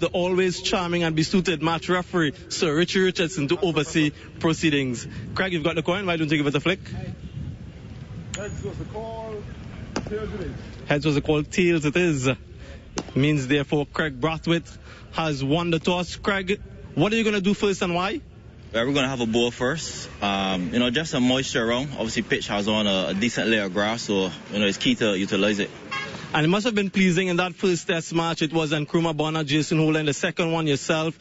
the always charming and besuited match referee, Sir Richie Richardson, to oversee proceedings. Craig, you've got the coin. Why don't you give it a flick? Heads was the call, tails it is. Heads was the call, tails it is. Means, therefore, Craig Brathwaite has won the toss. Craig, what are you going to do first and why? We're going to have a ball first. Just some moisture around. Obviously, pitch has on a decent layer of grass, so, it's key to utilize it. And it must have been pleasing in that first test match. It was Nkrumah Bonner, Jason Holder in the second one, yourself,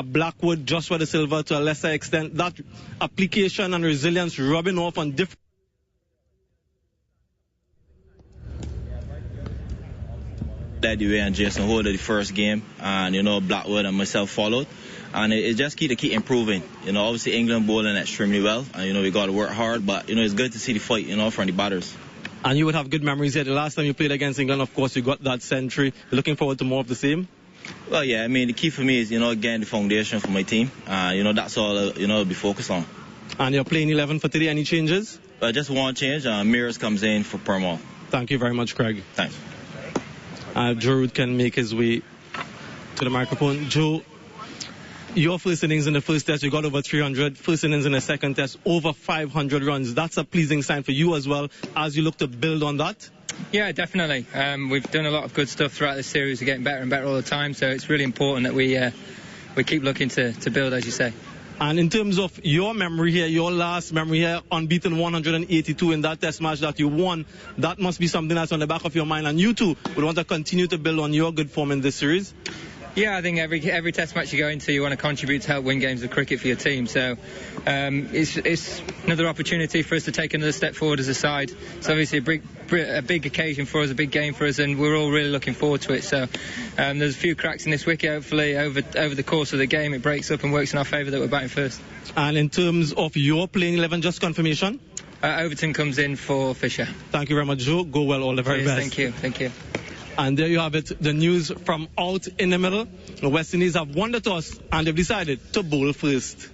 Blackwood, Joshua De Silva to a lesser extent. That application and resilience rubbing off on different... Led the way and Jason Holder the first game, and Blackwood and myself followed. And it just keep improving. Obviously England bowling extremely well, and we got to work hard, but it's good to see the fight, from the batters. And you would have good memories here. The last time you played against England, of course, you got that century. Looking forward to more of the same? Well, yeah, the key for me is, getting the foundation for my team. That's all, I'll be focused on. And you're playing 11 for today. Any changes? Just one change. Mears comes in for Permal. Thank you very much, Craig. Thanks. Joe Root can make his way to the microphone. Joe, your first innings in the first test, you got over 300. First innings in the second test, over 500 runs. That's a pleasing sign for you as well, as you look to build on that. Yeah, definitely. We've done a lot of good stuff throughout this series. We're getting better and better all the time, so it's really important that we keep looking to build, as you say. And in terms of your memory here, your last memory here, unbeaten 182 in that test match that you won, that must be something that's on the back of your mind. And you too would want to continue to build on your good form in this series. Yeah, I think every test match you go into, you want to contribute to help win games of cricket for your team. So it's another opportunity for us to take another step forward as a side. It's obviously a big occasion for us, a big game for us, and we're all really looking forward to it. So there's a few cracks in this wicket. Hopefully over the course of the game it breaks up and works in our favour that we're batting first. And in terms of your playing 11, just confirmation? Overton comes in for Fisher. Thank you very much, Joe. Go well, all the very best. Thank you. And there you have it, the news from out in the middle. The West Indies have won the toss and they've decided to bowl first.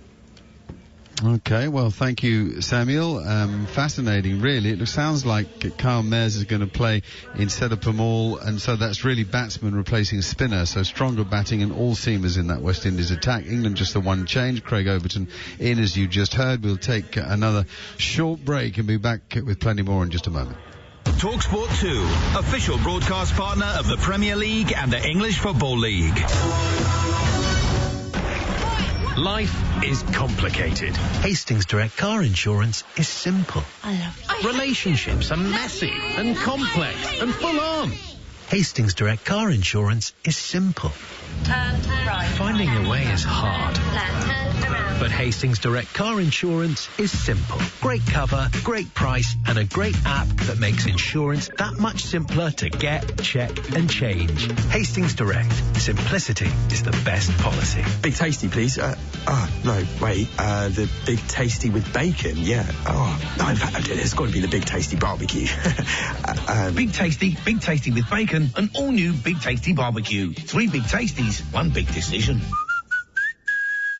Okay, well, thank you, Samuel. Fascinating, really. It sounds like Kyle Mayers is going to play instead of Permal, and so that's really batsman replacing spinner, so stronger batting and all seamers in that West Indies attack. England just the one change. Craig Overton in, as you just heard. We'll take another short break and be back with plenty more in just a moment. talkSPORT 2, official broadcast partner of the Premier League and the English Football League. Life is complicated. Hastings Direct Car Insurance is simple. I love you. Relationships are messy and complex and full on. Hastings Direct Car Insurance is simple. Turn right. Finding your way is hard. Turn around. But Hastings Direct Car Insurance is simple. Great cover, great price, and a great app that makes insurance that much simpler to get, check, and change. Hastings Direct. Simplicity is the best policy. Big tasty, please. The big tasty with bacon, yeah. In fact, it's got to be the big tasty barbecue. Big tasty with bacon, an all-new Big Tasty barbecue. 3 big tasties, 1 big decision.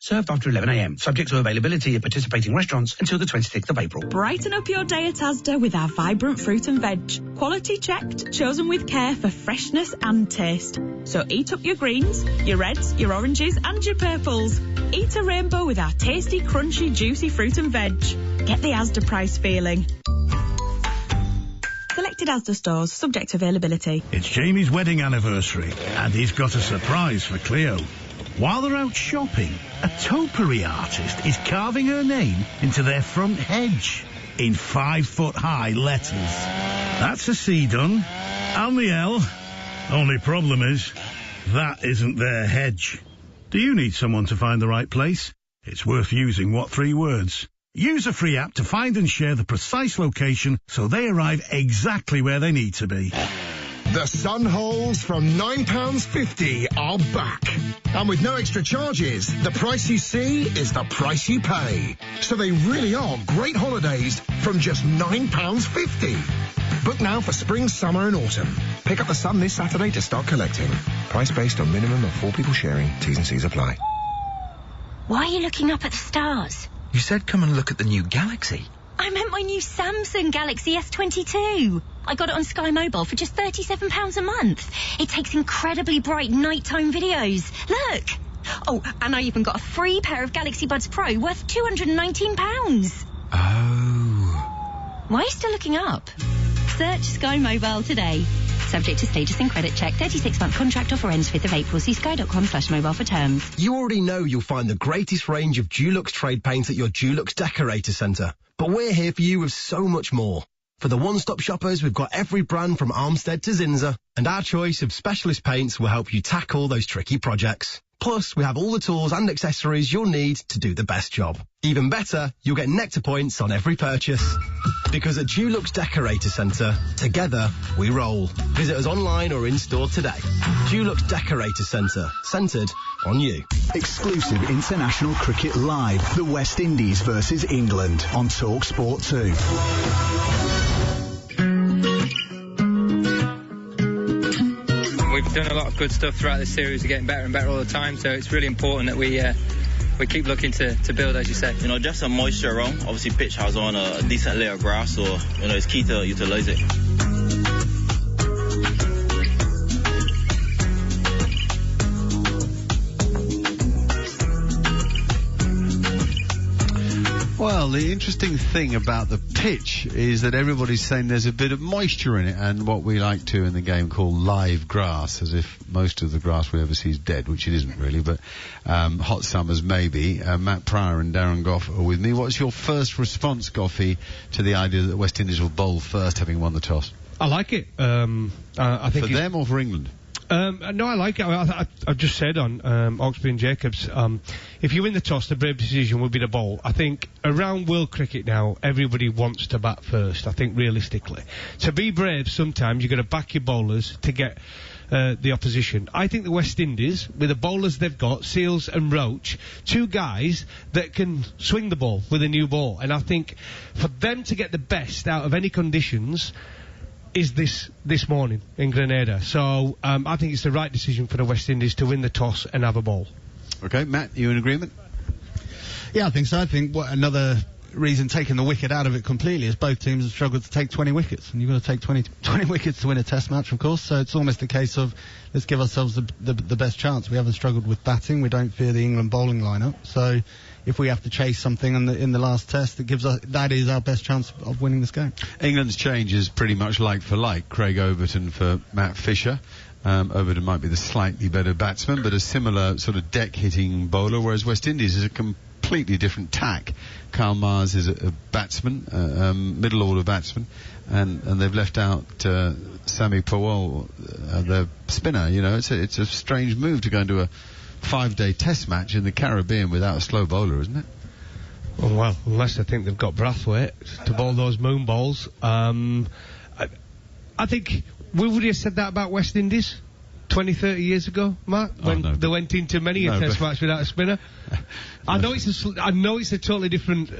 Served after 11 a.m. Subject to availability at participating restaurants until the 26th of April. Brighten up your day at Asda with our vibrant fruit and veg. Quality checked, chosen with care for freshness and taste. So eat up your greens, your reds, your oranges and your purples. Eat a rainbow with our tasty, crunchy, juicy fruit and veg. Get the Asda price feeling. Selected Asda stores, subject to availability. It's Jamie's wedding anniversary, and he's got a surprise for Cleo. While they're out shopping, a topiary artist is carving her name into their front hedge in 5-foot-high letters. That's a C done, and the L. Only problem is, that isn't their hedge. Do you need someone to find the right place? It's worth using what 3 words? Use a free app to find and share the precise location so they arrive exactly where they need to be. The sun holes from £9.50 are back. And with no extra charges, the price you see is the price you pay. So they really are great holidays from just £9.50. Book now for spring, summer and autumn. Pick up the sun this Saturday to start collecting. Price based on minimum of 4 people sharing. T's and C's apply. Why are you looking up at the stars? You said come and look at the new Galaxy. I meant my new Samsung Galaxy S22. I got it on Sky Mobile for just £37 a month. It takes incredibly bright nighttime videos. Look! Oh, and I even got a free pair of Galaxy Buds Pro worth £219. Oh. Why are you still looking up? Search Sky Mobile today. Subject to status and credit check. 36-month contract offer ends 5th of April. See sky.com/mobile for terms. You already know you'll find the greatest range of Dulux trade paints at your Dulux Decorator Centre. But we're here for you with so much more. For the one-stop shoppers, we've got every brand from Armstead to Zinza. And our choice of specialist paints will help you tackle those tricky projects. Plus, we have all the tools and accessories you'll need to do the best job. Even better, you'll get Nectar points on every purchase. Because at Dulux Decorator Centre, together we roll. Visit us online or in store today. Dulux Decorator Centre, centred on you. Exclusive international cricket live. The West Indies versus England on talkSPORT 2. We've done a lot of good stuff throughout this series. We're getting better and better all the time, so it's really important that we keep looking to build, as you say. You know, just some moisture around. Obviously, pitch has on a decent layer of grass, so, you know, it's key to utilize it. Well, the interesting thing about the pitch is that everybody's saying there's a bit of moisture in it, and what we like to in the game call live grass, as if most of the grass we ever see is dead, which it isn't really, but hot summers maybe. Matt Pryor and Darren Gough are with me. What's your first response, Goughy, to the idea that West Indies will bowl first, having won the toss? I like it. I think for them or for England? No, I like it. I've just said on Oxby and Jacobs, if you win the toss, the brave decision will be to bowl. I think around world cricket now, everybody wants to bat first, I think, realistically. To be brave, sometimes you've got to back your bowlers to get the opposition. I think the West Indies, with the bowlers they've got, Seals and Roach, two guys that can swing the ball with a new ball. And I think for them to get the best out of any conditions is this morning in Grenada. So I think it's the right decision for the West Indies to win the toss and have a ball. Okay, Matt, you in agreement? Yeah, I think so. I think another reason taking the wicket out of it completely is both teams have struggled to take 20 wickets, and you've got to take 20 wickets to win a test match, of course, so it's almost a case of let's give ourselves the best chance. We haven't struggled with batting, we don't fear the England bowling lineup, so if we have to chase something in the last test, that is our best chance of winning this game. England's change is pretty much like for like. Craig Overton for Matt Fisher. Overton might be the slightly better batsman, but a similar sort of deck-hitting bowler, whereas West Indies is a completely different tack. Karl Mars is a batsman, middle-order batsman, and they've left out Sami Powell, the spinner. You know, it's a strange move to go into a 5-day test match in the Caribbean without a slow bowler, isn't it? Well, unless I think they've got Brathwaite to bowl those moon balls. I think we would have said that about West Indies 20, 30 years ago, Mark, when they went into many a test match without a spinner. I know it's a totally different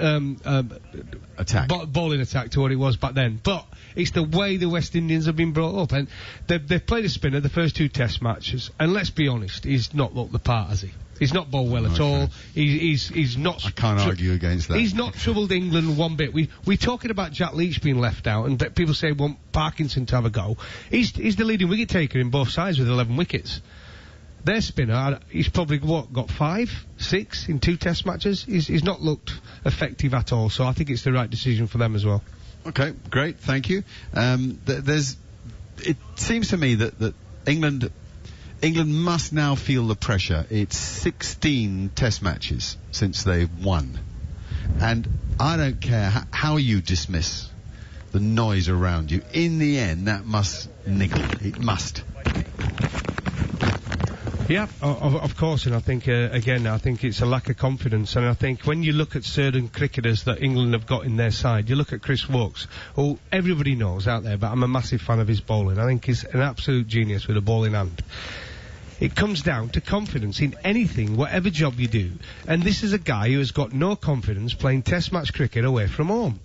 attack, bowling attack to what it was back then, but it's the way the West Indians have been brought up, and they've played a spinner the first two test matches, and let's be honest, he's not looked the part, has he? He's not bowled well at all. He's not. I can't argue against that. He's not troubled England one bit. We're talking about Jack Leach being left out, and people say want Parkinson to have a go. He's the leading wicket taker in both sides with 11 wickets. Their spinner, he's probably got 5, 6 in 2 test matches. He's not looked effective at all. So I think it's the right decision for them as well. Okay, great, thank you. It seems to me that England must now feel the pressure. It's 16 test matches since they've won. And I don't care how you dismiss the noise around you. In the end, that must niggle. It must. Yeah, of course, and I think, I think it's a lack of confidence, and I think when you look at certain cricketers that England have got in their side, you look at Chris Woakes, who everybody knows out there, but I'm a massive fan of his bowling. I think he's an absolute genius with a bowling hand. It comes down to confidence in anything, whatever job you do. And this is a guy who has got no confidence playing test match cricket away from home.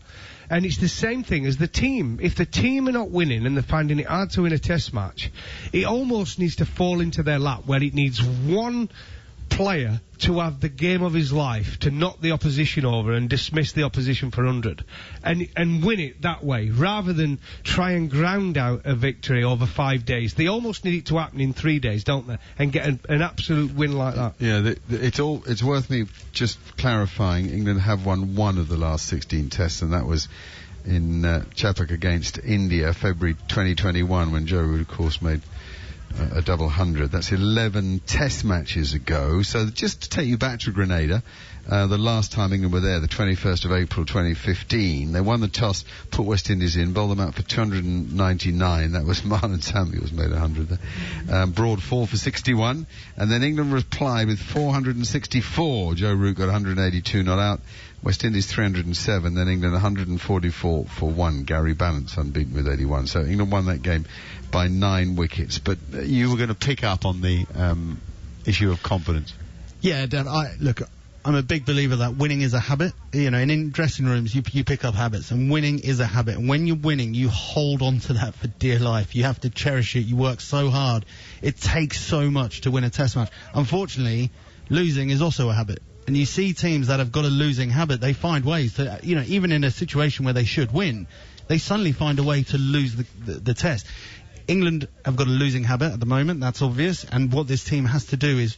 And it's the same thing as the team. If the team are not winning and they're finding it hard to win a test match, it almost needs to fall into their lap where it needs one player to have the game of his life, to knock the opposition over and dismiss the opposition for 100 and win it that way, rather than try and ground out a victory over 5 days. They almost need it to happen in 3 days, don't they, and get an absolute win like that. Yeah, it's worth me just clarifying. England have won one of the last 16 tests, and that was in Chepauk against India, February 2021, when Joe Root, of course, made a double 100. That's 11 test matches ago. So just to take you back to Grenada, the last time England were there, the 21st of April 2015, they won the toss, put West Indies in, bowled them out for 299. That was Marlon Samuels made 100 there. Broad 4 for 61. And then England replied with 464. Joe Root got 182 not out. West Indies 307, then England 144 for 1. Gary Balance unbeaten with 81. So England won that game by 9 wickets. But you were going to pick up on the issue of confidence. Yeah, Dan, I'm a big believer that winning is a habit. You know, and in dressing rooms, you pick up habits, and winning is a habit. And when you're winning, you hold on to that for dear life. You have to cherish it. You work so hard. It takes so much to win a test match. Unfortunately, losing is also a habit. And you see teams that have got a losing habit, they find ways to, you know, even in a situation where they should win, they suddenly find a way to lose the test. England have got a losing habit at the moment, that's obvious, and what this team has to do is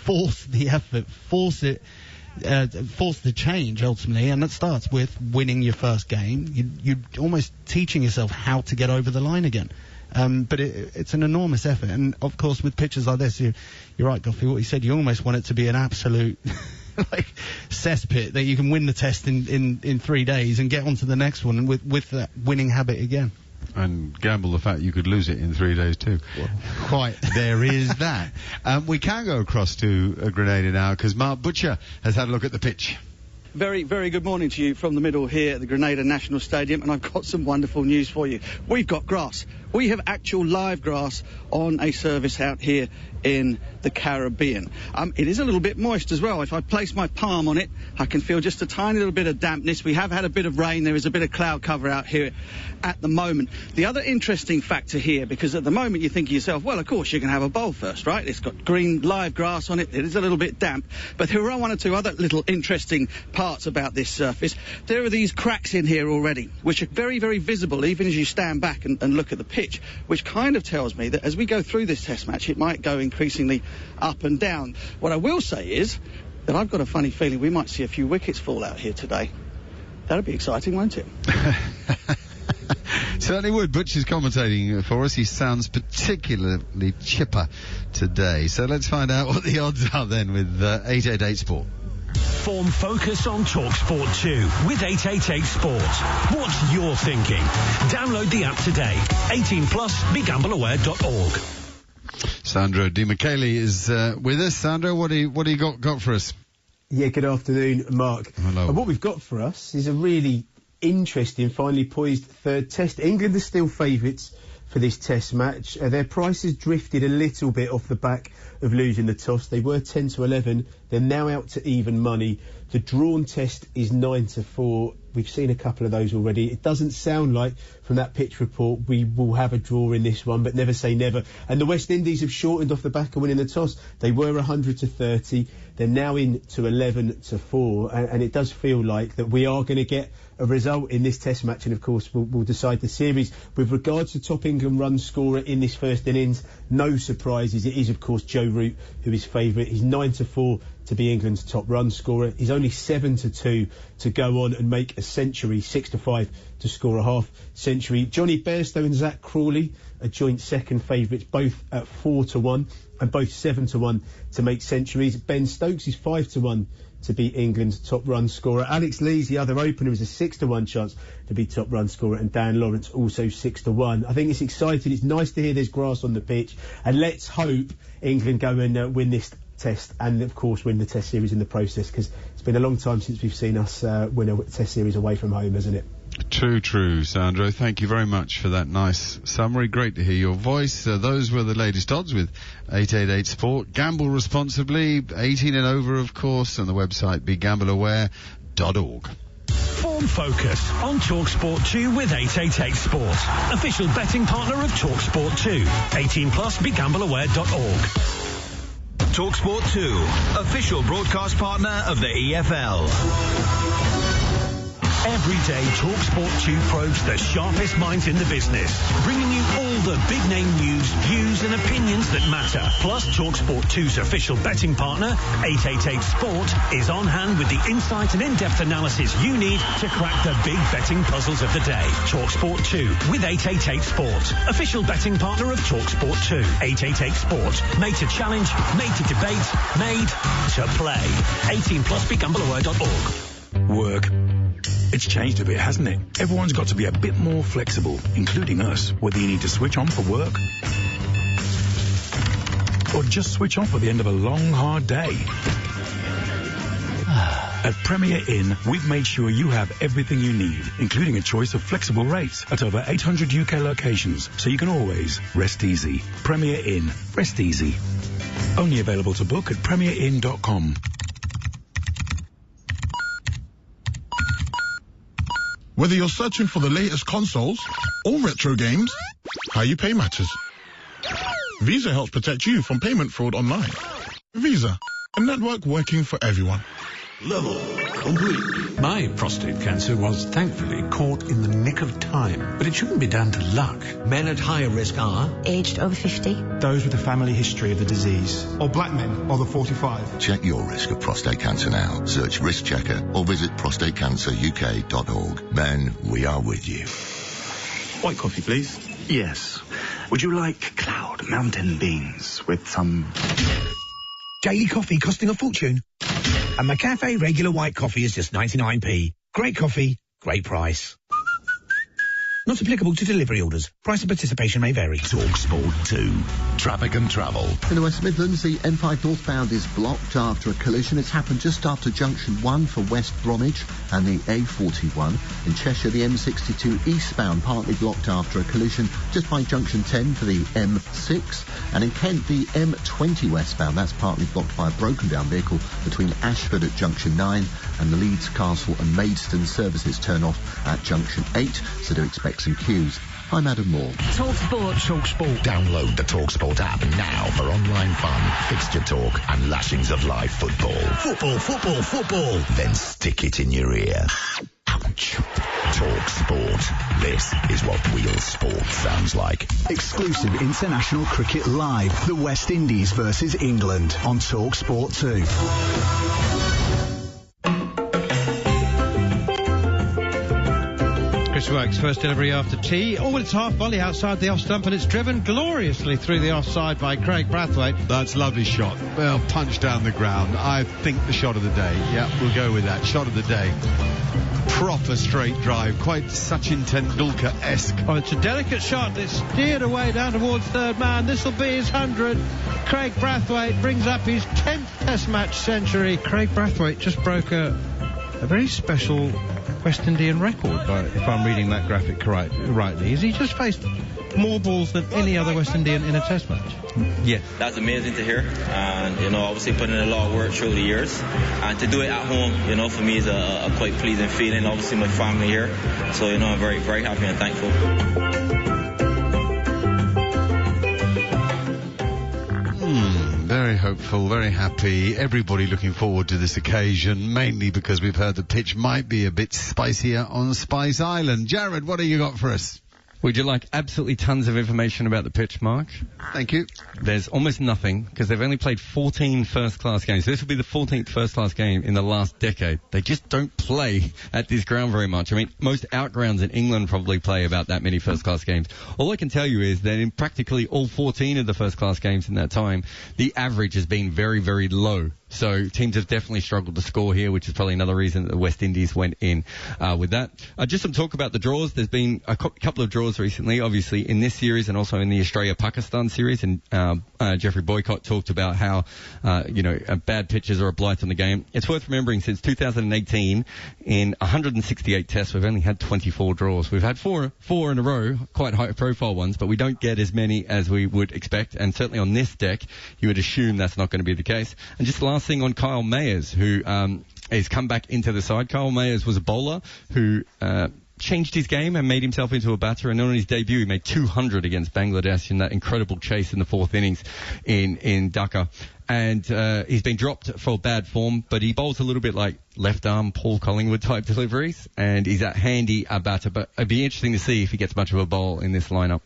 force the effort, force the change ultimately, and that starts with winning your first game. You're almost teaching yourself how to get over the line again. But it's an enormous effort, and of course with pitches like this, you're right, Goughy, what you said, you almost want it to be an absolute like cesspit that you can win the test in 3 days and get on to the next one with that winning habit again. And gamble the fact you could lose it in 3 days too. Well, quite. There is that. We can go across to Grenada now, because Mark Butcher has had a look at the pitch. Very, very good morning to you from the middle here at the Grenada National Stadium, and I've got some wonderful news for you. We've got grass. We have actual live grass on a service out here in the Caribbean. It is a little bit moist as well. If I place my palm on it, I can feel just a tiny little bit of dampness. We have had a bit of rain. There is a bit of cloud cover out here at the moment. The other interesting factor here, because at the moment you think to yourself, well, of course you can have a bowl first, right? It's got green live grass on it. It is a little bit damp. But there are one or two other little interesting parts about this surface. There are these cracks in here already, which are very, very visible even as you stand back and look at the pitch, which kind of tells me that as we go through this test match, it might go increasingly up and down. What I will say is that I've got a funny feeling we might see a few wickets fall out here today. That'd be exciting, won't it? Certainly would. Butch is commentating for us. He sounds particularly chipper today. So let's find out what the odds are then with 888 Sport. Form focus on talkSPORT 2 with 888 Sport. What's your thinking? Download the app today. 18 plus, begambleaware.org. Sandro Di Michele is with us. Sandro, what do you got for us? Yeah, good afternoon, Mark. Hello. And what we've got for us is a really interesting, finely poised third test. England are still favourites for this test match. Their prices drifted a little bit off the back of losing the toss. They were 10 to 11. They're now out to even money. The drawn test is 9 to 4. We've seen a couple of those already. It doesn't sound like, from that pitch report, we will have a draw in this one, but never say never. And the West Indies have shortened off the back of winning the toss. They were 100 to 30. They're now in to 11 to 4. And it does feel like that we are going to get a result in this test match, and of course we'll decide the series. With regards to top England run scorer in this first innings, no surprises. It is of course Joe Root who is favourite. He's 9 to 4 to be England's top run scorer. He's only 7 to 2 to go on and make a century, 6 to 5 to score a half century. Johnny Bairstow and Zach Crawley are joint second favourites, both at 4 to 1 and both 7 to 1 to make centuries. Ben Stokes is 5 to 1 to be England's top run scorer. Alex Lees, the other opener, is a 6 to 1 chance to be top run scorer, and Dan Lawrence also 6 to 1. I think it's exciting. It's nice to hear there's grass on the pitch, and let's hope England go and win this test, and of course win the test series in the process, because it's been a long time since we've seen us win a test series away from home, hasn't it? True, Sandro. Thank you very much for that nice summary. Great to hear your voice. Those were the latest odds with 888 Sport. Gamble responsibly, 18 and over, of course, on the website begambleaware.org. Form focus on talkSPORT 2 with 888 Sport. Official betting partner of talkSPORT 2. 18 plus, begambleaware.org. talkSPORT 2, official broadcast partner of the EFL. Every day, talkSPORT 2 probes the sharpest minds in the business, bringing you all the big-name news, views and opinions that matter. Plus, talkSPORT 2's official betting partner, 888sport, is on hand with the insight and in-depth analysis you need to crack the big betting puzzles of the day. talkSPORT 2 with 888sport, official betting partner of talkSPORT 2. 888sport, made to challenge, made to debate, made to play. 18 plus, begambleaware.org. Work. It's changed a bit, hasn't it? Everyone's got to be a bit more flexible, including us, whether you need to switch on for work or just switch off at the end of a long, hard day. At Premier Inn, we've made sure you have everything you need, including a choice of flexible rates at over 800 UK locations, so you can always rest easy. Premier Inn. Rest easy. Only available to book at premierin.com. Whether you're searching for the latest consoles or retro games, how you pay matters. Visa helps protect you from payment fraud online. Visa, a network working for everyone. Level complete. My prostate cancer was thankfully caught in the nick of time, but it shouldn't be down to luck. Men at higher risk are aged over 50. Those with a family history of the disease. Or black men over 45. Check your risk of prostate cancer now. Search Risk Checker or visit prostatecanceruk.org. Men, we are with you. White coffee, please. Yes. Would you like Cloud Mountain Beans with some... Daily coffee costing a fortune? And McCafe regular white coffee is just 99p. Great coffee, great price. Not applicable to delivery orders. Price and participation may vary. talkSPORT 2. Traffic and travel. In the West Midlands, the M5 northbound is blocked after a collision. It's happened just after junction 1 for West Bromwich and the A41. In Cheshire, the M62 eastbound partly blocked after a collision just by junction 10 for the M6. And in Kent, the M20 westbound, that's partly blocked by a broken down vehicle between Ashford at junction 9 and the Leeds, Castle and Maidstone services turn off at junction 8, so do expect some queues. I'm Adam Moore. talkSPORT. talkSPORT. Download the talkSPORT app now for online fun, fixture talk and lashings of live football. Football, football, football. Then stick it in your ear. Ouch. talkSPORT. This is what real sport sounds like. Exclusive international cricket live. The West Indies versus England on talkSPORT 2. Chris Works, first delivery after tea. Oh, it's half volley outside the off stump and it's driven gloriously through the offside by Craig Brathwaite. That's a lovely shot. Well, punch down the ground. I think the shot of the day. Yeah, we'll go with that. Shot of the day. Proper straight drive, quite Sachin Tendulkar-esque. Oh, it's a delicate shot. It's steered away down towards third man. This will be his 100. Craig Brathwaite brings up his 10th Test match century. Craig Brathwaite just broke a very special West Indian record, if I'm reading that graphic rightly. Has he just faced more balls than any other West Indian in a Test match? Yeah. That's amazing to hear. And, obviously putting in a lot of work through the years. And to do it at home, for me is a quite pleasing feeling. Obviously my family here. So, I'm very, very happy and thankful. Very hopeful, very happy. Everybody looking forward to this occasion, mainly because we've heard the pitch might be a bit spicier on Spice Island. Jared, what have you got for us? Would you like absolutely tons of information about the pitch, Mark? Thank you. There's almost nothing, because they've only played 14 first-class games. This will be the 14th first-class game in the last decade. They just don't play at this ground very much. I mean, most outgrounds in England probably play about that many first-class games. All I can tell you is that in practically all 14 of the first-class games in that time, the average has been very, very low. So teams have definitely struggled to score here, which is probably another reason that the West Indies went in with that. Just some talk about the draws. There's been a couple of draws recently, obviously in this series and also in the Australia-Pakistan series. And Geoffrey Boycott talked about how, bad pitches are a blight on the game. It's worth remembering since 2018, in 168 tests, we've only had 24 draws. We've had four in a row, quite high-profile ones, but we don't get as many as we would expect. And certainly on this deck, you would assume that's not going to be the case. And just last thing on Kyle Mayers, who has come back into the side. Kyle Mayers was a bowler who changed his game and made himself into a batter, and on his debut he made 200 against Bangladesh in that incredible chase in the fourth innings in Dhaka. and he's been dropped for bad form, but he bowls a little bit like left arm Paul Collingwood type deliveries, and he's a handy batter. But it'd be interesting to see if he gets much of a bowl in this lineup.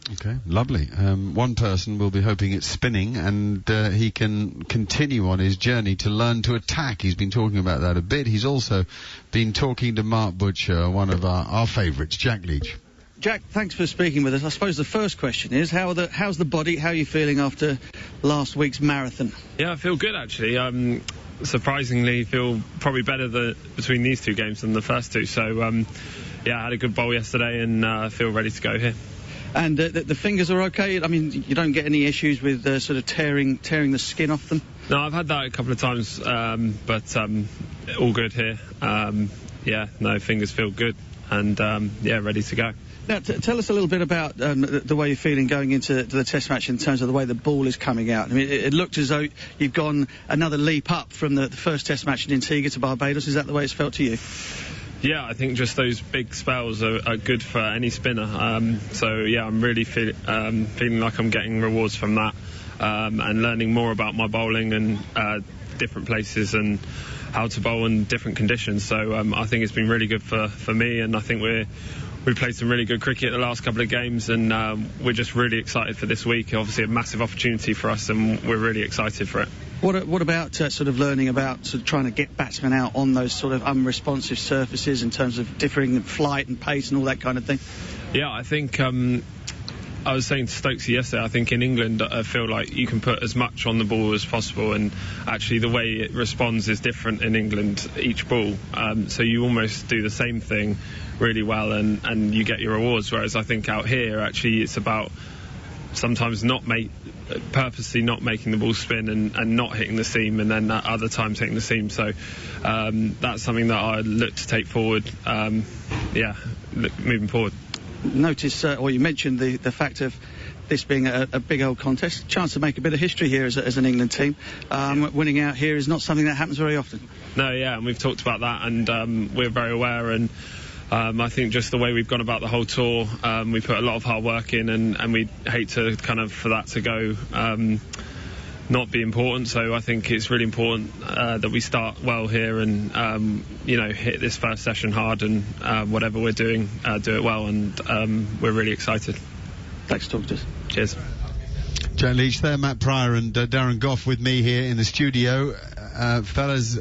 Okay, lovely. One person will be hoping it's spinning, and he can continue on his journey to learn to attack. He's been talking about that a bit. He's also been talking to Mark Butcher, one of our favourites, Jack Leach. Jack, thanks for speaking with us. I suppose the first question is, how's the body? How are you feeling after last week's marathon? Yeah, I feel good, actually. Surprisingly, feel probably better between these two games than the first two. So, I had a good bowl yesterday and feel ready to go here. And the fingers are okay? I mean, you don't get any issues with sort of tearing the skin off them? No, I've had that a couple of times, but all good here. Fingers feel good and, ready to go. Now, tell us a little bit about the way you're feeling going into the Test match in terms of the way the ball is coming out. I mean, it looked as though you've gone another leap up from the first Test match in Antigua to Barbados. Is that the way it's felt to you? Yeah, I think just those big spells are good for any spinner. I'm really feeling like I'm getting rewards from that and learning more about my bowling and different places and how to bowl in different conditions. So I think it's been really good for me, and I think we played some really good cricket the last couple of games, and we're just really excited for this week. Obviously a massive opportunity for us, and we're really excited for it. What about sort of learning about sort of trying to get batsmen out on those sort of unresponsive surfaces in terms of differing flight and pace and all that kind of thing? Yeah, I think I was saying to Stokesy yesterday, I think in England I feel like you can put as much on the ball as possible, and actually the way it responds is different in England each ball. So you almost do the same thing really well and you get your rewards, whereas I think out here actually it's about sometimes purposely not making the ball spin and not hitting the seam, and then other times hitting the seam. So that's something that I look to take forward, moving forward. Notice, you mentioned the fact of this being a big old contest, chance to make a bit of history here as an England team. Winning out here is not something that happens very often. No, and we've talked about that, and we're very aware, and I think just the way we've gone about the whole tour, we put a lot of hard work in, and we hate to for that to go not be important. So I think it's really important that we start well here and hit this first session hard, and whatever we're doing, do it well, and we're really excited. Thanks for talking to us. Cheers. Jack Leach there, Matt Pryor and Darren Gough with me here in the studio. Fellas,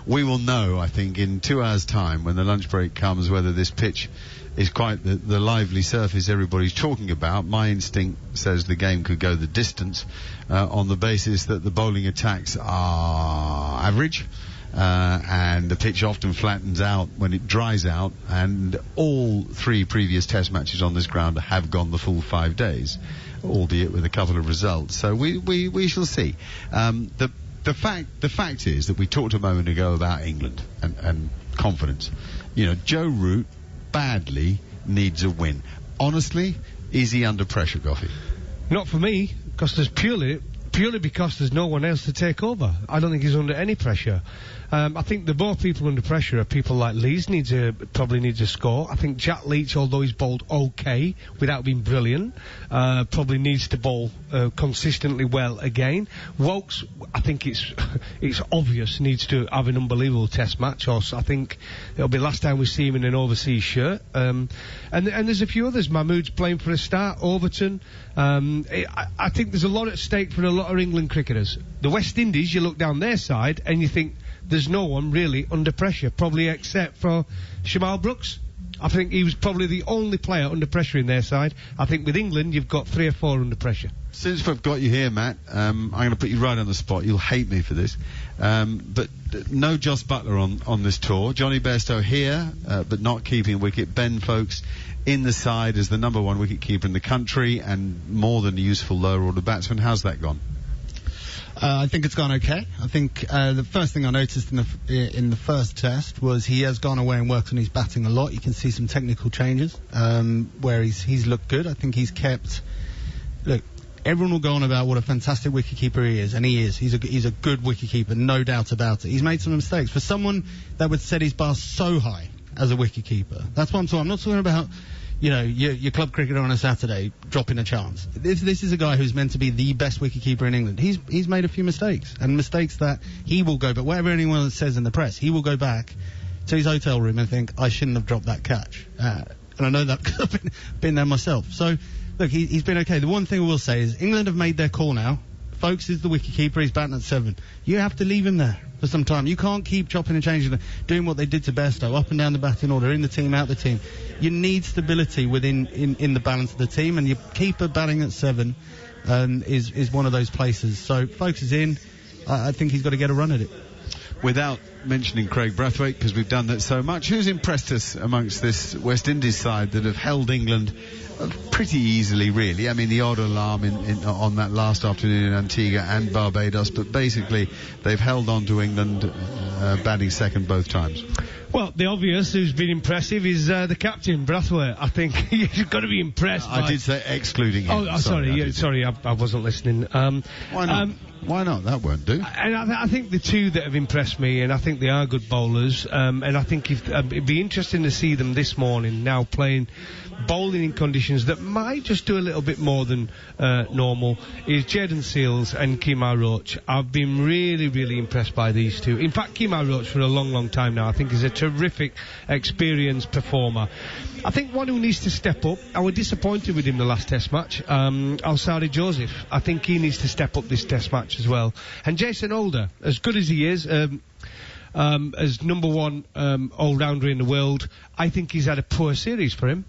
we will know, I think, in 2 hours' time when the lunch break comes, whether this pitch is quite the lively surface everybody's talking about. My instinct says the game could go the distance on the basis that the bowling attacks are average. And the pitch often flattens out when it dries out, and all 3 previous Test matches on this ground have gone the full 5 days, albeit with a couple of results. So we shall see. The fact is that we talked a moment ago about England and confidence. Joe Root badly needs a win. Honestly, is he under pressure, Goughy? Not for me, because there's purely because there's no one else to take over. I don't think he's under any pressure. I think the more people under pressure are people like Lees probably needs a score. I think Jack Leach, although he's bowled okay without being brilliant, probably needs to bowl consistently well again. Wokes, I think it's obvious, needs to have an unbelievable Test match, or I think it'll be last time we see him in an overseas shirt. And there's a few others. Mahmood's playing for a start, Overton. I think there's a lot at stake for a lot of England cricketers. The West Indies, you look down their side and you think there's no one really under pressure, probably except for Shamal Brooks. I think he was probably the only player under pressure in their side. I think with England, you've got 3 or 4 under pressure. Since we've got you here, Matt, I'm going to put you right on the spot. You'll hate me for this. But no Jos Buttler on this tour. Johnny Bairstow here, but not keeping wicket. Ben Folkes in the side as the number 1 wicket keeper in the country and more than a useful lower order batsman. How's that gone? I think it's gone okay. I think the first thing I noticed in the first Test was he has gone away and worked on his batting a lot. You can see some technical changes where he's looked good. I think he's kept. Look, everyone will go on about what a fantastic wicketkeeper he is, and he is. He's a good wicketkeeper, no doubt about it. He's made some mistakes. For someone that would set his bar so high as a wicketkeeper, that's what I'm talking. I'm not talking about you know, your club cricketer on a Saturday dropping a chance. This is a guy who's meant to be the best wicketkeeper in England. He's made a few mistakes, and mistakes that he will go, but whatever anyone says in the press, he will go back to his hotel room and think, I shouldn't have dropped that catch. And I know that because I've been there myself. So, look, he's been okay. The one thing I will say is England have made their call now. Folkes is the wicketkeeper. He's batting at 7. You have to leave him there for some time. You can't keep chopping and changing, doing what they did to Bairstow, up and down the batting order, in the team, out the team. You need stability within in the balance of the team, and your keeper batting at 7 is one of those places. So Folkes is in. I think he's got to get a run at it. Without mentioning Craig Brathwaite, because we've done that so much, who's impressed us amongst this West Indies side that have held England pretty easily, really? I mean, the odd alarm on that last afternoon in Antigua and Barbados, but basically they've held on to England batting second both times. Well, the obvious who's been impressive is the captain, Brathwaite. I think you've got to be impressed. I did say excluding him. Oh, sorry, I wasn't listening. Why not? Why not? That won't do. And I think the two that have impressed me, and I think they are good bowlers, and I think it'd be interesting to see them this morning now bowling in conditions that might just do a little bit more than normal, is Jaden Seales and Kemar Roach. I've been really, really impressed by these two. In fact, Kemar Roach for a long, long time now, I think is a terrific, experienced performer. I think one who needs to step up, I was disappointed with him the last test match, Alsari Joseph. I think he needs to step up this test match as well. And Jason Holder, as good as he is, as number one all-rounder in the world, I think he's had a poor series for him.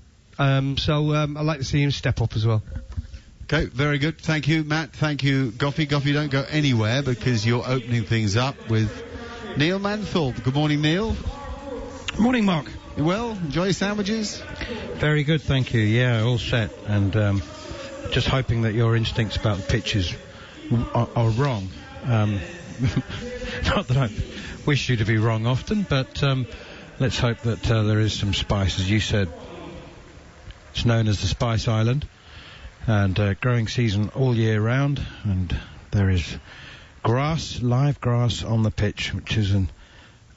So I'd like to see him step up as well. Okay, very good. Thank you, Matt. Thank you, Goughy. Goughy, don't go anywhere because you're opening things up with Neil Manthorpe. Good morning, Neil. Good morning, Mark. You well? Enjoy your sandwiches? Very good, thank you. Yeah, all set. And just hoping that your instincts about the pitches are wrong. Not that I wish you to be wrong often, but let's hope that there is some spice. As you said, it's known as the Spice Island, and growing season all year round, and there is grass, live grass on the pitch, which is an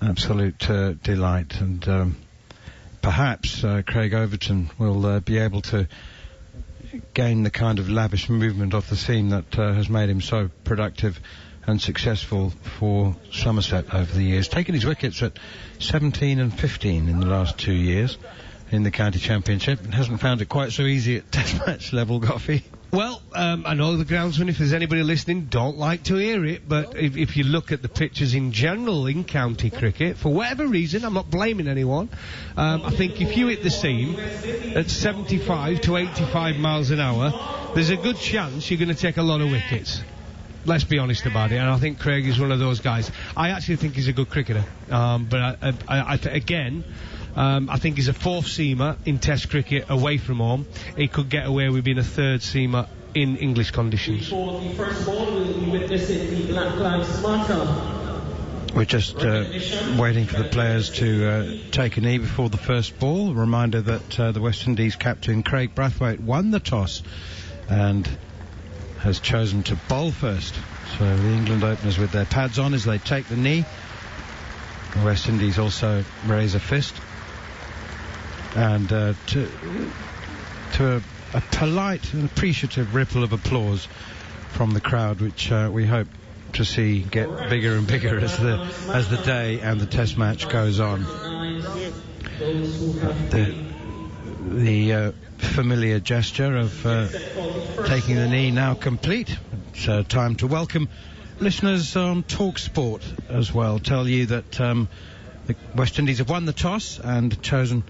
absolute delight. And perhaps Craig Overton will be able to gain the kind of lavish movement off the seam that has made him so productive and successful for Somerset over the years, taking his wickets at 17 and 15 in the last 2 years in the county championship, and hasn't found it quite so easy at test match level, Goughy. Well, I know the groundsmen, if there's anybody listening, don't like to hear it, but if you look at the pitches in general in county cricket, for whatever reason, I'm not blaming anyone, I think if you hit the seam at 75 to 85 miles an hour, there's a good chance you're going to take a lot of wickets. Let's be honest about it, and I think Craig is one of those guys. I actually think he's a good cricketer, but I think he's a fourth seamer in Test cricket away from home. He could get away with being a third seamer in English conditions. Before the first ball, we'll be witnessing the Black Lives Matter. We're just waiting for the players to take a knee before the first ball. A reminder that the West Indies captain Craig Brathwaite won the toss and has chosen to bowl first. So the England openers with their pads on as they take the knee. The West Indies also raise a fist. And to a polite and appreciative ripple of applause from the crowd, which we hope to see get bigger and bigger as the day and the test match goes on. The familiar gesture of taking the knee now complete. It's time to welcome listeners on talkSPORT as well. Tell you that the West Indies have won the toss and chosen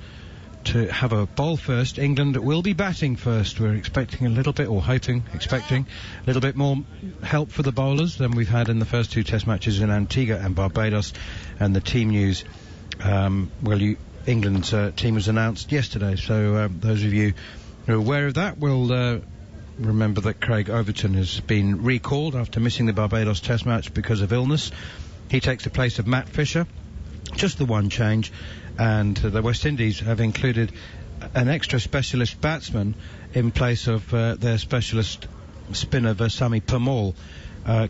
to have a bowl first. England will be batting first. We're expecting a little bit, or expecting a little bit more help for the bowlers than we've had in the first two test matches in Antigua and Barbados. And the team news, England's team was announced yesterday, so those of you who are aware of that will remember that Craig Overton has been recalled after missing the Barbados test match because of illness. He takes the place of Matt Fisher, just the one change, and the West Indies have included an extra specialist batsman in place of their specialist spinner Versamy Permaul.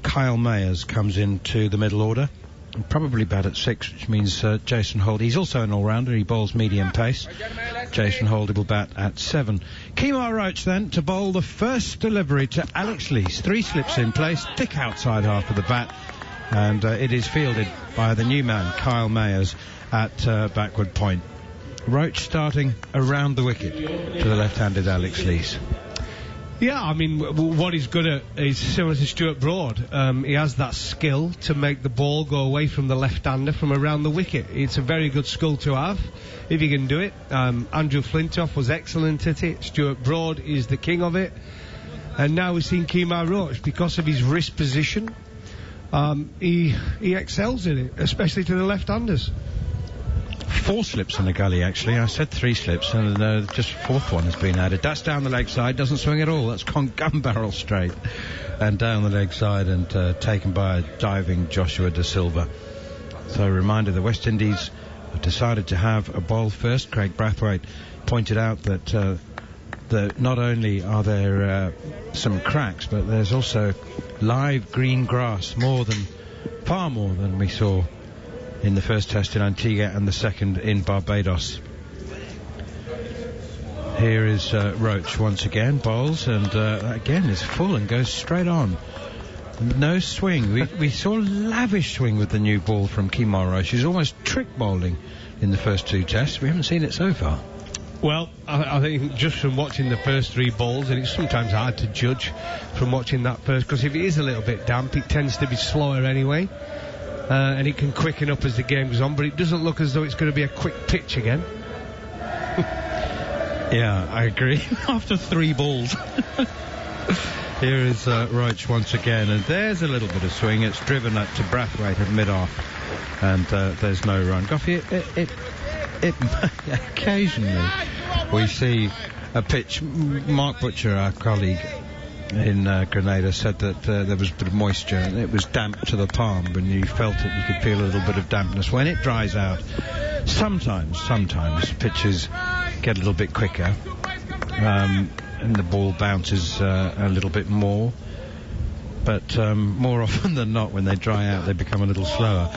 Kyle Mayers comes into the middle order. probably bat at 6, which means Jason Hold. He's also an all-rounder. He bowls medium pace. Jason Hold will bat at 7. Kemar Roach then to bowl the first delivery to Alex Leach. 3 slips in place, thick outside half of the bat, and it is fielded by the new man, Kyle Mayers, at backward point. Roach starting around the wicket to the left-handed Alex Leach. Yeah, I mean, what he's good at is similar to Stuart Broad. He has that skill to make the ball go away from the left-hander from around the wicket. It's a very good skill to have, if he can do it. Andrew Flintoff was excellent at it. Stuart Broad is the king of it. And now we've seen Kemar Roach, because of his wrist position, he excels in it, especially to the left-handers. 4 slips in the gully, actually. I said 3 slips, and just 4th one has been added. That's down the leg side, doesn't swing at all. That's gone gun barrel straight. And down the leg side, and taken by a diving Joshua De Silva. So a reminder, the West Indies have decided to have a bowl first. Craig Brathwaite pointed out that not only are there some cracks, but there's also live green grass, far more than we saw in the first test in Antigua and the second in Barbados. Here is Roach once again, bowls, and again is full and goes straight on. No swing. We saw lavish swing with the new ball from Kemar Roach. He's almost trick bowling in the first 2 tests. We haven't seen it so far. Well, I think just from watching the first 3 balls, and it's sometimes hard to judge from watching that first, because if it is a little bit damp, it tends to be slower anyway. And it can quicken up as the game goes on, but it doesn't look as though it's going to be a quick pitch again. Yeah, I agree. After 3 balls. Here is Roach once again, and there's a little bit of swing. It's driven up to Brathwaite at mid-off, and there's no run. Gough, occasionally we see a pitch. Mark Butcher, our colleague in Grenada, said that there was a bit of moisture and it was damp to the palm. When you felt it, you could feel a little bit of dampness. When it dries out, sometimes pitches get a little bit quicker, and the ball bounces a little bit more, but more often than not, when they dry out, they become a little slower.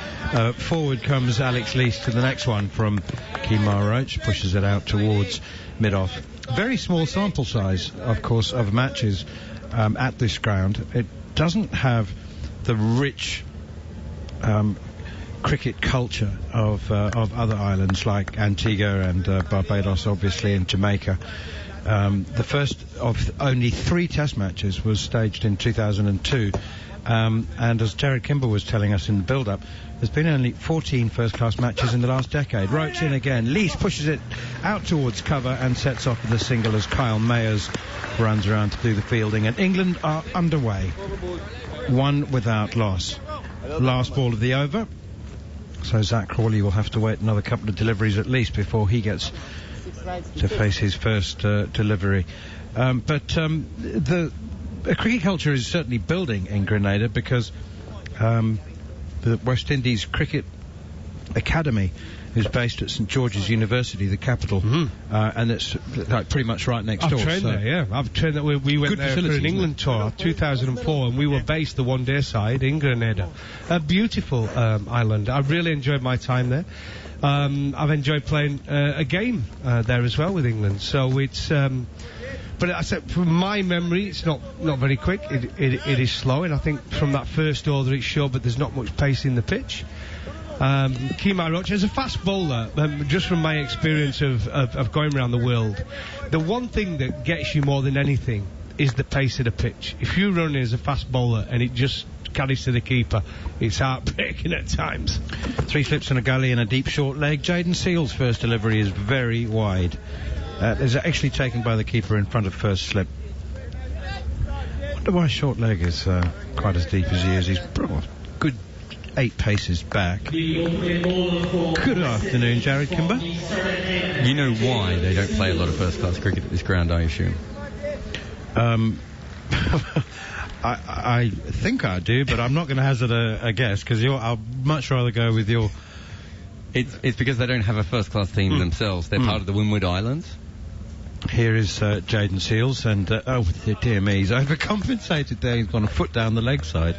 Forward comes Alex Leach to the next one from Kemar Roach, pushes it out towards mid-off. Very small sample size, of course, of matches at this ground. It doesn't have the rich cricket culture of other islands like Antigua and Barbados, obviously, and Jamaica. The first of only 3 test matches was staged in 2002, and as Jared Kimber was telling us in the build-up, there's been only 14 first-class matches in the last decade. Roach in again. Leach pushes it out towards cover and sets off with a single as Kyle Mayers runs around to do the fielding. And England are underway. 1 without loss. Last ball of the over. So Zach Crawley will have to wait another couple of deliveries at least before he gets to face his first delivery. But the cricket culture is certainly building in Grenada, because the West Indies Cricket Academy is based at St George's University, the capital, and it's like pretty much right next door. I've trained there, yeah. I've trained there. We went there for an England tour, 2004, and we were based the one-day side in Grenada. A beautiful island. I really enjoyed my time there. I've enjoyed playing a game there as well with England. So it's, but I said, from my memory, it's not very quick. It is slow, and I think from that first order it's short, but there's not much pace in the pitch. Kemar Roach is a fast bowler. Just from my experience of going around the world, the one thing that gets you more than anything is the pace of the pitch. If you run as a fast bowler and it just carries to the keeper, it's heartbreaking at times. 3 slips in a gully and a deep short leg. Jaden Seal's first delivery is very wide. Is actually taken by the keeper in front of first slip. I wonder why short leg is quite as deep as he is. He's good 8 paces back. Good afternoon, Jared Kimber. You know why they don't play a lot of first-class cricket at this ground, I assume? I think I do, but I'm not going to hazard a guess, because I'd much rather go with your... It's because they don't have a first-class team themselves. They're part of the Windward Islands. Here is Jaden Seals, and oh dear me, he's overcompensated there. He's gone a foot down the leg side.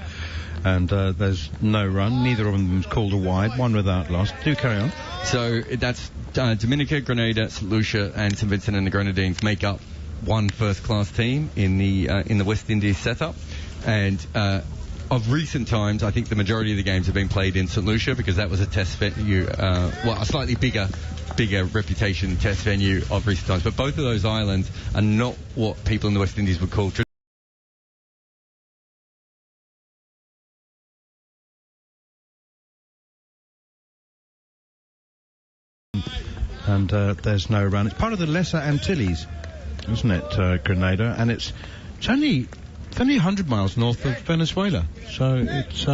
and there's no run. Neither of them's called a wide. One without loss. Do carry on. So that's Dominica, Grenada, St Lucia, and St Vincent and the Grenadines make up one first-class team in the West Indies setup, and of recent times, I think the majority of the games have been played in St Lucia because that was a test venue, a slightly bigger reputation test venue of recent times. But both of those islands are not what people in the West Indies would call and there's no run. It's part of the Lesser Antilles, isn't it, Grenada? And it's only 100 miles north of Venezuela. So it's,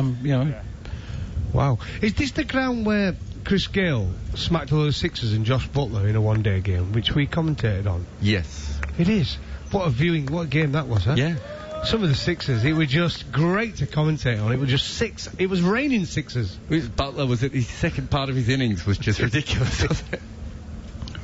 Wow. Is this the ground where Chris Gale smacked all those sixers and Josh Butler in a one-day game, which we commentated on? Yes. It is. What a game that was, huh? Yeah. Some of the sixers, it was just great to commentate on. It was just it was raining sixers. Butler was at the second part of his innings was just ridiculous, wasn't it?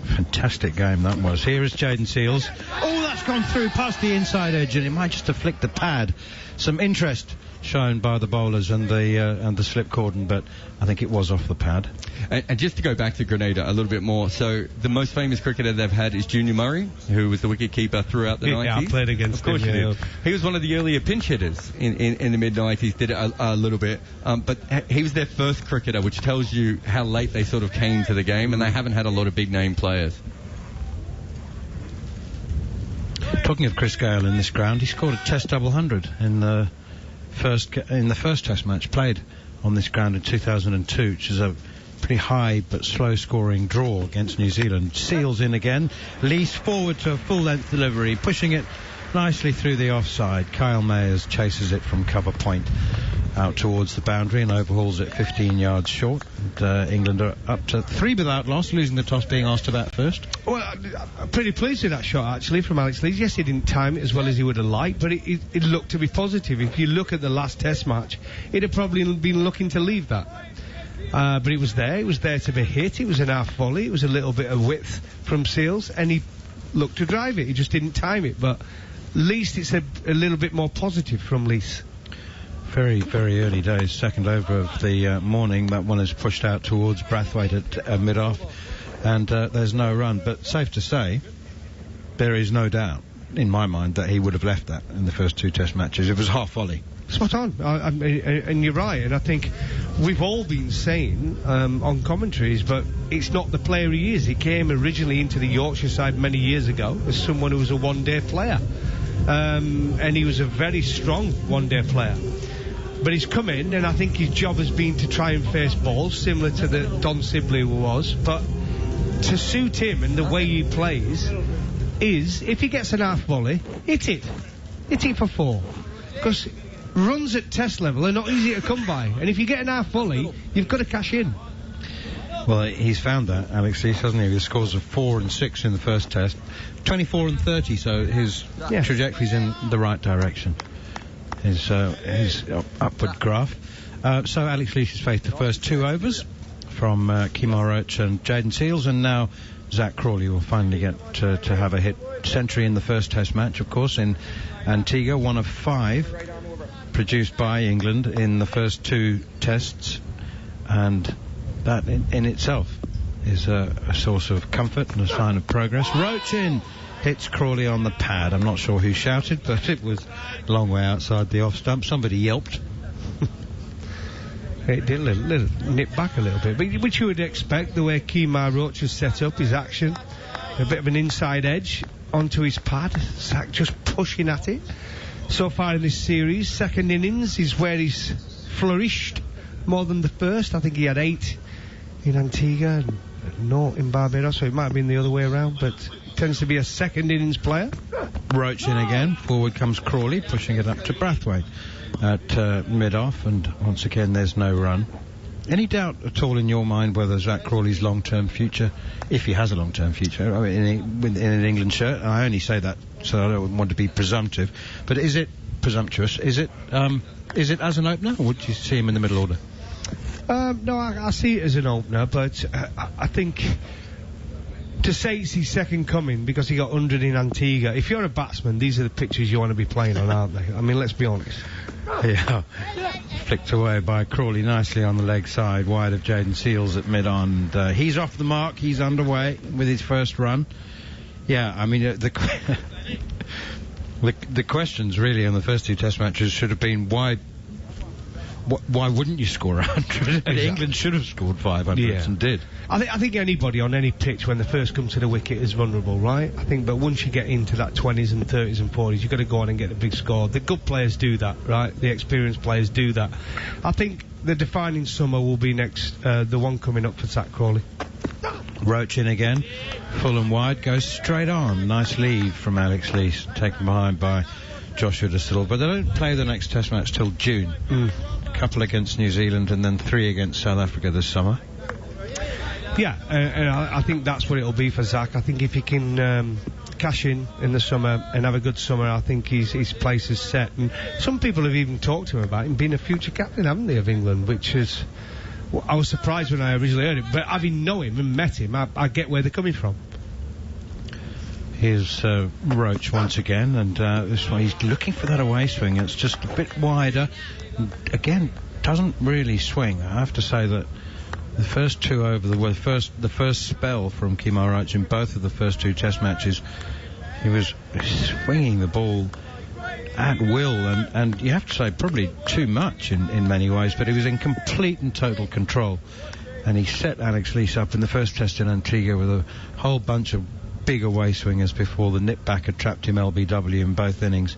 Fantastic game that was. Here is Jaden Seals. Oh, that's gone through past the inside edge, and it might just have flicked the pad. Some interest shown by the bowlers and the slip cordon, but I think it was off the pad. And just to go back to Grenada a little bit more, so the most famous cricketer they've had is Junior Murray, who was the wicket-keeper throughout the 90s. Yeah, I played against him. Of course you did. He was one of the earlier pinch hitters in the mid-90s, did it a little bit. But he was their first cricketer, which tells you how late they sort of came to the game, and they haven't had a lot of big-name players. Talking of Chris Gale in this ground, he scored a Test double 100 in the first Test match played on this ground in 2002, which is a pretty high but slow-scoring draw against New Zealand. Seals in again. Leach forward to a full-length delivery, pushing it nicely through the offside. Kyle Mayers chases it from cover point out towards the boundary and overhauls it 15 yards short. And, England are up to 3 without loss, losing the toss, being asked to bat first. Well, I'm pretty pleased with that shot, actually, from Alex Leach. Yes, he didn't time it as well as he would have liked, but it looked to be positive. If you look at the last Test match, he'd have probably been looking to leave that. But it was there. It was there to be hit. It was an half volley. It was a little bit of width from Seals, and he looked to drive it. He just didn't time it. But at least it's a little bit more positive from Leach. Very, very early days. Second over of the morning. That one is pushed out towards Brathwaite at mid-off, and there's no run. But safe to say, there is no doubt in my mind that he would have left that in the first 2 Test matches. It was half volley. Spot on, and you're right, and I think we've all been saying on commentaries, but it's not the player he is. He came originally into the Yorkshire side many years ago as someone who was a one-day player, and he was a very strong one-day player. But he's come in, and I think his job has been to try and face balls, similar to the Don Sibley was, but to suit him and the way he plays is, if he gets an half volley, hit it for 4. Because runs at Test level are not easy to come by, and if you get an half volley, you've got to cash in. Well, he's found that, Alex Leach, hasn't he? With scores of 4 and 6 in the first Test, 24 and 30, so his trajectory's in the right direction. His upward graph. So Alex Leach has faced the first 2 overs from Kemar Roach and Jaden Seals, and now Zach Crawley will finally get to have a hit century in the first Test match, of course, in Antigua, one of 5 produced by England in the first 2 Tests, and that in itself is a source of comfort and a sign of progress. Roach in, hits Crawley on the pad. I'm not sure who shouted, but it was a long way outside the off stump. Somebody yelped. It did a little nip back a little bit, but which you would expect, the way Kemar Roach has set up his action. A bit of an inside edge onto his pad. Zach just pushing at it. So far in this series, second innings is where he's flourished more than the first. I think he had 8 in Antigua and 0 in Barbados, so it might have been the other way around, but tends to be a second innings player. Roach in again. Forward comes Crawley, pushing it up to Brathwaite at mid-off, and once again there's no run. Any doubt at all in your mind whether Zach Crawley's long-term future, if he has a long-term future, in an England shirt? I only say that so I don't want to be presumptive, but is it presumptuous? Is it as an opener, or would you see him in the middle order? No, I see it as an opener, but I think to say it's his second coming because he got 100 in Antigua, if you're a batsman, these are the pictures you want to be playing on, aren't they? I mean, let's be honest. Yeah. Flicked away by Crawley nicely on the leg side, wide of Jaden Seals at mid-on. And, he's off the mark, he's underway with his first run. Yeah, I mean, the questions really on the first 2 Test matches should have been why wouldn't you score 100? Exactly. England should have scored 500 and did. I think anybody on any pitch when they first come to the wicket is vulnerable, right? I think, but once you get into that 20s and 30s and 40s, you've got to go on and get a big score. The good players do that, right? The experienced players do that. I think the defining summer will be next, the one coming up for Zach Crawley. Roach in again, full and wide, goes straight on. Nice lead from Alex Leach, taken behind by Joshua De Silva. But they don't play the next Test match till June. A couple against New Zealand and then 3 against South Africa this summer. Yeah, and I think that's what it'll be for Zach. I think if he can cash in the summer and have a good summer, I think his place is set. And some people have even talked to him about him being a future captain, haven't they, of England, which is... Well, I was surprised when I originally heard it, but having known him and met him, I get where they're coming from. Here's Roach once again, and this one he's looking for that away swing. It's just a bit wider. Again, doesn't really swing. I have to say that the first 2 over the first spell from Kemar Roach in both of the first 2 Test matches, he was swinging the ball at will, and you have to say probably too much in many ways, but he was in complete and total control, and he set Alex Leach up in the first Test in Antigua with a whole bunch of big away swingers before the nip back had trapped him LBW in both innings.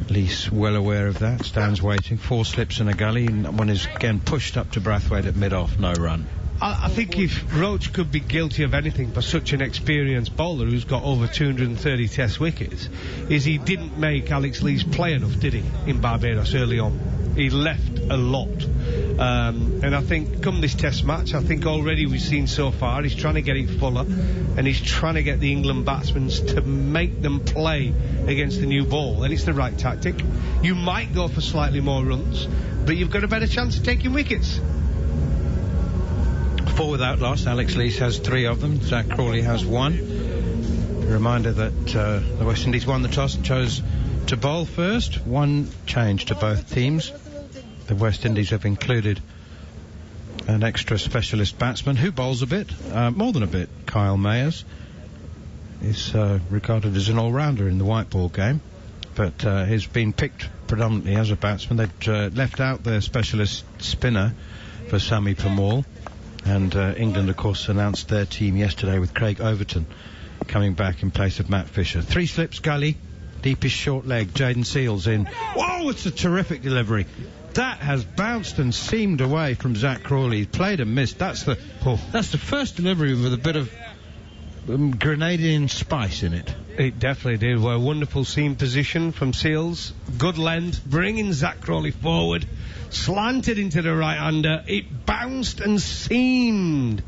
Leach well aware of that, stands waiting, 4 slips in a gully, and one is again pushed up to Brathwaite at mid-off, no run. I think if Roach could be guilty of anything for such an experienced bowler who's got over 230 Test wickets, is he didn't make Alex Leach play enough, did he, in Barbados early on? He left a lot. And I think come this Test match, I think already we've seen so far, he's trying to get it fuller, and he's trying to get the England batsmen to make them play against the new ball, and it's the right tactic. You might go for slightly more runs, but you've got a better chance of taking wickets. 4 without loss. Alex Leach has 3 of them. Zach Crawley has 1. A reminder that the West Indies won the toss and chose to bowl first. 1 change to both teams. The West Indies have included an extra specialist batsman who bowls a bit, more than a bit. Kyle Mayers is regarded as an all-rounder in the white ball game, but he's been picked predominantly as a batsman. They've left out their specialist spinner for Sami Pamal. And England, of course, announced their team yesterday with Craig Overton coming back in place of Matt Fisher. 3 slips gully, deepest short leg, Jaden Seals in. Whoa, it's a terrific delivery. That has bounced and seamed away from Zach Crawley. He's played and missed. That's the first delivery with a bit of Grenadian spice in it. It definitely did. Well, wonderful seam position from Seals. Good length, bringing Zach Crawley forward. Slanted into the right-hander. It bounced and seamed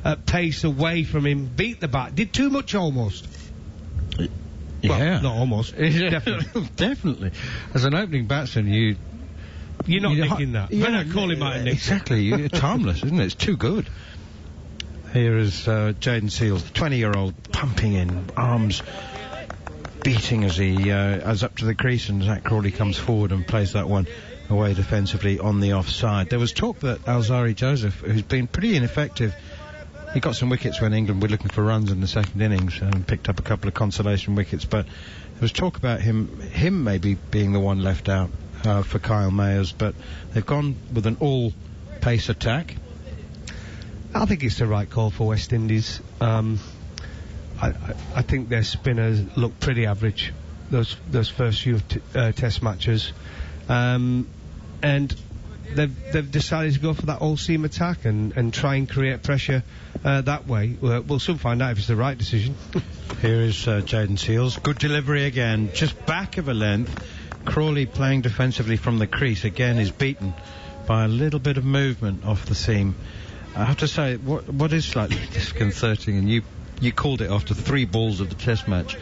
at pace away from him. Beat the bat. Did too much almost. Yeah. Well, not almost. Definitely. Definitely. As an opening batsman, you're not nicking that. Yeah, Bernard Crawley might have nicked. Exactly. It's harmless, isn't it? It's too good. Here is Jaden Seals, the 20-year-old, pumping in, arms beating as he as up to the crease, and Zach Crawley comes forward and plays that one away defensively on the offside. There was talk that Alzari Joseph, who's been pretty ineffective, he got some wickets when England were looking for runs in the second innings and picked up a couple of consolation wickets, but there was talk about him maybe being the one left out for Kyle Mayers, but they've gone with an all-pace attack. I think it's the right call for West Indies. I think their spinners look pretty average, those first few Test matches. And they've decided to go for that all-seam attack and try and create pressure that way. We'll soon find out if it's the right decision. Here is Jaden Seals. Good delivery again, just back of a length. Crawley playing defensively from the crease again is beaten by a little bit of movement off the seam. I have to say, what is slightly disconcerting, and you called it after 3 balls of the Test match,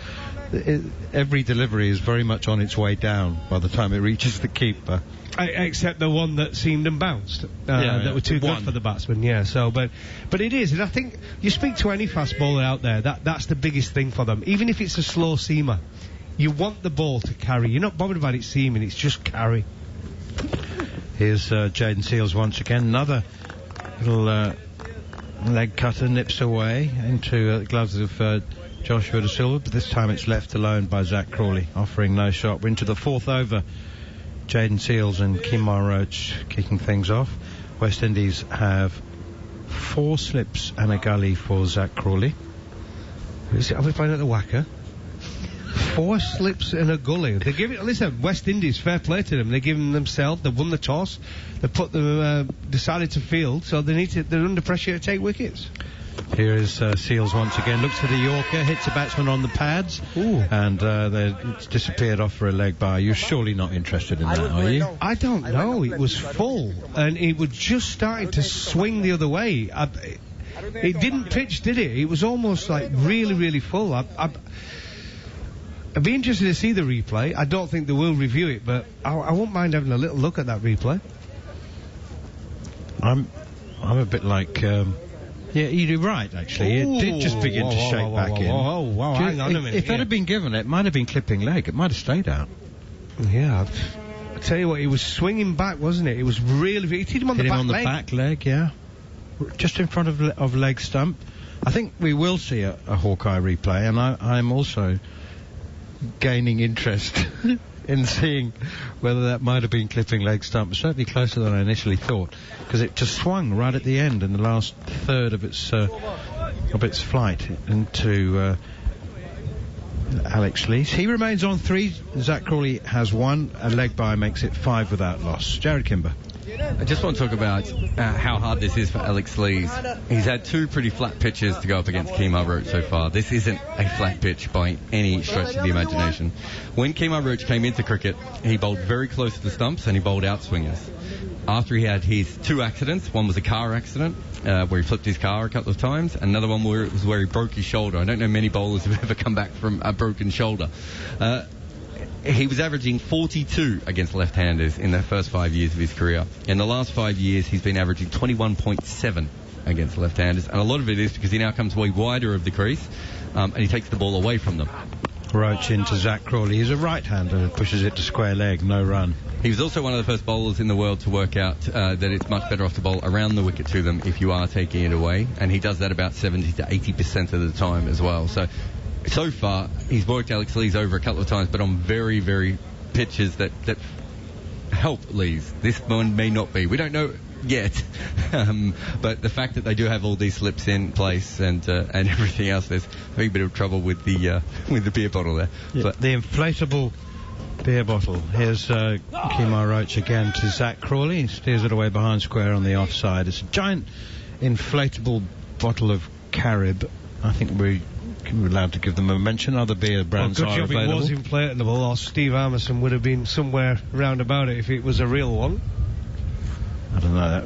every delivery is very much on its way down by the time it reaches the keeper. Except the one that seemed and bounced, that were too good for the batsman. Yeah, so but it is, and I think you speak to any fast bowler out there, that's the biggest thing for them. Even if it's a slow seamer, you want the ball to carry. You're not bothered about it seaming; it's just carry. Here's Jaden Seals once again. Another little leg cutter nips away into the gloves of Joshua De Silva, but this time it's left alone by Zach Crawley, offering no shot. We're into the fourth over. Jaden Seals and Kemar Roach kicking things off. West Indies have 4 slips and a gully for Zach Crawley. Are we playing at the Wacker? 4 slips and a gully. They give it. Listen, West Indies, fair play to them. They give them themselves. They won the toss. They put them, decided to field, so they're under pressure to take wickets. Here is Seals once again. Looks for the Yorker, hits a batsman on the pads, and it's disappeared off for a leg by. You're surely not interested in that, are you? I don't know. It was full, and it was just starting to swing the other way. It didn't pitch, did it? It was almost like really, really full. I'd be interested to see the replay. I don't think they will review it, but I won't mind having a little look at that replay. I'm a bit like. Yeah, you're right, actually. It did just begin to shake back in. Hang on a minute. If that had been given, it might have been clipping leg. It might have stayed out. Yeah, I tell you what, he was swinging back, wasn't it? It was really. It hit him on the back leg. Hit him on the back leg, yeah. Just in front of leg stump. I think we will see a Hawkeye replay, and I'm also gaining interest in seeing whether that might have been clipping leg stump. Certainly closer than I initially thought, because it just swung right at the end in the last third of its flight into Alex Leach. He remains on 3. Zach Crawley has 1. A leg bye makes it 5 without loss. Jared Kimber. I just want to talk about how hard this is for Alex Lees. He's had 2 pretty flat pitches to go up against Kemar Roach so far. This isn't a flat pitch by any stretch of the imagination. When Kemar Roach came into cricket, he bowled very close to the stumps and he bowled outswingers. After he had his 2 accidents, one was a car accident where he flipped his car a couple of times, and another one where he broke his shoulder. I don't know many bowlers who've ever come back from a broken shoulder. He was averaging 42 against left-handers in the first 5 years of his career. In the last 5 years, he's been averaging 21.7 against left-handers, and a lot of it is because he now comes way wider of the crease, and he takes the ball away from them. Roach into Zach Crawley. He's a right-hander and pushes it to square leg, no run. He was also one of the first bowlers in the world to work out that it's much better off to bowl around the wicket to them if you are taking it away, and he does that about 70 to 80% of the time as well. So far, he's worked Alex Lees over a couple of times, but on very, very pitches that help Lees. This one may not be. We don't know yet, but the fact that they do have all these slips in place and everything else, there's a wee bit of trouble with the beer bottle there. Yeah, but the inflatable beer bottle. Here's Kemar Roach again to Zach Crawley. He steers it away behind square on the offside. It's a giant inflatable bottle of Carib. I think we're allowed to give them a mention. Other beer brands are available. If it was inflatable, or Steve Armisen would have been somewhere round about it if it was a real one. I don't know. I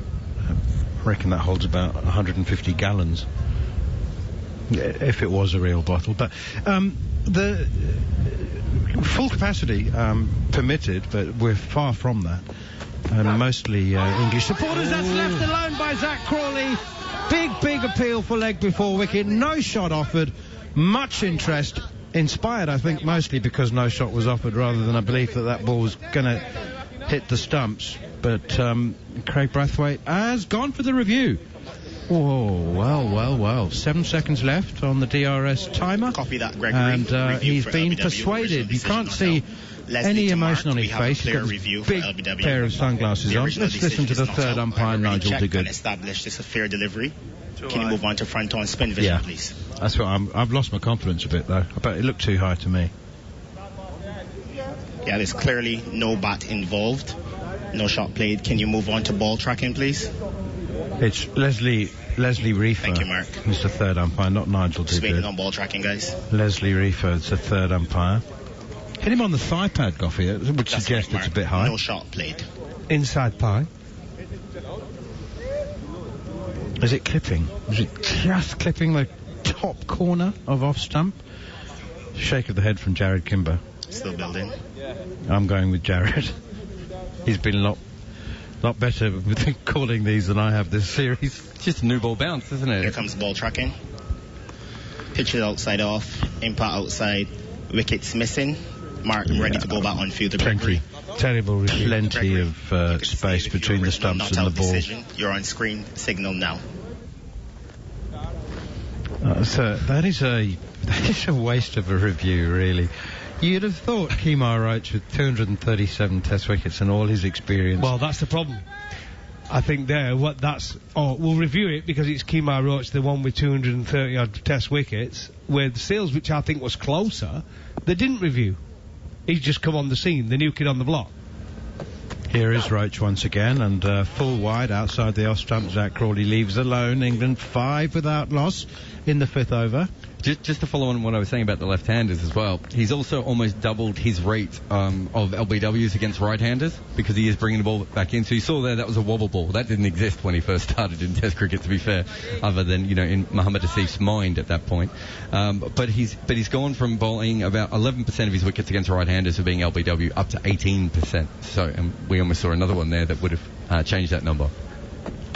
reckon that holds about 150 gallons. If it was a real bottle. But the full capacity permitted, but we're far from that. And mostly English supporters. That's left alone by Zach Crawley. Big appeal for leg before wicket. No shot offered. Much interest. Inspired, I think, mostly because no shot was offered rather than a belief that ball was going to hit the stumps. But Craig Brathwaite has gone for the review. Oh, well. 7 seconds left on the DRS timer. Copy that, Gregory. And he's been persuaded. You can't see any emotion on his face. He's got a big pair of sunglasses on. Let's listen to the third umpire, Nigel Digood. Establish this a fair delivery. Can you move on to front on spin vision, please? That's what I've lost my confidence a bit, though. But it looked too high to me. Yeah, there's clearly no bat involved. No shot played. Can you move on to ball tracking, please? It's Leslie Reefer. Thank you, Mark. He's the third umpire, not Nigel Digood. Just waiting on ball tracking, guys. Leslie Reefer is the third umpire. Hit him on the thigh pad, Goughy. It would suggest it's a bit high. No shot played. Inside pie. Is it clipping? Is it just clipping the top corner of off stump? Shake of the head from Jared Kimber. Still building. I'm going with Jared. He's been a lot better with calling these than I have this series. It's just a new ball bounce, isn't it? Here comes ball tracking. Pitch it outside off. Impact outside. Wickets missing. Mark ready to go back on field to Gregory. Terrible review. Plenty of space between the stumps and the ball. Decision. You're on screen signal now. So that is a waste of a review, really. You'd have thought Kemar Roach, with 237 Test wickets and all his experience. Well, that's the problem. I think we'll review it because it's Kemar Roach, the one with 230 odd Test wickets, with Seals, which I think was closer. They didn't review. He's just come on the scene, the new kid on the block. Here is Roach once again, and full wide outside the off stump. Zach Crawley leaves alone. England 5 without loss in the 5th over. Just to follow on what I was saying about the left-handers as well, he's also almost doubled his rate of LBWs against right-handers because he is bringing the ball back in. So you saw there that was a wobble ball. That didn't exist when he first started in Test cricket, to be fair, other than, in Mohammad Asif's mind at that point. But he's gone from bowling about 11% of his wickets against right-handers for being LBW up to 18%. So we almost saw another one there that would have changed that number.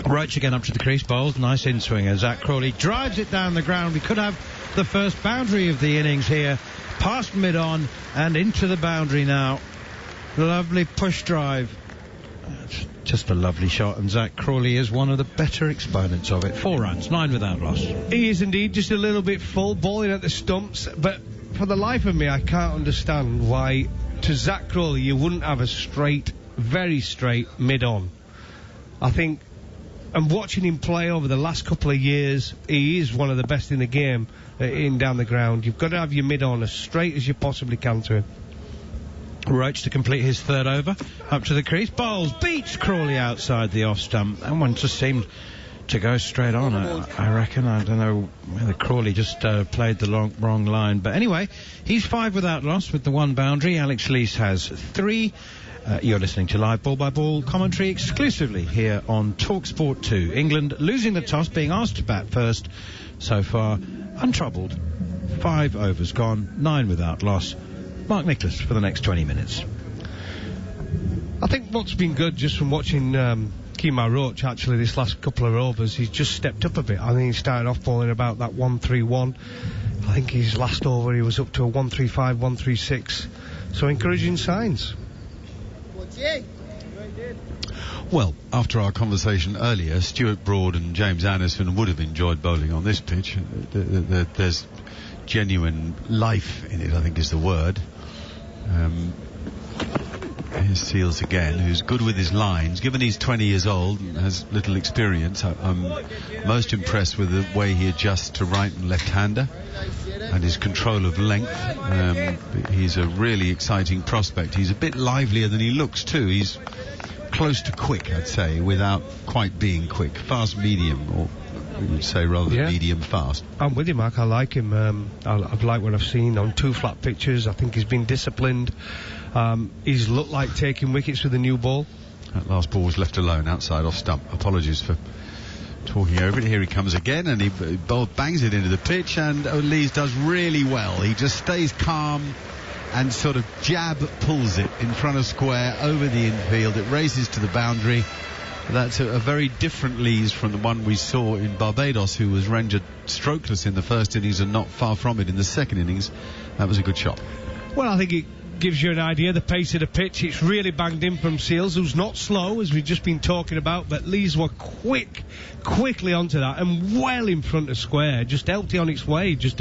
Roach again up to the crease, bowls. Nice in-swinger. Zach Crawley drives it down the ground. We could have the first boundary of the innings here. Past mid-on and into the boundary now. Lovely push drive. Just a lovely shot, and Zach Crawley is one of the better exponents of it. 4 runs, 9 without loss. He is indeed just a little bit full, bowling at the stumps, but for the life of me, I can't understand why to Zach Crawley you wouldn't have a straight, very straight mid-on. I think, and watching him play over the last couple of years, he is one of the best in the game in down the ground. You've got to have your mid-on as straight as you possibly can to him. Roach to complete his 3rd over. Up to the crease. Bowls. Beats Crawley outside the off stump. That one just seemed to go straight on, I reckon. I don't know whether Crawley just played the wrong line. But anyway, he's 5 without loss with the 1 boundary. Alex Leach has 3. You're listening to live ball-by-ball commentary exclusively here on talkSPORT 2. England losing the toss, being asked to bat first. So far, untroubled. 5 overs gone, 9 without loss. Mark Nicholas for the next 20 minutes. I think what's been good just from watching Kemar Roach, actually, this last couple of overs, he's just stepped up a bit. I think he started off bowling about that 1-3-1. I think his last over he was up to a 1-3-5, 1-3-6. So encouraging signs. Well, after our conversation earlier, Stuart Broad and James Anderson would have enjoyed bowling on this pitch. There's genuine life in it, I think is the word. Here's Seals again, who's good with his lines. Given he's 20 years old and has little experience, I'm most impressed with the way he adjusts to right and left-hander and his control of length. He's a really exciting prospect. He's a bit livelier than he looks too. He's close to quick, I'd say, without quite being quick. Fast-medium, or you'd say rather than medium-fast. I'm with you, Mark. I like him. I've liked what I've seen on 2 flat pitches. I think he's been disciplined. He's looked like taking wickets with the new ball. That last ball was left alone outside off stump. Apologies for talking over it. Here he comes again, and he bangs it into the pitch, and Lees does really well. He just stays calm and sort of jab pulls it in front of square over the infield. It races to the boundary. That's a very different Lees from the one we saw in Barbados, who was rendered strokeless in the first innings and not far from it in the second innings. That was a good shot. Well, I think it gives you an idea the pace of the pitch. It's really banged in from Seals, who's not slow, as we've just been talking about, but Lees were quickly onto that and well in front of square, just empty on its way, just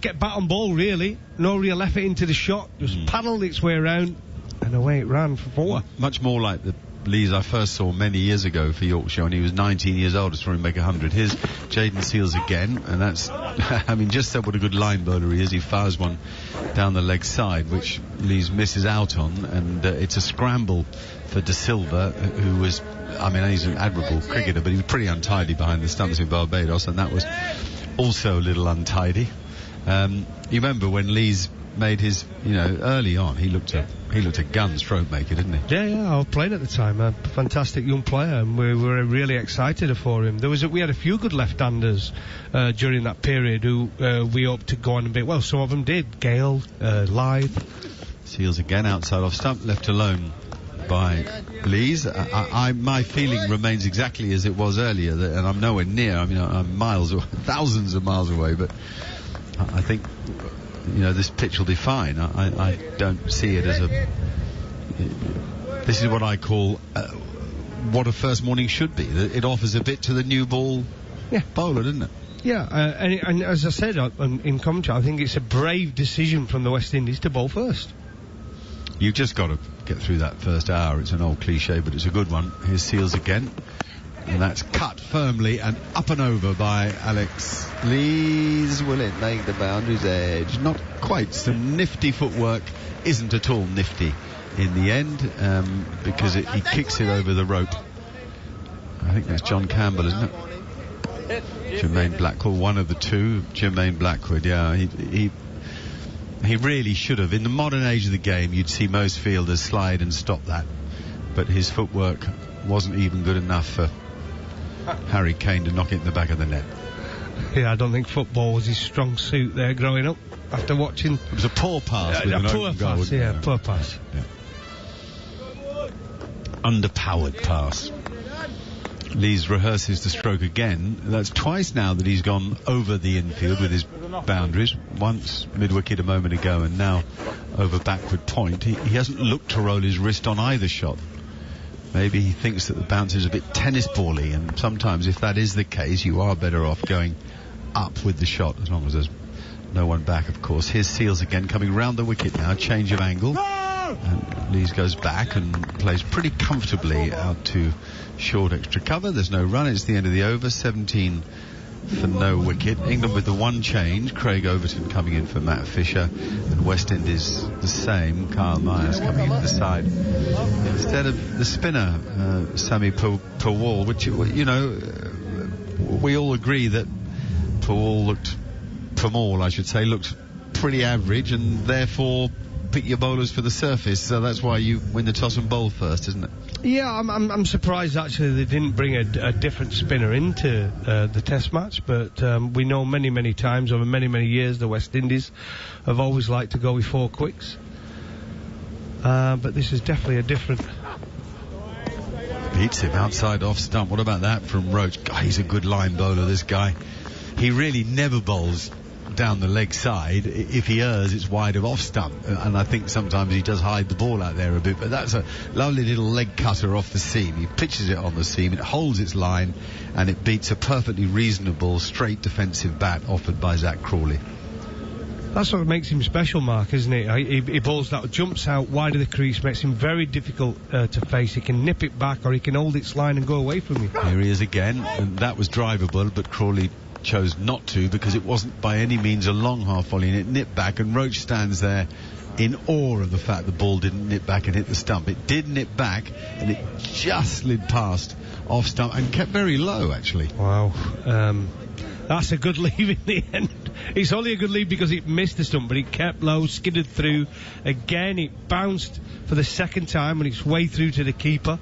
get bat on ball, really. No real effort into the shot, just paddled its way around, and away it ran for 4. Much more like the Lees I first saw many years ago for Yorkshire when he was 19 years old. I saw him make 100. Here's Jaden Seals again, and that's, I mean, just said what a good line bowler he is. He fires one down the leg side, which Lees misses out on, and it's a scramble for De Silva, who was, I mean, he's an admirable cricketer, but he was pretty untidy behind the stumps in Barbados, and that was also a little untidy. You remember when Lees made his, early on, he looked a gun stroke maker, didn't he? Yeah, I was playing at the time. A fantastic young player, and we were really excited for him. We had a few good left-handers during that period who we hoped to go on a bit. Well, some of them did. Gale, Lythe. Seals again outside off stump, left alone by Lees. My feeling remains exactly as it was earlier, and I'm nowhere near. I mean, I'm thousands of miles away, but I think this pitch will be fine. I don't see it as This is what I call what a first morning should be. It offers a bit to the new ball bowler, doesn't it? Yeah, and as I said in commentary, I think it's a brave decision from the West Indies to bowl first. You've just got to get through that first hour. It's an old cliche, but it's a good one. Here's Seals again. And that's cut firmly and up and over by Alex Lees. Will it make the boundary's edge? Not quite. Some nifty footwork. Isn't at all nifty in the end, because he kicks it over the rope. I think that's John Campbell, isn't it? Jermaine Blackwood, one of the two. Jermaine Blackwood, yeah. He really should have. In the modern age of the game, you'd see most fielders slide and stop that. But his footwork wasn't even good enough for Harry Kane to knock it in the back of the net. Yeah, I don't think football was his strong suit there growing up. After watching... It was a poor pass with an poor open pass, goal. yeah, poor pass. Yeah. Underpowered pass. Lees rehearses the stroke again. That's twice now that he's gone over the infield with his boundaries. Once mid-wicket a moment ago and now over backward point. He hasn't looked to roll his wrist on either shot. Maybe he thinks that the bounce is a bit tennis bally, and sometimes if that is the case, you are better off going up with the shot, as long as there's no one back, of course. Here's Seals again, coming round the wicket now, change of angle. And Lees goes back and plays pretty comfortably out to short extra cover. There's no run, it's the end of the over, 17 for no wicket. England with the one change, Craig Overton coming in for Matt Fisher, and West Indies the same, Kyle Myers coming into the side instead of the spinner, Sami Pawal, which, you know, we all agree that Pawal looked pretty average, and therefore pick your bowlers for the surface, so that's why you win the toss and bowl first, isn't it? Yeah, I'm surprised actually they didn't bring a different spinner into the Test match, but we know many times over many years the West Indies have always liked to go with 4 quicks, but this is definitely a different... Beats him outside off stump. What about that from Roach? God, he's a good line bowler, this guy. He really never bowls down the leg side. If he errs, it's wide of off stump, and I think sometimes he does hide the ball out there a bit, but that's a lovely little leg cutter off the seam. He pitches it on the seam, it holds its line, and it beats a perfectly reasonable straight defensive bat offered by Zach Crawley. That's what makes him special, Mark, isn't it? He bowls that, jumps out wide of the crease, makes him very difficult to face. He can nip it back, or he can hold its line and go away from you. Here he is again, and that was drivable, but Crawley chose not to, because it wasn't by any means a long half volley, and it nipped back, and Roach stands there in awe of the fact the ball didn't nip back and hit the stump. It did nip back, and it just slid past off stump and kept very low, actually. Wow. That's a good lead in the end. It's only a good lead because it missed the stump, but it kept low, skidded through. Again, it bounced for the second time on its way through to the keeper.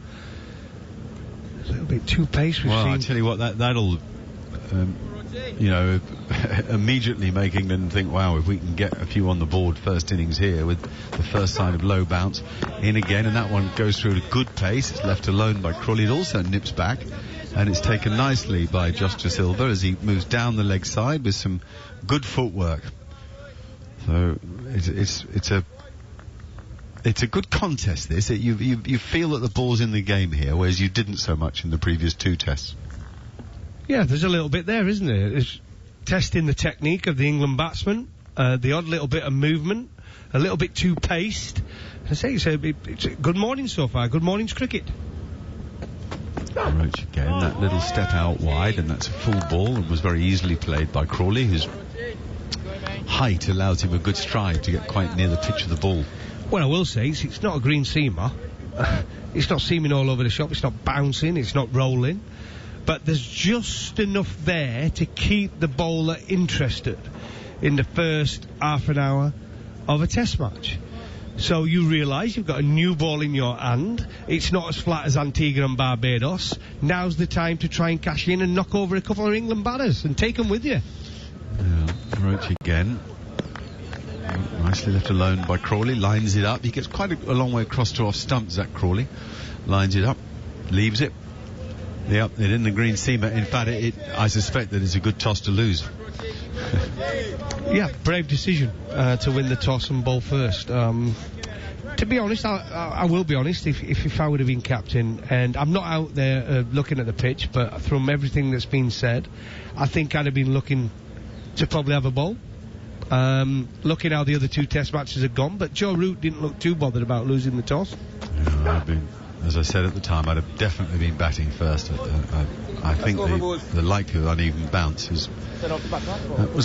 A little bit too pace, we've seen. I tell you what, that'll... immediately make England think, wow, if we can get a few on the board first innings here with the first sign of low bounce in again, and that one goes through at a good pace. It's left alone by Crawley. It also nips back, and it's taken nicely by Josh De Silva as he moves down the leg side with some good footwork. So it's a good contest, this. You feel that the ball's in the game here, whereas you didn't so much in the previous 2 tests. Yeah, there's a little bit there, isn't there? It's testing the technique of the England batsman, the odd little bit of movement, a little bit too paced. I say it's a good morning so far. Good morning's cricket. Roach again, that little step out wide, and that's a full ball, and was very easily played by Crawley, whose height allows him a good stride to get quite near the pitch of the ball. Well, I will say, it's not a green seamer. It's not seaming all over the shop, it's not bouncing, it's not rolling. But there's just enough there to keep the bowler interested in the first half an hour of a Test match. So you realise you've got a new ball in your hand. It's not as flat as Antigua and Barbados. Now's the time to try and cash in and knock over a couple of England batters and take them with you. Yeah, Roach again. Nicely left alone by Crawley. Lines it up. He gets quite a long way across to off stump, Zach Crawley. Lines it up. Leaves it. Yep, it in the green seamer. In fact, I suspect that it's a good toss to lose. Yeah, brave decision to win the toss and bowl first. To be honest, I will be honest, if I would have been captain, and I'm not out there looking at the pitch, but from everything that's been said, I think I'd have been looking to probably have a bowl. Looking how the other 2 test matches had gone, but Joe Root didn't look too bothered about losing the toss. As I said at the time, I'd have definitely been batting first. I think the likely uneven bounce was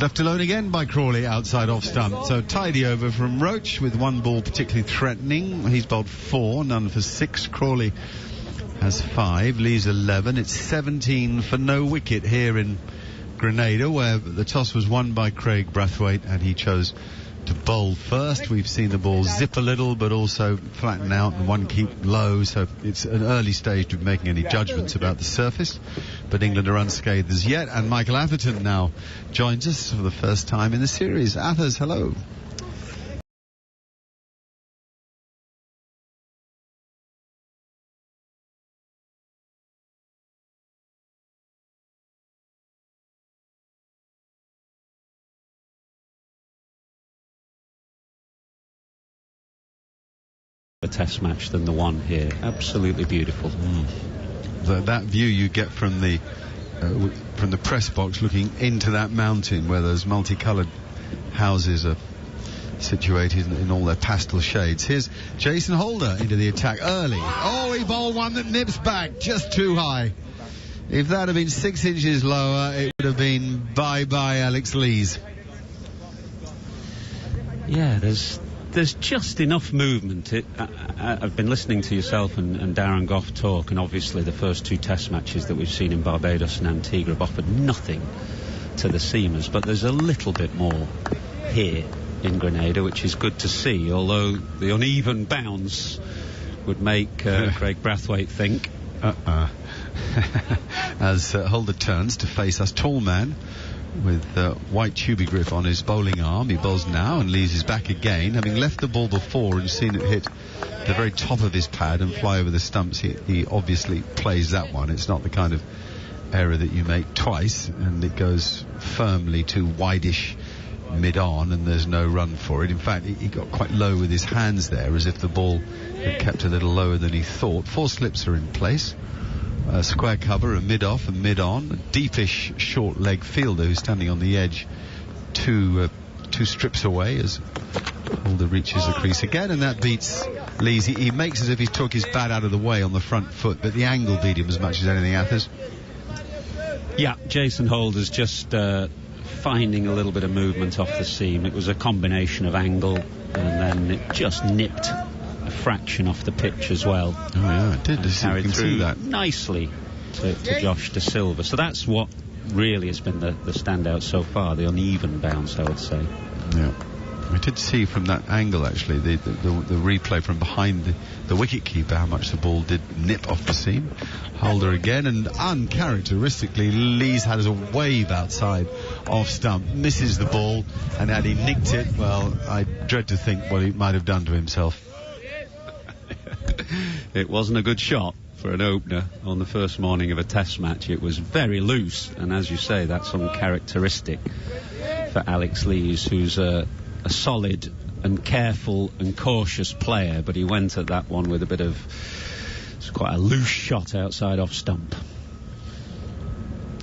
left alone again by Crawley outside off stump. So tidy over from Roach with 1 ball particularly threatening. He's bowled 4, none for 6. Crawley has 5, leaves 11. It's 17 for no wicket here in Grenada, where the toss was won by Craig Brathwaite and he chose to bowl first. We've seen the ball zip a little but also flatten out and 1 keep low, so it's an early stage of making any judgments about the surface, but England are unscathed as yet. And Michael Atherton now joins us for the first time in the series. Athers, hello. A test match than the one here. Absolutely beautiful. That view you get from the press box looking into that mountain where those multicoloured houses are situated in all their pastel shades. Here's Jason Holder into the attack early. Oh, he bowled one that nips back just too high. If that had been 6 inches lower, it would have been bye-bye Alex Lees. Yeah, there's just enough movement. I've been listening to yourself and Darren Gough talk, and obviously the first 2 test matches that we've seen in Barbados and Antigua have offered nothing to the seamers, but there's a little bit more here in Grenada, which is good to see, although the uneven bounce would make Craig Brathwaite think. As Holder turns to face us, tall man with white tubigrip on his bowling arm. He bowls now and leaves his back again, having left the ball before and seen it hit the very top of his pad and fly over the stumps. He obviously plays that one. It's not the kind of error that you make twice, and it goes firmly to wideish mid-on, and there's no run for it. In fact, he got quite low with his hands there, as if the ball had kept a little lower than he thought. 4 slips are in place. A square cover, a mid-off and mid-on, a deepish short leg fielder who's standing on the edge 2 strips away as Holder reaches the crease again, and that beats Lees. He makes as if he took his bat out of the way on the front foot, but the angle beat him as much as anything, Athers. Yeah, Jason Holder's just finding a little bit of movement off the seam. It was a combination of angle, and then it just nipped a fraction off the pitch as well. Oh yeah, it did. Carried through that nicely to Josh De Silva. So that's what really has been the standout so far, the uneven bounce, I would say. Yeah, we did see from that angle actually the replay from behind the wicket keeper how much the ball did nip off the seam. Holder again, and uncharacteristically Lees had a wave outside off stump, misses the ball, and had he nicked it, well, I dread to think what he might have done to himself. It wasn't a good shot for an opener on the first morning of a test match. It was very loose, and as you say, that's uncharacteristic for Alex Lees, who's a solid and careful and cautious player, but he went at that one with it's quite a loose shot outside off stump.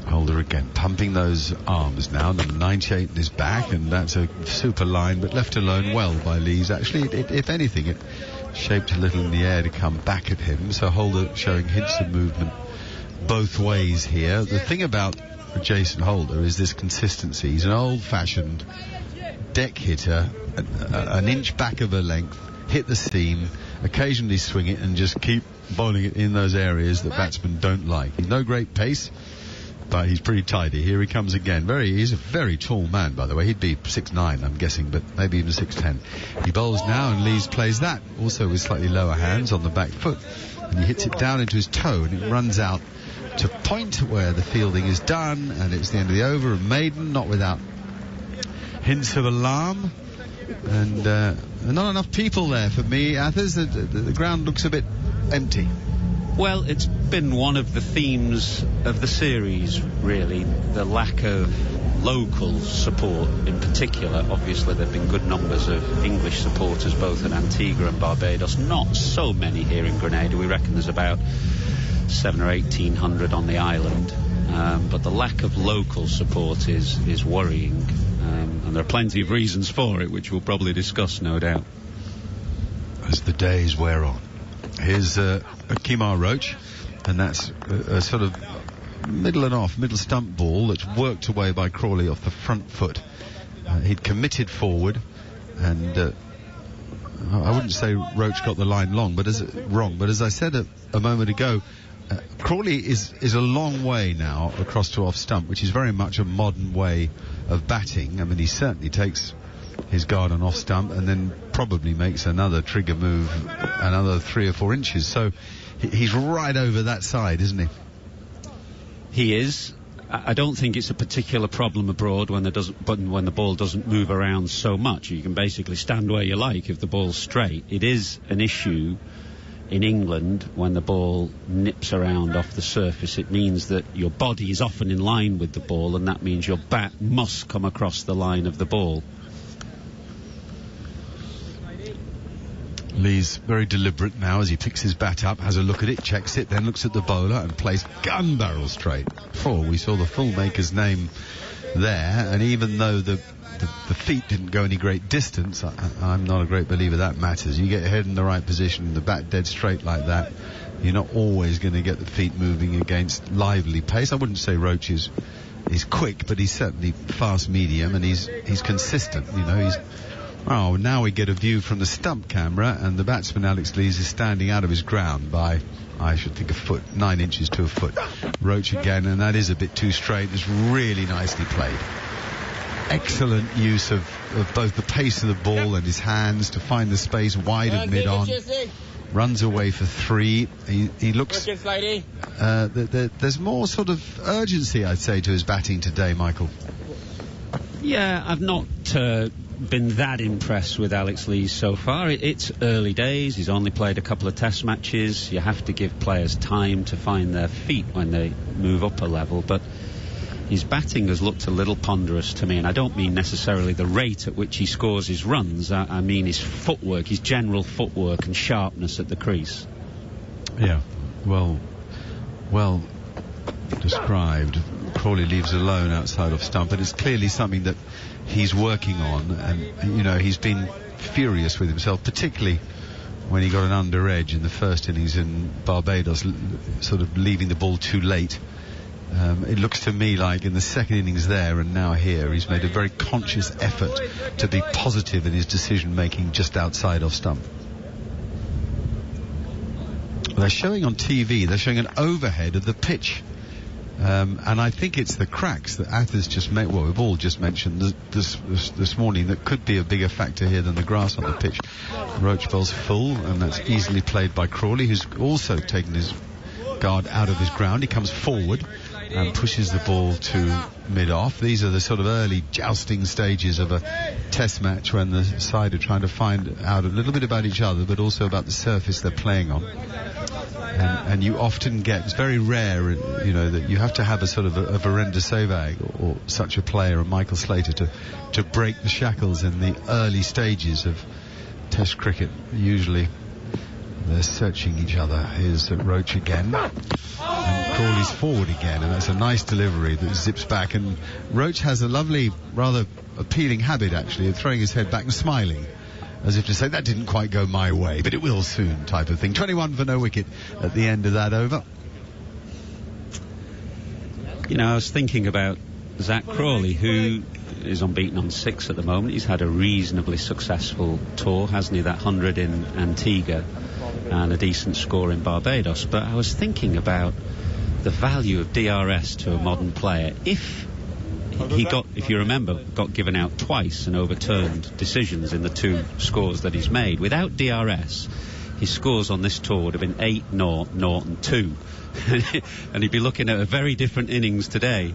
Holder again pumping those arms now, number 98 in his back, and that's a super line, but left alone well by Lees. Actually, if anything, it shaped a little in the air to come back at him, so Holder showing hints of movement both ways here. The thing about Jason Holder is this consistency. He's an old-fashioned deck hitter, an inch back of a length, hit the seam, occasionally swing it and just keep bowling it in those areas that batsmen don't like. No great pace, but he's pretty tidy. Here he comes again. He's a very tall man, by the way. He'd be 6'9", I'm guessing, but maybe even 6'10". He bowls now, and Lees plays that, also with slightly lower hands on the back foot. And he hits it down into his toe, and it runs out to point where the fielding is done, and it's the end of the over. And maiden, not without hints of alarm. And not enough people there for me, Athers. The ground looks a bit empty. Well, it's been one of the themes of the series, really, the lack of local support in particular. Obviously, there have been good numbers of English supporters both in Antigua and Barbados, not so many here in Grenada. We reckon there's about 700 or 1,800 on the island, but the lack of local support is worrying, and there are plenty of reasons for it, which we'll probably discuss, no doubt, as the days wear on. Here's Kemar Roach, and that's a sort of middle stump ball that's worked away by Crawley off the front foot. He'd committed forward, and I wouldn't say Roach got the line wrong, but as I said a moment ago, Crawley is a long way now across to off stump, which is very much a modern way of batting. I mean, he certainly takes his guard on off stump and then probably makes another trigger move another 3 or 4 inches. So he's right over that side, isn't he? He is. I don't think it's a particular problem abroad when the ball doesn't move around so much. You can basically stand where you like if the ball's straight. It is an issue in England when the ball nips around off the surface. It means that your body is often in line with the ball, and that means your bat must come across the line of the ball. Lee's very deliberate now as he picks his bat up, has a look at it, checks it, then looks at the bowler and plays gun barrel straight. We saw the full maker's name there, and even though the feet didn't go any great distance, I'm not a great believer that matters. You get your head in the right position, the bat dead straight like that, you're not always going to get the feet moving against lively pace. I wouldn't say Roach is quick, but he's certainly fast medium, and he's consistent. You know, now we get a view from the stump camera, and the batsman Alex Lees is standing out of his ground by, I should think, a foot, 9 inches to a foot. Roach again, and that is a bit too straight. It's really nicely played. Excellent use of both the pace of the ball and his hands to find the space wide of mid-on. Runs away for 3. He looks... there's more sort of urgency, I'd say, to his batting today, Michael. Yeah, I've not been that impressed with Alex Lees so far. It's early days. He's only played a couple of test matches. You have to give players time to find their feet when they move up a level, but his batting has looked a little ponderous to me, and I don't mean necessarily the rate at which he scores his runs. I mean his footwork, his general footwork and sharpness at the crease. Yeah, well described. Crawley leaves alone outside of stump, but it's clearly something that he's working on, and you know, he's been furious with himself, particularly when he got an under edge in the first innings in Barbados, sort of leaving the ball too late. It looks to me like in the second innings there and now here, he's made a very conscious effort to be positive in his decision making just outside of stump. They're showing on TV, they're showing an overhead of the pitch. And I think it's the cracks that Athers just made. Well, we've all just mentioned this morning that could be a bigger factor here than the grass on the pitch. Roach bowls full, and that's easily played by Crawley, who's also taken his guard out of his ground. He comes forward and pushes the ball to mid-off. These are the sort of early jousting stages of a test match when the side are trying to find out a little bit about each other, but also about the surface they're playing on. And you often get, it's very rare, you know, that you have to have a sort of a Virendra Sehwag or such a player, a Michael Slater, to break the shackles in the early stages of Test cricket. Usually they're searching each other. Here's Roach again, and Crawley's forward again, and that's a nice delivery that zips back. And Roach has a lovely, rather appealing habit, actually, of throwing his head back and smiling, as if to say, that didn't quite go my way, but it will soon, type of thing. 21 for no wicket at the end of that over. You know, I was thinking about Zach Crawley, who is unbeaten on 6 at the moment. He's had a reasonably successful tour, hasn't he? That 100 in Antigua and a decent score in Barbados. But I was thinking about the value of DRS to a modern player. If he got, if you remember, got given out twice and overturned decisions in the 2 scores that he's made. Without DRS, his scores on this tour would have been 8, 0, 0 and 2. And he'd be looking at a very different innings today.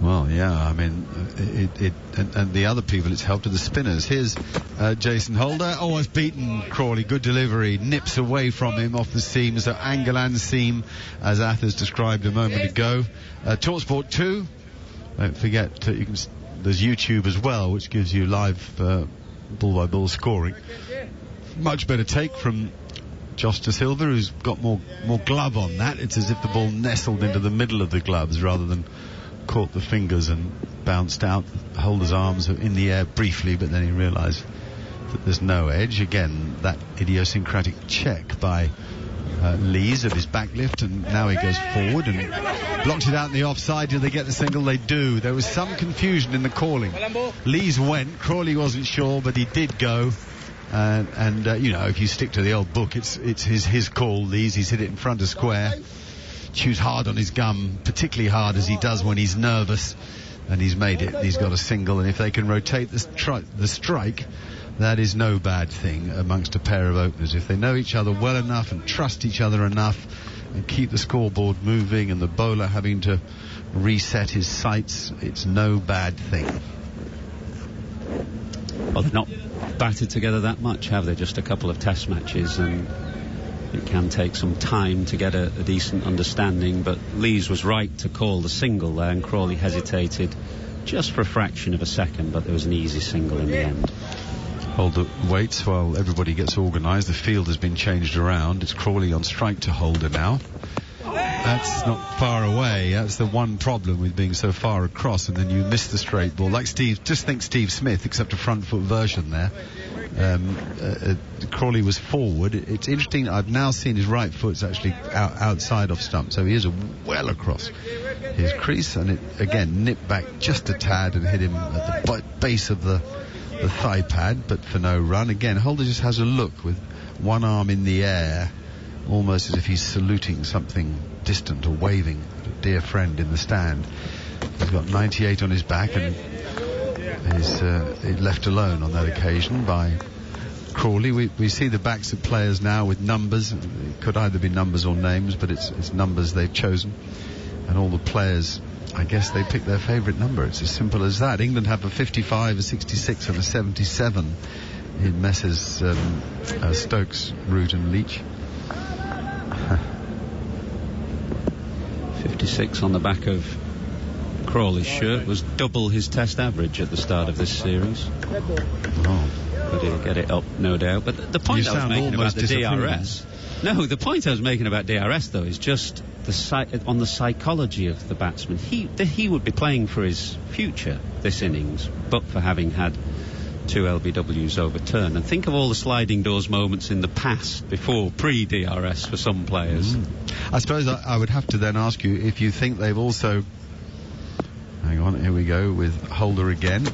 Well, yeah, I mean, and the other people it's helped are the spinners. Here's Jason Holder. Oh, it's beaten Crawley. Good delivery. Nips away from him off the seam. So angle and seam, as Athers described a moment ago. talkSPORT 2. Don't forget, there's YouTube as well, which gives you live ball-by-ball scoring. Much better take from Josh De Silva, who's got more glove on that. It's as if the ball nestled into the middle of the gloves rather than caught the fingers and bounced out. Holder's arms are in the air briefly, but then he realised that there's no edge. Again, that idiosyncratic check by Lees of his backlift, and now he goes forward and blocks it out in the offside. Do they get the single? They do. There was some confusion in the calling. Lees went. Crawley wasn't sure, but he did go. And you know, if you stick to the old book, it's his call. Lees, he's hit it in front of square. Chews hard on his gum, particularly hard as he does when he's nervous, and he's made it. He's got a single, and if they can rotate the strike, that is no bad thing amongst a pair of openers. If they know each other well enough and trust each other enough and keep the scoreboard moving and the bowler having to reset his sights, it's no bad thing. Well, they've not batted together that much, have they? Just a couple of test matches, and it can take some time to get a decent understanding, but Lees was right to call the single there, and Crawley hesitated just for a fraction of a second, but there was an easy single in the end. Holder waits while everybody gets organised. The field has been changed around. It's Crawley on strike to Holder now. That's not far away. That's the one problem with being so far across, and then you miss the straight ball. Like Steve, just think Steve Smith, except a front foot version there. Crawley was forward. It's interesting, I've now seen his right foot's actually outside off stump, so he is well across his crease, and it again nipped back just a tad and hit him at the base of the thigh pad, but for no run. Again, Holder just has a look with one arm in the air, almost as if he's saluting something distant or waving at a dear friend in the stand. He's got 98 on his back and is left alone on that occasion by Crawley. We see the backs of players now with numbers. It could either be numbers or names, but it's numbers they've chosen, and all the players, I guess, they pick their favourite number. It's as simple as that. England have a 55, a 66 and a 77 in Messrs Stokes, Root and Leach. 56 on the back of Crawley's shirt was double his test average at the start of this series. Oh. But he'll get it up, no doubt. But the point I was making about the DRS... No, the point I was making about DRS, though, is just on the psychology of the batsman. He would be playing for his future this innings, but for having had two LBWs overturned. And think of all the sliding doors moments in the past before pre-DRS for some players. I suppose I would have to then ask you if you think they've also... Hang on, here we go with Holder again.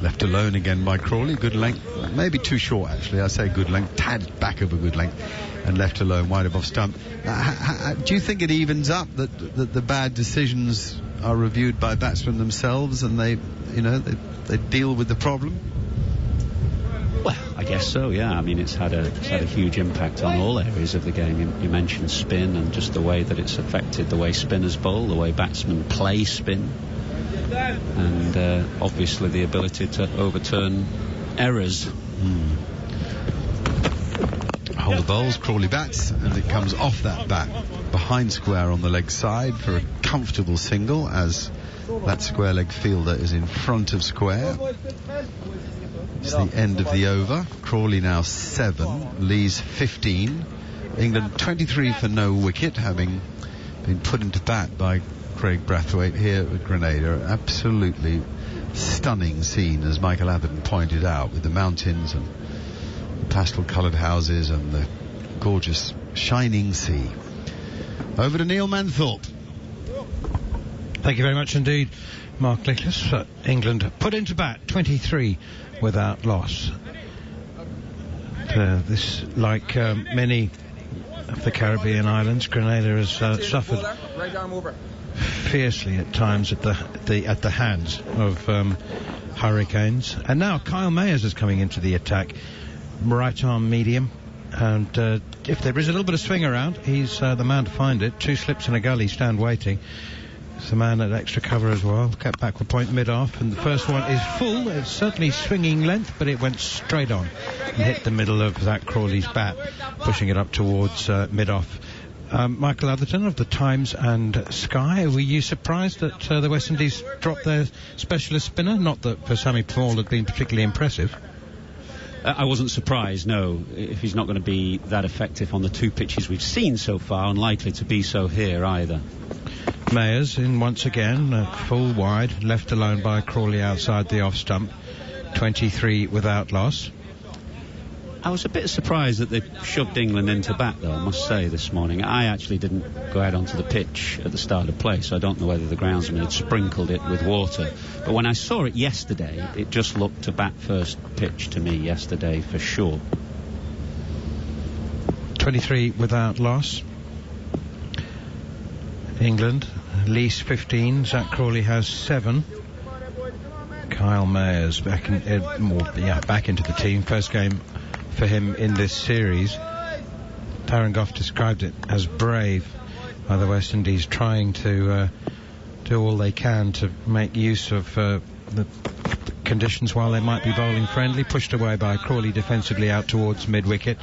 Left alone again by Crawley. Good length. Maybe too short, actually. I say good length. Tad back of a good length. And left alone wide above stump. Do you think it evens up that the bad decisions are reviewed by batsmen themselves and they deal with the problem? Well, I guess so, yeah. I mean, it's had a huge impact on all areas of the game. You mentioned spin and just the way that it's affected the way spinners bowl, the way batsmen play spin, and obviously the ability to overturn errors. Holder bowls, Crawley bats, and it comes off that bat behind square on the leg side for a comfortable single, as that square leg fielder is in front of square. It's the end of the over. Crawley now 7, Lees 15. England 23 for no wicket, having been put into bat by Craig Brathwaite here at Grenada. Absolutely stunning scene, as Michael Atherton pointed out, with the mountains and the pastel-coloured houses and the gorgeous shining sea. Over to Neil Manthorpe. Thank you very much indeed, Mark Nicholas. England put into bat 23 without loss. This, like many of the Caribbean islands, Grenada has suffered fiercely at times at the hands of hurricanes. And now Kyle Mayers is coming into the attack, right arm medium, and if there is a little bit of swing around, he's the man to find it. 2 slips and a gully stand waiting. It's the man at extra cover as well. Kept back for point mid-off, and the first one is full. It's certainly swinging length, but it went straight on and hit the middle of Zach Crawley's bat, pushing it up towards mid-off. Michael Atherton of the Times and Sky, were you surprised that the West Indies dropped their specialist spinner? Not that for Sammy Paul had been particularly impressive. I wasn't surprised, no. If he's not going to be that effective on the 2 pitches we've seen so far, unlikely to be so here either. Mayers in once again, full wide, left alone by Crawley outside the off stump. 23 without loss. I was a bit surprised that they shoved England into bat, though, I must say, this morning. I actually didn't go out onto the pitch at the start of play, so I don't know whether the groundsman had sprinkled it with water. But when I saw it yesterday, it just looked to bat first pitch to me yesterday, for sure. 23 without loss. England, Leach 15, Zach Crawley has 7. Kyle Mayers back into the team. First game for him in this series. Darren Gough described it as brave by the West Indies, trying to do all they can to make use of the conditions while they might be bowling friendly. Pushed away by Crawley defensively out towards mid-wicket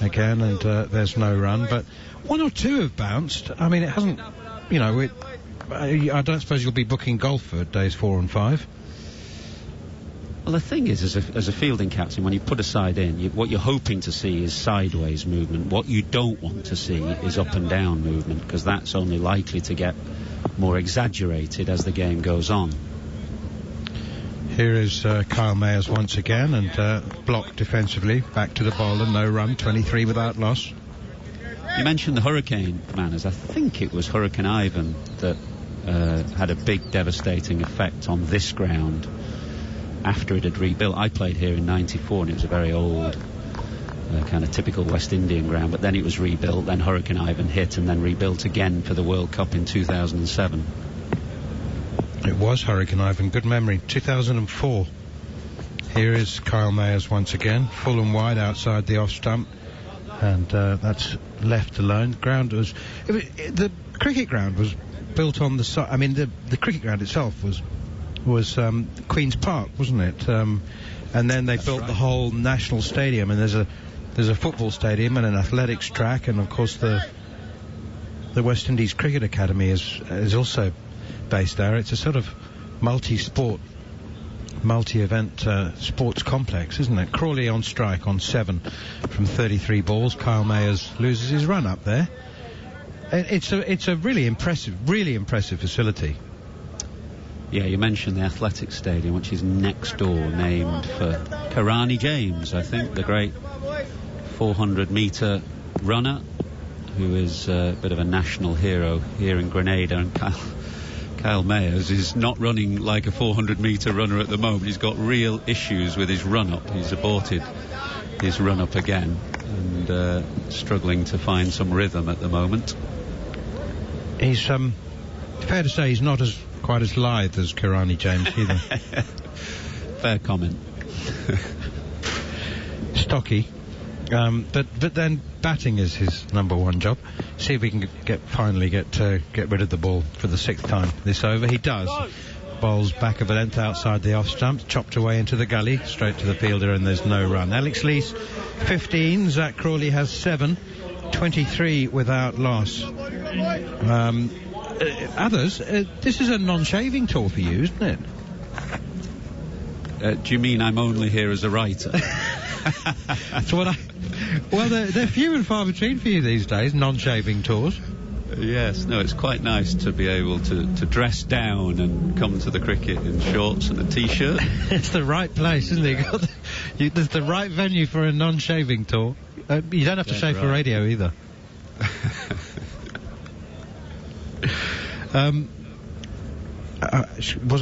again, and there's no run, but 1 or 2 have bounced. I mean, it hasn't, I don't suppose you'll be booking golf for days 4 and 5. Well, the thing is, as a fielding captain, when you put a side in, what you're hoping to see is sideways movement. What you don't want to see is up and down movement, because that's only likely to get more exaggerated as the game goes on. Here is Kyle Mayers once again, and blocked defensively. Back to the bowler, no run, 23 without loss. You mentioned the hurricane, Manners. I think it was Hurricane Ivan that had a big devastating effect on this ground after it had rebuilt. I played here in 94, and it was a very old kind of typical West Indian ground, but then it was rebuilt, then Hurricane Ivan hit, and then rebuilt again for the World Cup in 2007. It was Hurricane Ivan, good memory. 2004. Here is Kyle Mayers once again, full and wide outside the off stump, and that's left alone. The cricket ground was built on the side. I mean, the cricket ground itself was Queen's Park, wasn't it? And then they built the whole national stadium, and there's a football stadium and an athletics track, and of course the West Indies Cricket Academy is also based there. It's a sort of multi-sport, multi-event sports complex, isn't it? Crawley on strike on 7 from 33 balls. Kyle Mayers loses his run up there. It's a really impressive facility. Yeah, you mentioned the athletics stadium, which is next door, named for Karani James, I think, the great 400-metre runner, who is a bit of a national hero here in Grenada. And Kyle Mayers is not running like a 400-metre runner at the moment. He's got real issues with his run-up. He's aborted his run-up again, and struggling to find some rhythm at the moment. He's fair to say he's not quite as lithe as Karani James either. Fair comment. Stocky, but then batting is his number one job. See if we can finally get rid of the ball for the 6th time this over. He does. Bowls back of a length outside the off stump, chopped away into the gully, straight to the fielder, and there's no run. Alex Leach 15, Zach Crawley has 7, 23 without loss. Others, this is a non-shaving tour for you, isn't it? Do you mean I'm only here as a writer? That's what well, they're few and far between for you these days, non-shaving tours. Yes, no, it's quite nice to be able to dress down and come to the cricket in shorts and a t-shirt. It's the right place, isn't it? There's the right venue for a non-shaving tour. You don't have to shave for radio either. I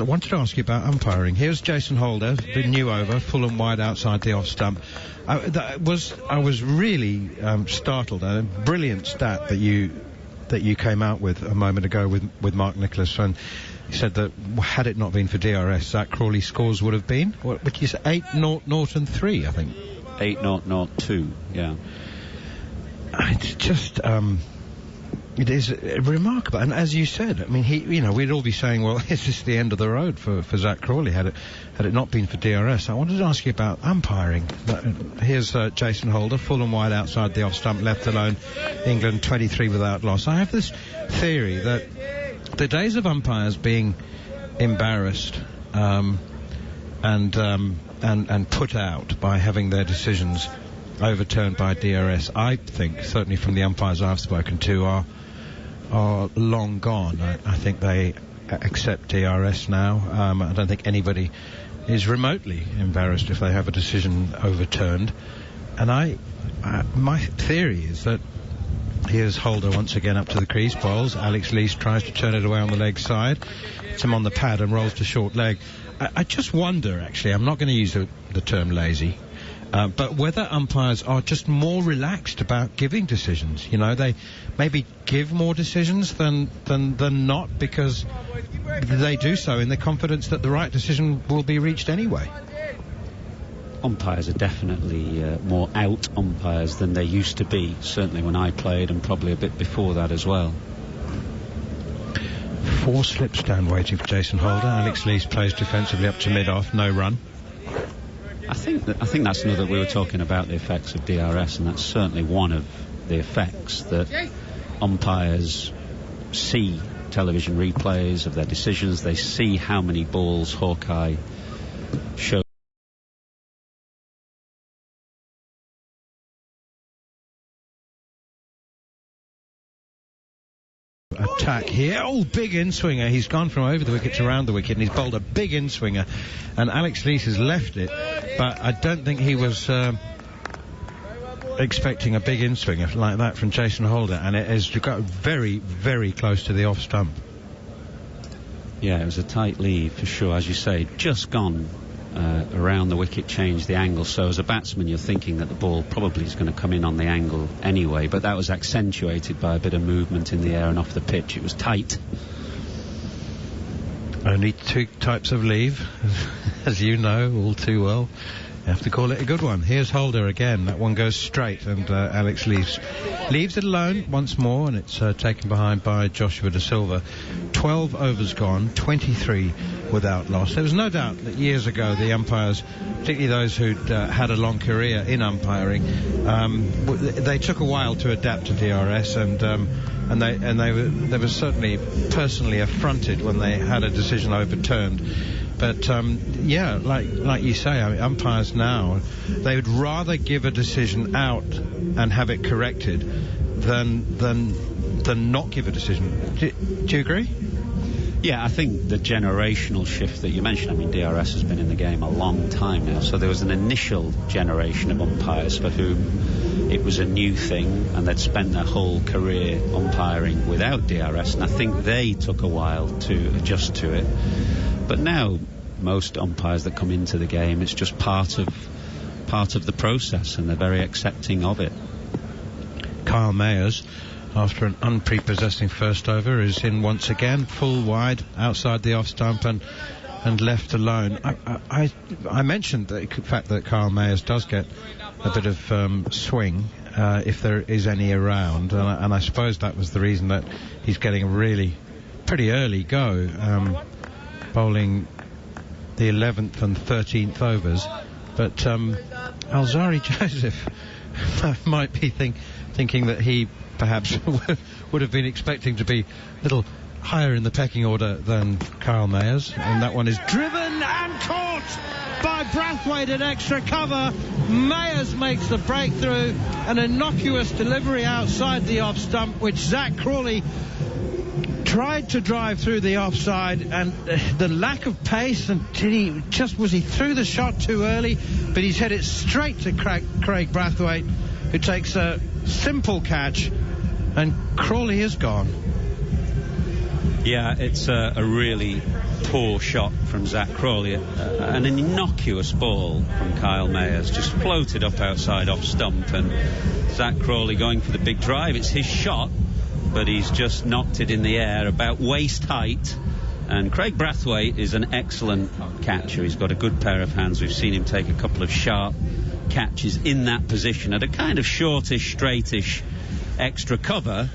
wanted to ask you about umpiring. Here's Jason Holder, the new over, full and wide outside the off stump. I was really startled. A brilliant stat that you came out with a moment ago with Mark Nicholas, and he said that had it not been for DRS, Zach Crawley's scores would have been, which is 8-0-0 and 3, I think. 8-0-0-2, yeah. It's just It is remarkable, and as you said, I mean, we'd all be saying, well, is this the end of the road for Zach Crawley had it not been for DRS? I wanted to ask you about umpiring. Here's Jason Holder, full and wide outside the off stump, left alone, England 23 without loss. I have this theory that the days of umpires being embarrassed and put out by having their decisions overturned by DRS, I think, certainly from the umpires I've spoken to, are long gone. I think they accept DRS now. I don't think anybody is remotely embarrassed if they have a decision overturned. And my theory is that here's Holder once again up to the crease, bowls. Alex Leach tries to turn it away on the leg side. It's him on the pad and rolls to short leg. I just wonder, actually, I'm not going to use the term lazy, but whether umpires are just more relaxed about giving decisions. They maybe give more decisions than not, because they do so in the confidence that the right decision will be reached anyway. Umpires are definitely more out umpires than they used to be, certainly when I played, and probably a bit before that as well. 4 slips down waiting for Jason Holder. Alex Leach plays defensively up to mid-off, no run. I think that's another. We were talking about the effects of DRS, and that's certainly one of the effects, that umpires see television replays of their decisions. They see how many balls Hawkeye shows. Attack here. Oh, big in-swinger. He's gone from over the wicket to around the wicket, and he's bowled a big in-swinger. And Alex Leach has left it, but I don't think he was expecting a big in-swinger like that from Jason Holder, and it has got very, very close to the off stump. Yeah, it was a tight lead for sure, as you say. Just gone around the wicket, changed the angle, so as a batsman you're thinking that the ball probably is going to come in on the angle anyway, but that was accentuated by a bit of movement in the air and off the pitch. It was tight. Only 2 types of leave, as you know all too well. You have to call it a good one. Here's Holder again. That one goes straight, and Alex leaves it alone once more, and it's taken behind by Joshua De Silva. 12 overs gone, 23 without loss. There was no doubt that years ago the umpires, particularly those who'd had a long career in umpiring, they took a while to adapt to DRS, and they were certainly personally affronted when they had a decision overturned. But yeah, like you say, umpires now, they would rather give a decision out and have it corrected than not give a decision. Do you agree? Yeah, I think the generational shift that you mentioned, I mean, DRS has been in the game a long time now, so there was an initial generation of umpires for whom it was a new thing, and they'd spent their whole career umpiring without DRS, and I think they took a while to adjust to it. But now, most umpires that come into the game, it's just part of the process, and they're very accepting of it. Kyle Mayers, after an unprepossessing first over, is in once again, full wide, outside the off stump and left alone. I mentioned the fact that Kyle Mayers does get a bit of swing if there is any around, and I suppose that was the reason that he's getting a really pretty early go, bowling the 11th and 13th overs. But Alzari Joseph might be thinking that he perhaps would have been expecting to be a little higher in the pecking order than Kyle Mayers, and that one is driven and caught by Brathwaite at extra cover. Mayers makes the breakthrough, an innocuous delivery outside the off stump, which Zach Crawley tried to drive through the offside, and the lack of pace, and was he threw the shot too early, but he's headed straight to Craig Brathwaite, who takes a simple catch, and Crawley is gone. Yeah, it's a really poor shot from Zach Crawley. An innocuous ball from Kyle Mayers, just floated up outside off stump, and Zach Crawley going for the big drive. It's his shot, but he's just knocked it in the air about waist height. And Craig Brathwaite is an excellent catcher. He's got a good pair of hands. We've seen him take a couple of sharp catches in that position at a kind of shortish, straightish extra cover.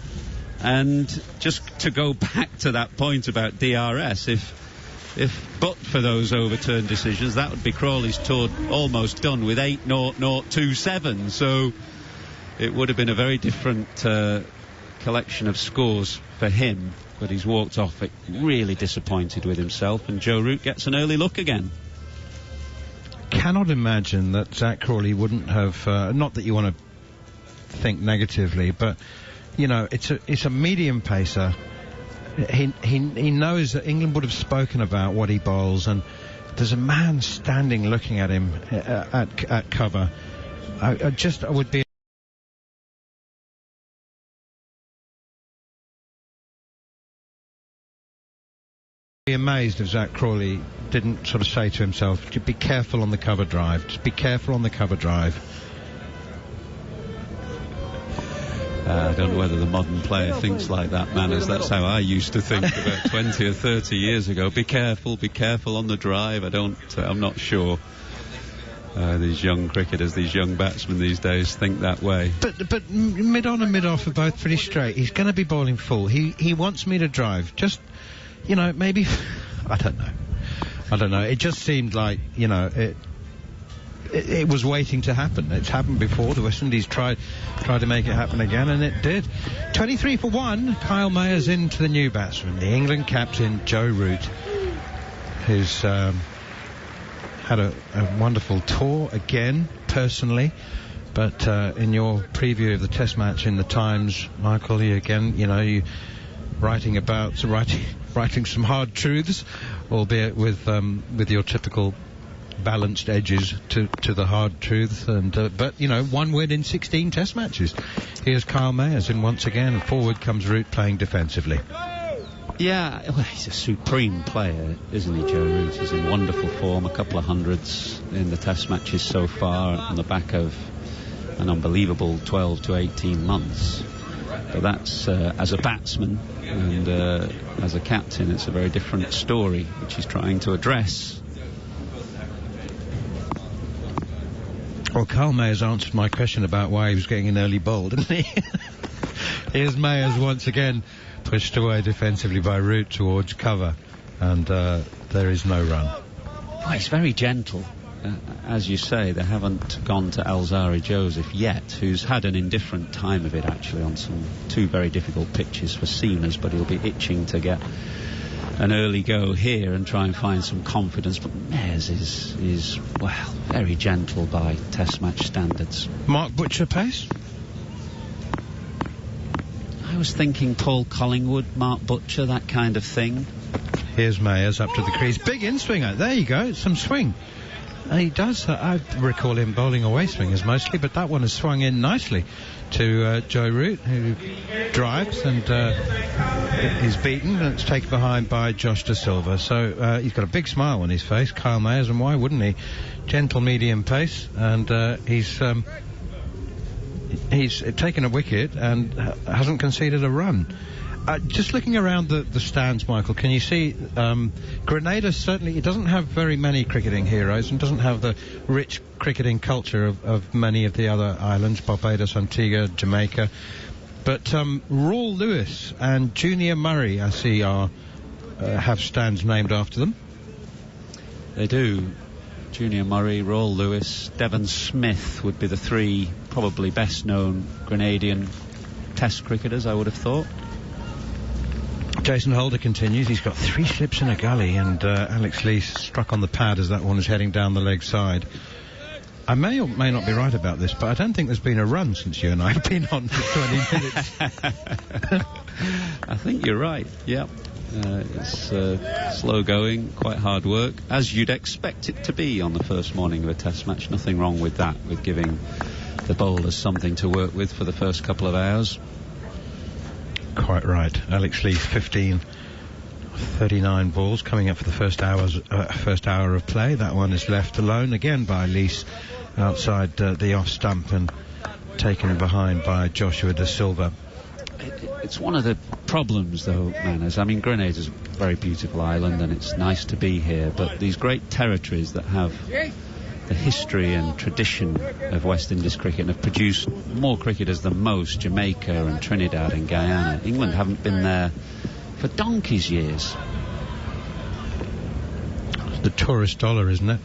And just to go back to that point about DRS, if but for those overturned decisions, that would be Crawley's tour almost done with 8.0027. So it would have been a very different collection of scores for him. But he's walked off it really disappointed with himself, and Joe Root gets an early look again. Cannot imagine that Zach Crawley wouldn't have. Not that you want to think negatively, but you know, it's a medium pacer. He knows that England would have spoken about what he bowls, and there's a man standing looking at him at cover. I would be amazed if Zach Crawley didn't sort of say to himself, be careful on the cover drive, just be careful on the cover drive. I don't know whether the modern player thinks like that, Manners. That's how I used to think about 20 or 30 years ago. Be careful on the drive. I'm not sure these young cricketers, these young batsmen these days think that way. But mid-on and mid-off are both pretty straight. He's going to be bowling full. He wants me to drive. Just, you know, maybe... I don't know. It just seemed like, you know, it was waiting to happen. It's happened before. The West Indies tried to make it happen again, and it did. 23 for 1. Kyle Mayers into the new batsman, the England captain Joe Root, who's had a wonderful tour again, personally. But in your preview of the Test match in the Times, Michael, you writing some hard truths, albeit with your typical balanced edges to the hard truths, and but you know, one win in 16 Test matches. Here's Kyle Mayers, and once again forward comes Root playing defensively. Yeah, well, he's a supreme player, isn't he, Joe Root? He's in wonderful form, a couple of hundreds in the Test matches so far on the back of an unbelievable 12 to 18 months. But that's as a batsman, and as a captain it's a very different story which he's trying to address. Well, Kyle Mayers answered my question about why he was getting an early bowl, didn't he? Here's Mayers once again pushed away defensively by Root towards cover, and there is no run. Oh, he's very gentle. As you say, they haven't gone to Alzari Joseph yet, who's had an indifferent time of it actually on some two very difficult pitches for seamers, but he'll be itching to get an early go here and try and find some confidence. But Mayers is well, very gentle by Test match standards. Mark Butcher pace? I was thinking Paul Collingwood, Mark Butcher, that kind of thing. Here's Mayers up to the crease. Big in-swinger. There you go. Some swing. He does. I recall him bowling away swingers mostly, but that one has swung in nicely to Joe Root, who drives and is beaten, and it's taken behind by Josh De Silva. So he's got a big smile on his face, Kyle Mayers, and why wouldn't he? Gentle medium pace, and he's taken a wicket and hasn't conceded a run. Just looking around the stands, Michael, can you see Grenada certainly, it doesn't have very many cricketing heroes and doesn't have the rich cricketing culture of many of the other islands, Barbados, Antigua, Jamaica. But Raul Lewis and Junior Murray, I see, have stands named after them. They do. Junior Murray, Raul Lewis, Devon Smith would be the three probably best known Grenadian Test cricketers, I would have thought. Jason Holder continues. He's got 3 slips in a gully, and Alex Leach struck on the pad as that one was heading down the leg side. I may or may not be right about this, but I don't think there's been a run since you and I have been on for 20 minutes. I think you're right, yeah. It's slow going, quite hard work, as you'd expect it to be on the first morning of a Test match. Nothing wrong with that, with giving the bowlers something to work with for the first couple of hours. Quite right. Alex Leach, 39 balls coming up for the first hour of play. That one is left alone again by Leach outside the off stump and taken behind by Joshua De Silva. It's one of the problems, though, Manners. I mean, Grenada's a very beautiful island and it's nice to be here, but these great territories that have the history and tradition of West Indies cricket and have produced more cricketers than most, Jamaica and Trinidad and Guyana. England haven't been there for donkey's years. It's the tourist dollar, isn't it?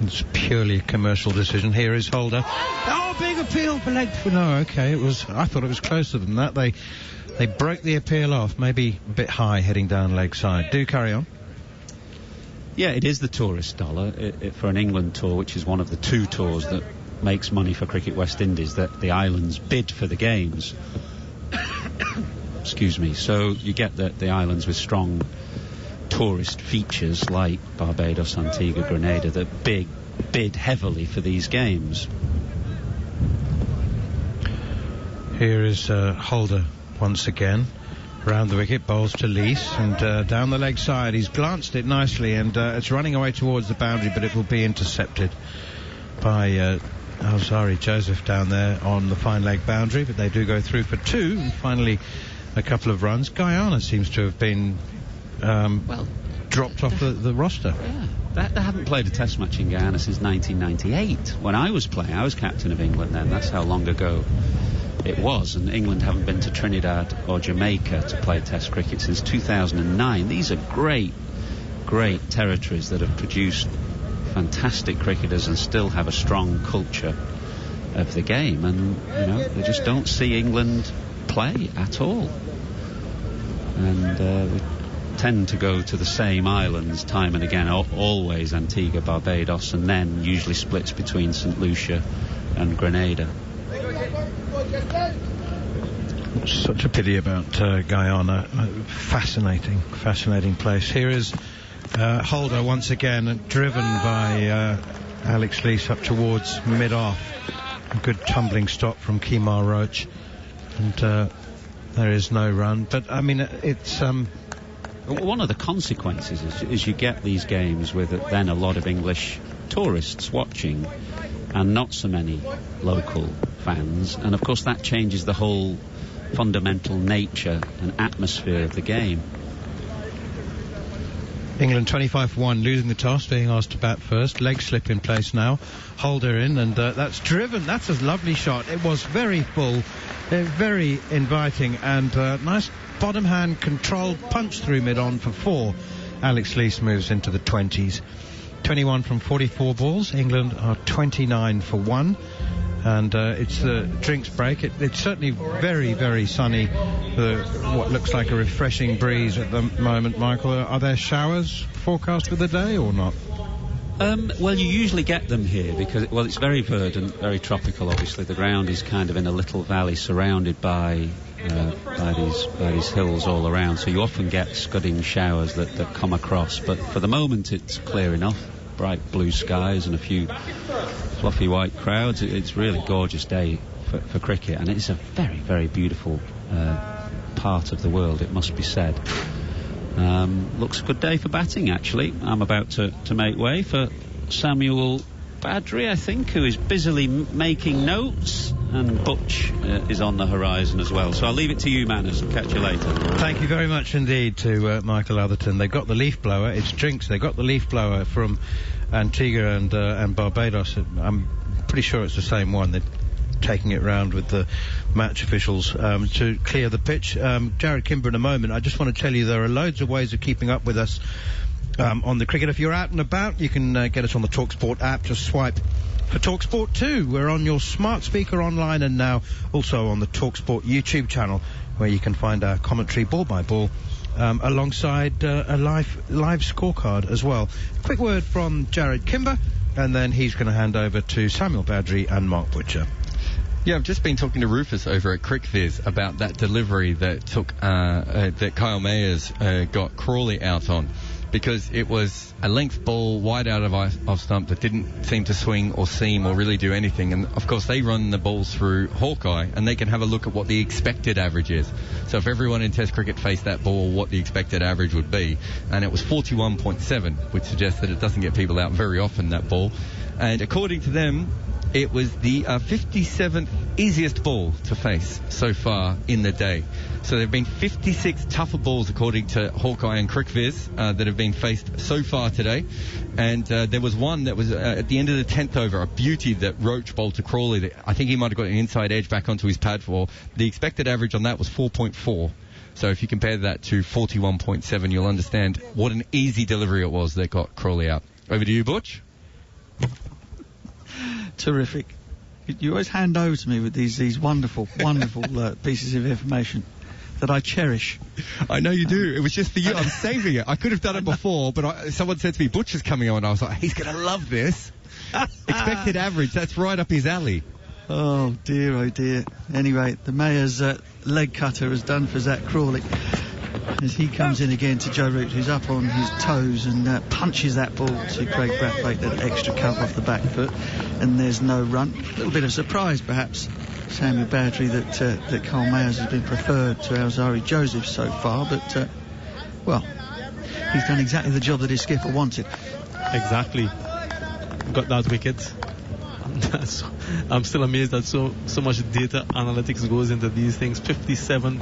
It's purely a commercial decision. Here is Holder. Oh, big appeal for leg. No, okay, it was. I thought it was closer than that. They broke the appeal off, maybe a bit high heading down leg side. Do carry on. Yeah, it is the tourist dollar for an England tour, which is one of the two tours that makes money for Cricket West Indies, that the islands bid for the games. Excuse me. So you get the islands with strong tourist features like Barbados, Antigua, Grenada that bid heavily for these games. Here is Holder once again. Round the wicket, bowls to Leach, and down the leg side. He's glanced it nicely, and it's running away towards the boundary, but it will be intercepted by Alzari Joseph down there on the fine leg boundary, but they do go through for two, and finally a couple of runs. Guyana seems to have been dropped off the roster. Yeah, they haven't played a test match in Guyana since 1998. When I was playing, I was captain of England then. That's how long ago it was, and England haven't been to Trinidad or Jamaica to play test cricket since 2009. These are great territories that have produced fantastic cricketers and still have a strong culture of the game, and they just don't see England play at all, and we tend to go to the same islands time and again, always Antigua, Barbados, and then usually splits between St. Lucia and Grenada. Such a pity about Guyana. Fascinating place. Here is Holder once again, driven by Alex Leach up towards mid-off. A good tumbling stop from Kemar Roach, and there is no run. But I mean, it's one of the consequences is you get these games with then a lot of English tourists watching and not so many local fans, and of course that changes the whole fundamental nature and atmosphere of the game. England 25 for 1, losing the toss, being asked to bat first. Leg slip in place now. Holder in, and that's driven. That's a lovely shot. It was very full, very inviting, and nice bottom hand controlled punch through mid-on for 4. Alex Leach moves into the 20s. 21 from 44 balls. England are 29 for 1. And it's the drinks break. It's certainly very, very sunny. What looks like a refreshing breeze at the moment, Michael. Are there showers forecast for the day or not? Well, you usually get them here because, it's very verdant, very tropical, obviously. The ground is kind of in a little valley surrounded by these hills all around. So you often get scudding showers that come across. But for the moment, it's clear enough. Bright blue skies and a few fluffy white crowds. It's really gorgeous day for cricket, and it's a very, very beautiful part of the world, it must be said. Looks a good day for batting, actually. I'm about to make way for Samuel Badri, I think, who is busily making notes, and Butch is on the horizon as well. So I'll leave it to you, Manners, and catch you later. Thank you very much indeed to Michael Atherton. They got the leaf blower. It's drinks. They got the leaf blower from Antigua and Barbados. I'm pretty sure it's the same one. They're taking it round with the match officials to clear the pitch. Jared Kimber in a moment. I just want to tell you there are loads of ways of keeping up with us on the cricket. If you're out and about, you can get us on the talkSPORT app. Just swipe for talkSPORT 2. We're on your smart speaker online, and now also on the talkSPORT YouTube channel, where you can find our commentary ball by ball alongside a live scorecard as well. Quick word from Jared Kimber, and then he's going to hand over to Samuel Badri and Mark Butcher. Yeah, I've just been talking to Rufus over at CricViz about that delivery that took that Kyle Mayers got Crawley out on, because it was a length ball wide out of off stump that didn't seem to swing or seam or really do anything. And of course they run the balls through Hawkeye, and they can have a look at what the expected average is. So if everyone in Test cricket faced that ball, what the expected average would be, and it was 41.7, which suggests that it doesn't get people out very often, that ball. And according to them, it was the 57th easiest ball to face so far in the day. So there have been 56 tougher balls, according to Hawkeye and CricViz, that have been faced so far today. And there was one that was at the end of the 10th over, a beauty that Roach bowled to Crawley. That I think he might have got an inside edge back onto his pad for. The expected average on that was 4.4. So if you compare that to 41.7, you'll understand what an easy delivery it was that got Crawley out. Over to you, Butch. Terrific. You always hand over to me with these wonderful, wonderful pieces of information that I cherish. I know you do. It was just for you. I'm saving it. I could have done it before, but someone said to me, Butch is coming on. I was like, he's going to love this. Expected average, that's right up his alley. Oh dear, oh dear. Anyway, the Mayor's leg cutter has done for Zach Crawley as he comes in again to Joe Root, who's up on his toes and punches that ball to Craig Brathwaite, that extra cover off the back foot, and there's no run. A little bit of surprise perhaps, Samuel Bowdry, that Carl Mayers has been preferred to Alzari Joseph so far, but well, he's done exactly the job that his skipper wanted. Exactly. Got that wicket. I'm still amazed that so much data analytics goes into these things. 57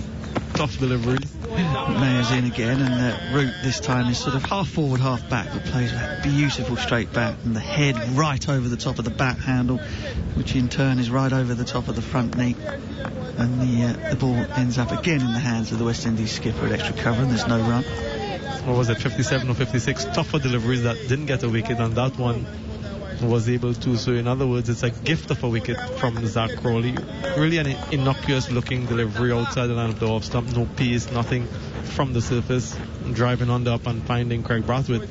tough deliveries. Mayer's in again, and Root this time is sort of half forward, half back, but plays that beautiful straight bat and the head right over the top of the bat handle, which in turn is right over the top of the front knee, and the ball ends up again in the hands of the West Indies skipper at extra cover, and there's no run. What was it, 57 or 56 tougher deliveries that didn't get a wicket, and that one was able to. So in other words, it's a gift of a wicket from Zach Crawley. Really an innocuous looking delivery outside the line of the off stump, no pace, nothing from the surface, driving on the up and finding Craig Brathwaite.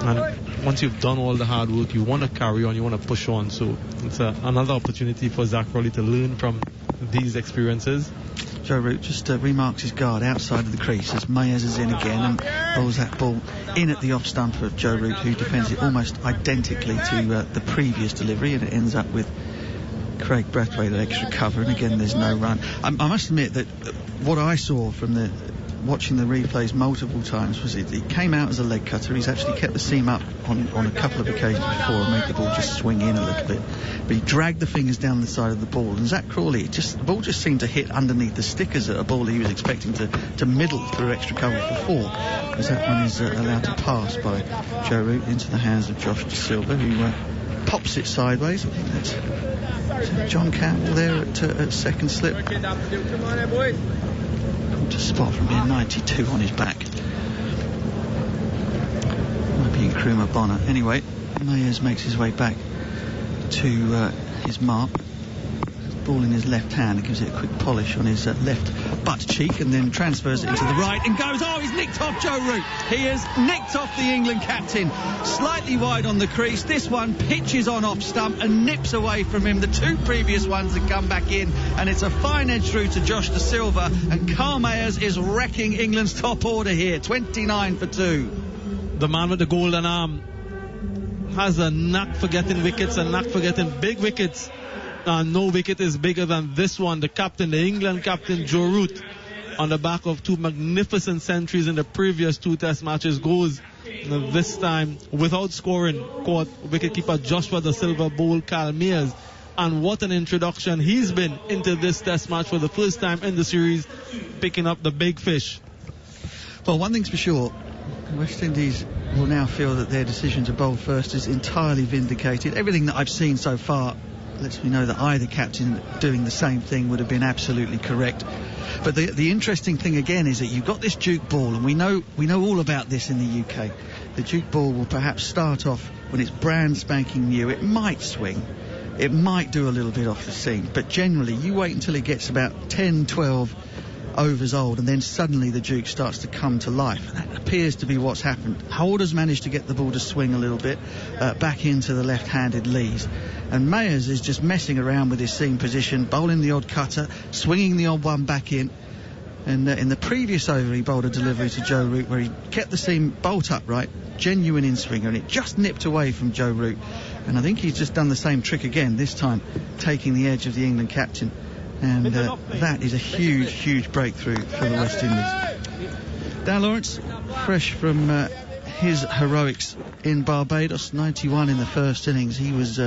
And once you've done all the hard work, you want to carry on, you want to push on. So it's another opportunity for Zach Crawley to learn from these experiences. Joe Root just remarks his guard outside of the crease as Mayers is in again and rolls that ball in at the off stump of Joe Root, who defends it almost identically to the previous delivery, and it ends up with Craig Brathwaite at extra cover, and again there's no run. I must admit that what I saw from watching the replays multiple times was it came out as a leg cutter. He's actually kept the seam up on a couple of occasions before and made the ball just swing in a little bit, but he dragged the fingers down the side of the ball, and Zach Crawley, the ball just seemed to hit underneath the stickers at a ball he was expecting to middle through extra cover for 4, as that one is allowed to pass by Joe Root into the hands of Josh De Silva, who pops it sideways. I think that's John Campbell there at second slip. To spot from here, 92 on his back. Might be Nkrumah Bonner. Anyway, Mayers makes his way back to his mark. Ball in his left hand, he gives it a quick polish on his left butt cheek and then transfers it into the right and goes, he's nicked off Joe Root. He has nicked off the England captain, slightly wide on the crease. This one pitches on off stump and nips away from him. The 2 previous ones have come back in, and it's a fine edge through to Josh De Silva, and Carl Mayers is wrecking England's top order here, 29 for 2. The man with the golden arm has a knack for getting wickets, a knack for getting big wickets. And no wicket is bigger than this one. The captain, the England captain, Joe Root, on the back of 2 magnificent centuries in the previous 2 test matches, goes this time without scoring. Caught wicketkeeper Joshua De Silva, bowled Carl Mayers. And what an introduction he's been into this test match for the first time in the series, picking up the big fish. Well, one thing's for sure, West Indies will now feel that their decision to bowl first is entirely vindicated. Everything that I've seen so far lets me know that either captain doing the same thing would have been absolutely correct. But the interesting thing again is that you've got this Duke ball, and we know all about this in the UK. The Duke ball will perhaps start off when it's brand spanking new. It might swing, it might do a little bit off the seam, but generally you wait until it gets about 10, 12 overs old, and then suddenly the Duke starts to come to life, and that appears to be what's happened. Holder's managed to get the ball to swing a little bit back into the left-handed lees, and Mayers is just messing around with his seam position, bowling the odd cutter, swinging the odd one back in. And in the previous over he bowled a delivery to Joe Root where he kept the seam bolt upright, genuine in swinger, and it just nipped away from Joe Root, and I think he's just done the same trick again, this time taking the edge of the England captain. And that is a huge breakthrough for the West Indies. Dan Lawrence, fresh from his heroics in Barbados, 91 in the first innings. He was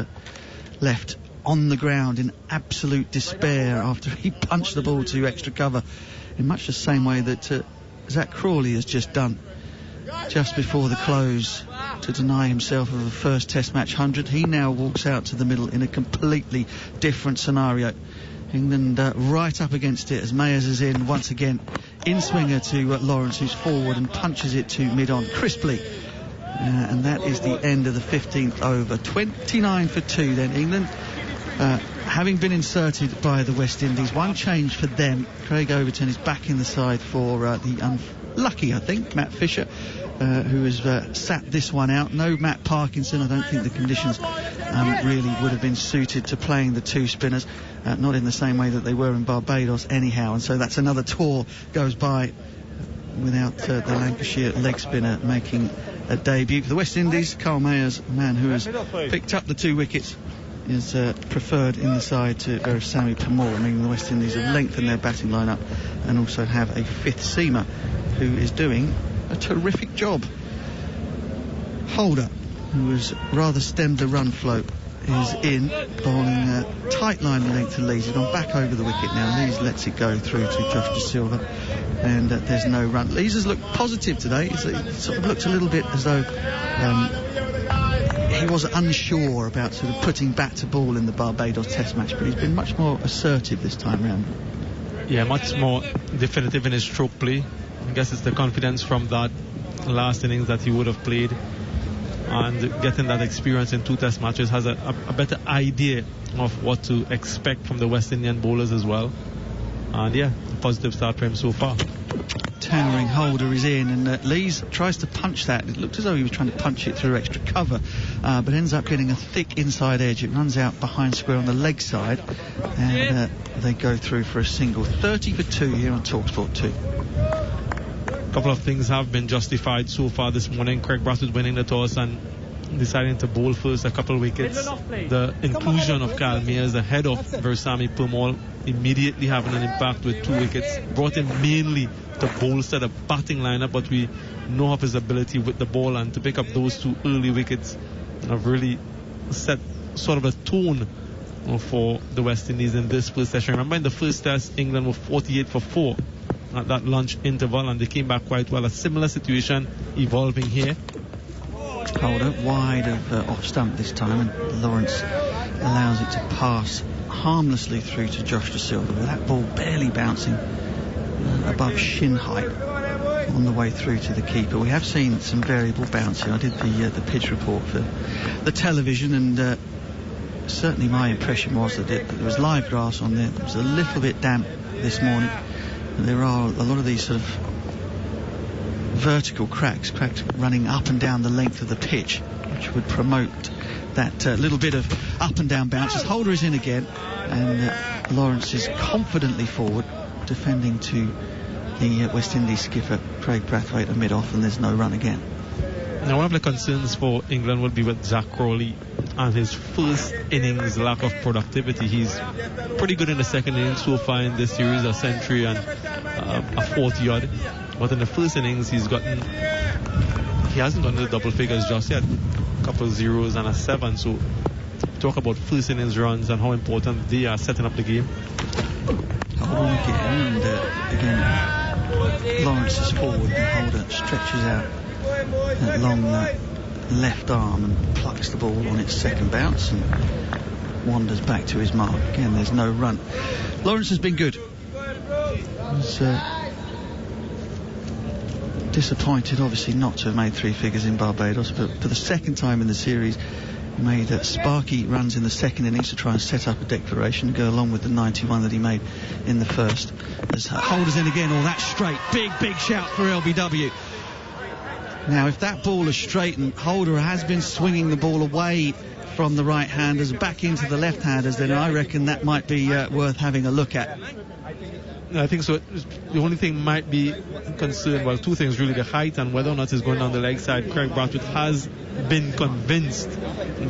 left on the ground in absolute despair after he punched the ball to extra cover in much the same way that Zach Crawley has just done just before the close to deny himself of a first Test match 100. He now walks out to the middle in a completely different scenario. England right up against it as Mayers is in once again. In-swinger to Lawrence, who's forward and punches it to mid-on crisply. And that is the end of the 15th over. 29 for 2 then. England having been inserted by the West Indies. One change for them. Craig Overton is back in the side for the unlucky, I think, Matt Fisher, who has sat this one out. No Matt Parkinson. I don't think the conditions really would have been suited to playing the two spinners, not in the same way that they were in Barbados anyhow, and so that's another tour goes by without the Lancashire leg spinner making a debut. For the West Indies, Carl Mayers, a man who has picked up the 2 wickets, is preferred in the side to Versamy Permaul, meaning the West Indies have lengthened their batting lineup and also have a 5th seamer who is doing a terrific job. Holder, who has rather stemmed the run flow, is in, bowling tight line length to Lees. He's gone back over the wicket now. Lees lets it go through to Josh De Silva, and there's no run. Lees has looked positive today. It sort of looked a little bit as though he was unsure about sort of putting bat to ball in the Barbados Test match, but he's been much more assertive this time round. Yeah, much more definitive in his stroke play. I guess it's the confidence from that last innings that he would have played, and getting that experience in 2 Test matches, has a better idea of what to expect from the West Indian bowlers as well. And yeah, a positive start for him so far. Towering Holder is in, and Lees tries to punch that. It looked as though he was trying to punch it through extra cover, but ends up getting a thick inside edge. It runs out behind square on the leg side, and they go through for a single. 30 for 2 here on talkSPORT 2. A couple of things have been justified so far this morning. Craig Brathwaite winning the toss and deciding to bowl first, a couple of wickets. The inclusion of Kyle Mayers ahead of Versamy Permaul immediately having an impact with 2 wickets. Brought him mainly to bolster the batting lineup, but we know of his ability with the ball, and to pick up those 2 early wickets have really set sort of a tone for the West Indies in this first session. Remember, in the first test, England were 48 for 4 at that lunch interval, and they came back quite well. A similar situation evolving here. Holder wide of off stump this time, and Lawrence allows it to pass harmlessly through to Josh De Silva, with that ball barely bouncing above shin height on the way through to the keeper. We have seen some variable bouncing. I did the pitch report for the television, and certainly my impression was that there was live grass on there. It was a little bit damp this morning. There are a lot of these sort of vertical cracks running up and down the length of the pitch, which would promote that little bit of up and down bounces. Holder is in again, and Lawrence is confidently forward, defending to the West Indies skipper Craig Brathwaite at mid-off, and there's no run again. Now, one of the concerns for England will be with Zach Crawley and his first innings lack of productivity. He's pretty good in the second innings so far in this series, a century and a 40-odd. But in the first innings, he hasn't gone to the double figures just yet. A couple of zeros and a 7. So talk about first innings runs and how important they are setting up the game. Holder again, and again Lawrence is forward, and Holder stretches out that long left arm and plucks the ball on its second bounce and wanders back to his mark. Again, there's no run. Lawrence has been good. He's disappointed, obviously, not to have made 3 figures in Barbados, but for the second time in the series, made sparky runs in the second innings to try and set up a declaration to go along with the 91 that he made in the first. As Holder's in again, all that straight. Big shout for LBW. Now, if that ball is straight, and Holder has been swinging the ball away from the right-handers back into the left-handers, then I reckon that might be worth having a look at. I think so. The only thing might be concerned, well, 2 things really: the height and whether or not it's going down the leg side. Craig Brathwaite has been convinced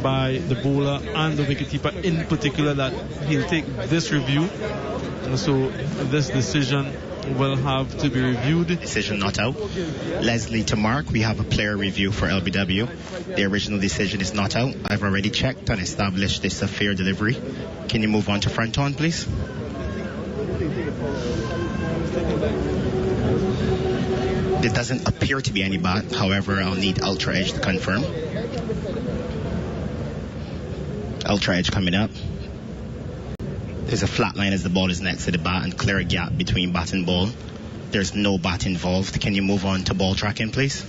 by the bowler and the wicketkeeper in particular that he'll take this review, and so this decision will have to be reviewed. Decision not out. Leslie to Mark, we have a player review for LBW. The original decision is not out. I've already checked and established this a fair delivery. Can you move on to front on, please? There doesn't appear to be any bat. However, I'll need Ultra Edge to confirm. Ultra Edge coming up. There's a flat line as the ball is next to the bat and clear a gap between bat and ball. There's no bat involved. Can you move on to ball tracking, please?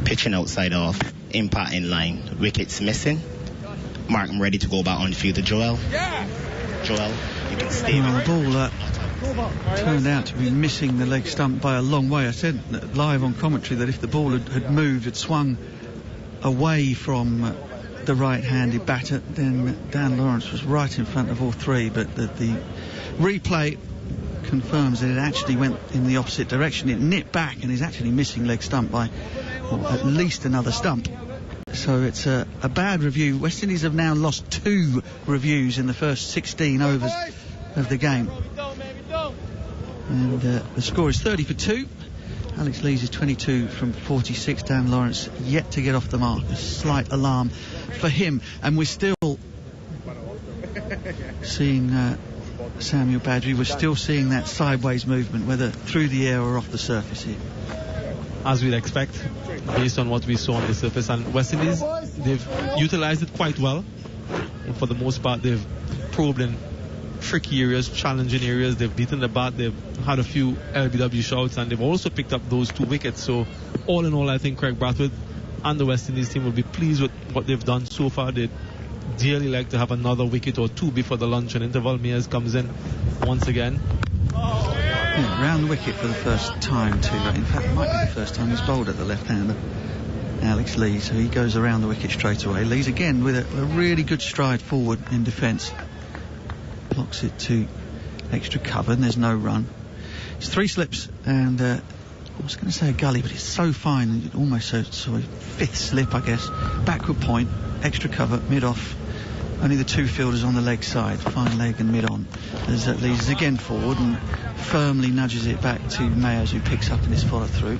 Pitching outside off. Impact in line. Wickets missing. Mark, I'm ready to go back on field to Joel. Joel, you can stay. The ball turned out to be missing the leg stump by a long way. I said live on commentary that if the ball had moved, had swung away from the right-handed batter, then Dan Lawrence was right in front of all three, but the replay confirms that it actually went in the opposite direction. It nipped back and is actually missing leg stump by at least another stump. So it's a bad review. West Indies have now lost 2 reviews in the first 16 overs of the game. And the score is 30 for 2. Alex Lees is 22 from 46. Dan Lawrence yet to get off the mark. A slight alarm for him. And we're still seeing Samuel Badri. We're still seeing that sideways movement, whether through the air or off the surface here. As we'd expect, based on what we saw on the surface. And West Indies, they've utilised it quite well. And for the most part, they've probed in tricky areas, challenging areas. They've beaten the bat. They've had a few LBW shouts, and they've also picked up those 2 wickets. So all in all, I think Craig Brathwaite and the West Indies team will be pleased with what they've done so far. They'd dearly like to have another wicket or 2 before the luncheon interval. Mears comes in once again. Yeah, round the wicket for the first time too. In fact, it might be the first time he's bowled at the left-hander, Alex Lees. So he goes around the wicket straight away. Lees again with a really good stride forward in defence. Blocks it to extra cover, and there's no run. It's 3 slips and I was going to say a gully, but it's so fine, almost sort of 5th slip, I guess. Backward point, extra cover, mid-off. Only the 2 fielders on the leg side, fine leg and mid-on. As Lees again forward and firmly nudges it back to Mayers, who picks up in his follow-through.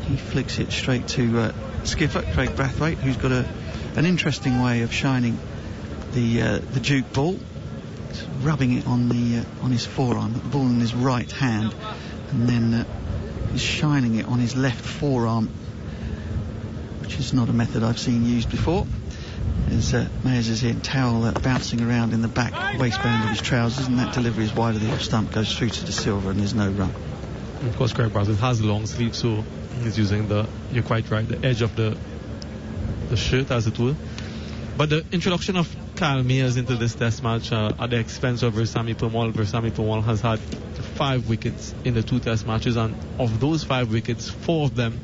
He flicks it straight to skipper Craig Brathwaite, who's got an interesting way of shining the Duke ball. It's rubbing it on his forearm, the ball in his right hand, and then he's shining it on his left forearm, which is not a method I've seen used before. As Mayers is in, towel bouncing around in the back waistband of his trousers, and that delivery is wide of the off stump, goes through to De Silva, and there's no run. Of course, Craig Brathwaite has long sleeves, so he's using you're quite right, the edge of the shirt, as it were. But the introduction of Kyle Mayers into this test match at the expense of Versamy Permaul. Versamy Permaul has had 5 wickets in the 2 test matches, and of those 5 wickets, 4 of them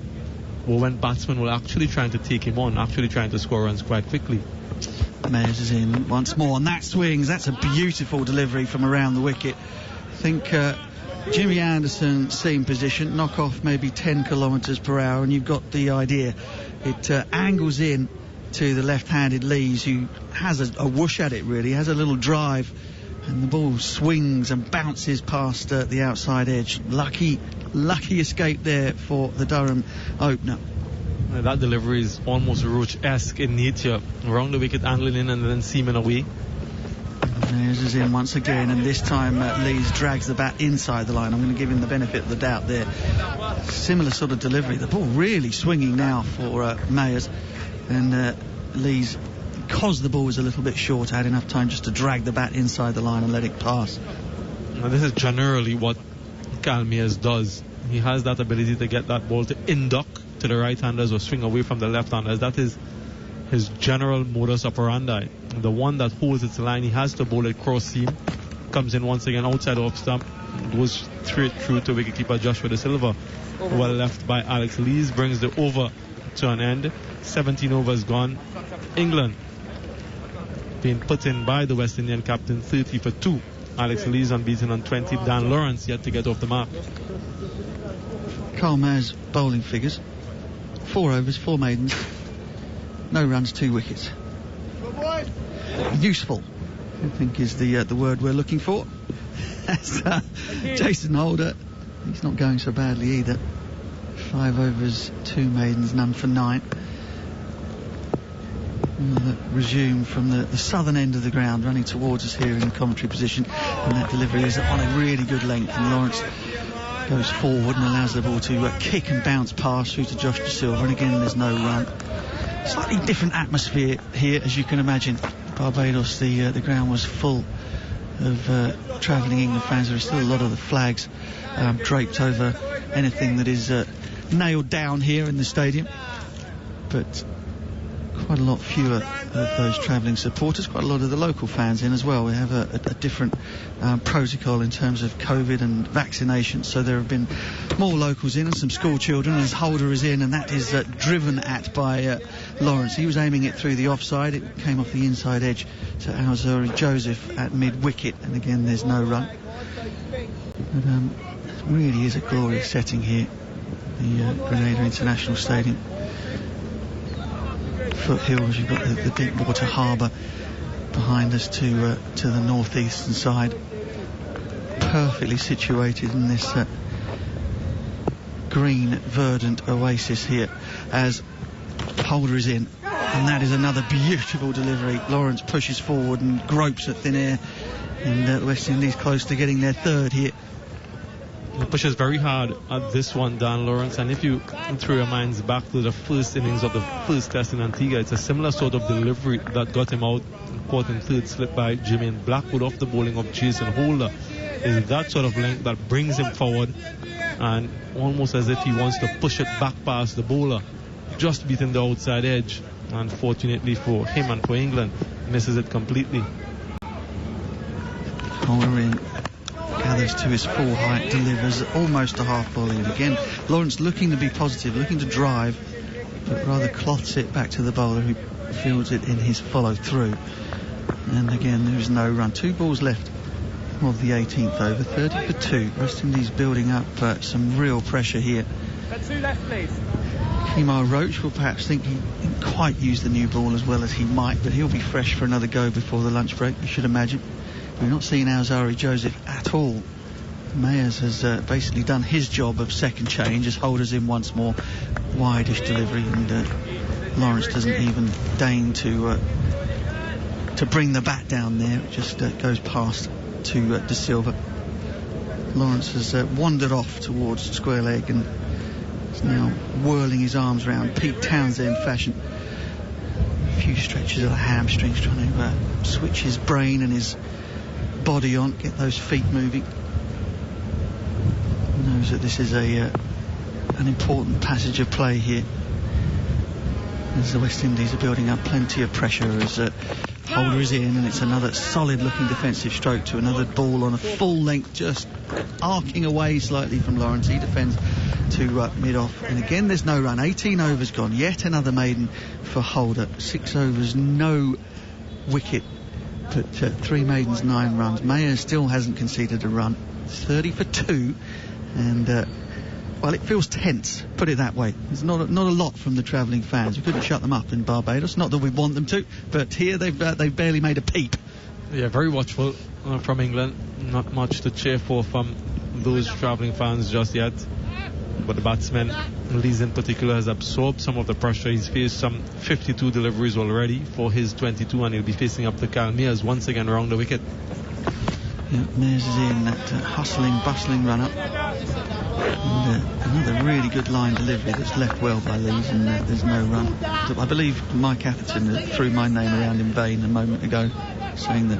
were when batsmen were actually trying to take him on, actually trying to score runs quite quickly. Mayers is in once more, and that swings. That's a beautiful delivery from around the wicket. I think Jimmy Anderson, seam position, knock off maybe 10 kilometres per hour, and you've got the idea. It angles in to the left-handed Lees, who has a whoosh at it, really, has a little drive, and the ball swings and bounces past the outside edge. Lucky escape there for the Durham opener. That delivery is almost Roach-esque in nature. Around the wicket, angling in and then seaming away. Mayers is in once again, and this time Lees drags the bat inside the line. I'm going to give him the benefit of the doubt there. Similar sort of delivery. The ball really swinging now for Mayers, and Lees, because the ball was a little bit short, had enough time just to drag the bat inside the line and let it pass. Now, this is generally what Kyle Mayers does. He has that ability to get that ball to induck to the right-handers or swing away from the left-handers. That is his general modus operandi. The one that holds its line, he has to bowl it cross seam. Comes in once again outside off stump, goes straight through to wicketkeeper Joshua De Silva. Well left by Alex Lees, brings the over to an end. 17 overs gone. England being put in by the West Indian captain, 30 for 2. Alex Lees unbeaten on 20. Dan Lawrence yet to get off the mark. Carl Mayer's bowling figures: 4 overs, 4 maidens, no runs, 2 wickets. Useful I think is the word we're looking for. That's Jason Holder. He's not going so badly either. 5 overs, 2 maidens, none for 9. Resume from the southern end of the ground, running towards us here in commentary position, and that delivery is on a really good length, and Lawrence goes forward and allows the ball to kick and bounce past through to Josh De Silva, and again there's no run. Slightly different atmosphere here, as you can imagine. Barbados, the ground was full of travelling England fans. There are still a lot of the flags draped over anything that is nailed down here in the stadium, but quite a lot fewer of those travelling supporters, quite a lot of the local fans in as well. We have a different protocol in terms of COVID and vaccination, so there have been more locals in and some school children as Holder is in, and that is driven at by Lawrence. He was aiming it through the offside. It came off the inside edge to Alzari Joseph at mid-wicket, and again there's no run. But it really is a glorious setting here, the Grenada International Stadium. Foothills, you've got the deep water harbour behind us to the northeastern side, perfectly situated in this green verdant oasis here as Holder is in, and that is another beautiful delivery. Lawrence pushes forward and gropes at thin air, and the West Indies close to getting their third here. He pushes very hard at this one, Dan Lawrence, and if you throw your minds back to the first innings of the first test in Antigua, it's a similar sort of delivery that got him out, caught in third slip by Jermaine Blackwood off the bowling of Jason Holder. Is that sort of length that brings him forward, and almost as if he wants to push it back past the bowler, just beating the outside edge, and fortunately for him and for England, misses it completely. Holder in, gathers to his full height, delivers almost a half volley, and again Lawrence looking to be positive, looking to drive, but rather cloths it back to the bowler, who fields it in his follow through. And again there is no run. 2 balls left of the 18th over, 30 for 2. West Indies building up some real pressure here. 2 left, please. Kemar Roach will perhaps think he didn't quite use the new ball as well as he might, but he'll be fresh for another go before the lunch break, you should imagine. We're not seeing Alzari Joseph at all. Mayers has basically done his job of second change as Holder's in once more. Wide-ish delivery, and Lawrence doesn't even deign to bring the bat down there. It just goes past to De Silva. Lawrence has wandered off towards square leg and is now whirling his arms around Pete Townsend fashion. A few stretches of the hamstrings, trying to switch his brain and his body on, get those feet moving. He knows that this is an important passage of play here, as the West Indies are building up plenty of pressure as Holder is in, and it's another solid looking defensive stroke to another ball on a full length, just arcing away slightly from Lawrence. He defends to mid-off, and again there's no run. 18 overs gone, yet another maiden for Holder. 6 overs, no wicket, but 3 maidens, 9 runs. Mayer still hasn't conceded a run. 30 for 2, and well, it feels tense, put it that way. There's not a lot from the travelling fans. We couldn't shut them up in Barbados, not that we want them to, but here they've barely made a peep. Yeah, very watchful from England. Not much to cheer for from those travelling fans just yet. But the batsman, Lees in particular, has absorbed some of the pressure. He's faced some 52 deliveries already for his 22, and he'll be facing up to Cal Mears once again around the wicket. Yeah, Mears is in that hustling, bustling run-up. And another really good line delivery that's left well by Lees, and there's no run. I believe Mike Atherton threw my name around in vain a moment ago, saying that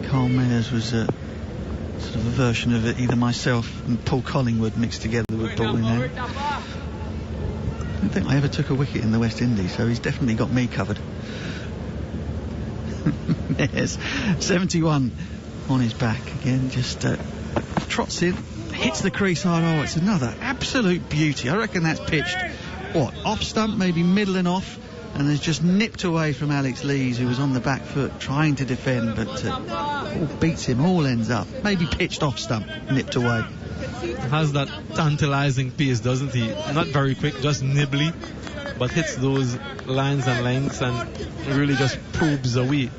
Carl Mears was sort of a version of either myself and Paul Collingwood mixed together with bowling there. I don't think I ever took a wicket in the West Indies, so he's definitely got me covered. Mears, 71 on his back again, just trots in, hits the crease hard. Oh, it's another absolute beauty. I reckon that's pitched, off stump, maybe middle and off, and has just nipped away from Alex Lees, who was on the back foot trying to defend, but all beats him, all ends up. Maybe pitched off stump, nipped away. Has that tantalising pace, doesn't he? Not very quick, just nibbly, but hits those lines and lengths and really just probes away.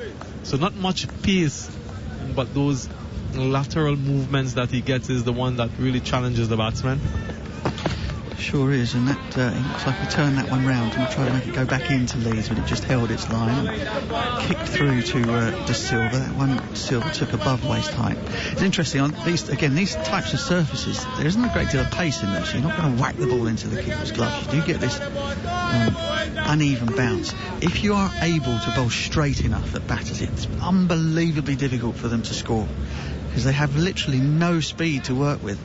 So not much pace, but those lateral movements that he gets is the one that really challenges the batsman. Sure is, and that it looks like he turned that one round and tried to make it go back into Leeds, but it just held its line and kicked through to De Silva. That one Silva took above waist height. It's interesting, on these types of surfaces, there isn't a great deal of pace in them, so you're not going to whack the ball into the keeper's gloves. You do get this uneven bounce. If you are able to bowl straight enough at batters, it's unbelievably difficult for them to score, because they have literally no speed to work with.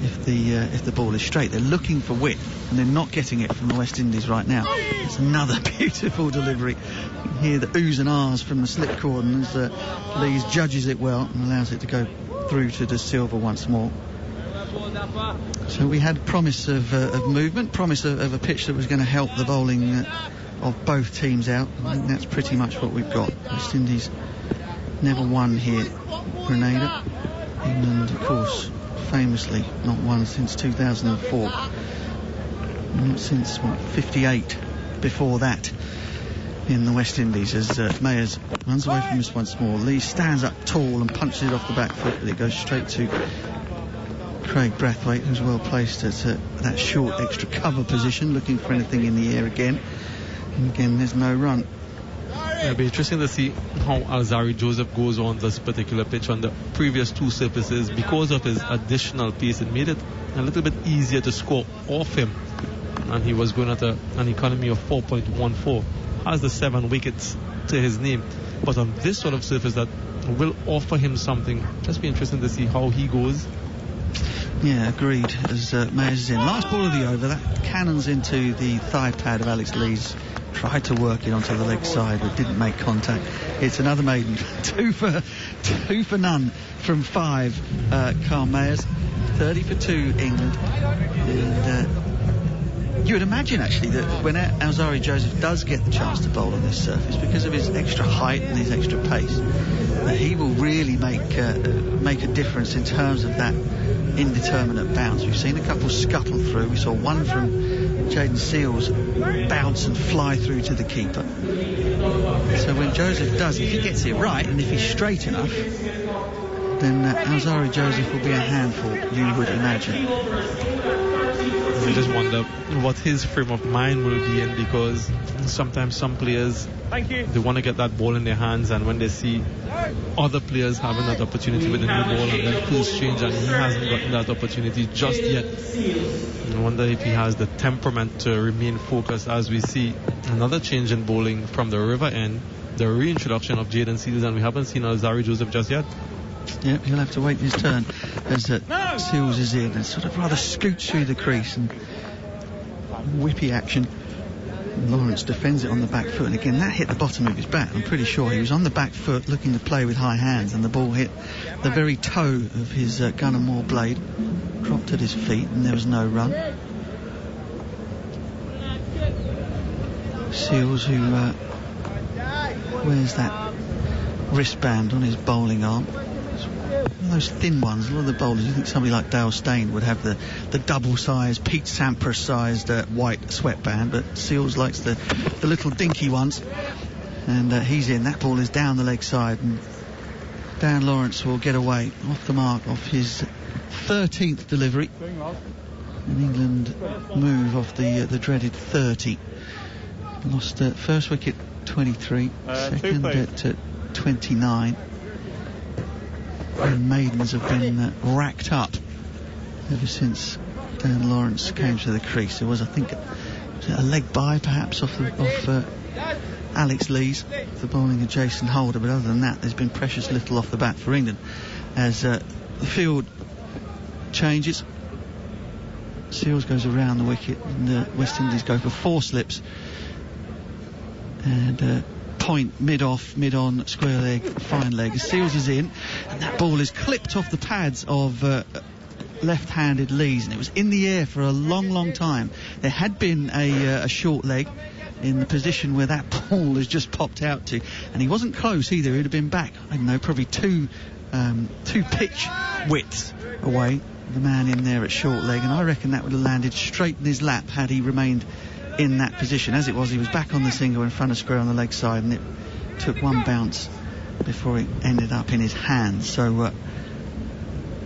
If the ball is straight, they're looking for width and they're not getting it from the West Indies right now. It's another beautiful delivery. You can hear the oohs and ahs from the slip cord as Lees judges it well and allows it to go through to De Silva once more. So we had promise of movement, promise of a pitch that was going to help the bowling of both teams out. I think that's pretty much what we've got. West Indies never won here. Grenada, England, of course, famously not won since 2004. Not since 58 before that in the West Indies, as Mayers runs away from this once more. Lee stands up tall and punches it off the back foot, but it goes straight to Craig Brathwaite, who's well placed at that short extra cover position, looking for anything in the air again. And again, there's no run. It'll be interesting to see how Alzarri Joseph goes on this particular pitch. On the previous two surfaces, because of his additional pace, it made it a little bit easier to score off him, and he was going at an economy of 4.14, has the 7 wickets to his name. But on this sort of surface that will offer him something, just be interesting to see how he goes. Yeah, agreed. As Mayers is in, last ball of the over, that cannons into the thigh pad of Alex Lees. Tried to work it onto the leg side but didn't make contact. It's another maiden. two for none from 5. Carl Mayers, 30 for 2 England. And you would imagine actually that when Alzarri Joseph does get the chance to bowl on this surface, because of his extra height and his extra pace, that he will really make a difference in terms of that indeterminate bounce. We've seen a couple scuttle through. We saw one from Jaden Seals bounce and fly through to the keeper. So when Joseph does, if he gets it right and if he's straight enough, then Alzarri Joseph will be a handful, you would imagine. I just wonder what his frame of mind will be in, because sometimes some players, they want to get that ball in their hands, and when they see other players having that opportunity with a new ball and then crews change and he hasn't gotten that opportunity just yet, I wonder if he has the temperament to remain focused, as we see another change in bowling from the river end, the reintroduction of Jaden Seals, and we haven't seen Alzarri Joseph just yet. Yep, he'll have to wait his turn as Seals is in and sort of rather scoots through the crease, and whippy action. Lawrence defends it on the back foot, and again that hit the bottom of his bat. I'm pretty sure he was on the back foot looking to play with high hands, and the ball hit the very toe of his Gunnar Moore blade, dropped at his feet, and there was no run. Seals, who wears that wristband on his bowling arm, those thin ones. A lot of the bowlers, you think somebody like Dale Steyn would have the double-sized, Pete Sampras-sized white sweatband, but Seals likes the little dinky ones, and he's in. That ball is down the leg side, and Dan Lawrence will get away off the mark off his 13th delivery, and England move off the dreaded 30. Lost first wicket 23, second at 29. And maidens have been racked up ever since Dan Lawrence came to the crease. There was, I think, a leg bye perhaps off Alex Lees, the bowling of Jason Holder, but other than that there's been precious little off the bat for England as the field changes. Seals goes around the wicket and the West Indies go for 4 slips and point, mid-off, mid-on, square leg, fine leg. Seals is in, and that ball is clipped off the pads of left-handed Lees, and it was in the air for a long time. There had been a short leg in the position where that ball has just popped out to, and he wasn't close either. He'd have been back, I don't know, probably two pitch widths away, the man in there at short leg, and I reckon that would have landed straight in his lap had he remained in that position. As it was, he was back on the single in front of square on the leg side, and it took one bounce before it ended up in his hands. So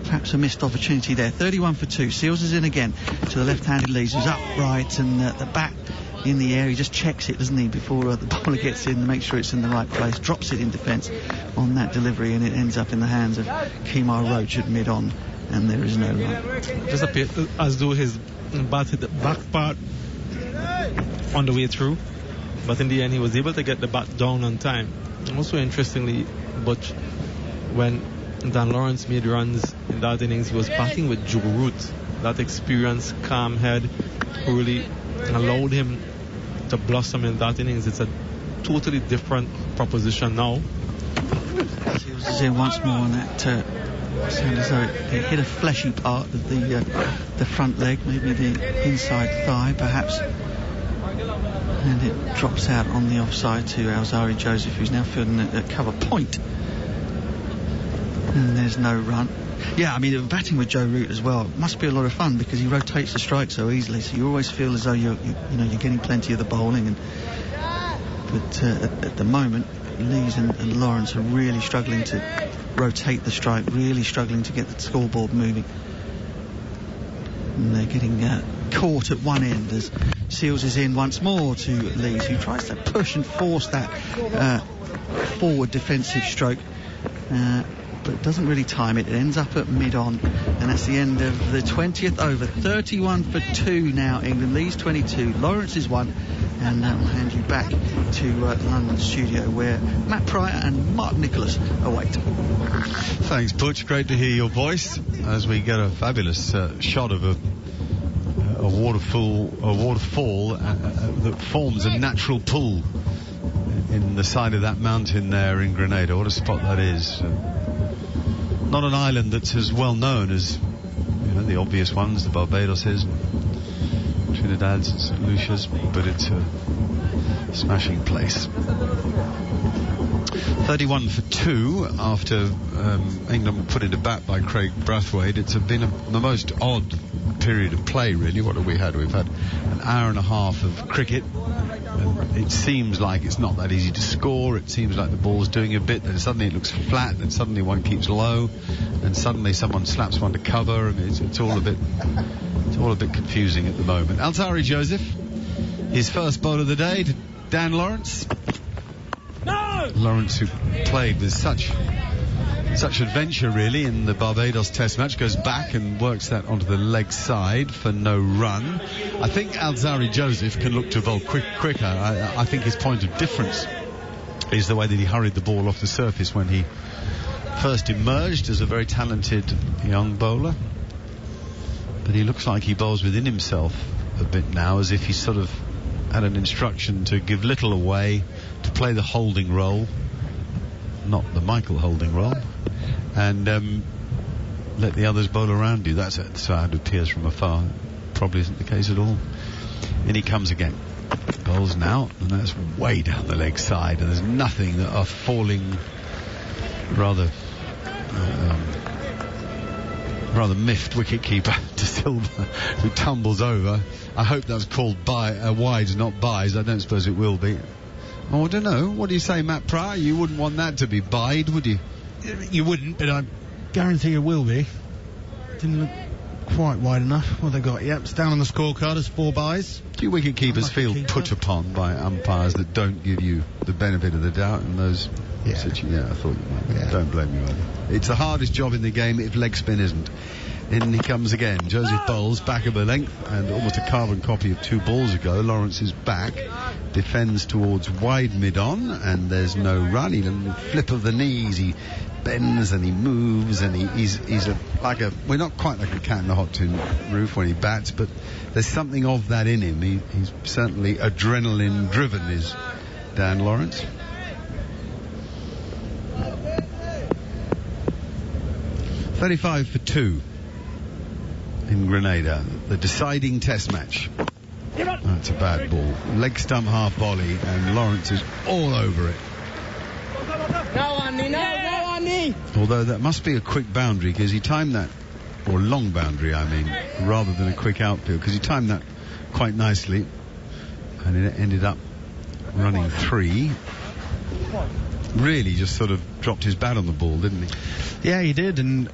perhaps a missed opportunity there. 31 for 2. Seals is in again to the left-handed Lees, who's upright and the bat in the air. He just checks it, doesn't he, before the bowler gets in to make sure it's in the right place. Drops it in defence on that delivery, and it ends up in the hands of Kemar Roach at mid-on, and there is no run. Just appeared as though his bat hit the back part on the way through, but in the end he was able to get the bat down on time. Also interestingly, but when Dan Lawrence made runs in that innings, he was batting with Joe Root. That experienced, calm head really allowed him to blossom in that innings. It's a totally different proposition now. Seals is in once more on that. Sounds as though it hit a fleshy part of the front leg, maybe the inside thigh, perhaps. And it drops out on the offside to Alzari Joseph, who's now fielding at cover point. And there's no run. Yeah, I mean, batting with Joe Root as well must be a lot of fun, because he rotates the strike so easily, so you always feel as though you're getting plenty of the bowling. But at the moment, Lees and Lawrence are really struggling to rotate the strike, really struggling to get the scoreboard moving. And they're getting caught at one end as Seals is in once more to Lees, who tries to push and force that forward defensive stroke, but doesn't really time it. It ends up at mid-on, and that's the end of the 20th over. 31 for 2 now, England. Lees 22, Lawrence is 1, and I'll hand you back to London studio, where Matt Pryor and Mark Nicholas await. Thanks, Butch. Great to hear your voice as we get a fabulous shot of a waterfall that forms a natural pool in the side of that mountain there in Grenada. What a spot that is. Not an island that's as well known as the obvious ones, the Barbadoses, Trinidad's and St. Lucia's, but it's a smashing place. 31 for 2 after England were put into bat by Craig Brathwaite. It's been the most odd period of play, really. What have we had? We've had an hour and a half of cricket, and it seems like it's not that easy to score. It seems like the ball's doing a bit, then suddenly it looks flat, then suddenly one keeps low, and suddenly someone slaps one to cover. I mean, it's all a bit confusing at the moment. Alzari Joseph, his first bowl of the day to Dan Lawrence. No! Lawrence, who played with such adventure really in the Barbados Test match, goes back and works that onto the leg side for no run. I think Alzari Joseph can look to bowl quicker. I think his point of difference is the way that he hurried the ball off the surface when he first emerged as a very talented young bowler. But he looks like he bowls within himself a bit now, as if he sort of had an instruction to give little away, to play the holding role, not the Michael holding role, and let the others bowl around you. That's how it appears from afar. Probably isn't the case at all. In he comes again. Bowls now, and that's way down the leg side, and there's nothing that a falling, rather miffed wicketkeeper De Silva, who tumbles over. I hope that's called wides, not buys. I don't suppose it will be. Oh, I don't know. What do you say, Matt Pryor? You wouldn't want that to be bide, would you? You wouldn't, but I guarantee it will be. Didn't look quite wide enough. What they got? Yep, it's down on the scorecard as 4 buys. Do you wicket-keepers feel put upon by umpires that don't give you the benefit of the doubt in those situations? Yeah, I thought you might. Yeah. Don't blame me, either. It's the hardest job in the game if leg spin isn't. In he comes again. Joseph bowls back of the length, and almost a carbon copy of 2 balls ago. Lawrence is back, defends towards wide mid-on, and there's no run. He doesn't flip of the knees. He bends and he moves, and he's we're not quite like a cat in a hot tin roof when he bats, but there's something of that in him. He's certainly adrenaline driven, is Dan Lawrence. .35 for 2 in Grenada, the deciding test match. That's a bad ball. Leg stump half volley, and Lawrence is all over it. Go Andy! Although that must be a quick boundary, because he timed that, or long boundary I mean, rather than a quick outfield, because he timed that quite nicely, and it ended up running 3. really just sort of dropped his bat on the ball, didn't he? Yeah, he did, and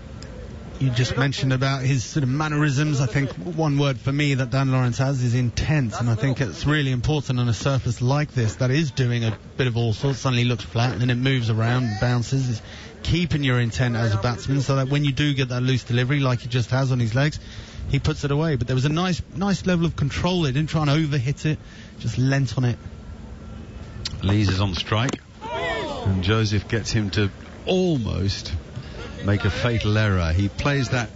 you just mentioned about his sort of mannerisms. I think one word for me that Dan Lawrence has is intense, and I think it's really important on a surface like this that is doing a bit of all sorts. Suddenly looks flat, and then it moves around and bounces. Is keeping your intent as a batsman so that when you do get that loose delivery, like he just has on his legs, he puts it away. But there was a nice level of control. He didn't try and overhit it, just leant on it. Lees is on strike, and Joseph gets him to almost make a fatal error. He plays that.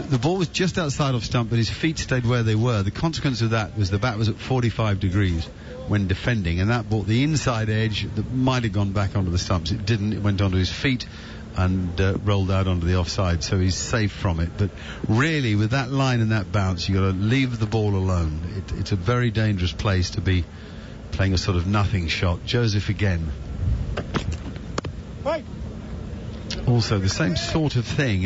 The ball was just outside of stump, but his feet stayed where they were. The consequence of that was the bat was at 45 degrees when defending, and that brought the inside edge that might have gone back onto the stumps. It didn't. It went onto his feet and rolled out onto the offside, so he's safe from it. But really, with that line and that bounce, you've got to leave the ball alone. It's a very dangerous place to be playing a sort of nothing shot. Joseph again. Right. Also the same sort of thing.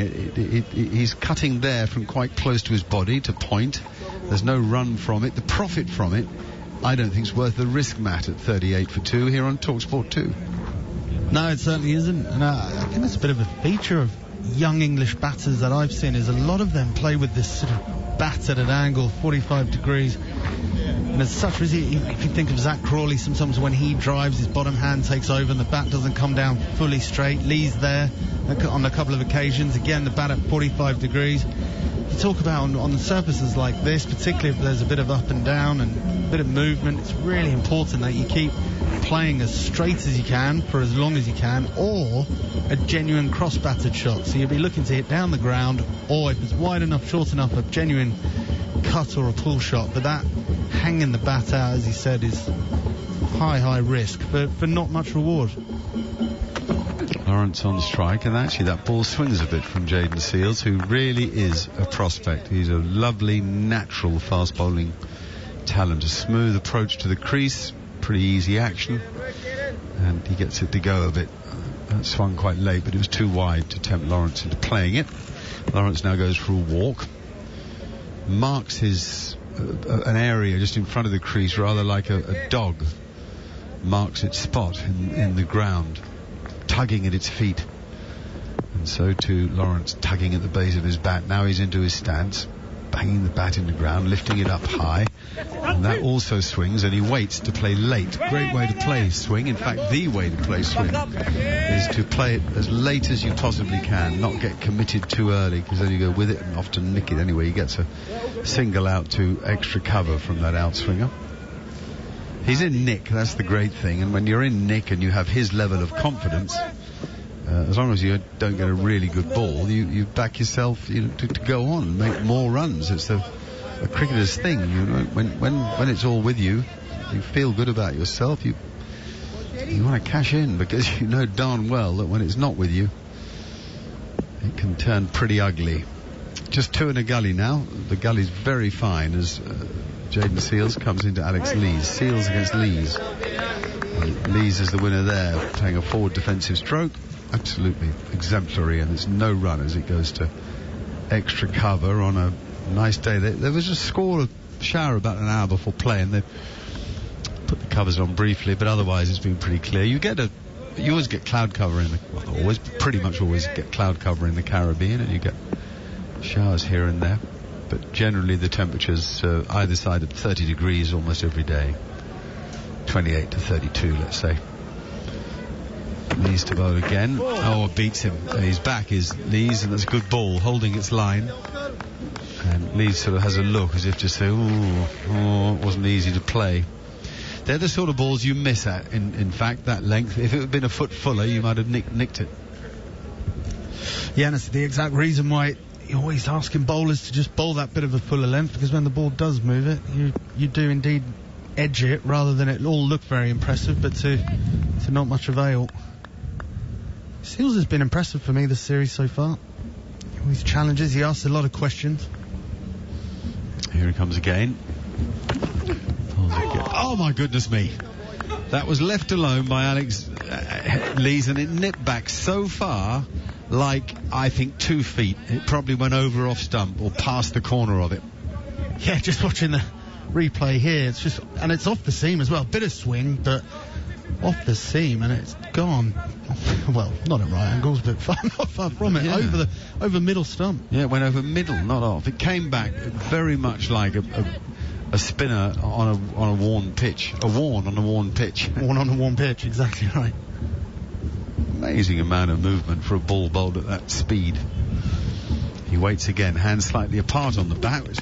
He's cutting there from quite close to his body to point. There's no run from it. The profit from it, I don't think, is worth the risk, Matt, at 38 for 2 here on talkSPORT 2. No, it certainly isn't. And I think that's a bit of a feature of young English batters that I've seen, is a lot of them play with this sort of bat at an angle, 45 degrees. And as such, if you think of Zach Crawley, sometimes when he drives, his bottom hand takes over and the bat doesn't come down fully straight. Lee's there on a couple of occasions. Again, the bat at 45 degrees. You talk about on surfaces like this, particularly if there's a bit of up and down and a bit of movement, it's really important that you keep playing as straight as you can for as long as you can, or a genuine cross-battered shot. So you'll be looking to hit down the ground, or if it's wide enough, short enough, a genuine cut or a pull shot. But that hanging the bat out, as he said, is high risk for not much reward. Lawrence on strike, and actually that ball swings a bit from Jayden Seales, who really is a prospect. He's a lovely, natural fast bowling talent. A smooth approach to the crease, pretty easy action, and he gets it to go a bit. That swung quite late, but it was too wide to tempt Lawrence into playing it. Lawrence now goes for a walk, marks his an area just in front of the crease, rather like a dog marks its spot in the ground, tugging at its feet. And so too Lawrence tugging at the base of his bat. Now he's into his stance, banging the bat in the ground, lifting it up high, and that also swings, and he waits to play late. Great way to play swing. In fact, the way to play swing is to play it as late as you possibly can, not get committed too early, because then you go with it and often nick it anyway. He gets a single out to extra cover from that outswinger. He's in nick, that's the great thing, and when you're in nick and you have his level of confidence, as long as you don't get a really good ball, you back yourself to go on and make more runs. It's a cricketer's thing, when it's all with you, you feel good about yourself, you want to cash in, because you know darn well that when it's not with you, it can turn pretty ugly. Just 2 in a gully now. The gully's very fine as Jayden Seales comes into Alex Lees. Seales against Lees. Lees is the winner there, playing a forward defensive stroke. Absolutely exemplary, and there's no run as it goes to extra cover on a nice day. There was a shower about an hour before play, and they put the covers on briefly, but otherwise it's been pretty clear. You always get cloud cover pretty much always get cloud cover in the Caribbean, and you get showers here and there, but generally the temperatures either side of 30 degrees almost every day. 28 to 32, let's say. Lees to bowl again. Oh, it beats him. His back is Lees, and that's a good ball, holding its line. And Lees sort of has a look as if to say, it wasn't easy to play. They're the sort of balls you miss at, in fact, that length. If it had been a foot fuller, you might have nicked it. Yeah, and it's the exact reason why you're always asking bowlers to just bowl that bit of a fuller length, because when the ball does move it, you do indeed edge it, rather than it all look very impressive, but to not much avail. Seales has been impressive for me this series so far. All these challenges, he asks a lot of questions. Here he comes again. Oh my goodness me. That was left alone by Alex Lees, and it nipped back so far, like I think 2 feet. It probably went over off stump or past the corner of it. Yeah, just watching the replay here, it's off the seam as well. Bit of swing, but off the seam, and it's gone. Well, not at right angles, but not far from it. Yeah. Over middle stump. Yeah, it went over middle, not off. It came back very much like a spinner on a worn pitch. A worn on a worn pitch. Worn on a worn pitch, exactly right. Amazing amount of movement for a ball bowled at that speed. He waits again, hands slightly apart on the bat.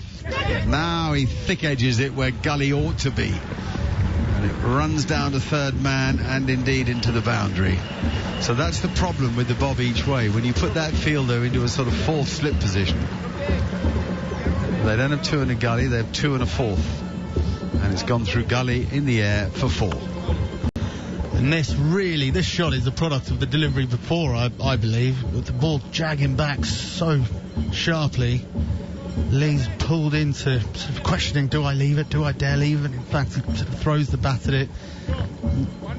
Now he thick edges it where Gully ought to be. And it runs down to third man and indeed into the boundary. So that's the problem with the bob each way. When you put that fielder into a sort of fourth slip position, they don't have 2 and a Gully, they have 2 and a fourth. And it's gone through Gully in the air for 4. And this shot is a product of the delivery before, I believe, with the ball jagging back so sharply. Lee's pulled into sort of questioning, do I leave it, do I dare leave it? In fact, he sort of throws the bat at it.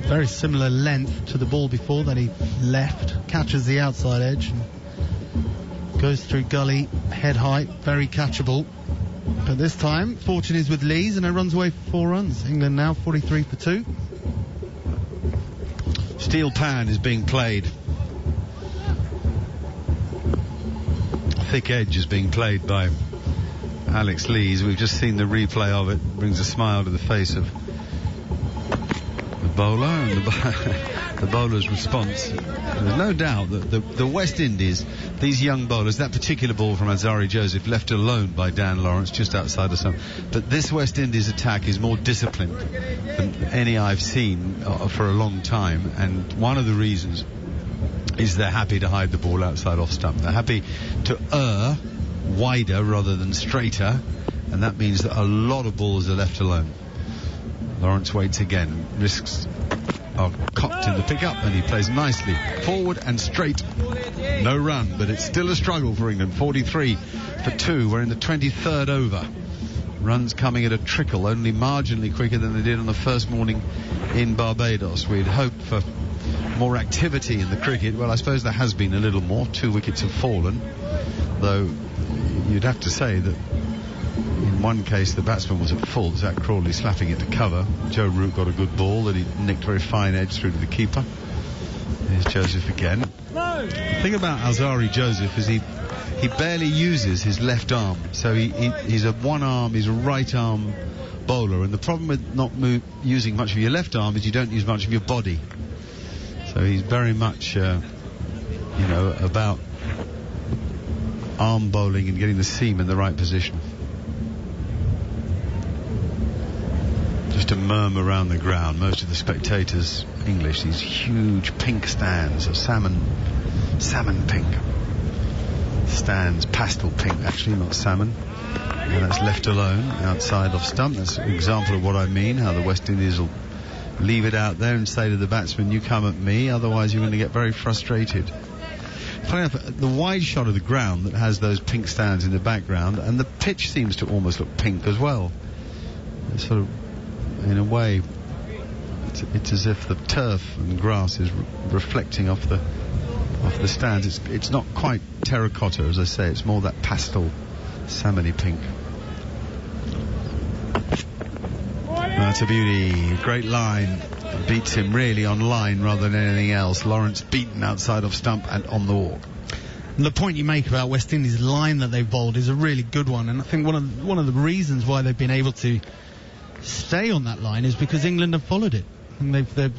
Very similar length to the ball before that he left. Catches the outside edge and goes through Gully, head height, very catchable. But this time, fortune is with Lee's, and it runs away for 4 runs. England now 43 for 2. Steel pan is being played. Thick edge is being played by Alex Lees. We've just seen the replay of it. Brings a smile to the face of the bowler and the bowler's response. There's no doubt that the West Indies, these young bowlers, that particular ball from Azari Joseph left alone by Dan Lawrence just outside of some, but this West Indies attack is more disciplined than any I've seen for a long time, and one of the reasons is they're happy to hide the ball outside off stump. They're happy to err wider rather than straighter, and that means that a lot of balls are left alone. Lawrence waits again, risks are cocked in the pickup, and he plays nicely forward and straight. No run, but it's still a struggle for England. 43 for 2. We're in the 23rd over. Runs coming at a trickle, only marginally quicker than they did on the first morning in Barbados. We'd hoped for more activity in the cricket. Well, I suppose there has been a little more. 2 wickets have fallen, though you'd have to say that in one case the batsman was at fault, Zach Crawley slapping it to cover. Joe Root got a good ball that he nicked very fine edge through to the keeper. Here's Joseph again. The thing about Azari Joseph is he barely uses his left arm, so he's a right arm bowler, and the problem with not using much of your left arm is you don't use much of your body. So he's very much about arm bowling and getting the seam in the right position. Just a murmur around the ground. Most of the spectators English. These huge pink stands of salmon pink stands, pastel pink actually, not salmon. And that's left alone outside off stump. That's an example of what I mean, how the West Indies will leave it out there and say to the batsman, you come at me, otherwise you're going to get very frustrated. Funny enough, the wide shot of the ground that has those pink stands in the background, and the pitch seems to almost look pink as well. It's sort of, in a way, it's as if the turf and grass is reflecting off the stands. It's not quite terracotta, as I say. It's more that pastel salmony pink. That's a beauty. Great line. Beats him really on line rather than anything else. Lawrence beaten outside of stump and on the walk. And the point you make about West Indies' line that they've bowled is a really good one, and I think one of the reasons why they've been able to stay on that line is because England have followed it. And they've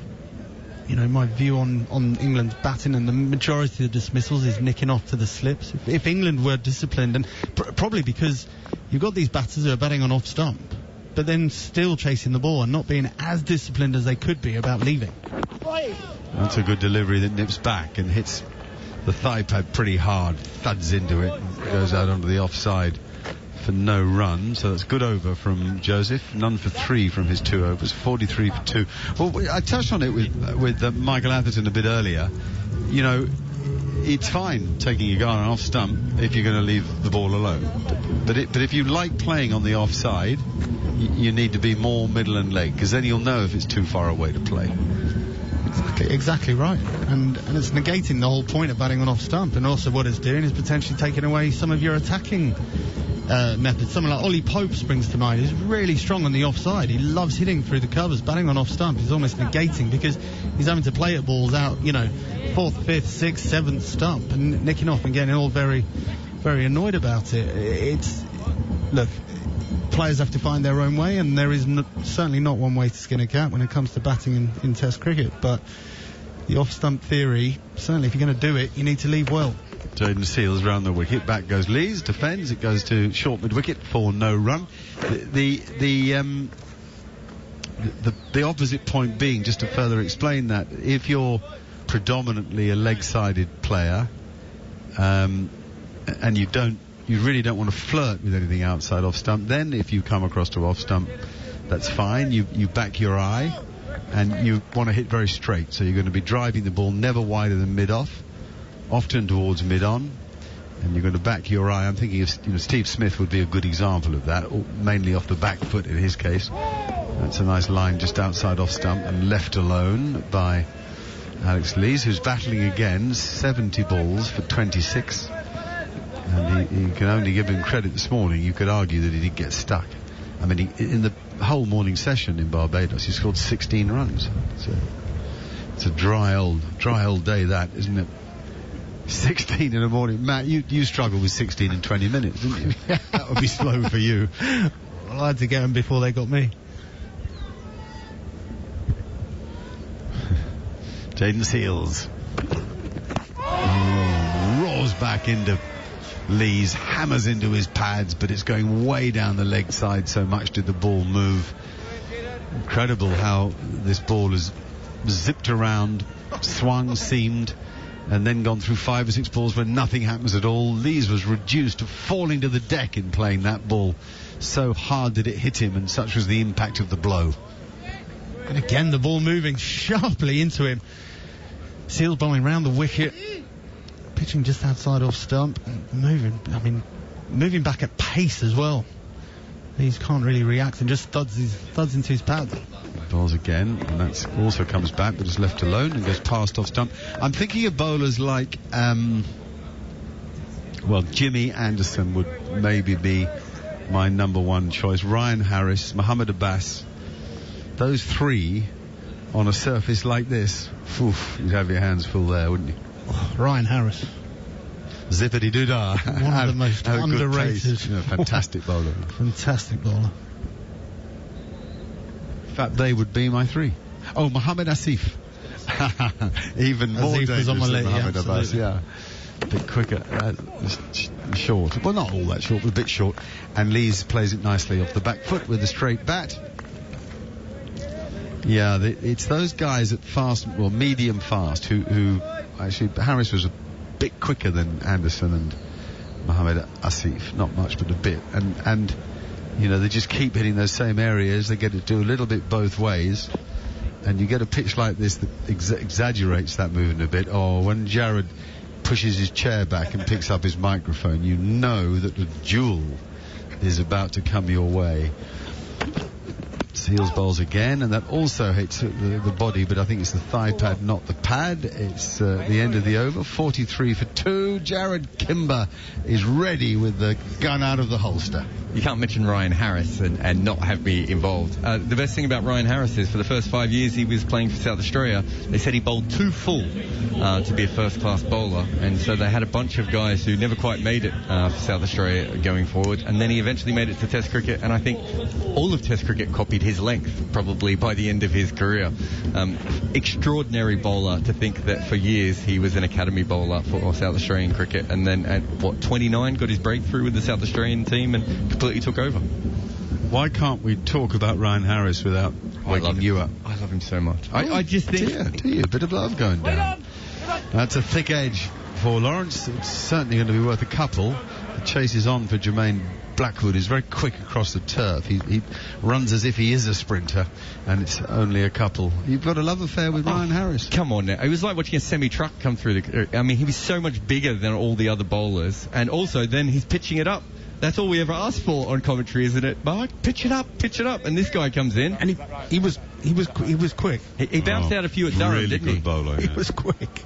my view on England's batting and the majority of the dismissals is nicking off to the slips. If England were disciplined, and probably because you've got these batters who are batting on off stump, but then still chasing the ball and not being as disciplined as they could be about leaving. That's a good delivery that nips back and hits the thigh pad pretty hard, thuds into it, and goes out onto the offside for no run. So that's good over from Joseph, none for 3 from his 2 overs, 43 for 2. Well, I touched on it with Michael Atherton a bit earlier. It's fine taking your guy on off stump if you're going to leave the ball alone. But if you like playing on the offside, you need to be more middle and leg, because then you'll know if it's too far away to play. Exactly right. And it's negating the whole point of batting on off stump, and also what it's doing is potentially taking away some of your attacking methods. Someone like Ollie Pope springs to mind. He's really strong on the offside. He loves hitting through the covers, batting on off stump. He's almost negating because he's having to play at balls out, 4th, 5th, 6th, 7th stump and nicking off and getting all very, very annoyed about it. Look, players have to find their own way, and there is certainly not one way to skin a cat when it comes to batting in Test cricket. But the off-stump theory, certainly if you're going to do it, you need to leave well. Jaden Seals round the wicket. Back goes Lees, defends. It goes to short mid-wicket for no run. The opposite point being, just to further explain that, if you're predominantly a leg-sided player, and you really don't want to flirt with anything outside off stump, then if you come across to off stump, that's fine. You back your eye, and you want to hit very straight. So you're going to be driving the ball never wider than mid-off, often towards mid-on, and you're going to back your eye. I'm thinking of Steve Smith would be a good example of that, mainly off the back foot in his case. That's a nice line just outside off stump and left alone by Alex Lees, who's battling again, 70 balls for 26. And he can only give him credit this morning. You could argue that he did get stuck. I mean, in the whole morning session in Barbados, he scored 16 runs. It's a dry old day, that, isn't it? 16 in the morning. Matt, you struggled with 16 in 20 minutes, didn't you? That would be slow for you. Well, I had to get them before they got me. Jaden Seals. Roars back into Lees, hammers into his pads, but it's going way down the leg side, so much did the ball move. Incredible how this ball has zipped around, swung, seamed, and then gone through 5 or 6 balls where nothing happens at all. Lees was reduced to falling to the deck in playing that ball. So hard did it hit him, and such was the impact of the blow. And again, the ball moving sharply into him. Seals bowling round the wicket, pitching just outside off stump, and moving back at pace as well. He can't really react and just thuds into his pads. Balls again, and that also comes back, but is left alone and goes past off stump. I'm thinking of bowlers like, Jimmy Anderson would maybe be my number one choice. Ryan Harris, Mohammed Abbas, those three on a surface like this, you'd have your hands full there, wouldn't you? Ryan Harris. Zippity doo-dah. One of the most underrated. Fantastic bowler. Fantastic bowler. In fact, they would be my 3. Oh, Mohammed Asif. Even more dangerous than Mohammed Abbas, yeah. A bit quicker, short. Well, not all that short, but a bit short. And Lees plays it nicely off the back foot with a straight bat. Yeah, it's those guys at fast, medium fast, who actually, Harris was a bit quicker than Anderson and Mohammed Asif, not much, but a bit. And they just keep hitting those same areas. They get to do a little bit both ways. And you get a pitch like this that exaggerates that movement a bit. Oh, when Jared pushes his chair back and picks up his microphone, you know that the jewel is about to come your way. Seals bowls again, and that also hits the body, but I think it's the thigh pad, not the pad. It's the end of the over, 43 for 2. Jared Kimber is ready with the gun out of the holster. You can't mention Ryan Harris and not have me involved. The best thing about Ryan Harris is for the first 5 years he was playing for South Australia, they said he bowled too full to be a first-class bowler, and so they had a bunch of guys who never quite made it for South Australia going forward, and then he eventually made it to Test cricket, and I think all of Test cricket copied his length probably by the end of his career. Extraordinary bowler, to think that for years he was an academy bowler for South Australian cricket, and then at 29 got his breakthrough with the South Australian team and completely took over. Why can't we talk about Ryan Harris without waking you up? I love him so much. I just think... Do you? A bit of love going down. That's a thick edge for Lawrence. It's certainly going to be worth a couple. The chase is on for Jermaine Blackwood. He's very quick across the turf. He runs as if he is a sprinter, and it's only a couple. You've got a love affair with Ryan Harris. Come on now. It was like watching a semi-truck come through he was so much bigger than all the other bowlers, and also then he's pitching it up. That's all we ever ask for on commentary, isn't it, Mark? Pitch it up. And this guy comes in, and he was quick. He bounced out a few at Durham, really didn't he? Good bowler. He was quick.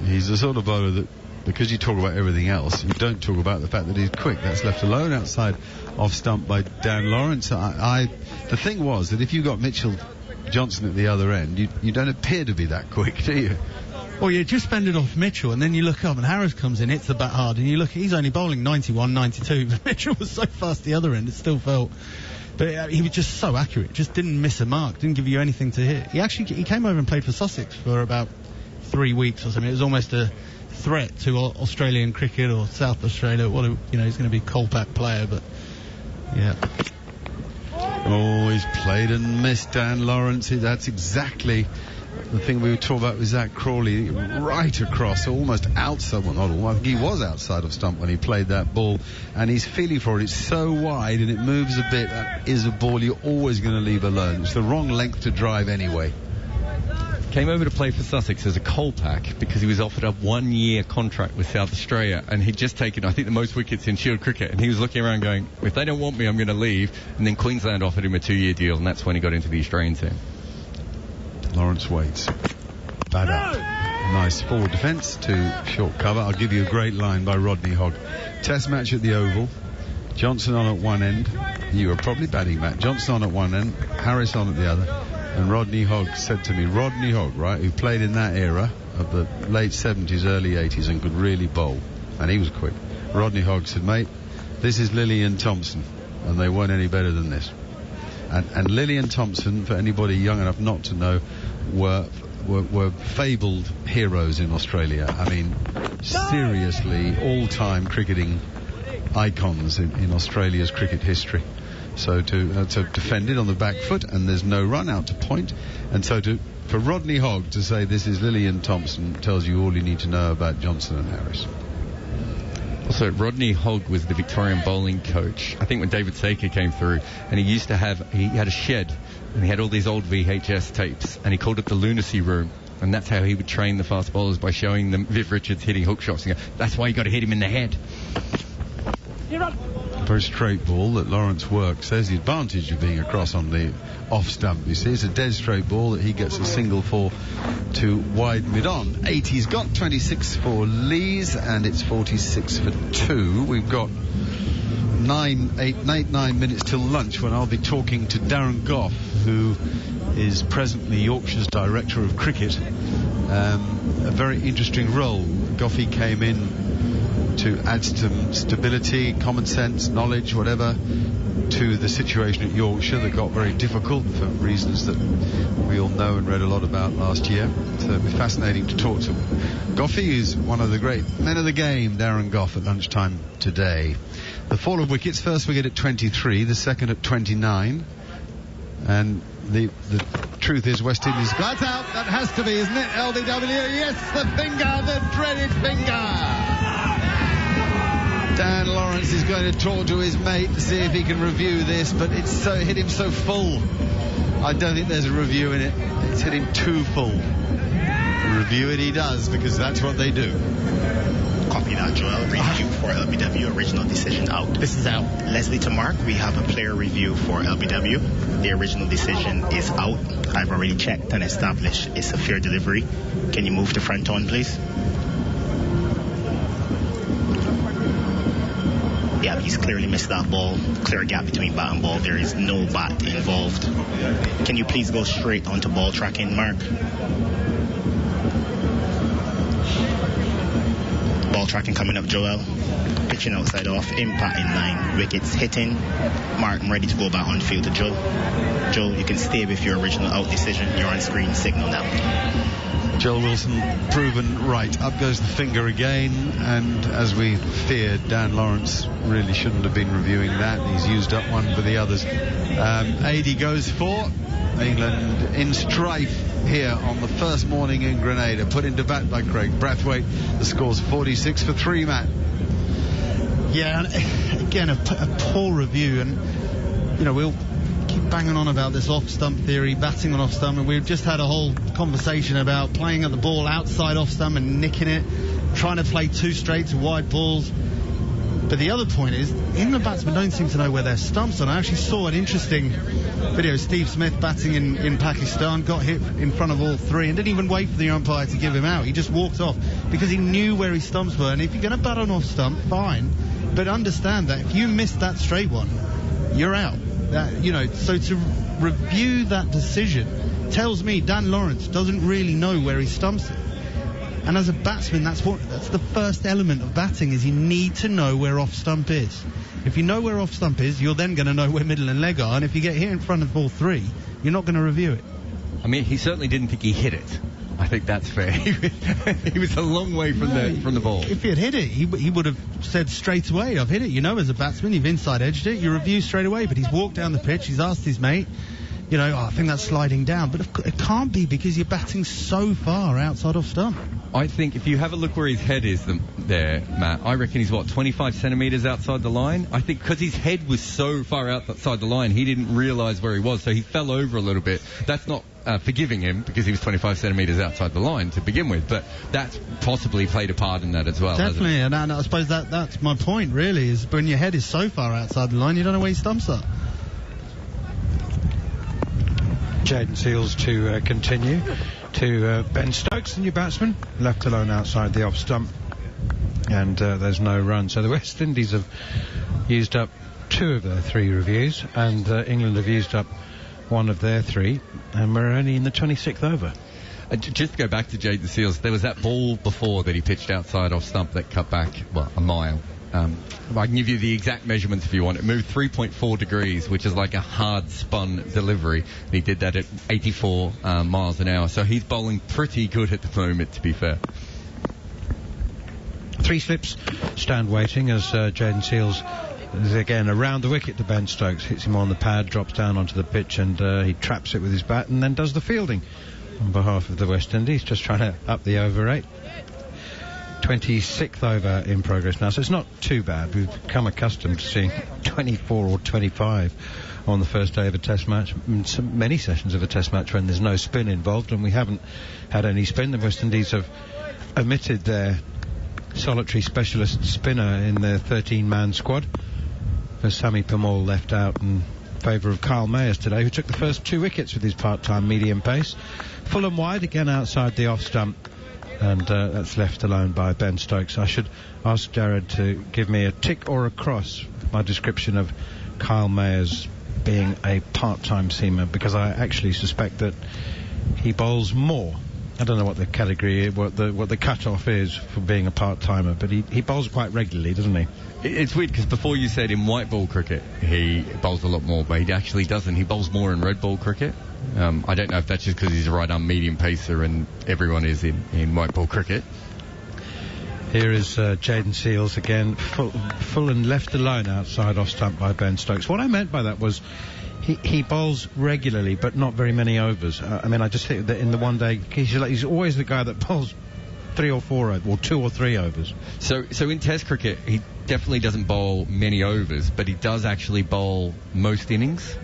He's the sort of bowler that because you talk about everything else, you don't talk about the fact that he's quick. That's left alone outside off stump by Dan Lawrence. The thing was that if you got Mitchell Johnson at the other end, you don't appear to be that quick, do you? Well, you just fended off Mitchell, and then you look up, and Harris comes in, hits the bat hard, and you look, he's only bowling 91, 92, but Mitchell was so fast the other end, it still felt... But he was just so accurate, just didn't miss a mark, didn't give you anything to hit. He came over and played for Sussex for about 3 weeks or something. It was almost a threat to Australian cricket or South Australia. He's going to be a Kolpak player, but yeah. Oh, he's played and missed, Dan Lawrence. That's exactly the thing we were talking about with Zach Crawley, right across, almost outside. Well, not all. I think he was outside of stump when he played that ball, and he's feeling for it. It's so wide and it moves a bit. That is a ball you're always going to leave alone. It's the wrong length to drive anyway. Came over to play for Sussex as a Kolpak because he was offered a 1-year contract with South Australia, and he'd just taken, I think, the most wickets in Shield cricket, and he was looking around going, if they don't want me, I'm going to leave. And then Queensland offered him a 2-year deal, and that's when he got into the Australian team. Lawrence waits. Bad up. Nice forward defence to short cover. I'll give you a great line by Rodney Hogg. Test match at the Oval. Johnson on at one end. You were probably batting, Matt. Johnson on at one end, Harris on at the other. And Rodney Hogg said to me, Rodney Hogg, right, who played in that era of the late 70s, early 80s and could really bowl. And he was quick. Rodney Hogg said, mate, this is Lillian Thompson. And they weren't any better than this. And Lillian Thompson, for anybody young enough not to know, were fabled heroes in Australia. I mean, seriously, all-time cricketing icons in Australia's cricket history. So to defend it on the back foot, and there's no run out to point, and so for Rodney Hogg to say this is Lillian Thompson tells you all you need to know about Johnson and Harris. Also, Rodney Hogg was the Victorian bowling coach, I think, when David Saker came through, and he had a shed, and he had all these old VHS tapes, and he called it the lunacy room, and that's how he would train the fast bowlers, by showing them Viv Richards hitting hook shots, and go, that's why you got to hit him in the head. Very straight ball that Lawrence works. There's the advantage of being across on the off stump. You see, it's a dead straight ball that he gets a single for to wide mid-on. 80's got 26 for Lees, and it's 46 for 2. We've got 9 minutes till lunch, when I'll be talking to Darren Gough, who is presently Yorkshire's Director of Cricket. A very interesting role. Goughy came in to add some stability, common sense, knowledge, whatever, to the situation at Yorkshire that got very difficult for reasons that we all know and read a lot about last year. So it'll be fascinating to talk to him. Goughy is one of the great men of the game, Darren Gough, at lunchtime today. The fall of wickets, first wicket at 23, the second at 29. And the truth is West Indies... That's out, that has to be, isn't it? LBW, yes, the finger, the dreaded finger. Dan Lawrence is going to talk to his mate to see if he can review this, but it's hit him so full. I don't think there's a review in it. It's hit him too full. Review it he does, because that's what they do. Copy that, Joel. Review for LBW, original decision out. This is out. Leslie to Mark, we have a player review for LBW. The original decision is out. I've already checked and established it's a fair delivery. Can you move the front on, please? Yeah, he's clearly missed that ball. Clear gap between bat and ball. There is no bat involved. Can you please go straight onto ball tracking, Mark? Ball tracking coming up, Joel. Pitching outside off. Impact in line. Wickets hitting. Mark, I'm ready to go back on field to Joe. Joe, you can stay with your original out decision. You're on screen. Signal now. Joel Wilson proven right. Up goes the finger again, and as we feared, Dan Lawrence really shouldn't have been reviewing that. He's used up one for the others. 80 goes for England in strife here on the first morning in Grenada. Put into bat by Craig Brathwaite. The score's 46 for 3, Matt. Yeah, and again, a poor review, and we'll keep banging on about this off-stump theory, batting on off-stump, and we've just had a whole conversation about playing at the ball outside off-stump and nicking it, trying to play too straight to wide balls. But the other point is, England batsmen don't seem to know where their stumps are. I actually saw an interesting video. Steve Smith batting in Pakistan, got hit in front of all three and didn't even wait for the umpire to give him out. He just walked off. because he knew where his stumps were. And if you're going to bat on off stump, fine, but understand that if you miss that straight one, you're out. So to review that decision tells me Dan Lawrence doesn't really know where his stumps are. And as a batsman, that's the first element of batting, is you need to know where off stump is. If you know where off stump is, you're then going to know where middle and leg are. And if you get hit in front of ball 3, you're not going to review it. I mean, he certainly didn't think he hit it. I think that's fair. He was a long way from the ball. If he had hit it, he would have said straight away, I've hit it. As a batsman, you've inside edged it, you review straight away. But he's walked down the pitch, he's asked his mate, I think that's sliding down. But it can't be, because you're batting so far outside off stump. I think if you have a look where his head is there, Matt, I reckon he's 25 centimetres outside the line. I think because his head was so far outside the line, he didn't realise where he was, so he fell over a little bit. That's not forgiving him, because he was 25 centimetres outside the line to begin with, but that's possibly played a part in that as well. Definitely, and I suppose that's my point, really, is when your head is so far outside the line, you don't know where your stumps are. Jaden Seals to continue to Ben Stokes, the new batsman, left alone outside the off stump, and there's no run. So the West Indies have used up 2 of their 3 reviews, and England have used up 1 of their 3, and we're only in the 26th over. Just to go back to Jaden Seals, there was that ball before that he pitched outside off stump that cut back, a mile. I can give you the exact measurements if you want. It moved 3.4 degrees, which is like a hard spun delivery. And he did that at 84 miles an hour. So he's bowling pretty good at the moment, to be fair. 3 slips, stand waiting as Jaden Seals is again around the wicket to Ben Stokes, hits him on the pad, drops down onto the pitch, and he traps it with his bat and then does the fielding on behalf of the West Indies, just trying to up the over rate. 26th over in progress now, so it's not too bad. We've become accustomed to seeing 24 or 25 on the first day of a test match, many sessions of a test match when there's no spin involved, and we haven't had any spin. The West Indies have omitted their solitary specialist spinner in their 13-man squad, as Sammy Pamal left out in favour of Kyle Mayers today, who took the first 2 wickets with his part-time medium pace. Full and wide, again outside the off stump, and that's left alone by Ben Stokes. I should ask Jared to give me a tick or a cross for my description of Kyle Mayers being a part-time seamer, because I actually suspect that he bowls more. I don't know what the category, what the cut-off is for being a part-timer, but he bowls quite regularly, doesn't he? It's weird, because before you said in white ball cricket he bowls a lot more, but he actually doesn't. He bowls more in red ball cricket. I don't know if that's just because he's a right-arm medium pacer and everyone is in white ball cricket. Here is Jaden Seals again, full and left alone outside off stump by Ben Stokes. What I meant by that was he bowls regularly, but not very many overs. I just think that in the one day, he's always the guy that bowls 3 or 4 overs, or 2 or 3 overs. So in Test cricket, he definitely doesn't bowl many overs, but he does actually bowl most innings,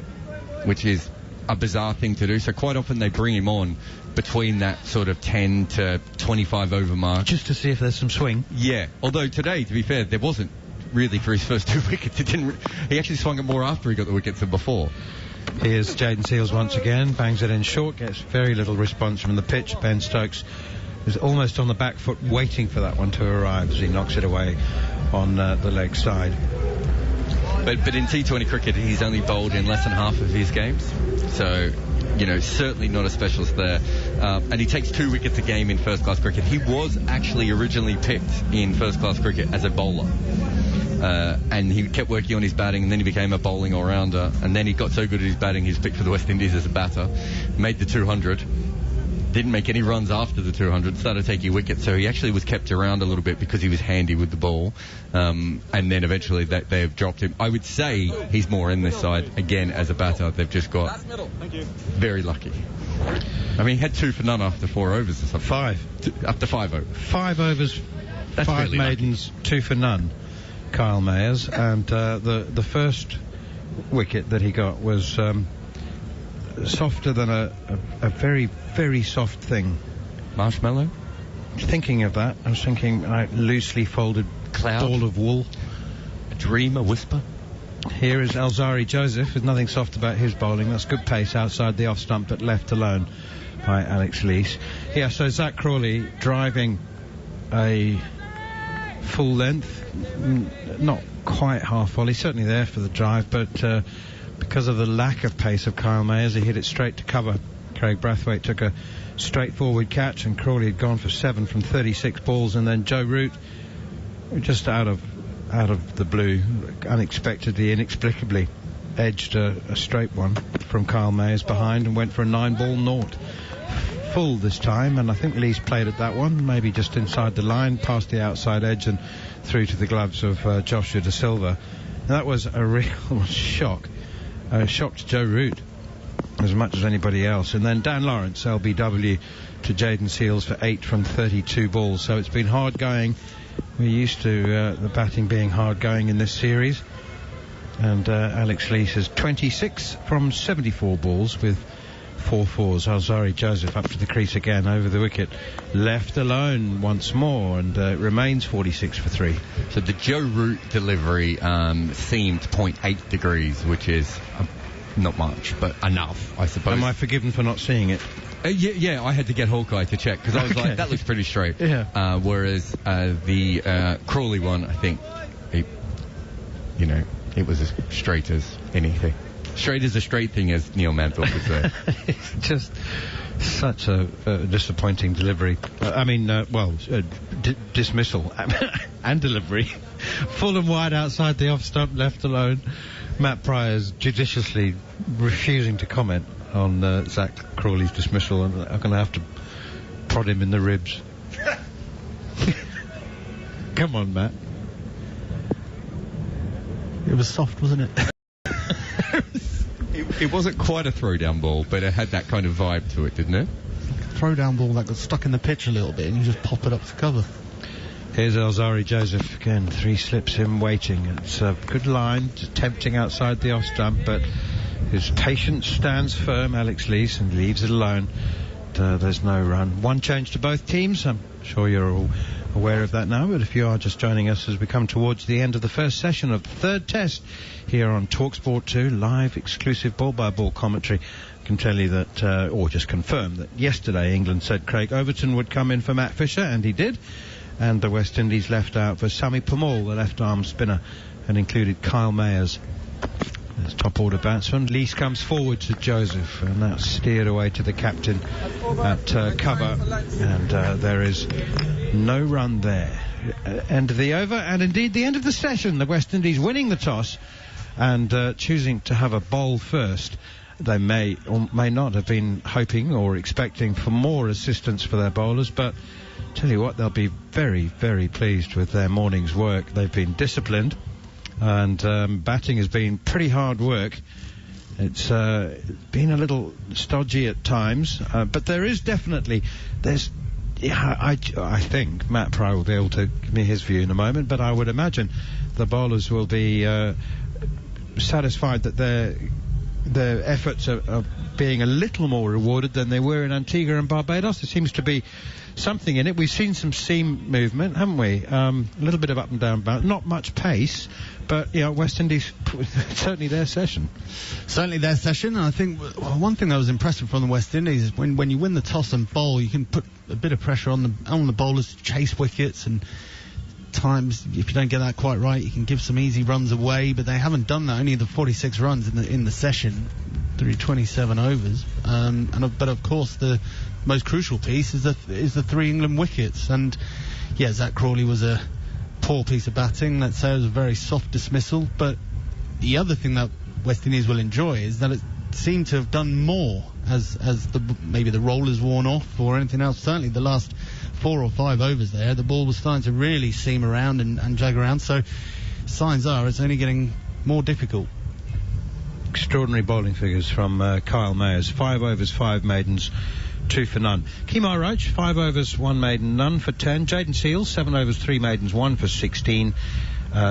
which is a bizarre thing to do. So quite often they bring him on between that sort of 10 to 25 over mark, just to see if there's some swing. Yeah. Although today, to be fair, there wasn't really for his first 2 wickets. He actually swung it more after he got the wickets than before. Here's Jaden Seals once again, bangs it in short, gets very little response from the pitch. Ben Stokes is almost on the back foot waiting for that one to arrive as he knocks it away on the leg side. But in T20 cricket, he's only bowled in less than half of his games. So, certainly not a specialist there. And he takes 2 wickets a game in first-class cricket. He was actually originally picked in first-class cricket as a bowler. And he kept working on his batting, and then he became a bowling all-rounder. And then he got so good at his batting, he was picked for the West Indies as a batter. Made the 200. Didn't make any runs after the 200, started taking wickets, so he actually was kept around a little bit because he was handy with the ball, and then eventually they have dropped him. I would say he's more in this side, again, as a batter. They've just got very lucky. He had 2 for none after 4 overs or something. 5. Up to 5 overs. 5 overs, That's 5 really maidens, lucky. 2 for none, Kyle Mayers, and the first wicket that he got was softer than a very, very soft thing. Marshmallow? Thinking of that, I was thinking loosely folded cloud, ball of wool. A dream, a whisper. Here is Alzari Joseph with nothing soft about his bowling. That's good pace outside the off stump, but left alone by Alex Leach. Yeah, so Zach Crawley driving a full length, not quite half volley, certainly there for the drive, but because of the lack of pace of Kyle Mayers, he hit it straight to cover. Craig Brathwaite took a straightforward catch, and Crawley had gone for 7 from 36 balls, and then Joe Root, just out of the blue, unexpectedly, inexplicably, edged a straight one from Kyle Mayers behind and went for a 9-ball naught. Full this time, and I think Lee's played at that one, maybe just inside the line, past the outside edge and through to the gloves of Joshua De Silva. And that was a real shock. Shock to Joe Root as much as anybody else. And then Dan Lawrence, LBW, to Jaden Seals for 8 from 32 balls. So it's been hard going. We're used to the batting being hard going in this series. And Alex Leach has 26 from 74 balls with 4 fours. Alzari Joseph up to the crease again, over the wicket, left alone once more, and remains 46 for 3. So the Joe Root delivery seemed 0.8 degrees, which is not much, but enough, I suppose. Am I forgiven for not seeing it? Yeah, I had to get Hawkeye to check, because I was like, that looks pretty straight. Yeah. Whereas the Crawley one, I think, it was as straight as anything. Straight as a straight thing, as Neil Manthorpe would say. It's just such a disappointing delivery. Dismissal and delivery. Full and wide outside the off stump, left alone. Matt Pryor's judiciously refusing to comment on Zach Crawley's dismissal, and I'm going to have to prod him in the ribs. Come on, Matt. It was soft, wasn't it? It wasn't quite a throwdown ball, but it had that kind of vibe to it, didn't it? Throwdown ball that got stuck in the pitch a little bit, and you just pop it up to cover. Here's Alzari Joseph again, 3 slips in waiting. It's a good line, tempting outside the off stump, but his patience stands firm, Alex Leach, and leaves it alone. There's no run. 1 change to both teams. I'm sure you're all aware of that now, but if you are just joining us as we come towards the end of the first session of the 3rd test here on talkSPORT 2, live exclusive ball-by-ball commentary, I can tell you that, or just confirm that yesterday England said Craig Overton would come in for Matt Fisher, and he did, and the West Indies left out for Sami Pamal, the left-arm spinner, and included Kyle Mayers as top order batsman. Leach comes forward to Joseph, and that's steered away to the captain at cover, and there is no run there. End of the over, and indeed the end of the session. The West Indies winning the toss and choosing to have a bowl first. They may or may not have been hoping or expecting for more assistance for their bowlers, but tell you what, they'll be very, very pleased with their morning's work. They've been disciplined, and batting has been pretty hard work. It's been a little stodgy at times, but there is definitely, I think Matt Pryor will be able to give me his view in a moment, but I would imagine the bowlers will be satisfied that their efforts are being a little more rewarded than they were in Antigua and Barbados. There seems to be something in it. We've seen some seam movement, haven't we? A little bit of up and down bounce, not much pace, but West Indies, certainly their session. Certainly their session, and I think one thing that was impressive from the West Indies is when you win the toss and bowl, you can put a bit of pressure on the bowlers to chase wickets, and times if you don't get that quite right, you can give some easy runs away, but they haven't done that. Only the 46 runs in the session through 27 overs, but of course the most crucial piece is the 3 England wickets, and Zach Crawley was a poor piece of batting. Let's say it was a very soft dismissal, but the other thing that West Indies will enjoy is that it seemed to have done more as maybe the roll has worn off or anything else. Certainly the last 4 or 5 overs there, the ball was starting to really seam around and jag around, so signs are it's only getting more difficult. Extraordinary bowling figures from Kyle Mayers. 5 overs, 5 maidens, 2 for none. Kemar Roach, 5 overs, 1 maiden, none for 10. Jaden Seals, 7 overs, 3 maidens, 1 for 16.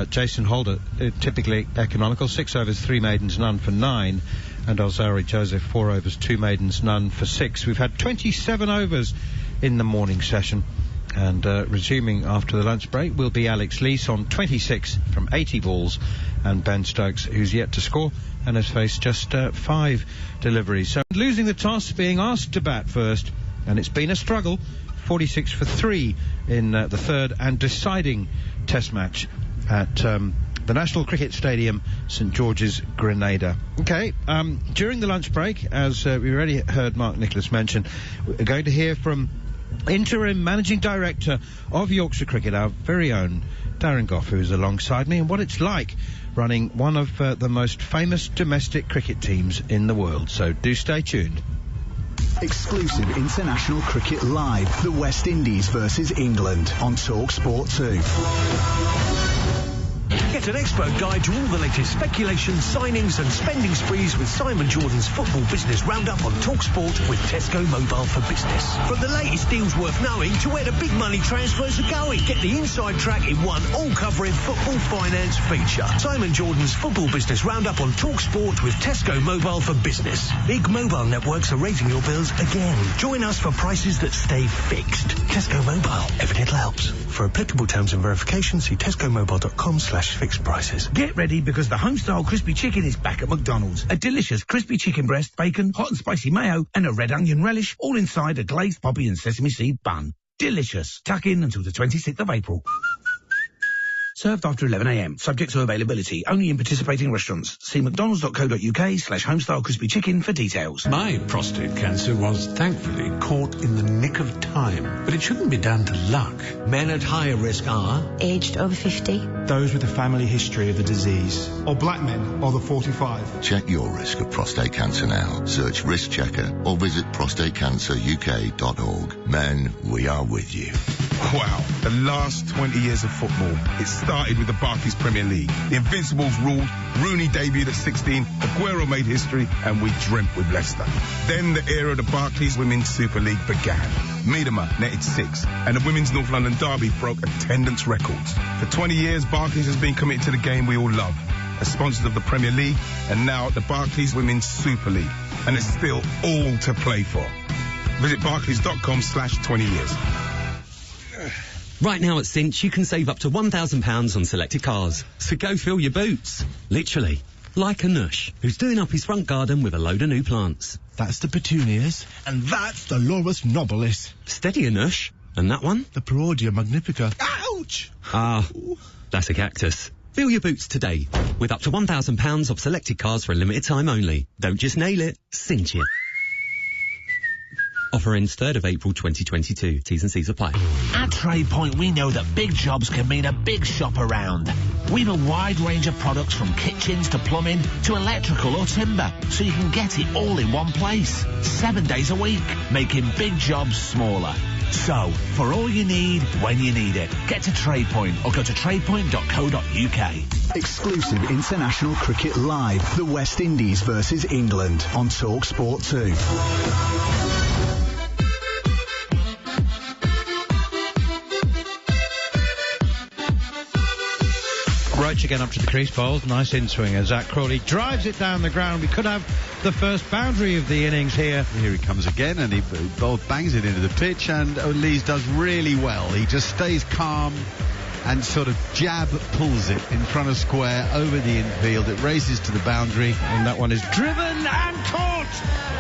Jason Holder, typically economical, 6 overs, 3 maidens, none for 9. And Alzari Joseph, 4 overs, 2 maidens, none for 6. We've had 27 overs in the morning session, and resuming after the lunch break will be Alex Leach on 26 from 80 balls, and Ben Stokes, who's yet to score and has faced just 5 deliveries. So losing the toss, being asked to bat first, and it's been a struggle 46 for 3 in the third and deciding Test match at the National Cricket Stadium, St George's, Grenada. Okay, during the lunch break, as we already heard Mark Nicholas mention, we're going to hear from interim managing director of Yorkshire Cricket, our very own Darren Gough, who is alongside me, and what it's like running one of the most famous domestic cricket teams in the world. So do stay tuned. Exclusive international cricket live. The West Indies versus England on talkSPORT 2. Get an expert guide to all the latest speculation, signings and spending sprees with Simon Jordan's Football Business Roundup on talkSPORT with Tesco Mobile for Business. From the latest deals worth knowing to where the big money transfers are going. Get the inside track in one all-covering football finance feature. Simon Jordan's Football Business Roundup on talkSPORT with Tesco Mobile for Business. Big mobile networks are raising your bills again. Join us for prices that stay fixed. Tesco Mobile. Every little helps. For applicable terms and verification, see tescomobile.com/fixed prices. Get ready because the Homestyle Crispy Chicken is back at McDonald's. A delicious crispy chicken breast, bacon, hot and spicy mayo, and a red onion relish, all inside a glazed poppy and sesame seed bun. Delicious. Tuck in until the 26th of April. Served after 11 a.m. Subject to availability. Only in participating restaurants. See mcdonalds.co.uk/homestyle crispy chicken for details. My prostate cancer was thankfully caught in the nick of time, but it shouldn't be down to luck. Men at higher risk are aged over 50, Those with a family history of the disease, or black men over 45. Check your risk of prostate cancer now. Search Risk Checker or visit prostatecanceruk.org. Men, we are with you. Wow, the last 20 years of football. It started with the Barclays Premier League. The Invincibles ruled, Rooney debuted at 16, Aguero made history, and we dreamt with Leicester. Then the era of the Barclays Women's Super League began. Miedema netted 6, and the Women's North London Derby broke attendance records. For 20 years, Barclays has been committed to the game we all love, as sponsors of the Premier League, and now the Barclays Women's Super League. And it's still all to play for. Visit barclays.com/20 years. Right now at Cinch, you can save up to £1,000 on selected cars. So go fill your boots. Literally. Like Anush, who's doing up his front garden with a load of new plants. That's the petunias. And that's the Laurus nobilis. Steady, Anush. And that one? The Perodia magnifica. Ouch! Ah, that's a cactus. Fill your boots today with up to £1,000 off selected cars for a limited time only. Don't just nail it, cinch it. Offer ends 3rd of April 2022. T's and C's apply. At TradePoint, we know that big jobs can mean a big shop around. We've a wide range of products from kitchens to plumbing to electrical or timber, so you can get it all in one place. 7 days a week, making big jobs smaller. So, for all you need, when you need it, get to TradePoint or go to tradepoint.co.uk. Exclusive international cricket live. The West Indies versus England on talkSPORT 2. Roach again up to the crease, bowls. Nice in-swinger. Zach Crawley drives it down the ground. We could have the first boundary of the innings here. Here he comes again, and he bangs it into the pitch, and O'Lees does really well. He just stays calm and sort of jab pulls it in front of square over the infield. It races to the boundary, and that one is driven and caught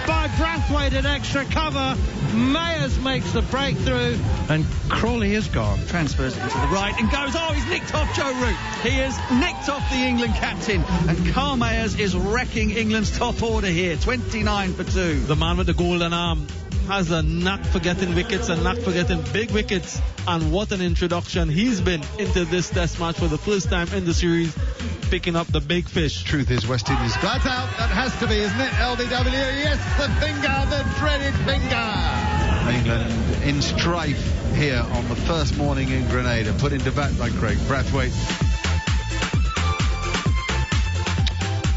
by Brathwaite at extra cover. Mayers makes the breakthrough, and Crawley is gone. Transfers into the right and goes. Oh, he's nicked off Joe Root. He has nicked off the England captain, and Carl Mayers is wrecking England's top order here. 29 for 2. The man with the golden arm has a knack for getting wickets, a knack for getting big wickets, and what an introduction he's been into this test match for the first time in the series, picking up the big fish. Truth is, West Indies flat out. That has to be, isn't it? LBW, yes, the finger, the dreaded finger. England in strife here on the first morning in Grenada, put into bat by Craig Brathwaite.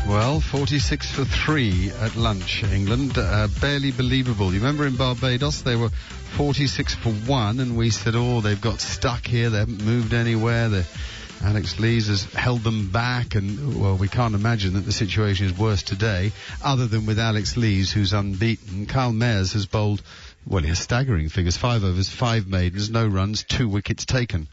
Well, 46 for 3 at lunch, England. Barely believable. You remember in Barbados they were 46 for 1, and we said, oh, they've got stuck here, they haven't moved anywhere. Alex Lees has held them back, and, well, we can't imagine that the situation is worse today, other than with Alex Lees, who's unbeaten. Carl Mayers has bowled, well, he has staggering figures, 5 overs, 5 maidens, no runs, 2 wickets taken.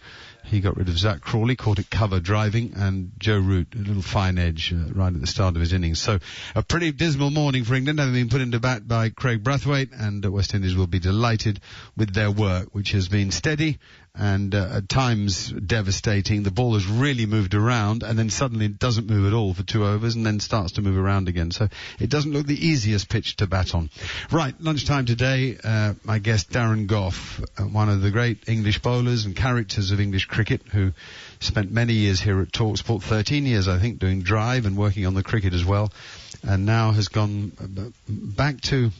He got rid of Zach Crawley, caught it cover driving, and Joe Root, a little fine edge right at the start of his innings. So a pretty dismal morning for England, having been put into bat by Craig Brathwaite, and West Indies will be delighted with their work, which has been steady and at times devastating. The ball has really moved around, and then suddenly it doesn't move at all for 2 overs, and then starts to move around again. So it doesn't look the easiest pitch to bat on. Right, lunchtime today, my guest Darren Gough, one of the great English bowlers and characters of English cricket, who spent many years here at talkSPORT, 13 years I think, doing drive and working on the cricket as well, and now has gone back to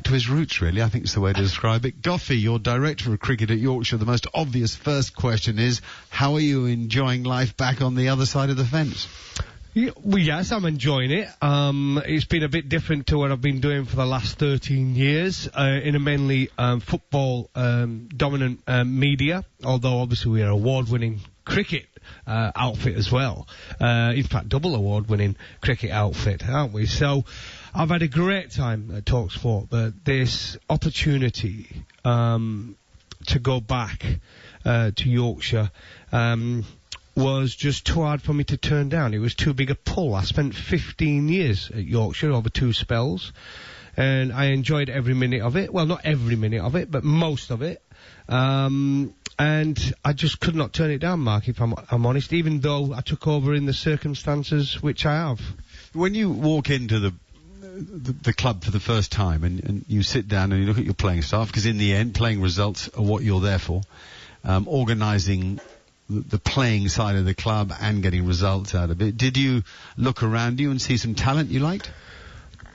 his roots, really, I think is the way to describe it. Goughy, you're director of cricket at Yorkshire. The most obvious first question is, how are you enjoying life back on the other side of the fence? Yeah, well, yes, I'm enjoying it. It's been a bit different to what I've been doing for the last 13 years in a mainly football dominant media, although obviously we're an award-winning cricket outfit as well. In fact, double award-winning cricket outfit, aren't we? So I've had a great time at talkSPORT, but this opportunity to go back to Yorkshire was just too hard for me to turn down. It was too big a pull. I spent 15 years at Yorkshire over 2 spells, and I enjoyed every minute of it. Well, not every minute of it, but most of it. And I just could not turn it down, Mark, if I'm honest, even though I took over in the circumstances which I have. When you walk into the club for the first time and you sit down and you look at your playing staff, because in the end, playing results are what you're there for, organising the playing side of the club and getting results out of it. Did you look around you and see some talent you liked?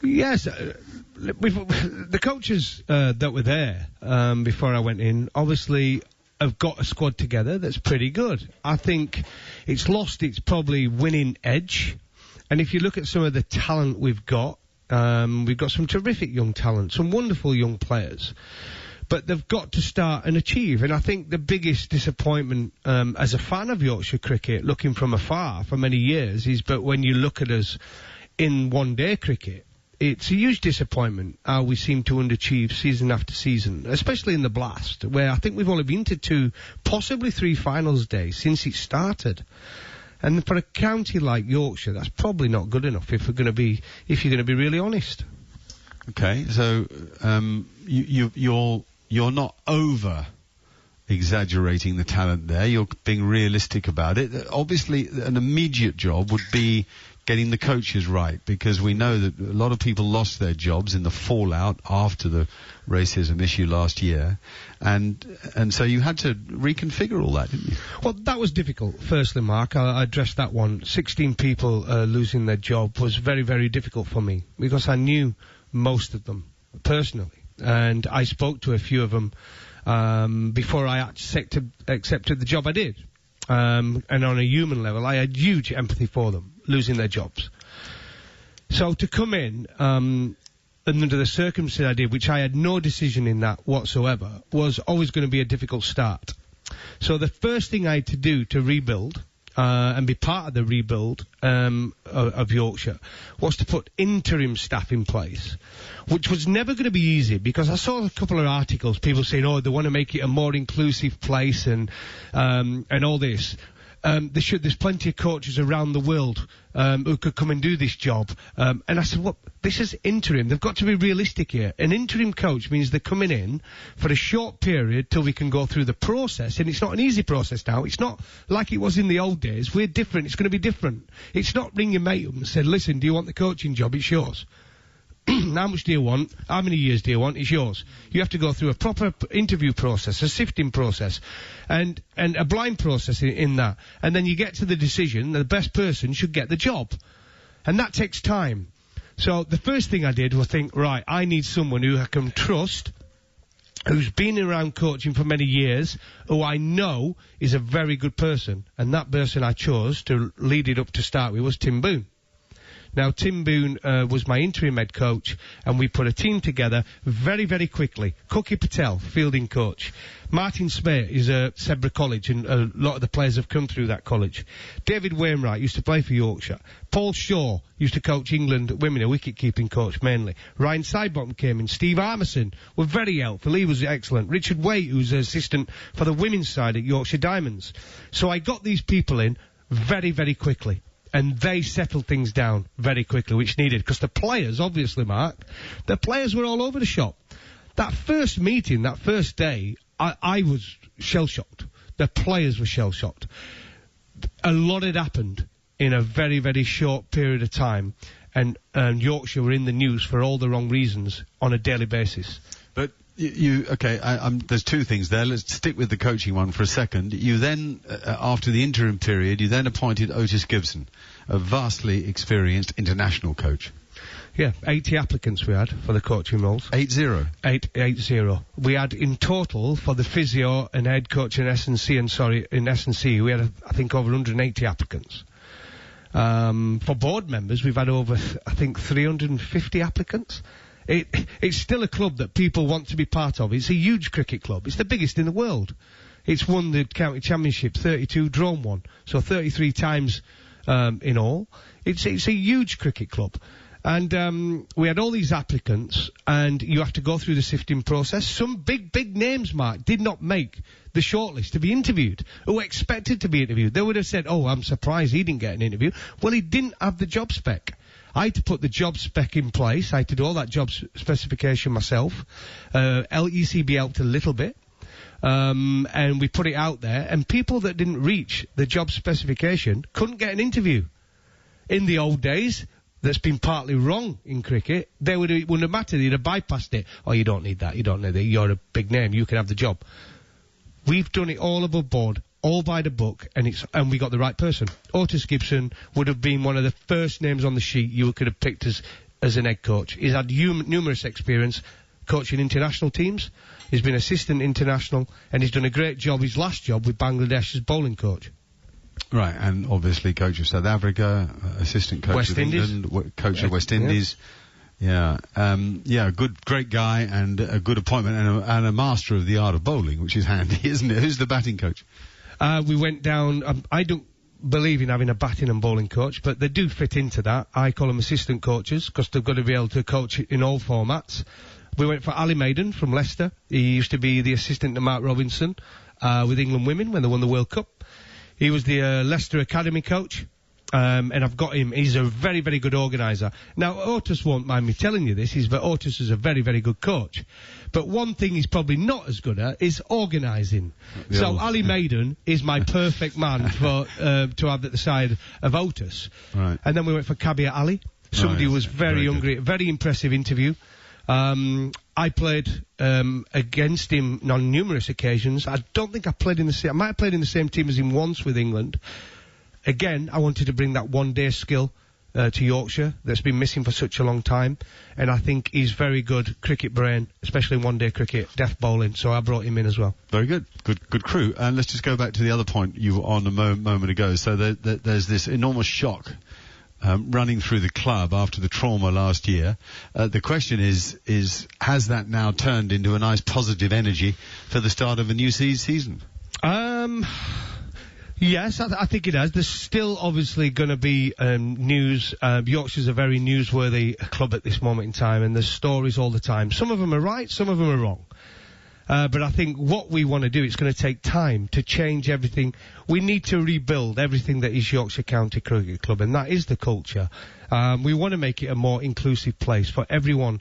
Yes. The coaches that were there before I went in obviously have got a squad together that's pretty good. I think it's lost its probably winning edge. And if you look at some of the talent we've got some terrific young talent, some wonderful young players. But they've got to start and achieve. And I think the biggest disappointment as a fan of Yorkshire cricket, looking from afar for many years, is but when you look at us in one-day cricket, it's a huge disappointment how we seem to underachieve season after season, especially in the Blast, where I think we've only been to 2, possibly 3 finals days since it started. And for a county like Yorkshire, that's probably not good enough if you're going to be really honest. Okay, so you're not over exaggerating the talent there. You're being realistic about it. Obviously, an immediate job would be getting the coaches right, because we know that a lot of people lost their jobs in the fallout after the racism issue last year, and so you had to reconfigure all that, didn't you? Well, that was difficult. Firstly, Mark, I addressed that one. 16 people losing their job was very, very difficult for me, because I knew most of them personally, and I spoke to a few of them before I accepted the job I did. And on a human level, I had huge empathy for them losing their jobs. So to come in, and under the circumstances I did, which I had no decision in that whatsoever, was always going to be a difficult start. So the first thing I had to do to rebuild, and be part of the rebuild of Yorkshire, was to put interim staff in place, which was never going to be easy, because I saw a couple of articles, people saying, they want to make it a more inclusive place and all this. There's plenty of coaches around the world who could come and do this job. And I said, this is interim. They've got to be realistic here. An interim coach means they're coming in for a short period till we can go through the process. And it's not an easy process now. It's not like it was in the old days. We're different. It's going to be different. It's not ring your mate up and say, listen, do you want the coaching job? It's yours. How much do you want? How many years do you want? It's yours. You have to go through a proper interview process, a sifting process, and a blind process in that. And then you get to the decision that the best person should get the job. And that takes time. So the first thing I did was think, right, I need someone who I can trust, who's been around coaching for many years, who I know is a very good person. And that person I chose to lead it up to start with was Tim Boone. Now, Tim Boone was my interim head coach, and we put a team together very, very quickly. Cookie Patel, fielding coach. Martin Smith is at Sedbergh College, and a lot of the players have come through that college. David Wainwright used to play for Yorkshire. Paul Shaw used to coach England women, a wicket-keeping coach mainly. Ryan Sidebottom came in. Steve Armisen were very helpful. He was excellent. Richard Waite, who's an assistant for the women's side at Yorkshire Diamonds. So I got these people in very, very quickly. And they settled things down very quickly, which needed. Because the players, obviously, Mark, the players were all over the shop. That first meeting, that first day, I was shell-shocked. The players were shell-shocked. A lot had happened in a very, very short period of time, and Yorkshire were in the news for all the wrong reasons on a daily basis. But there's two things there. Let's stick with the coaching one for a second. You then, after the interim period, you then appointed Otis Gibson, a vastly experienced international coach. Yeah, 80 applicants we had for the coaching roles. 80? 80. We had in total for the physio and head coach in S&C, we had, I think, over 180 applicants. For board members, we've had over, I think, 350 applicants. It's still a club that people want to be part of. It's a huge cricket club. It's the biggest in the world. It's won the county championship 32, drawn one, so 33 times in all. It's a huge cricket club. And we had all these applicants, and you have to go through the sifting process. Some big names, Mark, did not make the shortlist to be interviewed, who were expected to be interviewed. They would have said, oh, I'm surprised he didn't get an interview. Well, he didn't have the job spec. I had to put the job spec in place. I had to do all that job specification myself. LECB helped a little bit. And we put it out there, and people that didn't reach the job specification couldn't get an interview. In the old days, that's been partly wrong in cricket, it wouldn't have mattered. They'd have bypassed it. Oh, you don't need that. You don't need that. You're a big name. You can have the job. We've done it all above board, all by the book, and we got the right person. Otis Gibson would have been one of the first names on the sheet you could have picked as an head coach. He's had numerous experience coaching international teams. He's been assistant international, and he's done a great job. His last job with Bangladesh as bowling coach. Right, and obviously coach of South Africa, assistant coach of England, coach of West Indies. Yeah, great guy, and a good appointment, and a master of the art of bowling, which is handy, isn't it? Who's the batting coach? We went down. I don't believe in having a batting and bowling coach, but they do fit into that. I call them assistant coaches because they've got to be able to coach in all formats. We went for Ali Maiden from Leicester. He used to be the assistant to Mark Robinson with England women when they won the World Cup. He was the Leicester Academy coach, and I've got him. He's a very, very good organiser. Now, Otis won't mind me telling you this, but Otis is a very, very good coach. But one thing he's probably not as good at is organising. So Ali Maiden is my perfect man to have at the side of Otis. Right. And then we went for Kabir Ali, somebody who was very hungry, very impressive interview. I played against him on numerous occasions. I don't think I might have played in the same team as him once with England. Again, I wanted to bring that one-day skill to Yorkshire that's been missing for such a long time, and I think he's very good cricket brain, especially in one-day cricket, death bowling, so I brought him in as well. Very good. Good crew. And let's just go back to the other point you were on a moment ago. So there's this enormous shock running through the club after the trauma last year. The question is has that now turned into a nice positive energy for the start of a new season? Yes, I think it has. There's still obviously going to be news. Yorkshire's a very newsworthy club at this moment in time, and there's stories all the time. Some of them are right, some of them are wrong. But I think what we want to do, it's going to take time to change everything. We need to rebuild everything that is Yorkshire County Cricket Club, and that is the culture. We want to make it a more inclusive place for everyone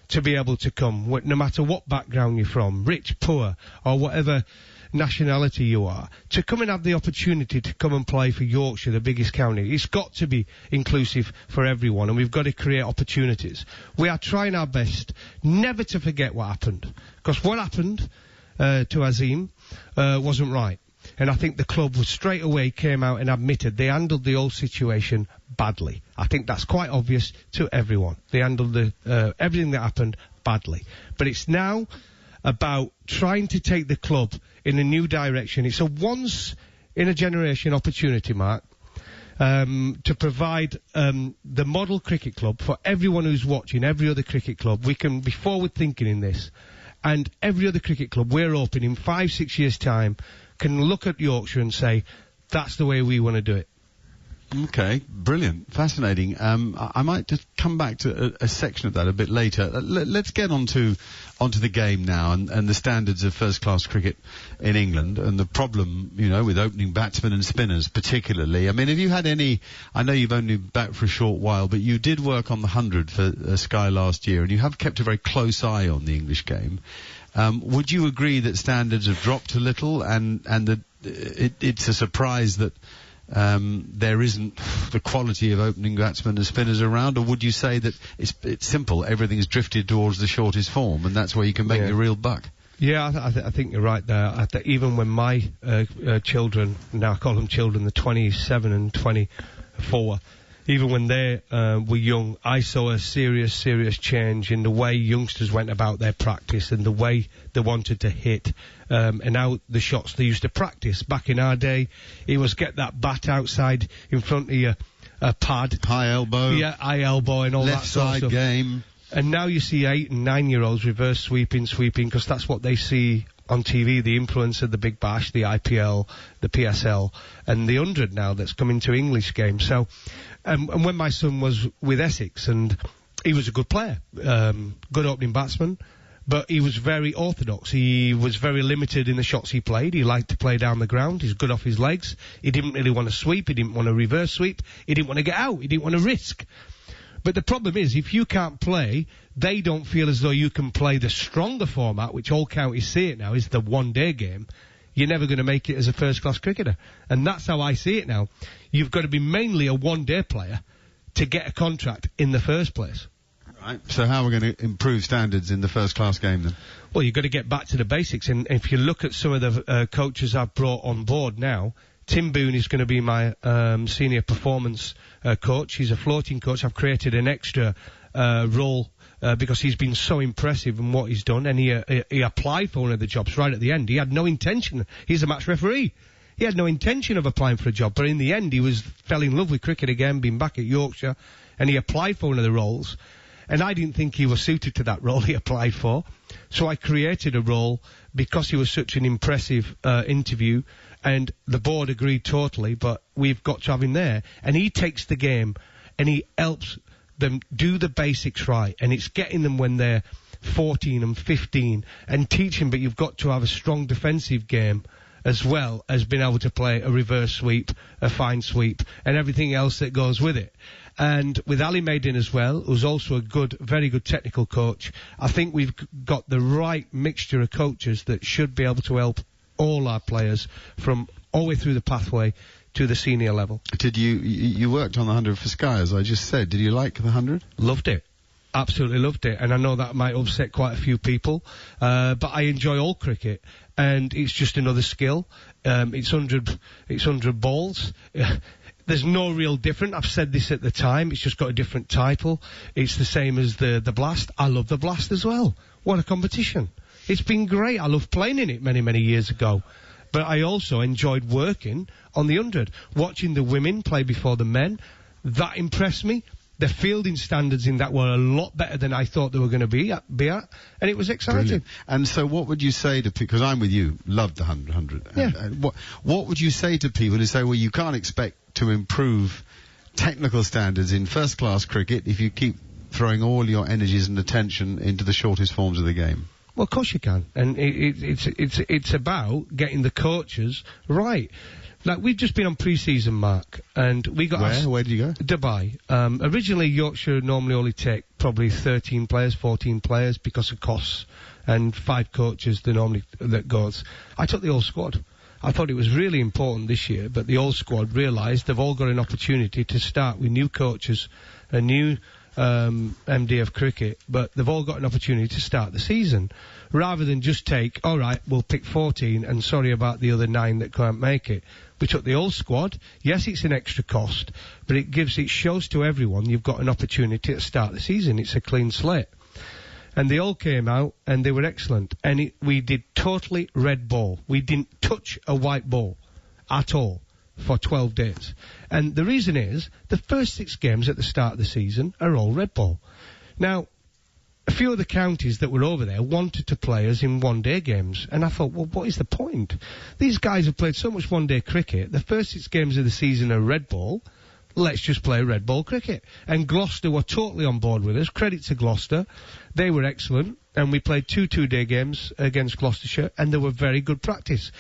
to be able to come, no matter what background you're from, rich, poor, or whatever nationality you are, to come and have the opportunity to come and play for Yorkshire, the biggest county. It's got to be inclusive for everyone, and we've got to create opportunities. We are trying our best never to forget what happened, because what happened to Azim wasn't right. And I think the club was straight away came out and admitted they handled the whole situation badly. I think that's quite obvious to everyone. They handled everything that happened badly. But it's now about trying to take the club in a new direction. It's a once-in-a-generation opportunity, Mark. to provide the model cricket club for everyone who's watching, every other cricket club. We can be forward thinking in this, and every other cricket club we're open in 5-6 years' time can look at Yorkshire and say, that's the way we want to do it. Okay, brilliant, fascinating. I might just come back to a section of that a bit later. Let's get onto the game now and the standards of first-class cricket in England and the problem, with opening batsmen and spinners particularly. I mean, have you had any? I know you've only been back for a short while, but you did work on the 100 for Sky last year, and you have kept a very close eye on the English game. Would you agree that standards have dropped a little, and that it's a surprise that there isn't the quality of opening batsmen and spinners around, or would you say that it's simple, everything's drifted towards the shortest form, and that's where you can make your real buck? Yeah, I think you're right there. Even when my children, now I call them children, the 27 and 24, even when they were young, I saw a serious change in the way youngsters went about their practice and the way they wanted to hit, and how the shots they used to practice. Back in our day, it was get that bat outside in front of you, a pad. High elbow. Yeah, high elbow and all that sort of stuff. Left side game. And now you see 8 and 9-year-olds reverse sweeping, because that's what they see on TV, the influence of the Big Bash, the IPL, the PSL, and the 100 now that's coming to English games. So, and when my son was with Essex, and he was a good player, good opening batsman, but he was very orthodox. He was very limited in the shots he played. He liked to play down the ground. He's good off his legs. He didn't really want to sweep. He didn't want to reverse sweep. He didn't want to get out. He didn't want to risk. But the problem is, if you can't play, they don't feel as though you can play the stronger format, which all counties see it now, is the one-day game. You're never going to make it as a first-class cricketer. And that's how I see it now. You've got to be mainly a one-day player to get a contract in the first place. Right. So how are we going to improve standards in the first-class game then? Well, you've got to get back to the basics. And if you look at some of the coaches I've brought on board now, Tim Boone is going to be my senior performance coach. He's a floating coach. I've created an extra role because he's been so impressive in what he's done, and he applied for one of the jobs right at the end. He had no intention. He's a match referee. He had no intention of applying for a job, but in the end he fell in love with cricket again, being back at Yorkshire, and he applied for one of the roles. And I didn't think he was suited to that role he applied for, so I created a role because he was such an impressive interview. And the board agreed totally, but we've got to have him there. And he takes the game and he helps them do the basics right. And it's getting them when they're 14 and 15 and teaching, but you've got to have a strong defensive game as well as being able to play a reverse sweep, a fine sweep, and everything else that goes with it. And with Ali Maiden as well, who's also a very good technical coach, I think we've got the right mixture of coaches that should be able to help all our players from all the way through the pathway to the senior level. Did you worked on the 100 for Sky, as I just said. Did you like the 100? Loved it. Absolutely loved it. And I know that might upset quite a few people, but I enjoy all cricket, and it's just another skill. It's 100 balls. There's no real difference. I've said this at the time. It's just got a different title. It's the same as the Blast. I love the Blast as well. What a competition. It's been great. I loved playing in it many, many years ago. But I also enjoyed working on the 100. Watching the women play before the men, that impressed me. The fielding standards in that were a lot better than I thought they were going to be at, and it was exciting. Brilliant. And so what would you say to people, because I'm with you, loved the 100. Yeah. What would you say to people who say, well, you can't expect to improve technical standards in first-class cricket if you keep throwing all your energies and attention into the shortest forms of the game? Well, of course you can, and it's about getting the coaches right. Like, we've just been on pre-season, Mark, and we got... Where did you go? Dubai. Originally, Yorkshire normally only take probably 13 players, 14 players because of costs, and 5 coaches that goes. I took the whole squad. I thought it was really important this year, but the whole squad realised they've all got an opportunity to start with new coaches, a new MD of cricket, but they've all got an opportunity to start the season, rather than just take, all right, we'll pick 14 and sorry about the other 9 that can't make it. We took the whole squad. Yes, it's an extra cost, but it shows to everyone you've got an opportunity to start the season. It's a clean slate. And they all came out and they were excellent. And we did totally red ball. We didn't touch a white ball at all for 12 days. And the reason is, the first 6 games at the start of the season are all red ball. Now, a few of the counties that were over there wanted to play us in one-day games. And I thought, well, what is the point? These guys have played so much one-day cricket. The first 6 games of the season are red ball. Let's just play red ball cricket. And Gloucester were totally on board with us. Credit to Gloucester. They were excellent. And we played 2 two-day games against Gloucestershire, and they were very good practice.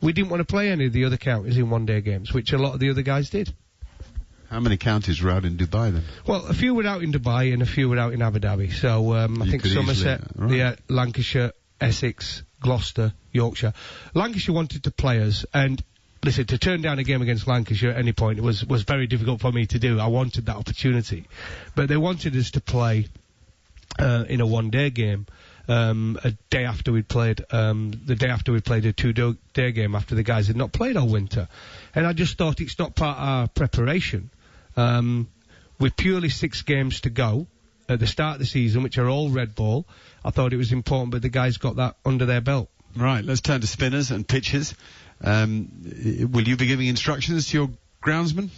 We didn't want to play any of the other counties in one-day games, which a lot of the other guys did. How many counties were out in Dubai then? Well, a few were out in Dubai and a few were out in Abu Dhabi. So I think Somerset, Lancashire, Essex, Gloucester, Yorkshire. Lancashire wanted to play us, and listen, to turn down a game against Lancashire at any point was very difficult for me to do. I wanted that opportunity. But they wanted us to play in a one-day game a day after we'd played, the day after we played a 2-day game after the guys had not played all winter. And I just thought it's not part of our preparation. With purely 6 games to go at the start of the season, which are all red ball, I thought it was important, but the guys got that under their belt. Right, let's turn to spinners and pitches. Will you be giving instructions to your groundsman?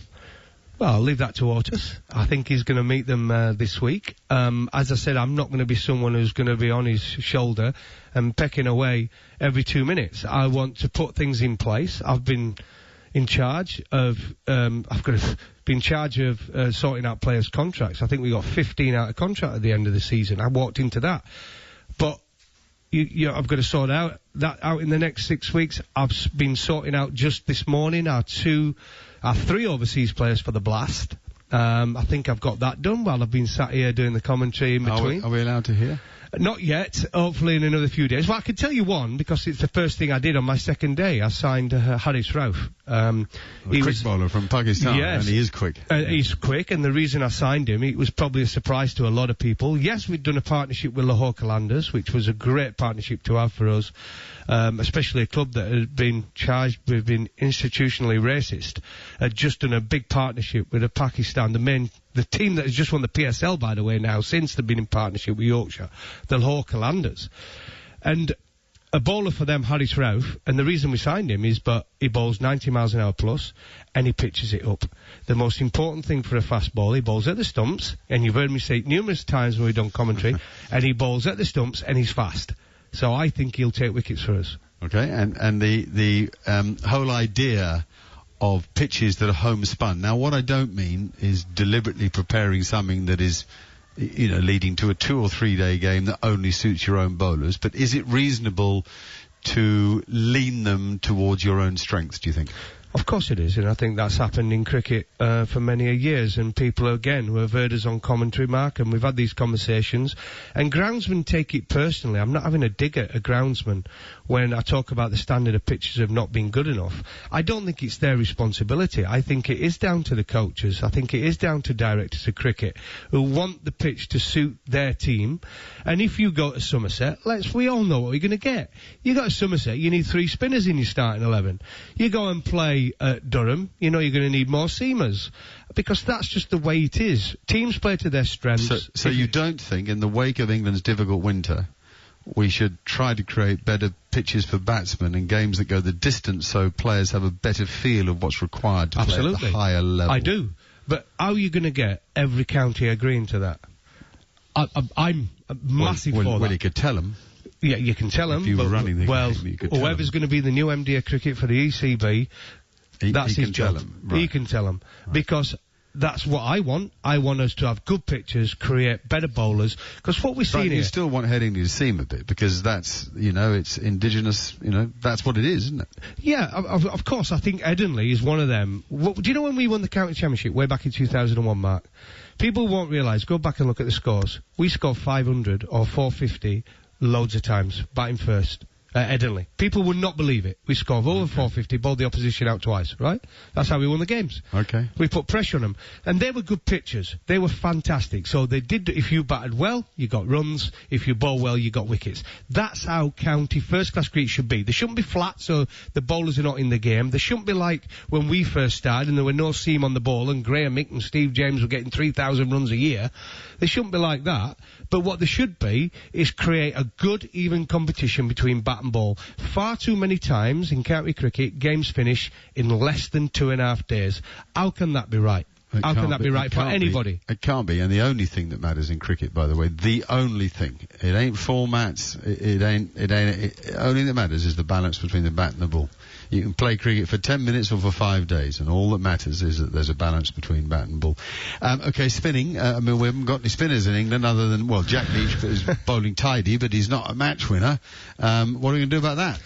Well, I'll leave that to Otis. I think he's going to meet them this week. As I said, I'm not going to be someone who's going to be on his shoulder and pecking away every 2 minutes. I want to put things in place. I've been in charge of sorting out players' contracts. I think we got 15 out of contract at the end of the season. I walked into that. But I've got to sort that out in the next 6 weeks. I've been sorting out just this morning our 3 overseas players for the Blast. I think I've got that done while I've been sat here doing the commentary in between. Are we allowed to hear? Not yet. Hopefully in another few days. Well, I can tell you one, because it's the first thing I did on my second day. I signed Haris Rauf. He was bowler from Pakistan. Yes. And he is quick. He's quick, and the reason I signed him, it was probably a surprise to a lot of people. Yes, we'd done a partnership with Lahore Qalandars, which was a great partnership to have for us, especially a club that had been charged with being institutionally racist, had just done a big partnership with Pakistan, the team that has just won the PSL, by the way, now, since they've been in partnership with Yorkshire, the Lahore Qalandars. And a bowler for them, Haris Rauf, and the reason we signed him is, but he bowls 90 miles an hour plus, and he pitches it up. The most important thing for a fast bowler, he bowls at the stumps, and you've heard me say it numerous times when we've done commentary, and he bowls at the stumps, and he's fast. So I think he'll take wickets for us. Okay, and the whole idea of pitches that are homespun. Now, what I don't mean is deliberately preparing something that is, leading to a 2 or 3 day game that only suits your own bowlers, but is it reasonable to lean them towards your own strengths, do you think? Of course it is, and I think that's happened in cricket for many years, and people, again, who have heard us on commentary, Mark, and we've had these conversations, and groundsmen take it personally. I'm not having a dig at a groundsman when I talk about the standard of pitches have not been good enough. I don't think it's their responsibility. I think it is down to the coaches. I think it is down to directors of cricket who want the pitch to suit their team. And if you go to Somerset, we all know what we're going to get. You go to Somerset, you need 3 spinners in your starting 11. You go and play at Durham, you're going to need more seamers, because that's just the way it is. Teams play to their strengths. So you don't think, in the wake of England's difficult winter, we should try to create better pitches for batsmen and games that go the distance so players have a better feel of what's required to play at the higher level? I do. But how are you going to get every county agreeing to that? I'm massive for that. Well, you could tell them. Yeah, you can tell them. If you were running the game, you could tell whoever's going to be the new MD of cricket for the ECB, that's his job. Right. He can tell them. Right. Because that's what I want. I want us to have good pitches, create better bowlers. Because what we're seeing here... you still want Headingley to seam a bit, because that's, it's indigenous, that's what it is, isn't it? Yeah, of course. I think Headingley is one of them. Do you know when we won the county championship way back in 2001, Mark? People won't realise, go back and look at the scores. We scored 500 or 450 loads of times, batting first. Headingley. People would not believe it. We scored over 450, bowled the opposition out twice, right? That's how we won the games. Okay. We put pressure on them. And they were good pitchers. They were fantastic. So they did, if you batted well, you got runs. If you bowl well, you got wickets. That's how county first-class cricket should be. They shouldn't be flat, so the bowlers are not in the game. They shouldn't be like when we first started and there were no seam on the ball and Graham Mick and Steve James were getting 3,000 runs a year. They shouldn't be like that. But what they should be is create a good, even competition between batsmen and ball. Far too many times in county cricket, games finish in less than 2.5 days. How can that be right? How can that be right for anybody? It can't be. And the only thing that matters in cricket, by the way, the only thing, it ain't formats, it only that matters is the balance between the bat and the ball. You can play cricket for 10 minutes or for 5 days, and all that matters is that there's a balance between bat and ball. Okay, spinning. I mean, we haven't got any spinners in England other than, well, Jack Leach is bowling tidy, but he's not a match winner. What are we going to do about that?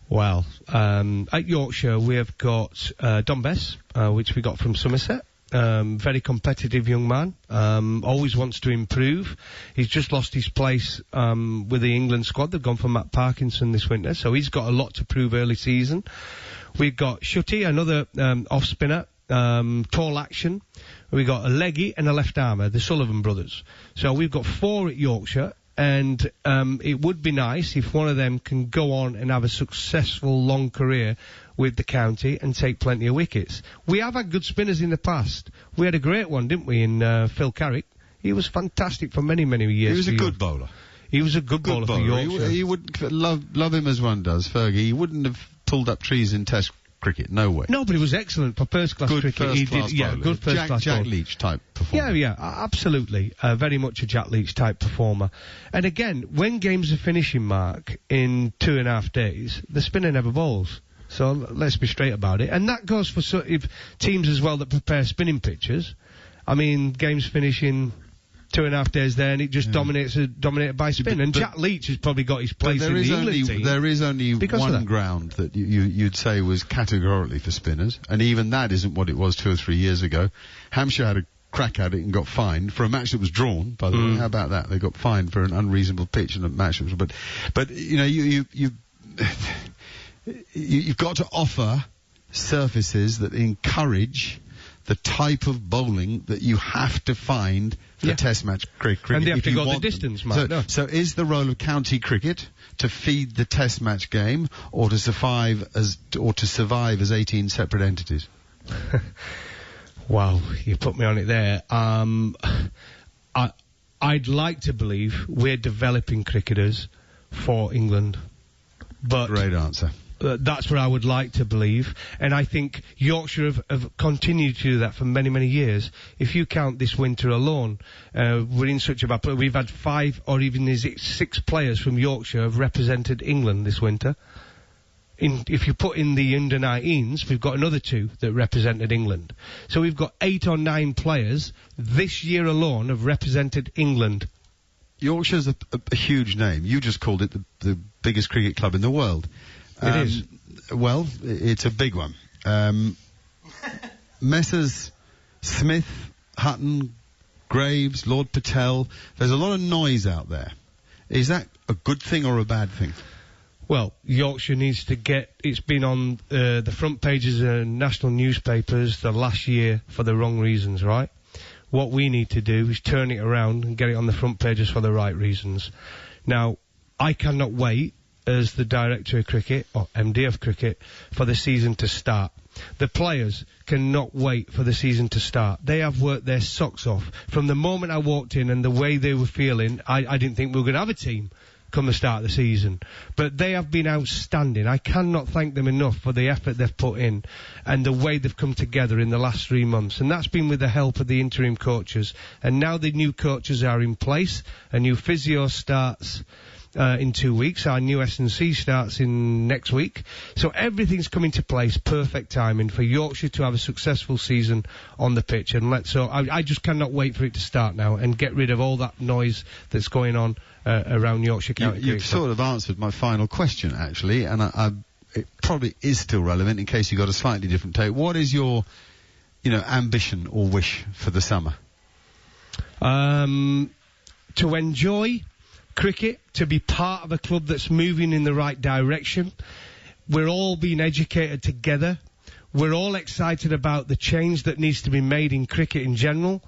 Well, at Yorkshire, we have got Don Bess, which we got from Somerset. Very competitive young man, always wants to improve. He's just lost his place with the England squad. They've gone for Matt Parkinson this winter, so he's got a lot to prove early season. We've got Shutty, another off spinner, tall action. We've got a leggy and a left armour, the Sullivan brothers. So we've got 4 at Yorkshire, and it would be nice if one of them can go on and have a successful long career with the county and take plenty of wickets. We have had good spinners in the past. We had a great one, didn't we, in Phil Carrick? He was fantastic for many, many years. He was a good bowler. He was a good bowler for Yorkshire. He would love him as one does, Fergie. He wouldn't have pulled up trees in Test cricket, no way. No, but he was excellent for first-class cricket. Good first-class Jack Leach type performer. Yeah, absolutely. Very much a Jack Leach type performer. And again, when games are finishing, Mark, in 2.5 days, the spinner never bowls. So let's be straight about it. And that goes for teams as well that prepare spinning pitches. I mean, games finish in 2.5 days there, and it just dominated by spin. And Jack Leach has probably got his place in the England team. There is only one ground that you'd say was categorically for spinners, and even that isn't what it was 2 or 3 years ago. Hampshire had a crack at it and got fined for a match that was drawn, by the way. How about that? They got fined for an unreasonable pitch in a match that was... But you know, you've got to offer surfaces that encourage the type of bowling that you have to find for Test match cricket. And they have to go the distance, Mark. So is the role of county cricket to feed the Test match game, or to survive as 18 separate entities? Wow, you put me on it there. I'd like to believe we're developing cricketers for England. But great answer. That's what I would like to believe, and I think Yorkshire have continued to do that for many, many years. If you count this winter alone, we're in such a bad place. We've had 5 or even 6 players from Yorkshire have represented England this winter. If you put in the under-19s, we've got another 2 that represented England. So we've got 8 or 9 players this year alone have represented England. Yorkshire's a huge name. You just called it the biggest cricket club in the world. It is. Well, it's a big one. Messrs. Smith, Hutton, Graves, Lord Patel, there's a lot of noise out there. Is that a good thing or a bad thing? Well, Yorkshire needs to it's been on the front pages of national newspapers the last year for the wrong reasons, right? What we need to do is turn it around and get it on the front pages for the right reasons. Now, I cannot wait as the director of cricket, or MD of cricket, for the season to start. The players cannot wait for the season to start. They have worked their socks off. From the moment I walked in and the way they were feeling, I didn't think we were going to have a team come the start of the season. But they have been outstanding. I cannot thank them enough for the effort they've put in and the way they've come together in the last 3 months. And that's been with the help of the interim coaches. And now the new coaches are in place. A new physio starts in 2 weeks. Our new S&C starts in next week. So everything's coming to place. Perfect timing for Yorkshire to have a successful season on the pitch. And I just cannot wait for it to start now and get rid of all that noise that's going on around Yorkshire County. You've sort of answered my final question, actually, and it probably is still relevant in case you got a slightly different take. What is your, ambition or wish for the summer? To enjoy cricket, to be part of a club that's moving in the right direction. We're all being educated together. We're all excited about the change that needs to be made in cricket in general,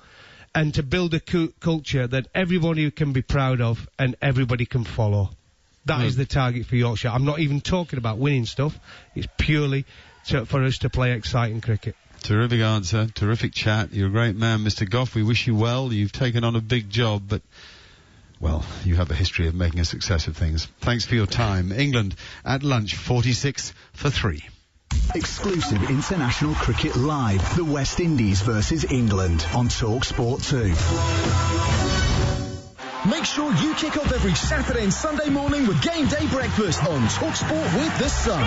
and to build a culture that everybody can be proud of and everybody can follow. That is the target for Yorkshire. I'm not even talking about winning stuff. It's purely for us to play exciting cricket. Terrific answer. Terrific chat. You're a great man, Mr. Gough. We wish you well. You've taken on a big job, but Well, you have a history of making a success of things. Thanks for your time. England at lunch, 46-3. Exclusive international cricket live. The West Indies versus England on talkSPORT 2. Make sure you kick off every Saturday and Sunday morning with Game Day Breakfast on talkSPORT with The Sun.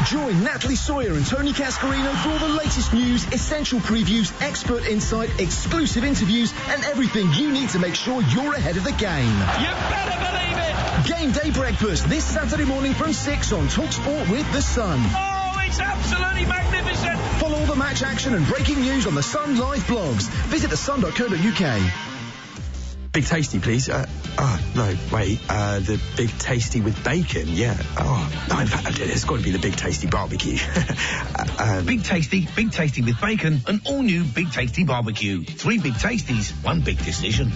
Join Natalie Sawyer and Tony Cascarino for all the latest news, essential previews, expert insight, exclusive interviews, and everything you need to make sure you're ahead of the game. You better believe it! Game Day Breakfast this Saturday morning from 6 on talkSPORT with The Sun. Oh, it's absolutely magnificent! Follow all the match action and breaking news on The Sun Live blogs. Visit thesun.co.uk. Big Tasty, please. The Big Tasty with bacon, yeah. Oh, no, in fact, it's got to be the Big Tasty barbecue. Big Tasty with bacon, an all-new Big Tasty barbecue. 3 Big Tasties, 1 big decision.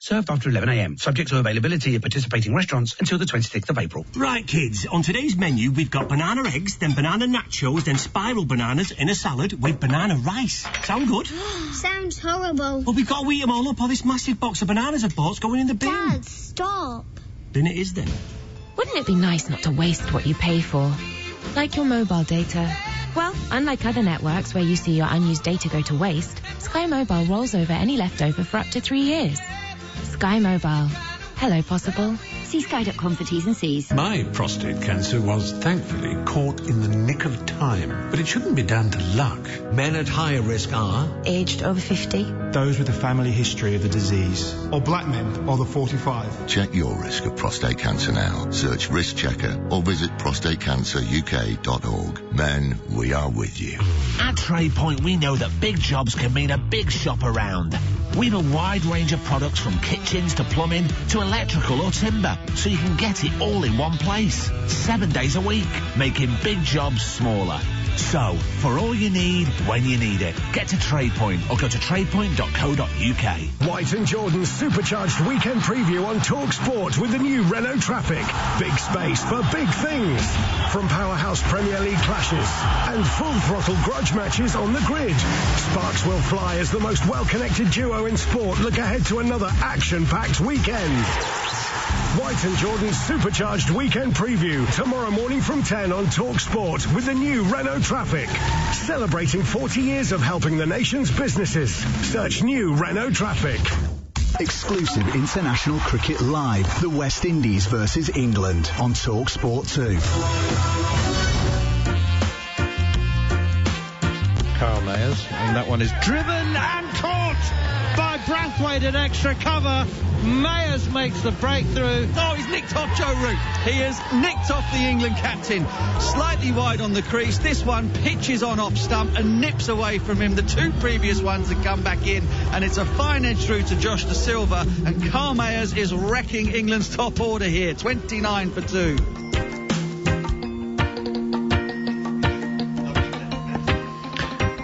Served after 11 a.m. Subject to availability at participating restaurants until the 26th of April. Right, kids, on today's menu, we've got banana eggs, then banana nachos, then spiral bananas in a salad with banana rice. Sound good? Sounds horrible. Well, we've got to eat them all up, or this massive box of bananas I've bought's going in the bin. Dad, stop. Then it is then. Wouldn't it be nice not to waste what you pay for? Like your mobile data. Well, unlike other networks where you see your unused data go to waste, Sky Mobile rolls over any leftover for up to 3 years. Sky Mobile. Hello, possible. See sky.com for T's and C's. My prostate cancer was thankfully caught in the nick of time, but it shouldn't be down to luck. Men at higher risk are aged over 50, those with a family history of the disease, or black men over 45. Check your risk of prostate cancer now. Search Risk Checker or visit prostatecanceruk.org. Men, we are with you. At TradePoint, we know that big jobs can mean a big shop around. We've a wide range of products from kitchens to plumbing to electrical or timber, so you can get it all in one place. 7 days a week, making big jobs smaller. So, for all you need, when you need it, get to TradePoint or go to tradepoint.co.uk. White and Jordan's supercharged weekend preview on talkSPORT with the new Renault Traffic. Big space for big things. From powerhouse Premier League clashes and full throttle grudge matches on the grid. Sparks will fly as the most well-connected duo in sport look ahead to another action-packed weekend. White and Jordan's supercharged weekend preview tomorrow morning from 10 on talkSPORT with the new Renault Traffic. Celebrating 40 years of helping the nation's businesses. Search new Renault Traffic. Exclusive international cricket live. The West Indies versus England on talkSPORT 2. Carl Mayers, and that one is driven and caught by Brathwaite at extra cover. Mayers makes the breakthrough. Oh, he's nicked off Joe Root. He has nicked off the England captain. Slightly wide on the crease. This one pitches on off stump and nips away from him. The 2 previous ones have come back in, and it's a fine edge through to Josh De Silva, and Carl Mayers is wrecking England's top order here. 29 for 2.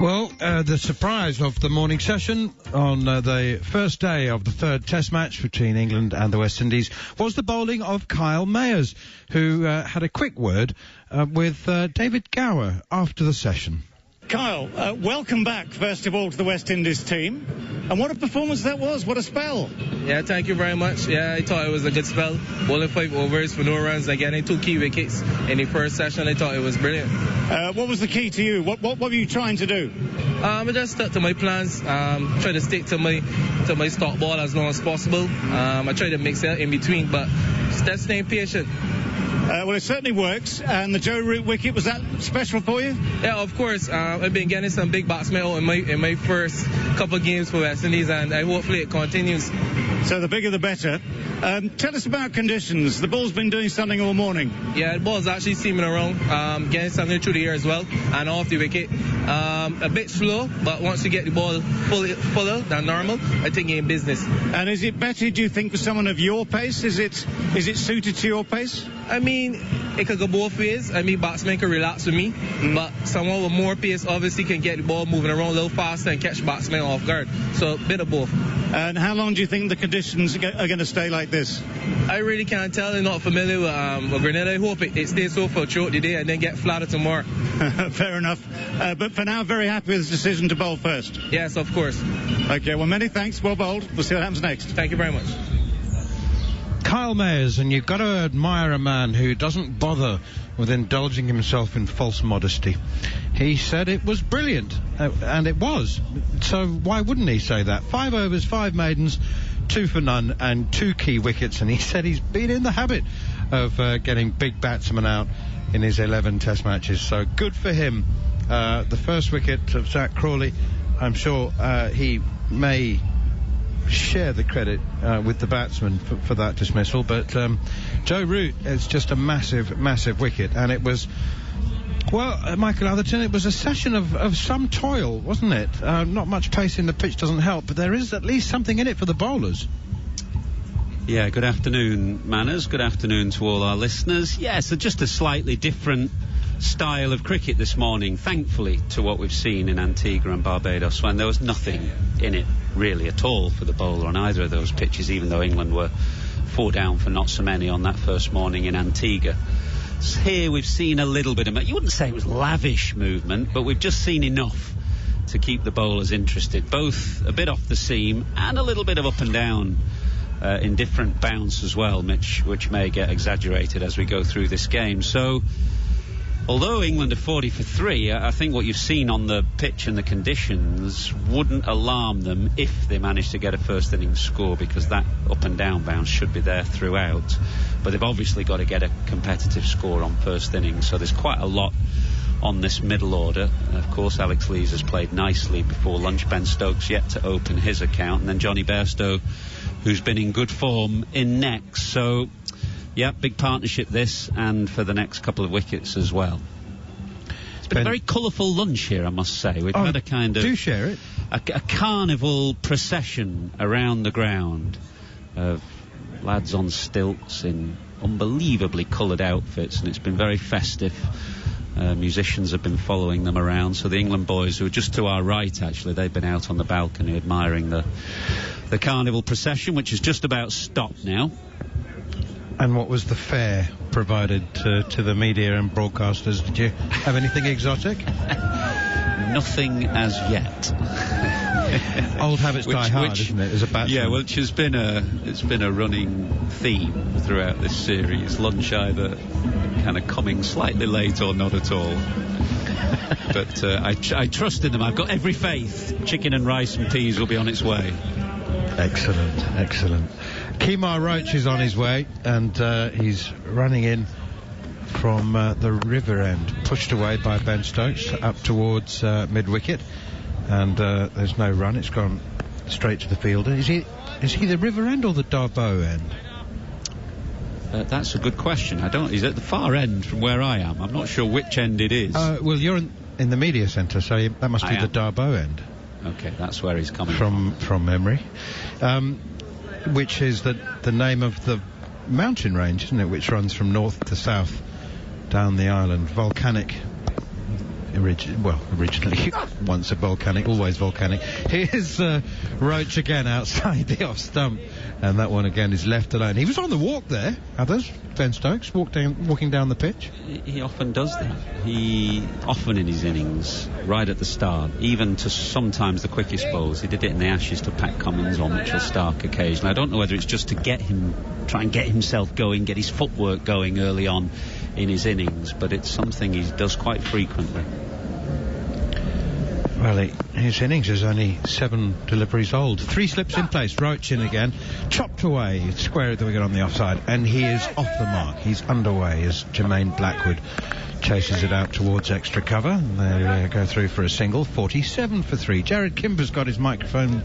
Well, the surprise of the morning session on the first day of the 3rd Test match between England and the West Indies was the bowling of Kyle Mayers, who had a quick word with David Gower after the session. Kyle, welcome back, first of all, to the West Indies team. And what a performance that was. What a spell. Yeah, thank you very much. Yeah, I thought it was a good spell. Bowling 5 overs for no runs. Again, I took key wickets in the first session. I thought it was brilliant. What was the key to you? What were you trying to do? I just stuck to my plans. Try to stick to my stop ball as long as possible. I tried to mix it in between, but just staying patient. Well, it certainly works. And the Joe Root wicket, was that special for you? Yeah, of course. I've been getting some big batsmen out in my first couple of games for West Indies, and hopefully it continues. So the bigger the better. Tell us about conditions. The ball's been doing something all morning. Yeah, the ball's actually seaming around, getting something through the air as well, and off the wicket. A bit slow, but once you get the ball fuller than normal, I think you're in business. And is it better, do you think, for someone of your pace? Is it suited to your pace? I mean, it could go both ways. I mean, batsmen can relax with me, but someone with more pace obviously can get the ball moving around a little faster and catch batsmen off guard. So, a bit of both. And how long do you think the conditions are going to stay like this? I really can't tell. I'm not familiar with Grenada. I hope it stays so for throughout the day and then get flatter tomorrow. Fair enough. But for now, very happy with his decision to bowl first. Yes, of course. Okay, well, many thanks. Well bowled. We'll see what happens next. Thank you very much. Kyle Mayers, and you've got to admire a man who doesn't bother with indulging himself in false modesty. He said it was brilliant, and it was. So why wouldn't he say that? 5 overs, 5 maidens, 2 for none, and 2 key wickets, and he said he's been in the habit of getting big batsmen out in his 11 test matches, so good for him. The first wicket of Zach Crawley, I'm sure he may share the credit with the batsman for that dismissal, but Joe Root, it's just a massive wicket, and it was, well, Michael Atherton, it was a session of some toil, wasn't it? Not much pace in the pitch doesn't help, but there is at least something in it for the bowlers. Yeah, good afternoon, Manners. Good afternoon to all our listeners. Yeah, so just a slightly different style of cricket this morning, thankfully, to what we've seen in Antigua and Barbados, when there was nothing in it really at all for the bowler on either of those pitches, even though England were 4 down for not so many on that first morning in Antigua. So here we've seen a little bit of, you wouldn't say it was lavish movement, but we've just seen enough to keep the bowlers interested, both a bit off the seam and a little bit of up and down in different bounce as well, which may get exaggerated as we go through this game. So although England are 40 for 3, I think what you've seen on the pitch and the conditions wouldn't alarm them if they managed to get a first innings score, because that up and down bounce should be there throughout. But they've obviously got to get a competitive score on first innings, so there's quite a lot on this middle order. Of course, Alex Lees has played nicely before lunch. Ben Stokes yet to open his account, and then Johnny Bairstow, who's been in good form, in next. So yeah, big partnership this, and for the next couple of wickets as well. It's been a very colourful lunch here, I must say. We've had a kind of... Do share it. A carnival procession around the ground of lads on stilts in unbelievably coloured outfits, and it's been very festive. Musicians have been following them around. So the England boys, who are just to our right, actually, they've been out on the balcony admiring the carnival procession, which is just about stopped now. And what was the fare provided to the media and broadcasters? Did you have anything exotic? Nothing as yet. Old habits die hard, isn't it, as a batsman? Yeah, well, it's been a running theme throughout this series. Lunch either kind of coming slightly late or not at all. But I trust in them. I've got every faith. Chicken and rice and peas will be on its way. Excellent. Kemar Roach is on his way, and he's running in from the river end, pushed away by Ben Stokes up towards mid-wicket, and there's no run. It's gone straight to the fielder. Is he the river end or the Darboe end? That's a good question. He's at the far end from where I am. I'm not sure which end it is. Well, you're in the media centre, so that must be the Darboe end. Okay, that's where he's coming from memory. Which is the name of the mountain range, isn't it, which runs from north to south down the island. Volcanic. Originally once a volcanic, always volcanic. Here's Roach again outside the off stump, and that one again is left alone. He was on the walk there, others. Ben Stokes walking down the pitch. He often does that. He often in his innings, right at the start, even to sometimes the quickest bowls. He did it in the Ashes to Pat Cummins or Mitchell Starc occasionally. I don't know whether it's just to try and get himself going, get his footwork going early on in his innings, but it's something he does quite frequently. Well, his innings is only 7 deliveries old. 3 slips in place. Roach in again. Chopped away. Square of the wicket on the offside. And he is off the mark. He's underway as Jermaine Blackwood chases it out towards extra cover. And they go through for a single. 47 for 3. Jared Kimber's got his microphone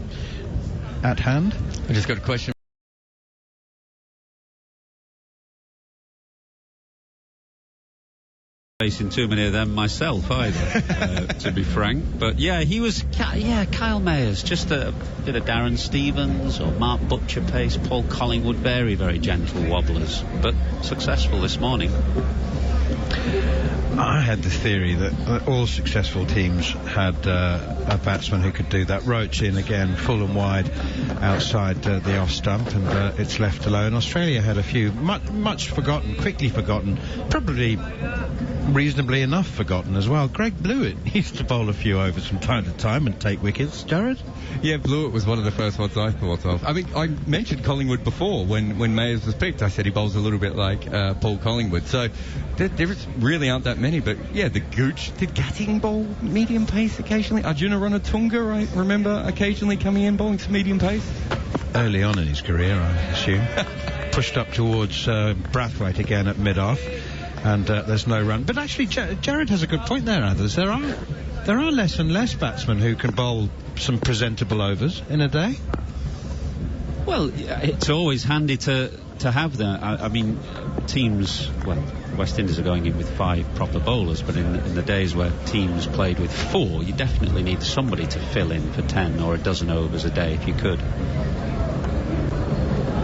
at hand. I just got a question. Facing too many of them myself either, to be frank. But yeah, Kyle Mayers, just a bit of Darren Stevens or Mark Butcher pace, Paul Collingwood, very, very gentle wobblers, but successful this morning. I had the theory that all successful teams had a batsman who could do that. Roach in again, full and wide outside the off stump, and it's left alone. Australia had a few, much forgotten, quickly forgotten, probably reasonably enough forgotten as well. Greg Blewett used to bowl a few overs from time to time and take wickets. Jared? Yeah, Blewett was one of the first ones I thought of. I mean, I mentioned Collingwood before when Mayers was picked. I said he bowls a little bit like Paul Collingwood. So there really aren't that many. But yeah, the Gooch. Did Gatting bowl medium pace occasionally? Arjuna Ranatunga, I remember occasionally coming in bowling some medium pace. Early on in his career, I assume. Pushed up towards Brathwaite again at mid-off. And there's no run. But actually, Jared has a good point there, Others. There are less and less batsmen who can bowl some presentable overs in a day. Well, it's always handy to have that. I mean, teams, well, West Indies are going in with 5 proper bowlers, but in the days where teams played with 4, you definitely need somebody to fill in for 10 or a dozen overs a day if you could.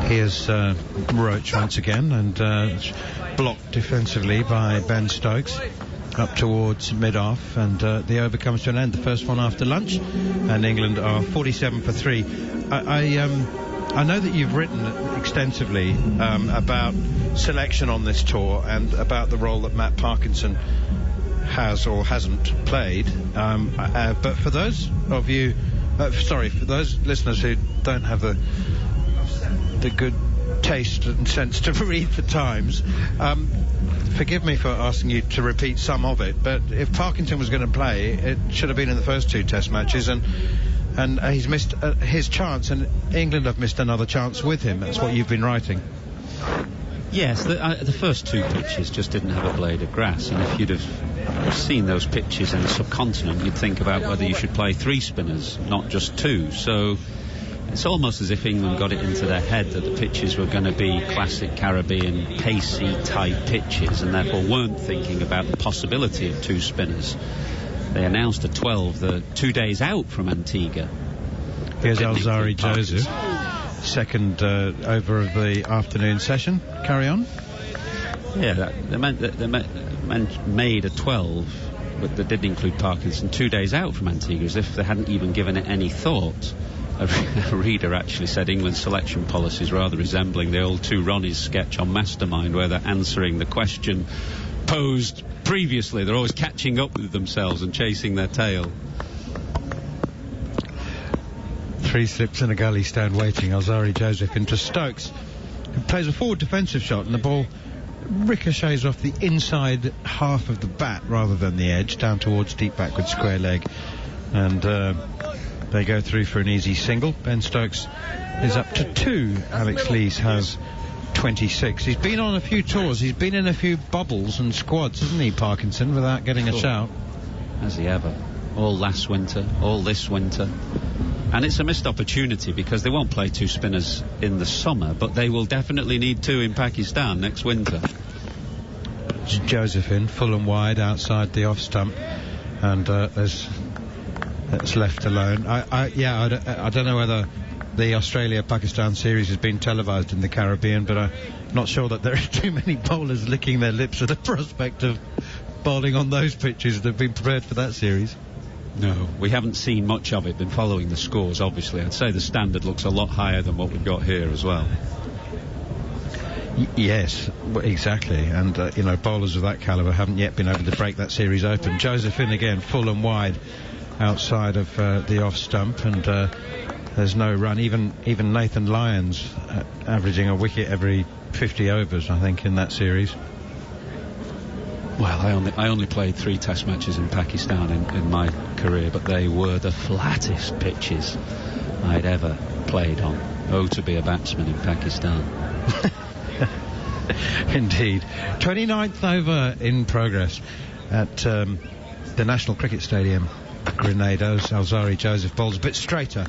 Here's Roach once again, and blocked defensively by Ben Stokes up towards mid-off, and the over comes to an end, the first one after lunch, and England are 47 for 3. I know that you've written extensively about selection on this tour and about the role that Matt Parkinson has or hasn't played, but for those of you for those listeners who don't have the good taste and sense to read the Times, forgive me for asking you to repeat some of it, but if Parkinson was going to play, it should have been in the first 2 test matches, and he's missed his chance, and England have missed another chance with him. That's what you've been writing. Yes, the first 2 pitches just didn't have a blade of grass, and if you'd have seen those pitches in the subcontinent, you'd think about whether you should play 3 spinners, not just 2. So it's almost as if England got it into their head that the pitches were going to be classic Caribbean pacey type pitches, and therefore weren't thinking about the possibility of 2 spinners. They announced a 12 2 days out from Antigua. Here's Alzari Joseph, second over of the afternoon session. Carry on. Yeah, they made a 12, but they did include Parkinson 2 days out from Antigua, as if they hadn't even given it any thought. A reader actually said England's selection policy is rather resembling the old 2 Ronnies sketch on Mastermind, where they're answering the question posed previously. They're always catching up with themselves and chasing their tail. 3 slips in a gully stand waiting. Alzari Joseph into Stokes, who plays a forward defensive shot, and the ball ricochets off the inside half of the bat rather than the edge, down towards deep backward square leg, and they go through for an easy single. Ben Stokes is up to 2. Alex Leach has 26. He's been on a few tours. He's been in a few bubbles and squads, hasn't he, Parkinson, without getting a shout? Has he ever? All last winter, all this winter. And it's a missed opportunity because they won't play 2 spinners in the summer, but they will definitely need 2 in Pakistan next winter. Joseph in, full and wide outside the off stump, and that's left alone. I don't know whether the Australia-Pakistan series has been televised in the Caribbean, but I'm not sure that there are too many bowlers licking their lips at the prospect of bowling on those pitches that have been prepared for that series. No, we haven't seen much of it. Been following the scores, obviously. I'd say the standard looks a lot higher than what we've got here as well. Yes, exactly. And, bowlers of that calibre haven't yet been able to break that series open. Joseph in again, full and wide outside of the off stump, and there's no run. Even Nathan Lyons averaging a wicket every 50 overs, I think, in that series. Well, I only played 3 test matches in Pakistan in my career, but they were the flattest pitches I'd ever played on. Oh, to be a batsman in Pakistan. Indeed. 29th over in progress at the National Cricket Stadium, Grenada's. Alzari Joseph bowls a bit straighter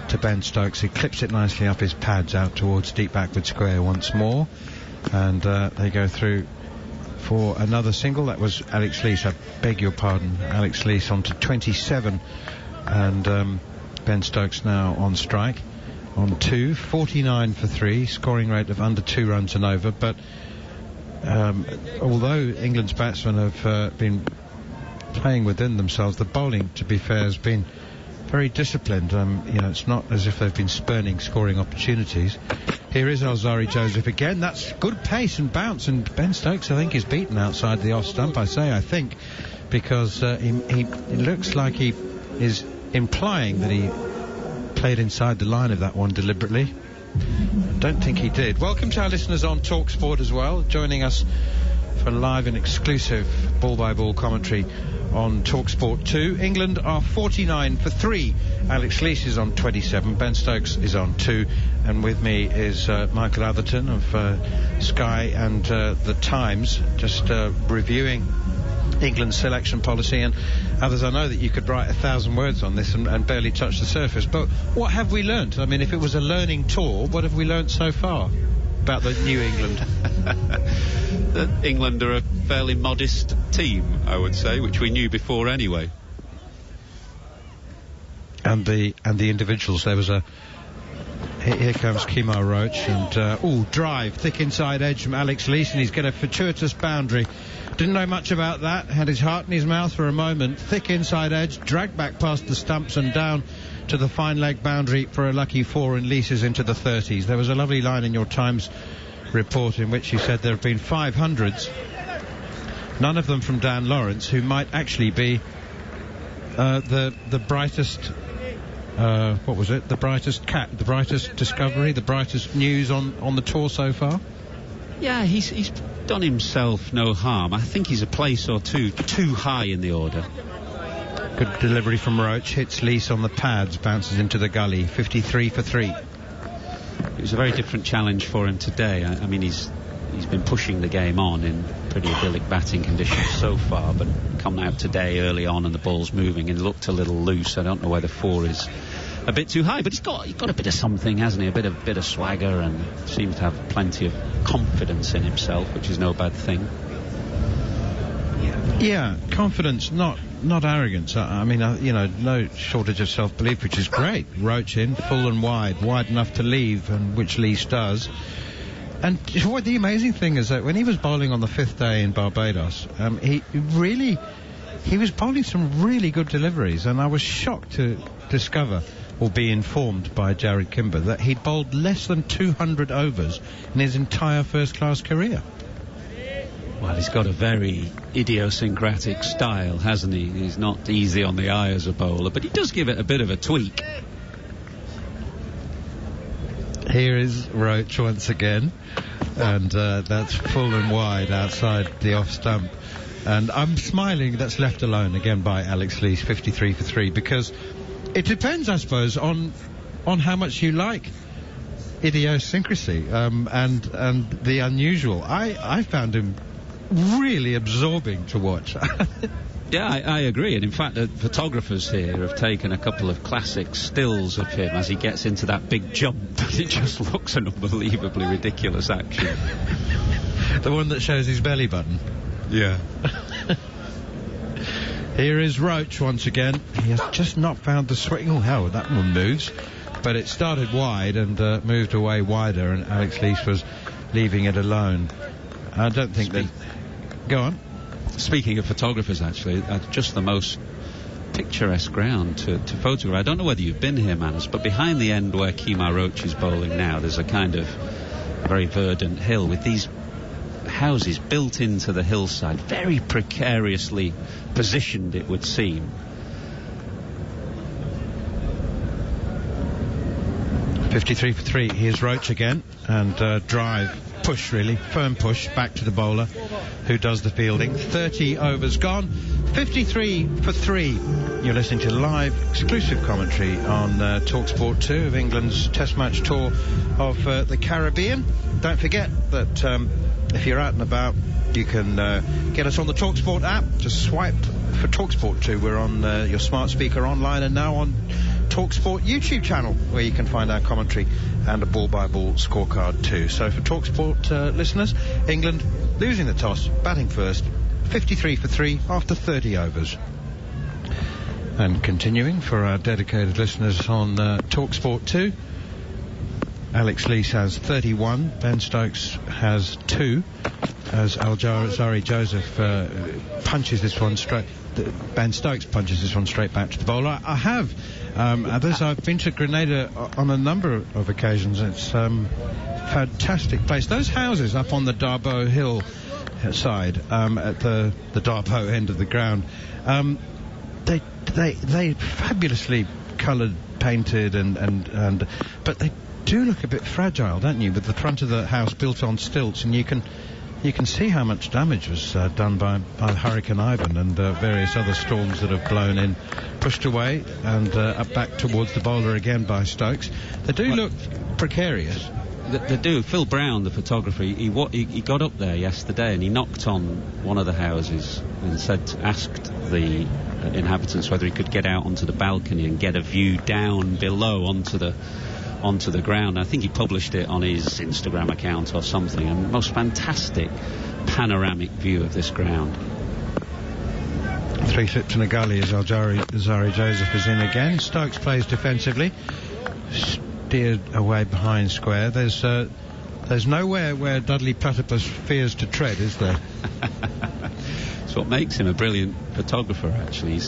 to Ben Stokes. He clips it nicely up his pads out towards deep backward square once more, and they go through for another single. That was Alex Leach, I beg your pardon. Alex Leach on to 27, and Ben Stokes now on strike on 2, 49 for 3, scoring rate of under 2 runs and over. But although England's batsmen have been playing within themselves, the bowling, to be fair, has been very disciplined. It's not as if they've been spurning scoring opportunities. Here is Alzari Joseph again. That's good pace and bounce, and Ben Stokes, I think, is beaten outside the off stump. I think, because he looks like he is implying that he played inside the line of that one deliberately. I don't think he did. Welcome to our listeners on talkSPORT as well, joining us for live and exclusive ball-by-ball commentary on talkSPORT 2. England are 49 for 3. Alex Leach is on 27. Ben Stokes is on 2. And with me is Michael Atherton of Sky and The Times, just reviewing England's selection policy. And others, I know that you could write 1,000 words on this and barely touch the surface. But what have we learnt? I mean, if it was a learning tour, what have we learnt so far about the new England? That England are a fairly modest team, I would say, which we knew before anyway. And the individuals. There was a... Here comes Kemar Roach, and drive, thick inside edge from Alex Leach, and he's got a fortuitous boundary. Didn't know much about that, had his heart in his mouth for a moment. Thick inside edge, dragged back past the stumps and down to the fine leg boundary for a lucky 4 and Leases into the 30s. There was a lovely line in your Times report in which you said there have been 500s, none of them from Dan Lawrence, who might actually be the brightest... what was it? The brightest discovery, the brightest news on the tour so far? Yeah, he's done himself no harm. I think he's a place or two too high in the order. Good delivery from Roach, hits Leach on the pads, bounces into the gully. 53 for 3. It was a very different challenge for him today. I mean, he's been pushing the game on in pretty idyllic batting conditions so far, but come out today early on and the ball's moving and looked a little loose. I don't know whether 4 is a bit too high, but he's got a bit of something, hasn't he? A bit of swagger, and seems to have plenty of confidence in himself, which is no bad thing. Yeah, confidence, not arrogance. I mean, no shortage of self-belief, which is great. Roach in, full and wide enough to leave, and which Leach does. And what the amazing thing is that when he was bowling on the 5th day in Barbados, he was bowling some really good deliveries, and I was shocked to discover, or be informed by Jared Kimber, that he'd bowled less than 200 overs in his entire first-class career. Well, he's got a very idiosyncratic style, hasn't he? He's not easy on the eye as a bowler, but he does give it a bit of a tweak. Here is Roach once again, and that's full and wide outside the off stump. And I'm smiling, that's left alone again by Alex Leach, 53 for 3, because it depends, I suppose, on how much you like idiosyncrasy and the unusual. I found him really absorbing to watch. Yeah, I agree, and in fact the photographers here have taken a couple of classic stills of him as he gets into that big jump, and it just looks an unbelievably ridiculous action. The one that shows his belly button? Yeah. Here is Roach once again. He has just not found the swing. Oh, hell, that one moves. But it started wide and moved away wider, and Alex Leach was leaving it alone. I don't think that... Go on. Speaking of photographers, actually, just the most picturesque ground to photograph. I don't know whether you've been here, Manners, but behind the end where Kemar Roach is bowling now, there's a kind of very verdant hill with these houses built into the hillside, very precariously positioned, it would seem. .53 for 3. Here's Roach again, and drive. Push, really. Firm push back to the bowler, who does the fielding. 30 overs gone. 53 for 3. You're listening to live exclusive commentary on talkSPORT 2 of England's Test match tour of the Caribbean. Don't forget that if you're out and about, you can get us on the talkSPORT app. Just swipe for talkSPORT 2. We're on your smart speaker online and now on talkSPORT YouTube channel, where you can find our commentary and a ball-by-ball scorecard too. So for talkSPORT listeners, England losing the toss, batting first, 53 for 3 after 30 overs. And continuing for our dedicated listeners on talkSPORT 2, Alex Leach has 31. Ben Stokes has 2. As Alzari Joseph punches this one straight. Ben Stokes punches this one straight back to the bowler. I have others. I've been to Grenada on a number of occasions. It's fantastic place. Those houses up on the Darboe Hill side, at the Darboe end of the ground, they fabulously coloured, painted, and but they do look a bit fragile, don't you? With the front of the house built on stilts, and you can see how much damage was done by Hurricane Ivan and various other storms that have blown in, pushed away, and up back towards the bowler again by Stokes. They do look precarious. They do. Phil Brown, the photographer, he got up there yesterday and he knocked on one of the houses and asked the inhabitants whether he could get out onto the balcony and get a view down below onto the ground. I think he published it on his Instagram account or something. A most fantastic panoramic view of this ground. 3 slips and a gully as Alzari Joseph is in again. Stokes plays defensively, steered away behind square. There's nowhere where Dudley Platypus fears to tread, is there? It's what makes him a brilliant photographer, actually.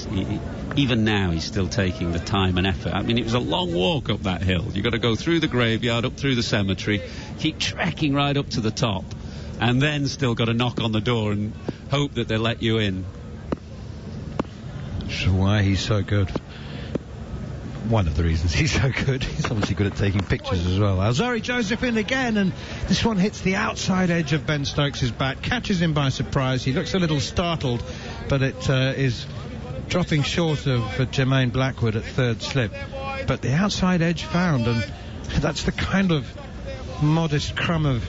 Even now he's still taking the time and effort. I mean, it was a long walk up that hill. You've got to go through the graveyard, up through the cemetery, keep trekking right up to the top, and then still got to knock on the door and hope that they let you in. That's why he's so good. One of the reasons he's so good. He's obviously good at taking pictures as well. Alzari Joseph in again, and this one hits the outside edge of Ben Stokes' bat, catches him by surprise. He looks a little startled, but it is dropping short of Jermaine Blackwood at third slip. But the outside edge found, and that's the kind of modest crumb of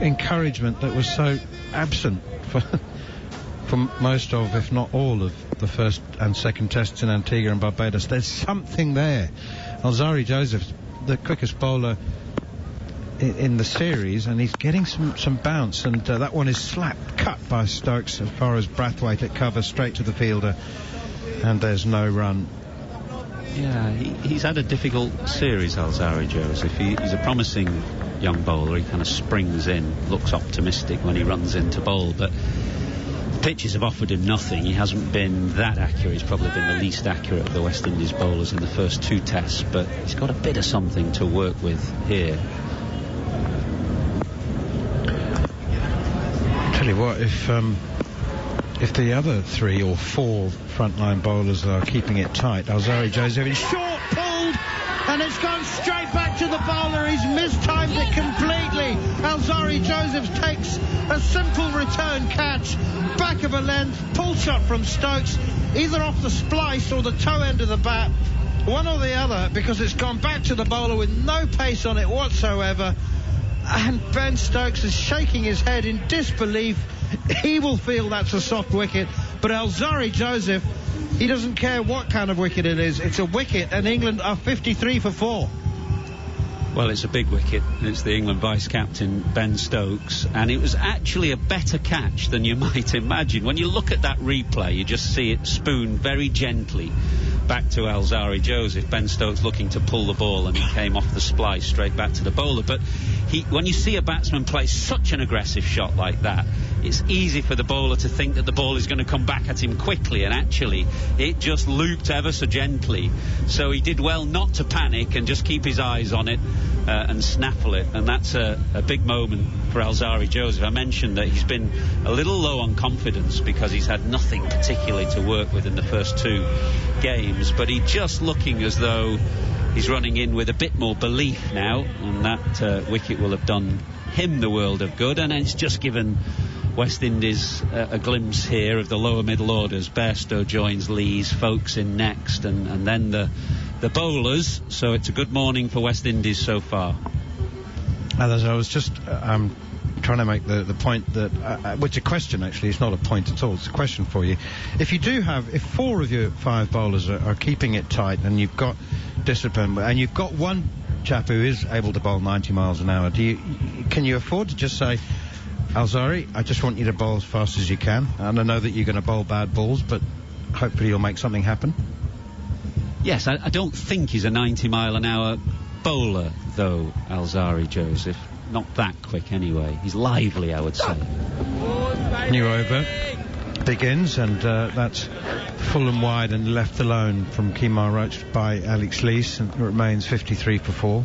encouragement that was so absent for most of, if not all of, the first and second tests in Antigua and Barbados. There's something there. Alzari Joseph, the quickest bowler in the series, and he's getting some bounce, and that one is cut by Stokes as far as Brathwaite at cover, straight to the fielder, and there's no run. Yeah, he's had a difficult series, Alzari Joseph. He's a promising young bowler. He kind of springs in, looks optimistic when he runs into bowl, but pitches have offered him nothing. He hasn't been that accurate. He's probably been the least accurate of the West Indies bowlers in the first 2 tests, but he's got a bit of something to work with here. Tell you what, if the other 3 or 4 frontline bowlers are keeping it tight, Alzari Joseph is short pulled, and it's gone straight back to the bowler. He's mistimed it completely. Alzari Joseph takes a simple return catch, back of a length, pull shot from Stokes, either off the splice or the toe end of the bat, one or the other, because it's gone back to the bowler with no pace on it whatsoever. And Ben Stokes is shaking his head in disbelief. He will feel that's a soft wicket, but Alzari Joseph, he doesn't care what kind of wicket it is. It's a wicket, and England are 53 for 4. Well, it's a big wicket. It's the England vice-captain, Ben Stokes, and it was actually a better catch than you might imagine. When you look at that replay, you just see it spoon very gently back to Alzari Joseph. Ben Stokes looking to pull the ball, and he came off the splice straight back to the bowler. But when you see a batsman play such an aggressive shot like that, it's easy for the bowler to think that the ball is going to come back at him quickly, and actually it just looped ever so gently. So he did well not to panic and just keep his eyes on it and snaffle it, and that's a big moment for Alzari Joseph. I mentioned that he's been a little low on confidence because he's had nothing particularly to work with in the first 2 games, but he's just looking as though he's running in with a bit more belief now, and that wicket will have done him the world of good, and it's just given West Indies a glimpse here of the lower middle orders. Bairstow joins Lees, Folkes in next, and then the bowlers. So it's a good morning for West Indies so far. As I was just trying to make the point that, which a question actually, it's not a point at all, it's a question for you. If 4 of your 5 bowlers are keeping it tight, and you've got discipline, and you've got one chap who is able to bowl 90 miles an hour, can you afford to just say, Alzari, I just want you to bowl as fast as you can, and I know that you're going to bowl bad balls, but hopefully you'll make something happen? Yes, I don't think he's a 90 mile an hour bowler, though, Alzari Joseph. Not that quick, anyway. He's lively, I would say. New over begins, and that's full and wide and left alone from Kemar Roach by Alex Leach, and it remains 53 for 4.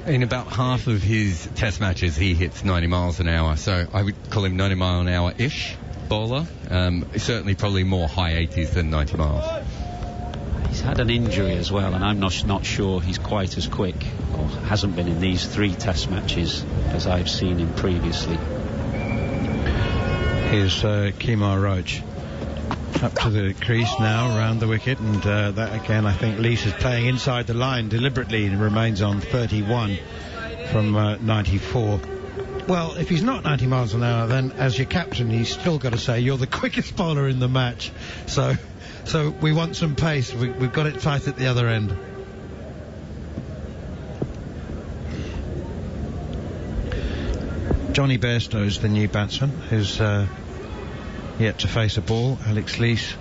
In about half of his test matches, he hits 90 miles an hour, so I would call him 90 mile an hour-ish bowler. Certainly probably more high 80s than 90 miles. He's had an injury as well, and I'm not sure he's quite as quick, or hasn't been in these 3 test matches as I've seen him previously. Here's Kemar Roach up to the crease now, around the wicket, and that again, I think Leach is playing inside the line deliberately and remains on 31 from 94. Well, if he's not 90 miles an hour, then as your captain, he's still got to say you're the quickest bowler in the match. So we want some pace. We've got it tight at the other end. Johnny Bairstow's the new batsman, who's yet to face a ball. Alex Leach,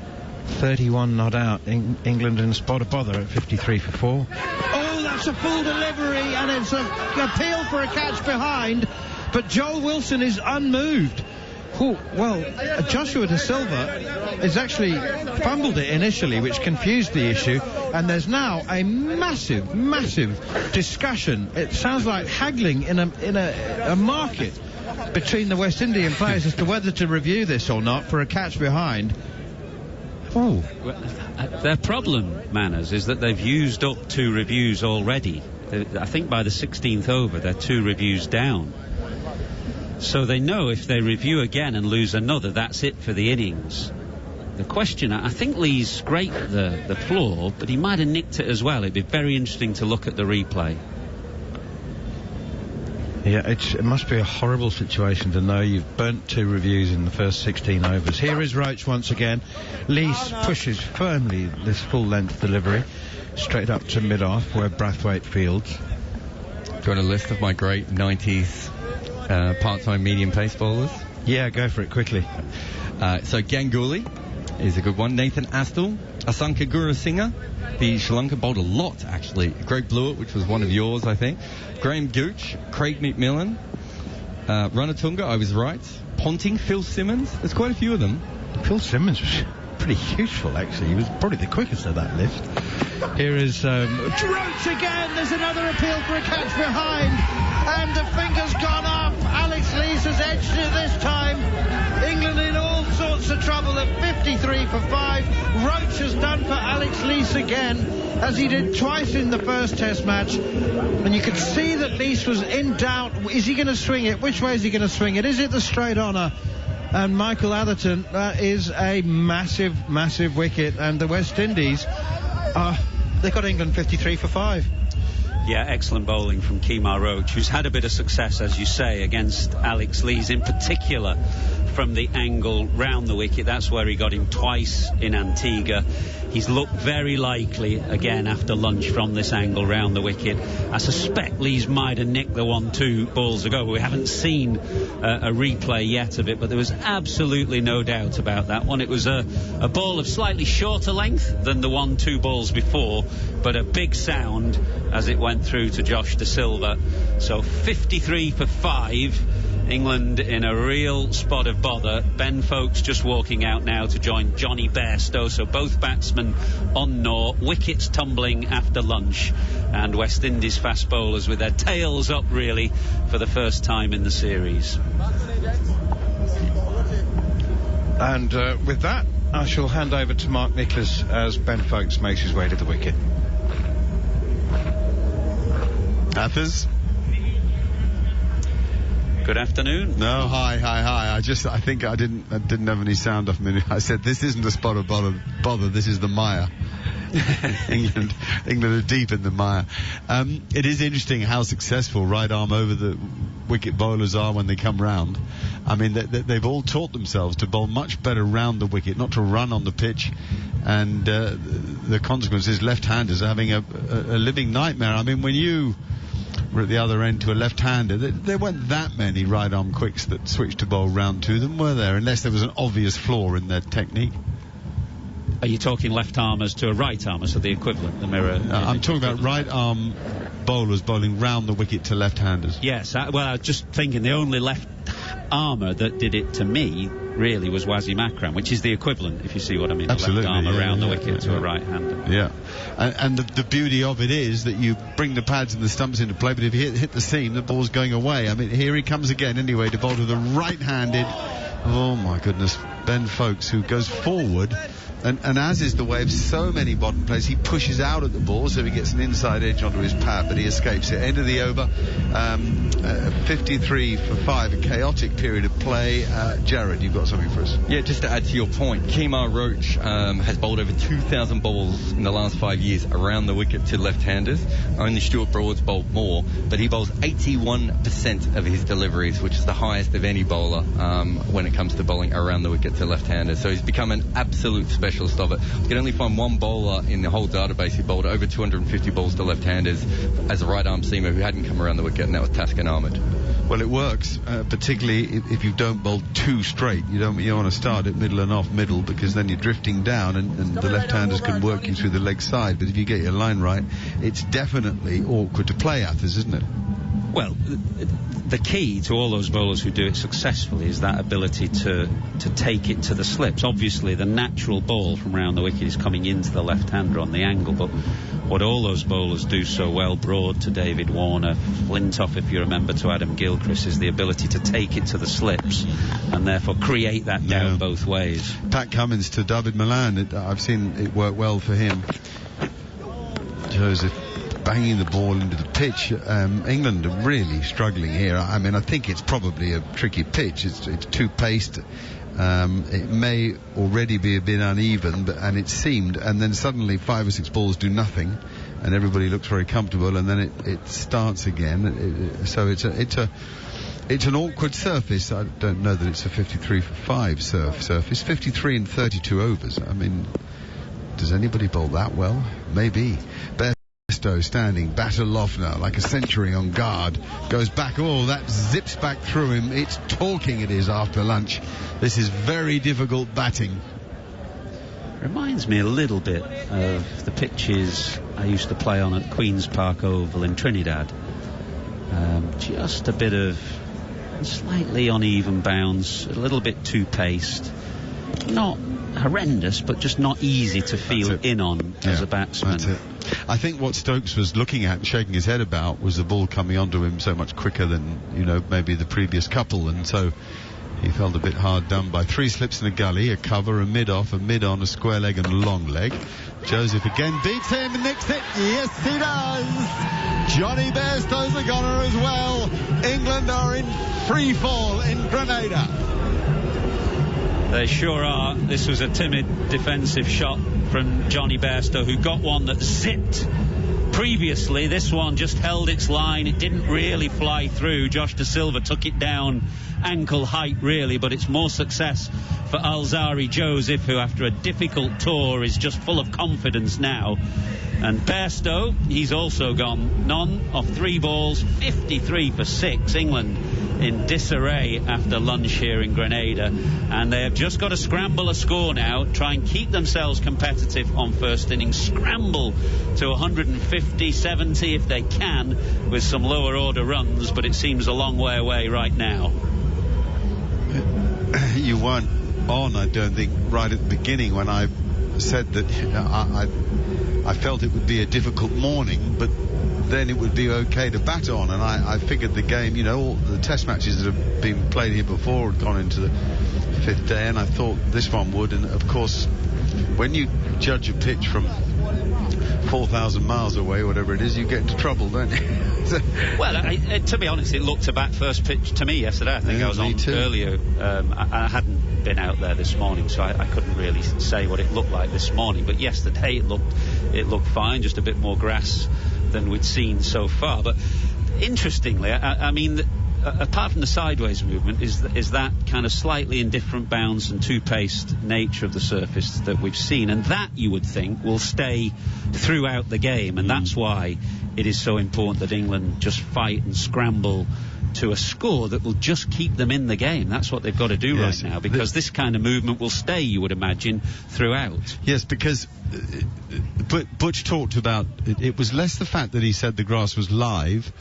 31 not out. England in a spot of bother at 53 for 4. Oh, that's a full delivery, and it's an appeal for a catch behind, but Joel Wilson is unmoved. Oh, well, Joshua De Silva has actually fumbled it initially, which confused the issue, and there's now a massive discussion. It sounds like haggling in a market between the West Indian players as to whether to review this or not for a catch behind. Oh. Their problem, Manners, is that they've used up 2 reviews already. I think by the 16th over, they're 2 reviews down. So they know if they review again and lose another, that's it for the innings. The question, I think Lee's scraped the floor, but he might have nicked it as well. It'd be very interesting to look at the replay. Yeah, it must be a horrible situation to know you've burnt 2 reviews in the first 16 overs. Here is Roach once again. Leach pushes firmly this full-length delivery straight up to mid-off where Brathwaite fields. Got a list of my great 90s part-time medium pace bowlers? Yeah, go for it quickly. So Ganguly is a good one. Nathan Astle, Asanka Gurusinghe, the Sri Lanka bowled a lot actually. Greg Blewett, which was one of yours, I think. Graham Gooch, Craig McMillan, Ranatunga, I was right. Ponting, Phil Simmons. There's quite a few of them. Phil Simmons was pretty useful actually. He was probably the quickest of that list. Here is Roach again. There's another appeal for a catch behind, and the finger's gone up. Alex Leach has edged it this time. England in all sorts of trouble at 53 for 5. Roach has done for Alex Leach again, as he did twice in the first test match, and you could see that Leach was in doubt. Is he going to swing it? Which way is he going to swing it? Is it the straight honour? And Michael Atherton, that is a massive wicket, and the West Indies they've got England 53 for 5. Yeah, excellent bowling from Kemar Roach, who's had a bit of success, as you say, against Alex Leach, in particular from the angle round the wicket. That's where he got him twice in Antigua. He's looked very likely again after lunch from this angle round the wicket. I suspect Leach might have nicked the 1-2 balls ago, but we haven't seen a replay yet of it, but there was absolutely no doubt about that one. It was a ball of slightly shorter length than the 1-2 balls before, but a big sound as it went through to Josh De Silva. So 53 for 5. England in a real spot of bother. Ben Foakes just walking out now to join Johnny Bairstow. So both batsmen on naught. Wickets tumbling after lunch. And West Indies fast bowlers with their tails up really for the first time in the series. And with that, I shall hand over to Mark Nicholas as Ben Foakes makes his way to the wicket. Athers? Good afternoon. No, hi. I think I didn't have any sound off me. I said this isn't a spot of bother. This is the mire. England are deep in the mire. It is interesting how successful right arm over the wicket bowlers are when they come round. I mean, they've all taught themselves to bowl much better round the wicket, not to run on the pitch. And the consequence is left-handers are having a living nightmare. I mean, when you were at the other end to a left-hander, there weren't that many right-arm quicks that switched to bowl round to them, were there? Unless there was an obvious flaw in their technique. Are you talking left armers to a right armer, so the equivalent, the mirror? I'm talking about right arm bowlers bowling round the wicket to left-handers. Yes, I was just thinking the only left armer that did it to me really was Wasim Akram, which is the equivalent, if you see what I mean. Absolutely, the left armer round the wicket to a right-hander. Yeah, and the beauty of it is that you bring the pads and the stumps into play, but if you hit the seam, the ball's going away. I mean, here he comes again anyway to bowl to the right-handed. Oh my goodness, Ben Foakes, who goes forward. And as is the way of so many modern players, he pushes out at the ball, so he gets an inside edge onto his pad, but he escapes it. End of the over, 53 for 5, a chaotic period of play. Jared, you've got something for us? Yeah, just to add to your point, Kemar Roach has bowled over 2,000 balls in the last 5 years around the wicket to left-handers. Only Stuart Broad's bowled more, but he bowls 81% of his deliveries, which is the highest of any bowler when it comes to bowling around the wicket to left-handers. So he's become an absolute specialist of it. You can only find one bowler in the whole database who bowled over 250 balls to left-handers as a right-arm seamer who hadn't come around the wicket, and that was Taskin Ahmed. Well, it works, particularly if you don't bowl too straight. You want to start at middle and off middle, because then you're drifting down and the left-handers can work you through the leg side. But if you get your line right, it's definitely awkward to play at this, isn't it? Well, the key to all those bowlers who do it successfully is that ability to take it to the slips. Obviously, the natural ball from round the wicket is coming into the left-hander on the angle, but what all those bowlers do so well, Broad to David Warner, Flintoff, if you remember, to Adam Gilchrist, is the ability to take it to the slips and therefore create that down both ways. Pat Cummins to David Milan, I've seen it work well for him. Joseph banging the ball into the pitch. England are really struggling here. I mean, I think it's probably a tricky pitch. It's too paced. It may already be a bit uneven, and it seemed, and then suddenly 5 or 6 balls do nothing, and everybody looks very comfortable, and then it starts again. So it's an awkward surface. I don't know that it's a 53 for 5 surface. 53 in 32 overs. I mean, does anybody bowl that well? Maybe. Standing, batter Lofner, like a century on guard, goes back. Oh, that zips back through him. It's talking, it is, after lunch. This is very difficult batting. Reminds me a little bit of the pitches I used to play on at Queen's Park Oval in Trinidad. Just a bit of slightly uneven bounce, a little bit too paced. Not horrendous, but just not easy to feel in on as a batsman. That's it. I think what Stokes was looking at and shaking his head about was the ball coming onto him so much quicker than, maybe the previous couple, and so he felt a bit hard done by 3 slips in a gully, a cover, a mid-off, a mid-on, a square leg and a long leg. Joseph again beats him and nicks it. Yes, he does. Johnny Bairstow's a goner as well. England are in free fall in Grenada. They sure are. This was a timid defensive shot from Johnny Bairstow, who got one that zipped previously. This one just held its line. It didn't really fly through. Josh De Silva took it down ankle height, really, but it's more success for Alzari Joseph, who after a difficult tour is just full of confidence now. And Bairstow, he's also gone none of 3 balls, 53 for 6. England in disarray after lunch here in Grenada, and they have just got to scramble a score now, try and keep themselves competitive on first innings, scramble to 150, 70 if they can, with some lower order runs, but it seems a long way away right now. You weren't on, I don't think, right at the beginning when I said that I felt it would be a difficult morning, but then it would be okay to bat on, and I figured the game, all the test matches that have been played here before had gone into the 5th day, and I thought this one would. And of course, when you judge a pitch from 4,000 miles away, whatever it is, you get into trouble, don't you? Well, to be honest, it looked a bat first pitch to me yesterday. I think I was on earlier. I hadn't been out there this morning, so I couldn't really say what it looked like this morning, but yesterday it looked fine, just a bit more grass than we'd seen so far. But interestingly, I mean, apart from the sideways movement, is that kind of slightly indifferent bounce and two-paced nature of the surface that we've seen, and that you would think will stay throughout the game, and that's why it is so important that England just fight and scramble to a score that will just keep them in the game. That's what they've got to do right now, because this kind of movement will stay, you would imagine, throughout. Yes, because Butch talked about it was less the fact that he said the grass was live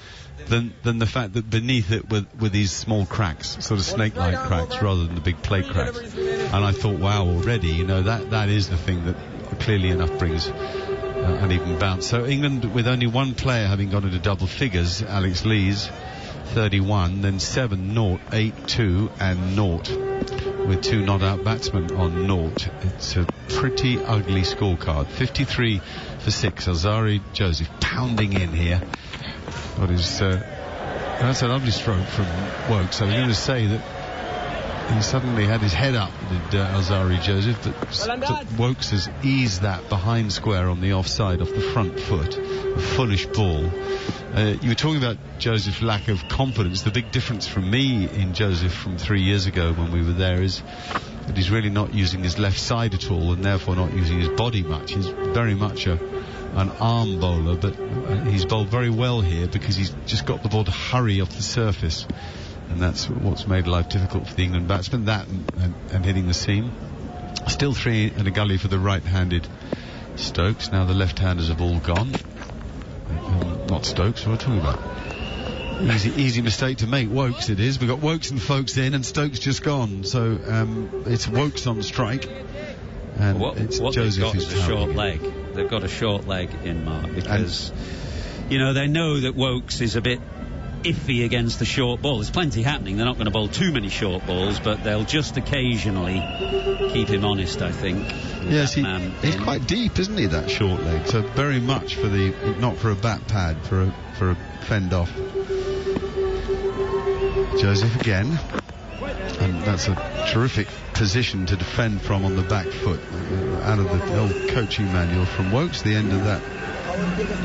than the fact that beneath it were these small cracks, sort of snake-like cracks, rather than the big play cracks. And I thought, wow, already, that is the thing that clearly enough brings an even bounce. So England, with only one player having gone into double figures, Alex Lees, 31, then 7-0, 8-2 and 0, with 2 not-out batsmen on 0. It's a pretty ugly scorecard. 53 for 6. Alzari Joseph pounding in here. That's a lovely stroke from Wokes. I was going to say that he suddenly had his head up, did Alzari Joseph, but Wokes has eased that behind square on the offside off the front foot. A foolish ball. You were talking about Joseph's lack of confidence. The big difference from me in Joseph from 3 years ago when we were there is that he's really not using his left side at all, and therefore not using his body much. He's very much an arm bowler, but he's bowled very well here because he's just got the ball to hurry off the surface, and that's what's made life difficult for the England batsmen, that and hitting the seam. Still 3 and a gully for the right-handed Stokes. Now the left-handers have all gone. Not Stokes, what are we talking about? Easy mistake to make. Wokes it is. We've got Wokes and Folks in, and Stokes just gone. So it's Wokes on strike, and it's Joseph who's a short leg. They've got a short leg in, Mark, because they know that Wokes is a bit iffy against the short ball. There's plenty happening. They're not going to bowl too many short balls, but they'll just occasionally keep him honest, I think. Yes, he's quite deep, isn't he, that short leg? So very much for not for a bat pad, for a fend off. Joseph again, and that's a terrific position to defend from on the back foot. Out of the old coaching manual from Wokes, the end of that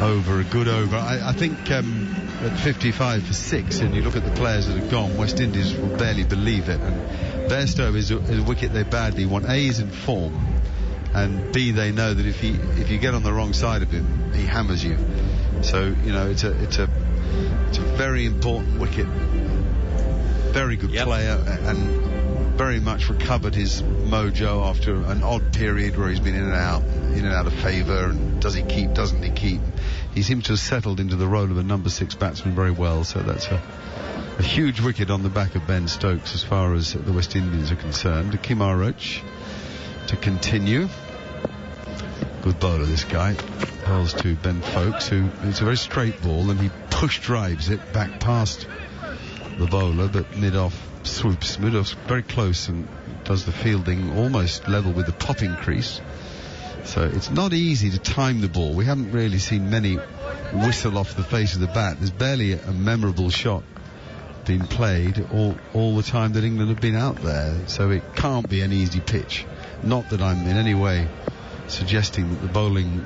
over, a good over. I think at 55 for 6, and you look at the players that have gone, West Indies will barely believe it. And Bairstow is a wicket they badly want. A, is in form, and B, they know that if you get on the wrong side of him, he hammers you. So it's a very important wicket. Very good player, and very much recovered his mojo after an odd period where he's been in and out of favour, and does he keep, doesn't he keep. He seems to have settled into the role of a number 6 batsman very well, so that's a huge wicket on the back of Ben Stokes as far as the West Indians are concerned. Kimar Roach to continue. Good bowler, this guy. Hurls to Ben Folks, who it's a very straight ball, and he push drives it back past the bowler, but mid-off swoops. Mid-off's very close and does the fielding almost level with the popping crease. So it's not easy to time the ball. We haven't really seen many whistle off the face of the bat. There's barely a memorable shot being played all the time that England have been out there. So it can't be an easy pitch. Not that I'm in any way suggesting that the bowling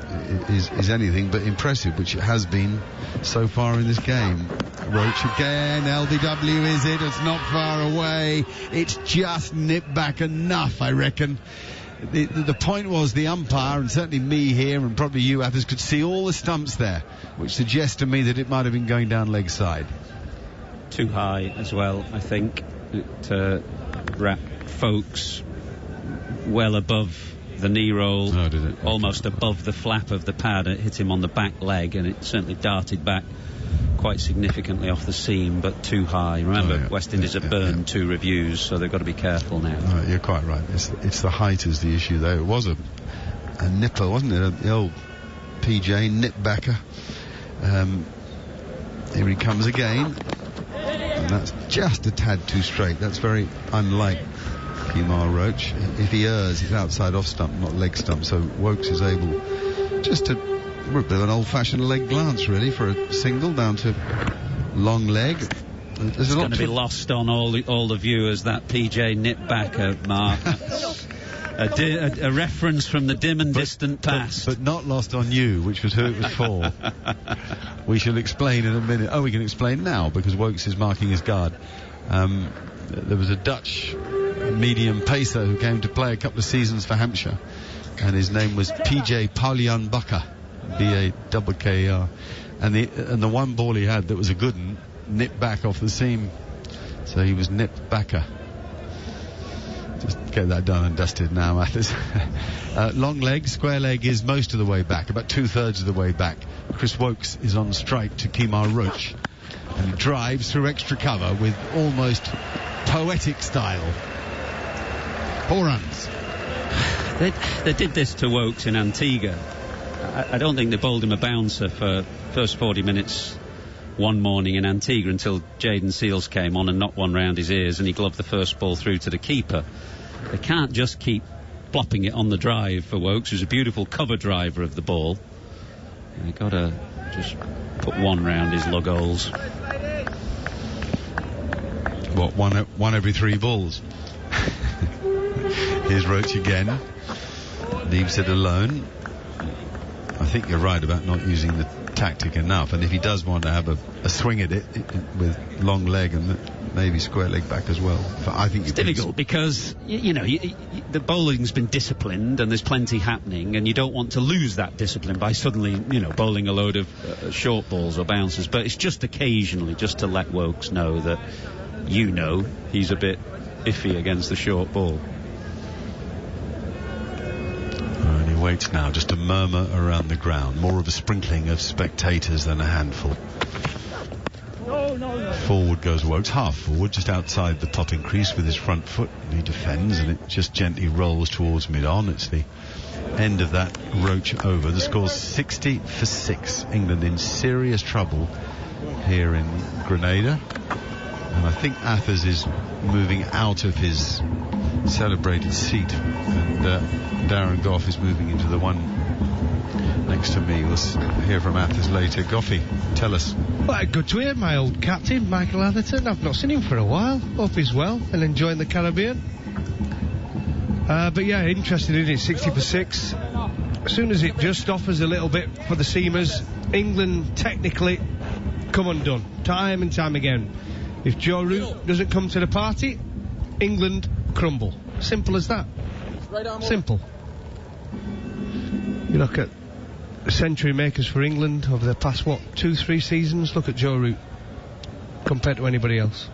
is anything but impressive, which it has been so far in this game. Roach again. LBW is it? It's not far away. It's just nipped back enough, I reckon. The point was the umpire, and certainly me here and probably you others, could see all the stumps there, which suggests to me that it might have been going down leg side. Too high as well, I think. It wrapped Folks well above the knee roll, almost above the flap of the pad. It hit him on the back leg, and it certainly darted back quite significantly off the seam, but too high. Remember, West Indies have burned 2 reviews, so they've got to be careful now. You're quite right. It's the height is the issue, though. It was a nipper, wasn't it? The old PJ nip-backer. Here he comes again, and that's just a tad too straight. That's very unlike Kimar Roach. If he errs, it's outside off stump, not leg stump, so Wokes is able just to a bit of an old-fashioned leg glance, really, for a single down to long leg. It's going to be lost on all the viewers, that PJ nip-backer, Mark. A reference from the dim and distant past. But not lost on you, which was who it was for. We shall explain in a minute. Oh, we can explain now, because Wokes is marking his guard. There was a Dutch medium pacer who came to play a couple of seasons for Hampshire, and his name was PJ Paulian Bakker, B-A-K-K-E-R, and the one ball he had that was a good one nipped back off the seam. So he was nipped backer. Just get that done and dusted now, Mathers. Long leg, square leg is most of the way back, about 2/3 of the way back. Chris Wokes is on strike to Kemar Roach, and he drives through extra cover with almost poetic style. 4 runs. They did this to Wokes in Antigua. I don't think they bowled him a bouncer for first 40 minutes one morning in Antigua until Jayden Seales came on and knocked one round his ears, and he gloved the first ball through to the keeper. They can't just keep plopping it on the drive for Wokes, who's a beautiful cover driver of the ball. They've got to just put one round his lug holes. What, one every 3 balls? Here's Roach again. Leaves it alone. I think you're right about not using the tactic enough, and if he does want to have a swing at it with long leg and maybe square leg back as well, but I think it's difficult because the bowling's been disciplined and there's plenty happening, and you don't want to lose that discipline by suddenly bowling a load of short balls or bouncers. But it's just occasionally, just to let Wokes know that he's a bit iffy against the short ball. And he waits now, just a murmur around the ground, more of a sprinkling of spectators than a handful. Forward goes Wokes, half forward, just outside the potting crease with his front foot, and he defends, and it just gently rolls towards mid-on. It's the end of that Roach over. The score's 60 for 6. England in serious trouble here in Grenada, and I think Athers is moving out of his celebrated seat, and Darren Gough is moving into the one next to me. We'll hear from Athers later. Goughy, tell us. Well, good to hear my old captain, Michael Atherton. I've not seen him for a while. Hope he's well and enjoying the Caribbean. But yeah, interested in it. 60 for 6. As soon as it just offers a little bit for the seamers, England technically come undone. Time and time again. If Joe Root doesn't come to the party, England crumble. Simple as that. Simple. You look at the century makers for England over the past, 2-3 seasons. Look at Joe Root compared to anybody else.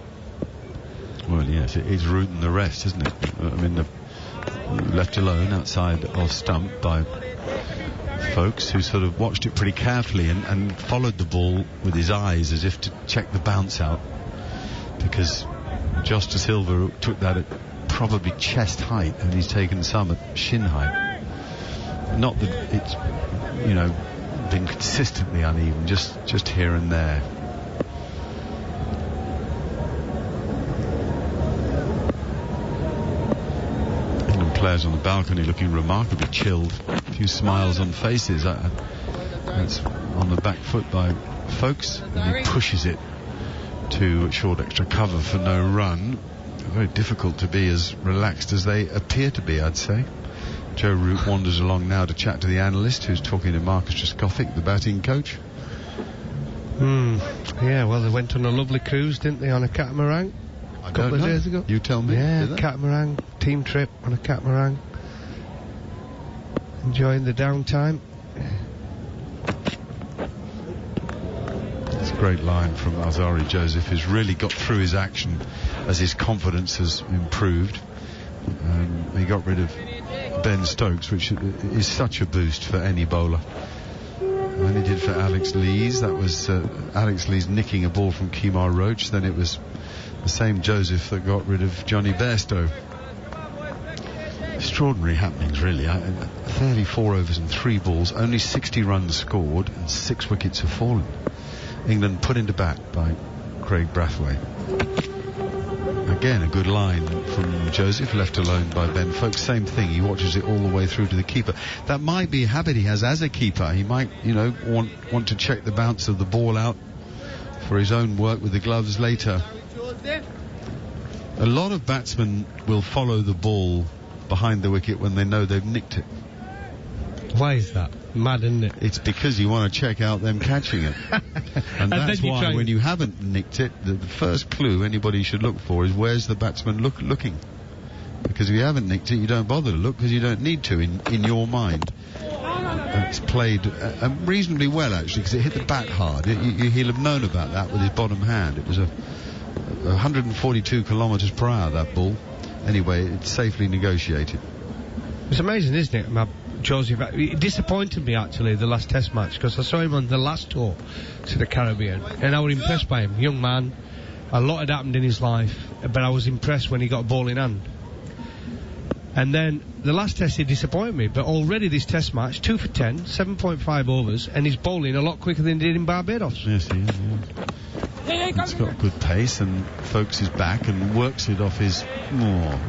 Well, yes, it is Root and the rest, isn't it? I mean, left alone outside off stump by folks who sort of watched it pretty carefully and followed the ball with his eyes as if to check the bounce out, because Josh De Silva took that at probably chest height, and he's taken some at shin height. Not that it's been consistently uneven, just here and there. England players on the balcony looking remarkably chilled. A few smiles on faces. That's on the back foot by Folks, and he pushes it to short extra cover for no run. Very difficult to be as relaxed as they appear to be, I'd say. Joe Root wanders along now to chat to the analyst, who's talking to Marcus Trescothick, the batting coach. Yeah, well, they went on a lovely cruise, didn't they, on a catamaran a couple of days ago? You tell me. Yeah, catamaran, team trip on a catamaran. Enjoying the downtime. It's a great line from Azari Joseph, who's really got through his action as his confidence has improved. He got rid of Ben Stokes, which is such a boost for any bowler. And then he did for Alex Lees. That was Alex Lees nicking a ball from Kemar Roach. Then it was the same Joseph that got rid of Johnny Bairstow. Extraordinary happenings, really. 34 overs and 3 balls, only 60 runs scored, and 6 wickets have fallen. England put into bat by Craig Brathwaite. Again, a good line from Joseph, left alone by Ben Foakes. Same thing, he watches it all the way through to the keeper. That might be a habit he has as a keeper. He might, want to check the bounce of the ball out for his own work with the gloves later. A lot of batsmen will follow the ball behind the wicket when they know they've nicked it. Why is that? Mad, isn't it? It's because you want to check out them catching it. And that's why when you haven't nicked it, the first clue anybody should look for is where's the batsman looking. Because if you haven't nicked it, you don't bother to look because you don't need to in your mind. it's played reasonably well, actually, because it hit the bat hard. He'll have known about that with his bottom hand. It was 142 kilometres per hour, that ball. Anyway, it's safely negotiated. It's amazing, isn't it, Joseph? It disappointed me, actually, the last Test match, because I saw him on the last tour to the Caribbean, and I was impressed by him. Young man, a lot had happened in his life, but I was impressed when he got a ball in hand. And then the last Test, he disappointed me, but already this Test match, 2 for 10, 7.5 overs, and he's bowling a lot quicker than he did in Barbados. Yes, he is, yeah. It's got good pace, and Folkes is back and works it off his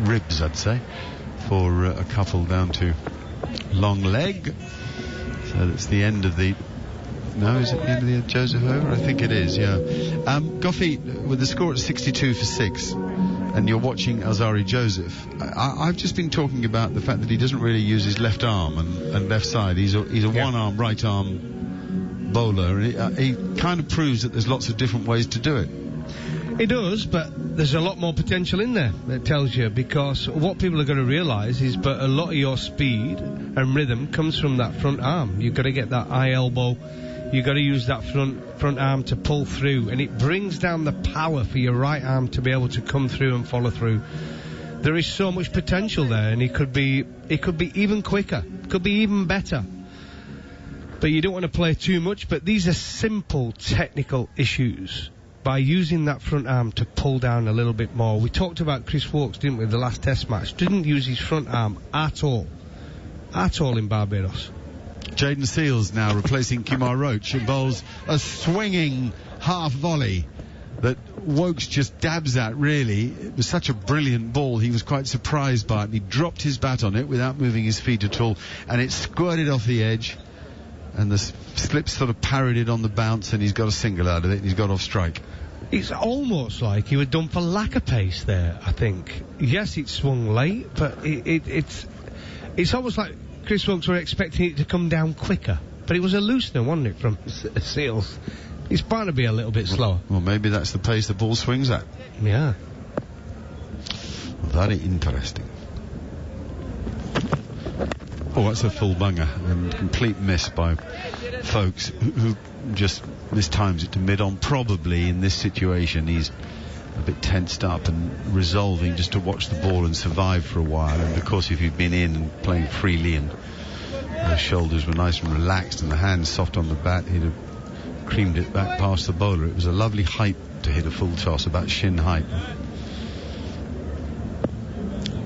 ribs, I'd say, for a couple down to long leg. So that's the end of the... No, is it the end of the Joseph over? I think it is, yeah. Goughy, with the score at 62 for 6, and you're watching Alzarri Joseph, I've just been talking about the fact that he doesn't really use his left arm and left side. He's a one-arm, right-arm bowler. He kind of proves that there's lots of different ways to do it. It does, but there's a lot more potential in there, that tells you, because what people are going to realise is but a lot of your speed and rhythm comes from that front arm. You've got to get that eye elbow, you've got to use that front arm to pull through, and it brings down the power for your right arm to be able to come through and follow through. There is so much potential there, and it could be even quicker, could be even better. But you don't want to play too much, but these are simple technical issues. By using that front arm to pull down a little bit more. We talked about Chris Folkes, didn't we, the last Test match. Didn't use his front arm at all in Barbados. Jaden Seals now replacing Kumar Roach, and bowls a swinging half volley that Wokes just dabs at, really. It was such a brilliant ball, he was quite surprised by it. He dropped his bat on it without moving his feet at all, and it squirted off the edge, and the slip sort of parried it on the bounce, and he's got a single out of it, and he's got off strike. It's almost like he was done for lack of pace there, I think. Yes, it swung late, but it's almost like Chris Folkes were expecting it to come down quicker. But it was a loosener, wasn't it, from Seals? It's bound to be a little bit slower. Well, maybe that's the pace the ball swings at. Yeah. Very interesting. Oh, that's a full bunger, and complete miss by Folkes, who just mistimes it to mid-on. Probably in this situation he's a bit tensed up and resolving just to watch the ball and survive for a while, and of course if you'd been in and playing freely and the shoulders were nice and relaxed and the hands soft on the bat, he'd have creamed it back past the bowler. It was a lovely height to hit a full toss, about shin height,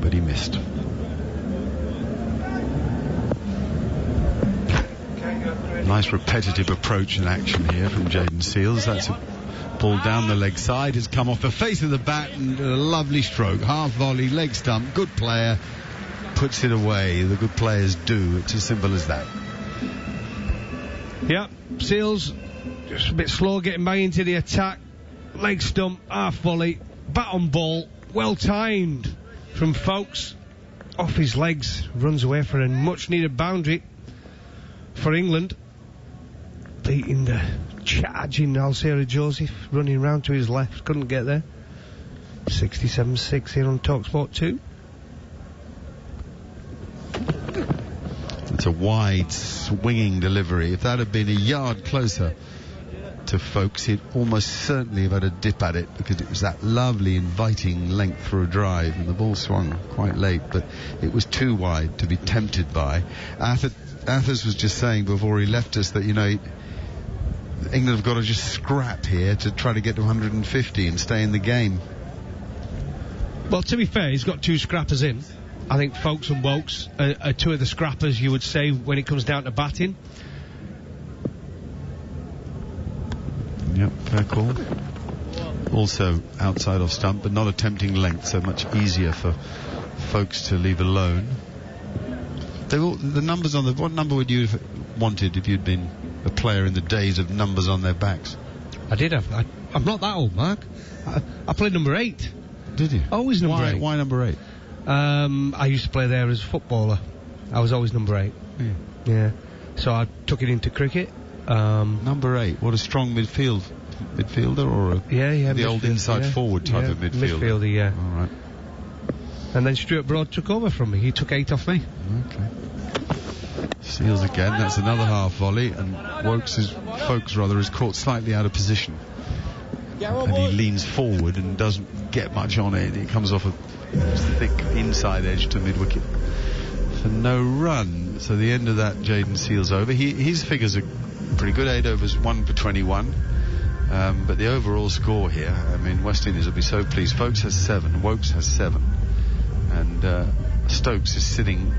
but he missed. Nice repetitive approach and action here from Jaden Seals. That's a ball down the leg side, has come off the face of the bat, and a lovely stroke, half volley, leg stump, good player, puts it away. The good players do. It's as simple as that. Yeah, Seals just a bit slow getting back into the attack, leg stump, half volley, bat on ball, well timed from Folkes, off his legs, runs away for a much needed boundary for England. Beating the charging Alzarri Joseph, running round to his left, couldn't get there. 67-6 here on talkSPORT 2. It's a wide swinging delivery. If that had been a yard closer to Folkes, he'd almost certainly have had a dip at it, because it was that lovely inviting length for a drive, and the ball swung quite late, but it was too wide to be tempted by. Athers was just saying before he left us that, you know, England have got to just scrap here to try to get to 150 and stay in the game. Well, to be fair, he's got two scrappers in. I think Folkes and Wokes are two of the scrappers, you would say, when it comes down to batting. Yep, fair call. Also outside off stump, but not a tempting length, so much easier for Folkes to leave alone. The numbers on the... What number would you have wanted if you'd been a player in the days of numbers on their backs? I did have... I'm not that old, Mark. I played number 8. Did you? Always number 8. Why number 8? I used to play there as a footballer. I was always number 8. Yeah. So I took it into cricket. Number 8. What a strong midfielder, or the old inside forward type of midfielder. Midfielder, yeah. All right. And then Stuart Broad took over from me. He took 8 off me. Okay. Seals again, that's another half volley, and Folkes is caught slightly out of position. And he leans forward and doesn't get much on it. It comes off a thick inside edge to mid-wicket for no run. So the end of that, Jayden Seals over. His figures are pretty good, 8 overs, 1 for 21. But the overall score here, I mean, West Indies will be so pleased. Folkes has 7, Woakes has 7. And Stokes is sitting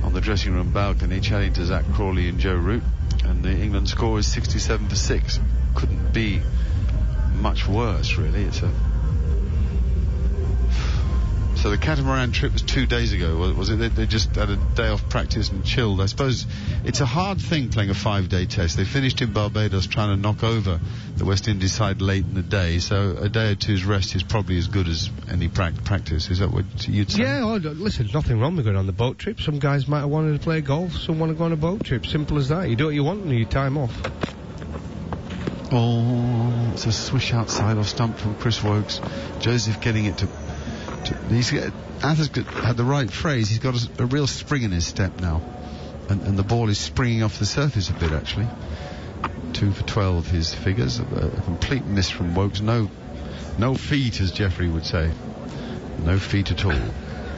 on the dressing room balcony chatting to Zach Crawley and Joe Root. And the England score is 67 for 6. Couldn't be much worse, really. So the catamaran trip was 2 days ago, was it? They just had a day off practice and chilled. I suppose it's a hard thing playing a 5-day test. They finished in Barbados trying to knock over the West Indies side late in the day, so a day or two's rest is probably as good as any practice. Is that what you'd say? Yeah, listen, nothing wrong with going on the boat trip. Some guys might have wanted to play golf, some want to go on a boat trip. Simple as that. You do what you want and you time off. Oh, it's a swish outside off stump from Chris Woakes. Joseph getting it to Arthur's had the right phrase. He's got a real spring in his step now, and the ball is springing off the surface a bit, actually. 2 for 12 his figures. A complete miss from Woakes. No feet, as Jeffrey would say. No feet at all.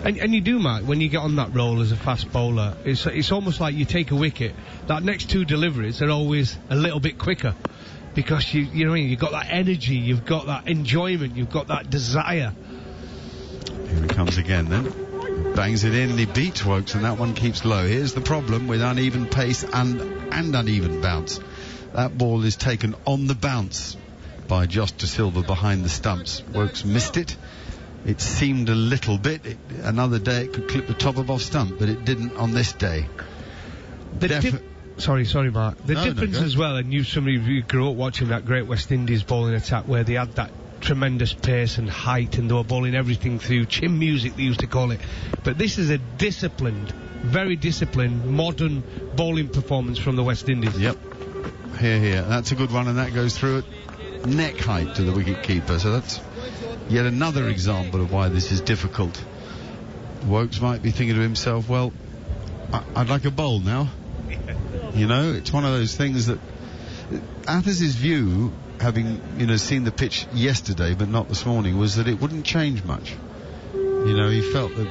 And you do, Mark, when you get on that roll as a fast bowler, it's almost like you take a wicket. That next 2 deliveries are always a little bit quicker, because you know what I mean, you've got that energy, you've got that enjoyment, you've got that desire. Here he comes again then. Bangs it in and he beats Woakes, and that one keeps low. Here's the problem with uneven pace and uneven bounce. That ball is taken on the bounce by Josh De Silva behind the stumps. Woakes missed it. It seemed a little bit. Another day it could clip the top of off stump, but it didn't on this day. Sorry, Mark. The difference as well, and somebody who grew up watching that great West Indies bowling attack where they had that tremendous pace and height, and they were bowling everything through chin music, they used to call it. But this is a disciplined, very disciplined, modern bowling performance from the West Indies. Yep. Here. That's a good one, and that goes through at neck height to the wicket keeper. So that's yet another example of why this is difficult. Woakes might be thinking to himself, well, I'd like a bowl now. You know, it's one of those things that Athers' view, having seen the pitch yesterday but not this morning, was that it wouldn't change much. He felt that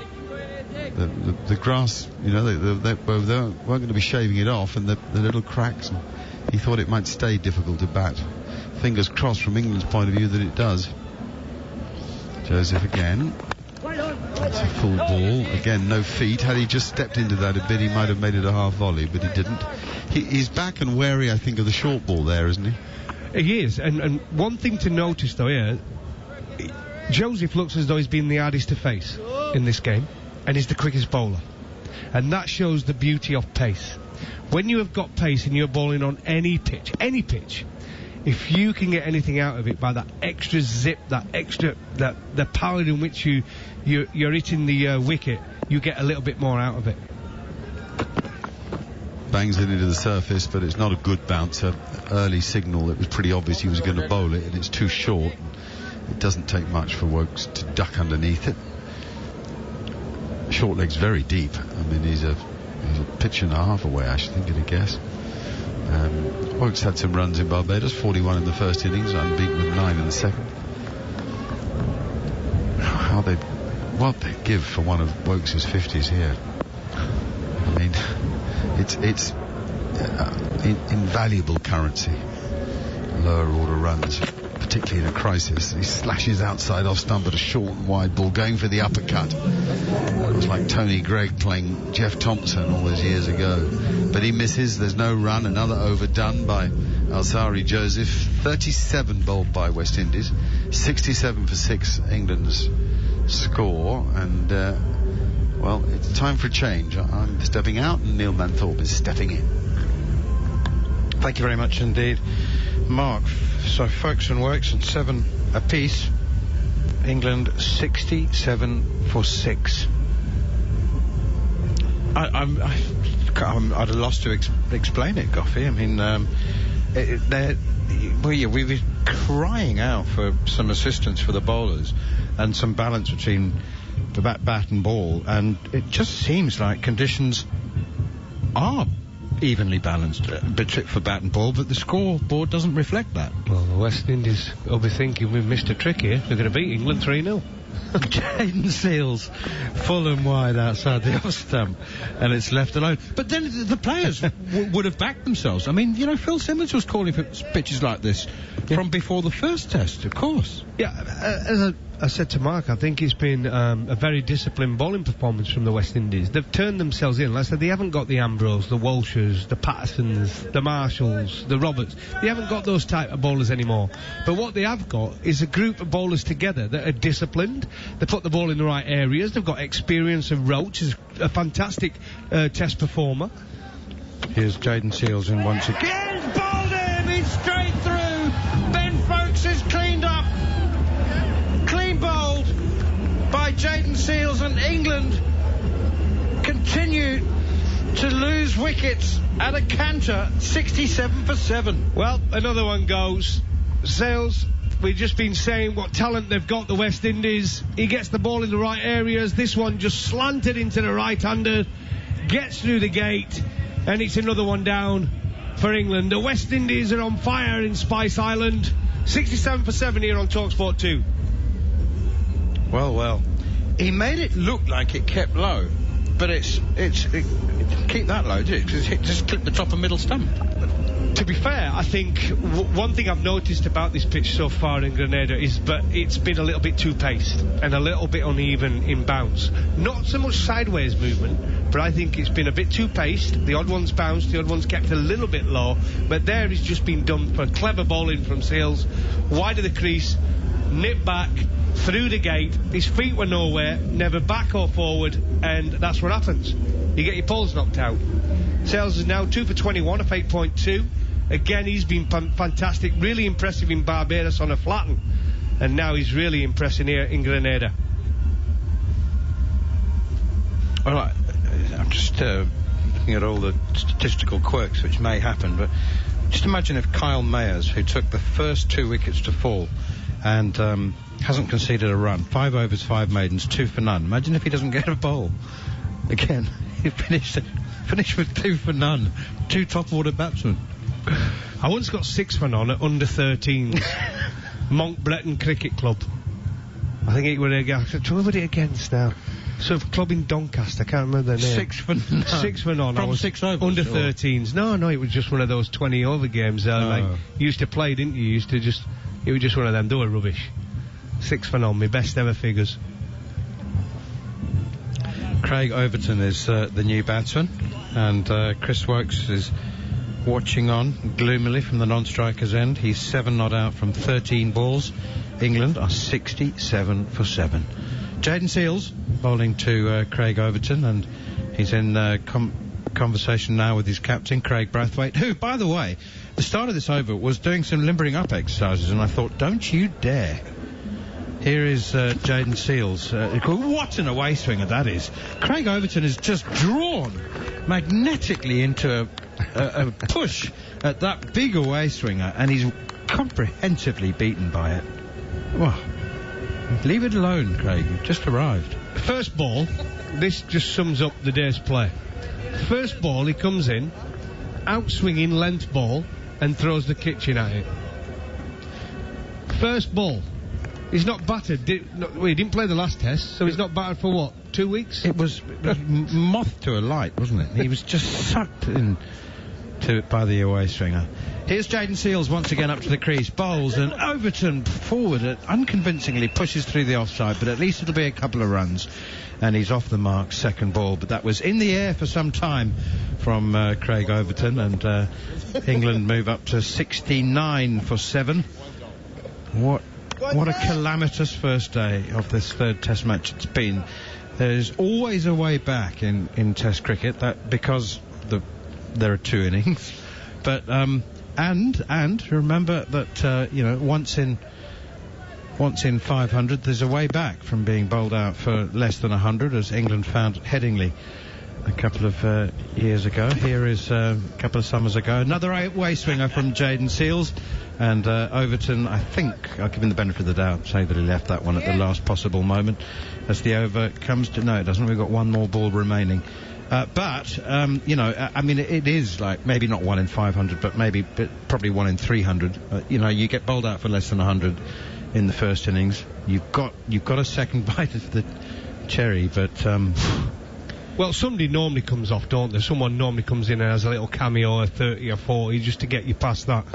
the grass, they weren't going to be shaving it off, and the little cracks, and he thought it might stay difficult to bat. Fingers crossed from England's point of view that it does. Joseph again. That's a full ball. Again, no feet. Had he just stepped into that a bit, he might have made it a half volley, but he didn't. He's back and wary, I think, of the short ball there, isn't he? He is. And one thing to notice, though, here, Joseph looks as though he's been the hardest to face in this game, and he's the quickest bowler. And that shows the beauty of pace. When you have got pace and you're bowling on any pitch, if you can get anything out of it by that extra zip, the power in which you're hitting the wicket, you get a little bit more out of it. Bangs it into the surface, but it's not a good bouncer. Early signal, it was pretty obvious he was going to bowl it, and it's too short. It doesn't take much for Woakes to duck underneath it. Short leg's very deep. I mean, he's a pitch and a half away, I should think, at a guess. Woakes had some runs in Barbados, 41 in the first innings, unbeaten with 9 in the second. What they give for one of Woakes' 50s here. I mean, it's invaluable currency. Lower order runs, particularly in a crisis. He slashes outside off stump at a short and wide ball, going for the uppercut. It was like Tony Gregg playing Jeff Thompson all those years ago. But he misses. There's no run. Another over done by Alzari Joseph. 37 bowled by West Indies. 67 for 6 England's score. And, well, it's time for a change. I'm stepping out and Neil Manthorpe is stepping in. Thank you very much indeed, Mark. So Folkes and Woakes and 7 apiece. England 67 for 6. I'm at a loss to explain it, Goughy. I mean, we were crying out for some assistance for the bowlers and some balance between the bat and ball, and it just seems like conditions are evenly balanced, a bit fit for bat and ball, but the scoreboard doesn't reflect that. Well, the West Indies will be thinking we've missed a trick here. They're going to beat England 3-0. Jaden Seals, full and wide outside the off stump, and it's left alone. But then the players would have backed themselves. I mean, Phil Simmons was calling for pitches like this from before the first test, of course. Yeah, as I said to Mark, I think it's been a very disciplined bowling performance from the West Indies. They've turned themselves in. Like I said, they haven't got the Ambrose, the Walshers, the Pattersons, the Marshalls, the Roberts. They haven't got those type of bowlers anymore. But what they have got is a group of bowlers together that are disciplined. They put the ball in the right areas. They've got experience of Roach, is a fantastic test performer. Here's Jaden Seals in once again. Bowled him! He's straight through! Ben Folkes is cleaned up! Clean bowled by Jaden Seals, and England continue to lose wickets at a canter, 67 for 7. Well, another one goes. Seals, we've just been saying what talent they've got, the West Indies. He gets the ball in the right areas. This one just slanted into the right-hander, gets through the gate, and it's another one down for England. The West Indies are on fire in Spice Island. 67 for 7 here on talkSPORT 2. Well. He made it look like it kept low, but it didn't keep that low, did it? Because it just clipped the top of middle stump. To be fair, I think one thing I've noticed about this pitch so far in Grenada is that it's been a little bit too paced and a little bit uneven in bounce. Not so much sideways movement, but I think it's been a bit too paced. The odd ones bounced, the odd ones kept a little bit low, but there it's just been done for clever bowling from Seals. Wide of the crease, nip back, through the gate, his feet were nowhere, never back or forward, and that's what happens. You get your poles knocked out. Seals is now 2 for 21 off 8.2. Again, he's been fantastic, really impressive in Barbados on a flatten, and now he's really impressing here in Grenada. Well, I'm just looking at all the statistical quirks which may happen, but just imagine if Kyle Mayers, who took the first 2 wickets to fall and hasn't conceded a run, 5 overs, 5 maidens, 2 for none. Imagine if he doesn't get a bowl. Again, he finished with 2 for none. 2 top-order batsmen. I once got 6 for none at under 13s. Monk Breton Cricket Club. I think it was against. Who were it against now? So club in Doncaster, I can't remember their name. 6 for none. 6 for none. From 6 overs. Under 13s. No, it was just one of those 20 over games. Like you used to play, didn't you? It was just one of them. They were rubbish. 6 for none. My best ever figures. Craig Overton is the new batsman, and Chris Wokes is watching on gloomily from the non-striker's end. He's 7 not out from 13 balls. England are 67 for 7. Jaden Seals bowling to Craig Overton, and he's in conversation now with his captain, Craig Brathwaite, who, by the way, the start of this over was doing some limbering up exercises, and I thought, don't you dare. Here is Jaden Seals. What an away swinger that is. Craig Overton is just drawn magnetically into a push at that big away swinger, and he's comprehensively beaten by it. Well, leave it alone, Craig. You've just arrived. First ball, this just sums up the day's play. First ball, he comes in, out-swinging length ball, and throws the kitchen at it. First ball. He's not battered. He didn't play the last test, so he's not battered for what? 2 weeks? It was moth to a light, wasn't it? He was just sucked in to it by the away swinger. Here's Jaden Seals once again up to the crease, bowls, and Overton forward unconvincingly pushes through the offside, but at least it'll be a couple of runs, and he's off the mark, second ball. But that was in the air for some time from Craig Overton, and England move up to 69 for 7. What a calamitous first day of this third Test match it's been. There's always a way back in Test cricket, because there are 2 innings. But and remember that once in 500 there's a way back from being bowled out for less than 100, as England found at Headingley a couple of years ago. Here is a couple of summers ago another away swinger from Jaden Seals, and Overton, I think I'll give him the benefit of the doubt, say that he left that one at the last possible moment as the over comes to... No, it doesn't. We've got one more ball remaining, You know, I mean, it is like maybe not 1 in 500, but probably 1 in 300. You know, you get bowled out for less than 100 in the first innings. You've got a second bite of the cherry, but well, somebody normally comes off, don't there? Someone normally comes in and has a little cameo, a 30 or 40, just to get you past that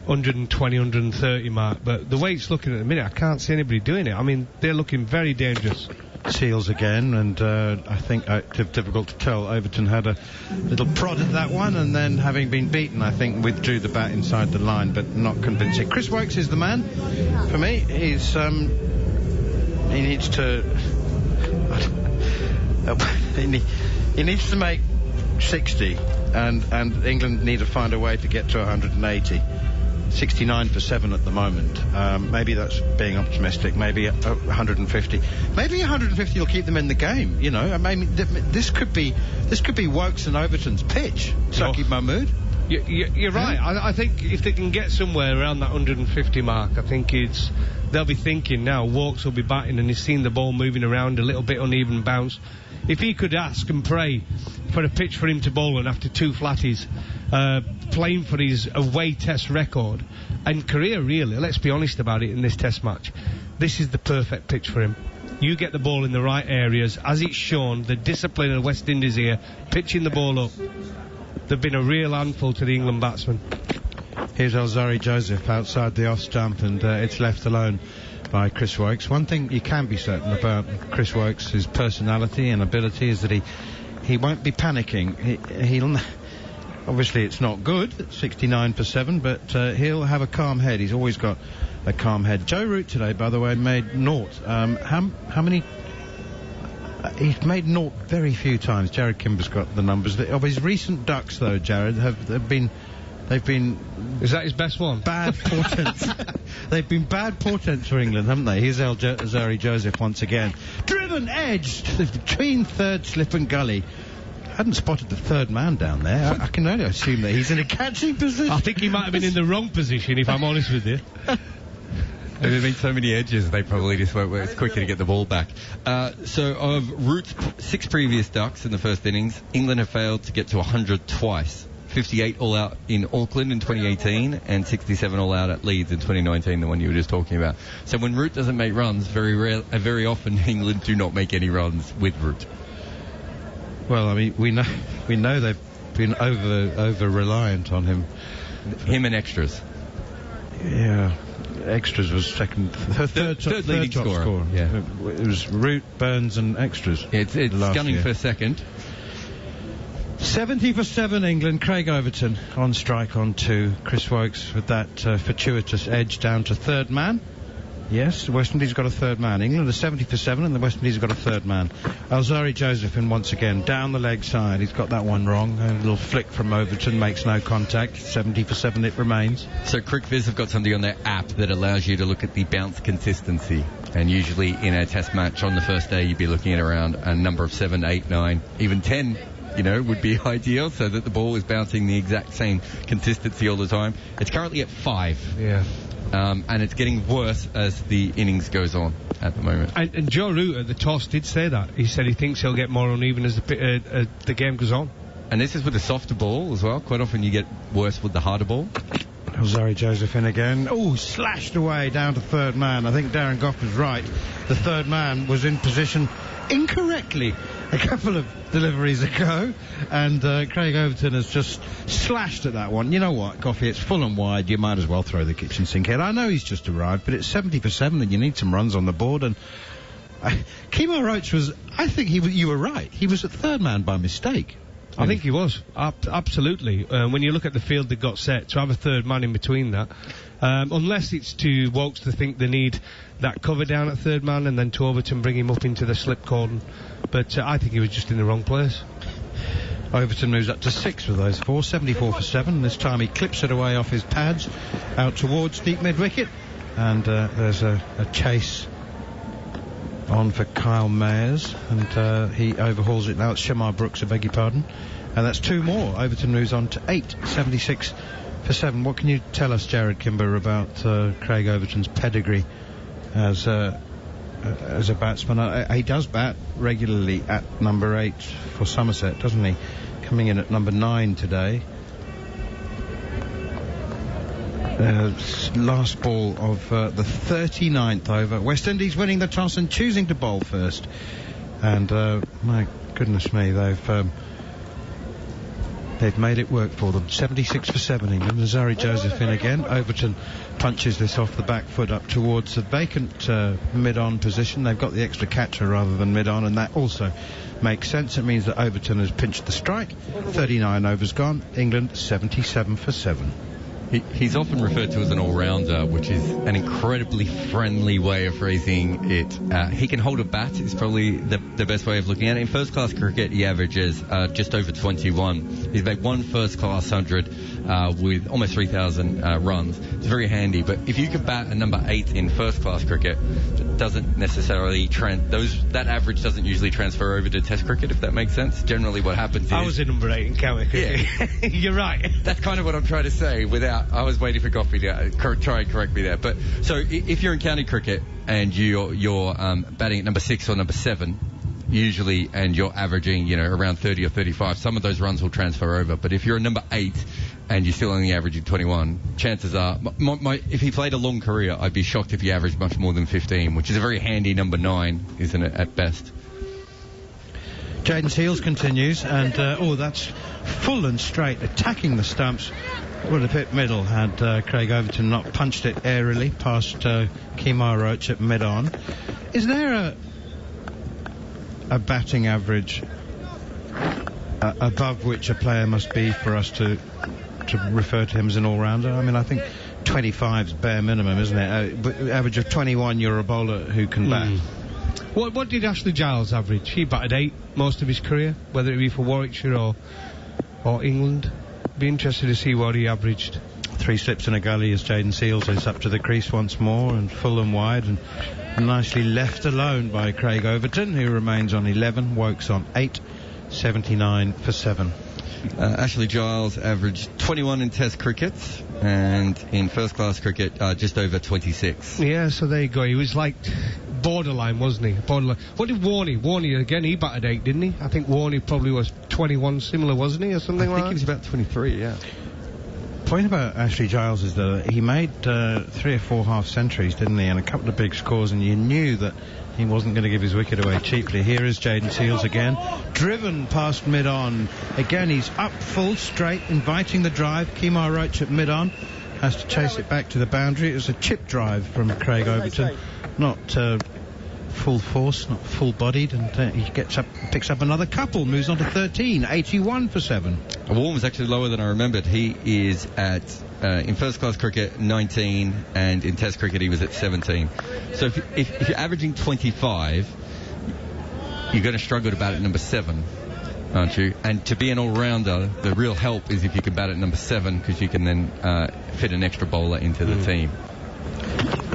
120, 130 mark. But the way it's looking at the minute, I can't see anybody doing it. I mean, they're looking very dangerous. Seals again, and I think difficult to tell. Overton had a little prod at that one, and then having been beaten, I think withdrew the bat inside the line, but not convincing. Chris Wokes is the man for me. He's he needs to he needs to make 60, and England need to find a way to get to 180. 69 for 7 at the moment. Maybe that's being optimistic. Maybe 150. Maybe 150 will keep them in the game. You know, I mean, this could be Wokes and Overton's pitch. Saqib Mahmood. You're right. I think if they can get somewhere around that 150 mark, I think they'll be thinking now. Wokes will be batting, and he's seen the ball moving around, a little bit uneven bounce. If he could ask and pray for a pitch for him to bowl on after 2 flatties, playing for his away test record and career, really, let's be honest about it, in this test match, this is the perfect pitch for him. You get the ball in the right areas, as it's shown, the discipline of the West Indies here, pitching the ball up. They've been a real handful to the England batsmen. Here's Alzari Joseph outside the off stump, and it's left alone by Chris Wokes. One thing you can be certain about Chris Wokes, his personality and ability, is that he won't be panicking. He'll obviously it's not good, 69 for 7, but he'll have a calm head. He's always got a calm head. Joe Root today, by the way, made naught. How many? He's made naught very few times. Jared Kimber's got the numbers. Of his recent ducks, though, Jared, they've been. Is that his best one? Bad portents. They've been bad portents for England, haven't they? Here's Alzari Joseph once again. Driven edge between third slip and gully. I hadn't spotted the third man down there. I can only assume that he's in a catching position. I think he might have been in the wrong position, if I'm honest with you. There's been so many edges, they probably just went, well, it's quicker to get the ball back. So of Root's 6 previous ducks in the first innings, England have failed to get to 100 twice. 58 all out in Auckland in 2018 and 67 all out at Leeds in 2019, the one you were just talking about. So when Root doesn't make runs, very often England do not make any runs with Root. Well, I mean, we know they've been over reliant on him. Him and extras. Yeah, extras was third leading top scorer. Yeah, it was Root, Burns, and extras. It's gunning for second. 70 for 7 England. Craig Overton on strike on 2. Chris Wokes with that fortuitous edge down to third man. Yes, the West Indies got a third man. England are 70 for 7 and the West Indies have got a third man. Alzari Joseph in once again, down the leg side. He's got that one wrong. A little flick from Overton, makes no contact. 70 for 7 it remains. So CricViz have got something on their app that allows you to look at the bounce consistency. And usually in a test match on the first day you'd be looking at around a number of 7, 8, 9, even 10. Would be ideal, so that the ball is bouncing the exact same consistency all the time. It's currently at 5. Yeah. And it's getting worse as the innings goes on at the moment. And Joe Root at the toss did say that. He said he thinks he'll get more uneven as the game goes on. And this is with a softer ball as well. Quite often you get worse with the harder ball. Alzari Joseph in again. Oh, slashed away down to third man. I think Darren Gough was right. The third man was in position incorrectly a couple of deliveries ago, and Craig Overton has just slashed at that one. You know what, Goughy, it's full and wide. You might as well throw the kitchen sink in. I know he's just arrived, but it's 70 for 7 and you need some runs on the board. And Kemar Roach was, I think you were right. He was at third man by mistake. I think he was, absolutely. When you look at the field that got set, to have a third man in between that, unless it's to Wokes to think they need that cover down at third man and then to Overton bring him up into the slip cordon. But I think he was just in the wrong place. Overton moves up to 6 with those 4, 74 for 7. This time he clips it away off his pads, out towards deep mid-wicket. And there's a chase on for Kyle Mayers, and he overhauls it now. It's Shamar Brooks, I beg your pardon. And that's 2 more. Overton moves on to 8, 76 for 7. What can you tell us, Jared Kimber, about Craig Overton's pedigree as as a batsman. He does bat regularly at number 8 for Somerset, doesn't he? Coming in at number 9 today. Last ball of the 39th over. West Indies winning the toss and choosing to bowl first. And my goodness me, they've made it work for them. 76 for 7 England. Nazari Joseph in again. Overton punches this off the back foot up towards the vacant mid-on position. They've got the extra catcher rather than mid-on, and that also makes sense. It means that Overton has pinched the strike. 39 overs gone. England 77 for 7. He's often referred to as an all-rounder, which is an incredibly friendly way of phrasing it. He can hold a bat, is probably the best way of looking at it. In first-class cricket, he averages just over 21. He's made one first-class 100 with almost 3,000 runs. It's very handy, but if you could bat a number 8 in first-class cricket, it doesn't necessarily that average doesn't usually transfer over to Test cricket, if that makes sense. Generally what happens is... I was a number 8 in county cricket. Yeah. You're right. That's kind of what I'm trying to say I was waiting for Gough to try and correct me there. But so if you're in county cricket and you're batting at number 6 or number 7, usually, and you're averaging, around 30 or 35, some of those runs will transfer over. But if you're a number 8 and you're still only averaging 21, chances are, if he played a long career, I'd be shocked if he averaged much more than 15, which is a very handy number 9, isn't it, at best? Jaden Seals continues, and that's full and straight, attacking the stumps. Well, the pit middle had Craig Overton not punched it airily past Kemar Roach at mid-on. Is there a batting average above which a player must be for us to refer to him as an all-rounder? I mean, I think 25's bare minimum, isn't it? But average of 21, you're a bowler who can bat. What did Ashley Giles average? He batted 8 most of his career, whether it be for Warwickshire or England. Be interested to see what he averaged. 3 slips and a gully as Jaden Seals is up to the crease once more and full and wide and nicely left alone by Craig Overton, who remains on 11. Wokes on 8. 79 for 7. Ashley Giles averaged 21 in Test cricket and in first class cricket just over 26. Yeah, so there you go. He was like borderline, wasn't he? Borderline. What did Warney? Warney again, he batted 8, didn't he? I think Warney probably was 21 similar, wasn't he, or something like that? I think he was about 23, yeah. Point about Ashley Giles is that he made 3 or 4 half centuries, didn't he, and a couple of big scores, and you knew that he wasn't going to give his wicket away cheaply. Here is Jaden Seals again, driven past mid-on. Again, he's up full straight, inviting the drive. Kemar Roach at mid-on has to chase it back to the boundary. It was a chip drive from Craig Overton, not full force, not full-bodied, and he picks up another couple, moves on to 13, 81 for 7. Warren was actually lower than I remembered. He is at in first class cricket 19, and in Test cricket he was at 17. So if you're averaging 25, you're going to struggle to bat at number 7, aren't you? And to be an all-rounder, the real help is if you can bat at number 7, because you can then fit an extra bowler into the team.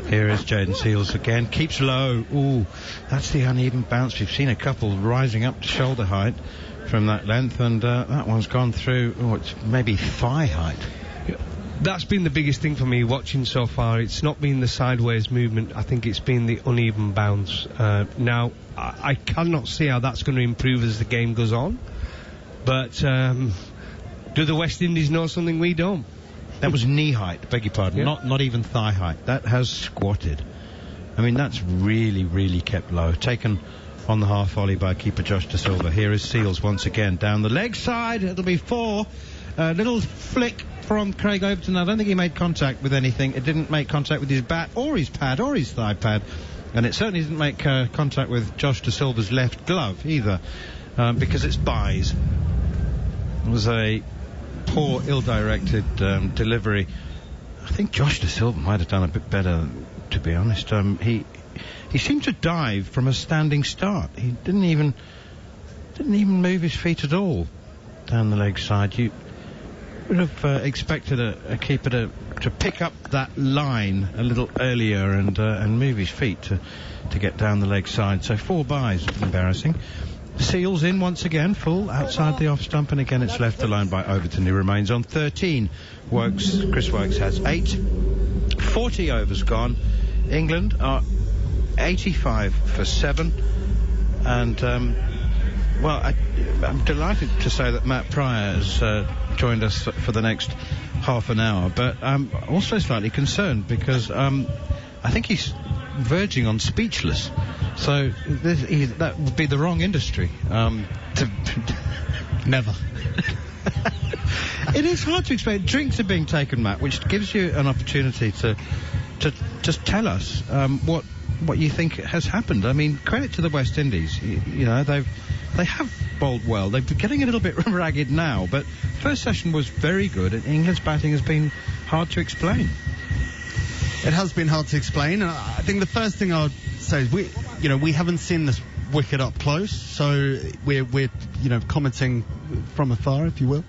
Here is Jaden Seals again, keeps low. Ooh, that's the uneven bounce. We've seen a couple rising up to shoulder height from that length, and that one's gone through, it's maybe thigh height. That's been the biggest thing for me watching so far. It's not been the sideways movement. I think it's been the uneven bounce. Now, I cannot see how that's going to improve as the game goes on. But do the West Indies know something we don't? That was knee height, beg your pardon, not even thigh height. That has squatted. I mean, that's really, really kept low. Taken on the half volley by keeper Josh De Silva. Here is Seals once again down the leg side. It'll be 4. Little flick from Craig Overton. I don't think he made contact with anything. It didn't make contact with his bat or his pad or his thigh pad. And it certainly didn't make contact with Josh De Silva's left glove either, because it's byes. It was a poor, ill-directed delivery. I think Josh De Silva might have done a bit better, to be honest. He seemed to dive from a standing start. He didn't even move his feet at all down the leg side. You would have expected a keeper to pick up that line a little earlier and move his feet to get down the leg side. So 4 byes, embarrassing. Seals in once again, full outside the off stump, and again it's left alone by Overton, who remains on 13. Chris Wokes has 8. 40 overs gone. England are 85 for 7, and I'm delighted to say that Matt Pryor has joined us for the next half an hour, but I'm also slightly concerned because I think he's verging on speechless. So that would be the wrong industry. Never. It is hard to explain. Drinks are being taken, Matt, which gives you an opportunity to just tell us what you think has happened. I mean, credit to the West Indies. You know, they have bowled well. They're getting a little bit ragged now, but first session was very good, and England's batting has been hard to explain. It has been hard to explain. I think the first thing I would say is we haven't seen this wicket up close, so we're commenting from afar, if you will.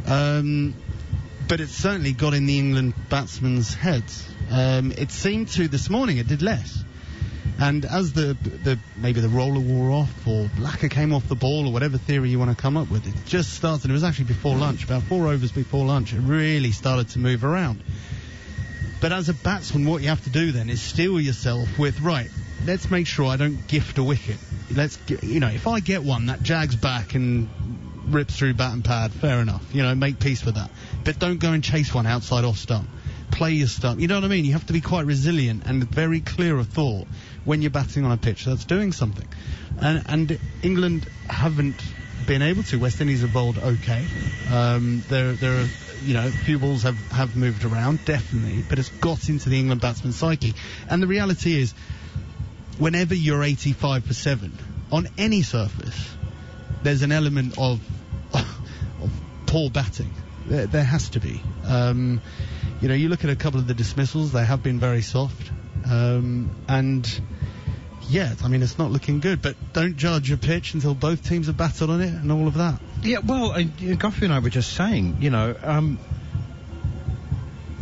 But it's certainly got in the England batsmen's heads. It seemed to this morning it did less. And as maybe the roller wore off, or lacquer came off the ball, or whatever theory you want to come up with, it just started. It was actually before lunch, about 4 overs before lunch. It really started to move around. But as a batsman, what you have to do then is steel yourself with, right, let's make sure I don't gift a wicket. If I get one that jags back and rips through bat and pad, fair enough. Make peace with that. But don't go and chase one outside off stump. Play your stump. You know what I mean? You have to be quite resilient and very clear of thought when you're batting on a pitch that's doing something. And England haven't been able to. West Indies have bowled okay. There are a few balls have moved around, definitely, but it's got into the England batsman's psyche. And the reality is, whenever you're 85 for 7 on any surface, there's an element of poor batting. There has to be. You look at a couple of the dismissals; they have been very soft. It's not looking good. But don't judge a pitch until both teams have batted on it and all of that. Yeah, well, Gough and I were just saying,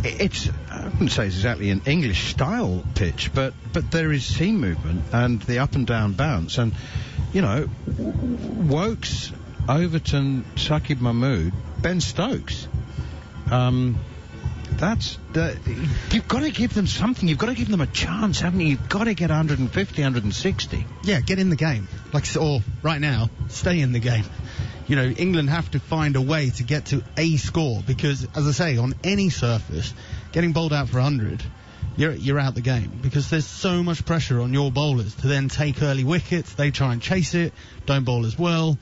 it's, I wouldn't say it's exactly an English style pitch, but there is seam movement and the up and down bounce, and Woakes, Overton, Shakib Mahmood, Ben Stokes. You've got to give them something. You've got to give them a chance, haven't you? You've got to get 150, 160. Yeah, get in the game. Or right now, stay in the game. England have to find a way to get to a score, because, as I say, on any surface, getting bowled out for 100, you're out the game, because there's so much pressure on your bowlers to then take early wickets. They try and chase it, don't bowl as well.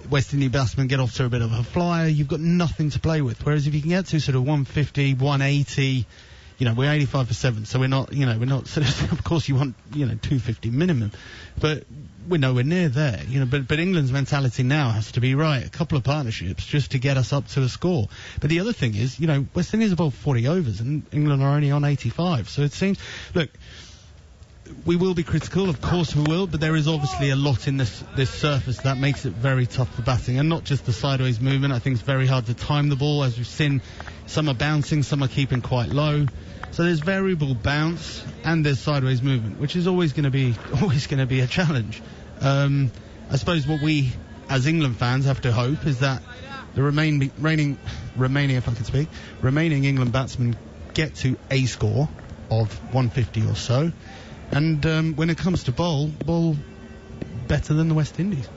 West Indian batsmen get off to a bit of a flyer. You've got nothing to play with. Whereas if you can get to sort of 150, 180, we're 85 for 7, so we're not sort of course you want, 250 minimum, but we're nowhere near there, but England's mentality now has to be, right, a couple of partnerships just to get us up to a score. But the other thing is, West Indies are about 40 overs and England are only on 85, so it seems, look, we will be critical, of course we will, but there is obviously a lot in this surface that makes it very tough for batting, and not just the sideways movement. I think it's very hard to time the ball, as we've seen. Some are bouncing, some are keeping quite low. So there's variable bounce and there's sideways movement, which is always going to be a challenge. I suppose what we, as England fans, have to hope is that the remaining England batsmen get to a score of 150 or so. And when it comes to bowl better than the West Indies.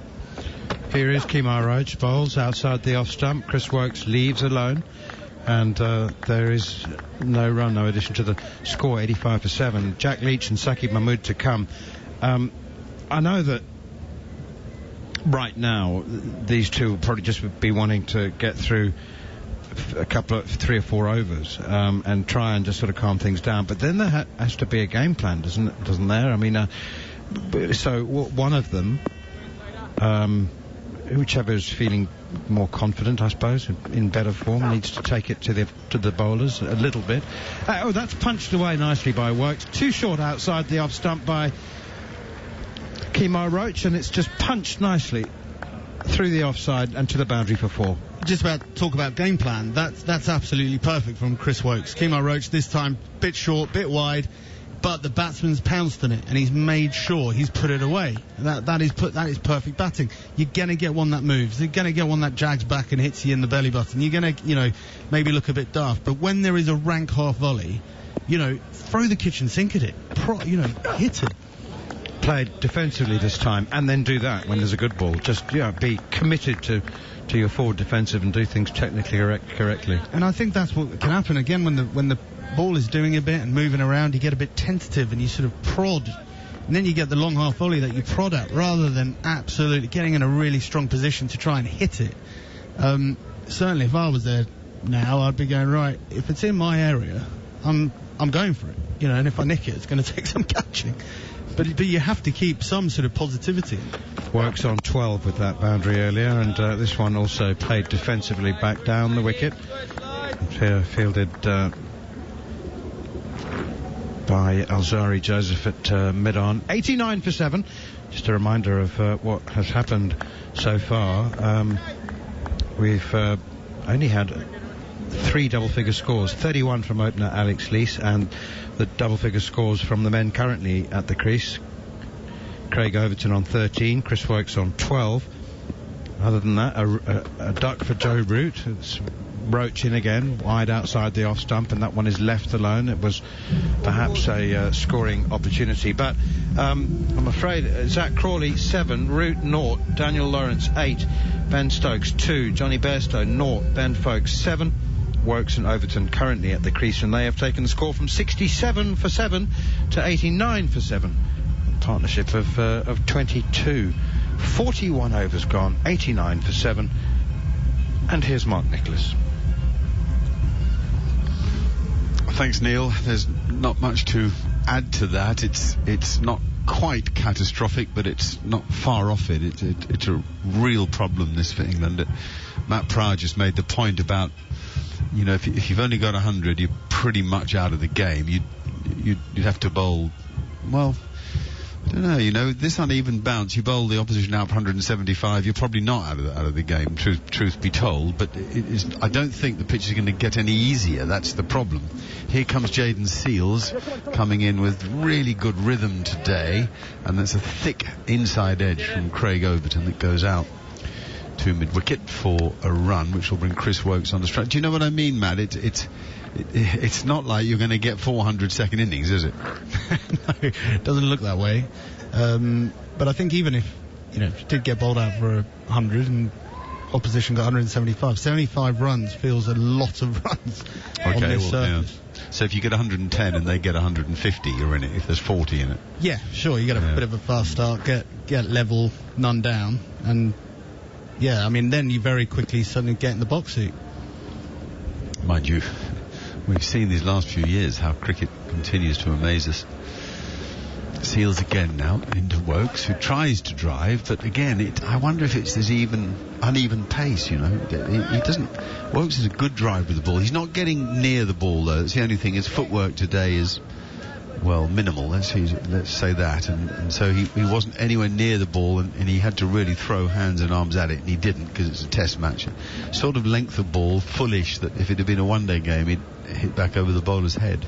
Here is Kemar Roach, bowls outside the off stump. Chris Woakes leaves alone, and there is no run, no addition to the score, 85 for 7. Jack Leach and Shakib Mahmood to come. I know that right now these two will probably just be wanting to get through a couple of 3 or 4 overs and try and just sort of calm things down, but then there has to be a game plan, doesn't there? I mean, so one of them, whichever is feeling more confident, I suppose, in better form, needs to take it to the bowlers a little bit. That's punched away nicely by Woakes, too short outside the off stump by Kemar Roach, and it's just punched nicely through the offside and to the boundary for 4. Just about to talk about game plan. That's absolutely perfect from Chris Woakes. Kemar Roach this time bit short, bit wide, but the batsman's pounced on it and he's made sure he's put it away. That is perfect batting. You're gonna get one that moves. You're gonna get one that jags back and hits you in the belly button. You're gonna maybe look a bit daft. But when there is a rank half volley, throw the kitchen sink at it. Hit it. Play it defensively this time, and then do that when there's a good ball. Just be committed to your forward defensive and do things technically correctly. And I think that's what can happen again when the ball is doing a bit and moving around. You get a bit tentative and you sort of prod, and then you get the long half volley that you prod at rather than absolutely getting in a really strong position to try and hit it. Certainly, if I was there now, I'd be going, right, if it's in my area, I'm going for it. And if I nick it, it's going to take some catching. But you have to keep some sort of positivity. Works on 12 with that boundary earlier, and this one also played defensively back down the wicket. Fielded by Alzari Joseph at mid-on. 89 for 7. Just a reminder of what has happened so far. We've only had 3 double-figure scores. 31 from opener Alex Leach, and the double-figure scores from the men currently at the crease. Craig Overton on 13, Chris Woakes on 12. Other than that, a duck for Joe Root. It's Roach in again, wide outside the off stump, and that one is left alone. It was perhaps a scoring opportunity, but I'm afraid Zach Crawley 7, Root 0, Daniel Lawrence 8, Ben Stokes 2, Johnny Bairstow 0, Ben Folkes 7. Woakes and Overton currently at the crease, and they have taken the score from 67 for 7 to 89 for 7. A partnership of 22. 41 overs gone, 89 for 7. And here's Mark Nicholas. Thanks, Neil. There's not much to add to that. It's not quite catastrophic, but it's not far off it. It's a real problem, this, for England. Matt Pryor just made the point about, if you've only got 100, you're pretty much out of the game. You'd have to bowl, well, I don't know, this uneven bounce, you bowl the opposition out for 175, you're probably not out of the game, truth be told, but I don't think the pitch is going to get any easier. That's the problem. Here comes Jayden Seales coming in with really good rhythm today, and there's a thick inside edge from Craig Overton that goes out to mid-wicket for a run, which will bring Chris Woakes on the strike. Do you know what I mean, Matt? It's not like you're going to get 400 second innings, is it? No, it doesn't look that way. But I think even if you did get bowled out for 100 and opposition got 175, 75 runs feels a lot of runs on this surface. Yeah. So if you get 110 and they get 150, you're in it. If there's 40 in it. Yeah, sure. You get a bit of a fast start, get level, none down, and then you very quickly suddenly get in the box seat. Mind you, we've seen these last few years how cricket continues to amaze us. Seales again now into Woakes, who tries to drive, but again, I wonder if it's this uneven pace, He doesn't. Woakes is a good driver with the ball. He's not getting near the ball, though. That's the only thing. His footwork today is, well, minimal. Let's say that. And so he wasn't anywhere near the ball, and he had to really throw hands and arms at it, and he didn't, because it's a test match. Sort of length of ball, fullish, that if it had been a one-day game, he'd hit back over the bowler's head,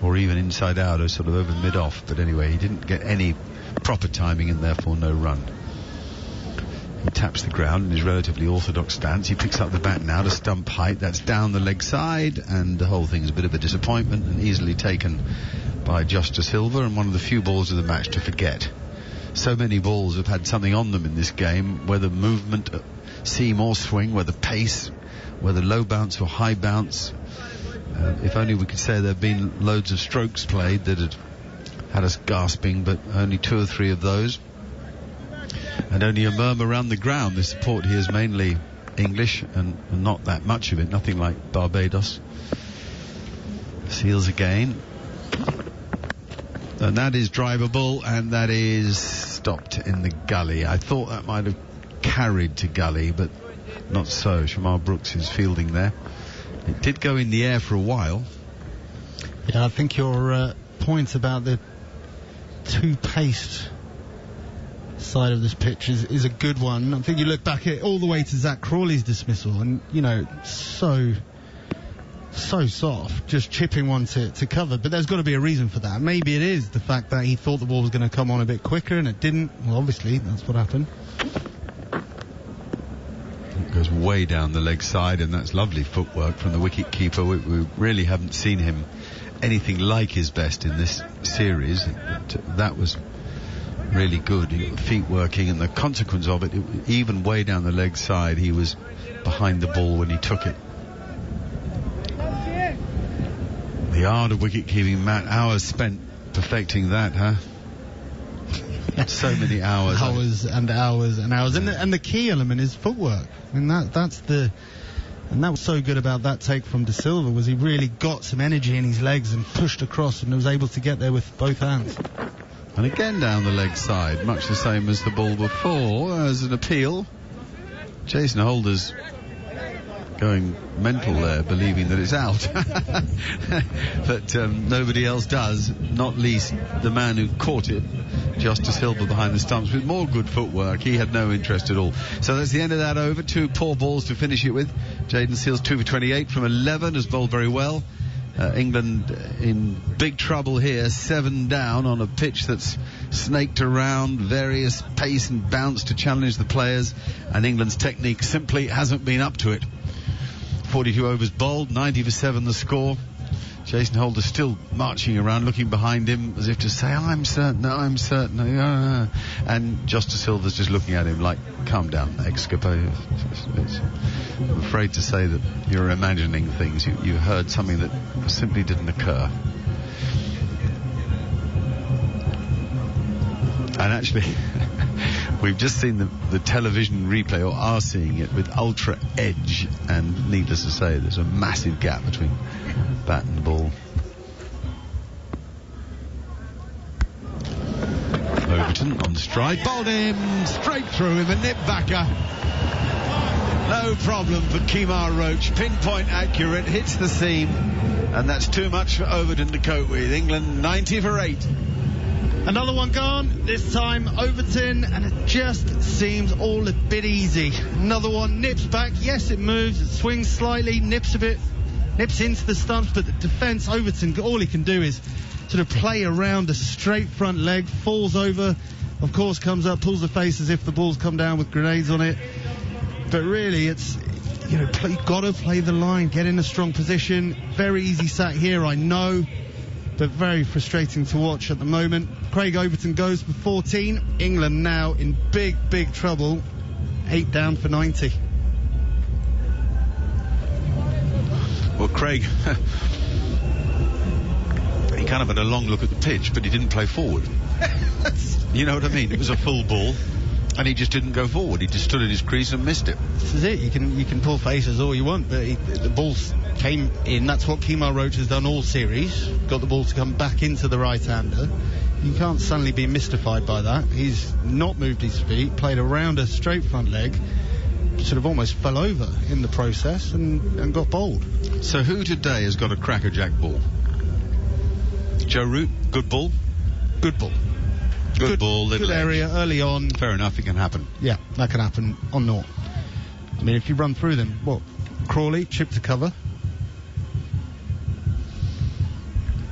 or even inside out, or sort of over mid-off. But anyway, he didn't get any proper timing, and therefore no run. He taps the ground in his relatively orthodox stance. He picks up the bat now to stump height. That's down the leg side, and the whole thing's a bit of a disappointment and easily taken by Josh De Silva, and one of the few balls of the match to forget. So many balls have had something on them in this game, whether movement, seam or swing, whether pace, whether low bounce or high bounce. If only we could say there have been loads of strokes played that had us gasping, but only 2 or 3 of those. And only a murmur around the ground. The support here is mainly English, and not that much of it, nothing like Barbados. Seales again. And that is drivable, and that is stopped in the gully. I thought that might have carried to gully, but not so. Shamar Brooks is fielding there. It did go in the air for a while. Yeah, I think your point about the two-paced side of this pitch is a good one. I think you look back at all the way to Zach Crawley's dismissal, and so soft, just chipping one to cover. But there's got to be a reason for that. Maybe it is the fact that he thought the ball was going to come on a bit quicker and it didn't. Well, obviously that's what happened. It goes way down the leg side, and that's lovely footwork from the wicket keeper. We really haven't seen him anything like his best in this series. That was really good. He got feet working, and the consequence of it, even way down the leg side, he was behind the ball when he took it. The art of wicket keeping, Matt. Hours spent perfecting that, huh? So many hours. Hours and hours and hours. And the key element is footwork. I mean, that's the... And that was so good about that take from De Silva, was he really got some energy in his legs and pushed across and was able to get there with both hands. And again down the leg side, much the same as the ball before, as an appeal. Jason Holder's going mental there, believing that it's out. But nobody else does, not least the man who caught it, just De Silva behind the stumps with more good footwork. He had no interest at all. So that's the end of that over. 2 poor balls to finish it with. Jaden Seals 2 for 28 from 11, has bowled very well. England in big trouble here, 7 down on a pitch that's snaked around, various pace and bounce to challenge the players, and England's technique simply hasn't been up to it. 42 overs bowled, 90 for 7 the score. Jason Holder still marching around, looking behind him as if to say, I'm certain, and Just De Silva's just looking at him like, calm down, ex-skipper. I'm afraid to say that you're imagining things. You heard something that simply didn't occur. And actually, we've just seen the television replay, or are seeing it, with ultra edge, and needless to say, there's a massive gap between bat and ball. Overton on the stride, bowled him straight through him, a nip backer. No problem for Kemar Roach, pinpoint accurate, hits the seam, and that's too much for Overton to cope with. England 90 for 8. Another one gone, this time Overton, and it just seems all a bit easy. Another one nips back, yes it moves, it swings slightly, nips a bit, nips into the stumps, but the defence, Overton, all he can do is sort of play around a straight front leg, falls over, of course comes up, pulls the face as if the ball's come down with grenades on it. But really it's, you've got to play the line, get in a strong position. Very easy sack here, I know, but very frustrating to watch at the moment. Craig Overton goes for 14. England now in big, big trouble. 8 down for 90. Well, Craig, he kind of had a long look at the pitch, but he didn't play forward. You know what I mean? It was a full ball, and he just didn't go forward. He just stood in his crease and missed it. This is it. You can pull faces all you want, but the ball came in. That's what Kemar Roach has done all series. Got the ball to come back into the right-hander. You can't suddenly be mystified by that. He's not moved his feet, played around a straight front leg, sort of almost fell over in the process and got bowled. So who today has got a crackerjack ball? Joe Root, good ball? Good ball. Good ball, little good area edge. Early on. Fair enough, it can happen. Yeah, that can happen on naught. I mean, if you run through them, Crawley, chip to cover.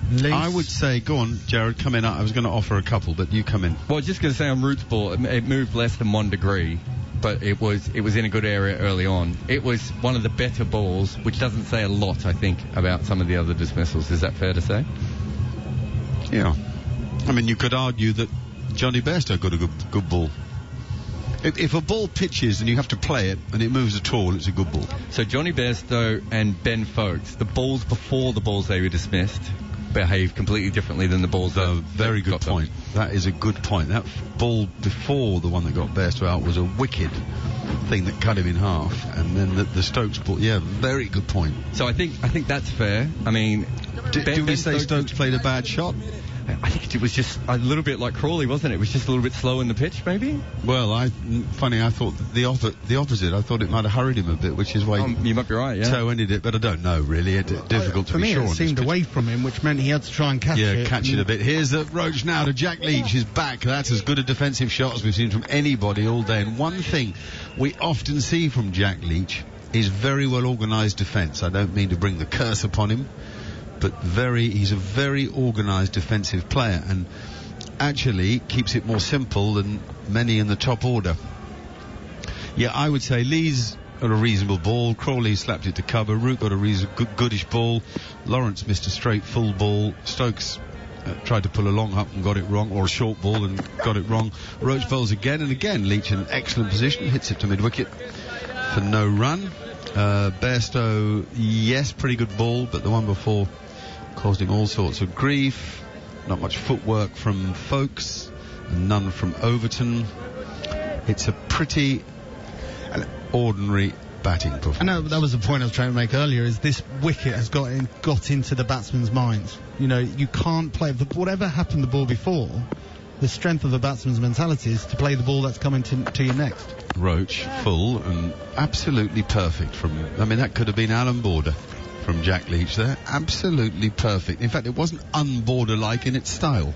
Leach. I would say, go on, Jared, come in. I was going to offer a couple, but you come in. Well, I was just going to say on Root's ball, it moved less than 1 degree, but it was in a good area early on. It was one of the better balls, which doesn't say a lot, I think, about some of the other dismissals. Is that fair to say? Yeah. I mean, you could argue that Johnny Bairstow got a good ball. If a ball pitches and you have to play it and it moves at all, it's a good ball. So Johnny Bairstow and Ben Foakes, the balls before the balls they were dismissed, behave completely differently than the balls that very good point. That is a good point. That ball before the one that got Bairstow out was a wicked thing that cut him in half, and then the Stokes ball, very good point. So I think that's fair. I mean, do we say Stokes played a bad shot? I think it was just a little bit like Crawley, wasn't it? It was just a little bit slow in the pitch, maybe? Well, I thought the opposite. I thought it might have hurried him a bit, which is why you might be right, yeah. Toe ended it, but I don't know, really. Difficult to be sure. For me, it seemed away from him, which meant he had to try and catch it. Yeah, catch it a bit. Here's Roach now to Jack Leach. His back. That's as good a defensive shot as we've seen from anybody all day. And one thing we often see from Jack Leach is very well organised defence. I don't mean to bring the curse upon him, but he's a very organised defensive player, and actually keeps it more simple than many in the top order. Yeah, I would say Lee's got a reasonable ball. Crawley slapped it to cover. Root got a goodish ball. Lawrence missed a straight full ball. Stokes tried to pull a long up and got it wrong, or a short ball and got it wrong. Roach bowls again and again. Leach in an excellent position, hits it to mid-wicket for no run. Bairstow, yes, pretty good ball, but the one before caused him all sorts of grief. Not much footwork from Folkes and none from Overton. It's a pretty ordinary batting performance. I know that was the point I was trying to make earlier, is this wicket has got into the batsman's minds. You know, you can't play whatever happened the ball before. The strength of the batsman's mentality is to play the ball that's coming to you next. Roach full and absolutely perfect that could have been Alan Border from Jack Leach there. Absolutely perfect. In fact, it wasn't un-Border-like in its style.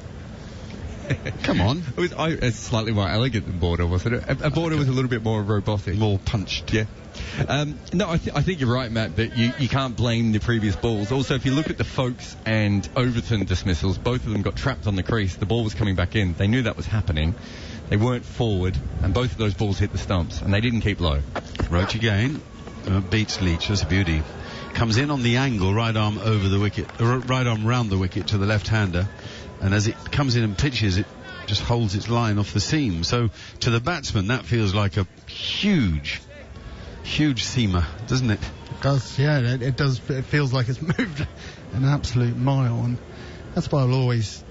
Come on. It's slightly more elegant than Border, wasn't it? A Border was a little bit more robotic. More punched. Yeah. No, I think you're right, Matt, that you can't blame the previous balls. Also, if you look at the Folkes and Overton dismissals, both of them got trapped on the crease. The ball was coming back in. They knew that was happening. They weren't forward, and both of those balls hit the stumps, and they didn't keep low. Roach again. Beats Leach. That's a beauty. Comes in on the angle, right arm over the wicket, right arm round the wicket to the left-hander. And as it comes in and pitches, it just holds its line off the seam. So to the batsman, that feels like a huge seamer, doesn't it? It does, yeah. It does. It feels like it's moved an absolute mile, and that's why I'll always,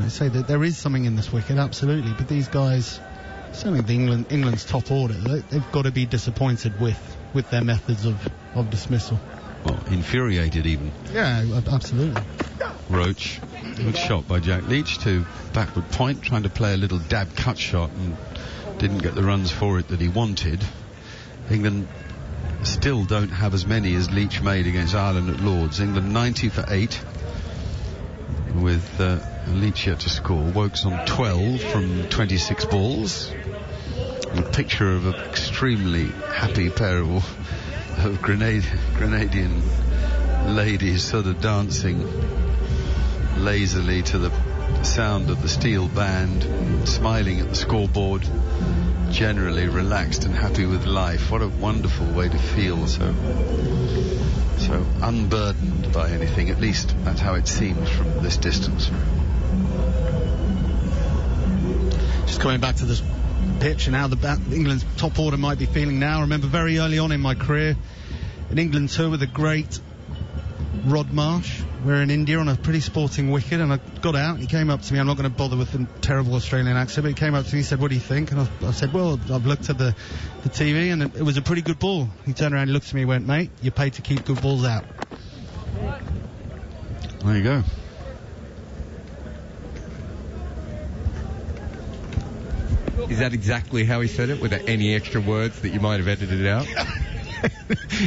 say that there is something in this wicket, absolutely. But these guys, certainly England's top order, they've got to be disappointed with their methods of dismissal. Well, infuriated even. Yeah, absolutely. Roach, good shot by Jack Leach to backward point, trying to play a little dab cut shot and didn't get the runs for it that he wanted. England still don't have as many as Leach made against Ireland at Lord's. England 90 for 8 with Leach yet to score. Wokes on 12 from 26 balls. A picture of an extremely happy pair of Grenadian ladies sort of dancing lazily to the sound of the steel band, smiling at the scoreboard, generally relaxed and happy with life. What a wonderful way to feel, so unburdened by anything. At least that's how it seems from this distance. Just coming back to this pitch and how England's top order might be feeling now. I remember very early on in my career an England tour with the great Rod Marsh. We're in India on a pretty sporting wicket, and I got out and he came up to me. I'm not going to bother with the terrible Australian accent, but he came up to me and said, "What do you think?" And I said, "Well, I've looked at the TV and it was a pretty good ball." He turned around and looked at me and went, "Mate, you're paid to keep good balls out." There you go. Is that exactly how he said it, without any extra words that you might have edited out?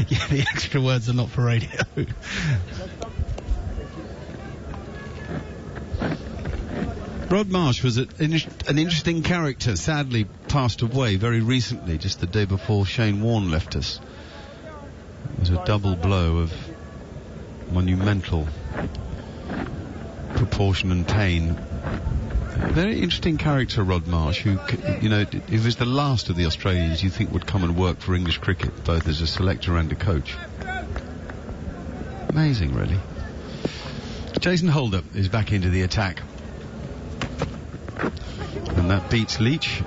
Yeah, the extra words are not for radio. Rod Marsh was an interesting character, sadly passed away very recently, just the day before Shane Warne left us. It was a double blow of monumental proportion and pain. Very interesting character, Rod Marsh, who, he was the last of the Australians you think would come and work for English cricket, both as a selector and a coach. Amazing, really. Jason Holder is back into the attack. And that beats Leach.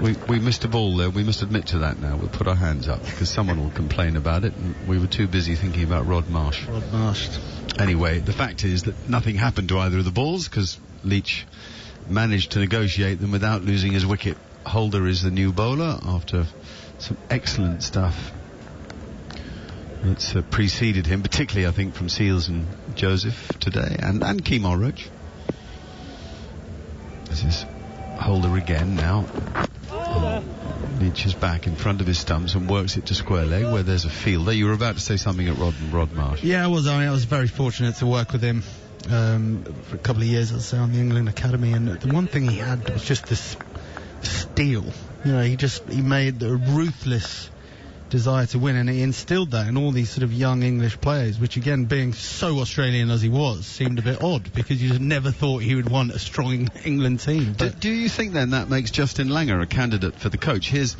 We missed a ball there. We must admit to that now. We'll put our hands up because someone will complain about it, and we were too busy thinking about Rod Marsh. Rod Marsh. Anyway, the fact is that nothing happened to either of the balls because Leach managed to negotiate them without losing his wicket. Holder is the new bowler after some excellent stuff that's preceded him, particularly I think from Seals and Joseph today, and Kemar Roach. This is Holder again now. Leach is back in front of his stumps and works it to square leg where there's a fielder. You were about to say something at Rod Marsh. Yeah, I was very fortunate to work with him for a couple of years, I'd say, on the England Academy, and the one thing he had was just this steel. He made a ruthless desire to win, and he instilled that in all these sort of young English players, which again, being so Australian as he was, seemed a bit odd, because you never thought he would want a strong England team. But do you think then that makes Justin Langer a candidate for the coach? Here's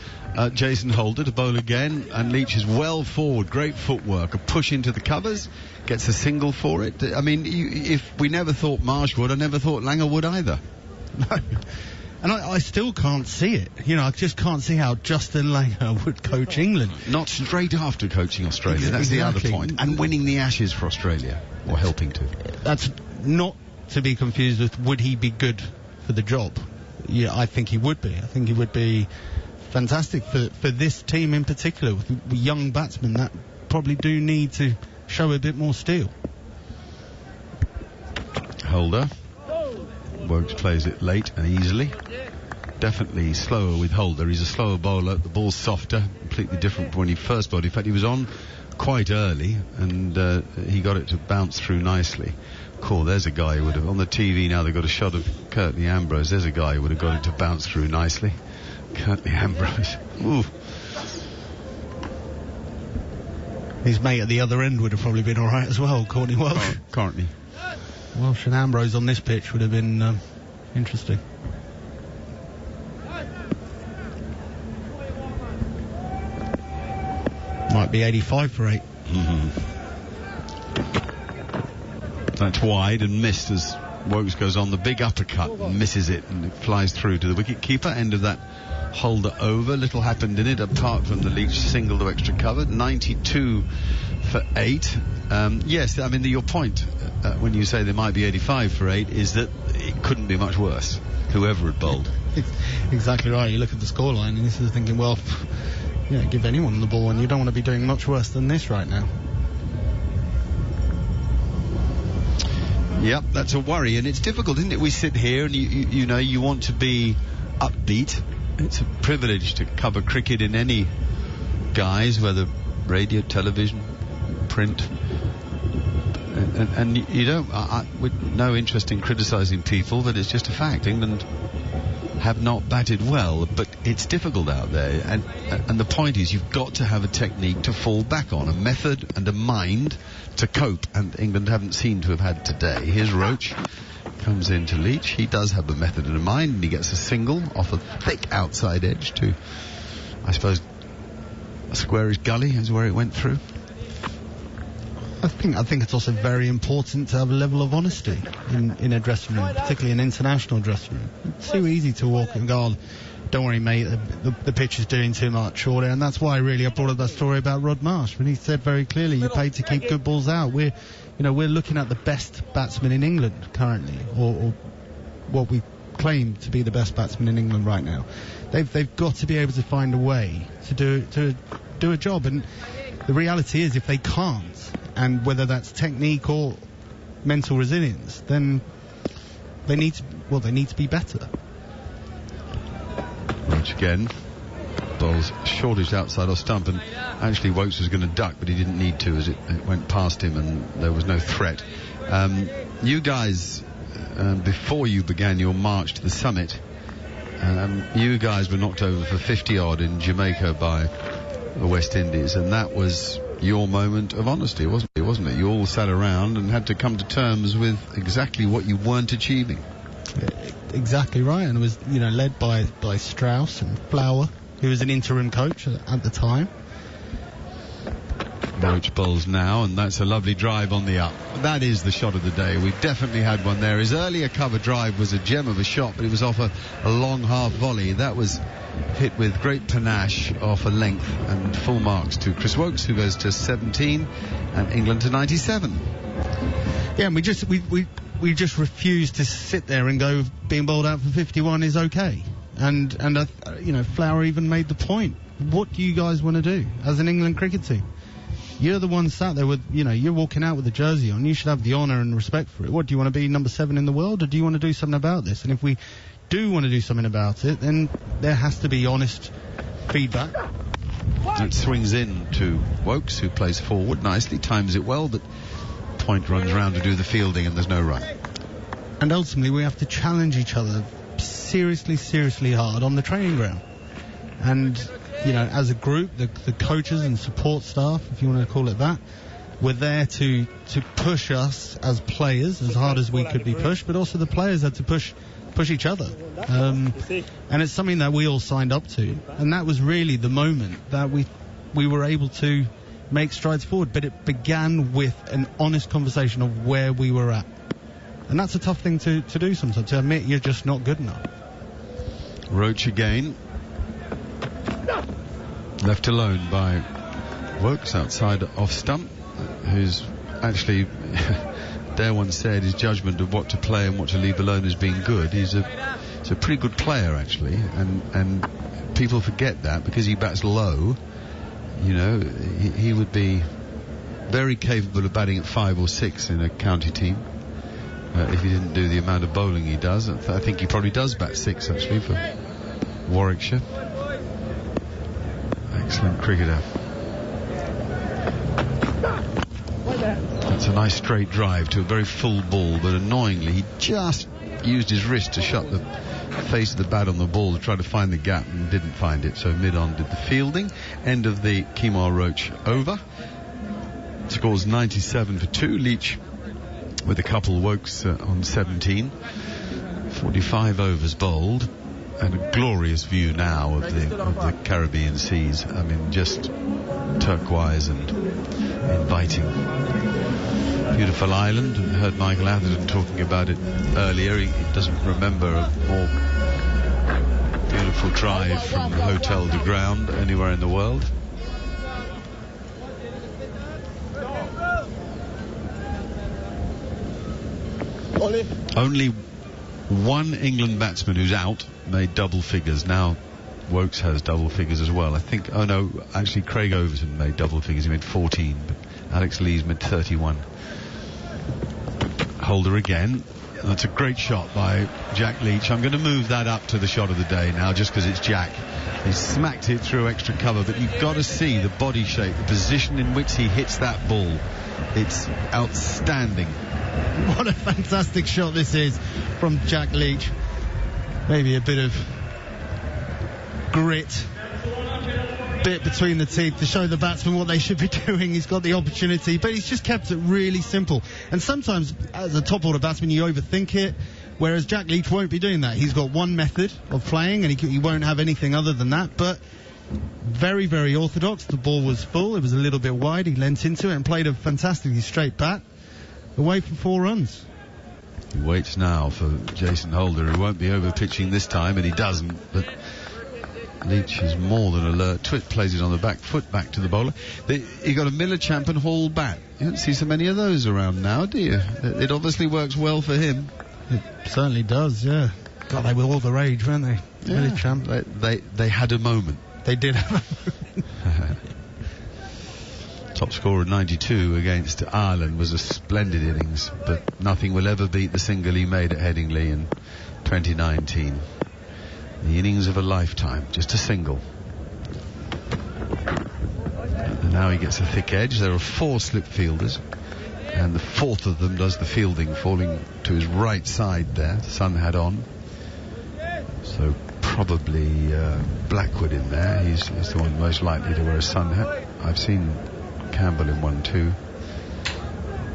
Jason Holder to bowl again, and Leach is well forward, great footwork, a push into the covers, gets a single for it. I mean, if we never thought Marsh would, I never thought Langer would either. No. And I still can't see it. You know, I just can't see how Justin Langer would coach England. Not straight after coaching Australia. That's Exactly. the other point. And winning the Ashes for Australia, or helping to. That's not to be confused with would he be good for the job. Yeah, I think he would be. I think he would be fantastic for this team in particular, with young batsmen that probably do need to show a bit more steel. Holder. Wokes plays it late and easily. Definitely slower with Holder. He's a slower bowler. The ball's softer, completely different from when he first bowled. In fact, he was on quite early, and he got it to bounce through nicely. Cool, there's a guy who would have... On the TV now, they've got a shot of Curtly Ambrose. There's a guy who would have got it to bounce through nicely. Curtly Ambrose. Ooh. His mate at the other end would have probably been alright as well, Courtney Welsh. Courtney. Welsh and Ambrose on this pitch would have been interesting. Might be 85 for 8. Mm-hmm. That's wide and missed as Wokes goes on the big uppercut and misses it, and it flies through to the wicket keeper. End of that Holder over. Little happened in it apart from the Leach single to extra cover. 92 for 8. Yes, I mean your point when you say there might be 85 for 8 is that it couldn't be much worse, whoever had bowled. Exactly right. You look at the scoreline and you're sort of thinking, well, yeah, give anyone the ball and you don't want to be doing much worse than this right now. Yep, that's a worry, and it's difficult, isn't it? We sit here and you know you want to be upbeat. It's a privilege to cover cricket in any guise, whether radio, television, print, and you don't. With no interest in criticising people, but it's just a fact. England have not batted well, but it's difficult out there, and the point is you've got to have a technique to fall back on, a method and a mind to cope, and England haven't seemed to have had today. Here's Roach, comes in to Leach. He does have a method and a mind, and he gets a single off a thick outside edge to, I suppose, a squarish gully is where it went through. I think it's also very important to have a level of honesty in a dressing room, particularly an international dressing room. It's too easy to walk and go, don't worry mate, the pitch is doing too much, and that's why really I brought up that story about Rod Marsh, when he said very clearly, you're paid to keep good balls out. We're looking at the best batsman in England currently, or what we claim to be the best batsman in England right now. They've got to be able to find a way to do a job, and the reality is if they can't, and whether that's technique or mental resilience, then they need to be better. Roach again. Bowls shortish outside off stump, and actually Wokes was going to duck, but he didn't need to as it went past him and there was no threat. You guys, before you began your march to the summit, you guys were knocked over for 50 odd in Jamaica by the West Indies, and that was your moment of honesty, wasn't it? You all sat around and had to come to terms with exactly what you weren't achieving. Exactly right, and it was led by Strauss and Flower, who was an interim coach at the time. Roach bowls now, and that's a lovely drive on the up. That is the shot of the day. We've definitely had one there. His earlier cover drive was a gem of a shot, but it was off a long half volley. That was hit with great panache off a length, and full marks to Chris Wokes, who goes to 17 and England to 97. Yeah, and we just refuse to sit there and go being bowled out for 51 is okay. And Flower even made the point. What do you guys want to do as an England cricket team? You're the one sat there with, you're walking out with the jersey on. You should have the honour and respect for it. What, do you want to be number 7 in the world, or do you want to do something about this? And if we do want to do something about it, then there has to be honest feedback. It swings in to Wokes, who plays forward nicely, times it well, but Point runs round to do the fielding and there's no run. And ultimately we have to challenge each other seriously hard on the training ground. And as a group, the coaches and support staff, if you want to call it that, were there to push us as players as hard as we could be pushed, but also the players had to push each other. And it's something that we all signed up to, and that was really the moment that we were able to make strides forward. But it began with an honest conversation of where we were at. And that's a tough thing to do sometimes, to admit you're just not good enough. Roach again. Left alone by Wokes outside off stump, who's actually, Dare once said his judgment of what to play and what to leave alone as being good. He's a pretty good player, actually, and people forget that because he bats low. He would be very capable of batting at 5 or 6 in a county team. If he didn't do the amount of bowling he does. I think he probably does bat 6 actually for Warwickshire. Excellent cricketer. That's a nice straight drive to a very full ball, but annoyingly he just used his wrist to shut the face of the bat on the ball to try to find the gap and didn't find it, so mid-on did the fielding. End of the Kemar Roach over. Scores 97 for 2. Leach with a couple, Wokes on 17. 45 overs bowled, and a glorious view now of the Caribbean seas. I mean, just turquoise and inviting. Beautiful island. I heard Michael Atherton talking about it earlier. He doesn't remember a more beautiful drive from hotel to ground anywhere in the world. Only one England batsman who's out made double figures. Now Wokes has double figures as well. I think, actually Craig Overton made double figures. He made 14, but Alex Lees made 31. Holder again. That's a great shot by Jack Leach. I'm going to move that up to the shot of the day now, just because it's Jack. He smacked it through extra cover, but you've got to see the body shape, the position in which he hits that ball. It's outstanding. What a fantastic shot this is from Jack Leach. Maybe a bit of grit, bit between the teeth to show the batsman what they should be doing. He's got the opportunity, but he's just kept it really simple. And sometimes, as a top order batsman, you overthink it, whereas Jack Leach won't be doing that. He's got one method of playing, and he won't have anything other than that. But very, very orthodox. The ball was full. It was a little bit wide. He leant into it and played a fantastically straight bat. Away for 4 runs. He waits now for Jason Holder, who won't be over pitching this time, and he doesn't. But Leach is more than alert. Twitt plays it on the back foot, back to the bowler. He got a Miller Champion Hall bat. You don't see so many of those around now, do you? It obviously works well for him. It certainly does, yeah. God, they were all the rage, weren't they? Yeah. Miller Champ. They had a moment. They did have a moment. Top scorer 92 against Ireland was a splendid innings, but nothing will ever beat the single he made at Headingley in 2019. The innings of a lifetime, just a single. And now he gets a thick edge. There are 4 slip fielders, and the 4th of them does the fielding, falling to his right side there. Sun hat on, so probably Blackwood in there. He's the one most likely to wear a sun hat. I've seen Campbell in one too,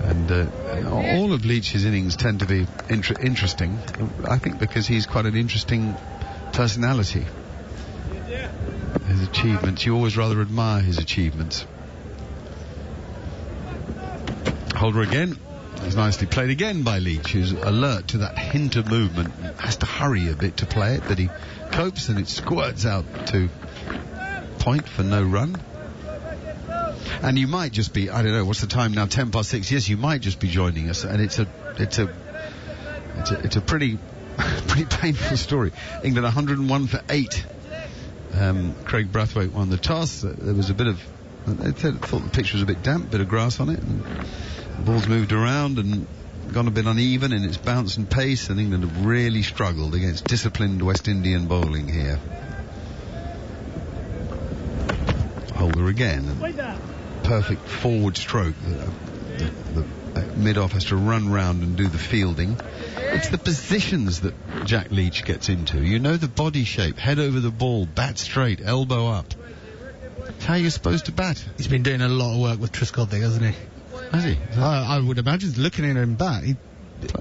and all of Leach's innings tend to be interesting, I think, because he's quite an interesting personality. His achievements, you always rather admire his achievements. Holder again. It's nicely played again by Leach, who's alert to that hint of movement, has to hurry a bit to play it, but he copes and it squirts out to point for no run. And you might just be, I don't know, what's the time now? 6:10. Yes, you might just be joining us, and it's a pretty painful story. England 101 for 8. Craig Brathwaite won the toss. There was a bit of, I thought the pitch was a bit damp, bit of grass on it, and the ball's moved around and gone a bit uneven in its bounce and pace, and England have really struggled against disciplined West Indian bowling here. Holder again. Perfect forward stroke. The mid-off has to run round and do the fielding. It's the positions that Jack Leach gets into. You know the body shape, head over the ball, bat straight, elbow up. It's how you're supposed to bat. He's been doing a lot of work with Trescott, hasn't he? Has he? I would imagine, looking at him bat.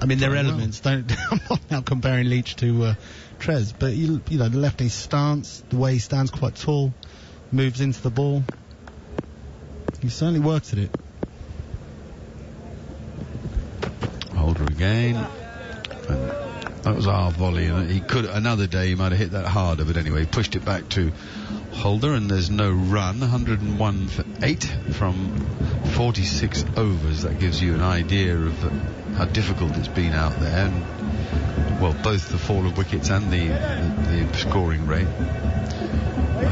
They're elements. I'm not now comparing Leach to Trez, but you know, the lefty stance, the way he stands quite tall, moves into the ball. He certainly works at it. Holder again. And that was our volley, and he could another day he might have hit that harder, but anyway, he pushed it back to Holder, and there's no run. 101 for 8 from 46 overs. That gives you an idea of how difficult it's been out there, and well, both the fall of wickets and the scoring rate.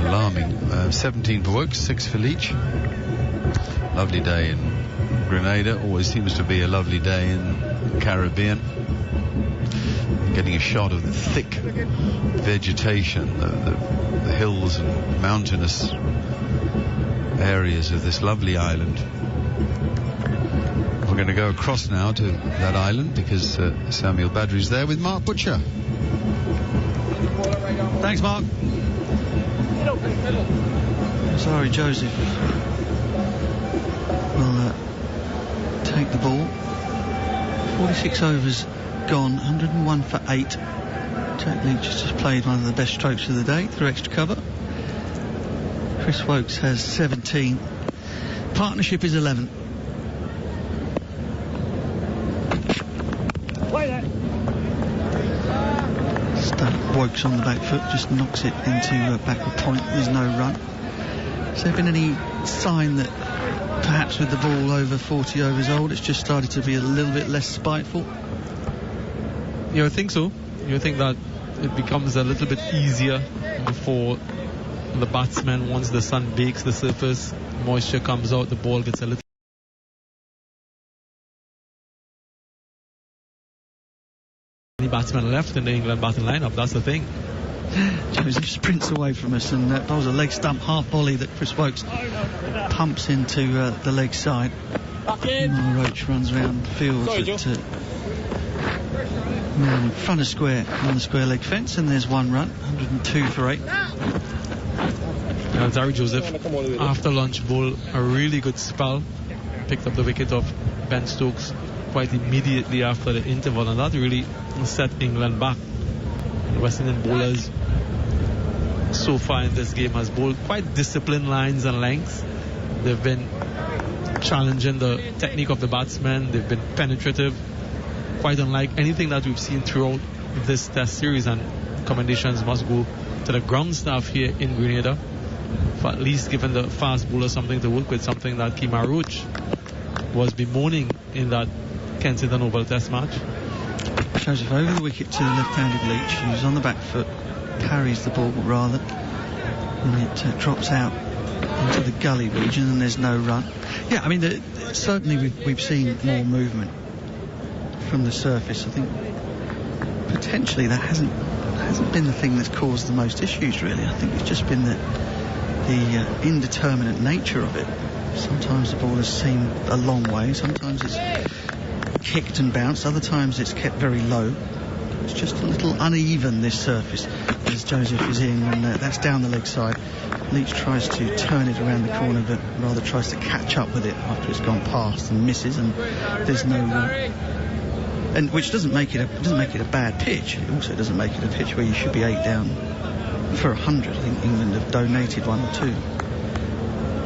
Alarming. 17 for Wokes, 6 for Leach. Lovely day in Grenada. Always seems to be a lovely day in the Caribbean. Getting a shot of the thick vegetation, the hills and mountainous areas of this lovely island. We're going to go across now to that island because Samuel Badri's there with Mark Butcher. Thanks, Mark. Sorry, Joseph. We'll take the ball. 46 overs gone, 101 for 8. Jack Leach has just played one of the best strokes of the day through extra cover. Chris Wokes has 17. Partnership is 11. Wokes on the back foot, just knocks it into backward point. There's no run. Has there been any sign that perhaps with the ball over 40 overs old, it's just started to be a little bit less spiteful? You think so? You think that it becomes a little bit easier for the batsman once the sun bakes the surface, moisture comes out, the ball gets a little. Any batsman left in the England batting lineup, that's the thing. Joseph sprints away from us and bowls a leg stump half volley that Chris Wokes pumps into the leg side. Roach runs around the field in front of square on the square leg fence, and there's one run. 102 for 8. Zari Joseph, after lunch bowl, a really good spell. Picked up the wicket of Ben Stokes quite immediately after the interval, and that really set England back. The West Indian bowlers so far in this game has bowled quite disciplined lines and lengths. They've been challenging the technique of the batsmen. They've been penetrative, quite unlike anything that we've seen throughout this test series, and commendations must go to the ground staff here in Grenada for at least giving the fast bowler something to work with, something that Kemar Roach was bemoaning in that Kensington Oval Test match. Joseph over the wicket to the left-handed Leach, who's on the back foot, parries the ball rather, and it drops out into the gully region, and there's no run. Yeah, I mean, certainly we've seen more movement from the surface. I think potentially that hasn't been the thing that's caused the most issues, really. I think it's just been the indeterminate nature of it. Sometimes the ball has seemed a long way, sometimes it's kicked and bounced, other times it's kept very low. It's just a little uneven, this surface, as Joseph is in, and that's down the leg side. Leach tries to turn it around the corner, but rather tries to catch up with it after it's gone past, and misses, and there's no and which doesn't make it a bad pitch. It also doesn't make it a pitch where you should be 8 down for 100. I think England have donated 1 or 2.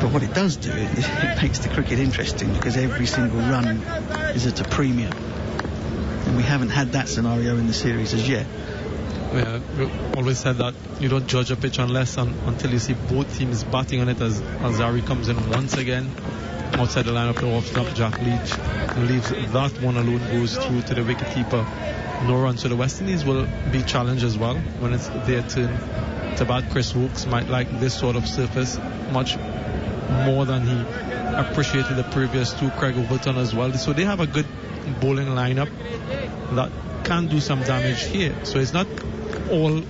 But what it does do is it makes the cricket interesting, because every single run is at a premium. And we haven't had that scenario in the series as yet. Yeah, we always said that you don't judge a pitch until you see both teams batting on it, as Zari comes in once again outside the line of the off-stump. Jack Leach leaves that one alone, goes through to the wicketkeeper. No run, so the West Indies will be challenged as well when it's their turn to bat. Chris Wokes might like this sort of surface much more than he appreciated the previous 2, Craig Overton as well. So they have a good bowling lineup that can do some damage here. So it's not all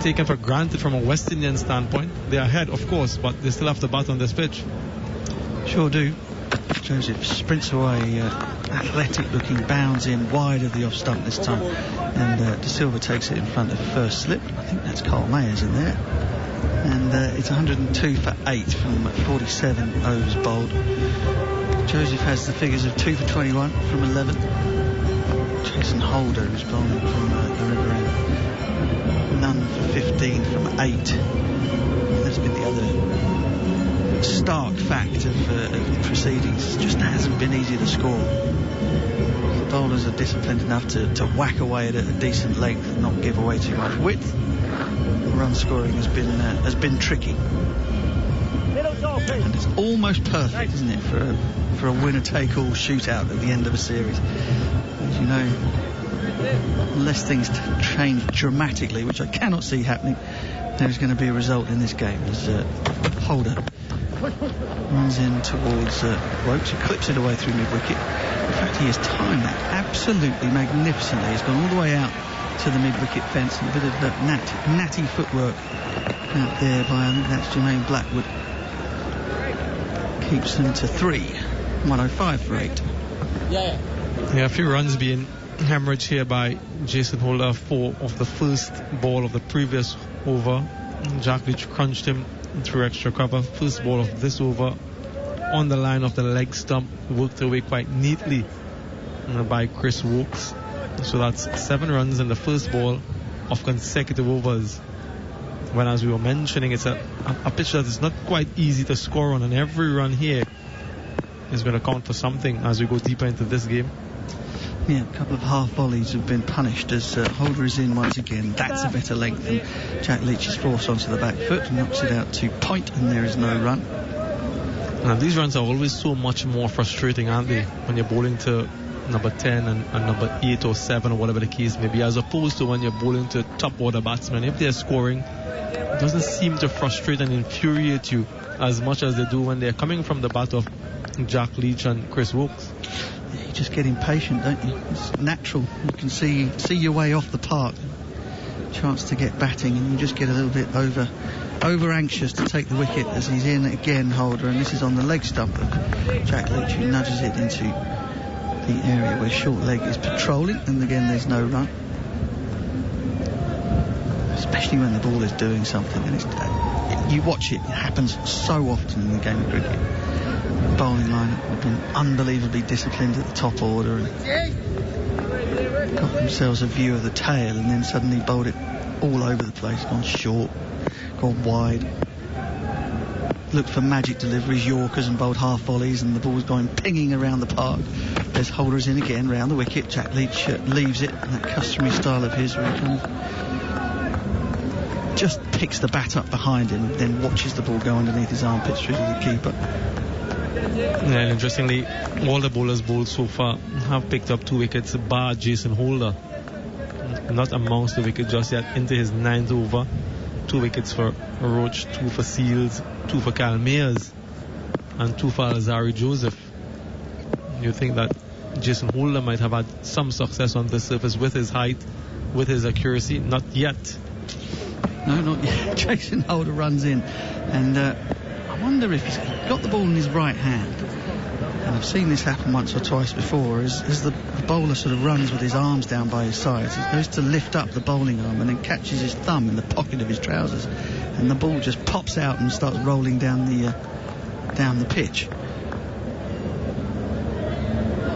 taken for granted from a West Indian standpoint. They're ahead, of course, but they still have to bat on this pitch. Sure do. Joseph sprints away, athletic looking, bounds in wide of the off stump this time, and De Silva takes it in front of first slip. I think that's Carl Mayers in there, and it's 102 for 8 from 47 overs bowled. Joseph has the figures of 2 for 21 from 11. Jason Holder is bowling from the river end, none for 15 from 8. That's been the other stark fact of the proceedings. It just hasn't been easy to score. The bowlers are disciplined enough to whack away at a decent length and not give away too much width. Run scoring has been tricky, and it's almost perfect, isn't it, for a winner-take-all shootout at the end of a series. As you know, unless things change dramatically, which I cannot see happening, there's going to be a result in this game. As Holder runs in towards Wokes, who clips it away through mid-wicket. In fact, he has timed that absolutely magnificently. He's gone all the way out to the mid-wicket fence, and a bit of natty footwork out there by, I think that's Jermaine Blackwood. Keeps them to 3, 105 for 8. Yeah, a few runs being hemorrhaged here by Jason Holder. 4 of the first ball of the previous over. Jack Leach crunched him through extra cover. First ball of this over on the line of the leg stump, worked away quite neatly by Chris Wokes. So that's 7 runs in the first ball of consecutive overs. When, as we were mentioning, it's a pitch that is not quite easy to score on, and every run here is going to count for something as we go deeper into this game. Yeah, a couple of half volleys have been punished as Holder is in once again. That's a better length, and Jack Leach is forced onto the back foot and knocks it out to point, and there is no run. Now, these runs are always so much more frustrating, aren't they, when you're bowling to number 10 and number 8 or 7 or whatever the case may be, as opposed to when you're bowling to top order batsmen. If they're scoring, it doesn't seem to frustrate and infuriate you as much as they do when they're coming from the bat of Jack Leach and Chris Wokes. You just get impatient, don't you? It's natural. You can see your way off the park, chance to get batting, and you just get a little bit over anxious to take the wicket as he's in again, Holder, and this is on the leg stump of Jack Leach, who nudges it into the area where short leg is patrolling, and again there's no run. Especially when the ball is doing something, and you watch it happens so often in the game of cricket. The bowling line have been unbelievably disciplined at the top order and got themselves a view of the tail, and then suddenly bowled it all over the place, gone short, gone wide, looked for magic deliveries, Yorkers, and bowled half volleys, and the ball's going pinging around the park. There's Holders in again round the wicket. Jack Leach leaves it, and that customary style of his where he kind of just picks the bat up behind him, then watches the ball go underneath his armpits through to the keeper. Yeah, and interestingly, all the bowlers bowled so far have picked up 2 wickets, bar Jason Holder. Not amongst the wickets just yet, into his 9th over. 2 wickets for Roach, 2 for Seals, 2 for Cal Mayers, and 2 for Alzari Joseph. You think that Jason Holder might have had some success on this surface with his height, with his accuracy? Not yet. No, not yet. Jason Holder runs in, and I wonder if he's got the ball in his right hand. And I've seen this happen once or twice before, as the bowler sort of runs with his arms down by his sides. He goes to lift up the bowling arm and then catches his thumb in the pocket of his trousers, and the ball just pops out and starts rolling down the pitch.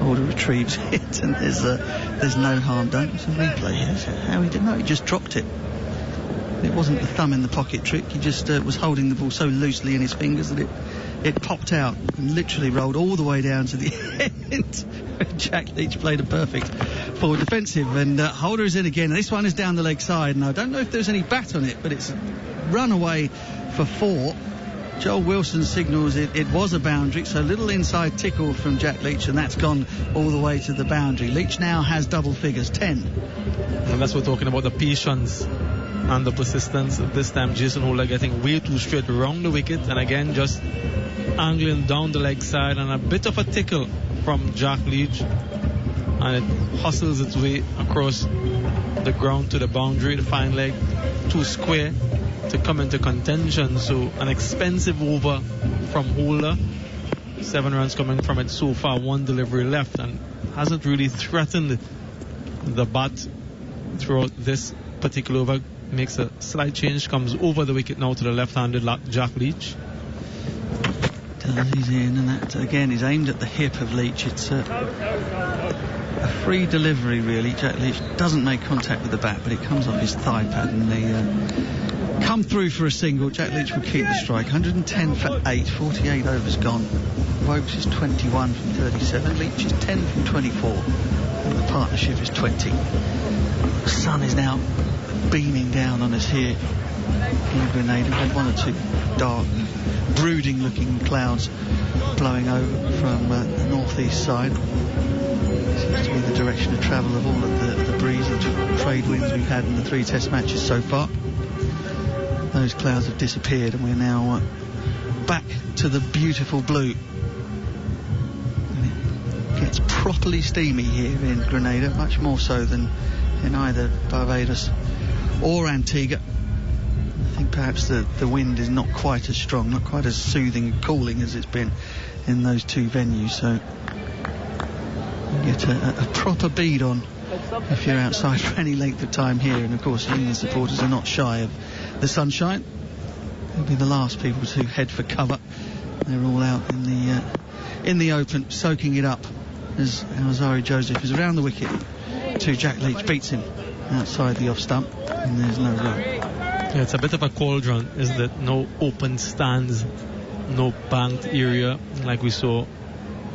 Holder retrieves it, and there's no harm done. It's a replay here. So how he did? No, he just dropped it. It wasn't the thumb in the pocket trick. He just was holding the ball so loosely in his fingers that it popped out and literally rolled all the way down to the end. Jack Leach played a perfect forward defensive, and Holder is in again. This one is down the leg side, and I don't know if there's any bat on it, but it's run away for 4. Joel Wilson signals it was a boundary, so a little inside tickle from Jack Leach, and that's gone all the way to the boundary. Leach now has double figures, 10. And that's what we're talking about, the patience and the persistence. This time Jason Holder getting way too straight around the wicket, and again just angling down the leg side, and a bit of a tickle from Jack Leach, and it hustles its way across the ground to the boundary. The fine leg too square to come into contention, so an expensive over from Holder. 7 runs coming from it so far, 1 delivery left, and hasn't really threatened the bat throughout this particular over. Makes a slight change, comes over the wicket now to the left-handed Jack Leach. He's in, and that again is aimed at the hip of Leach. It's a free delivery really. Jack Leach doesn't make contact with the bat, but it comes off his thigh pad, and they come through for a single. Jack Leach will keep the strike. 110 for 8, 48 overs gone. Wokes is 21 from 37, Leach is 10 from 24, and the partnership is 20. The sun is now beaming down on us here in Grenada. We've had 1 or 2 dark, brooding looking clouds blowing over from the northeast side. Seems to be the direction of travel of all of the breeze and trade winds we've had in the 3 test matches so far. Those clouds have disappeared, and we're now back to the beautiful blue. And it gets properly steamy here in Grenada, much more so than in either Barbados or Antigua. I think perhaps the wind is not quite as strong, not quite as soothing and cooling as it's been in those 2 venues, so you get a proper bead on if you're outside for any length of time here. And of course the England supporters are not shy of the sunshine. They'll be the last people to head for cover. They're all out in the open, soaking it up as Alzarri Joseph is around the wicket to Jack Leach, beats him outside the off stump, and there's no run. Yeah, it's a bit of a cauldron, isn't it? No open stands, no banked area like we saw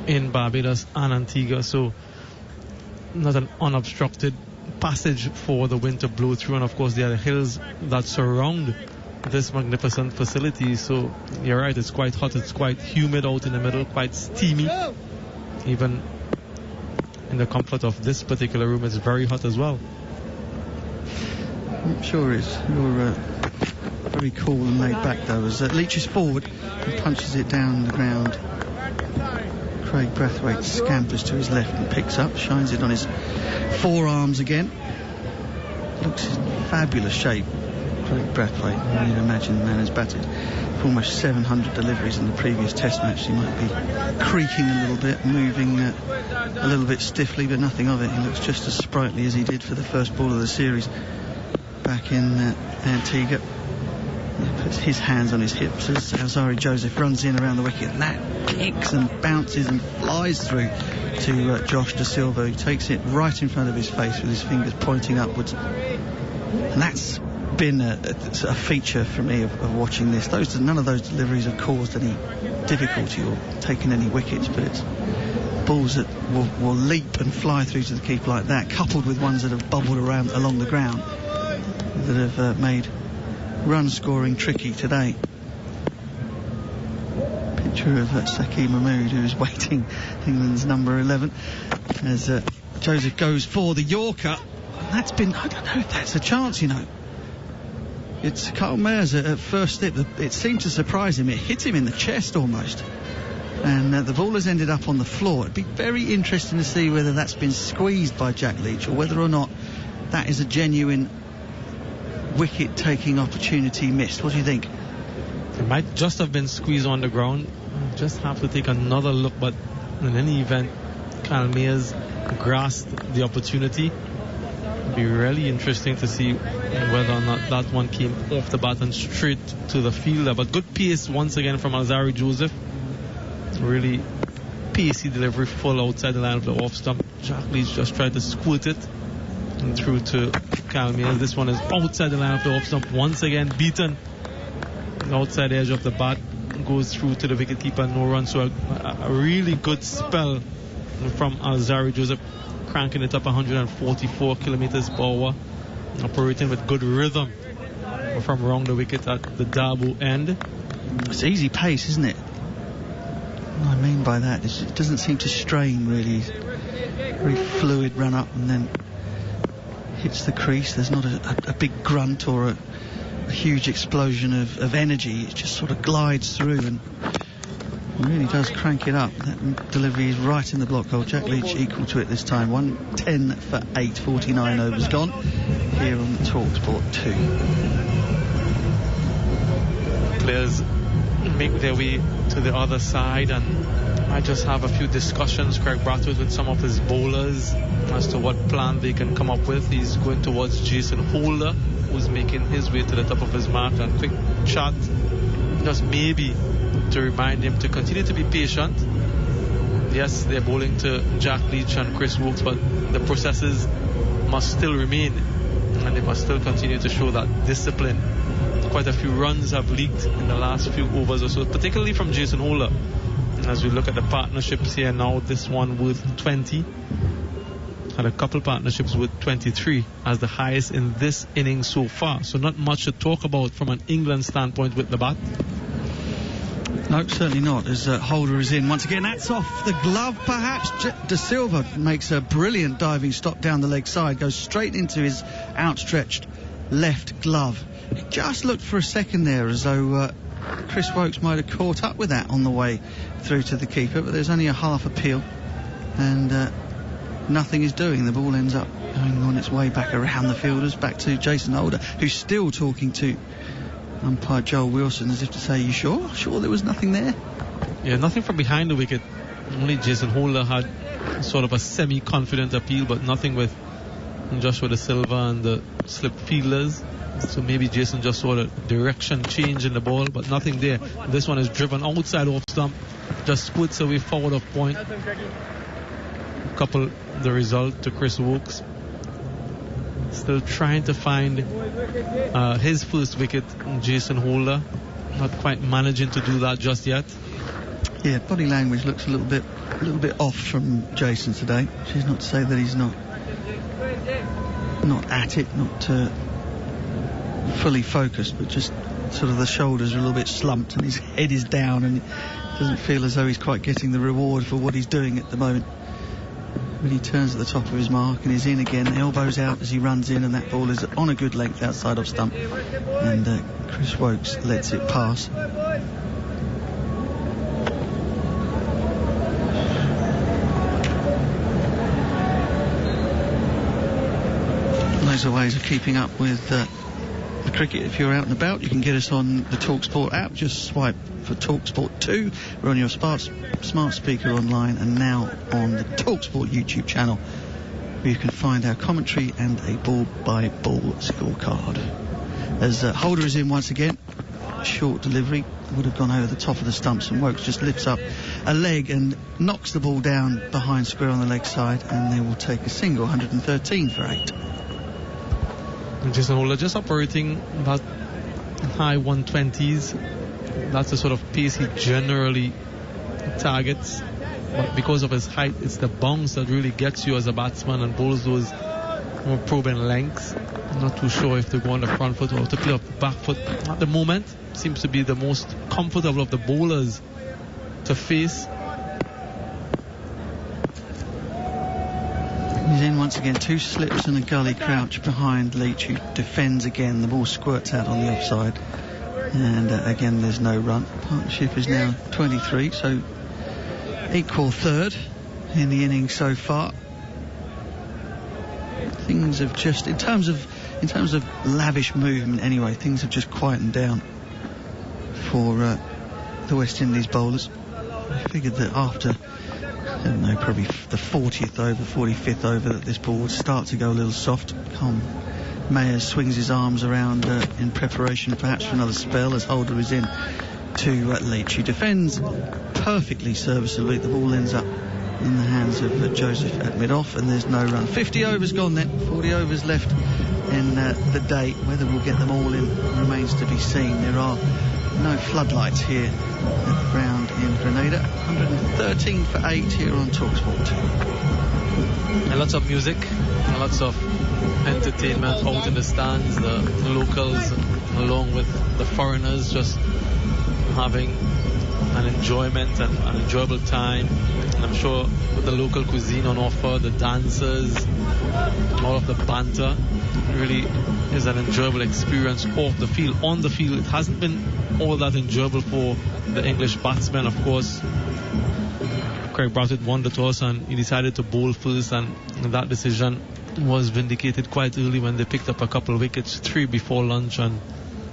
in Barbados and Antigua, so not an unobstructed passage for the wind to blow through. And of course there are the hills that surround this magnificent facility, so you're right, it's quite hot, it's quite humid out in the middle, quite steamy. Even in the comfort of this particular room, it's very hot as well. It sure is. You're very cool and laid back though, as Leach is forward and punches it down the ground. Craig Brathwaite scampers to his left and picks up, shines it on his forearms again. Looks in fabulous shape, Craig Brathwaite. I can imagine the man has batted for almost 700 deliveries in the previous test match. He might be creaking a little bit, moving a little bit stiffly, but nothing of it. He looks just as sprightly as he did for the first ball of the series back in Antigua. He puts his hands on his hips as Alzarri Joseph runs in around the wicket, and that kicks and bounces and flies through to Josh Da Silva, who takes it right in front of his face with his fingers pointing upwards. And that's been a feature for me of watching this. None of those deliveries have caused any difficulty or taken any wickets, but it's balls that will leap and fly through to the keeper like that, coupled with ones that have bubbled around along the ground, that have made run scoring tricky today. Picture of Saqib Mahmood, who's waiting, England's number 11, as Joseph goes for the Yorker. That's been, I don't know if that's a chance, you know. It's Carl Mayers at first slip. It seemed to surprise him. It hit him in the chest almost, and the ball has ended up on the floor. It'd be very interesting to see whether that's been squeezed by Jack Leach, or whether or not that is a genuine wicket-taking opportunity missed. What do you think? It might just have been squeezed on the ground. Just have to take another look, but in any event, Carl Mayers grasped the opportunity. It'd be really interesting to see whether or not that one came off the bat and straight to the fielder. But good pace once again from Alzarri Joseph. Really pacey delivery, full outside the line of the off stump. Jack Leach just tried to squirt it and through to Carl Mayers. This one is outside the line of the off stump, once again beaten. The outside edge of the bat goes through to the wicketkeeper, no run. So a really good spell from Alzarri Joseph, cranking it up 144 kilometers per hour, operating with good rhythm from around the wicket at the Darbo end. It's easy pace, isn't it? What I mean by that is it doesn't seem to strain really. Very fluid run up and then hits the crease. There's not a big grunt or a huge explosion of energy. It just sort of glides through and really does crank it up. That delivery is right in the block hole. Jack Leach equal to it this time. 110 for 8, 49 overs gone here on talkSPORT 2. Players make their way to the other side, and might just have a few discussions, Craig Brathwaite, with some of his bowlers as to what plan they can come up with. He's going towards Jason Holder, who's making his way to the top of his mark, and quick chat, just maybe to remind him to continue to be patient. Yes, they're bowling to Jack Leach and Chris Woakes, but the processes must still remain, and they must still continue to show that discipline. Quite a few runs have leaked in the last few overs or so, particularly from Jason Holder. And as we look at the partnerships here now, this one worth 20. Had a couple partnerships with 23 as the highest in this inning so far. So not much to talk about from an England standpoint with the bat. No, certainly not, as Holder is in once again. That's off the glove, perhaps. De Silva makes a brilliant diving stop down the leg side, goes straight into his outstretched left glove. It just looked for a second there as though Chris Woakes might have caught up with that on the way through to the keeper, but there's only a half appeal, and nothing is doing. The ball ends up going on its way back around the fielders, back to Jason Holder, who's still talking to umpire Joel Wilson as if to say, you sure there was nothing there? Yeah, nothing from behind the wicket. Only Jason Holder had sort of a semi-confident appeal, but nothing with Joshua De Silva and the slip fielders. So maybe Jason just saw the direction change in the ball, but nothing there. This one is driven outside off stump, just squirts away forward of point. Couple the result to Chris Woakes. Still trying to find his first wicket, Jason Holder. Not quite managing to do that just yet. Yeah, body language looks a little bit off from Jason today, which is not to say that he's not at it, not fully focused, but just sort of the shoulders are a little bit slumped and his head is down, and it doesn't feel as though he's quite getting the reward for what he's doing at the moment. When he turns at the top of his mark and is in again, elbows out as he runs in, and that ball is on a good length outside of stump, and Chris Woakes lets it pass. Those are ways of keeping up with the cricket. If you're out and about, you can get us on the talkSPORT app. Just swipe for talkSPORT 2. We're on your smart speaker online, and now on the talkSPORT YouTube channel, where you can find our commentary and a ball-by-ball scorecard. As Holder is in once again, short delivery would have gone over the top of the stumps, and Woakes just lifts up a leg and knocks the ball down behind square on the leg side, and they will take a single, 113 for 8. Jason Holder just operating about high 120s. That's the sort of pace he generally targets, but because of his height, it's the bounce that really gets you as a batsman and bowls those more probing lengths. I'm not too sure if to go on the front foot or to play off the back foot. At the moment, seems to be the most comfortable of the bowlers to face. He's in once again, 2 slips and a gully crouch behind Leach, who defends again. The ball squirts out on the offside, and again there's no run. Partnership is now 23, so equal third in the innings so far. Things have just, in terms of lavish movement anyway, things have just quietened down for the West Indies bowlers. I figured that after, I don't know, probably the 40th over, 45th over, that this ball would start to go a little soft. Mayers swings his arms around in preparation perhaps for another spell, as Holder is in to Leach, who defends perfectly serviceably. The ball ends up in the hands of Joseph at mid-off, and there's no run. 50 overs gone then, 40 overs left in the day. Whether we'll get them all in remains to be seen. There are no floodlights here at the ground in Grenada. 113 for 8 here on talkSPORT 2. And lots of music, and lots of entertainment out in the stands. The locals, along with the foreigners, just having an enjoyment and an enjoyable time. And I'm sure with the local cuisine on offer, the dancers, all of the banter, really is an enjoyable experience off the field. On the field, it hasn't been all that enjoyable for the English batsmen, of course. Craig Brathwaite won the toss and he decided to bowl first, and that decision was vindicated quite early when they picked up a couple of wickets, 3 before lunch and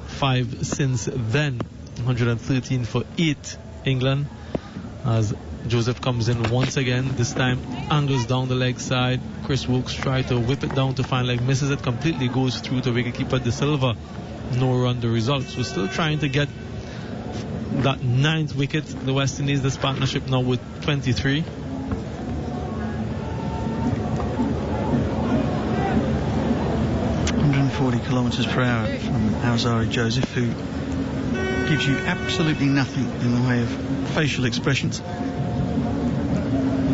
5 since then. 113 for 8 England, as Joseph comes in once again, this time angles down the leg side. Chris Wokes tries to whip it down to fine leg, misses it completely, goes through to wicketkeeper De Silva. No run the result. So still trying to get that 9th wicket. The West Indies, this partnership now with 23. Kilometres per hour from Alzari Joseph, who gives you absolutely nothing in the way of facial expressions.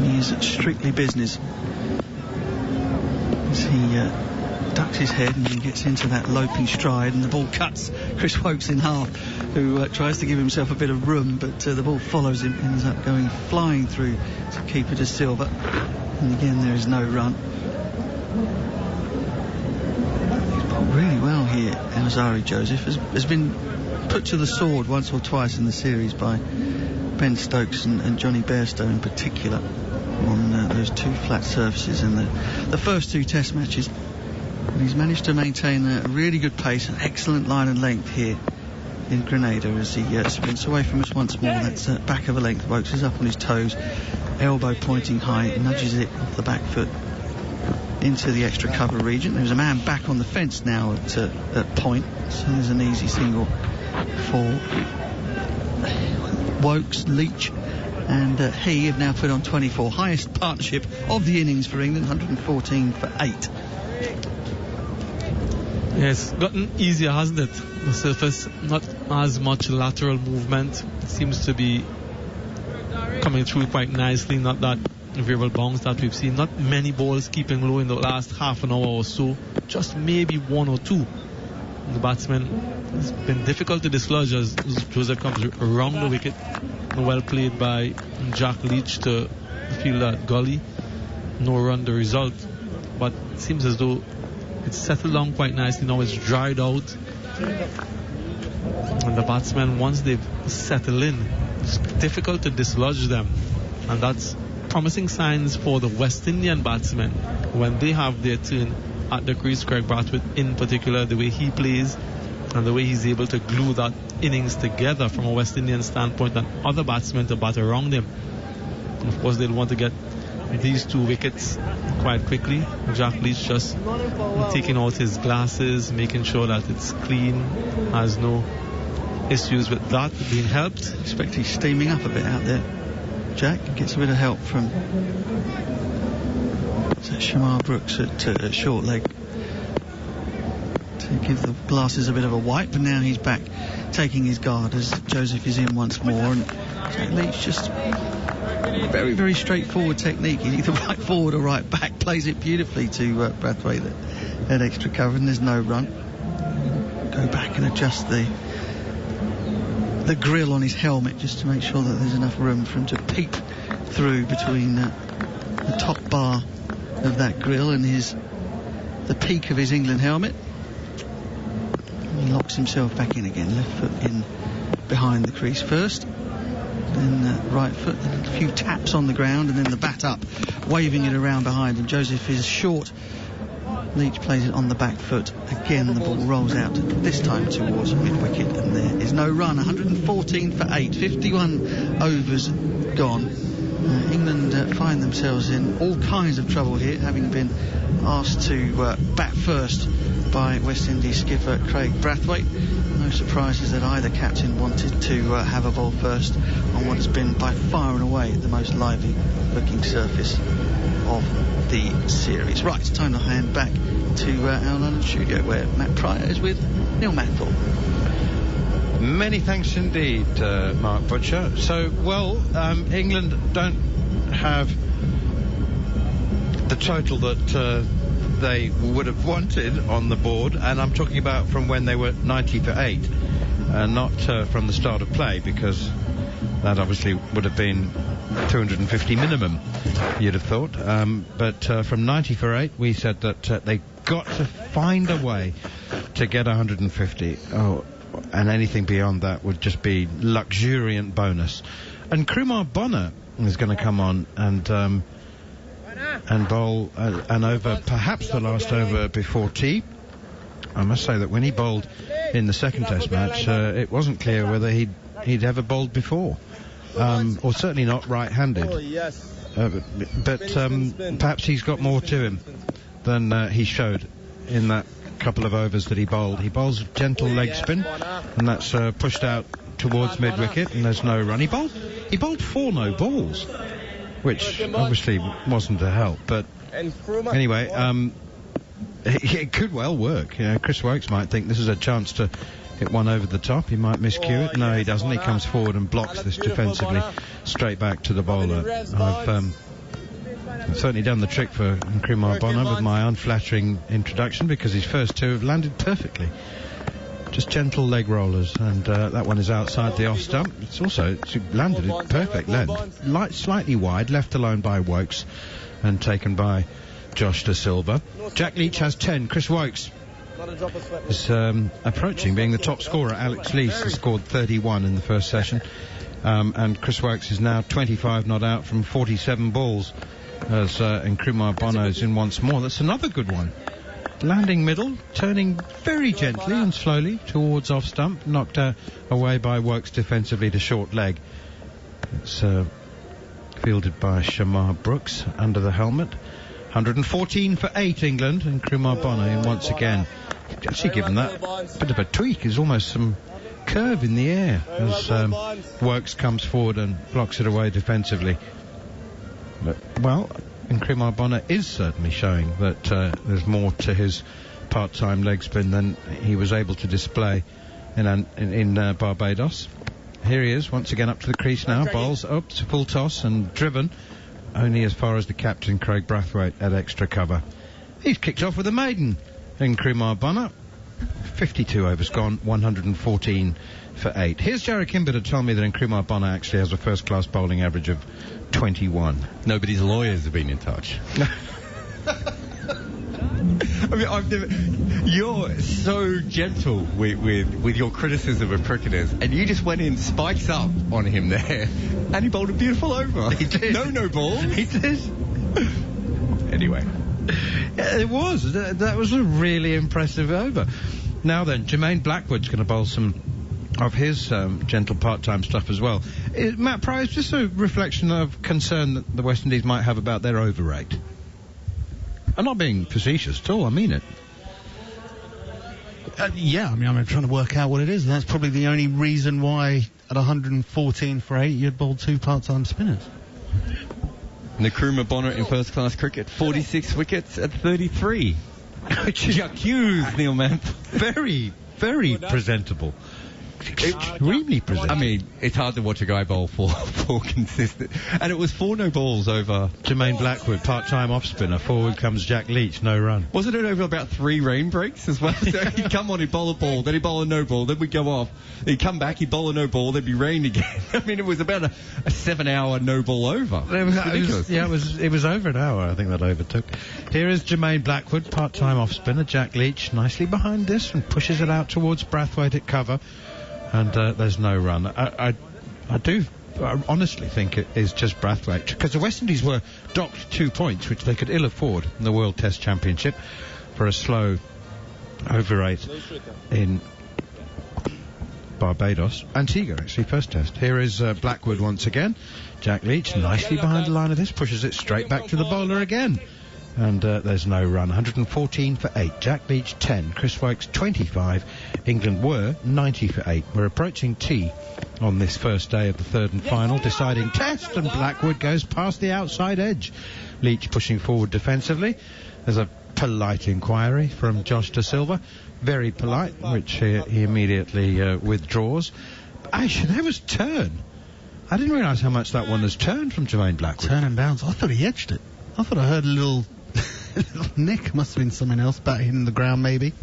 He is strictly business. As he ducks his head and he gets into that loping stride, and the ball cuts Chris Wokes in half, who tries to give himself a bit of room, but the ball follows him, ends up going flying through to keeper De Silva, and again there is no run. Really well here, Alzari Joseph has been put to the sword once or twice in the series by Ben Stokes and Johnny Bairstow in particular on those 2 flat surfaces in the first 2 test matches. And he's managed to maintain a really good pace, an excellent line and length here in Grenada as he sprints away from us once more. That's back of a length. Wokes is up on his toes, elbow pointing high, nudges it off the back foot into the extra cover region. There's a man back on the fence now at point, so there's an easy single for Wokes, Leach, and he have now put on 24. Highest partnership of the innings for England, 114 for 8. Yeah, it's gotten easier, hasn't it? The surface, not as much lateral movement. It seems to be coming through quite nicely, not that variable bounce that we've seen. Not many balls keeping low in the last half an hour or so, just maybe 1 or 2. The batsman, it's been difficult to dislodge as Joseph comes around the wicket. Well played by Jack Leach to field that gully. No run the result, but it seems as though it's settled down quite nicely now. It's dried out, and the batsmen, once they've settled in, it's difficult to dislodge them, and that's promising signs for the West Indian batsmen when they have their turn at the crease. Craig Brathwaite in particular, the way he plays and the way he's able to glue that innings together from a West Indian standpoint and other batsmen to bat around him. And of course they'll want to get these 2 wickets quite quickly. Jack Leach just taking out his glasses, making sure that it's clean, has no issues with that, being helped. I expect he's steaming up a bit out there. Jack gets a bit of help from Shamar Brooks at short leg to give the glasses a bit of a wipe, and now he's back taking his guard as Joseph is in once more, and Jack Leach just very, very straightforward technique. He's either right forward or right back, plays it beautifully to Brathwaite at extra cover, and there's no run. Go back and adjust the grill on his helmet just to make sure that there's enough room for him to peep through between the top bar of that grill and the peak of his England helmet. And he locks himself back in again, left foot in behind the crease first, then right foot, then a few taps on the ground, and then the bat up, waving it around behind him. Joseph is short. Leach plays it on the back foot. Again, the ball rolls out, this time towards mid-wicket, and there is no run. 114 for 8, 51 overs gone. England find themselves in all kinds of trouble here, having been asked to bat first by West Indies skipper Craig Brathwaite. No surprises that either captain wanted to have a ball first on what has been by far and away the most lively looking surface of the series. Right, it's time to hand back to our London studio where Matt Pryor is with Neil Manthorpe. Many thanks indeed, Mark Butcher. So, England don't have the total that they would have wanted on the board, and I'm talking about from when they were 90 for 8, not from the start of play, because that obviously would have been 250 minimum, you'd have thought. But from 90 for 8, we said that they got to find a way to get 150. And anything beyond that would just be luxuriant bonus. And Kumar Bonner is going to come on and bowl an over, perhaps the last over before tea. I must say that when he bowled in the second test match, it wasn't clear whether he'd ever bowled before. or certainly not right-handed. But perhaps he's got more to him than he showed in that couple of overs that he bowled. He bowls a gentle leg spin, and that's pushed out towards mid-wicket, and there's no run. He bowled 4 no balls, which obviously wasn't a help. But anyway, it could well work. Chris Wokes might think this is a chance to hit one over the top. He might miscue it. No, he doesn't. He comes forward and blocks this defensively, straight back to the bowler. I've certainly done the trick for Nkrumah Bonner with my unflattering introduction, because his first 2 have landed perfectly. Just gentle leg rollers, and that one is outside the off stump. It's landed at perfect length, slightly wide, left alone by Wokes, and taken by Josh De Silva. Jack Leach has 10. Chris Wokes is approaching being the top scorer. Alex Leach has scored 31 in the first session, and Chris Wokes is now 25 not out from 47 balls, as Nkrumah Bonner is in once more. That's another good one. Landing middle, turning very gently and slowly towards off stump, knocked away by Wokes defensively to short leg. It's fielded by Shamar Brooks under the helmet. 114 for 8 England, and Nkrumah Bonner in once again. Actually given that bit of a tweak, is almost some curve in the air as Wokes comes forward and blocks it away defensively. But, well, Nkrumah Bonner is certainly showing that there's more to his part-time leg spin than he was able to display in Barbados. Here he is, once again up to the crease now, bowls up to full toss and driven only as far as the captain, Craig Brathwaite, at extra cover. He's kicked off with a maiden, Nkrumah Bonner. 52 overs gone, 114 for 8. Here's Jarrod Kimber to tell me that Nkrumah Bonner actually has a first-class bowling average of 21. Nobody's lawyers have been in touch. I mean, you're so gentle with your criticism of cricketers, and you just went in spikes up on him there, and he bowled a beautiful over. He did. No ball. He did. Anyway. Yeah, it was. That was a really impressive over. Now then, Jermaine Blackwood's going to bowl some of his gentle part-time stuff as well. Matt Price, just a reflection of concern that the West Indies might have about their over rate. I'm not being facetious at all, I mean it. Yeah, I mean, I'm trying to work out what it is, and that's probably the only reason why at 114 for 8 you'd bowl 2 part-time spinners. Nkrumah Bonner in first-class cricket, 46 wickets at 33. Which is Neil Mann. Very, very presentable. Extremely presentable. I mean, it's hard to watch a guy bowl for consistent. And it was 4 no balls over. Jermaine Blackwood, part-time off-spinner. Forward comes Jack Leach, no run. Wasn't it over about 3 rain breaks as well? So he'd come on, he'd bowl a ball, then he'd bowl a no ball, then we'd go off. He'd come back, he'd bowl a no ball, there'd be rain again. I mean, it was about a 7-hour no ball over. It was over an hour, I think that overtook. Here is Jermaine Blackwood, part-time off-spinner. Jack Leach nicely behind this and pushes it out towards Brathwaite at cover. And there's no run. I honestly think it is just Brathwaite, because the West Indies were docked 2 points, which they could ill afford in the World Test Championship for a slow over rate in Barbados. Antigua, actually, first test. Here is Blackwood once again. Jack Leach nicely behind the line of this, pushes it straight back to the bowler again. And there's no run. 114 for 8. Jack Leach 10. Chris Wokes 25. England were 90 for 8. We're approaching tea on this first day of the third and final deciding test, and Blackwood goes past the outside edge. Leach pushing forward defensively. There's a polite inquiry from Josh De Silva. Very polite, which he immediately withdraws. Actually, there was turn. I didn't realise how much that one has turned from Jermaine Blackwood. Turn and bounce. I thought he edged it. I thought I heard a little nick. Must have been something else back hitting the ground, maybe.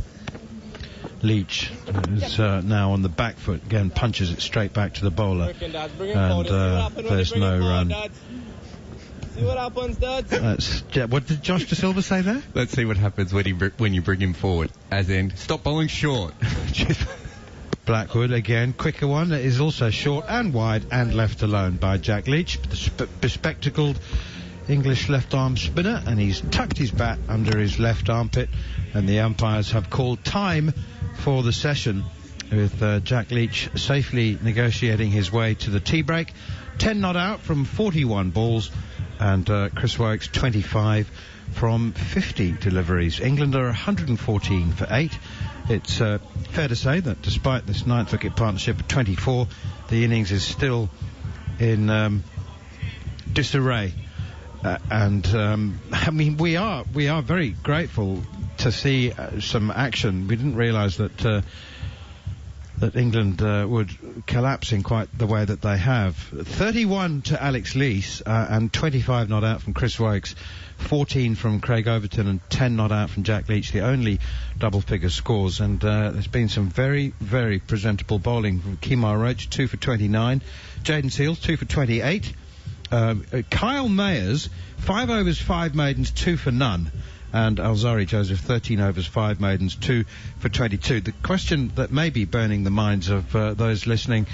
Leach is now on the back foot again, punches it straight back to the bowler, and there's no run. See what happens, Dad. What did Josh De Silva say there? Let's see what happens when you bring him forward, as in stop bowling short. Blackwood again, quicker one that is also short and wide and left alone by Jack Leach, the bespectacled English left-arm spinner, and he's tucked his bat under his left armpit, and the umpires have called time for the session, with Jack Leach safely negotiating his way to the tea break 10 not out from 41 balls, and Chris Wokes 25 from 50 deliveries. England are 114 for 8. It's fair to say that despite this 9th wicket partnership at 24, the innings is still in disarray. I mean, we are very grateful to see some action. We didn't realise that England would collapse in quite the way that they have. 31 to Alex Leach and 25 not out from Chris Wokes, 14 from Craig Overton and 10 not out from Jack Leach, the only double-figure scores. And there's been some very, very presentable bowling from Kemar Roach, 2 for 29, Jayden Seales, 2 for 28, Kyle Mayers, 5 overs, 5 maidens, 2 for none. And Alzari Joseph, 13 overs, 5 maidens, 2 for 22. The question that may be burning the minds of those listening,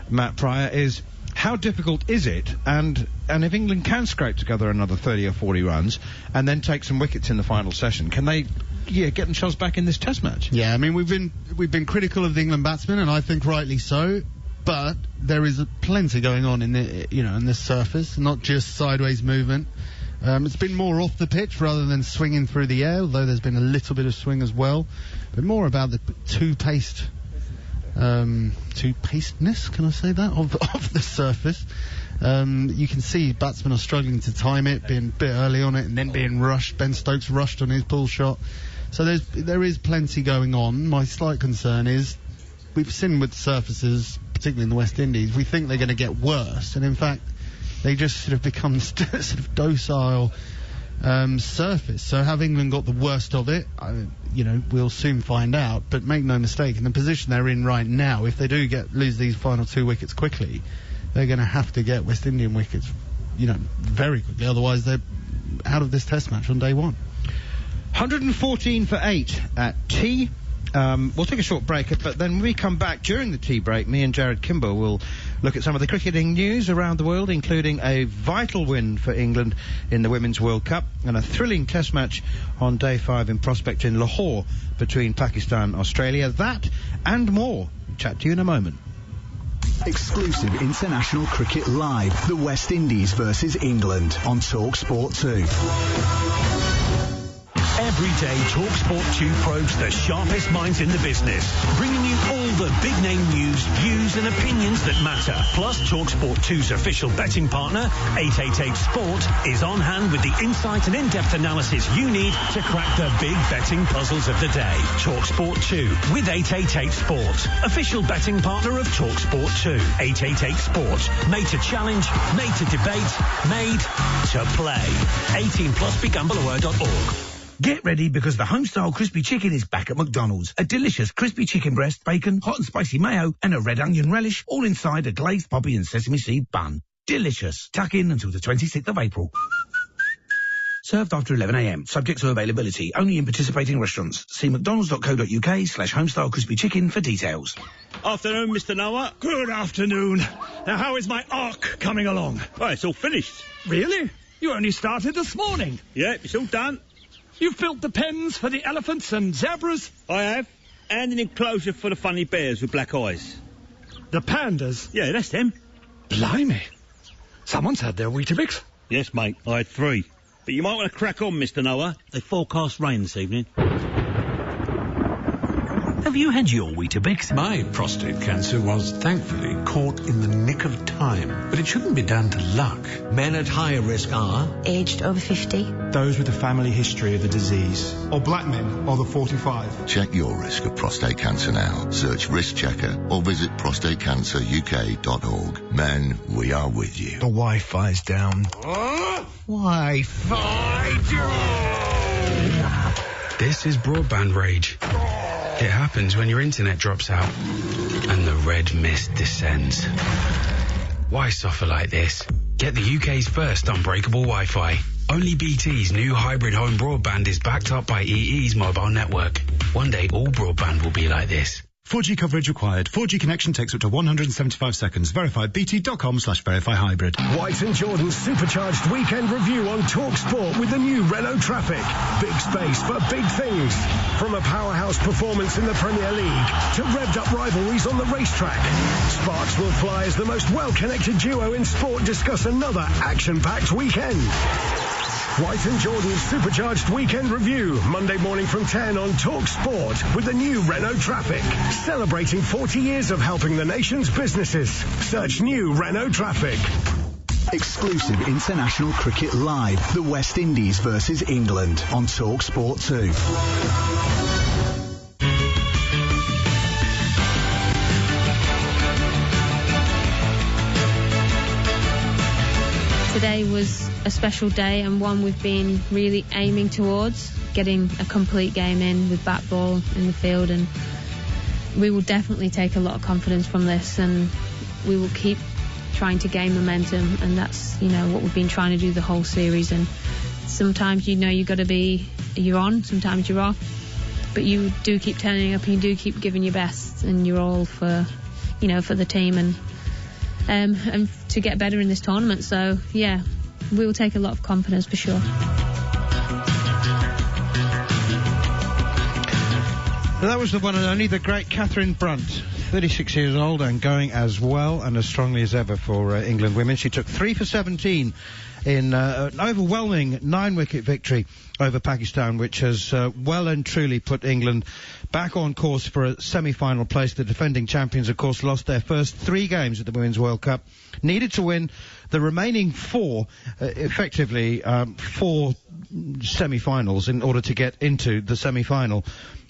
Matt Pryor, is how difficult is it? And if England can scrape together another 30 or 40 runs and then take some wickets in the final session, can they get themselves back in this Test match? Yeah, I mean, we've been critical of the England batsmen, and I think rightly so. But there is plenty going on in this surface, not just sideways movement. It's been more off the pitch rather than swinging through the air, although there's been a little bit of swing as well. But more about the two-pacedness, can I say that, of the surface. You can see batsmen are struggling to time it, being a bit early on it, and then being rushed. Ben Stokes rushed on his pull shot. So there is plenty going on. My slight concern is we've seen with surfaces, particularly in the West Indies, we think they're going to get worse, and in fact they just sort of become sort of docile surface. So have England got the worst of it? We'll soon find out. But make no mistake, in the position they're in right now, if they do lose these final 2 wickets quickly, they're going to have to get West Indian wickets, very quickly. Otherwise, they're out of this Test match on day 1. 114 for 8 at tea. We'll take a short break, but then when we come back during the tea break, me and Jared Kimber will look at some of the cricketing news around the world, including a vital win for England in the Women's World Cup and a thrilling Test match on day 5 in prospect in Lahore between Pakistan and Australia. That and more. Chat to you in a moment. Exclusive international cricket live. The West Indies versus England on talkSPORT 2. Every day, talkSPORT 2 probes the sharpest minds in the business, bringing you all the big-name news, views and opinions that matter. Plus, talkSPORT 2's official betting partner, 888sport, is on hand with the insight and in-depth analysis you need to crack the big betting puzzles of the day. talkSPORT 2 with 888sport, official betting partner of talkSPORT 2. 888sport, made to challenge, made to debate, made to play. 18 plus, begambleaware.org. Get ready because the Homestyle Crispy Chicken is back at McDonald's. A delicious crispy chicken breast, bacon, hot and spicy mayo, and a red onion relish, all inside a glazed poppy and sesame seed bun. Delicious. Tuck in until the 26th of April. Served after 11 a.m. Subject to availability. Only in participating restaurants. See mcdonalds.co.uk/Homestyle Crispy Chicken for details. Afternoon, Mr. Noah. Good afternoon. Now, how is my arc coming along? Oh, it's all finished. Really? You only started this morning. Yeah, it's all done. You've built the pens for the elephants and zebras? I have. And an enclosure for the funny bears with black eyes. The pandas? Yeah, that's them. Blimey. Someone's had their Weetabix. Yes, mate, I had 3. But you might want to crack on, Mr. Noah. They forecast rain this evening. Have you had your Weetabix? My prostate cancer was thankfully caught in the nick of time. But it shouldn't be down to luck. Men at higher risk are aged over 50, those with a family history of the disease, or black men over 45. Check your risk of prostate cancer now. Search Risk Checker or visit prostatecanceruk.org. Men, we are with you. The Wi-Fi's down. Wi-Fi down! This is broadband rage. It happens when your internet drops out and the red mist descends. Why suffer like this? Get the UK's first unbreakable Wi-Fi. Only BT's new hybrid home broadband is backed up by EE's mobile network. One day all broadband will be like this. 4G coverage required. 4G connection takes up to 175 seconds. Verify bt.com/verify hybrid. White and Jordan's supercharged weekend review on talkSPORT with the new Renault Traffic. Big space for big things. From a powerhouse performance in the Premier League to revved-up rivalries on the racetrack. Sparks will fly as the most well-connected duo in sport discuss another action-packed weekend. White and Jordan's supercharged weekend review, Monday morning from 10 on talkSPORT with the new Renault Traffic. Celebrating 40 years of helping the nation's businesses. Search new Renault Traffic. Exclusive international cricket live. The West Indies versus England on talkSPORT 2. Today was a special day and one we've been really aiming towards, getting a complete game in with bat ball in the field, and we will definitely take a lot of confidence from this, and we will keep trying to gain momentum, and that's, you know, what we've been trying to do the whole series. And sometimes, you know, you're on, sometimes you're off, but you do keep turning up and you do keep giving your best, and you're all for, you know, for the team and to get better in this tournament. So yeah, we will take a lot of confidence for sure. That was the one and only, the great Catherine Brunt, 36 years old and going as well and as strongly as ever for England women. She took 3 for 17 in an overwhelming 9-wicket victory over Pakistan, which has well and truly put England back on course for a semi-final place. The defending champions, of course, lost their first 3 games at the Women's World Cup, needed to win the remaining 4, effectively 4 semi-finals in order to get into the semi-final.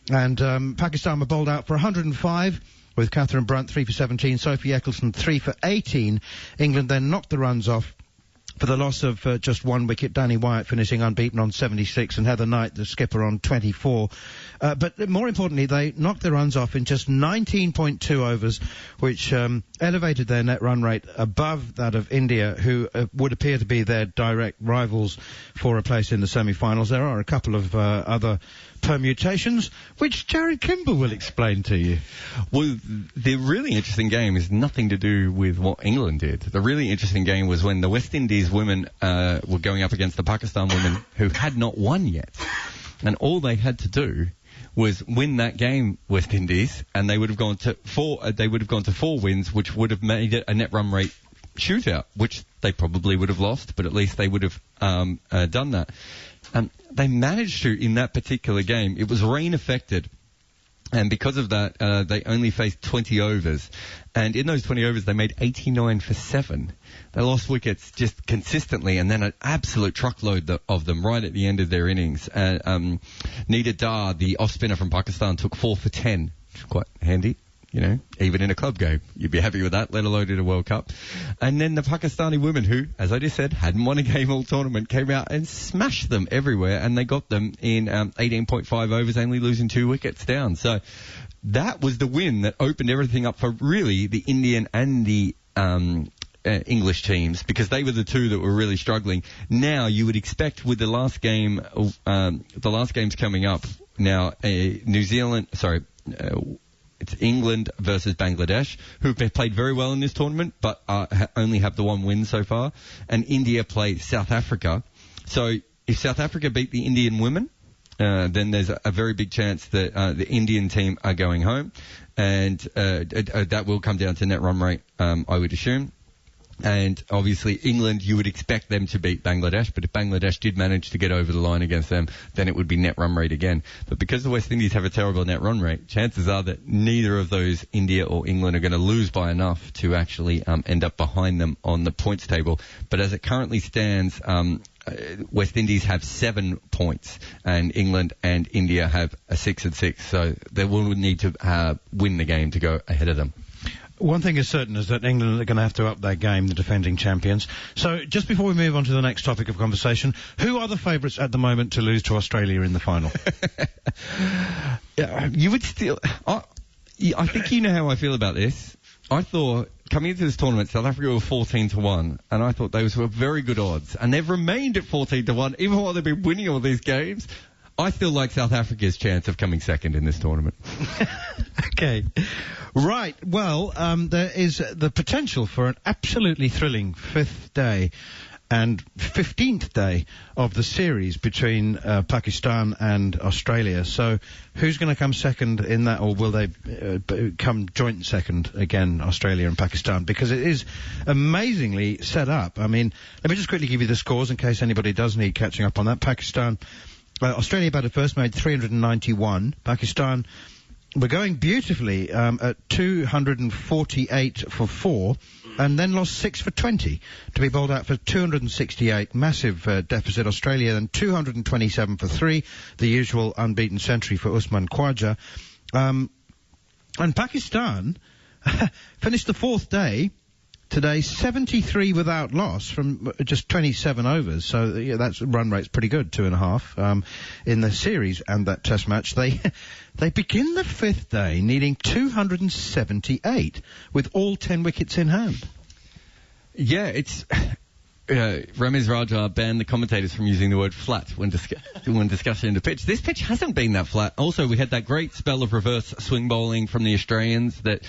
And Pakistan were bowled out for 105, with Catherine Brunt 3 for 17, Sophie Eccleston 3 for 18. England then knocked the runs off for the loss of just 1 wicket, Danny Wyatt finishing unbeaten on 76 and Heather Knight, the skipper, on 24. But more importantly, they knocked the runs off in just 19.2 overs, which elevated their net run rate above that of India, who would appear to be their direct rivals for a place in the semi-finals. There are a couple of other permutations, which Jared Kimball will explain to you. Well, the really interesting game is nothing to do with what England did. The really interesting game was when the West Indies women were going up against the Pakistan women who had not won yet. And all they had to do was win that game, West Indies, and they would have gone to 4 wins, which would have made it a net run rate shootout, which they probably would have lost, but at least they would have done that. They managed to, in that particular game, it was rain affected, and because of that, they only faced 20 overs. And in those 20 overs, they made 89 for 7. They lost wickets just consistently, and then an absolute truckload of them right at the end of their innings. Nida Dar, the off-spinner from Pakistan, took 4 for 10, which is quite handy. You know, even in a club game, you'd be happy with that, let alone in a World Cup. And then the Pakistani women, who, as I just said, hadn't won a game all tournament, came out and smashed them everywhere, and they got them in 18.5 overs, only losing 2 wickets down. So that was the win that opened everything up for really the Indian and the English teams, because they were the two that were really struggling. Now you would expect with the last game, the last games coming up now, it's England versus Bangladesh, who've played very well in this tournament, but only have the 1 win so far. And India play South Africa. So if South Africa beat the Indian women, then there's a very big chance that the Indian team are going home. And that will come down to net run rate, I would assume. And obviously England, you would expect them to beat Bangladesh, but if Bangladesh did manage to get over the line against them, then it would be net run rate again. But because the West Indies have a terrible net run rate, chances are that neither of those, India or England, are going to lose by enough to actually end up behind them on the points table. But as it currently stands, West Indies have 7 points, and England and India have a 6 and 6, so they will need to win the game to go ahead of them. One thing is certain is that England are going to have to up their game, the defending champions. So just before we move on to the next topic of conversation, who are the favourites at the moment to lose to Australia in the final? You would still... I think you know how I feel about this. I thought, coming into this tournament, South Africa were 14-1, and I thought those were very good odds. And they've remained at 14-1, even while they've been winning all these games. I still like South Africa's chance of coming second in this tournament. Okay. Right. Well, there is the potential for an absolutely thrilling 5th day and 15th day of the series between Pakistan and Australia. So who's going to come second in that, or will they come joint second again, Australia and Pakistan? Because it is amazingly set up. I mean, let me just quickly give you the scores in case anybody does need catching up on that. Australia batted first, made 391. Pakistan were going beautifully at 248 for 4, and then lost 6 for 20 to be bowled out for 268. Massive deficit. Australia then 227 for 3, the usual unbeaten century for Usman Khawaja. And Pakistan finished the 4th day today, 73 without loss from just 27 overs. So yeah, that's run rate's pretty good, 2.5 in the series and that Test match. They begin the 5th day needing 278 with all 10 wickets in hand. Yeah, it's Ramiz Raja banned the commentators from using the word flat when discussing the pitch. This pitch hasn't been that flat. Also, we had that great spell of reverse swing bowling from the Australians that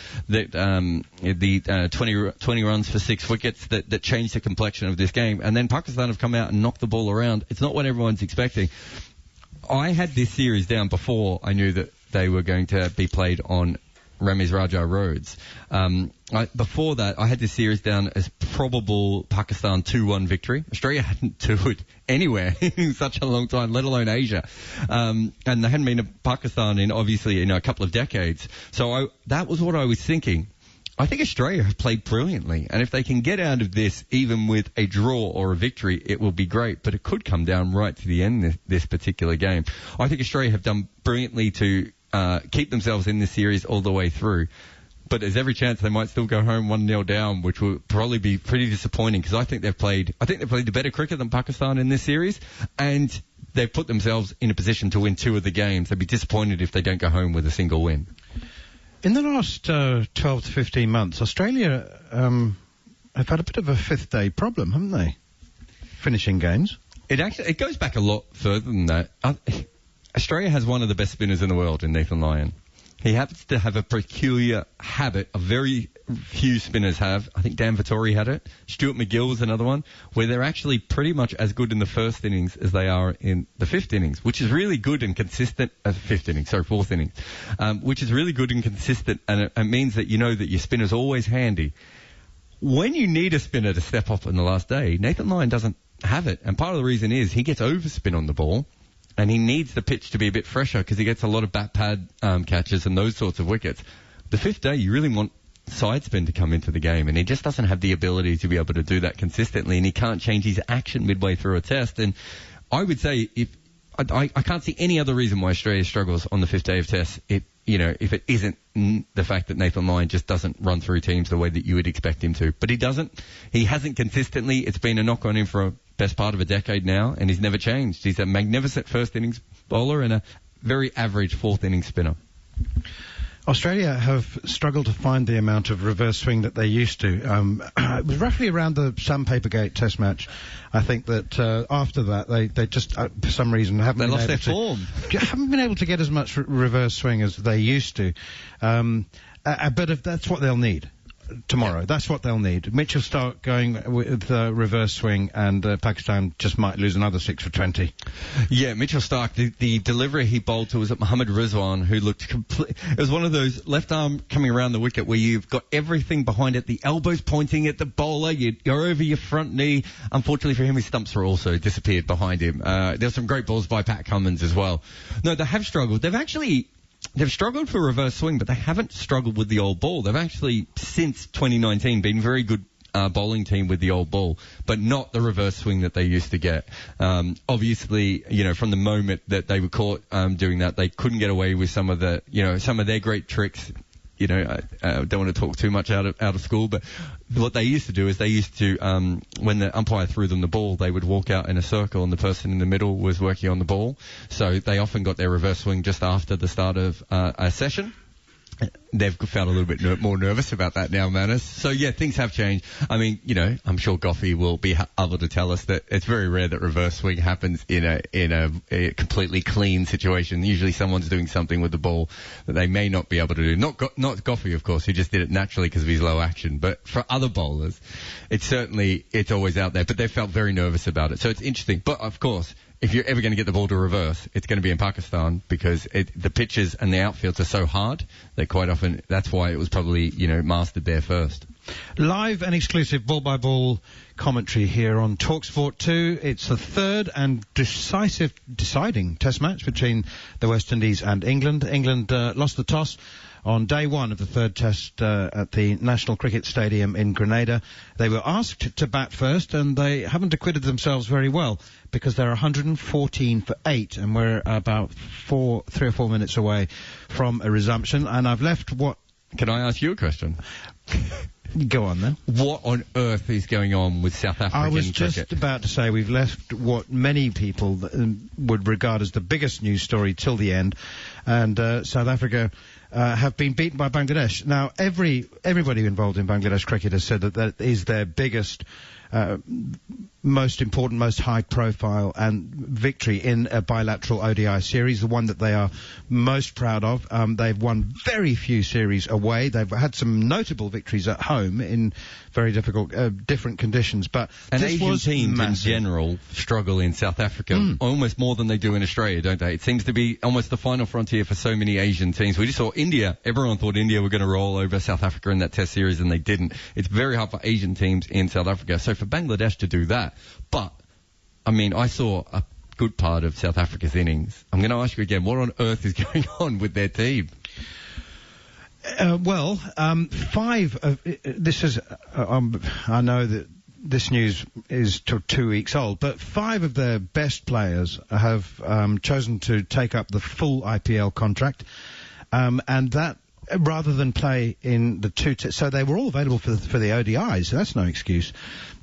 20 runs for 6 wickets that changed the complexion of this game. And then Pakistan have come out and knocked the ball around. It's not what everyone's expecting. I had this series down before I knew that they were going to be played on Ramiz Raja roads. Before that, I had this series down as probable Pakistan 2-1 victory. Australia hadn't toured anywhere in such a long time, let alone Asia. And they hadn't been to Pakistan in, obviously, a couple of decades. So that was what I was thinking. I think Australia have played brilliantly, and if they can get out of this even with a draw or a victory, it will be great, but it could come down right to the end this particular game. I think Australia have done brilliantly to keep themselves in this series all the way through. But there's every chance they might still go home 1-0 down, which will probably be pretty disappointing because I think they've played the better cricket than Pakistan in this series, and they've put themselves in a position to win 2 of the games. They'd be disappointed if they don't go home with a single win. In the last 12 to 15 months, Australia have had a bit of a 5th day problem, haven't they? Finishing games. It goes back a lot further than that. Australia has one of the best spinners in the world in Nathan Lyon. He happens to have a peculiar habit, a very few spinners have. I think Dan Vettori had it. Stuart McGill was another one, where they're actually pretty much as good in the 1st innings as they are in the 5th innings, which is really good and consistent. 4th innings, which is really good and consistent, and it means that you know that your spinner's always handy. When you need a spinner to step up in the last day, Nathan Lyon doesn't have it, and part of the reason is he gets overspin on the ball. And he needs the pitch to be a bit fresher because he gets a lot of bat pad catches and those sorts of wickets. The 5th day, you really want side spin to come into the game, and he just doesn't have the ability to be able to do that consistently, and he can't change his action midway through a test. And I would say I can't see any other reason why Australia struggles on the 5th day of tests. If it isn't the fact that Nathan Lyon just doesn't run through teams the way that you would expect him to. But he doesn't. He hasn't consistently. It's been a knock on him for a best part of a decade now, and he's never changed. He's a magnificent 1st innings bowler and a very average 4th innings spinner. Australia have struggled to find the amount of reverse swing that they used to. It was roughly around the Sandpapergate Test match. I think that after that, they just, for some reason, haven't been able to get as much reverse swing as they used to. But if that's what they'll need tomorrow. Yeah. That's what they'll need. Mitchell Stark going with reverse swing, and Pakistan just might lose another 6 for 20. Yeah, Mitchell Stark, the delivery he bowled to was at Mohammad Rizwan, who looked complete. It was one of those left arm coming around the wicket where you've got everything behind it, the elbows pointing at the bowler, you're over your front knee. Unfortunately for him, his stumps were also disappeared behind him. There's some great balls by Pat Cummins as well. No, they have struggled. They've struggled for reverse swing, but they haven't struggled with the old ball. They've actually, since 2019, been very good bowling team with the old ball, but not the reverse swing that they used to get. Obviously, from the moment that they were caught doing that, they couldn't get away with some of their great tricks. I don't want to talk too much out of school, but what they used to do is when the umpire threw them the ball, they would walk out in a circle and the person in the middle was working on the ball. So they often got their reverse swing just after the start of a session. they've felt a little bit more nervous about that now, Manners. So, yeah, things have changed. I mean, you know, I'm sure Goughy will be able to tell us that it's very rare that reverse swing happens in a completely clean situation. Usually someone's doing something with the ball that they may not be able to do. Not Goughy, of course, who just did it naturally because of his low action. But for other bowlers, it's always out there. But they felt very nervous about it. So it's interesting. But, of course, if you're ever going to get the ball to reverse, it's going to be in Pakistan because the pitches and the outfields are so hard that quite often that's why it was probably, you know, mastered there first. Live and exclusive ball-by-ball commentary here on talkSPORT 2. It's the third and deciding test match between the West Indies and England. England lost the toss on day one of the third test at the National Cricket Stadium in Grenada. They were asked to bat first, and they haven't acquitted themselves very well because they're 114 for 8, and we're about 3 or 4 minutes away from a resumption. And I've left what... Can I ask you a question? Go on, then. What on earth is going on with South African cricket? I was just about to say we've left what many people would regard as the biggest news story till the end, and South Africa have been beaten by Bangladesh. Now, everybody involved in Bangladesh cricket has said that is their biggest, most important, most high-profile and victory in a bilateral ODI series, the one that they are most proud of. They've won very few series away. They've had some notable victories at home in very difficult, different conditions. But and this Asian was teams massive. in general struggle in South Africa almost more than they do in Australia, don't they? It seems to be almost the final frontier for so many Asian teams. We just saw India. Everyone thought India were going to roll over South Africa in that test series, and they didn't. It's very hard for Asian teams in South Africa. So for Bangladesh to do that, but I mean, I saw a good part of South Africa's innings. I'm going to ask you again, what on earth is going on with their team? This is, I know that this news is 2 weeks old, but 5 of their best players have chosen to take up the full IPL contract, and that rather than play in the so they were all available for the ODIs, so that's no excuse.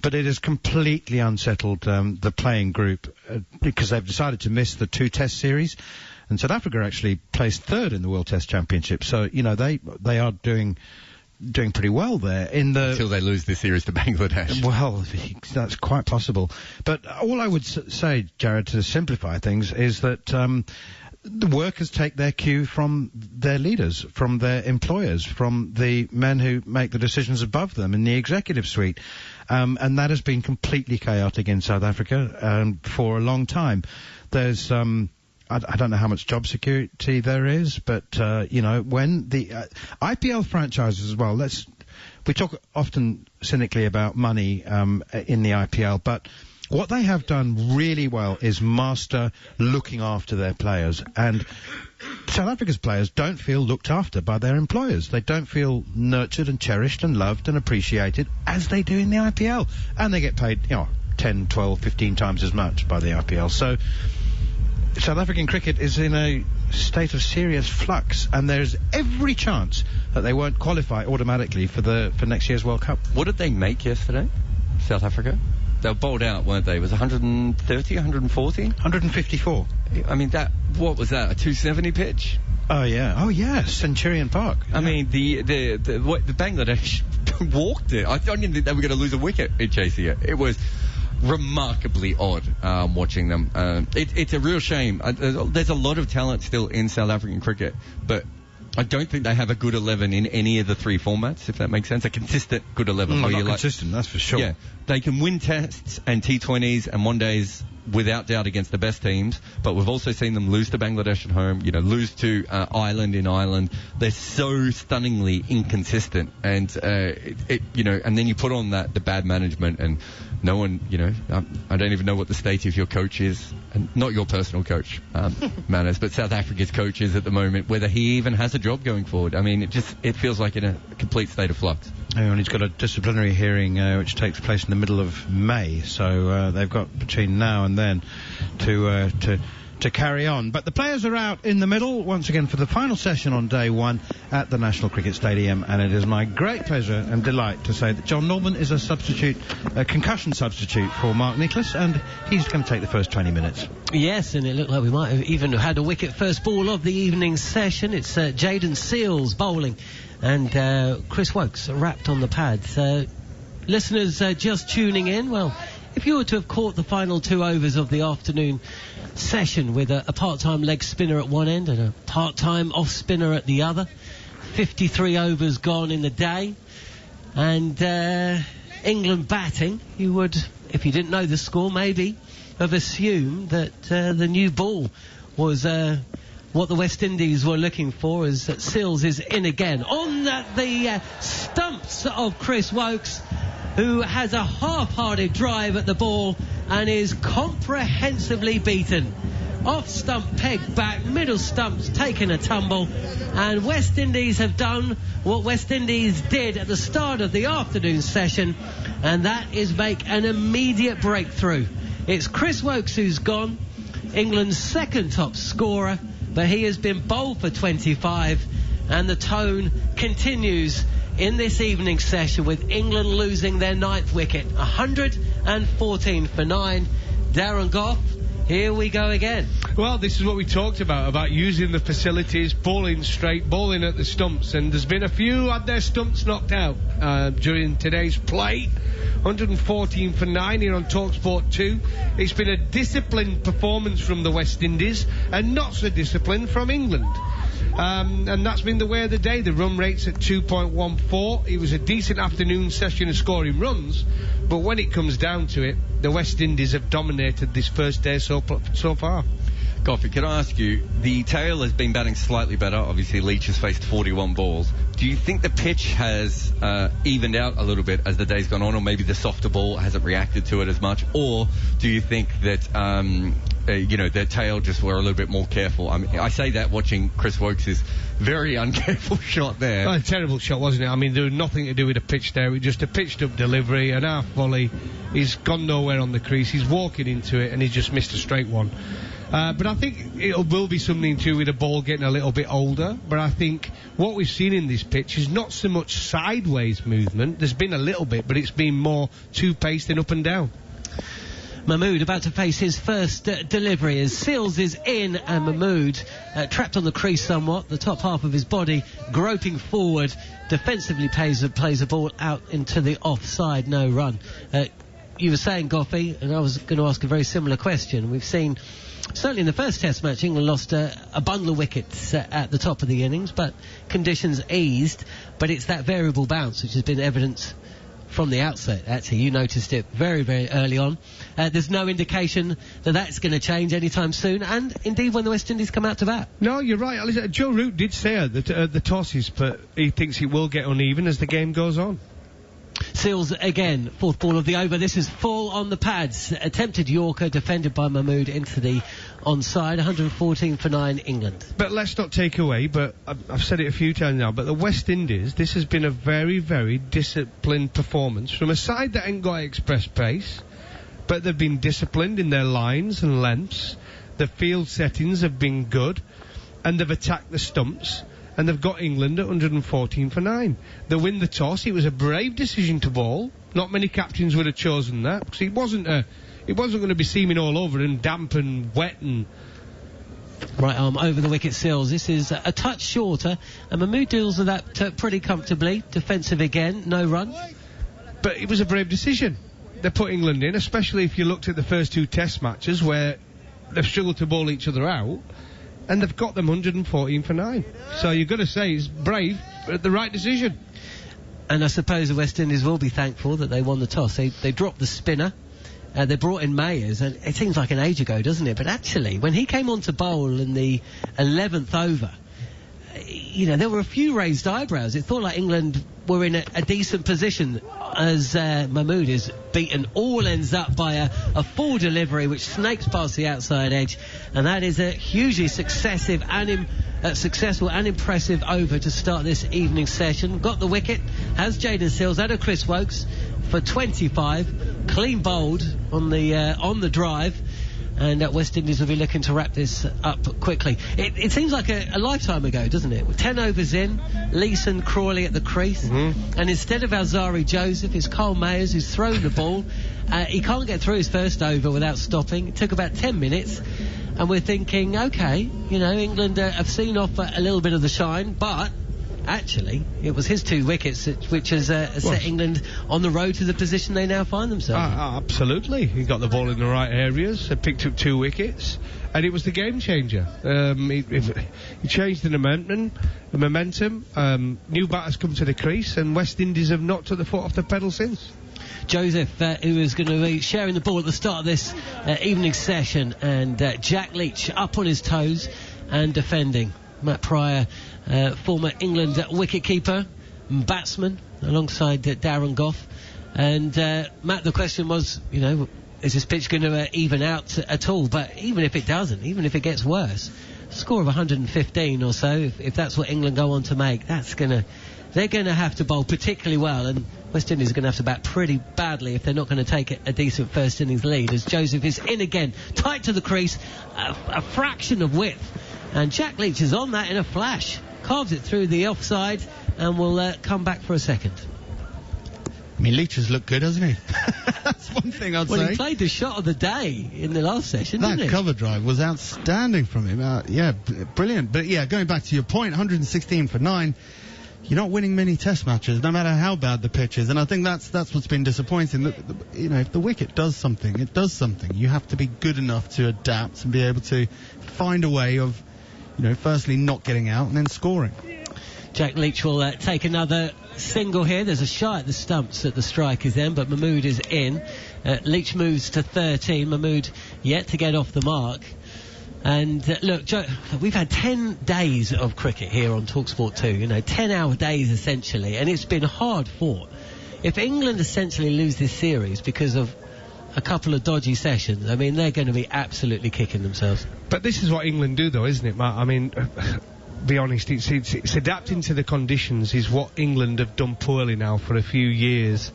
But it has completely unsettled the playing group because they've decided to miss the 2 test series. And South Africa actually placed 3rd in the World Test Championship. So, you know, they are doing pretty well there. Until they lose this series to Bangladesh. Well, that's quite possible. But all I would say, Jared, to simplify things, is that the workers take their cue from their leaders, from their employers, from the men who make the decisions above them in the executive suite. And that has been completely chaotic in South Africa for a long time. There's... I don't know how much job security there is, but, you know, when the IPL franchises as well, we talk often cynically about money in the IPL, but what they have done really well is master looking after their players. And South Africa's players don't feel looked after by their employers. They don't feel nurtured and cherished and loved and appreciated as they do in the IPL. And they get paid, you know, 10, 12, 15 times as much by the IPL. So South African cricket is in a state of serious flux, and there's every chance that they won't qualify automatically for next year's World Cup. What did they make yesterday, South Africa? They were bowled out, weren't they? It was 130, 140? 154. I mean, what was that, a 270 pitch? Oh, yeah, Centurion Park. I mean, the Bangladesh walked it. I didn't think they were going to lose a wicket in chasing it. It was remarkably odd watching them. It's a real shame. There's a lot of talent still in South African cricket, but I don't think they have a good 11 in any of the 3 formats, if that makes sense. A consistent good 11. Not consistent, that's for sure. Yeah, they can win tests and T20s and one days without doubt against the best teams, but we've also seen them lose to Bangladesh at home, you know, lose to Ireland in Ireland. They're so stunningly inconsistent, and you know, and then you put on the bad management, and no one, you know, I don't even know what the state of your coach is, and not your personal coach, Manners, but South Africa's coach is at the moment, whether he even has a job going forward. I mean, it feels like in a complete state of flux. And he's got a disciplinary hearing which takes place in the middle of May, so they've got between now and then to to carry on. But the players are out in the middle once again for the final session on day one at the National Cricket Stadium, and it is my great pleasure and delight to say that John Norman is a concussion substitute for Mark Nicholas, and he's going to take the first 20 minutes. Yes, and it looked like we might have even had a wicket first ball of the evening session. It's Jaden Seales bowling, and Chris Wokes wrapped on the pads. Listeners just tuning in, well, if you were to have caught the final 2 overs of the afternoon session with a part-time leg spinner at one end and a part-time off-spinner at the other, 53 overs gone in the day, and England batting, you would, if you didn't know the score, maybe have assumed that the new ball was what the West Indies were looking for, as Seales is in again on the stumps of Chris Wokes, who has a half-hearted drive at the ball and is comprehensively beaten. Off stump, peg back, middle stump's taken a tumble, and West Indies have done what West Indies did at the start of the afternoon session, and that is make an immediate breakthrough. It's Chris Wokes who's gone, England's second top scorer, but he has been bowled for 25, and the tone continues in this evening session with England losing their 9th wicket. 114 for 9. Darren Gough, here we go again. Well, this is what we talked about using the facilities, bowling straight, bowling at the stumps, and there's been a few had their stumps knocked out during today's play. 114 for 9 here on talkSPORT 2. It's been a disciplined performance from the West Indies and not so disciplined from England. And that's been the way of the day. The run rate's at 2.14. It was a decent afternoon session of scoring runs, but when it comes down to it, the West Indies have dominated this first day so far. Goffy, can I ask you, the tail has been batting slightly better. Obviously, Leach has faced 41 balls. Do you think the pitch has evened out a little bit as the day's gone on, or maybe the softer ball hasn't reacted to it as much? Or do you think that, their tail just were a little bit more careful? I mean, I say that watching Chris Wokes' very uncareful shot there. A terrible shot, wasn't it? I mean, there was nothing to do with the pitch there. It was just a pitched-up delivery, an half volley. He's gone nowhere on the crease. He's walking into it, and he just missed a straight one. But I think it will be something to do with the ball getting a little bit older. But I think what we've seen in this pitch is not so much sideways movement. There's been a little bit, but it's been more two-paced than up and down. Mahmood about to face his first delivery as Seales is in, and Mahmood trapped on the crease somewhat, the top half of his body groping forward, defensively plays the ball out into the offside, no run. You were saying, Goffey, and I was going to ask a very similar question. We've seen, certainly in the first Test match, England lost a bundle of wickets at the top of the innings, but conditions eased. But it's that variable bounce which has been evident from the outset. Actually, you noticed it very, very early on. There's no indication that that's going to change anytime soon, and indeed when the West Indies come out to bat. No, you're right. Joe Root did say that the tosses, but he thinks it will get uneven as the game goes on. Seales again, 4th ball of the over. This is full on the pads. Attempted Yorker, defended by Mahmood into the onside. 114 for 9, England. But let's not take away, but I've said it a few times now, but the West Indies, this has been a very, very disciplined performance from a side that ain't got express pace, but they've been disciplined in their lines and lengths. The field settings have been good, and they've attacked the stumps. And they've got England at 114 for 9. They win the toss. It was a brave decision to bowl. Not many captains would have chosen that, because it wasn't going to be seaming all over and damp and wet and... Right arm over the wicket, Seales. This is a touch shorter, and Mahmood deals with that pretty comfortably. Defensive again, no run. But it was a brave decision. They put England in, especially if you looked at the first 2 Test matches where they've struggled to bowl each other out. And they've got them 114 for 9. So you've got to say it's brave, but the right decision. And I suppose the West Indies will be thankful that they won the toss. They dropped the spinner. They brought in Mayers, and it seems like an age ago, doesn't it? But actually, when he came on to bowl in the 11th over, there were a few raised eyebrows. It thought like England were in a decent position as Mahmood is beaten all ends up by a full delivery which snakes past the outside edge, and that is a hugely successful and impressive over to start this evening session. Got the wicket, has Jaden Seales, out of Chris Wokes for 25, clean bowled on the drive. and West Indies will be looking to wrap this up quickly. It seems like a lifetime ago, doesn't it? 10 overs in, Leeson, Crawley at the crease, and instead of Alzari Joseph, it's Kyle Mayers who's thrown the ball. He can't get through his first over without stopping. It took about 10 minutes, and we're thinking, OK, you know, England have seen off a little bit of the shine, but actually, it was his 2 wickets which has set England on the road to the position they now find themselves. Absolutely. He got the ball in the right areas, picked up 2 wickets, and it was the game changer. He changed the momentum. New batters come to the crease, and West Indies have not took the foot off the pedal since. Joseph, who is going to be sharing the ball at the start of this evening session, and Jack Leach up on his toes and defending. Matt Pryor, former England wicketkeeper and batsman, alongside Darren Gough. And Matt, the question was, you know, is this pitch going to even out at all? But even if it doesn't, even if it gets worse, a score of 115 or so, if that's what England go on to make, they're going to have to bowl particularly well, and West Indies are going to have to bat pretty badly if they're not going to take a decent first innings lead, as Joseph is in again, tight to the crease, a fraction of width. And Jack Leach is on that in a flash. Carves it through the offside and will come back for a second. I mean, Leach has looked good, hasn't he? That's one thing I'd say. Well, he played the shot of the day in the last session, didn't he? That cover drive was outstanding from him. Yeah, brilliant. But yeah, going back to your point, 116 for 9. You're not winning many test matches, no matter how bad the pitch is. And I think that's what's been disappointing. You know, if the wicket does something, it does something. You have to be good enough to adapt and be able to find a way of, you know, firstly not getting out and then scoring. Jack Leach will take another single here. There's a shot at the stumps at the strikers end, but Mahmood is in. Leach moves to 13. Mahmood yet to get off the mark. And look, Joe, we've had 10 days of cricket here on talkSPORT 2, you know, 10-hour days essentially, and it's been hard fought. If England essentially lose this series because of a couple of dodgy sessions, I mean, they're going to be absolutely kicking themselves. But this is what England do, though, isn't it, Matt? I mean, be honest, it's adapting to the conditions is what England have done poorly now for a few years,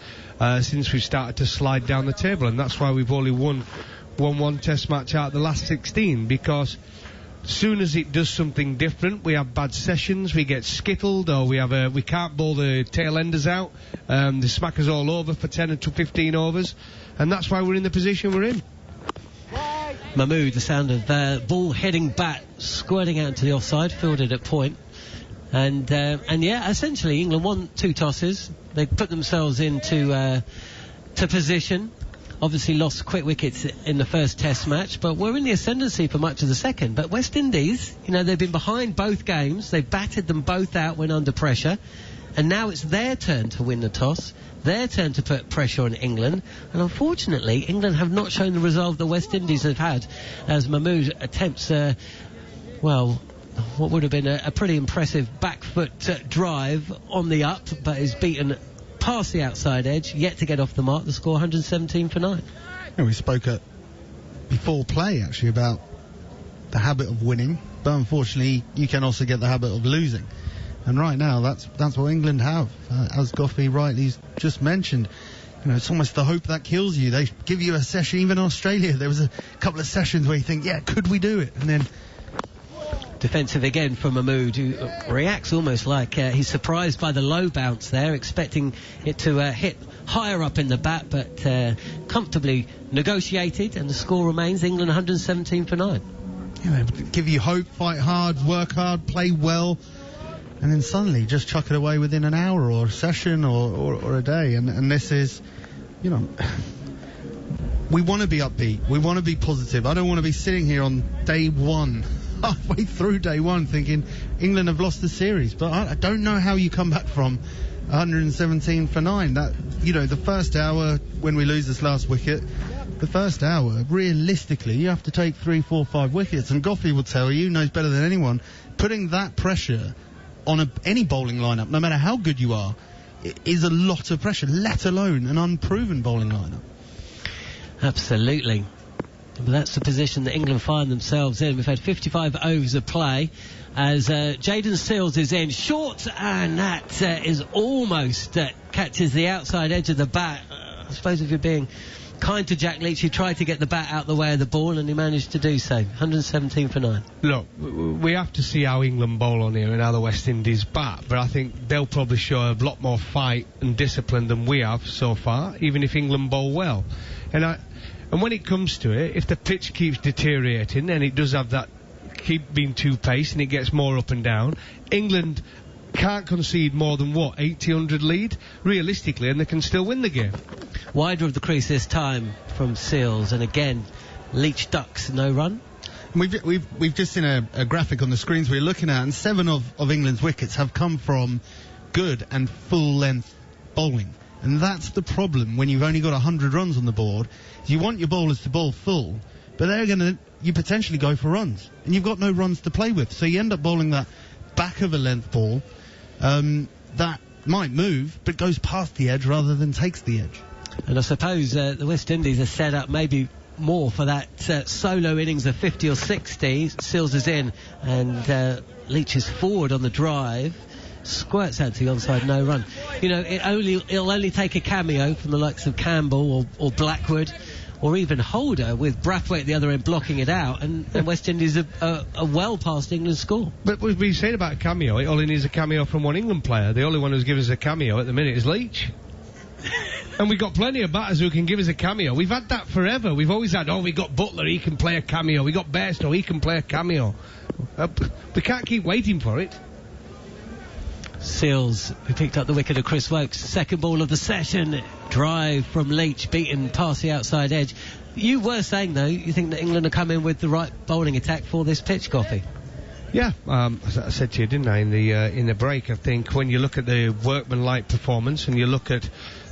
since we've started to slide down the table, and that's why we've only won one test match out of the last 16, because as soon as it does something different, we have bad sessions, we get skittled, or we can't bowl the tail enders out, the smackers all over for 10 to 15 overs, and that's why we're in the position we're in. Mahmood, the sound of ball heading back, squirting out to the offside, fielded at point, and yeah, essentially England won 2 tosses. They put themselves into to position. Obviously lost quick wickets in the first test match, but we're in the ascendancy for much of the second. But West Indies, you know, they've been behind both games. They've batted them both out when under pressure. And now it's their turn to win the toss, their turn to put pressure on England. And unfortunately, England have not shown the resolve the West Indies have had, as Mahmood attempts, what would have been a pretty impressive back foot drive on the up, but is beaten past the outside edge, yet to get off the mark. The score 117 for 9. Yeah, we spoke before play actually about the habit of winning, but unfortunately you can also get the habit of losing, and right now that's what England have, as Goughy rightly just mentioned. You know, it's almost the hope that kills you. They give you a session. Even in Australia there was a couple of sessions where you think, yeah, could we do it, and then defensive again from Mahmood, who reacts almost like he's surprised by the low bounce there, expecting it to hit higher up in the bat, but comfortably negotiated, and the score remains England 117 for 9. Yeah, they give you hope, fight hard, work hard, play well, and then suddenly just chuck it away within an hour or a session or a day, and this is, you know, we want to be upbeat, we want to be positive. I don't want to be sitting here on day one, halfway through day one, thinking England have lost the series, but I don't know how you come back from 117 for 9. That, you know, the first hour when we lose this last wicket, the first hour, realistically, you have to take 3, 4, 5 wickets, and Goughy will tell you, knows better than anyone, putting that pressure on any bowling lineup, no matter how good you are, is a lot of pressure, let alone an unproven bowling lineup. Absolutely. But that's the position that England find themselves in. We've had 55 overs of play as Jaden Seales is in short, and that is almost catches the outside edge of the bat. I suppose if you're being kind to Jack Leach. He tried to get the bat out the way of the ball, and he managed to do so. 117 for 9. Look, we have to see how England bowl on here and how the West Indies bat, but I think they'll probably show a lot more fight and discipline than we have so far, even if England bowl well. And when it comes to it, if the pitch keeps deteriorating and it does have that keep being too paced and it gets more up and down, England can't concede more than 80-100 lead realistically, and they can still win the game. Wider of the crease this time from Seals, and again Leach ducks, no run. We've just seen a graphic on the screens we're looking at, and 7 of England's wickets have come from good and full length bowling, and that's the problem when you've only got 100 runs on the board. You want your bowlers to bowl full, but you potentially go for runs, and you've got no runs to play with, so you end up bowling that back of a length ball that might move but goes past the edge rather than takes the edge. And I suppose the West Indies are set up maybe more for that solo innings of 50 or 60. Seals is in, and Leach is forward on the drive, squirts out to the onside, no run. You know, it'll only take a cameo from the likes of Campbell or Blackwood, or even Holder, with Brathwaite at the other end blocking it out, and West Indies are well past England's score. But we've been saying about a cameo, it only needs a cameo from one England player. The only one who's given us a cameo at the minute is Leach. And we've got plenty of batters who can give us a cameo. We've had that forever. We've always had, we got Butler, he can play a cameo. We got Bairstow, he can play a cameo. We can't keep waiting for it. Seals, who picked up the wicket of Chris Wokes. Second ball of the session. Drive from Leach, beaten past the outside edge. You were saying, though, you think that England are coming with the right bowling attack for this pitch, Goughy? Yeah, as I said to you, didn't I, in the break, I think when you look at the workmanlike performance and you look at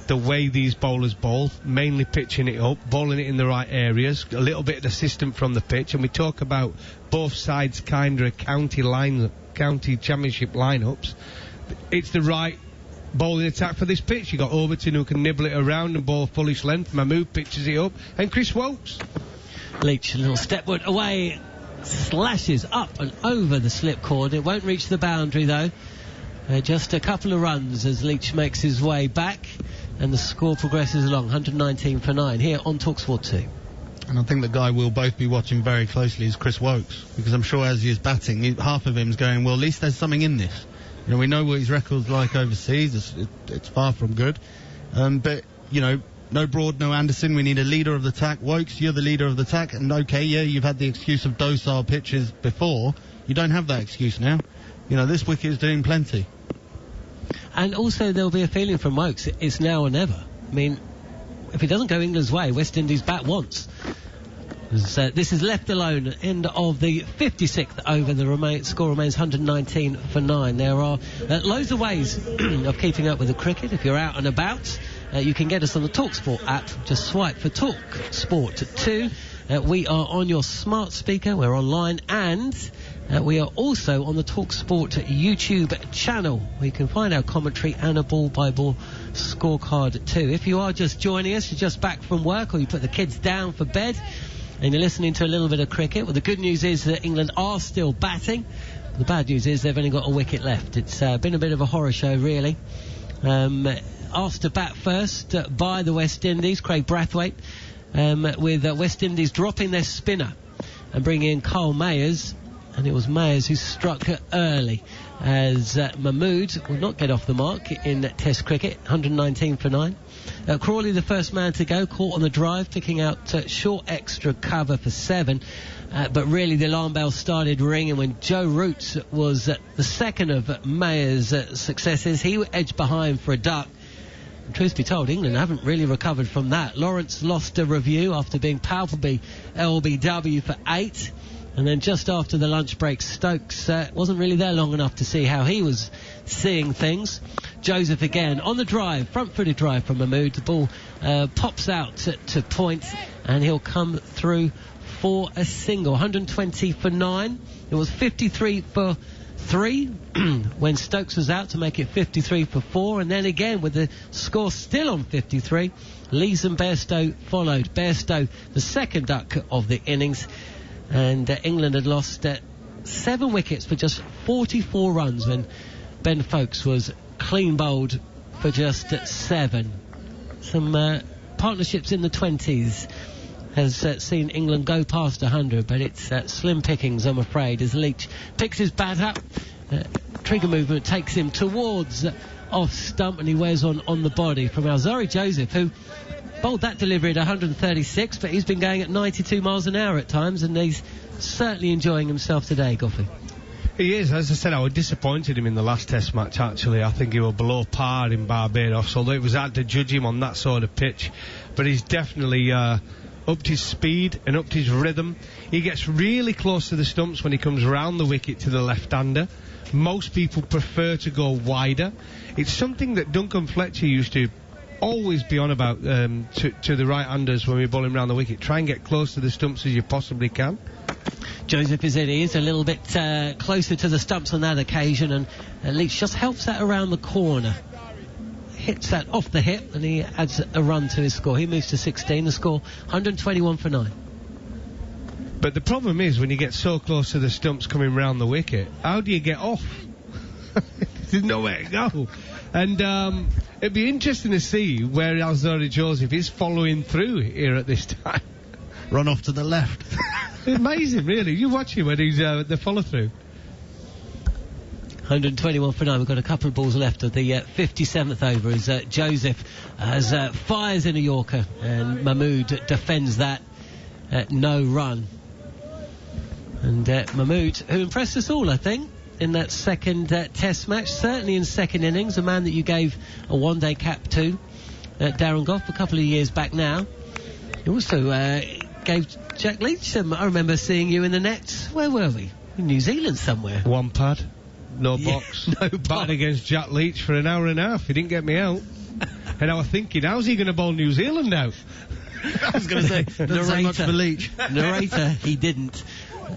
the way these bowlers bowl, mainly pitching it up, bowling it in the right areas, a little bit of assistance from the pitch, and we talk about both sides kind of county championship lineups. It's the right bowling attack for this pitch. You got Overton who can nibble it around and bowl fullish length. Mahmood pitches it up, and Chris Wokes. Leach, a little stepward away, slashes up and over the slip cord. It won't reach the boundary though. Just a couple of runs as Leach makes his way back, and the score progresses along. 119 for 9 here on talkSPORT 2. And I think the guy we'll both be watching very closely is Chris Wokes, because I'm sure as he is batting, half of him's going, well, at least there's something in this. You know, we know what his record's like overseas. It's far from good. But, you know, no Broad, no Anderson. We need a leader of the attack. Wokes, you're the leader of the attack. And, okay, yeah, you've had the excuse of docile pitches before. You don't have that excuse now. You know, this wicket is doing plenty. And also there'll be a feeling from Wokes, it's now or never. I mean, if it doesn't go England's way, West Indies bat once. This is left alone, end of the 56th over. The score remains 119 for 9. There are loads of ways of keeping up with the cricket. If you're out and about, you can get us on the talkSPORT app. Just swipe for talkSPORT 2. We are on your smart speaker. We're online, and we are also on the talkSPORT YouTube channel, where you can find our commentary and a ball-by-ball scorecard too. If you are just joining us, you're just back from work, or you put the kids down for bed, and you're listening to a little bit of cricket, well, the good news is that England are still batting. The bad news is they've only got a wicket left. It's been a bit of a horror show, really. Asked to bat first by the West Indies, Craig Brathwaite, with West Indies dropping their spinner and bringing in Carl Mayers. And it was Mayers who struck early, as Mahmood will not get off the mark in Test cricket. 119 for 9. Crawley, the first man to go, caught on the drive, picking out short extra cover for 7. But really the alarm bell started ringing when Joe Root was the second of Mayers' successes. He edged behind for a duck. And truth be told, England haven't really recovered from that. Lawrence lost a review after being palpably LBW for 8. And then just after the lunch break, Stokes wasn't really there long enough to see how he was seeing things. Joseph again on the drive, front-footed drive from Mahmood. The ball pops out to point, and he'll come through for a single. 120 for 9. It was 53 for 3 when Stokes was out to make it 53 for 4. And then again with the score still on 53, Lees and Bairstow followed. Bairstow, the second duck of the innings. And England had lost 7 wickets for just 44 runs when Ben Foakes was clean bowled for just 7. Some partnerships in the 20s has seen England go past 100, but it's slim pickings, I'm afraid, as Leach picks his bat up. Trigger movement takes him towards off stump, and he wears on the body from Alzari Joseph, who bowled that delivery at 136, but he's been going at 92 miles an hour at times, and he's certainly enjoying himself today, Goughy. He is. As I said, I was disappointed him in the last Test match, actually. I think he was below par in Barbados, although it was hard to judge him on that sort of pitch. But he's definitely upped his speed and upped his rhythm. He gets really close to the stumps when he comes round the wicket to the left-hander. Most people prefer to go wider. It's something that Duncan Fletcher used to always be on about to the right-handers when we bowl him round the wicket. Try and get close to the stumps as you possibly can. Joseph is a little bit closer to the stumps on that occasion, and Leach just helps that around the corner. Hits that off the hip, and he adds a run to his score. He moves to 16, the score 121 for 9. But the problem is, when you get so close to the stumps coming round the wicket, how do you get off? There's nowhere to go. And it'd be interesting to see where Alzari Joseph is following through here at this time. Run off to the left. Amazing, really. You watch him when he's the follow-through. 121 for 9. We've got a couple of balls left of the 57th over as Joseph fires in a Yorker, and Mahmood defends that. No run. And Mahmood, who impressed us all, I think, in that second Test match, certainly in second innings, a man that you gave a one-day cap to, Darren Gough, a couple of years back now. You also gave Jack Leach some. I remember seeing you in the nets. Where were we? In New Zealand somewhere. One pad, no box. No batting against Jack Leach for an hour and a half. He didn't get me out. And I was thinking, how's he going to bowl New Zealand out? I was going to say, not so much for Leach. Narrator, he didn't.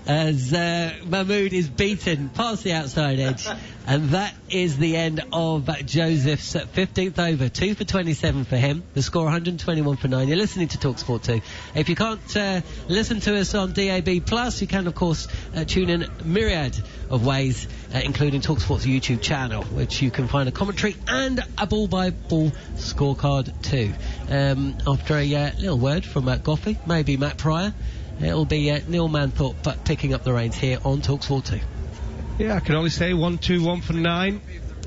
As Mahmood is beaten past the outside edge, and that is the end of Joseph's 15th over. 2 for 27 for him. The score 121 for 9. You're listening to talkSPORT 2. If you can't listen to us on DAB+, you can of course tune in myriad of ways, including talkSPORT's YouTube channel, which you can find a commentary and a ball-by-ball scorecard too. After a little word from Goughy, maybe Matt Pryor, it'll be Neil Manthorpe but picking up the reins here on talkSPORT 2. Yeah, I can only say 1-2-1 for 9.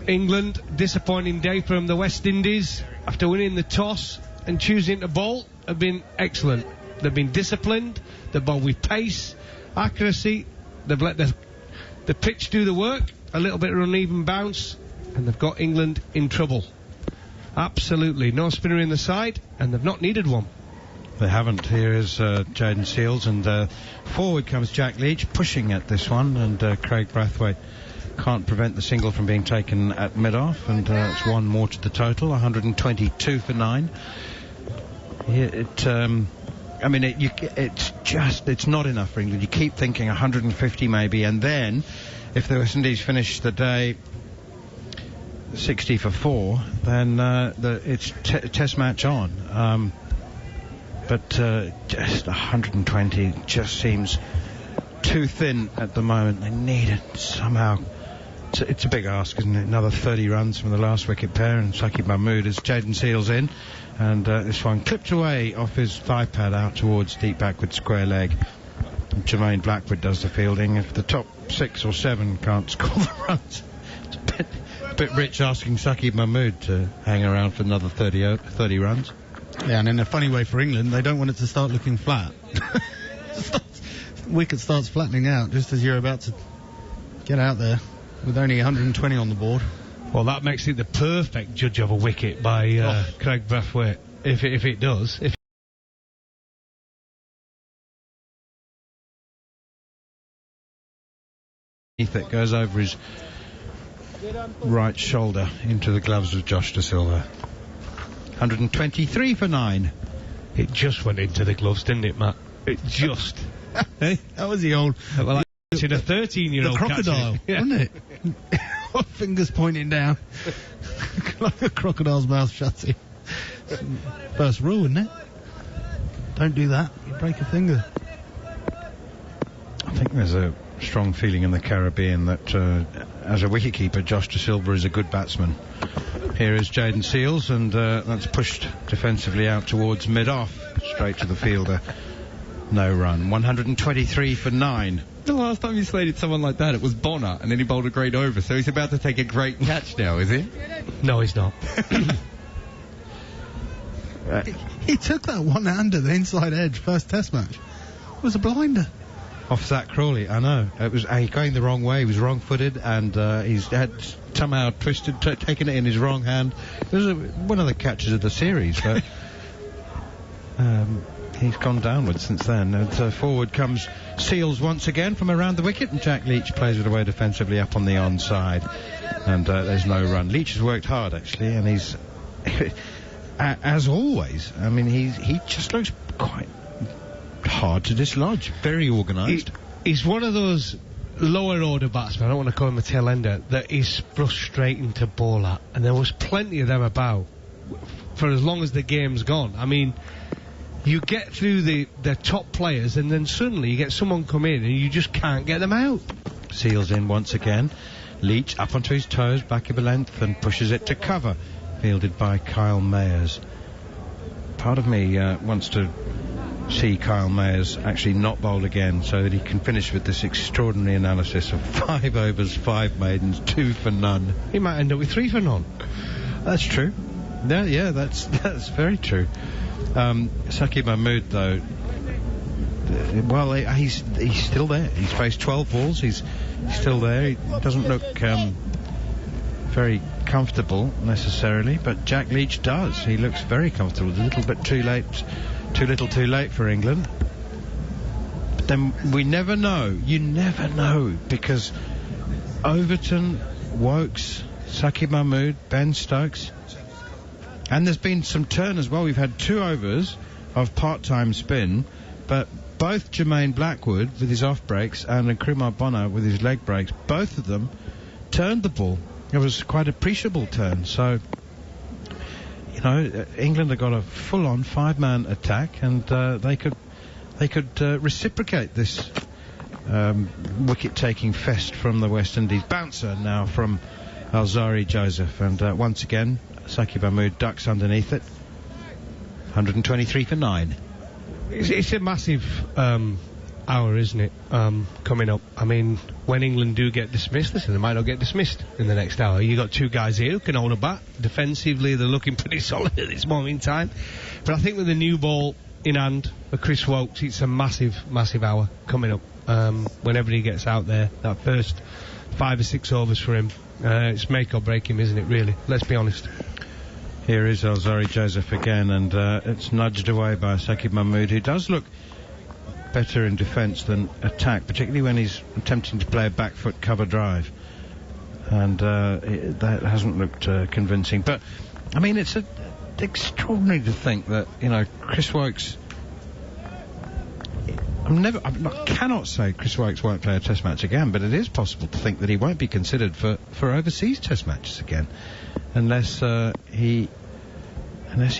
England, disappointing day from the West Indies after winning the toss and choosing to bowl, have been excellent. They've been disciplined, they've bowled with pace, accuracy, they've let the pitch do the work, a little bit of uneven bounce, and they've got England in trouble. Absolutely, no spinner in the side, and they've not needed one. They haven't. Here is Jaden Seals, and forward comes Jack Leach, pushing at this one, and Craig Brathwaite can't prevent the single from being taken at mid-off, and it's one more to the total, 122 for 9. It's not enough for England. You keep thinking 150 maybe, and then if the West Indies finish the day 60 for 4, then it's Test match on. But just 120 just seems too thin at the moment. They need it somehow. It's a big ask, isn't it? Another 30 runs from the last wicket pair, and Saqib Mahmood as Jaden Seals in, and this one clipped away off his thigh pad out towards deep backward square leg. And Jermaine Blackwood does the fielding. If the top 6 or 7 can't score the runs, it's a bit rich asking Saqib Mahmood to hang around for another 30 runs. Yeah, and in a funny way for England, they don't want it to start looking flat. Wicket starts flattening out just as you're about to get out there with only 120 on the board. Well, that makes it the perfect judge of a wicket by Craig Brathwaite, if it does. It goes over his right shoulder into the gloves of Josh Da Silva. 123 for 9. It just went into the gloves, didn't it, Matt? It just. Hey? That was the old. Well, it's in a 13-year-old. The crocodile, yeah. Wasn't it? Fingers pointing down. Like a crocodile's mouth shuts in. First rule, isn't it? Don't do that. You break a finger. I think there's a strong feeling in the Caribbean that as a wicketkeeper, Josh Da Silva is a good batsman. Here is Jaden Seals, and that's pushed defensively out towards mid-off, straight to the fielder. No run. 123 for 9. The last time you slated someone like that, it was Bonner, and then he bowled a great over, so he's about to take a great catch now, is he? No, he's not. He took that one-hander, the inside edge, first test match. It was a blinder. Off Zach Crawley, I know. It was going the wrong way. He was wrong-footed, and he's had somehow twisted, taken it in his wrong hand. It was one of the catches of the series, but he's gone downwards since then. And forward comes Seals once again from around the wicket, and Jack Leach plays it away defensively up on the onside. And there's no run. Leach has worked hard, actually, and he's, as always, I mean, he just looks quite hard to dislodge. Very organised. He's one of those lower order batsmen, I don't want to call him a tail ender, that is frustrating to bowl at, and there was plenty of them about for as long as the game's gone. I mean, you get through the top players, and then suddenly you get someone come in and you just can't get them out. Seals in once again. Leach up onto his toes, back of a length, and pushes it to cover, fielded by Kyle Mayers. Part of me wants to see Kyle Mayers actually not bowl again, so that he can finish with this extraordinary analysis of 5 overs, 5 maidens, 2 for none. He might end up with 3 for none. That's true. Yeah, that's very true. Saqib Mahmood, though, well, he's still there. He's faced 12 balls. He's still there. He doesn't look very comfortable necessarily, but Jack Leach does. He looks very comfortable. A little bit too late. Too little too late for England. But then we never know. You never know, because Overton, Wokes, Saqib Mahmood, Ben Stokes, and there's been some turn as well. We've had 2 overs of part-time spin, but both Jermaine Blackwood with his off breaks and Nkrumah Bonner with his leg breaks, both of them turned the ball. It was quite an appreciable turn. So, you know, England have got a full-on 5-man attack, and they could reciprocate this wicket-taking fest from the West Indies. Bouncer now from Alzari Joseph, and once again Saqib Mahmood ducks underneath it. 123 for 9. It's a massive hour, isn't it, coming up? I mean, when England do get dismissed, listen, they might not get dismissed in the next hour. You got 2 guys here who can hold a bat. Defensively, they're looking pretty solid at this moment in time. But I think with the new ball in hand for Chris Wokes, it's a massive, massive hour coming up. Whenever he gets out there, that first 5 or 6 overs for him, it's make or break him, isn't it, really? Let's be honest. Here is Alzari Joseph again, and it's nudged away by Saqib Mahmood, who does look better in defence than attack, particularly when he's attempting to play a back foot cover drive, and that hasn't looked convincing. But I mean, it's extraordinary to think that, you know, Chris Wokes, I cannot say Chris Wokes won't play a test match again, but it is possible to think that he won't be considered for overseas test matches again, unless he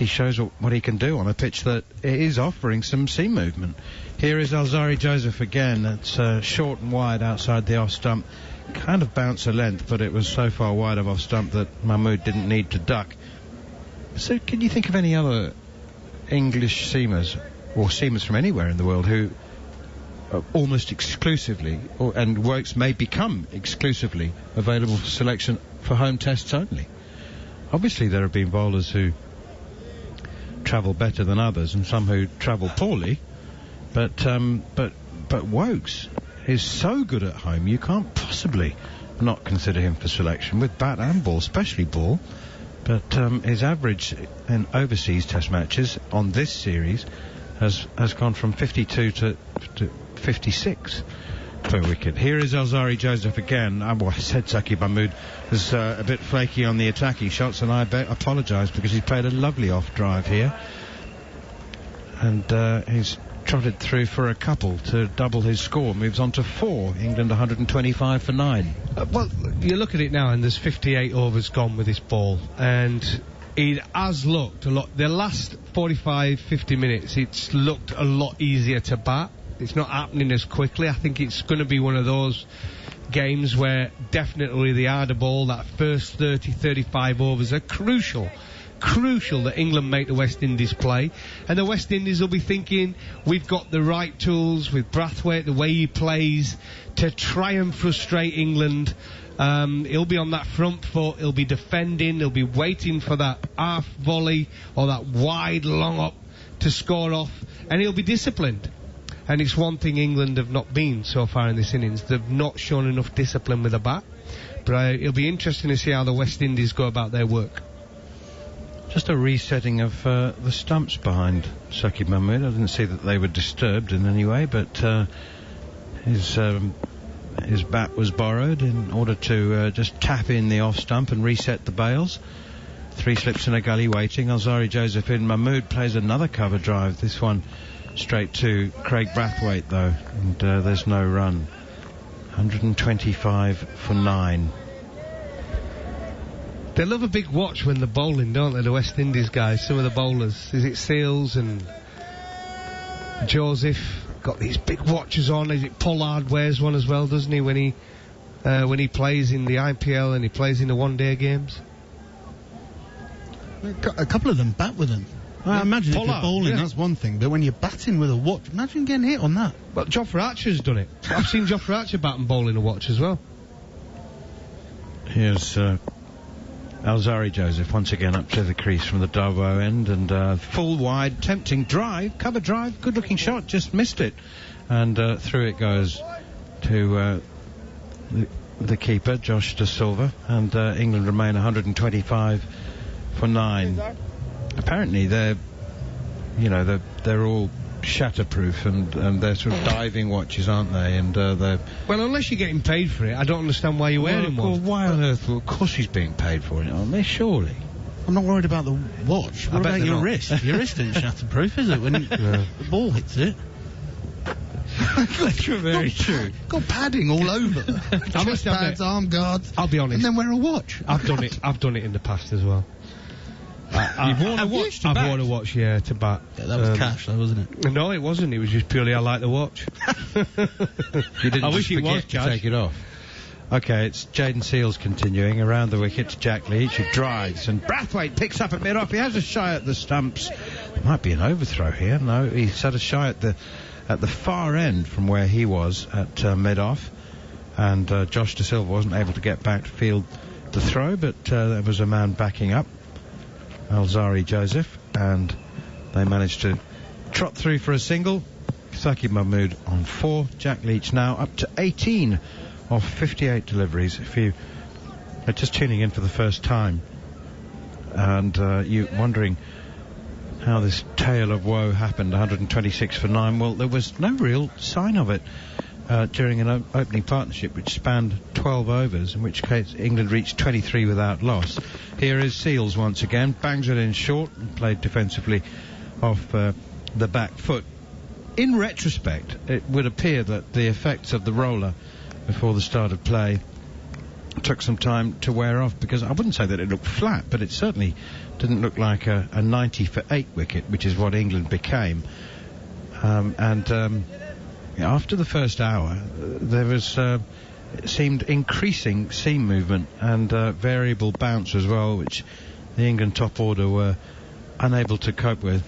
shows what he can do on a pitch that is offering some seam movement. Here is Alzari Joseph again. It's short and wide outside the off stump. Kind of bouncer length, but it was so far wide of off stump that Mahmood didn't need to duck. So can you think of any other English seamers, or seamers from anywhere in the world, who are almost exclusively, and Wokes may become exclusively, available for selection for home tests only? Obviously there have been bowlers who travel better than others, and some who travel poorly, but Wokes is so good at home, you can't possibly not consider him for selection, with bat and ball, especially ball. But his average in overseas test matches on this series has gone from 52 to 56 per wicket. Here is Alzari Joseph again. I said Saqib Mahmood was a bit flaky on the attacking shots, and I apologise, because he played a lovely off drive here, and he's trotted through for a couple to double his score. Moves on to 4. England 125 for 9. Well, you look at it now, and there's 58 overs gone with this ball, and it has looked a lot. The last 45, 50 minutes, it's looked a lot easier to bat. It's not happening as quickly. I think it's going to be one of those games where definitely the harder ball, that first 30, 35 overs are crucial that England make the West Indies play, and the West Indies will be thinking we've got the right tools with Brathwaite, the way he plays, to try and frustrate England. He'll be on that front foot, he'll be defending, he'll be waiting for that half volley or that wide long up to score off, and he'll be disciplined. And it's one thing England have not been so far in this innings. They've not shown enough discipline with the bat. But it'll be interesting to see how the West Indies go about their work. Just a resetting of the stumps behind Saqib Mahmood. I didn't see that they were disturbed in any way, but his bat was borrowed in order to just tap in the off stump and reset the bails. 3 slips in a gully waiting. Alzari Joseph in. Mahmood plays another cover drive. This one straight to Craig Brathwaite though, and there's no run. 125 for 9. They love a big watch when they're bowling, don't they, the West Indies guys? Some of the bowlers. Is it Seals and Joseph? Got these big watches on. Is it Pollard wears one as well, doesn't he, when he plays in the IPL and he plays in the one-day games? A couple of them bat with them. I imagine if you're bowling, that's one thing, but when you're batting with a watch, imagine getting hit on that. Well, Jofra Archer's done it. I've seen Jofra Archer bat and bowling a watch as well. Here's Alzari Joseph once again up to the crease from the Darbo end, and full wide, tempting drive, cover drive, good looking shot, just missed it, and through it goes to the keeper, Josh De Silva, and England remain 125 for 9. Apparently they're all shatterproof, and they're sort of diving watches, aren't they? And they're... Well, unless you're getting paid for it, I don't understand why you're wearing one. Well, why on earth? Well, of course he's being paid for it, aren't they? Surely. I'm not worried about the watch. What about your wrist? Your wrist isn't shatterproof, is it? When the ball hits it. That's very true. Got padding all over. Chest pads, arm guards. I'll be honest. And then wear a watch. I've done it in the past as well. You've worn a watch to bat? I've worn a watch, yeah, to bat. Yeah, that was cash, though, wasn't it? No, it wasn't. It was just purely I like the watch. You didn't forget to take it off. Okay, it's Jaden Seals continuing around the wicket to Jack Leach, who drives, and Brathwaite picks up at mid-off. He has a shy at the stumps. There might be an overthrow here. No, he's had a shy at the far end from where he was at mid-off, and Josh De Silva wasn't able to get back to field the throw, but there was a man backing up, Alzari Joseph, and they managed to trot through for a single. Saqib Mahmood on 4. Jack Leach now up to 18 of 58 deliveries. If you are just tuning in for the first time and you're wondering how this tale of woe happened, 126 for 9, well, there was no real sign of it during an opening partnership which spanned 12 overs, in which case England reached 23 without loss. Here is Seals once again, bangs it in short and played defensively off the back foot. In retrospect, it would appear that the effects of the roller before the start of play took some time to wear off, because I wouldn't say that it looked flat, but it certainly didn't look like a 90 for 8 wicket, which is what England became. After the first hour, there was it seemed increasing seam movement and variable bounce as well, which the England top order were unable to cope with.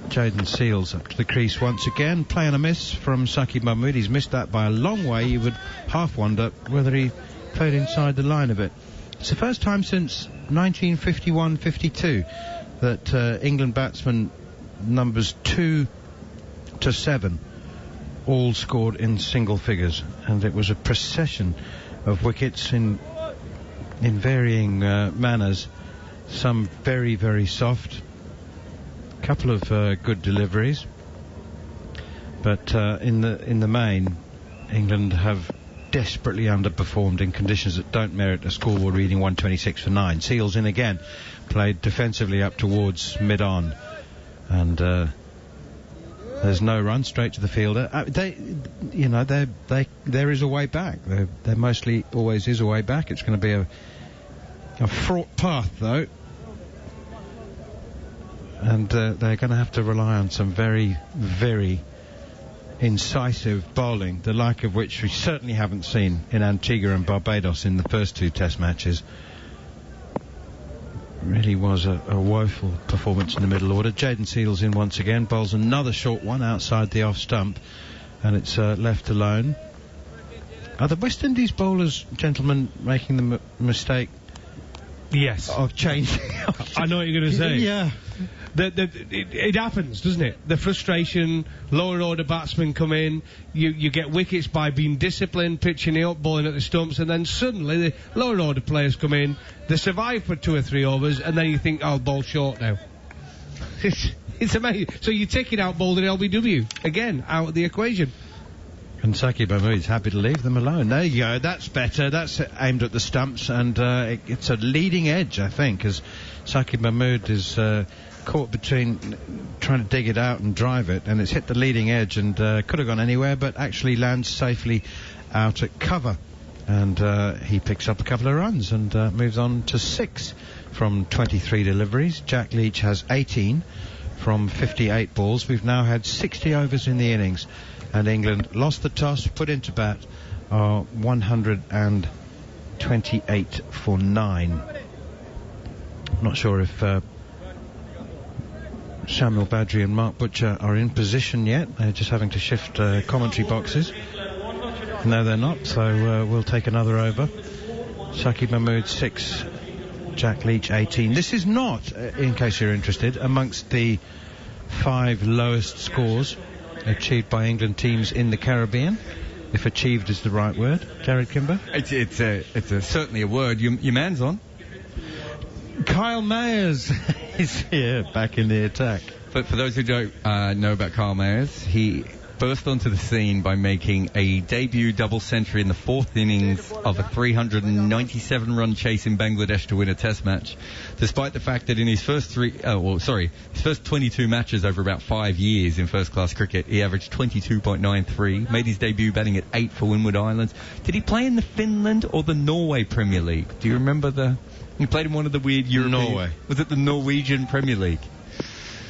Jaden Seals up to the crease once again, play and a miss from Saqib Mahmood. He's missed that by a long way. You would half wonder whether he played inside the line of it. It's the first time since 1951-52 that England batsmen numbers 2 to 7 all scored in single figures, and it was a procession of wickets in varying manners. Some very, very soft, couple of good deliveries, but in the main, England have desperately underperformed in conditions that don't merit a scoreboard reading 126 for 9. Seals in again, played defensively up towards mid-on, and there's no run, straight to the fielder. There is a way back. There mostly always is a way back. It's going to be a fraught path, though. And they're going to have to rely on some very, very incisive bowling, the like of which we certainly haven't seen in Antigua and Barbados in the first 2 test matches. Really was a woeful performance in the middle order. Jaden Seals in once again, bowls another short one outside the off stump, and it's left alone. Are the West Indies bowlers, gentlemen, making the mistake? Yes. Of changing. I know what you're going to say. Yeah. It happens, doesn't it? The frustration, lower order batsmen come in, you get wickets by being disciplined, pitching it up, bowling at the stumps, and then suddenly the lower order players come in, they survive for 2 or 3 overs, and then you think, I'll bowl short now. It's amazing. So you take it out, bowled at LBW. Again, out of the equation. And Saqib Mahmood's happy to leave them alone. There you go, that's better, that's aimed at the stumps, and it's a leading edge, I think, as Saqib Mahmood is caught between trying to dig it out and drive it, and it's hit the leading edge and could have gone anywhere, but actually lands safely out at cover. And he picks up a couple of runs and moves on to 6 from 23 deliveries. Jack Leach has 18 from 58 balls. We've now had 60 overs in the innings, and England lost the toss, put into bat, 128 for 9. Not sure if Samuel Badri and Mark Butcher are in position yet. They're just having to shift commentary boxes. No, they're not, so we'll take another over. Saqib Mahmood 6, Jack Leach 18. This is not, in case you're interested, amongst the 5 lowest scores achieved by England teams in the Caribbean, if achieved is the right word. Jared Kimber? It's certainly a word. Your man's on. Kyle Mayers is here, back in the attack. But for those who don't know about Kyle Mayers, he burst onto the scene by making a debut double century in the 4th innings of a 397-run chase in Bangladesh to win a test match, despite the fact that in his first 22 matches over about 5 years in first-class cricket, he averaged 22.93, made his debut batting at 8 for Windward Islands. Did he play in the Finland or the Norway Premier League? Do you remember he played in one of the weird European... Norway. Was it the Norwegian Premier League?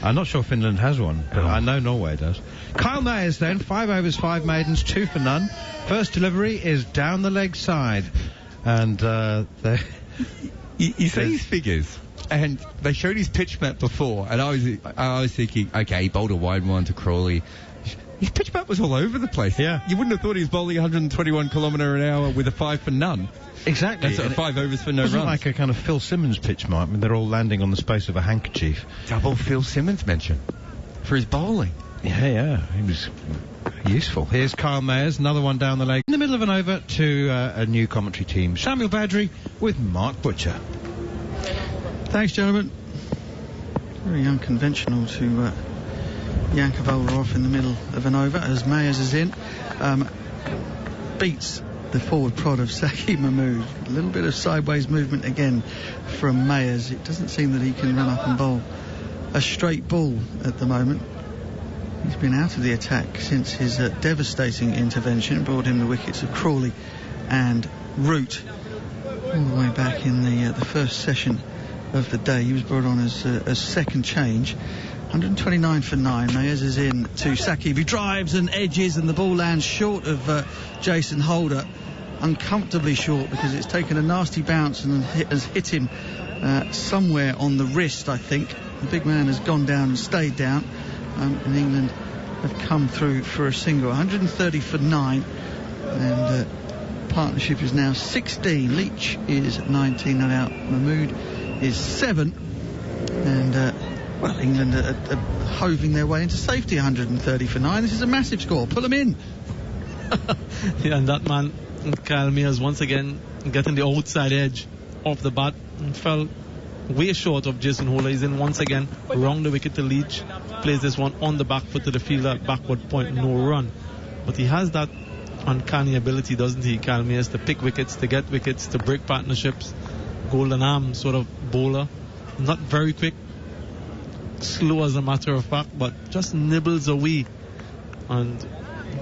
I'm not sure Finland has one, but I know Norway does. Kyle Mayers then, 5 overs, 5 maidens, 2 for none. First delivery is down the leg side. And you see his figures, and they showed his pitch map before, and I was thinking, okay, he bowled a wide one to Crawley. His pitch map was all over the place. Yeah. You wouldn't have thought he was bowling 121 km an hour with a 5 for none. Exactly. That's 5 overs for no runs. It wasn't like a kind of Phil Simmons pitch mark. I mean, they're all landing on the space of a handkerchief. Double Phil Simmons mention for his bowling. Yeah, he was useful. Here's Kyle Mayers, another one down the leg. In the middle of an over to a new commentary team. Samuel Badri with Mark Butcher. Thanks, gentlemen. Very unconventional to yank a bowler off in the middle of an over as Mayers is in. Beats the forward prod of Saqib Mahmood. A little bit of sideways movement again from Mayers. It doesn't seem that he can run up and bowl a straight ball at the moment. He's been out of the attack since his devastating intervention brought him the wickets of Crawley and Root all the way back in the first session of the day. He was brought on as second change. 129 for 9. Mayers is in to Saqib. He drives and edges, and the ball lands short of Jason Holder. Uncomfortably short, because it's taken a nasty bounce and has hit him somewhere on the wrist, I think. The big man has gone down and stayed down, and England have come through for a single. 130 for 9, and partnership is now 16. Leach is 19 not out. Mahmood is 7, and England are hoving their way into safety. 130 for 9. This is a massive score. Pull them in. Yeah, and that man, Kyle Mayers, once again getting the outside edge off the bat and fell way short of Jason Holder. He's in once again, round the wicket to Leach, plays this one on the back foot to the fielder, backward point, no run. But he has that uncanny ability, doesn't he, Kyle Mayers, to pick wickets, to get wickets, to break partnerships. Golden arm sort of bowler, not very quick, slow as a matter of fact, but just nibbles away and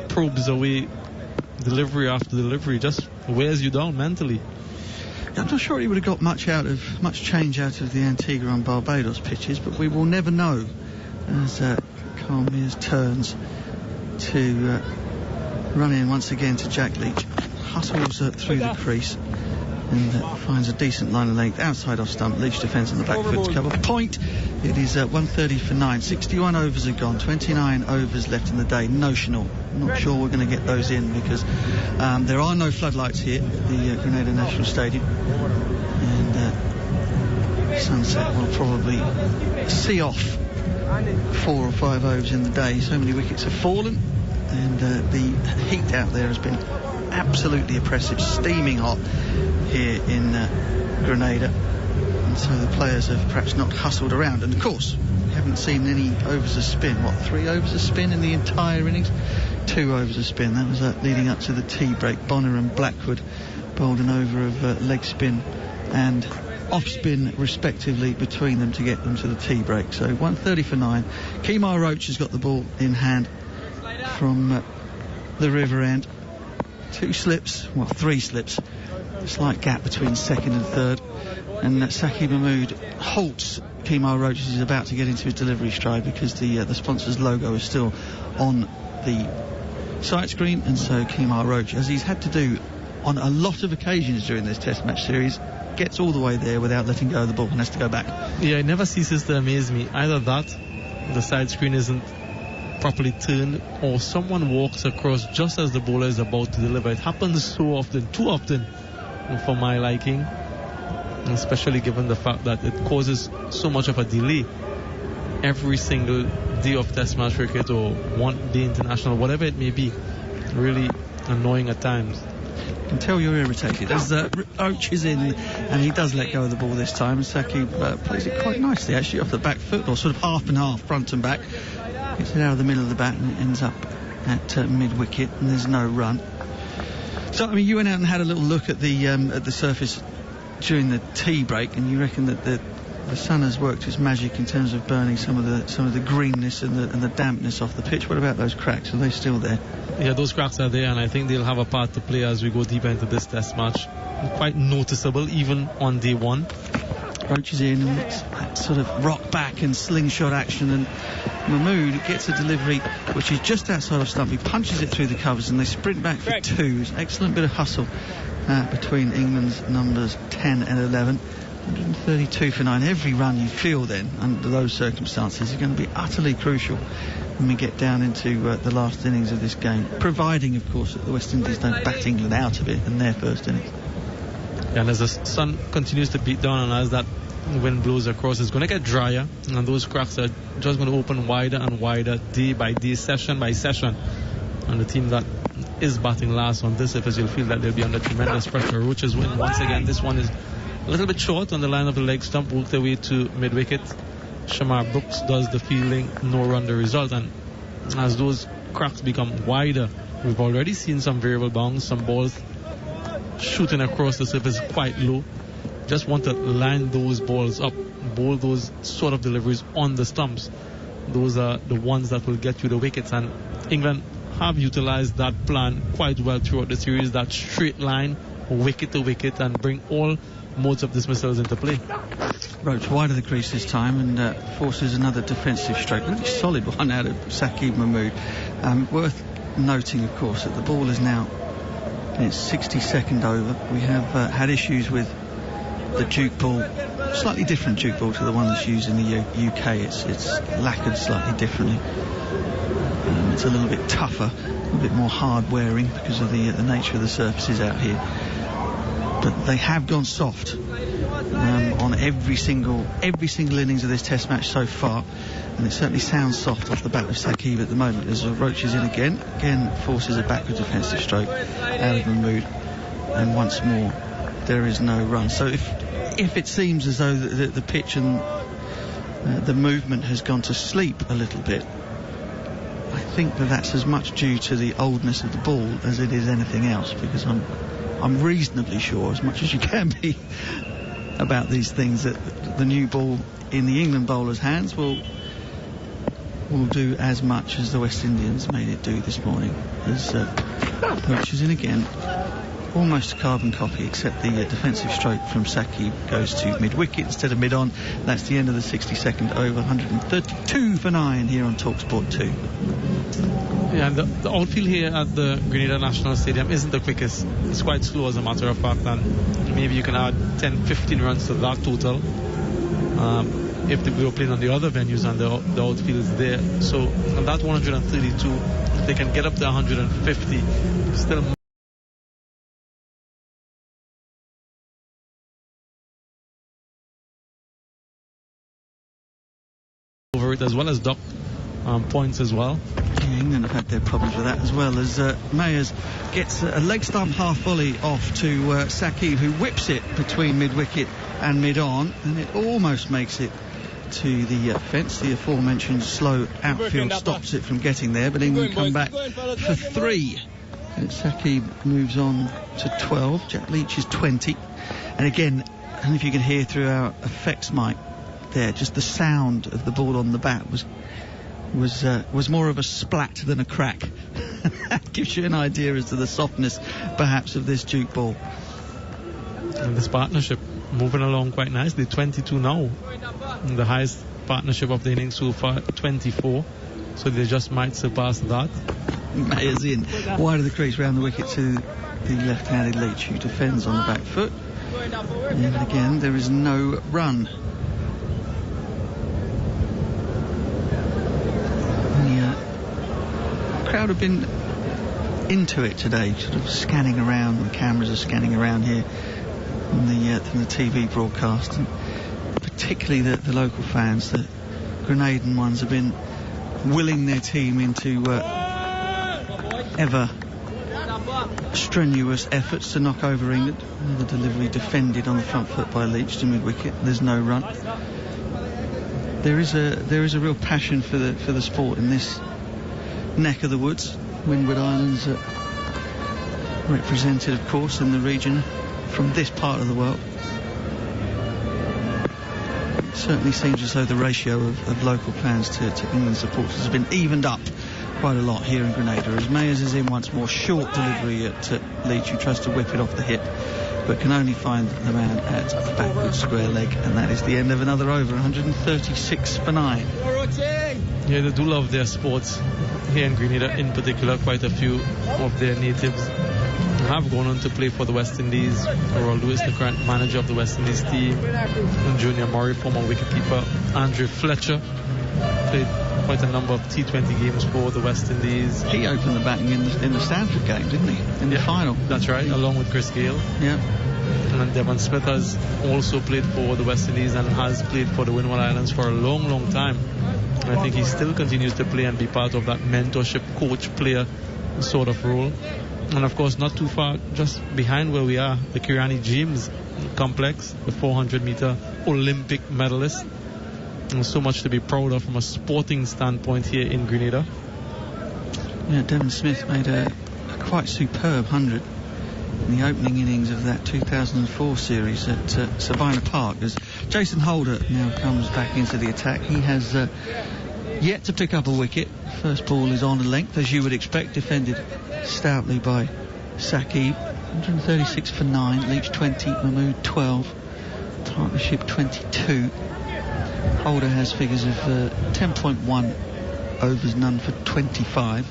probes away delivery after delivery, just wears you down mentally. I'm not sure he would have got much change out of the Antigua and Barbados pitches, but we will never know as Kyle Mayers turns to run in once again to Jack Leach. Hustles through the crease and finds a decent line of length outside off stump. Leach defends on the back foot to cover point. It is 1:30 for 9. 61 overs are gone. 29 overs left in the day. Notional. I'm not sure we're going to get those in because there are no floodlights here at the Grenada National Stadium. And sunset will probably see off 4 or 5 overs in the day. So many wickets have fallen, and the heat out there has been absolutely oppressive, steaming hot here in Grenada, and so the players have perhaps not hustled around. And of course, we haven't seen any overs of spin. 3 overs of spin in the entire innings? 2 overs of spin. That was leading up to the tea break. Bonner and Blackwood bowled an over of leg spin and off spin respectively between them to get them to the tea break. So 1:30 for 9. Kemar Roach has got the ball in hand from the river end. 3 slips, a slight gap between second and third, and Saqib Mahmood halts Kemar Roach as he's about to get into his delivery stride because the sponsor's logo is still on the sight screen, and so Kemar Roach, as he's had to do on a lot of occasions during this test match series, gets all the way there without letting go of the ball and has to go back. Yeah, it never ceases to amaze me. Either that, the side screen isn't properly turned, or someone walks across just as the bowler is about to deliver. It happens so often, too often for my liking, especially given the fact that it causes so much of a delay every single day of test match cricket or one day international, whatever it may be. Really annoying at times. You can tell you're irritated as Roach is in, and he does let go of the ball this time, and Saqib plays it quite nicely actually off the back foot, or sort of half and half, front and back. Gets it out of the middle of the bat and it ends up at mid-wicket, and there's no run. So, I mean, you went out and had a little look at the surface during the tea break, and you reckon that the sun has worked its magic in terms of burning some of the greenness and the dampness off the pitch. What about those cracks? Are they still there? Yeah, those cracks are there, and I think they'll have a part to play as we go deeper into this test match. Quite noticeable even on day one. Roach is in, and it's that sort of rock back and slingshot action, and Mahmood gets a delivery which is just outside of stump. He punches it through the covers and they sprint back for 2. Excellent bit of hustle between England's numbers 10 and 11. 132 for 9. Every run you feel then under those circumstances is going to be utterly crucial when we get down into the last innings of this game, providing of course that the West Indies don't bat England out of it in their first innings. And as the sun continues to beat down, and as that wind blows across, it's going to get drier, and those cracks are just going to open wider and wider day by day, session by session. And the team that is batting last on this surface, you'll feel that they'll be under tremendous pressure. Roach's win once again. This one is a little bit short on the line of the leg stump, worked their way to mid-wicket. Shamar Brooks does the fielding, no run the result. And as those cracks become wider, we've already seen some variable bounce, some balls shooting across the surface quite low. Just want to line those balls up, bowl those sort of deliveries on the stumps. Those are the ones that will get you the wickets, and England have utilized that plan quite well throughout the series, that straight line, wicket to wicket, and bring all modes of dismissals into play. Roach wide of the crease this time and forces another defensive stroke. Really solid one out of Saqib Mahmood. Worth noting, of course, that the ball is now in its 62nd over. We have had issues with the Duke ball, slightly different Duke ball to the one that's used in the UK. It's lacquered slightly differently. It's a little bit tougher, a little bit more hard wearing because of the nature of the surfaces out here. But they have gone soft on every single innings of this test match so far, and it certainly sounds soft off the bat of Saqib at the moment. As Roach is in again forces a backward defensive stroke out of Mahmood, and once more there is no run. So if it seems as though the pitch and the movement has gone to sleep a little bit, I think that's as much due to the oldness of the ball as it is anything else, because I'm reasonably sure, as much as you can be, about these things, that the new ball in the England bowlers' hands will do as much as the West Indians made it do this morning. As Roach is in again, almost a carbon copy, except the defensive stroke from Saqib goes to mid-wicket instead of mid-on. That's the end of the 62nd over. 132 for 9 here on talkSPORT 2. Yeah, and the outfield here at the Grenada National Stadium isn't the quickest. It's quite slow, as a matter of fact, and maybe you can add 10-15 runs to that total if we were playing on the other venues and the outfield is there. So on that 132, if they can get up to 150, still over it, as well as dock points as well. England have had their problems with that, as well as Mayers gets a leg stump half volley off to Saqib, who whips it between mid-wicket and mid-on, and it almost makes it to the fence. The aforementioned slow outfield stops it from getting there, but England come back for 3. And Saqib moves on to 12. Jack Leach is 20. And again, I don't know if you can hear through our effects mic there, just the sound of the ball on the bat was more of a splat than a crack. That gives you an idea as to the softness, perhaps, of this Duke ball. And this partnership moving along quite nicely. 22 now. And the highest partnership of the innings so far, 24. So they just might surpass that. Mayers in wide of the crease, round the wicket to the left-handed Leach, who defends on the back foot. And again, there is no run. The crowd have been into it today, sort of scanning around. The cameras are scanning around here from the TV broadcast, and particularly the local fans. The Grenadan ones have been willing their team into ever strenuous efforts to knock over England. The delivery defended on the front foot by Leach to mid-wicket. There's no run. There is a real passion for the sport in this neck of the woods. Windward Islands represented, of course, in the region from this part of the world. It certainly seems as though the ratio of local fans to England supporters has been evened up quite a lot here in Grenada, as Mayers is in once more. Short delivery at Leach, who tries to whip it off the hip, but can only find the man at the backward square leg, and that is the end of another over. 136 for 9. Yeah, they do love their sports here in Grenada, in particular. Quite a few of their natives have gone on to play for the West Indies. Royal Lewis, the current manager of the West Indies team, and Junior Murray, former wicketkeeper. Andrew Fletcher played quite a number of T20 games for the West Indies. He opened the batting in the Stanford game, didn't he? In the final. That's right, along with Chris Gale. Yeah. And then Devon Smith has also played for the West Indies and has played for the Windward Islands for a long, long time. And I think he still continues to play and be part of that mentorship, coach-player sort of role. And of course, not too far, just behind where we are, the Kirani James complex, the 400-meter Olympic medalist. And so much to be proud of from a sporting standpoint here in Grenada. Yeah, Devon Smith made a quite superb 100 in the opening innings of that 2004 series at Sabina Park, as Jason Holder now comes back into the attack. He has yet to pick up a wicket. First ball is on a length, as you would expect, defended stoutly by Saqib. 136 for 9, Leach 20, Mahmood 12, partnership 22. Holder has figures of 10.1 overs, none for 25.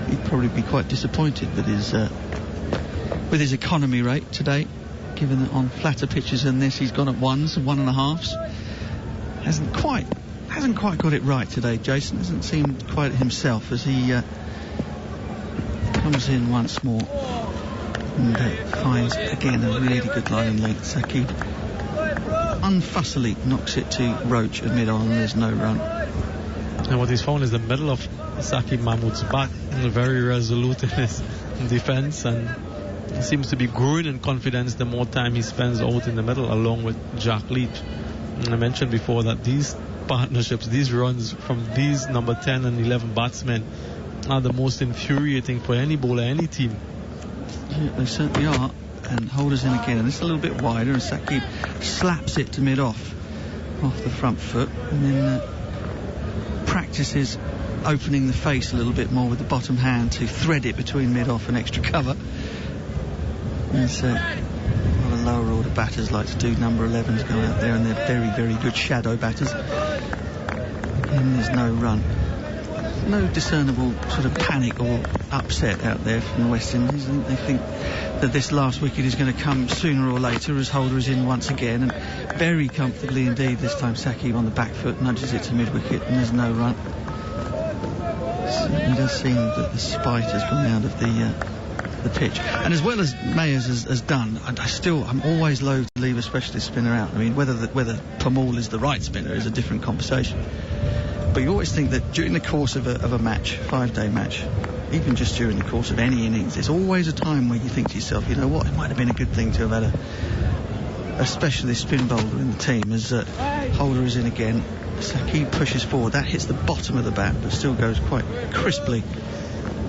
He'd probably be quite disappointed with his economy rate today, given that on flatter pitches than this he's gone at ones and 1.5s. Hasn't quite got it right today, Jason. Hasn't seemed quite himself as he comes in once more and finds again a really good line and length. Saqib unfussily knocks it to Roach at mid-on, and there's no run. And what he's found is the middle of Saqib Mahmood's bat, very resolute in his defense, and he seems to be growing in confidence the more time he spends out in the middle, along with Jack Leach. And I mentioned before that these partnerships, these runs from these number 10 and 11 batsmen are the most infuriating for any bowler, any team. Yeah, they certainly are. And Holder's in again, and it's a little bit wider, and Saqib slaps it to mid-off off the front foot, and then practices opening the face a little bit more with the bottom hand to thread it between mid-off and extra cover. As a lot of lower order batters like to do, number 11s go out there, and they're very, very good shadow batters. And there's no run. No discernible sort of panic or upset out there from the West Indies. I think they think that this last wicket is going to come sooner or later, as Holder is in once again, and very comfortably indeed this time. Saqib on the back foot nudges it to mid-wicket, and there's no run. It does seem that the spite has gone out of the pitch, and as well as Mayers has done, I'm always loath to leave a specialist spinner out. I mean, whether Pamal is the right spinner is a different conversation. But you always think that during the course of a match, 5-day match, even just during the course of any innings, there's always a time where you think to yourself, you know what, it might have been a good thing to have had a specialist spin bowler in the team. As Holder is in again, Saqib pushes forward. That hits the bottom of the bat, but still goes quite crisply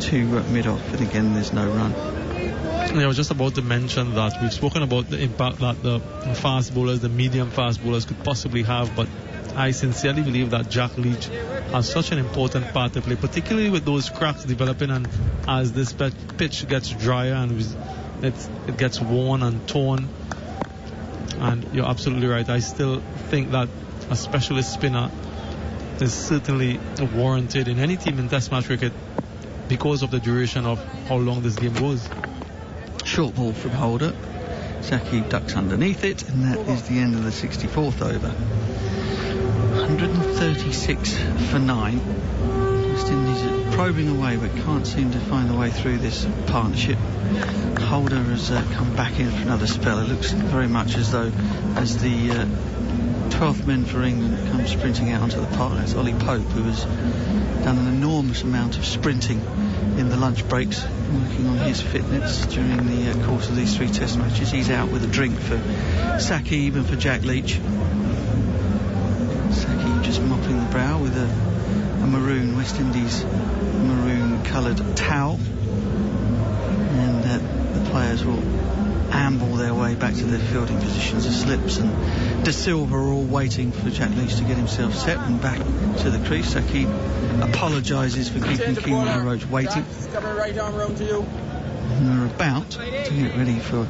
to mid-off. And again, there's no run. I was just about to mention that we've spoken about the impact that the fast bowlers, the medium fast bowlers could possibly have, but I sincerely believe that Jack Leach has such an important part to play, particularly with those cracks developing, and as this pitch gets drier and it gets worn and torn. And you're absolutely right. I still think that a specialist spinner is certainly warranted in any team in Test match cricket because of the duration of how long this game goes. Short ball from Holder. Saqib ducks underneath it, and that is the end of the 64th over. 136 for 9. West Indies are probing away but can't seem to find a way through this partnership. Holder has come back in for another spell. It looks very much as though as the 12th men for England come sprinting out onto the park. It's Ollie Pope, who has done an enormous amount of sprinting in the lunch breaks, working on his fitness during the course of these 3 Test matches. He's out with a drink for Saqib and for Jack Leach. Saqib just mopping the brow with a maroon, West Indies maroon coloured towel, and the players will amble their way back to their fielding positions. The Slips and De Silva are all waiting for Jack Leach to get himself set and back to the crease. Saqib apologises for keeping Kemar Roach waiting. And they're about to get ready for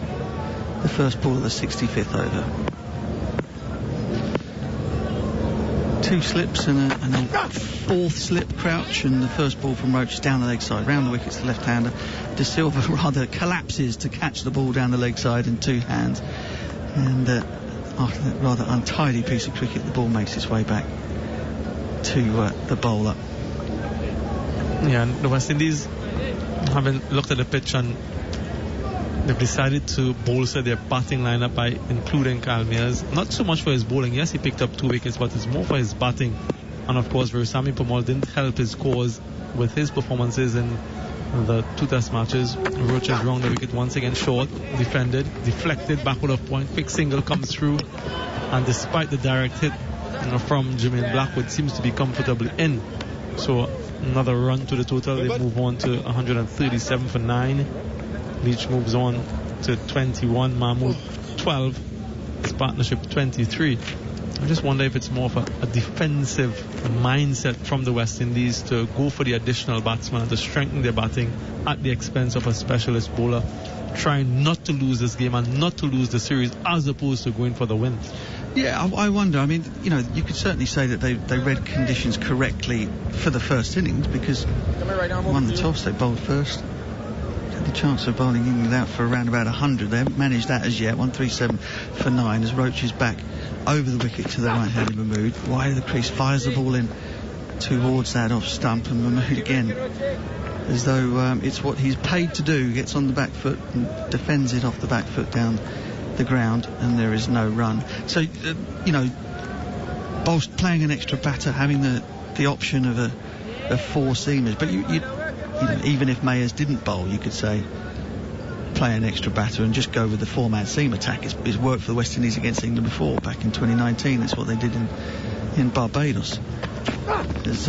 the first ball of the 65th over. 2 slips and a 4th slip crouch, and the first ball from Roach is down the leg side, round the wickets, the left-hander. De Silva rather collapses to catch the ball down the leg side in 2 hands, and after that rather untidy piece of cricket, the ball makes its way back to the bowler. Yeah, and the West Indies, having looked at the pitch, and they've decided to bolster their batting lineup by including Kyle Mayers. Not so much for his bowling. Yes, he picked up 2 wickets, but it's more for his batting. And of course, Veerasammy Pamal didn't help his cause with his performances in the 2 Test matches. Roach has round the wicket once again short, defended, deflected, backward of point, quick single comes through, and despite the direct hit from Jermaine Blackwood, seems to be comfortably in. So another run to the total. They move on to 137 for 9. Leach moves on to 21, Mahmood 12, his partnership 23. I just wonder if it's more of a defensive mindset from the West Indies to go for the additional batsman and to strengthen their batting at the expense of a specialist bowler, trying not to lose this game and not to lose the series, as opposed to going for the win. Yeah, I wonder. I mean, you know, you could certainly say that they read conditions correctly for the first innings, because won the toss, they bowled first. The chance of bowling England out for around about 100. They haven't managed that as yet. 137 for 9 as Roach is back over the wicket to the right-handed Mahmood. Wide of the crease, fires the ball in towards that off stump, and Mahmood again, as though it's what he's paid to do, gets on the back foot and defends it off the back foot down the ground, and there is no run. So, you know, Bowles playing an extra batter, having the option of a 4 seamers, but you know, even if Mayers didn't bowl, you could say play an extra batter and just go with the 4-man seam attack. It's worked for the West Indies against England before, back in 2019. That's what they did in Barbados. As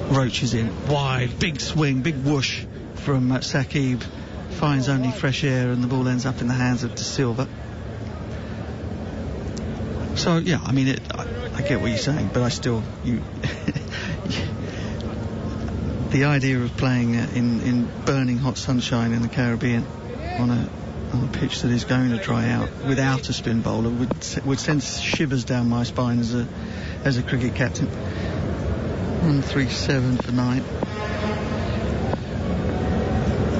Roach is in wide, big swing, big whoosh from Saqib, finds only fresh air, and the ball ends up in the hands of De Silva. So yeah, I mean, I get what you're saying, but I still the idea of playing in burning hot sunshine in the Caribbean on a on a pitch that is going to dry out without a spin bowler would send shivers down my spine as a cricket captain. 137 for 9.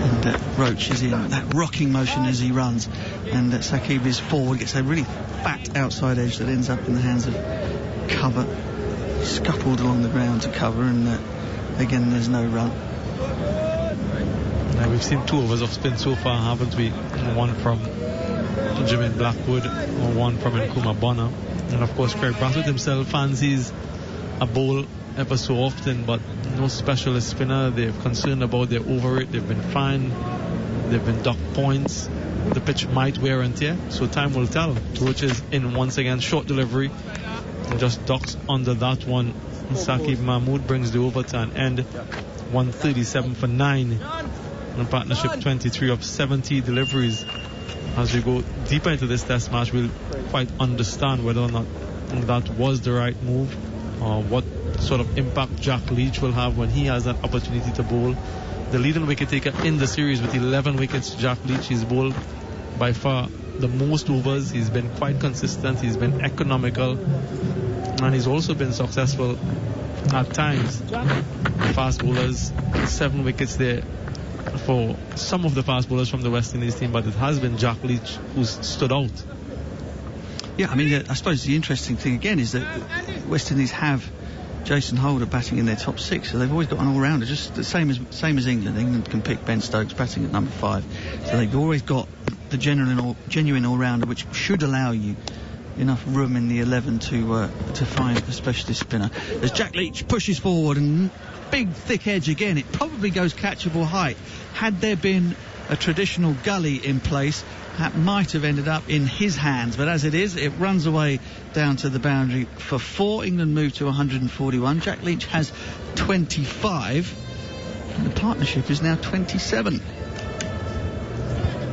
And Roach is in that rocking motion as he runs, and Saqib is forward, gets a really fat outside edge that ends up in the hands of cover, scuffled along the ground to cover, and again there's no run. Now we've seen 2 overs of spin so far, haven't we? One from Jimmy Blackwood, or one from Nkrumah Bonner, and of course Craig Brathwaite himself fancies a bowl ever so often, but no specialist spinner. They're concerned about their over rate. They've been fined, they've been docked points. The pitch might wear and tear, so time will tell. Roach is in once again, short delivery, and just ducks under that one. Saqib Mahmood brings the over to an end, 137 for 9. In partnership, 23 of 70 deliveries. As we go deeper into this test match, we'll quite understand whether or not that was the right move, or what sort of impact Jack Leach will have when he has an opportunity to bowl. The leading wicket taker in the series with 11 wickets, Jack Leach. He's bowled by far the most overs. He's been quite consistent, he's been economical, and he's also been successful at times. Fast bowlers, 7 wickets there for some of the fast bowlers from the West Indies team, but it has been Jack Leach who's stood out. Yeah, I mean, I suppose the interesting thing again is that West Indies have Jason Holder batting in their top 6, so they've always got an all-rounder, just the same as England. England can pick Ben Stokes batting at number 5, so they've always got the genuine all-rounder, which should allow you enough room in the 11 to find a specialist spinner. As Jack Leach pushes forward, and big thick edge again, it probably goes catchable height. Had there been a traditional gully in place, that might have ended up in his hands, but as it is, it runs away down to the boundary for 4. England move to 141. Jack Leach has 25, and the partnership is now 27.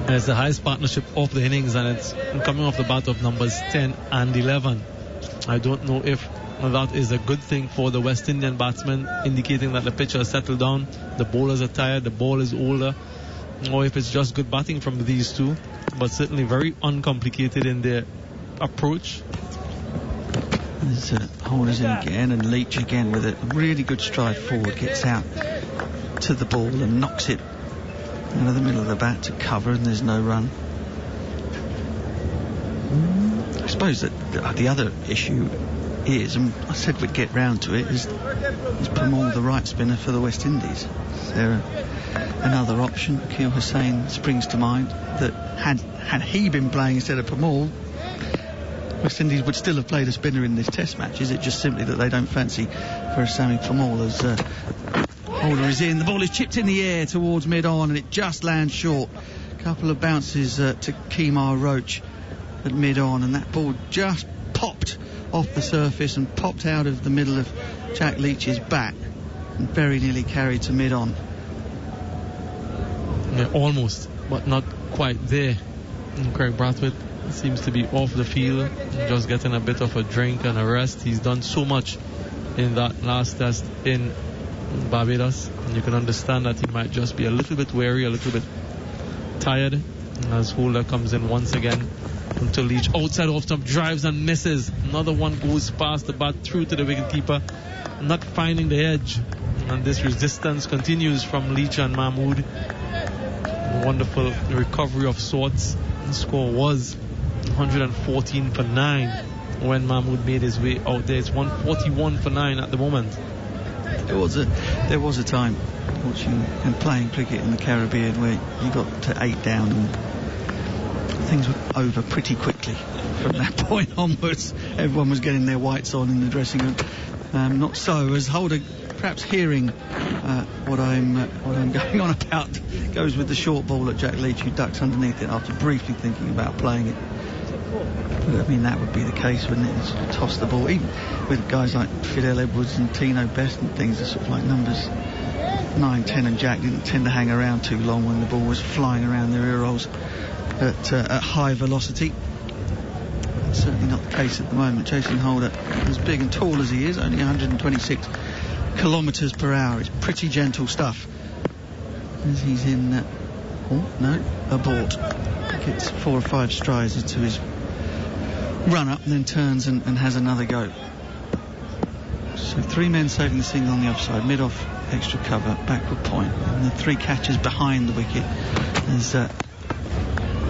And it's the highest partnership of the innings, and it's coming off the bat of numbers 10 and 11. I don't know if that is a good thing for the West Indian batsmen, indicating that the pitch has settled down, the bowlers are tired, the ball is older, or if it's just good batting from these two, but certainly very uncomplicated in their approach. There's Holders in again, and Leach again with a really good stride forward, gets out to the ball and knocks it out of the middle of the bat to cover, and there's no run. I suppose that the other issue is, and I said we'd get round to it, is Permaul the right spinner for the West Indies? Is there another option? Akil Hussain springs to mind, that had he been playing instead of Permaul, West Indies would still have played a spinner in this test match. Is it just simply that they don't fancy for Sammy Permaul? As Holder is in, the ball is chipped in the air towards mid-on, and it just lands short. A couple of bounces to Kemar Roach at mid-on, and that ball just popped off the surface and popped out of the middle of Jack Leach's bat and very nearly carried to mid-on. Yeah, almost, but not quite there. And Craig Brathwaite seems to be off the field, just getting a bit of a drink and a rest. He's done so much in that last test in Barbados, and you can understand that he might just be a little bit weary, a little bit tired. And as Holder comes in once again until Leach outside off stump, drives and misses. Another one goes past the bat through to the wicketkeeper, not finding the edge, and this resistance continues from Leach and Mahmood. A wonderful recovery of sorts. The score was 114 for 9 when Mahmood made his way out there. It's 141 for 9 at the moment. There was a time watching and playing cricket in the Caribbean where you got to 8 down and things were over pretty quickly. From that point onwards, everyone was getting their whites on in the dressing room. Not so, as Holder, perhaps hearing what I'm going on about, goes with the short ball at Jack Leach, who ducks underneath it after briefly thinking about playing it. But I mean, that would be the case, wouldn't it? Sort of toss the ball, even with guys like Fidel Edwards and Tino Best and things. Are sort of like numbers 9, 10 and Jack didn't tend to hang around too long when the ball was flying around their ear rolls at high velocity. That's certainly not the case at the moment. Jason Holder, as big and tall as he is, only 126 kilometres per hour. It's pretty gentle stuff as he's in Oh, no, abort. Gets 4 or 5 strides into his run up and then turns and has another go. So 3 men saving the single on the offside, mid-off extra cover, backward point, and the 3 catches behind the wicket as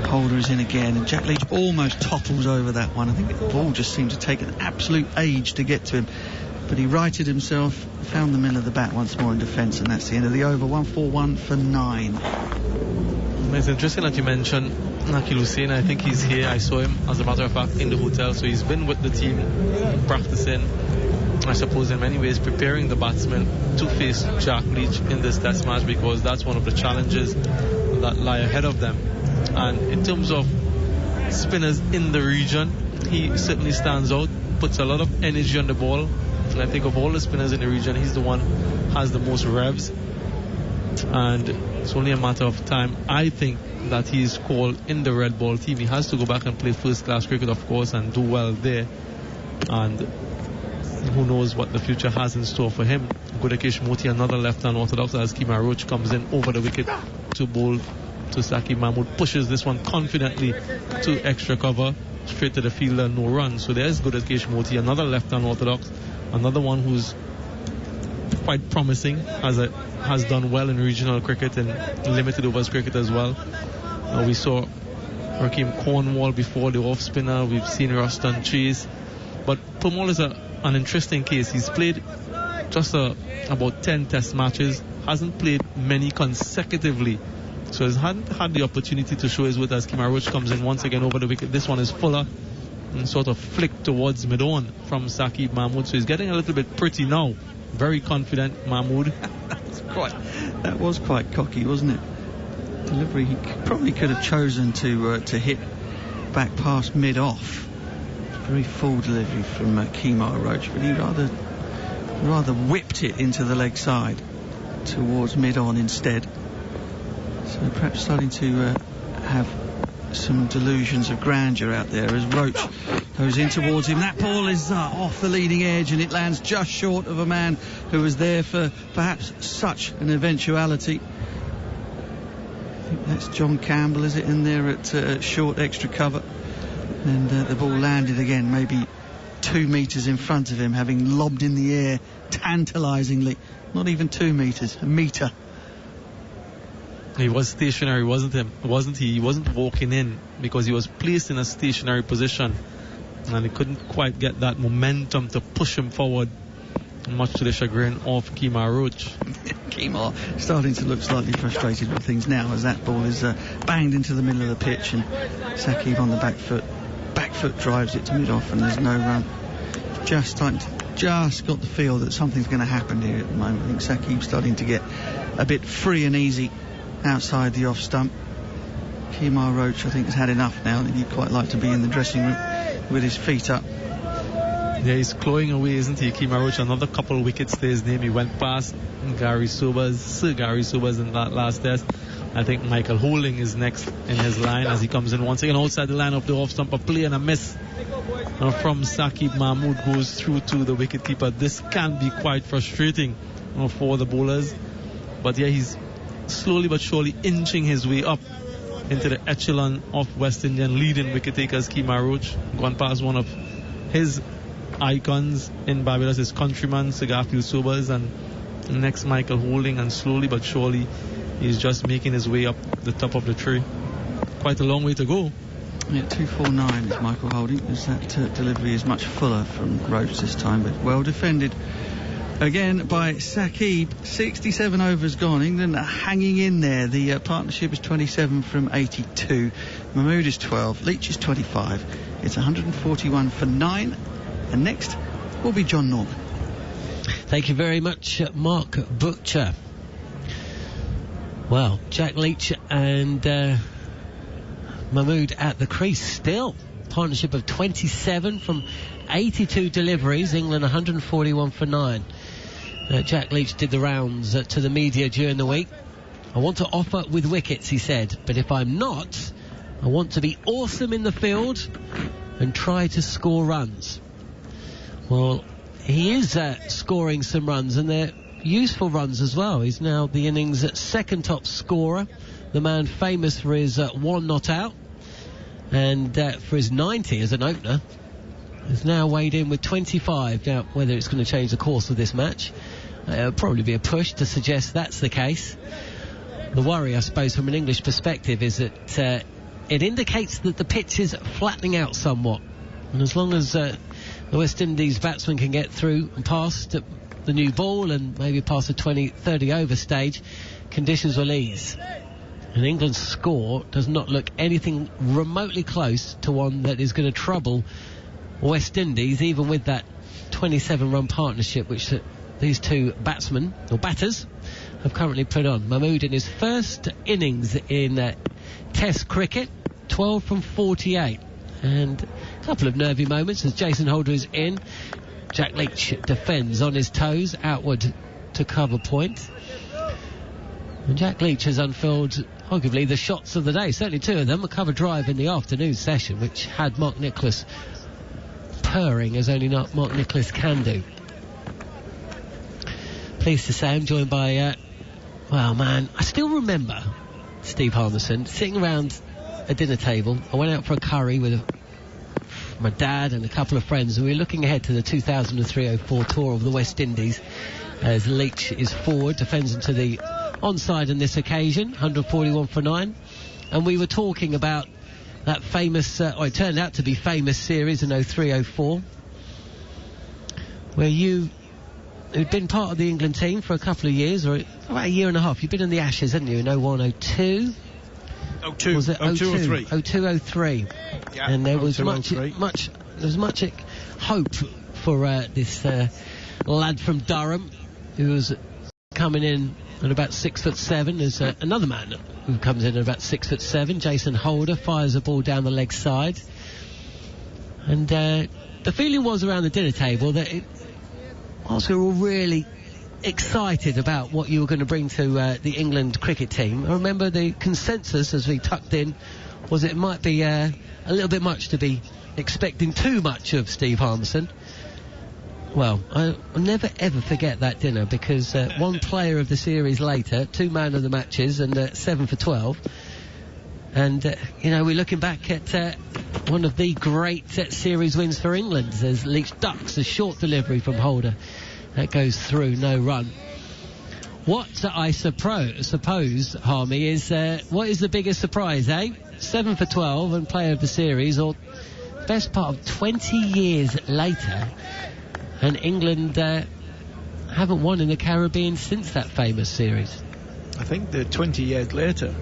Holder is in again, and Jack Leach almost topples over that one. I think the ball just seemed to take an absolute age to get to him, but he righted himself, found the middle of the bat once more in defence, and that's the end of the over. 141 for 9. It's interesting that you mentioned Nakil Hussain. I think he's here. I saw him, as a matter of fact, in the hotel, so he's been with the team practicing, I suppose in many ways preparing the batsmen to face Jack Leach in this test match, because that's one of the challenges that lie ahead of them. And in terms of spinners in the region, he certainly stands out, puts a lot of energy on the ball, and I think of all the spinners in the region, he's the one who has the most revs, and it's only a matter of time, I think, that he's called in the red ball team. He has to go back and play first class cricket, of course, and do well there, and who knows what the future has in store for him. Gudakesh Moti, another left-hand orthodox, as Kemar Roach comes in over the wicket to bowl to Saqib Mahmood, pushes this one confidently to extra cover, straight to the fielder, no run. So there's Gudakesh Moti, another left-hand orthodox, another one who's quite promising, has done well in regional cricket and limited overs cricket as well. We saw Rakeem Cornwall before, the off-spinner. We've seen Ruston Chase, but Permaul is an interesting case. He's played just about 10 test matches, hasn't played many consecutively, so he hasn't had the opportunity to show his worth as Kemar Roach comes in once again over the wicket. This one is fuller and sort of flicked towards mid-on from Saqib Mahmood, so he's getting a little bit pretty now. Very confident, Mahmood. That was quite cocky, wasn't it? Delivery, he probably could have chosen to hit back past mid-off. Very full delivery from Kemar Roach, but he rather whipped it into the leg side towards mid-on instead. So perhaps starting to have some delusions of grandeur out there as Roach goes in towards him. That ball is off the leading edge, and it lands just short of a man who was there for perhaps such an eventuality. I think that's John Campbell, is it, in there at short extra cover, and the ball landed again maybe 2 metres in front of him, having lobbed in the air tantalisingly. Not even 2 metres, a metre. He was stationary, wasn't he? He wasn't walking in, because he was placed in a stationary position, and he couldn't quite get that momentum to push him forward, much to the chagrin of Kemar Roach. Kemar starting to look slightly frustrated with things now, as that ball is banged into the middle of the pitch, and Saqib on the back foot drives it to mid-off, and there's no run. Just got the feel that something's going to happen here at the moment. I think Saqib's starting to get a bit free and easy outside the off stump. Kemar Roach, I think, has had enough now. I think he'd quite like to be in the dressing room with his feet up. Yeah, he's clawing away, isn't he? Kemar Roach, another couple of wickets to his name. He went past Sir Gary Sobers in that last test. I think Michael Holding is next in his line as he comes in once again outside the line of the off stump. A play and a miss from Saqib Mahmood goes through to the wicketkeeper. This can be quite frustrating for the bowlers, but yeah, he's slowly but surely inching his way up into the echelon of West Indian leading wicket takers. Kemar Roach gone past one of his icons in Barbados, his countryman Sir Garfield Sobers, and next Michael Holding, and slowly but surely he's just making his way up the top of the tree. Quite a long way to go. Yeah, 249 is Michael Holding, as that delivery is much fuller from Roach this time, but well defended again by Saqib. 67 overs gone. England are hanging in there. The partnership is 27 from 82. Mahmood is 12. Leach is 25. It's 141 for 9. And next will be John Norman. Thank you very much, Mark Butcher. Well, Jack Leach and Mahmood at the crease still. Partnership of 27 from 82 deliveries. England 141 for 9. Jack Leach did the rounds to the media during the week. I want to offer with wickets, he said, but if I'm not, I want to be awesome in the field and try to score runs. Well, he is scoring some runs, and they're useful runs as well. He's now the innings' second top scorer the man famous for his one not out and for his 90 as an opener, has now weighed in with 25. Now, whether it's going to change the course of this match, it'll probably be a push to suggest that's the case. The worry, I suppose, from an English perspective is that it indicates that the pitch is flattening out somewhat. And as long as the West Indies batsmen can get through and past the new ball and maybe past the 20-30 over stage, conditions will ease. And England's score does not look anything remotely close to one that is going to trouble West Indies, even with that 27-run partnership which these two batsmen, or batters, have currently put on. Mahmood in his first innings in Test cricket, 12 from 48. And a couple of nervy moments as Jason Holder is in. Jack Leach defends on his toes, outward to cover point. And Jack Leach has unfurled arguably the shots of the day, certainly two of them. A cover drive in the afternoon session, which had Mark Nicholas purring as only Mark Nicholas can do. Pleased to say I'm joined by, well, man, I still remember Steve Harmison sitting around a dinner table. I went out for a curry with my dad and a couple of friends, and we were looking ahead to the 2003-04 tour of the West Indies as Leach is forward, defends into the onside on this occasion, 141 for 9, and we were talking about that famous, or it turned out to be famous series in 03-04, where you had been part of the England team for a couple of years, or about a year and a half. You've been in the Ashes, hadn't you, in 01-02? 02. Was it 02-03? 02-03. Yeah, and there was 02-03. much hope for this lad from Durham who was coming in at about 6'7". There's another man who comes in at about 6'7". Jason Holder fires the ball down the leg side, and the feeling was around the dinner table that whilst we were all really excited about what you were going to bring to the England cricket team, I remember the consensus as we tucked in was it might be a little bit much to be expecting too much of Steve Harmison. Well, I'll never ever forget that dinner, because one player of the series later, 2 man of the matches, and 7 for 12. And, we're looking back at one of the great series wins for England as Leach ducks a short delivery from Holder. That goes through, no run. What I suppose, Harmy, is what is the biggest surprise, 7 for 12 and player of the series, or best part of 20 years later, and England haven't won in the Caribbean since that famous series. I think the 20 years later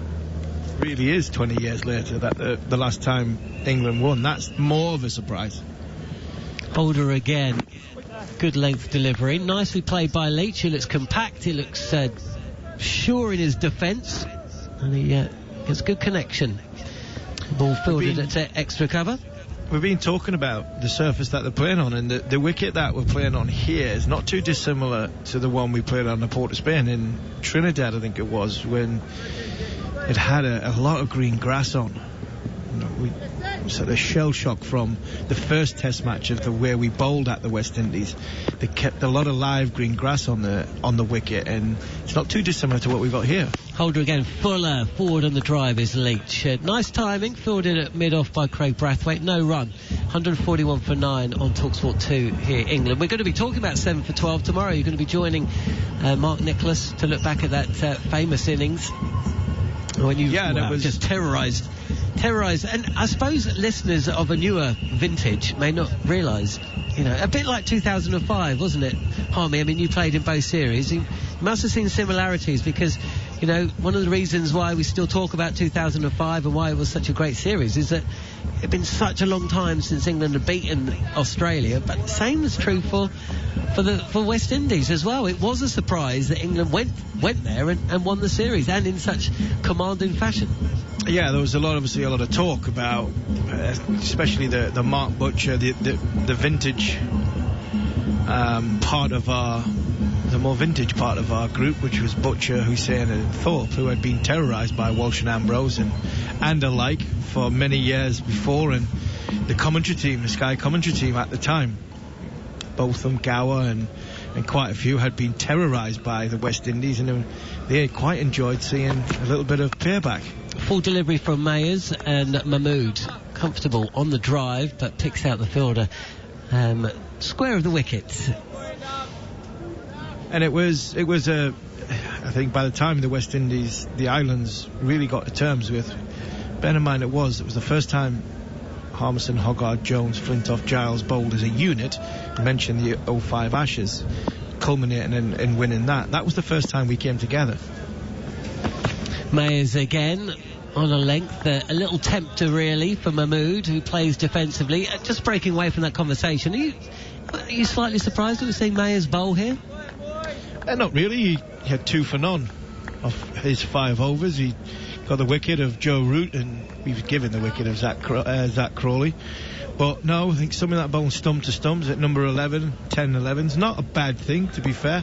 really is 20 years later that the last time England won. That's more of a surprise. Holder again. Good length delivery. Nicely played by Leach. He looks compact. He looks sure in his defence. And he gets good connection. Ball fielded at extra cover. We've been talking about the surface that they're playing on, and the wicket that we're playing on here is not too dissimilar to the one we played on the Port of Spain in Trinidad, I think it was, when it had a lot of green grass on. We sort of shell shock from the first Test match of the way we bowled at the West Indies. They kept a lot of live green grass on the wicket, and it's not too dissimilar to what we've got here. Holder again, Fuller forward on the drive is Leach. Nice timing, fielded at mid-off by Craig Brathwaite, no run. 141 for 9 on talkSPORT 2 here, England. We're going to be talking about 7 for 12 tomorrow. You're going to be joining Mark Nicholas to look back at that famous innings when you just terrorised. And I suppose listeners of a newer vintage may not realise, a bit like 2005, wasn't it, Harmy? I mean, you played in both series. You must have seen similarities, because one of the reasons why we still talk about 2005 and why it was such a great series is that it had been such a long time since England had beaten Australia. But the same is true for West Indies as well. It was a surprise that England went there and won the series, and in such commanding fashion. Yeah, there was obviously a lot of talk about, especially the Mark Butcher, the vintage part of the more vintage part of our group, which was Butcher, Hussain and Thorpe, who had been terrorised by Walsh and Ambrose and alike for many years before, and the commentary team, the Sky commentary team at the time, Botham, Gower and and quite a few had been terrorised by the West Indies, and they quite enjoyed seeing a little bit of payback. Full delivery from Mayers, and Mahmood comfortable on the drive, but picks out the fielder square of the wicket. And it was I think by the time the West Indies, the islands, really got to terms with, bear in mind it was the first time Harmison, Hoggard, Jones, Flintoff, Giles bowled as a unit. I mentioned the 05 Ashes, culminating in winning that. That was the first time we came together. Mayers again on a length, a little tempter really for Mahmood, who plays defensively. Just breaking away from that conversation, are you slightly surprised that we're seeing Mayers bowl here? Not really. He had 2 for none of his 5 overs. He got the wicket of Joe Root, and he was given the wicket of Zach Crawley. But no, I think some of that bowling stump to stumps at number 11, 10-11's not a bad thing, to be fair.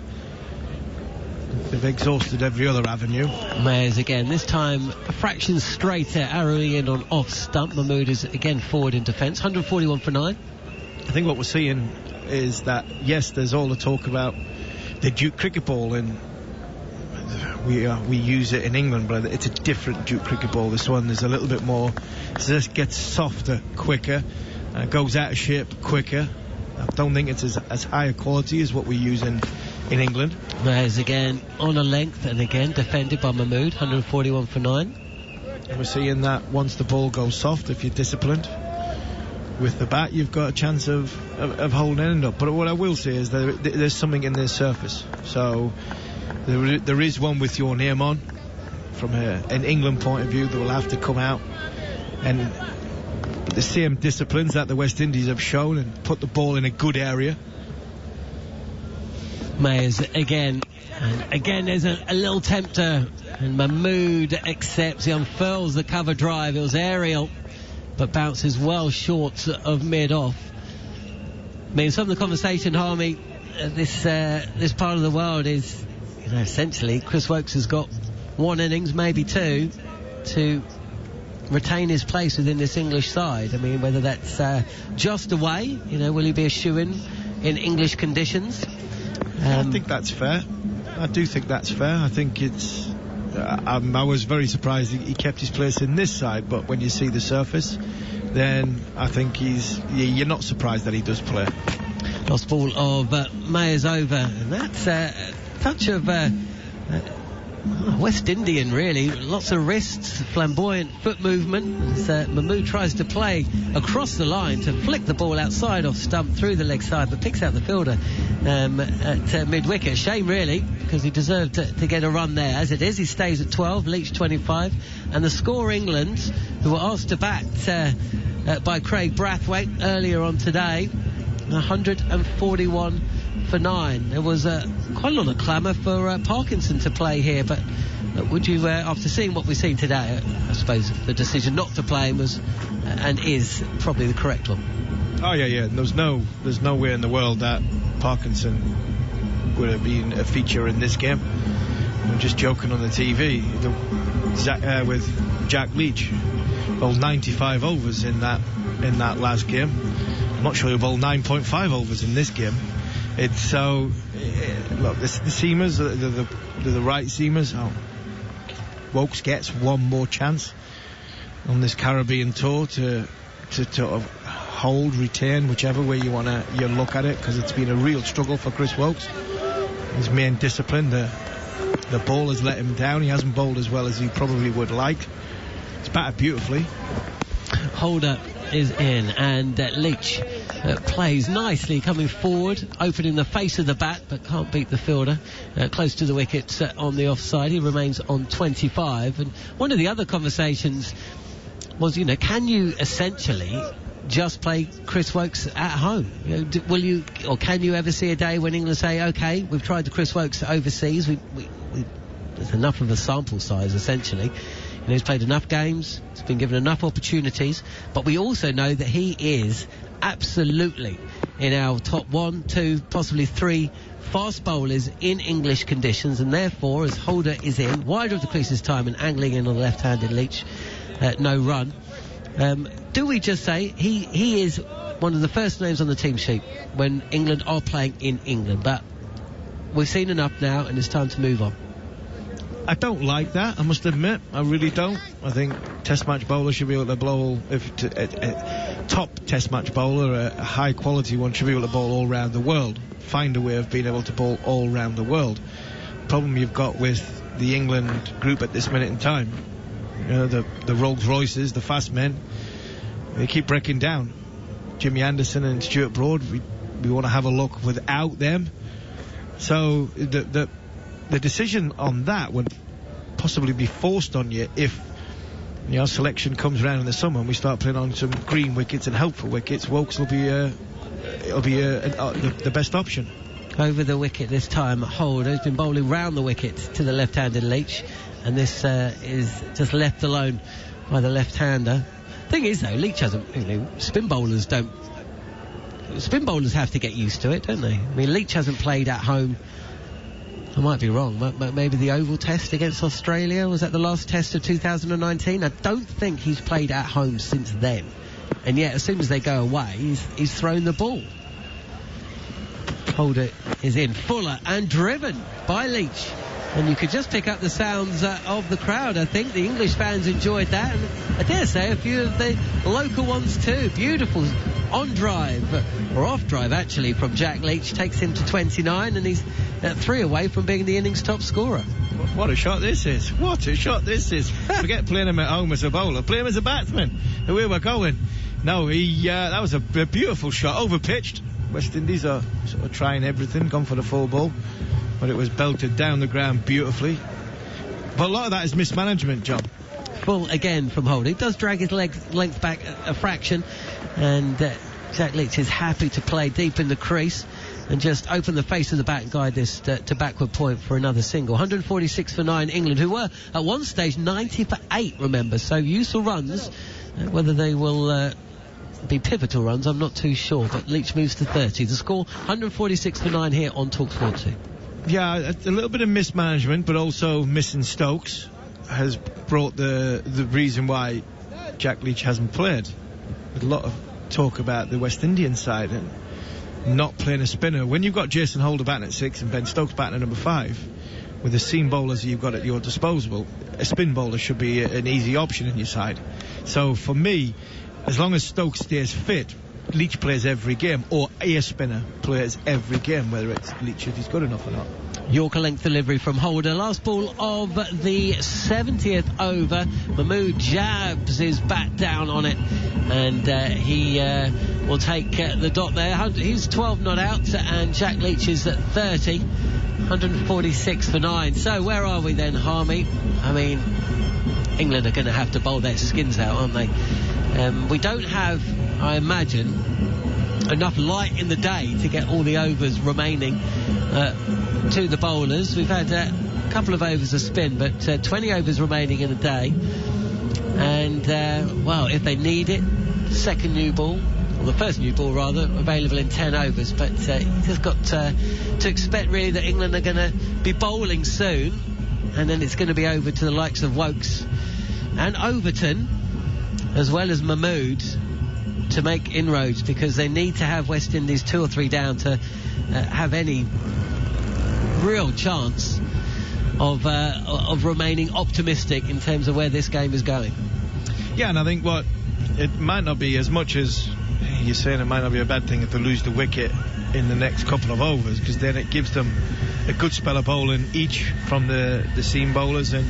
They've exhausted every other avenue. Mayers again, this time a fraction straighter, arrowing in on off stump. Mahmood is again forward in defence, 141 for 9. I think what we're seeing is that, yes, there's all the talk about the Duke cricket ball, and we use it in England, but it's a different Duke cricket ball. This one is a little bit more, it just gets softer quicker, goes out of shape quicker. I don't think it's as high a quality as what we use in England. Mayers again on a length, and again defended by Mahmood, 141 for 9. And we're seeing that once the ball goes soft, if you're disciplined with the bat, you've got a chance of holding it up. But what I will say is there's something in this surface. So there is one with your name on. From an England point of view, that will have to come out, and the same disciplines that the West Indies have shown, and put the ball in a good area. Mayers again, and again there's a little tempter, and Mahmood accepts. He unfurls the cover drive. It was aerial, but bounces well short of mid-off. I mean, some of the conversation, Harmy, this part of the world is, essentially Chris Woakes has got 1 innings, maybe 2, to retain his place within this English side. I mean, whether that's just away, will he be a shoo-in in English conditions? I think that's fair. I do think that's fair. I think it's... I was very surprised he kept his place in this side, but when you see the surface, then I think you're not surprised that he does play. Lost ball of Mayers over, and that's a touch of West Indian, really. Lots of wrists, flamboyant foot movement as Mahmood tries to play across the line to flick the ball outside off stump through the leg side, but picks out the fielder at mid-wicket. Shame, really, because he deserved to get a run there. As it is, he stays at 12, Leach 25, and the score England, who were asked to bat by Craig Brathwaite earlier on today, 141 for 9. There was quite a lot of clamour for Parkinson to play here, but would you, after seeing what we've seen today, I suppose the decision not to play him was and is probably the correct one. Oh yeah. There's no way in the world that Parkinson would have been a feature in this game. I'm just joking on the TV with Jack Leach. Bowled 95 overs in that last game. I'm not sure he bowled 9.5 overs in this game. It's so look, the seamers, the right seamers. Woakes gets one more chance on this Caribbean tour to hold, retain, whichever way you look at it, because it's been a real struggle for Chris Woakes. His main discipline, the ball has let him down. He hasn't bowled as well as he probably would like. It's batted beautifully. Holder is in, and Leach plays nicely, coming forward, opening the face of the bat, but can't beat the fielder close to the wicket on the offside. He remains on 25. And one of the other conversations was, can you essentially just play Chris Woakes at home? Will you, or can you ever see a day when England say, OK, we've tried the Chris Woakes overseas, there's enough of a sample size, essentially. He's played enough games, he's been given enough opportunities, but we also know that he is absolutely in our top 1, 2, possibly 3 fast bowlers in English conditions, and therefore, as Holder is in, wider of the crease this time and angling in on the left-handed Leach, no run. Do we just say he is one of the first names on the team sheet when England are playing in England? But we've seen enough now and it's time to move on. I don't like that, I must admit. I really don't. I think test match bowler should be able to bowl, a top test match bowler, a high quality one, should be able to bowl all round the world. Find a way of being able to bowl all round the world. Problem you've got with the England group at this minute in time, you know, the Rolls Royces, the fast men, they keep breaking down. Jimmy Anderson and Stuart Broad, we want to have a look without them. So the decision on that would possibly be forced on you if, you know, selection comes around in the summer and we start playing on some green wickets and helpful wickets. Wokes will be the best option. Over the wicket this time, Holder has been bowling round the wicket to the left-handed Leach, and this is just left alone by the left-hander. Thing is, though, Leach hasn't. You know, spin bowlers have to get used to it, don't they? I mean, Leach hasn't played at home. I might be wrong, but maybe the Oval Test against Australia, was that the last Test of 2019? I don't think he's played at home since then. And yet, as soon as they go away, he's thrown the ball. Holder is in. Fuller and driven by Leach. And you could just pick up the sounds of the crowd. I think the English fans enjoyed that. And I dare say a few of the local ones too. Beautiful on drive, or off drive actually, from Jack Leach. Takes him to 29 and he's 3 away from being the innings top scorer. What a shot this is. What a shot this is. Forget playing him at home as a bowler. Play him as a batsman. And where we're going. No, that was a beautiful shot. Overpitched. West Indies are sort of trying everything, gone for the full ball, but it was belted down the ground beautifully. But a lot of that is mismanagement, John. Full again from Holder. He does drag his length back a fraction, and Jack Leach is happy to play deep in the crease and just open the face of the bat and guide this to backward point for another single. 146 for 9 England, who were at one stage 90 for 8, remember, so useful runs. Whether they will be pivotal runs, I'm not too sure, but Leach moves to 30. The score 146 for 9 here on talkSPORT 2. Yeah, a little bit of mismanagement, but also missing Stokes has brought the reason why Jack Leach hasn't played. A lot of talk about the West Indian side and not playing a spinner. When you've got Jason Holder batting at 6 and Ben Stokes batting at number 5, with the seam bowlers you've got at your disposal, a spin bowler should be an easy option in your side. So for me, as long as Stokes stays fit, Leach plays every game, or a spinner plays every game, whether it's Leach if he's good enough or not. Yorker length delivery from Holder. Last ball of the 70th over. Mahmood jabs his bat down on it, and he will take the dot there. He's 12 not out, and Jack Leach is at 30. 146 for 9. So where are we then, Harmy? I mean, England are going to have to bowl their skins out, aren't they? We don't have, I imagine, enough light in the day to get all the overs remaining to the bowlers. We've had a couple of overs of spin, but 20 overs remaining in a day. And, well, if they need it, second new ball, or the first new ball rather, available in 10 overs. But you've just got to expect really that England are going to be bowling soon, and then it's going to be over to the likes of Wokes and Overton, as well as Mahmood, to make inroads, because they need to have West Indies 2 or 3 down to have any real chance of remaining optimistic in terms of where this game is going. Yeah, and I think it might not be as much as you're saying, it might not be a bad thing if they lose the wicket in the next couple of overs, because then it gives them a good spell of bowling each from the seam bowlers, and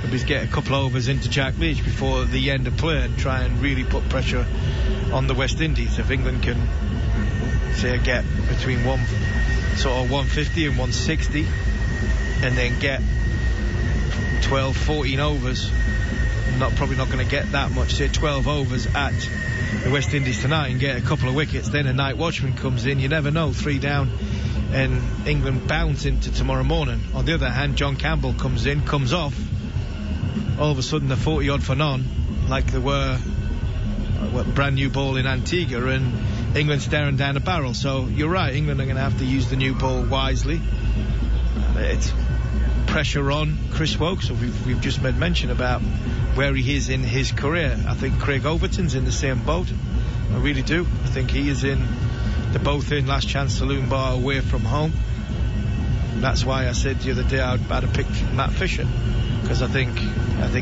maybe get a couple of overs into Jack Leach before the end of play and try and really put pressure on the West Indies. If England can, say, get between 150 and 160 and then get 12, 14 overs, probably not going to get that much, say 12 overs at the West Indies tonight and get a couple of wickets, then a night watchman comes in, you never know, 3 down and England bounce into tomorrow morning. On the other hand, John Campbell comes in, comes off, all of a sudden they're 40 odd for none, like they were brand new ball in Antigua, and England staring down a barrel. So you're right, England are going to have to use the new ball wisely. It's pressure on Chris Wokes, so we've just made mention about where he is in his career. I think Craig Overton's in the same boat. I really do. I think he is in the both in last chance saloon bar away from home. That's why I said the other day I'd have picked Matt Fisher, because I think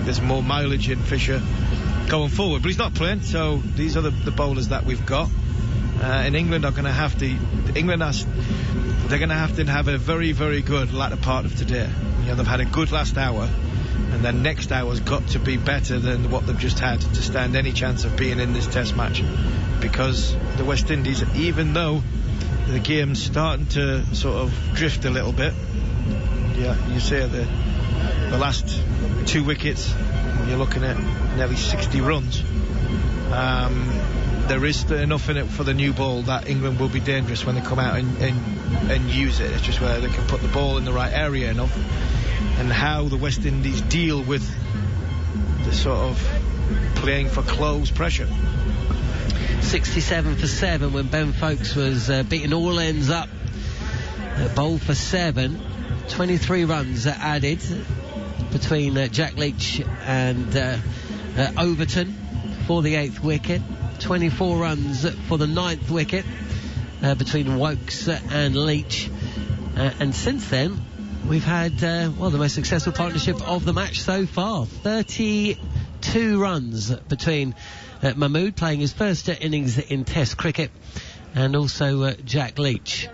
there's more mileage in Fisher going forward. But he's not playing, so these are the bowlers that we've got. And England are going to have to. They're going to have a very, very good latter part of today. They've had a good last hour, and then next hour's got to be better than what they've just had to stand any chance of being in this Test match. Because the West Indies, even though the game's starting to sort of drift a little bit, you say the last 2 wickets, you're looking at nearly 60 runs. There is enough in it for the new ball that England will be dangerous when they come out and use it. It's just whether they can put the ball in the right area enough, and how the West Indies deal with the sort of playing for close pressure. 67 for 7 when Ben Foakes was beating all ends up. Bowled for 7. 23 runs added between Jack Leach and Overton for the 8th wicket. 24 runs for the 9th wicket between Woakes and Leach. And since then, we've had, the most successful partnership of the match so far. 32 runs between Mahmood, playing his first innings in Test cricket, and also Jack Leach.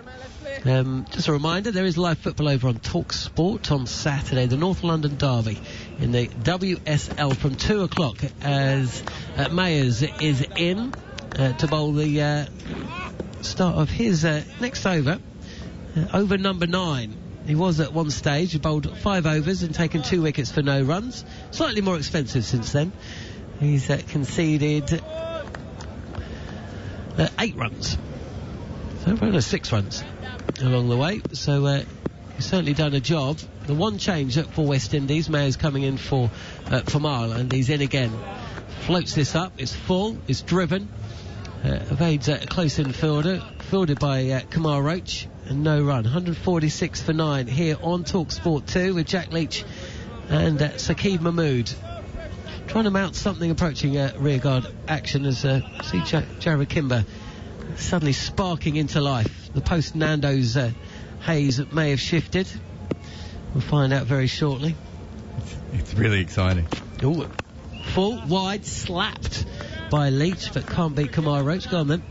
Just a reminder, there is live football over on talkSPORT on Saturday, the North London Derby in the WSL from 2 o'clock, as Mayers is in to bowl the start of his next over, over number 9. He was at one stage, he bowled 5 overs and taken 2 wickets for no runs. Slightly more expensive since then. He's conceded 8 runs. So 6 runs along the way. So he's certainly done a job. The one change for West Indies, Mayer's coming in for Ireland. He's in again. Floats this up. It's full. It's driven. Evades a close infielder. Fielded by Kumar Roach. And no run. 146 for 9 here on talkSPORT 2 with Jack Leach and Saqib Mahmood. Trying to mount something approaching rearguard action as see Jared Kimber suddenly sparking into life. The post Nando's haze may have shifted. We'll find out very shortly. It's really exciting. Ooh, full, wide, slapped by Leach, but can't beat Kumar Roach. Go on then.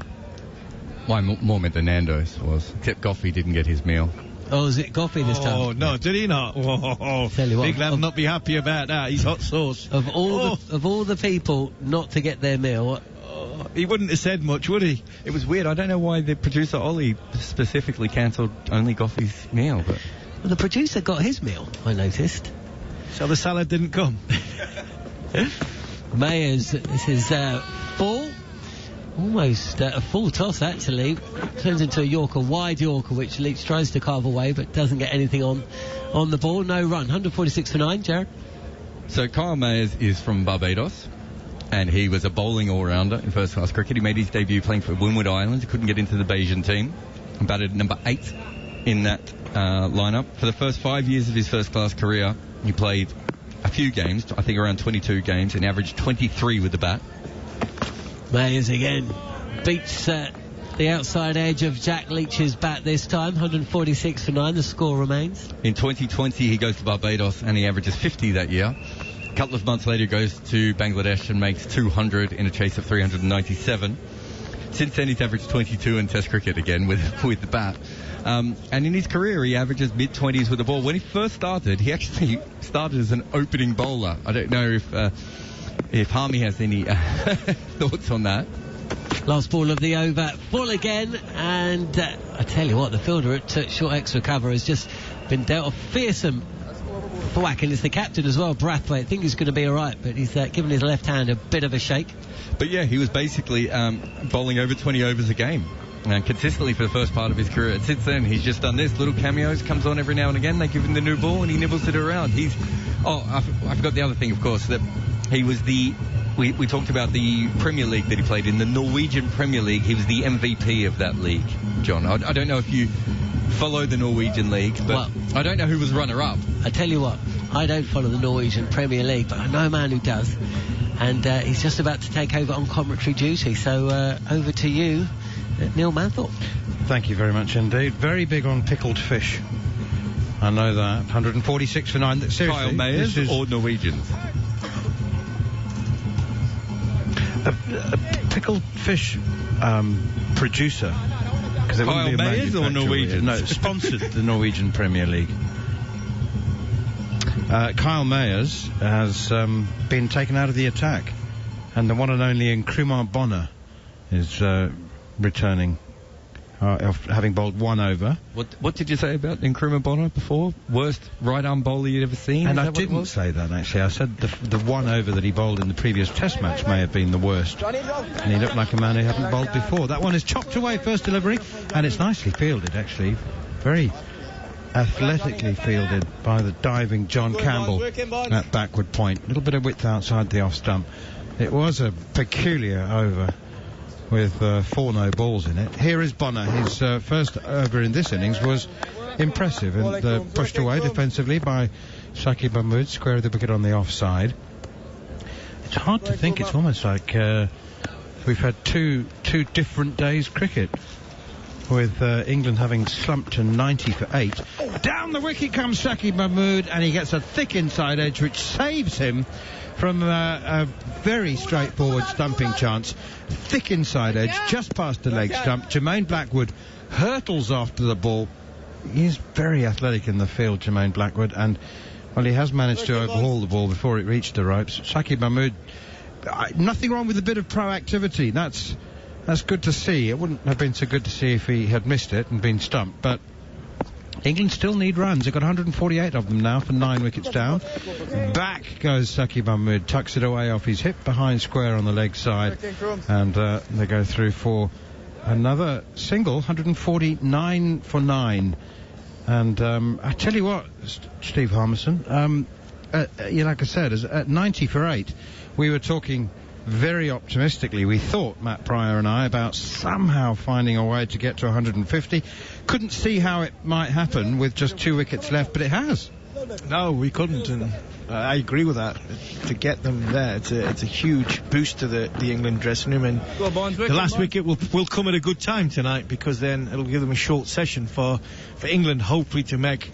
My more meant the Nando's was, except Goughy didn't get his meal. Oh, is it Goughy this time? Oh, no, did he not? Oh, tell you what, Big Lad not be happy about that. He's hot sauce. Of all the people not to get their meal, he wouldn't have said much, would he? It was weird. I don't know why the producer Ollie specifically cancelled only Goughy's meal, but well, the producer got his meal, I noticed. So the salad didn't come. Mayers, this is full. Almost a full toss, actually. Turns into a Yorker, wide Yorker, which Leach tries to carve away, but doesn't get anything on the ball. No run. 146 for 9, Jared. So Kyle Mayers is from Barbados, and he was a bowling all-rounder in first-class cricket. He made his debut playing for Windward Islands. He couldn't get into the Bayesian team. And batted number 8 in that lineup. For the first 5 years of his first-class career, he played a few games, I think around 22 games, and averaged 23 with the bat. Mayers again beats the outside edge of Jack Leach's bat this time. 146 for 9, the score remains. In 2020 he goes to Barbados and he averages 50 that year. A couple of months later he goes to Bangladesh and makes 200 in a chase of 397. Since then he's averaged 22 in Test cricket again with the bat. And in his career he averages mid-20s with the ball. When he first started, he actually started as an opening bowler. I don't know if Harmy has any thoughts on that. Last ball of the over, full again, and I tell you what, the fielder at short extra cover has just been dealt a fearsome thwack, and it's the captain as well, Brathwaite. I think he's going to be alright, but he's given his left hand a bit of a shake. But yeah, he was basically bowling over 20 overs a game, and consistently for the first part of his career. And since then, he's just done this, little cameos, comes on every now and again, they give him the new ball, and he nibbles it around. I forgot the other thing, of course, that he was we talked about the Premier League that he played in, the Norwegian Premier League. He was the MVP of that league, John. I don't know if you follow the Norwegian League, but well, I don't know who was runner-up. I tell you what, I don't follow the Norwegian Premier League, but I know a man who does. And he's just about to take over on commentary duty. So over to you, Neil Manthorpe. Thank you very much indeed. Very big on pickled fish. I know that. 146 for 9. Seriously, Kyle Mayers or Norwegians? A pickled fish producer. Kyle Mayers or Norwegians? No, sponsored the Norwegian Premier League. Kyle Mayers has been taken out of the attack, and the one and only Nkrumah Bonner is returning, having bowled 1 over. What did you say about Nkrumah Bonner before? Worst right-arm bowler you'd ever seen? And I didn't say that, actually. I said the 1 over that he bowled in the previous Test match may have been the worst. And he looked like a man who hadn't bowled before. That one is chopped away, first delivery, and it's nicely fielded, actually. Very athletically fielded by the diving John Campbell at backward point. A little bit of width outside the off stump. It was a peculiar over with 4 no balls in it. Here is Bonner. His first over in this innings was impressive and pushed away defensively by Shakib Mahmood, square of the wicket on the offside. It's hard to think. It's almost like we've had two different days cricket, with England having slumped to 90 for 8. Down the wicket comes Shakib Mahmood, and he gets a thick inside edge which saves him from a very straightforward stumping chance. Thick inside edge just past the leg stump. Jermaine Blackwood hurtles after the ball. He's very athletic in the field, Jermaine Blackwood, and well, he has managed to overhaul the ball before it reached the ropes. Shakib Mahmood, nothing wrong with a bit of proactivity. That's good to see. It wouldn't have been so good to see if he had missed it and been stumped, but England still need runs. They've got 148 of them now for 9 wickets down. Back goes Shakib Mahmood, tucks it away off his hip behind square on the leg side, and they go through for another single, 149 for 9. And I tell you what, Steve Harmison, like I said, at 90 for 8, we were talking very optimistically, we thought, Matt Pryor and I, about somehow finding a way to get to 150. Couldn't see how it might happen with just 2 wickets left, but it has. No, we couldn't, and I agree with that. To get them there, it's a huge boost to the England dressing room, and the last wicket will come at a good time tonight, because then it'll give them a short session for England, hopefully to make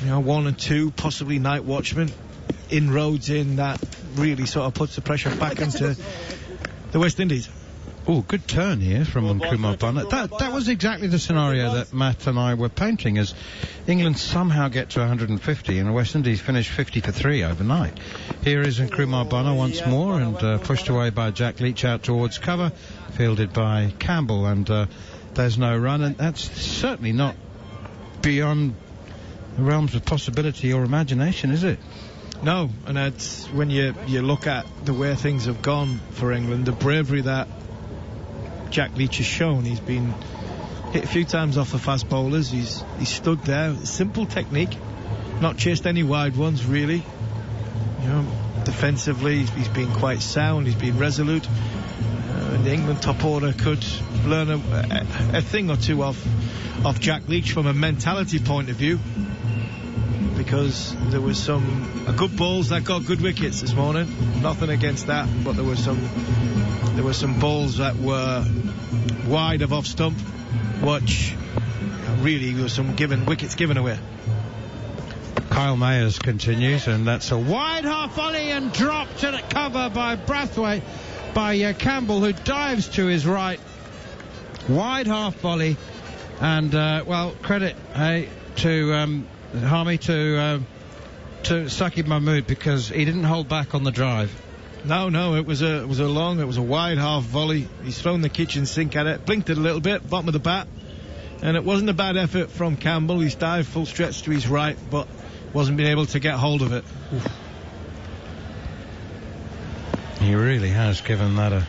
1 or 2, possibly night watchmen, inroads in that really sort of puts the pressure back into the West Indies. Oh, good turn here from Nkrumah Bonner. That was exactly the scenario that Matt and I were painting, as England somehow get to 150 and the West Indies finish 50 for 3 overnight. Here is Nkrumah Bonner once more, and pushed away by Jack Leach out towards cover, fielded by Campbell, and there's no run, and that's certainly not beyond the realms of possibility or imagination, is it? No, and that's when you look at the way things have gone for England, the bravery that Jack Leach has shown. He's been hit a few times off the fast bowlers. He's stood there, simple technique, not chased any wide ones really. Defensively he's been quite sound. He's been resolute. And the England top order could learn a thing or two off Jack Leach from a mentality point of view, because there was some good balls that got good wickets this morning. Nothing against that, but there were some balls that were wide of off stump, which really was some wickets given away. Kyle Mayers continues, and that's a wide half volley and dropped at cover by Brathwaite, by Campbell, who dives to his right. Wide half volley, and credit to Harmy, to Shakib Mahmood, because he didn't hold back on the drive. No, it was a wide half volley. He's thrown the kitchen sink at it, blinked it a little bit, bottom of the bat, and it wasn't a bad effort from Campbell. He's dived full stretch to his right, but wasn't being able to get hold of it. Oof. He really has given that a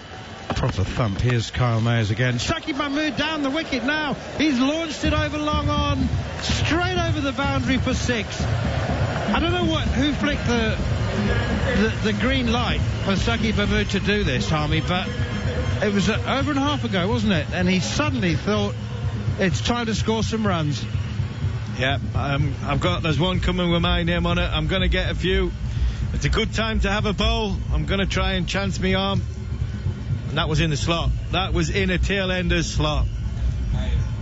proper thump. Here's Kyle Mayers again. Shakib Mahmood down the wicket now. He's launched it over long on, straight over the boundary for 6. I don't know who flicked the green light for Shakib Mahmood to do this, Harmy, but it was over and a half ago, wasn't it? And he suddenly thought, it's time to score some runs. Yeah, there's one coming with my name on it. I'm going to get a few. It's a good time to have a bowl. I'm going to try and chance me arm. And that was in the slot. That was in a tail-ender's slot.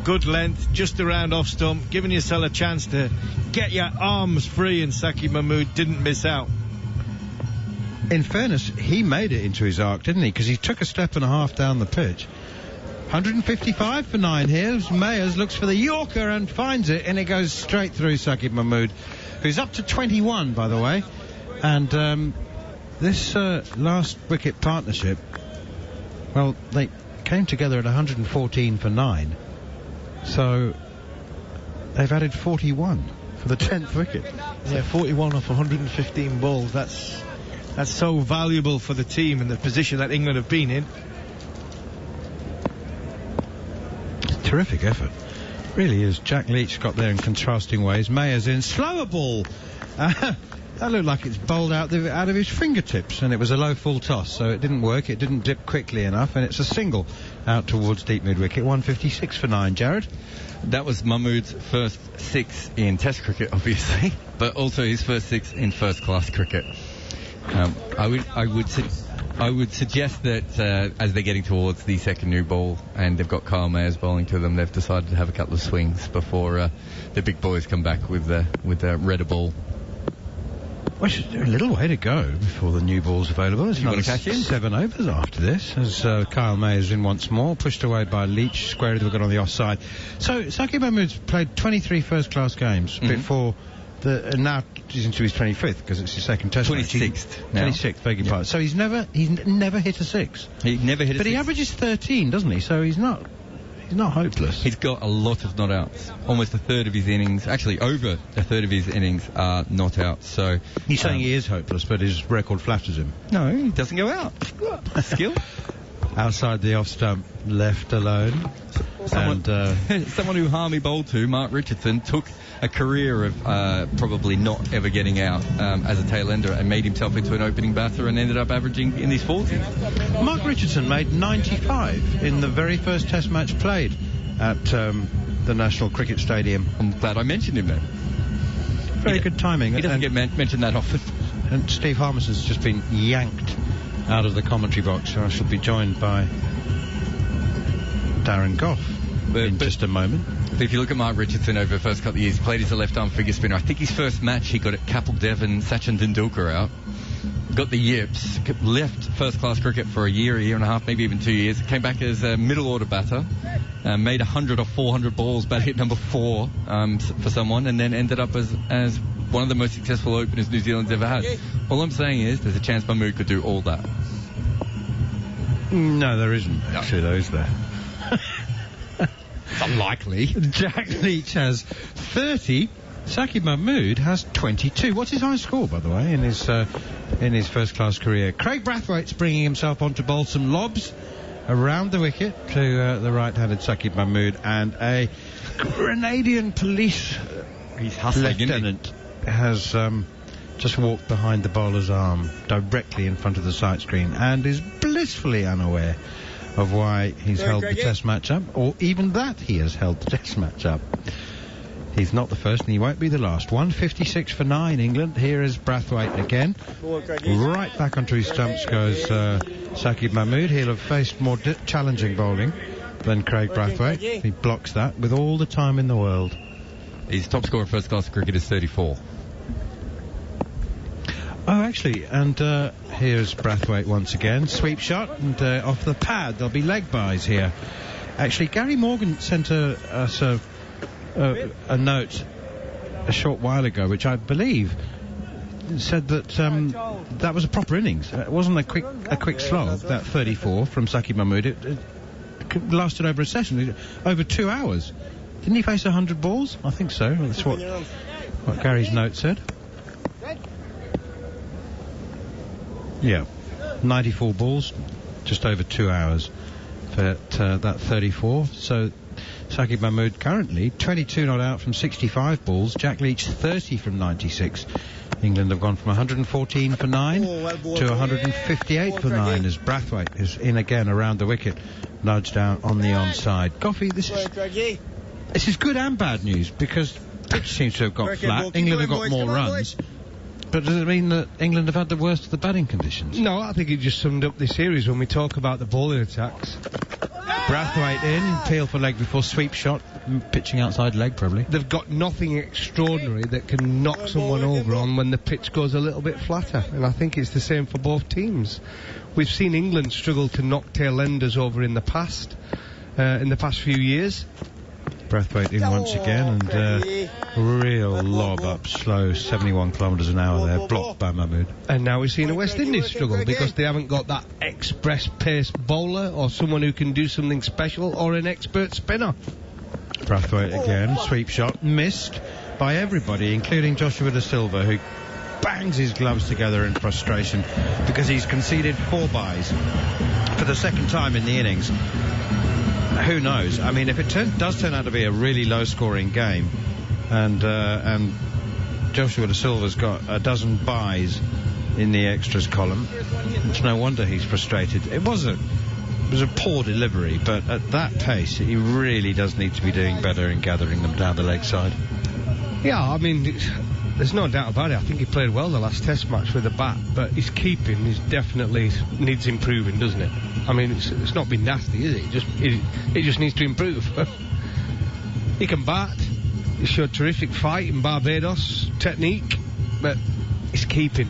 good length, just around off stump, giving yourself a chance to get your arms free, and Saki Mahmood didn't miss out. In fairness, he made it into his arc, didn't he? Because he took a step and a half down the pitch. 155 for 9 here. Mayers looks for the Yorker and finds it, and it goes straight through Saki Mahmood, who's up to 21, by the way. And this last wicket partnership, well, they came together at 114 for 9. So they've added 41 for the 10th wicket. Yeah, 41 off 115 balls. That's so valuable for the team and the position that England have been in. Terrific effort. Really is. Jack Leach got there in contrasting ways. Mayers in. Slower ball. That looked like it's bowled out of his fingertips, and it was a low full toss, so it didn't work. It didn't dip quickly enough, and it's a single out towards deep mid-wicket. 156 for 9. Jared? That was Mahmood's first 6 in Test cricket, obviously, but also his first 6 in first-class cricket. I would suggest that as they're getting towards the second new ball and they've got Kyle Mayers bowling to them, they've decided to have a couple of swings before the big boys come back with the redder ball. Well, a little way to go before the new ball's available. There's another 7 overs after this, as Kyle Mayers in once more, pushed away by Leach, square of the wicket on the offside. So Saki Mahmood's played 23 first-class games before now he's into his 25th because it's his second test. 26th. 26th, beg your pardon. So he's never hit a 6. He never hit a 6. But he averages 13, doesn't he? So he's not hopeless. He's got a lot of not outs. Almost a third of his innings, actually over a third of his innings are not outs. So he's saying he is hopeless, but his record flatters him. No, he doesn't go out. Skill. Outside the off stump, left alone. Someone who Harmy bowled to, Mark Richardson, took a career of probably not ever getting out as a tail ender and made himself into an opening batter and ended up averaging in his 40s. Mark Richardson made 95 in the very first Test match played at the National Cricket Stadium. I'm glad I mentioned him there. Very good timing. He doesn't get mentioned that often. And Steve Harmison's just been yanked out of the commentary box, so I shall be joined by Darren Gough in just a moment. If you look at Mark Richardson over the first couple of years, he played as a left-arm figure spinner. I think his first match he got at Kapil Dev and Sachin Tendulkar out. Got the yips, left first-class cricket for a year and a half, maybe even 2 years. Came back as a middle-order batter, made 100 or 400 balls, bat hit number 4 for someone, and then ended up as one of the most successful openers New Zealand's ever had. All I'm saying is there's a chance Mahmood could do all that. No, there isn't, actually, though, is there? It's unlikely. Jack Leach has 30. Saki Mahmood has 22. What's his high score, by the way, in his first-class career? Craig Brathwaite's bringing himself on to bowl some lobs around the wicket to the right-handed Saki Mahmood, and a Grenadian police lieutenant has just walked behind the bowler's arm directly in front of the sight screen and is blissfully unaware of why he's held the Test match up, or even that he has held the Test match up. He's not the first, and he won't be the last. 156 for 9, England. Here is Brathwaite again. Right back onto his stumps goes Saki Mahmood. He'll have faced more challenging bowling than Craig Brathwaite. He blocks that with all the time in the world. His top score in first-class cricket is 34. Oh, actually, and here's Brathwaite once again. Sweep shot, and off the pad. There'll be leg byes here. Actually, Gary Morgan sent us a note a short while ago, which I believe said that that was a proper innings. It wasn't a quick slog, that 34 from Saki Mahmood. It lasted over a session, over 2 hours. Didn't he face 100 balls? I think so. That's what Gary's note said. Yeah, 94 balls, just over 2 hours for that 34. So Saki Mahmood currently 22 not out from 65 balls. Jack Leach 30 from 96. England have gone from 114 for 9 to 158 for 9 as Brathwaite is in again around the wicket, nudged down on the onside. Goughy, this is good and bad news because pitch seems to have got flat. England have got more runs. But does it mean that England have had the worst of the batting conditions? No, I think it just summed up the series when we talk about the bowling attacks. Brathwaite in, peel for leg before sweep shot, pitching outside leg probably. They've got nothing extraordinary that can knock someone over on when the pitch goes a little bit flatter, and I think it's the same for both teams. We've seen England struggle to knock tail enders over in the past few years. Brathwaite in once again, and real lob up slow, 71 kilometres an hour there, blocked by Mahmood. And now we've seen a West Indies struggle because they haven't got that express pace bowler or someone who can do something special or an expert spinner. Brathwaite again, sweep shot, missed by everybody, including Joshua Da Silva, who bangs his gloves together in frustration because he's conceded 4 byes for the second time in the innings. Who knows? I mean, if it does turn out to be a really low-scoring game, and Joshua Da Silva's got a dozen byes in the extras column, it's no wonder he's frustrated. It was a poor delivery, but at that pace, he really does need to be doing better in gathering them down the leg side. Yeah, I mean, there's no doubt about it. I think he played well the last Test match with the bat, but his keeping is definitely needs improving, doesn't it? I mean, it's not been nasty, is it? It just needs to improve. He can bat. He showed terrific fight in Barbados, technique, but his keeping.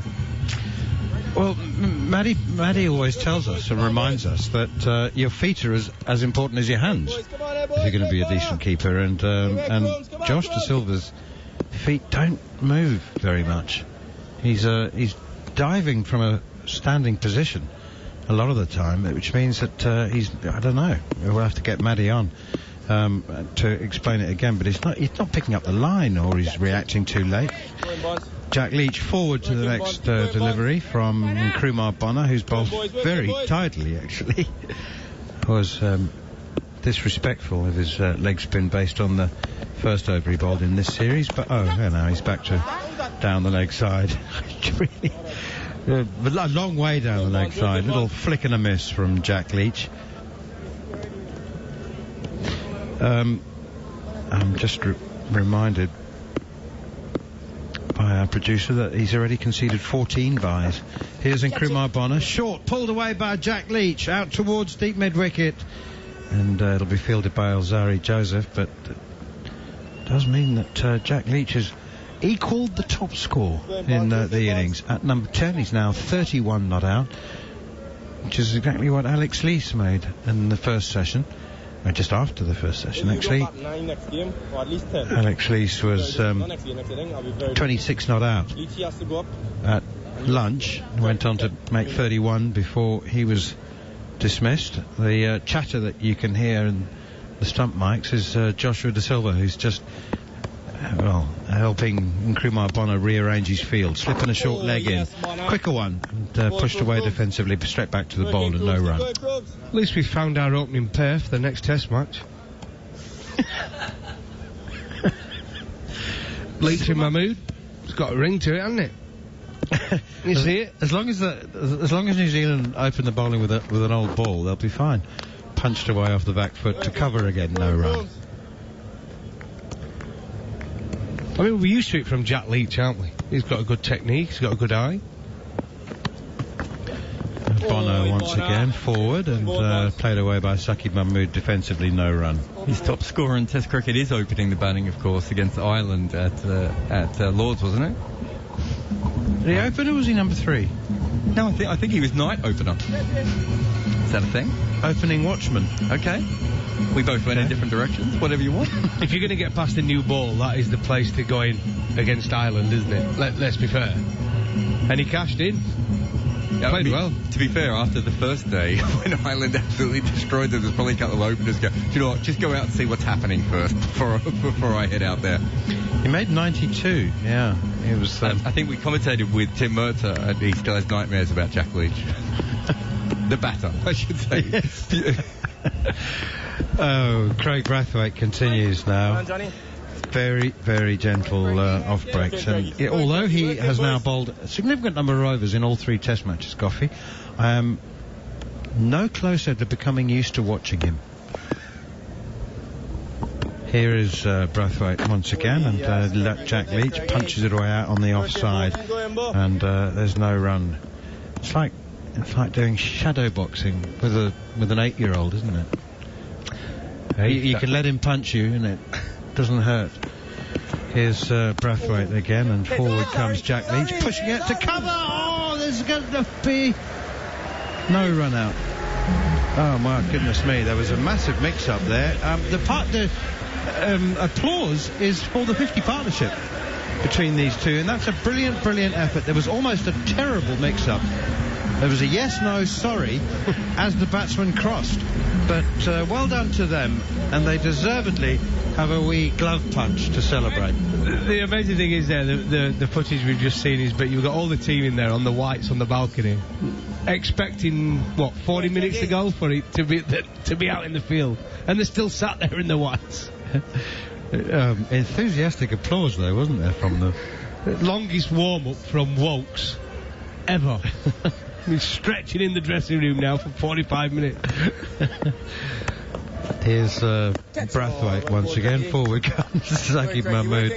Well, Maddie always tells us and reminds us that your feet are as important as your hands if you're going to be a decent keeper, and Josh Da Silva's feet don't move very much. He's diving from a standing position a lot of the time, which means that I don't know. We'll have to get Maddie on to explain it again, but he's not picking up the line, or he's reacting too late. Jack Leach forward to the next delivery from Nkrumah Bonner, who's bowled very tidily actually. Was disrespectful of his leg spin based on the first over he bowled in this series, but now he's back to down the leg side. Really, a long way down the leg side. Little flick and a miss from Jack Leach. I'm just reminded by our producer that he's already conceded 14 byes. Here's Nkrumah Bonner, short, pulled away by Jack Leach, out towards deep mid-wicket, and it'll be fielded by Alzari Joseph, but it does mean that Jack Leach has equalled the top score in the innings. At number 10, he's now 31 not out, which is exactly what Alex Leach made in the first session. Just after the first session, actually. Alex Leach was 26 not out at lunch. Went on to make 31 before he was dismissed. The chatter that you can hear in the stump mics is Joshua Da Silva, who's just helping Nkrumah Bonner rearrange his field, slipping a short leg in, quicker one, and pushed away defensively, straight back to the bowl and no run. At least we found our opening pair for the next Test match. Leach and Mahmood. It's got a ring to it, hasn't it? You see it? As long as New Zealand open the bowling with an old ball, they'll be fine. Punched away off the back foot to cover again, no run. I mean, we're used to it from Jack Leach, aren't we? He's got a good technique, he's got a good eye. Bono once again forward and played away by Saqib Mahmood defensively, no run. His top scorer in Test cricket is opening the batting, of course, against Ireland at Lords, wasn't it? Did he open or was he number 3? No, I think he was night opener. Is that a thing? Opening watchman. Okay. We both went in different directions, whatever you want. If you're going to get past a new ball, that is the place to go in against Ireland, isn't it? Let's be fair. And he cashed in. Played well. To be fair, after the first day, when Ireland absolutely destroyed them, there's probably a couple of openers go, do you know what, just go out and see what's happening first before I head out there. He made 92, yeah. It was. I think we commentated with Tim Merter, and he still has nightmares about Jack Leach. The batter, I should say. Yes. Craig Brathwaite continues now. Very, very gentle off breaks. And although he has now bowled a significant number of overs in all 3 Test matches, Goughy, I am no closer to becoming used to watching him. Here is Brathwaite once again, and Jack Leach punches it away out on the offside, and there's no run. It's like doing shadow boxing with an 8-year-old, isn't it? You can let him punch you, and it doesn't hurt. Here's Brathwaite again, and forward comes Jack Leach, pushing it to cover. Oh, there's going to be no run out. Oh my goodness me, there was a massive mix-up there. The applause is for the 50 partnership between these two, and that's a brilliant, brilliant effort. There was almost a terrible mix-up. There was a yes, no, sorry as the batsman crossed. But well done to them, and they deservedly have a wee glove punch to celebrate. The amazing thing is there, the footage we've just seen is, but you've got all the team in there on the whites on the balcony, expecting, 40 minutes to go for it to be out in the field, and they're still sat there in the whites. Enthusiastic applause though, wasn't there, from the longest warm-up from Wokes ever. He's stretching in the dressing room now for 45 minutes. Here's Brathwaite once again. Forward comes Zaki Mahmood.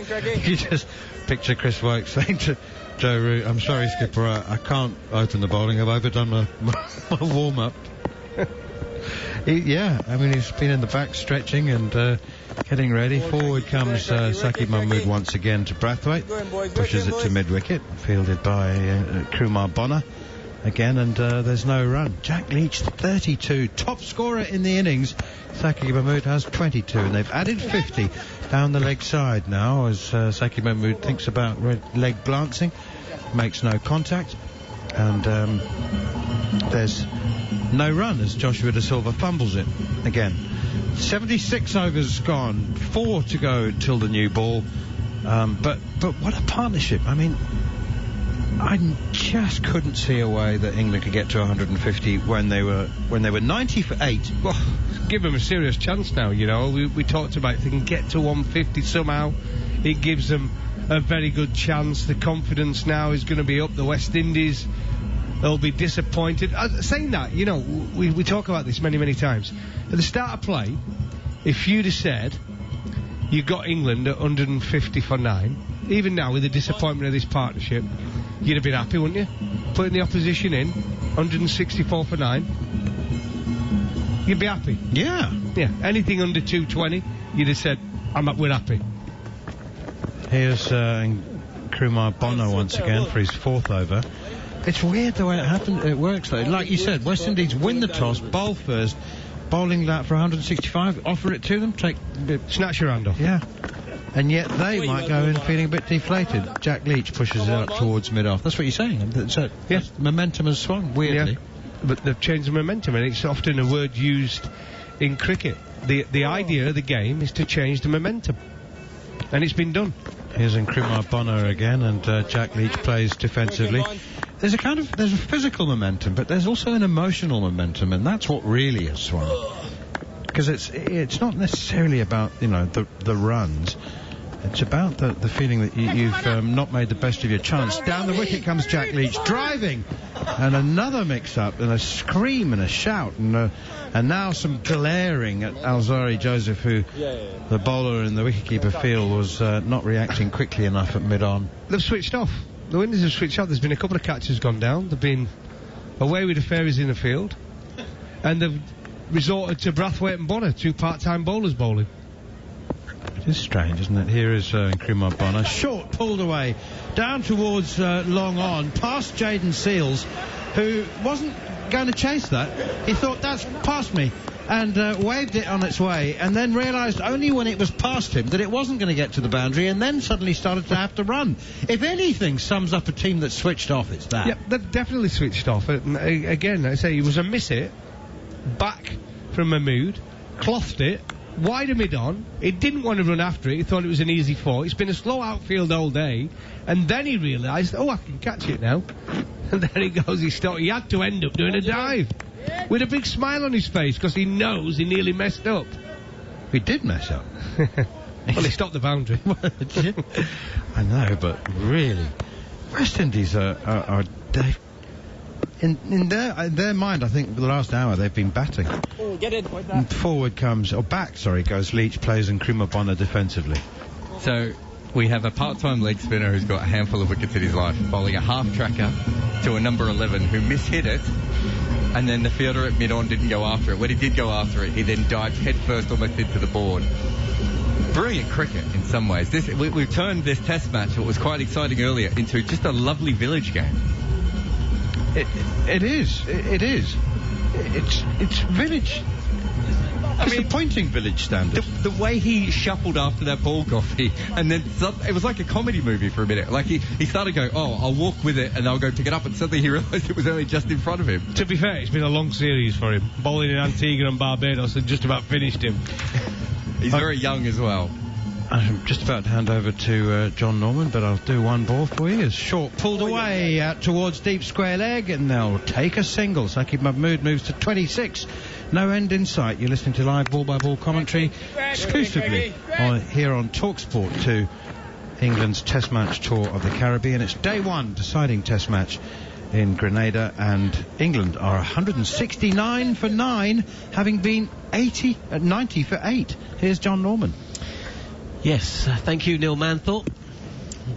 You just picture Chris Wokes saying to Joe Root, "I'm sorry, skipper, I can't open the bowling. I've overdone my warm-up." He's been in the back stretching and getting ready. Forward comes Saqib Mahmood once again to Brathwaite. Pushes it to mid-wicket, fielded by Kumar Bonner again, and there's no run. Jack Leach, 32, top scorer in the innings. Saqib Mahmood has 22, and they've added 50 down the leg side now as Saqib Mahmood thinks about leg glancing, makes no contact, and there's no run as Joshua De Silva fumbles it again. 76 overs gone, 4 to go till the new ball. But what a partnership. I mean, I just couldn't see a way that England could get to 150 when they were 90 for 8. Well, give them a serious chance now, you know. We talked about if they can get to 150 somehow, it gives them a very good chance. The confidence now is going to be up. The West Indies, they'll be disappointed. Saying that, you know, we talk about this many times. At the start of play, if you'd have said you got England at 150 for 9, even now with the disappointment of this partnership, you'd have been happy, wouldn't you? Putting the opposition in 164 for 9, you'd be happy. Yeah. Anything under 220, you'd have said, we're happy. Here's Kumar Bonner once again for his 4th over. It's weird the way it works though. Like you said, West Indies win the toss, bowl first, bowling that for 165, offer it to them, snatch your hand off. Yeah. And yet they might go in feeling a bit deflated. Jack Leach pushes it up towards mid-off. That's what you're saying. So, yes, momentum has swung, weirdly. Yeah. But they've changed the momentum, and it's often a word used in cricket. The idea of the game is to change the momentum. And it's been done. Here's Kumar Bonner again, and Jack Leach plays defensively. There's a physical momentum, but there's also an emotional momentum, and that's what really has swung. Because it's not necessarily about, you know, the runs. It's about the feeling that you've not made the best of your chance. Down the wicket comes Jack Leach, driving, and another mix-up, and a scream and a shout, and now some glaring at Alzari Joseph, who the bowler and the wicketkeeper feel was not reacting quickly enough at mid-on. They've switched off. The Windies have switched off. There's been a couple of catches gone down. They've been away with the fairies in the field, and they've resorted to Brathwaite and Bonner, 2 part-time bowlers bowling. It is strange, isn't it? Here is Kumar Bonner, short, pulled away, down towards long on, past Jaden Seals, who wasn't going to chase that. He thought, that's past me, and waved it on its way, and then realised only when it was past him that it wasn't going to get to the boundary, and then suddenly started to have to run. If anything sums up a team that's switched off, it's that. Yeah, they've definitely switched off. Again, I say, it was a miss it, back from Mahmood, clothed it, wider mid-on. He didn't want to run after it. He thought it was an easy 4. It's been a slow outfield all day, and then he realised, I can catch it now. And then he goes, he had to end up doing a dive with a big smile on his face because he knows he nearly messed up. He did mess up. Well, he stopped the boundary. I know, but really, West Indies are in their mind, I think, for the last hour they've been batting. Oh, get in. And forward goes Leach, plays Kumar Bonner defensively. So we have a part-time leg spinner who's got a handful of wickets in his life, bowling a half-tracker to a number 11 who mishit it and then the fielder at mid-on didn't go after it. When he did go after it, he then dived headfirst almost into the board. Brilliant cricket in some ways. We've turned this test match, what was quite exciting earlier, into just a lovely village game. It is. It's village. Disappointing village standards. The way he shuffled after that ball, Goughy, and then it was like a comedy movie for a minute. Like he started going, oh, I'll walk with it and I'll go pick it up, and suddenly he realised it was only just in front of him. To be fair, it's been a long series for him. Bowling in Antigua and Barbados had just about finished him. He's very young as well. I'm just about to hand over to John Norman, but I'll do one ball for you. It's short, pulled away out towards deep square leg, and they'll take a single. Saqib Mahmood moves to 26. No end in sight. You're listening to live ball-by-ball commentary exclusively here on talkSPORT 2, England's Test match tour of the Caribbean. It's day one, deciding Test match in Grenada, and England are 169 for 9, having been 90 for 8. Here's John Norman. Yes, thank you, Neil Manthorpe.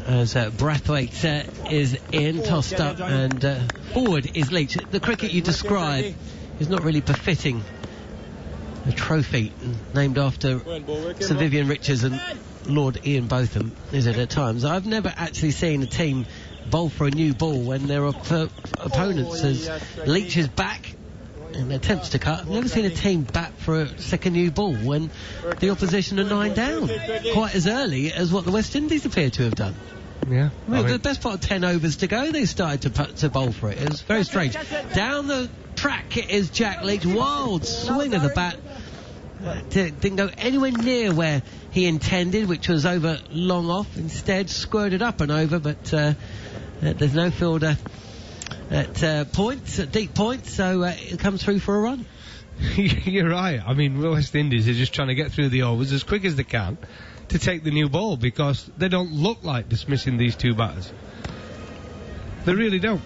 As Brathwaite is in, tossed up, and forward is Leach. The cricket you describe is not really befitting a trophy named after Sir Vivian Richards and Lord Ian Botham, is it at times? I've never actually seen a team bowl for a new ball when their opponents, as Leach is back and attempts to cut. I've never seen a team bat for a second new ball when the opposition are 9 down, quite as early as what the West Indies appear to have done. Yeah. Well, the best part of 10 overs to go, they started to bowl for it. It was very strange. Down the track is Jack Leach. Wild swing of the bat. Didn't go anywhere near where he intended, which was over long off. Instead, squirted up and over, but there's no fielder at points, at deep points, so it comes through for a run. You're right. I mean, West Indies are just trying to get through the overs as quick as they can to take the new ball, because they don't look like dismissing these two batters. They really don't.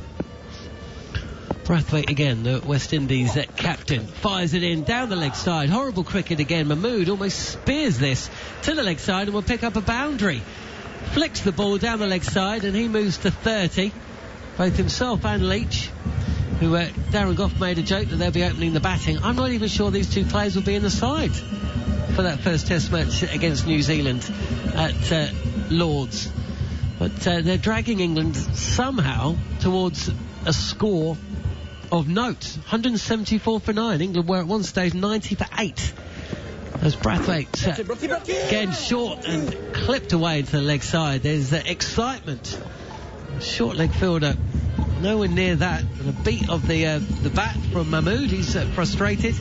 Brathwaite again, the West Indies captain, fires it in down the leg side. Horrible cricket again. Mahmood almost spears this to the leg side and will pick up a boundary. Flicks the ball down the leg side and he moves to 30. Both himself and Leach, who Darren Gough made a joke that they'll be opening the batting. I'm not even sure these two players will be in the side for that first Test match against New Zealand at Lord's. But they're dragging England somehow towards a score of note. 174 for 9. England were at one stage 90 for 8. As Brathwaite again short and clipped away into the leg side. There's excitement. Short leg fielder nowhere near that. And a beat of the bat from Mahmood. He's frustrated.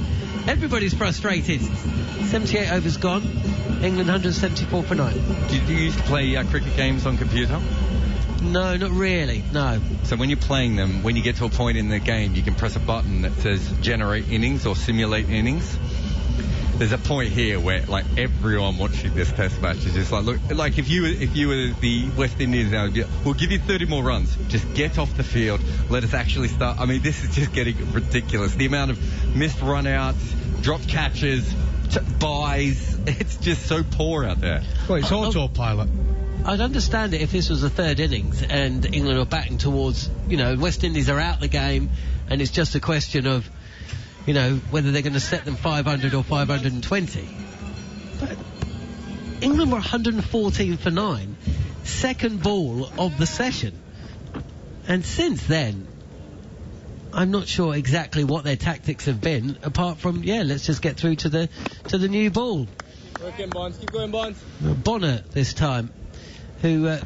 Everybody's frustrated. 78 overs gone. England 174 for 9. Did you used to play cricket games on computer? No, not really, no. So when you're playing them, when you get to a point in the game, you can press a button that says generate innings or simulate innings. There's a point here where, like, everyone watching this Test match is just like, look, like if you were the West Indies now, we'll give you 30 more runs. Just get off the field. Let us actually start. I mean, this is just getting ridiculous. The amount of missed run-outs, dropped catches, buys. It's just so poor out there. Well, it's autopilot. I'd understand it if this was the third innings and England are batting towards, West Indies are out the game and it's just a question of, whether they're going to set them 500 or 520. But England were 114 for 9, second ball of the session. And since then, I'm not sure exactly what their tactics have been, apart from, let's just get through to the new ball. Work in, Bonds. Keep going, Bonds. Bonner this time, who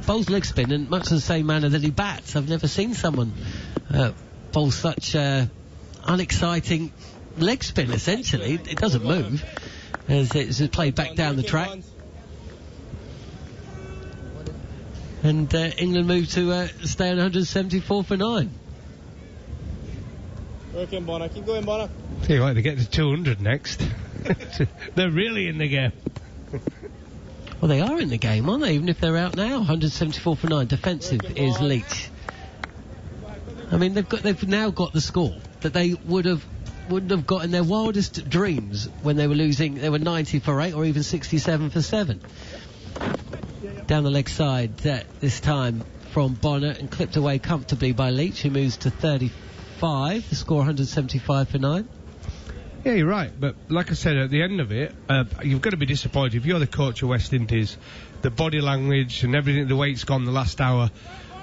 bowls leg spin in much the same manner that he bats. I've never seen someone bowl such unexciting leg spin, essentially. It doesn't move as it's played back down the track. And England move to stay on 174 for 9. Work in, Bonner. Keep going, Bonner. See, right, they get to 200 next. They're really in the game. Well, they are in the game, aren't they? Even if they're out now. 174 for 9. Defensive is Leach. I mean, they've now got the score that they wouldn't have got in their wildest dreams when they were losing. They were 90 for 8 or even 67 for 7. Down the leg side this time from Bonner and clipped away comfortably by Leach, who moves to 34. 5. The score 175 for 9. Yeah, you're right. But like I said, at the end of it, you've got to be disappointed. If you're the coach of West Indies, the body language and everything, the way it's gone the last hour,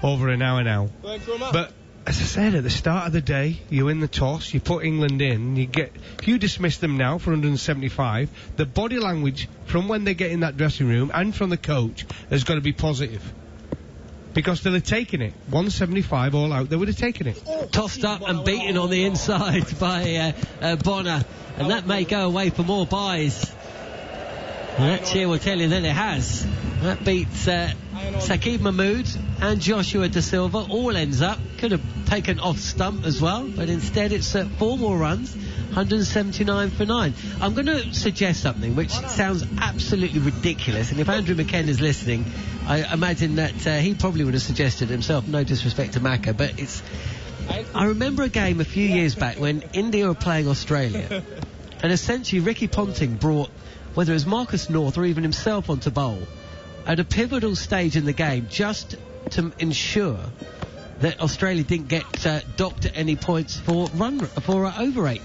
over an hour now. But as I said, at the start of the day, you win the toss, you put England in, if you dismiss them now for 175, the body language from when they get in that dressing room and from the coach has got to be positive. Because they'll have taken it. 175 all out, they would have taken it. Tossed up and beaten on the inside by Bonner. And that may go away for more buys. And that cheer will tell you that it has. That beats Saqib Mahmood and Joshua Da Silva. All ends up. Could have taken off stump as well. But instead it's 4 more runs. 179 for 9. I'm going to suggest something which sounds absolutely ridiculous, and if Andrew McKenna's listening, I imagine that he probably would have suggested himself, no disrespect to Macca, but I remember a game a few years back when India were playing Australia, and essentially Ricky Ponting brought, whether it was Marcus North or even himself, onto bowl at a pivotal stage in the game just to ensure that Australia didn't get docked at any points for over 8.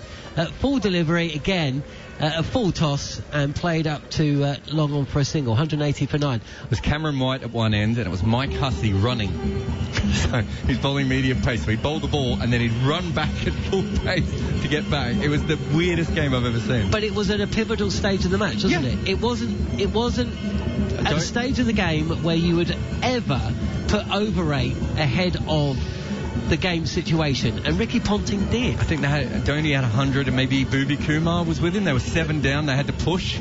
Full delivery again, a full toss, and played up to long on for a single. 180 for 9. It was Cameron White at one end, and it was Mike Hussey running. So he's bowling medium pace. So he'd bowl the ball, and then he'd run back at full pace to get back. It was the weirdest game I've ever seen. But it was at a pivotal stage of the match, wasn't it? It wasn't at a stage of the game where you would ever put over 8 ahead of the game situation, and Ricky Ponting did. I think Dhoni had 100, and maybe Bhuvi Kumar was with him. They were 7 down, they had to push.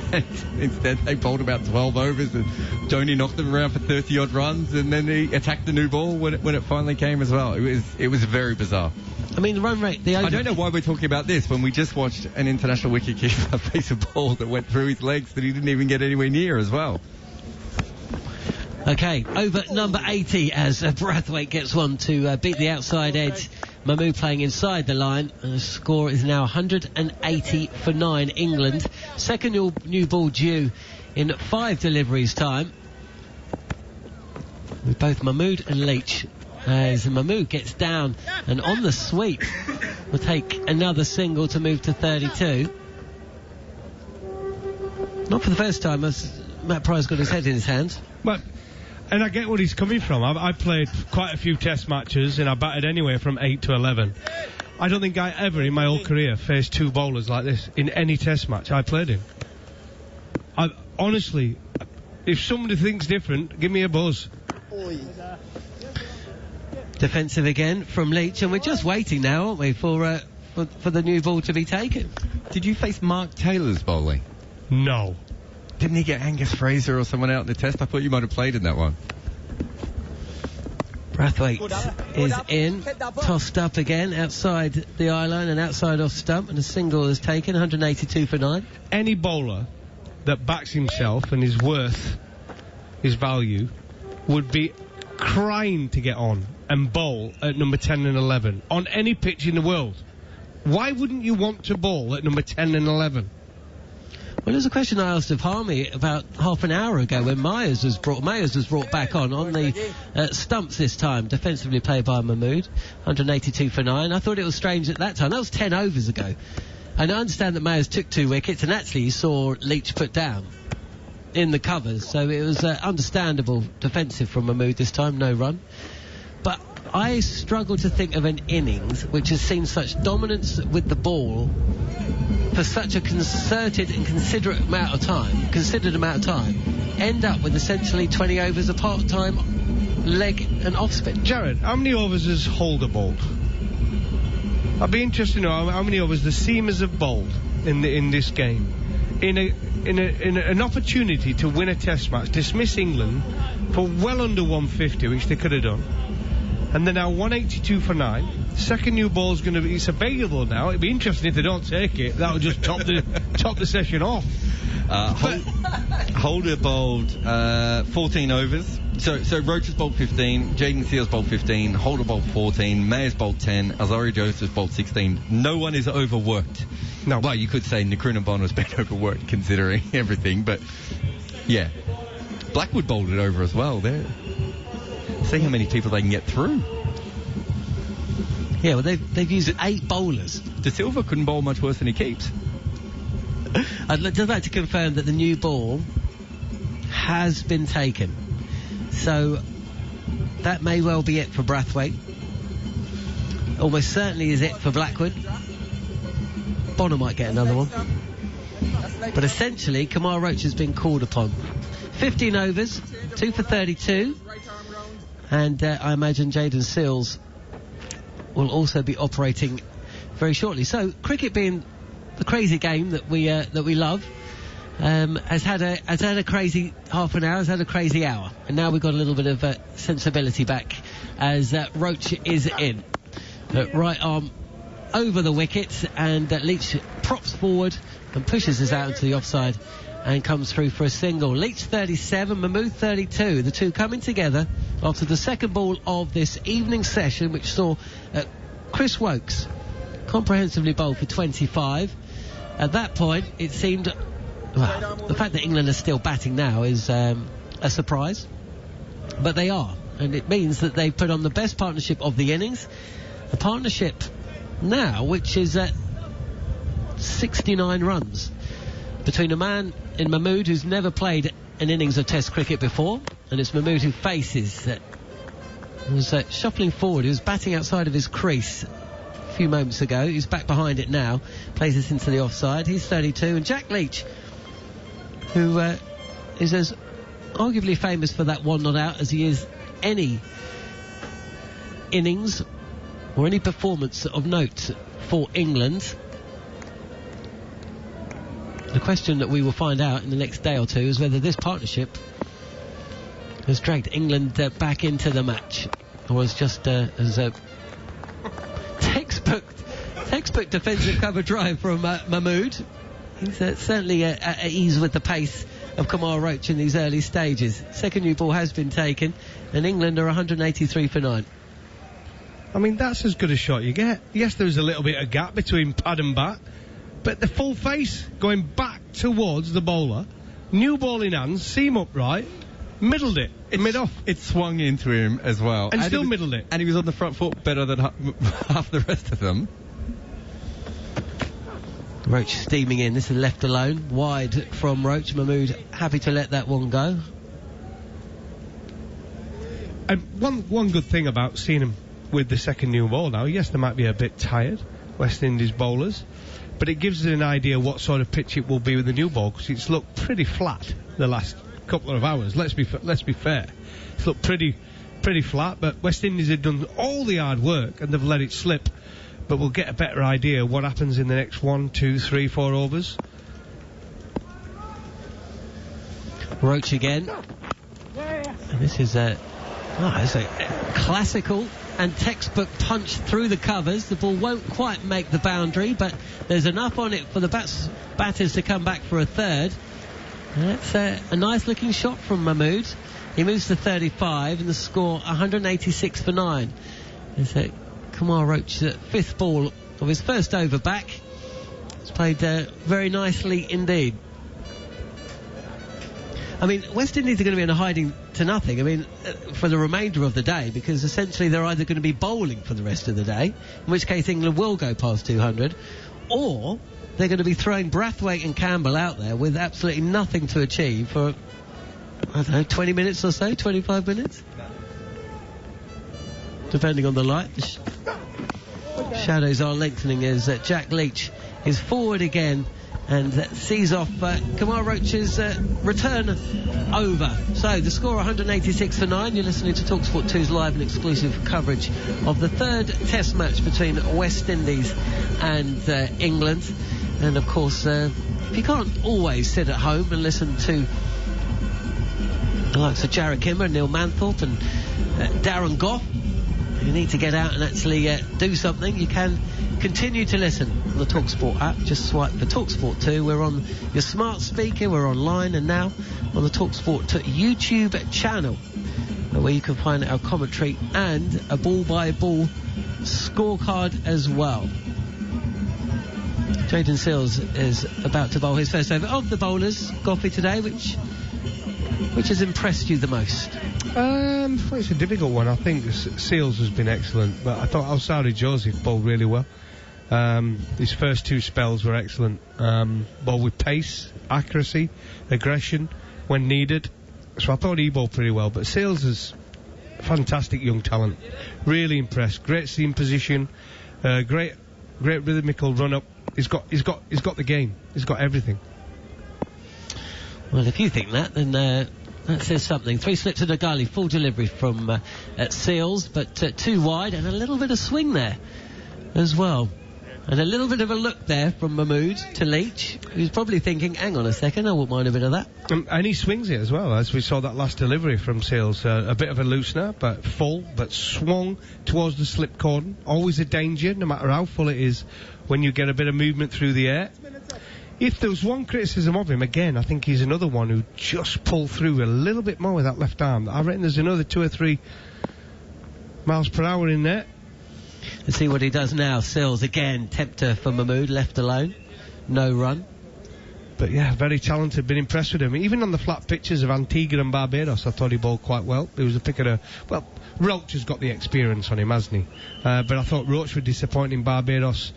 Instead they bowled about 12 overs, and Dhoni knocked them around for 30 odd runs, and then he attacked the new ball when it finally came as well. It was very bizarre. I mean, the run rate... I don't know why we're talking about this when we just watched an international wicketkeeper face a ball that went through his legs that he didn't even get anywhere near as well. Okay, over number 80 as Brathwaite gets one to beat the outside edge. Mahmood playing inside the line, and the score is now 180 for 9, England. Second new ball due in 5 deliveries time, with both Mahmood and Leach. As Mahmood gets down and on the sweep will take another single to move to 32. Not for the first time as Matt Price got his head in his hands. And I get what he's coming from. I've played quite a few test matches, and I batted anywhere from 8 to 11. I don't think I ever in my whole career faced 2 bowlers like this in any test match I played in. Honestly, if somebody thinks different, give me a buzz. Defensive again from Leach, and we're just waiting now, aren't we, for the new ball to be taken. Did you face Mark Taylor's bowling? No. Didn't he get Angus Fraser or someone out in the test? I thought you might have played in that one. Brathwaite is in, tossed up again outside the eye line and outside off stump, and a single is taken. 182 for 9. Any bowler that backs himself and is worth his value would be crying to get on and bowl at number 10 and 11 on any pitch in the world. Why wouldn't you want to bowl at number 10 and 11? Well, there's a question I asked of Harmy about half an hour ago when Myers was brought back on the stumps this time, defensively played by Mahmood. 182 for 9. I thought it was strange at that time. That was 10 overs ago. And I understand that Myers took 2 wickets, and actually you saw Leach put down in the covers, so it was understandable defensive from Mahmood this time, no run. But I struggle to think of an innings which has seen such dominance with the ball for such a concerted and considered amount of time, end up with essentially 20 overs of part-time leg and off-spin. Jared, how many overs has Holder bowled? I'd be interested to know how many overs the Seamers have bowled in this game. In an opportunity to win a test match, dismiss England for well under 150, which they could have done. And they're now 182 for 9. Second new ball's going to be, it's available now. It'd be interesting if they don't take it. That would just top the session off. Holder bowled 14 overs. So Roach's bowled 15, Jaden Seals bowled 15, Holder bowled 14, Mayers bowled 10, Azari Joseph bowled 16. No one is overworked. No. Well, you could say Nakruna Bonner's been overworked considering everything, but yeah. Blackwood bowled it over as well there. See how many people they can get through. Yeah, well, they've used 8 bowlers. De Silva couldn't bowl much worse than he keeps. I'd just like to confirm that the new ball has been taken. So that may well be it for Brathwaite. Almost certainly is it for Blackwood. Bonner might get another one. But essentially, Kamal Roach has been called upon. 15 overs, 2 for 32. And I imagine Jaden Seals will also be operating very shortly. So, cricket being the crazy game that we love, has had a crazy half an hour, has had a crazy hour, and now we've got a little bit of sensibility back as Roach is in. Right arm over the wicket, and Leach props forward and pushes us out into the offside and comes through for a single. Leach 37, Mahmood 32, the two coming together after the second ball of this evening session, which saw Chris Wokes comprehensively bowl for 25. At that point, it seemed, well, the fact that England are still batting now is a surprise, but they are, and it means that they've put on the best partnership of the innings, a partnership now which is at 69 runs between a man in Mahmood who's never played an innings of Test cricket before, and it's Mahmood who faces was shuffling forward. He was batting outside of his crease a few moments ago. He's back behind it now, plays this into the offside. He's 32, and Jack Leach, who is as arguably famous for that one not out as he is any innings or any performance of note for England. The question that we will find out in the next day or two is whether this partnership has dragged England back into the match, or is just as a textbook defensive cover drive from Mahmood. He's certainly at ease with the pace of Kamal Roach in these early stages. Second new ball has been taken, and England are 183 for 9. I mean, that's as good a shot you get. Yes, there's a little bit of gap between pad and bat, but the full face going back towards the bowler, new ball in hand, seam upright, middled it, mid-off. It swung into him as well. And still middled it. And he was on the front foot better than half the rest of them. Roach steaming in. This is left alone, wide from Roach. Mahmood happy to let that one go. And one good thing about seeing him with the second new ball now, yes, they might be a bit tired, West Indies bowlers, but it gives us an idea what sort of pitch it will be with the new ball, because it's looked pretty flat the last couple of hours. Let's be fair. It's looked pretty flat, but West Indies have done all the hard work and they've let it slip. But we'll get a better idea what happens in the next 1, 2, 3, 4 overs. Roach again. And this is it's a classical and textbook punch through the covers. The ball won't quite make the boundary, but there's enough on it for the batters to come back for a third. That's a nice looking shot from Mahmood. He moves to 35 and the score 186 for 9. There's Kamal Roach's fifth ball of his first over back. It's played very nicely indeed. I mean, West Indies are going to be in a hiding to nothing, for the remainder of the day, because essentially they're either going to be bowling for the rest of the day, in which case England will go past 200, or they're going to be throwing Brathwaite and Campbell out there with absolutely nothing to achieve for, 20 minutes or so, 25 minutes? Depending on the light. The shadows are lengthening as Jack Leach is forward again and sees off Kamal Roach's return over. So the score 186 for 9. You're listening to talkSPORT 2's live and exclusive coverage of the third Test match between West Indies and England. And of course, if you can't always sit at home and listen to the likes of Jarrod Kimber and Neil Manthorpe and Darren Gough, you need to get out and actually do something. You can continue to listen on the talkSPORT app. Just swipe for talkSPORT 2. We're on your smart speaker, we're online, and now on the talkSPORT YouTube channel, where you can find our commentary and a ball-by-ball scorecard as well. Jaden Seals is about to bowl his first over of the bowlers, Goffey today, which Which has impressed you the most? Well, it's a difficult one. I think Seals has been excellent, but I thought Alsari Joseph bowled really well. His first 2 spells were excellent. Bowled with pace, accuracy, aggression when needed. So I thought he bowled pretty well. But Seals is fantastic young talent. Really impressed. Great seam position. Great rhythmical run up. He's got the game. He's got everything. Well, if you think that, then that says something. 3 slips and a gully, full delivery from Seals, but 2 wide and a little bit of swing there as well. And a little bit of a look there from Mahmood to Leach, who's probably thinking, hang on a second, I wouldn't mind a bit of that. And he swings it as well, as we saw that last delivery from Seals. A bit of a loosener, but full, but swung towards the slip cordon. Always a danger, no matter how full it is, when you get a bit of movement through the air. If there was one criticism of him, again, I think he's another one who just pulled through a little bit more with that left arm. I reckon there's another 2 or 3 miles per hour in there. Let's see what he does now. Seals again, tempter for Mahmood, left alone. No run. But yeah, very talented, been impressed with him. Even on the flat pitches of Antigua and Barbados, I thought he bowled quite well. He was a pick of the... Well, Roach has got the experience on him, hasn't he? But I thought Roach was disappointing Barbados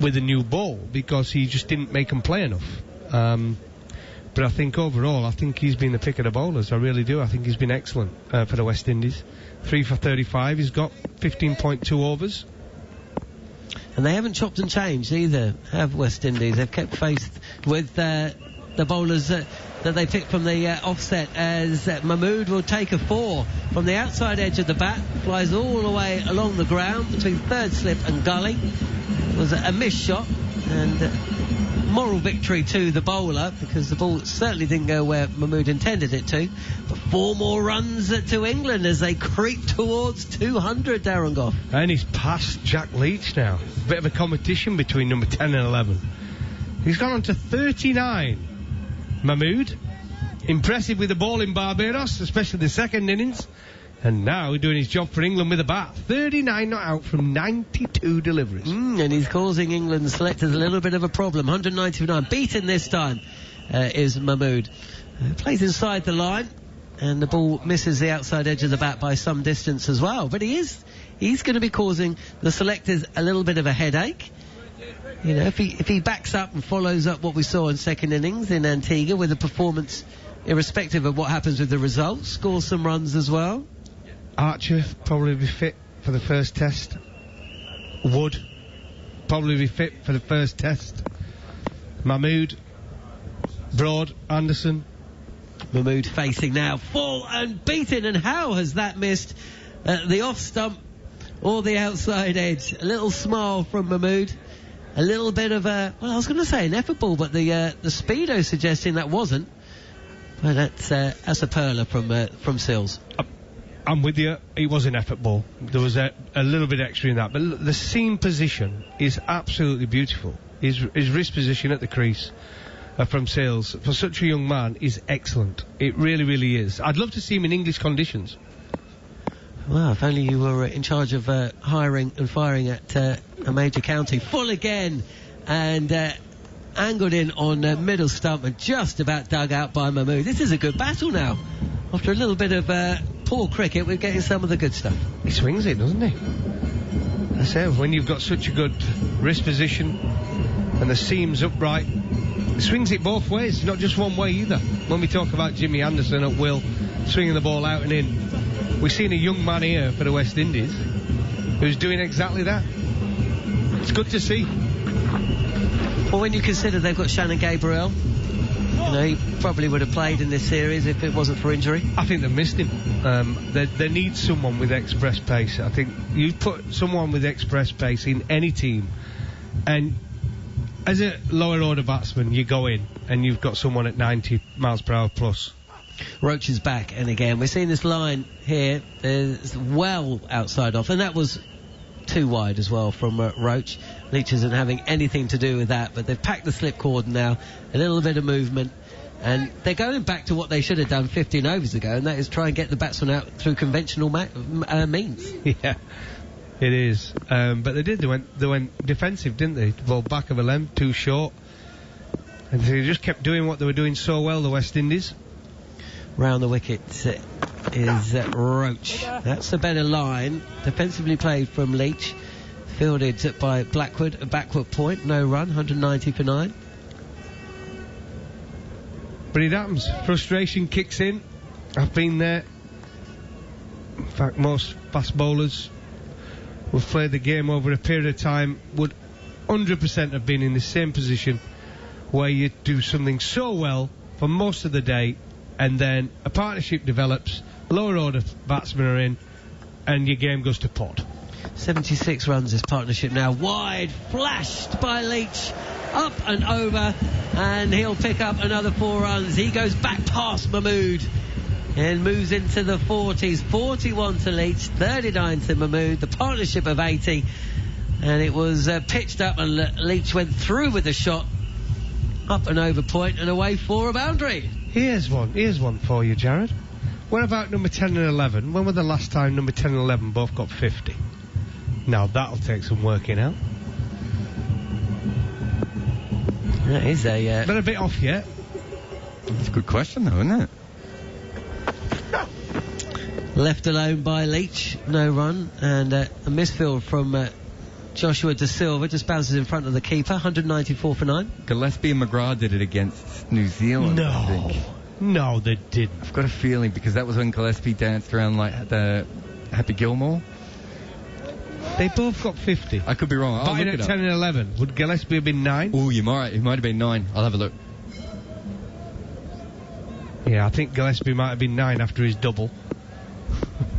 with a new ball because he just didn't make them play enough. But I think overall, I think he's been the pick of the bowlers. I really do. I think he's been excellent for the West Indies. 3 for 35. He's got 15.2 overs. And they haven't chopped and changed either, have West Indies. They've kept faith with the bowlers that they picked from the offset, as Mahmood will take a 4 from the outside edge of the bat, flies all the way along the ground between third slip and gully. It was a missed shot, and moral victory to the bowler, because the ball certainly didn't go where Mahmood intended it to. But 4 more runs to England as they creep towards 200, Darren Gough. And he's past Jack Leach now. Bit of a competition between number 10 and 11. He's gone on to 39. Mahmood, impressive with the ball in Barbados, especially the second innings. And now doing his job for England with a bat. 39 not out from 92 deliveries. And he's causing England selectors a little bit of a problem. 199. Beaten this time is Mahmood. Plays inside the line, and the ball misses the outside edge of the bat by some distance as well. But he's going to be causing the selectors a little bit of a headache. You know, if he backs up and follows up what we saw in second innings in Antigua with a performance irrespective of what happens with the results, scores some runs as well. Archer probably be fit for the first test. Wood probably be fit for the first test. Mahmood, Broad, Anderson. Mahmood facing now, full and beaten, and how has that missed the off stump or the outside edge? A little smile from Mahmood. A little bit of a, well, I was going to say an effort ball, but the speedo suggesting that wasn't. Well, that's a perler from Seals. I'm with you. It was an effort ball. There was a little bit extra in that, but the seam position is absolutely beautiful. His wrist position at the crease from Seals for such a young man is excellent. It really, really is. I'd love to see him in English conditions. Well, if only you were in charge of hiring and firing at a major county. Full again, and angled in on middle stump and just about dug out by Mahmood. This is a good battle now. After a little bit of poor cricket, we're getting some of the good stuff. He swings it, doesn't he? I say, when you've got such a good wrist position and the seam's upright, he swings it both ways, not just one way either. When we talk about Jimmy Anderson at will, swinging the ball out and in, we've seen a young man here for the West Indies who's doing exactly that. It's good to see. Well, when you consider they've got Shannon Gabriel, you know, he probably would have played in this series if it wasn't for injury. I think they've missed him. They need someone with express pace. I think you put someone with express pace in any team, and as a lower order batsman, you go in and you've got someone at 90 miles per hour plus. Roach is back, and again we're seeing this line here is well outside off, and that was too wide as well from Roach. Leach isn't having anything to do with that, but they've packed the slip cord now, a little bit of movement, and they're going back to what they should have done 15 overs ago, and that is try and get the batsman out through conventional means. Yeah, it is. But they did. They went defensive, didn't they? The ball back of a limb, too short, and they just kept doing what they were doing so well, the West Indies. Round the wicket is Roach. That's the better line. Defensively played from Leach. Fielded by Blackwood. A backward point. No run. 190 for 9. But it happens. Frustration kicks in. I've been there. In fact, most fast bowlers who have played the game over a period of time would 100% have been in the same position where you do something so well for most of the day, and then a partnership develops, lower order batsmen are in, and your game goes to pot. 76 runs this partnership now. Wide, flashed by Leach. Up and over, and he'll pick up another 4 runs. He goes back past Mahmood and moves into the 40s. 41 to Leach, 39 to Mahmood. The partnership of 80, and it was pitched up, and Leach went through with the shot. Up and over point and away for a boundary. Here's one for you, Jared. What about number 10 and 11? When was the last time number 10 and 11 both got 50? Now that'll take some working out. That is a... Been a bit off yet. It's a good question, though, isn't it? Left alone by Leach, no run, and a misfield from Joshua De Silva, just bounces in front of the keeper. 194 for 9. Gillespie and McGrath did it against New Zealand, I think. No, they didn't. I've got a feeling, because that was when Gillespie danced around like the Happy Gilmore. They both got 50. I could be wrong. I'll Batting look at it 10 and 11. Would Gillespie have been 9? Oh, you might. It might have been 9. I'll have a look. Yeah, I think Gillespie might have been 9 after his double.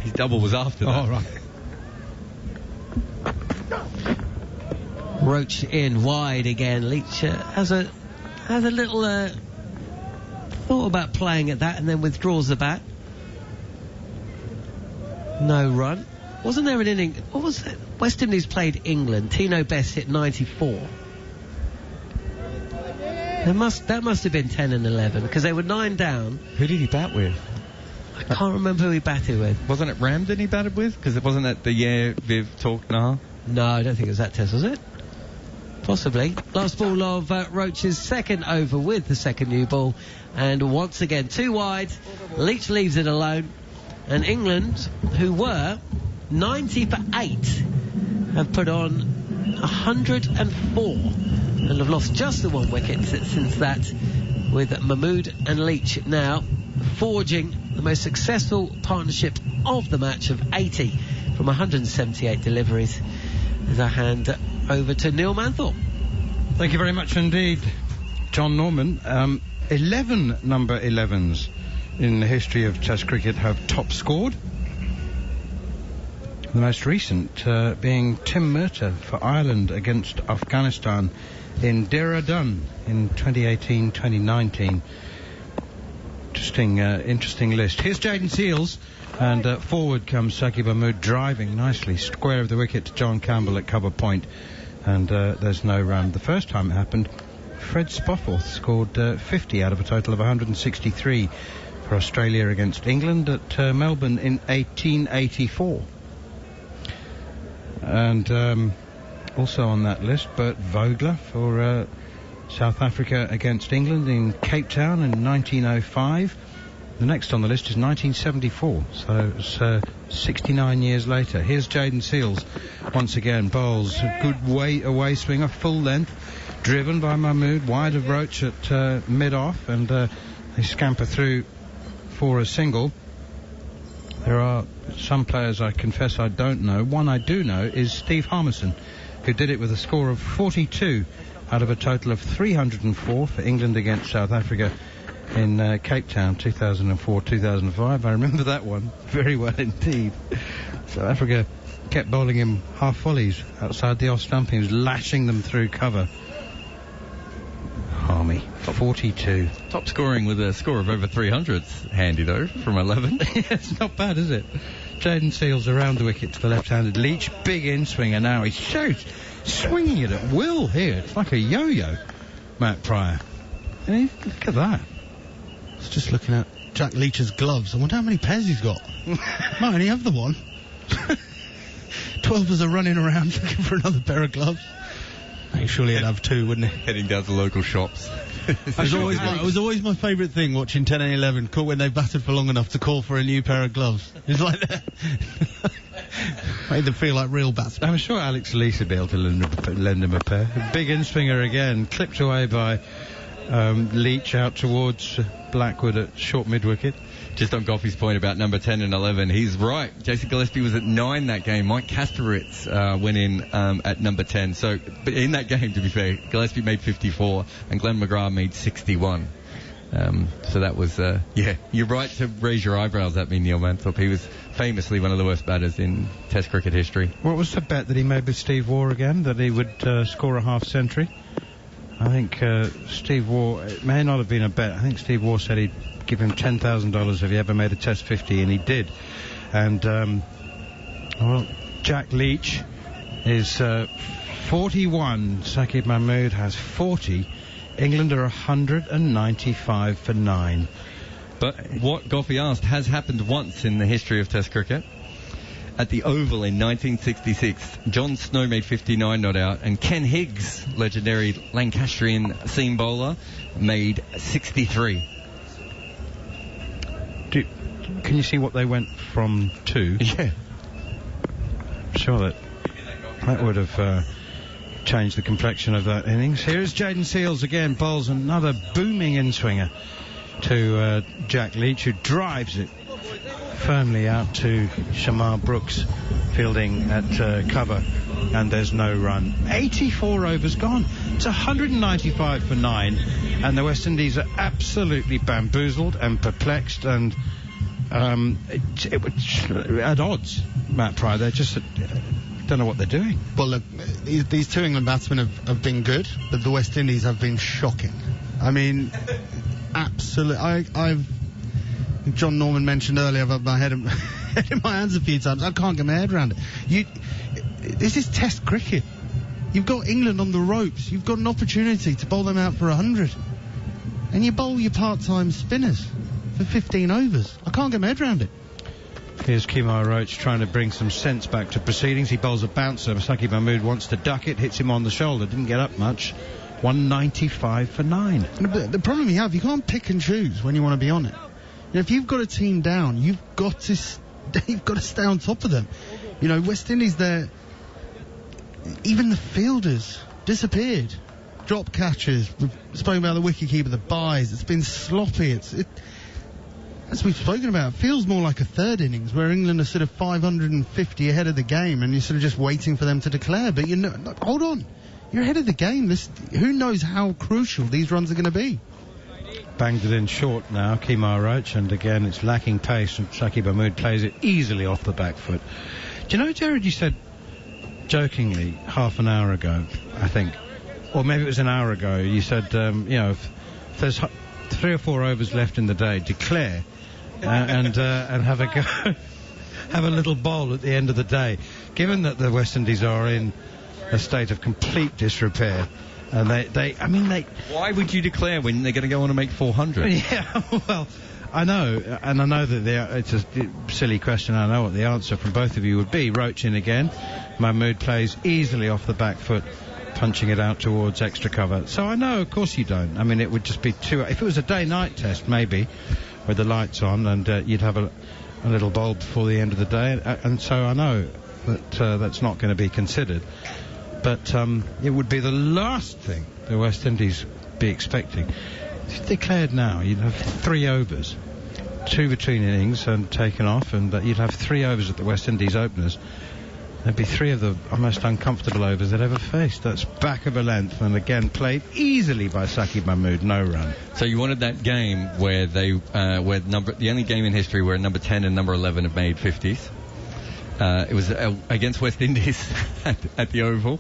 His double was after that. Oh, right. Roach in wide again. Leach has a little thought about playing at that, and then withdraws the bat. No run. Wasn't there an inning? What was it? West Indies played England. Tino Best hit 94. That must have been 10 and 11, because they were 9 down. Who did he bat with? I can't remember who he batted with. Wasn't it Ramden he batted with? Because it wasn't that the year Viv talked now. No, I don't think it was that test, was it? Possibly. Last ball of Roach's second over with the second new ball, and once again 2 wide. Leach leaves it alone, and England, who were 90 for 8, have put on 104 and have lost just the 1 wicket since that, with Mahmood and Leach now forging the most successful partnership of the match of 80 from 178 deliveries. As I hand over to Neil Manthorpe. Thank you very much indeed, John Norman. 11 number 11s in the history of Test cricket have top scored. The most recent being Tim Murtagh for Ireland against Afghanistan in Dehradun in 2018-2019. Interesting list. Here's Jaden Seals, and forward comes Saqib Mahmood driving nicely, square of the wicket to John Campbell at cover point, and there's no run. The first time it happened, Fred Spofforth scored 50 out of a total of 163 for Australia against England at Melbourne in 1884. And also on that list, Bert Vogler for South Africa against England in Cape Town in 1905. The next on the list is 1974, so it's 69 years later. Here's Jaden Seals once again, bowls a good away swinger, full length, driven by Mahmood, wide of Roach at mid-off, and they scamper through for a single. There are some players I confess I don't know. One I do know is Steve Harmison, who did it with a score of 42 out of a total of 304 for England against South Africa in Cape Town 2004-2005. I remember that one very well indeed. South Africa kept bowling him half volleys outside the off stump. He was lashing them through cover. Harmy, 42. Top scoring with a score of over 300's handy though, from 11. It's not bad, is it? Jaden Seals around the wicket to the left-handed Leach. Big in-swinger now. He shoots, swinging it at will here. It's like a yo-yo, Matt Pryor. Hey, look at that. I was just looking at Jack Leach's gloves. I wonder how many pairs he's got. Might only have the one. 12ers are running around looking for another pair of gloves. Surely he'd have 2, wouldn't he? Heading down to local shops. It was always my favourite thing watching 10 and 11, when they batted for long enough to call for a new pair of gloves. It's like that. Made them feel like real batsmen. I'm sure Alex Leach would be able to lend him a pair. Big in-swinger again, clipped away by Leach out towards Blackwood at short mid-wicket. Just on Goughy's point about number 10 and 11, he's right. Jason Gillespie was at 9 that game. Mike Kasparitz went in at number 10. So, but in that game, to be fair, Gillespie made 54 and Glenn McGrath made 61. So that was, you're right to raise your eyebrows at me, Neil Manthorpe. He was famously one of the worst batters in Test cricket history. What was the bet that he made with Steve Waugh again, that he would score a half-century? I think Steve Waugh, it may not have been a bet. I think Steve Waugh said he'd give him $10,000 if he ever made a Test 50, and he did. And, Jack Leach is 41. Saqib Mahmood has 40. England are 195 for 9. But what Goughy asked has happened once in the history of Test cricket. At the Oval in 1966, John Snow made 59 not out, and Ken Higgs, legendary Lancastrian seam bowler, made 63. Can you see what they went from to? Yeah. I'm sure that would have changed the complexion of that innings. Here's Jaden Seals again, bowls another booming in-swinger to Jack Leach, who drives it firmly out to Shamar Brooks, fielding at cover, and there's no run. 84 overs gone. It's 195 for 9, and the West Indies are absolutely bamboozled and perplexed and at odds, Matt Pryor. They're just don't know what they're doing. Well, look, these two England batsmen have been good, but the West Indies have been shocking. I mean, absolutely. John Norman mentioned earlier, I've had my head in my hands a few times. I can't get my head around it. This is Test cricket. You've got England on the ropes. You've got an opportunity to bowl them out for 100. And you bowl your part-time spinners for 15 overs. I can't get my head around it. Here's Kemar Roach trying to bring some sense back to proceedings. He bowls a bouncer. Saqib Mahmood wants to duck it, hits him on the shoulder, didn't get up much. 195 for 9. The problem you have, you can't pick and choose when you want to be on it. If you've got a team down, you've got to stay on top of them. You know, West Indies, even the fielders disappeared. Drop catches. We've spoken about the wicketkeeper, the byes. It's been sloppy. As we've spoken about, it feels more like a third innings where England are sort of 550 ahead of the game, and you're sort of just waiting for them to declare. But hold on, you're ahead of the game. Who knows how crucial these runs are going to be? Banged it in short now, Kemar Roach, and again it's lacking pace, and Saqib Mahmood plays it easily off the back foot. Do you know, Jared, you said jokingly half an hour ago, I think, or maybe it was an hour ago, you said, if there's 3 or 4 overs left in the day, declare and have a go, have a little bowl at the end of the day. Given that the West Indies are in a state of complete disrepair, and why would you declare when they're going to go on and make 400? Yeah, well, I know, and I know that it's a silly question. I know what the answer from both of you would be. Roach in again. Mahmood plays easily off the back foot, punching it out towards extra cover. So I know, of course you don't. I mean, it would just be too... If it was a day-night test, maybe, with the lights on, and you'd have a little bowl before the end of the day, and so I know that that's not going to be considered. But it would be the last thing the West Indies be expecting. If it's declared now, you'd have 3 overs, 2 between innings and taken off, and you'd have 3 overs at the West Indies openers. There'd be 3 of the most uncomfortable overs they'd ever faced. That's back of a length, and again played easily by Saqib Mahmood, no run. So you wanted that game where the only game in history where number 10 and number 11 have made 50s. It was against West Indies at the Oval.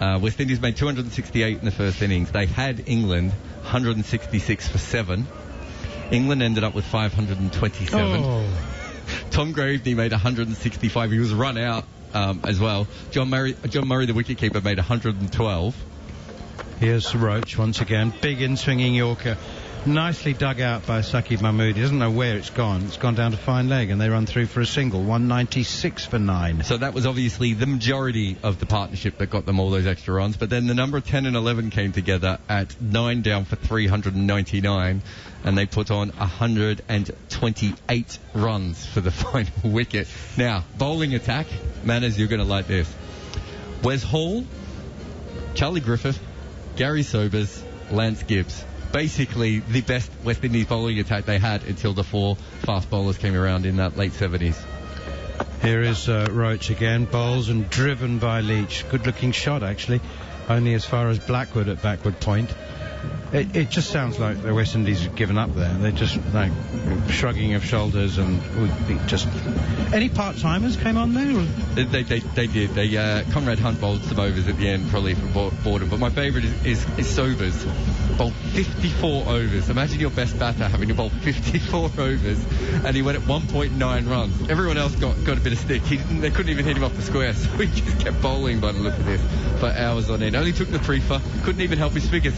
West Indies made 268 in the first innings. They had England 166 for 7. England ended up with 527. Oh. Tom Graveney made 165. He was run out as well. John Murray, the wicketkeeper, made 112. Here's Roach once again. Big in-swinging Yorker Nicely dug out by Saqib Mahmood. He doesn't know where it's gone. It's gone down to fine leg, and they run through for a single. 196 for 9. So that was obviously the majority of the partnership that got them all those extra runs. But then the number 10 and 11 came together at 9 down for 399, and they put on 128 runs for the final wicket. Now, bowling attack. Manners, you're going to like this. Wes Hall, Charlie Griffith, Gary Sobers, Lance Gibbs. Basically the best West Indies bowling attack they had until the 4 fast bowlers came around in that late 70s. Here is Roach again, bowls and driven by Leach. Good looking shot, actually, only as far as Blackwood at backward point. It just sounds like the West Indies have given up there. They're just like shrugging of shoulders, and just any part-timers came on there? They did. Conrad Hunt bowled some overs at the end, probably from boredom. But my favourite is Sobers. Bowled 54 overs. Imagine your best batter having to bowl 54 overs, and he went at 1.9 runs. Everyone else got a bit of stick. They couldn't even hit him off the square, so he just kept bowling by the look of this for hours on end. Only took the prefer. Couldn't even help his figures.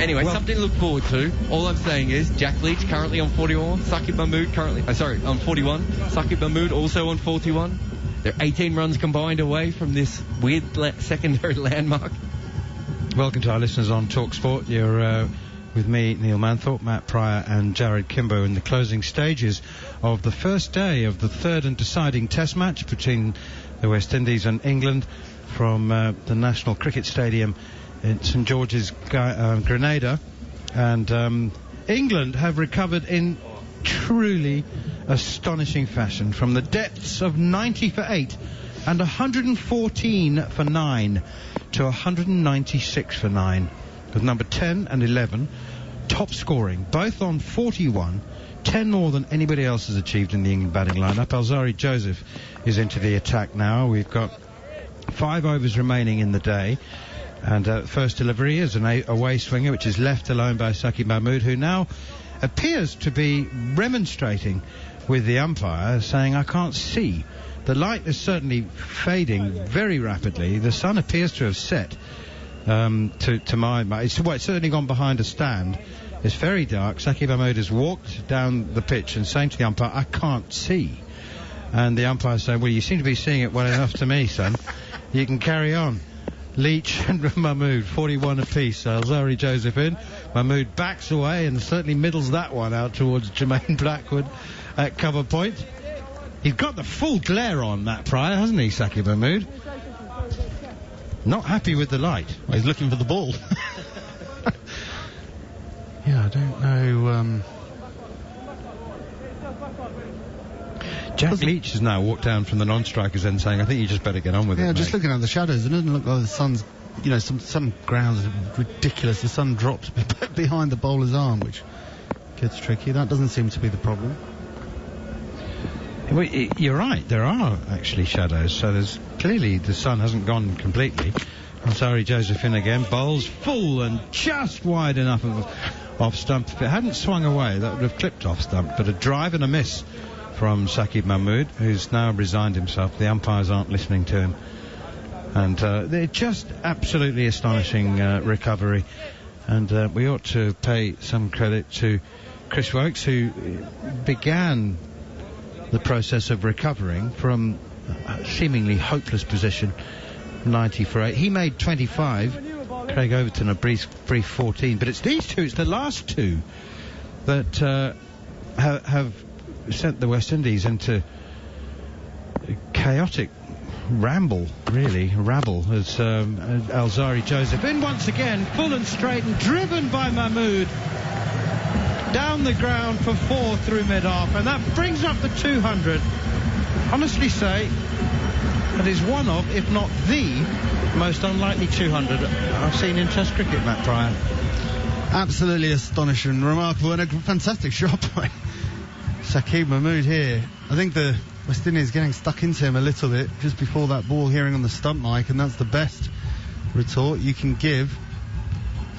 Anyway, something to look forward to. All I'm saying is Jack Leach currently on 41. Saqib Mahmood on 41. Saqib Mahmood also on 41. They're 18 runs combined away from this weird secondary landmark. Welcome to our listeners on talkSPORT. You're with me, Neil Manthorpe, Matt Pryor and Jared Kimbo in the closing stages of the first day of the third and deciding test match between the West Indies and England from the National Cricket Stadium in St George's, Grenada. And England have recovered in truly astonishing fashion from the depths of 90 for 8 and 114 for 9 to 196 for 9, with number 10 and 11 top scoring, both on 41, 10 more than anybody else has achieved in the England batting lineup. Alzari Joseph is into the attack now. We've got 5 overs remaining in the day. And first delivery is an away swinger, which is left alone by Saqib Mahmood, who now appears to be remonstrating with the umpire, saying, I can't see. The light is certainly fading very rapidly. The sun appears to have set, to my mind. It's certainly gone behind a stand. It's very dark. Saqib Mahmood has walked down the pitch and saying to the umpire, I can't see. And the umpire saying, well, you seem to be seeing it well enough to me, son. You can carry on. Leach and Mahmood, 41 apiece. Alzari Joseph in. Mahmood backs away and certainly middles that one out towards Jermaine Blackwood at cover point. He's got the full glare on, Matt Pryor, hasn't he, Saqib Mahmood? Not happy with the light. Well, he's looking for the ball. Yeah, I don't know. Jack Leach has now walked down from the non-strikers end saying, I think you just better get on with it, Yeah, just mate. looking at the shadows, it doesn't look like the sun's, some grounds are ridiculous. The sun drops behind the bowler's arm, which gets tricky. That doesn't seem to be the problem. Well, you're right, there are actually shadows, so there's clearly the sun hasn't gone completely. Alzari Joseph in again, bowls full and just wide enough of off stump. If it hadn't swung away, that would have clipped off stump, but a drive and a miss from Saqib Mahmood, who's now resigned himself. The umpires aren't listening to him. And they're just absolutely astonishing recovery. And we ought to pay some credit to Chris Wokes, who began the process of recovering from a seemingly hopeless position, 90 for 8. He made 25. Craig Overton a brief 14. But it's these two, it's the last two that have sent the West Indies into chaotic rabble, as Alzari Joseph in once again, full and straight and driven by Mahmood down the ground for 4 through mid-off, and that brings up the 200. Honestly say, that is one of, if not the most unlikely 200 I've seen in Test cricket, Matt Pryor. Absolutely astonishing, remarkable, and a fantastic shot by Saqib Mahmood here. I think the West Indies getting stuck into him a little bit just before that ball hearing on the stump mic, and that's the best retort you can give.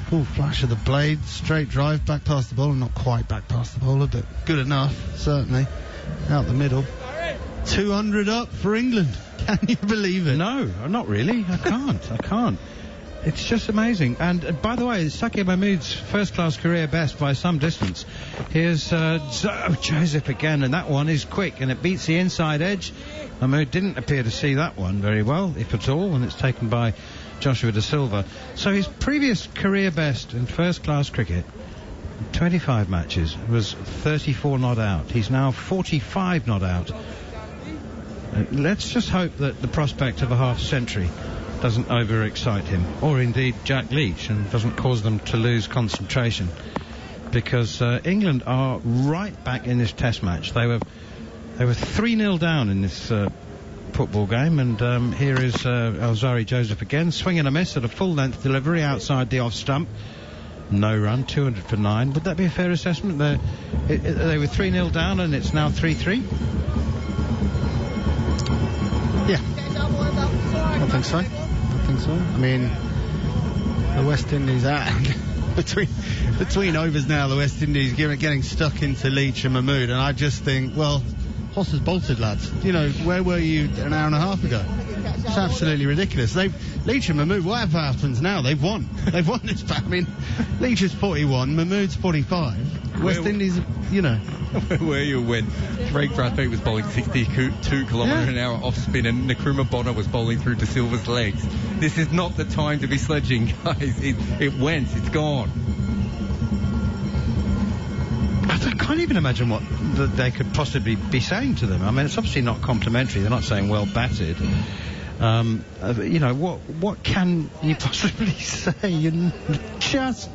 Full flash of the blade, straight drive back past the bowler, not quite back past the bowler, but good enough, certainly. Out the middle. 200 up for England. Can you believe it? No, not really. I can't. It's just amazing. And by the way, Saki Mahmood's first-class career best by some distance. Here's Joseph again, and that one is quick, and it beats the inside edge. Mahmood didn't appear to see that one very well, if at all, and it's taken by Joshua Da Silva. So his previous career best in first-class cricket, 25 matches, was 34 not out. He's now 45 not out. Let's just hope that the prospect of a half-century doesn't overexcite him, or indeed Jack Leach, and doesn't cause them to lose concentration, because England are right back in this Test match. They were 3-0 down in this football game, and here is Alzari Joseph again, swing and a miss at a full-length delivery outside the off stump. No run, 200 for 9. Would that be a fair assessment? They were 3-0 down, and it's now 3-3. Yeah, I think so. I mean, the West Indies are between overs now. The West Indies getting stuck into Leach and Mahmood, and I just think, well, Hoss has bolted, lads. You know, where were you an hour and a half ago? It's absolutely ridiculous. Leach and Mahmood, whatever happens now, they've won. They've won this battle. I mean, Leach is 41, Mahmood's 45. West Indies, you know. Where were you when Craig Bradford was bowling 62 kilometres an hour off spin and Nkrumah Bonner was bowling through De Silva's legs? This is not the time to be sledging, guys. It went. It's gone. I can't even imagine what they could possibly be saying to them. I mean, it's obviously not complimentary. They're not saying well batted. You know, what can you possibly say? You're just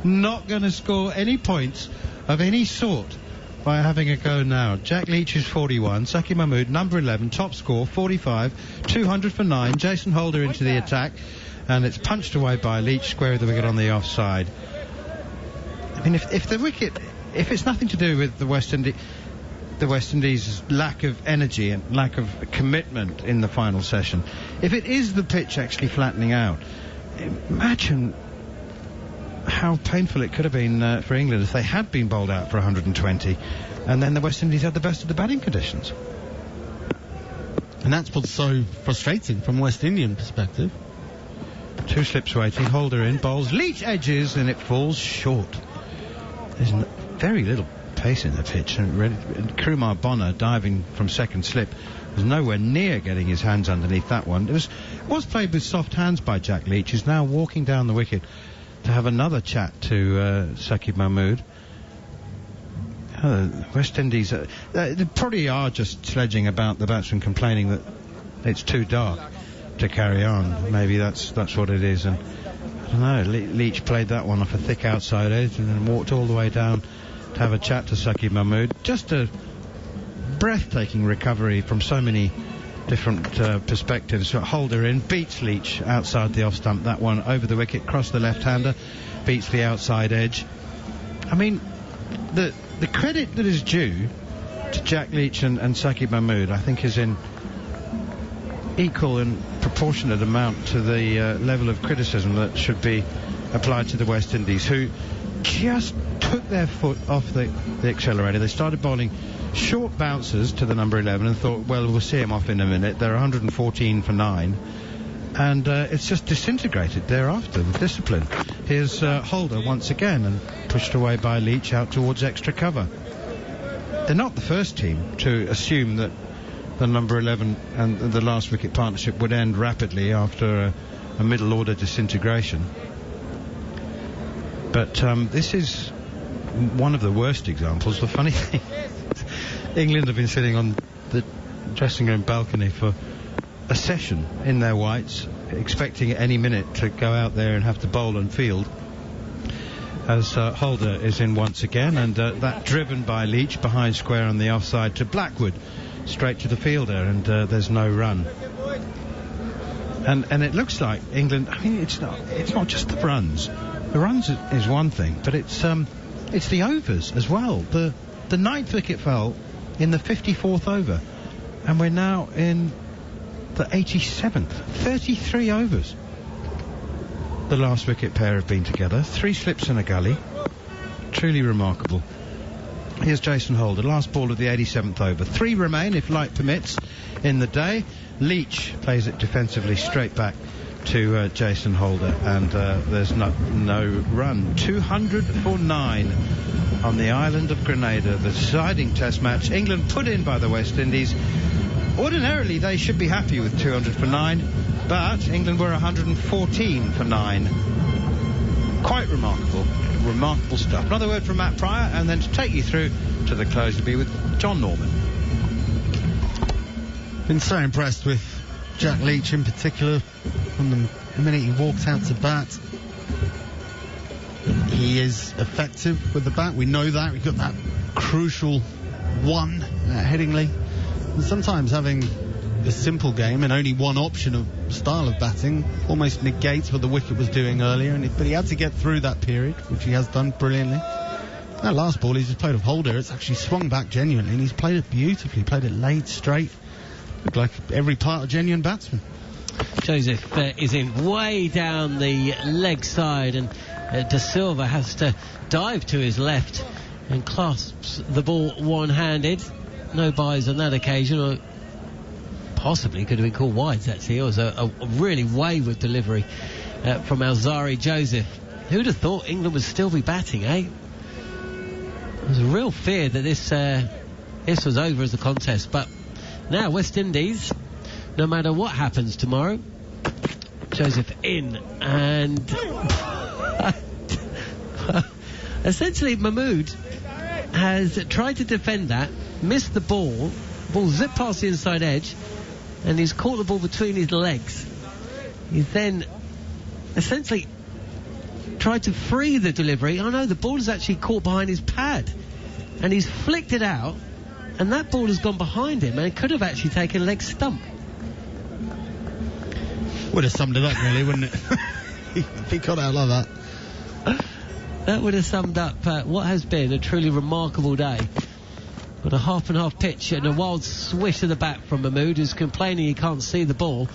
not going to score any points of any sort by having a go now. Jack Leach is 41, Saki Mahmood, number 11, top score, 45, 200 for 9, Jason Holder into the attack, and it's punched away by Leach, square of the wicket on the offside. I mean, if the wicket, if it's nothing to do with the West Indies' lack of energy and lack of commitment in the final session, if it is the pitch actually flattening out, imagine how painful it could have been for England if they had been bowled out for 120 and then the West Indies had the best of the batting conditions. And that's what's so frustrating from a West Indian perspective. 2 slips waiting, Holder in, bowls, Leach edges, and it falls short. There's very little pace in the pitch, and Nkrumah Bonner diving from second slip was nowhere near getting his hands underneath that one. It was played with soft hands by Jack Leach, who's now walking down the wicket to have another chat to Saqib Mahmood. West Indies, they probably are just sledging about the batsman complaining that it's too dark to carry on. Maybe that's what it is. And I don't know, Leach played that one off a thick outside edge and then walked all the way down to have a chat to Saqib Mahmood. Just a breathtaking recovery from so many different perspectives. Holder in, beats Leach outside the off stump. That one over the wicket, cross the left-hander, beats the outside edge. I mean, the credit that is due to Jack Leach and Saqib Mahmood, I think, is in equal and proportionate amount to the level of criticism that should be applied to the West Indies, who just took their foot off the accelerator. They started bowling short bounces to the number 11 and thought, well, we'll see him off in a minute. They're 114 for 9. And it's just disintegrated thereafter with discipline. Here's Holder once again and pushed away by Leach out towards extra cover. They're not the first team to assume that the number 11 and the last wicket partnership would end rapidly after a middle order disintegration. But this is one of the worst examples. The funny thing, England have been sitting on the dressing room balcony for a session in their whites, expecting at any minute to go out there and have to bowl and field, as Holder is in once again, and that driven by Leach behind square on the offside to Blackwood, straight to the fielder, and there's no run. And it looks like England, I mean, it's not just the runs. The runs is one thing, but it's the overs as well. The 9th wicket fell in the 54th over, and we're now in the 87th. 33 overs. The last wicket pair have been together. 3 slips and a gully. Truly remarkable. Here's Jason Holder, last ball of the 87th over. 3 remain if light permits in the day. Leach plays it defensively straight back to Jason Holder, and there's no run. 200 for 9 on the island of Grenada, the deciding test match. England put in by the West Indies. Ordinarily they should be happy with 200 for 9, but England were 114 for 9. Quite remarkable stuff. Another word from Matt Pryor, and then to take you through to the close will be with John Norman. Been so impressed with Jack Leach in particular from the minute he walked out to bat. He is effective with the bat, we know that. We've got that crucial one at Headingley. And sometimes having a simple game and only one option of style of batting almost negates what the wicket was doing earlier, but he had to get through that period, which he has done brilliantly. That last ball he's just played off Holder, it's actually swung back genuinely, and he's played it beautifully, played it laid straight. Looked like every part of genuine batsman. Joseph is in way down the leg side, and De Silva has to dive to his left and clasps the ball one-handed. No byes on that occasion, or possibly could have been called wides actually. It was a really wayward delivery from Alzari Joseph. Who'd have thought England would still be batting, eh? There was a real fear that this was over as a contest, but now West Indies, no matter what happens tomorrow, Joseph in, and essentially Mahmood has tried to defend that, missed the ball zipped past the inside edge, and he's caught the ball between his legs. He's then essentially tried to free the delivery. Oh no, the ball is actually caught behind his pad, and he's flicked it out, and that ball has gone behind him, and it could have actually taken a leg stump. Would have summed it up really, wouldn't it? If he got out like that. That would have summed up what has been a truly remarkable day. Got a half and half pitch and a wild swish of the bat from Mahmood, who's complaining he can't see the ball.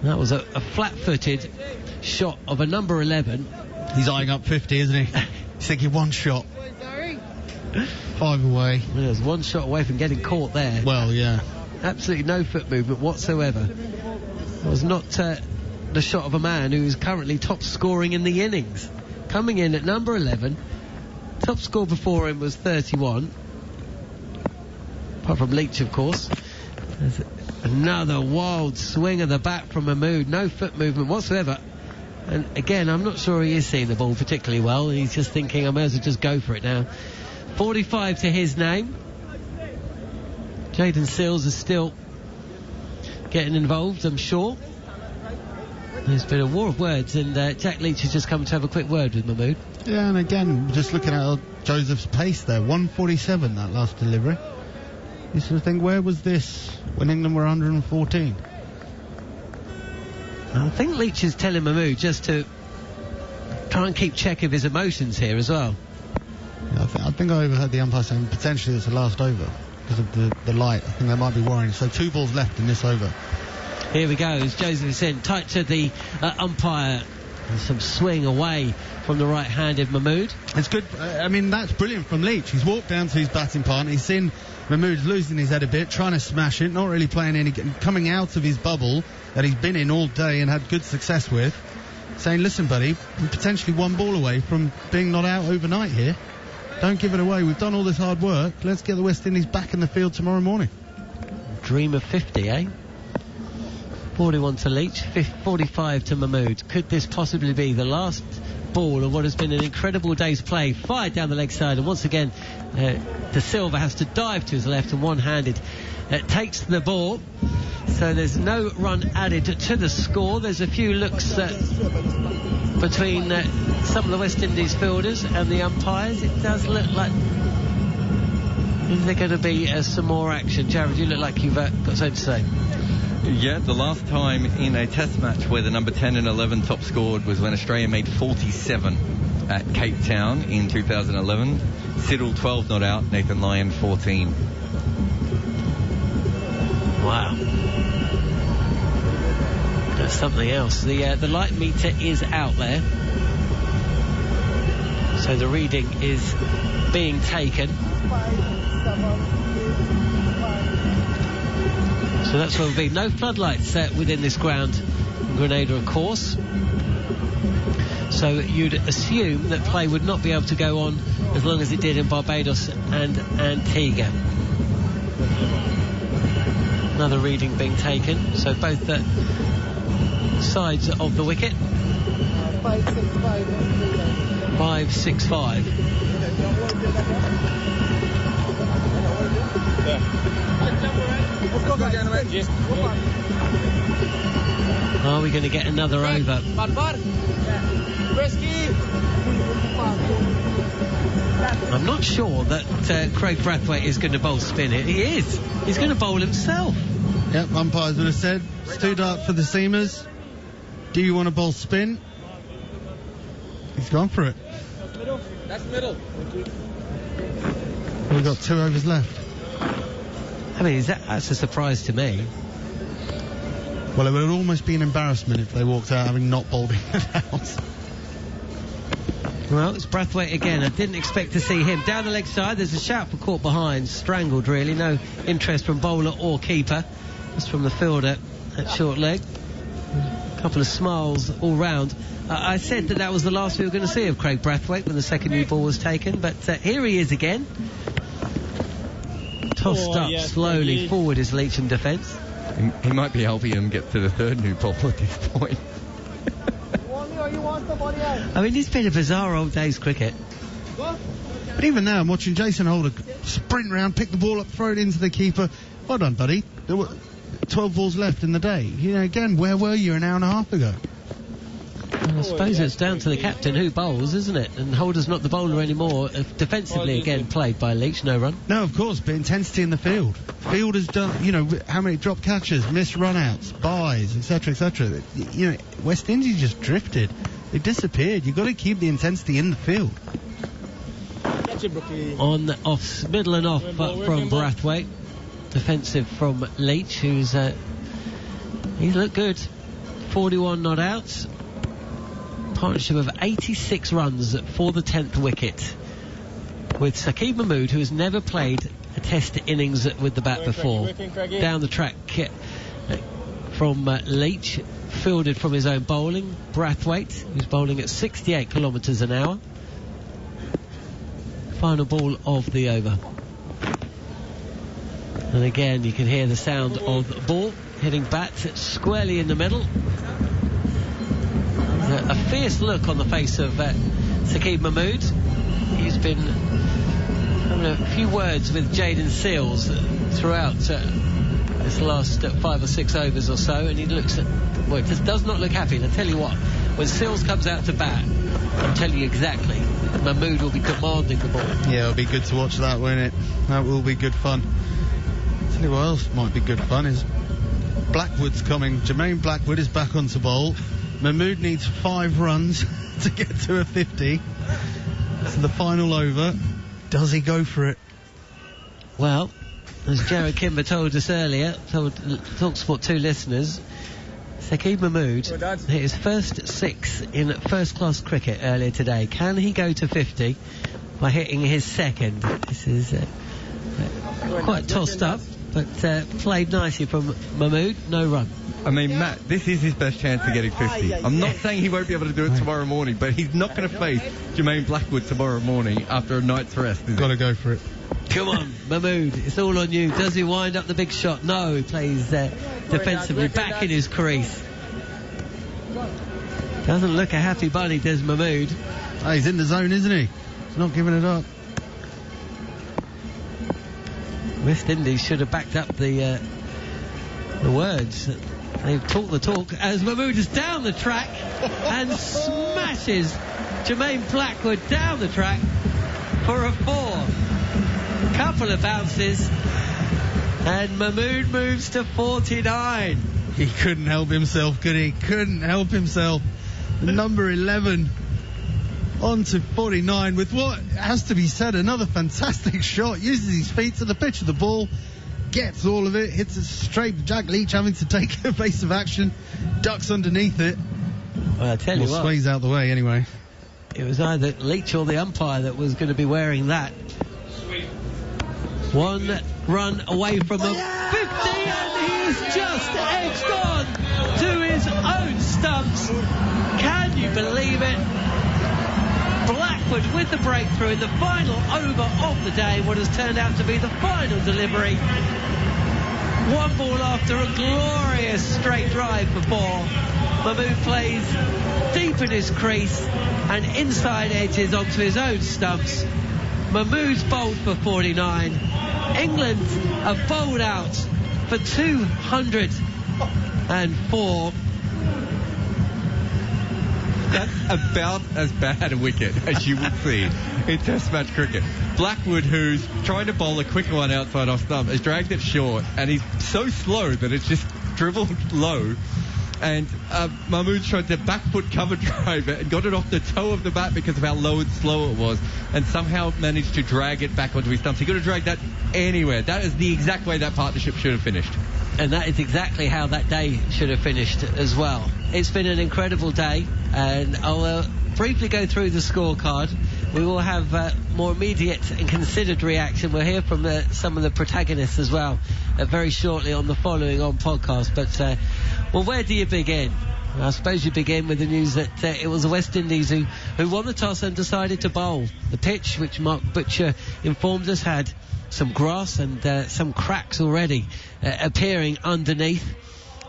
That was a flat-footed shot of a number 11. He's eyeing up 50, isn't he? He's thinking one shot. 5 away. Well, there's one shot away from getting caught there. Well, yeah. Absolutely no foot movement whatsoever. It was not the shot of a man who is currently top scoring in the innings. Coming in at number 11. Top score before him was 31. Apart from Leach, of course. There's another wild swing of the bat from Mahmood. No foot movement whatsoever. And again, I'm not sure he is seeing the ball particularly well. He's just thinking, I may as well just go for it now. 45 to his name. Jaden Seals is still getting involved, I'm sure. There's been a war of words, and Jack Leach has just come to have a quick word with Mahmood. Yeah, and again, just looking at Joseph's pace there, 147 that last delivery. You sort of think, where was this when England were 114? I think Leach is telling Mahmood just to try and keep check of his emotions here as well. Yeah, I think I overheard the umpire saying potentially it's the last over because of the light. I think they might be worrying. So 2 balls left in this over. Here we go, as Joseph is in tight to the umpire. Some swing away from the right-handed Mahmood. It's good. I mean, that's brilliant from Leach. He's walked down to his batting partner. He's seen Mahmood losing his head a bit, trying to smash it, not really playing any, coming out of his bubble that he's been in all day and had good success with, saying, listen, buddy, we're potentially 1 ball away from being not out overnight here. Don't give it away. We've done all this hard work. Let's get the West Indies back in the field tomorrow morning. Dream of 50, eh? 41 to Leach, 45 to Mahmood. Could this possibly be the last ball of what has been an incredible day's play? Fired down the leg side, and once again De Silva has to dive to his left and one-handed takes the ball. So there's no run added to the score. There's a few looks between some of the West Indies fielders and the umpires. It does look like there's going to be some more action. Jared, you look like you've got something to say. Yeah, the last time in a test match where the number 10 and 11 top scored was when Australia made 47 at Cape Town in 2011. Siddle 12 not out, Nathan Lyon 14. Wow. That's something else. The light meter is out there. So the reading is being taken. So that's where we'll be. No floodlights within this ground Grenada, of course. So you'd assume that play would not be able to go on as long as it did in Barbados and Antigua. Another reading being taken, so both sides of the wicket. 565. Are we going to get another over? I'm not sure that Craig Brathwaite is going to bowl spin it. He is. He's going to bowl himself. Yep, umpires would have said, it's too dark for the seamers. Do you want to bowl spin? He's gone for it. That's middle. We've got 2 overs left. I mean, that's a surprise to me. Well, it would almost be an embarrassment if they walked out having not bowled in and out. Well, it's Brathwaite again. I didn't expect to see him. Down the leg side, there's a shout for caught behind. Strangled, really. No interest from bowler or keeper. Just from the fielder at short leg. A couple of smiles all round. I said that was the last we were going to see of Craig Brathwaite when the second new ball was taken. But here he is again. Tossed up slowly forward is Leach in defence. He might be helping him get to the third new ball at this point. I mean, it's been a bizarre old day's cricket. But even now, I'm watching Jason Holder sprint round, pick the ball up, throw it into the keeper. Well done, buddy. There were 12 balls left in the day. You know, again, where were you an hour and a half ago? Well, I suppose it's down to the captain who bowls, isn't it? And Holder's not the bowler anymore. Defensively, again, played by Leach, no run. No, of course, but intensity in the field. Field has done, you know, how many drop catches, missed run-outs, byes, etc., etc. You know, West Indies just drifted. They disappeared. You've got to keep the intensity in the field. On off, middle and off from Brathwaite. Defensive from Leach, who's he's looked good. 41 not outs. Partnership of 86 runs for the 10th wicket. With Saqib Mahmood, who has never played a test innings with the bat before. Down the track from Leach, fielded from his own bowling. Brathwaite, who's bowling at 68 kilometres an hour. Final ball of the over. And again, you can hear the sound of the ball hitting bat squarely in the middle. A fierce look on the face of Saqib Mahmood. He's been having a few words with Jaden Seals throughout this last 5 or 6 overs or so, and he looks at, well, it just does not look happy. And I tell you what, when Seals comes out to bat, I'm telling you exactly, Mahmood will be commanding the ball. Yeah, it'll be good to watch that, won't it? That will be good fun. Tell you what else might be good fun is Blackwood's coming. Jermaine Blackwood is back onto bowl. Mahmood needs 5 runs to get to a 50. So the final over. Does he go for it? Well, as Jared Kimber told us earlier, told talkSPORT 2 listeners, Saqib Mahmood hit his first 6 in first-class cricket earlier today. Can he go to 50 by hitting his second? This is quite tossed up, but played nicely from Mahmood. No run. I mean, Matt, this is his best chance of getting 50. I'm not saying he won't be able to do it tomorrow morning, but he's not going to face Jermaine Blackwood tomorrow morning after a night's rest. Got to go for it. Come on, Mahmood, it's all on you. Does he wind up the big shot? No, he plays defensively back in his crease. Doesn't look a happy bunny, does Mahmood. Oh, he's in the zone, isn't he? He's not giving it up. West Indies should have backed up the words. They've talked the talk as Mahmood is down the track and smashes Jermaine Blackwood down the track for a 4. Couple of bounces and Mahmood moves to 49. He couldn't help himself, could he? Couldn't help himself. Number 11 on to 49 with what has to be said, another fantastic shot. Uses his feet to the pitch of the ball, gets all of it, hits it straight. Jack Leach having to take a face of action, ducks underneath it. Well, I tell you what, sways out the way anyway. It was either Leach or the umpire that was going to be wearing that. 1 run away from a 50, and he's just edged on to his own Can you believe it? Blackwood with the breakthrough in the final over of the day, what has turned out to be the final delivery. One ball after a glorious straight drive for 4. Mahmood plays deep in his crease and inside edges onto his own stumps. Mahmood's bowled for 49. England are bowled out for 204. That's about as bad a wicket as you would see in Test match cricket. Blackwood, who's trying to bowl a quicker one outside off stump, has dragged it short, and he's so slow that it's just dribbled low. And Mahmood tried to back foot cover drive it and got it off the toe of the bat because of how low and slow it was, and somehow managed to drag it back onto his stumps. He could have dragged that anywhere. That is the exact way that partnership should have finished. And that is exactly how that day should have finished as well. It's been an incredible day, and I'll briefly go through the scorecard. We will have more immediate and considered reaction. We'll hear from some of the protagonists as well very shortly on the following on podcast. But, well, where do you begin? I suppose you begin with the news that it was the West Indies who won the toss and decided to bowl. The pitch, which Mark Butcher informed us had some grass and some cracks already appearing underneath,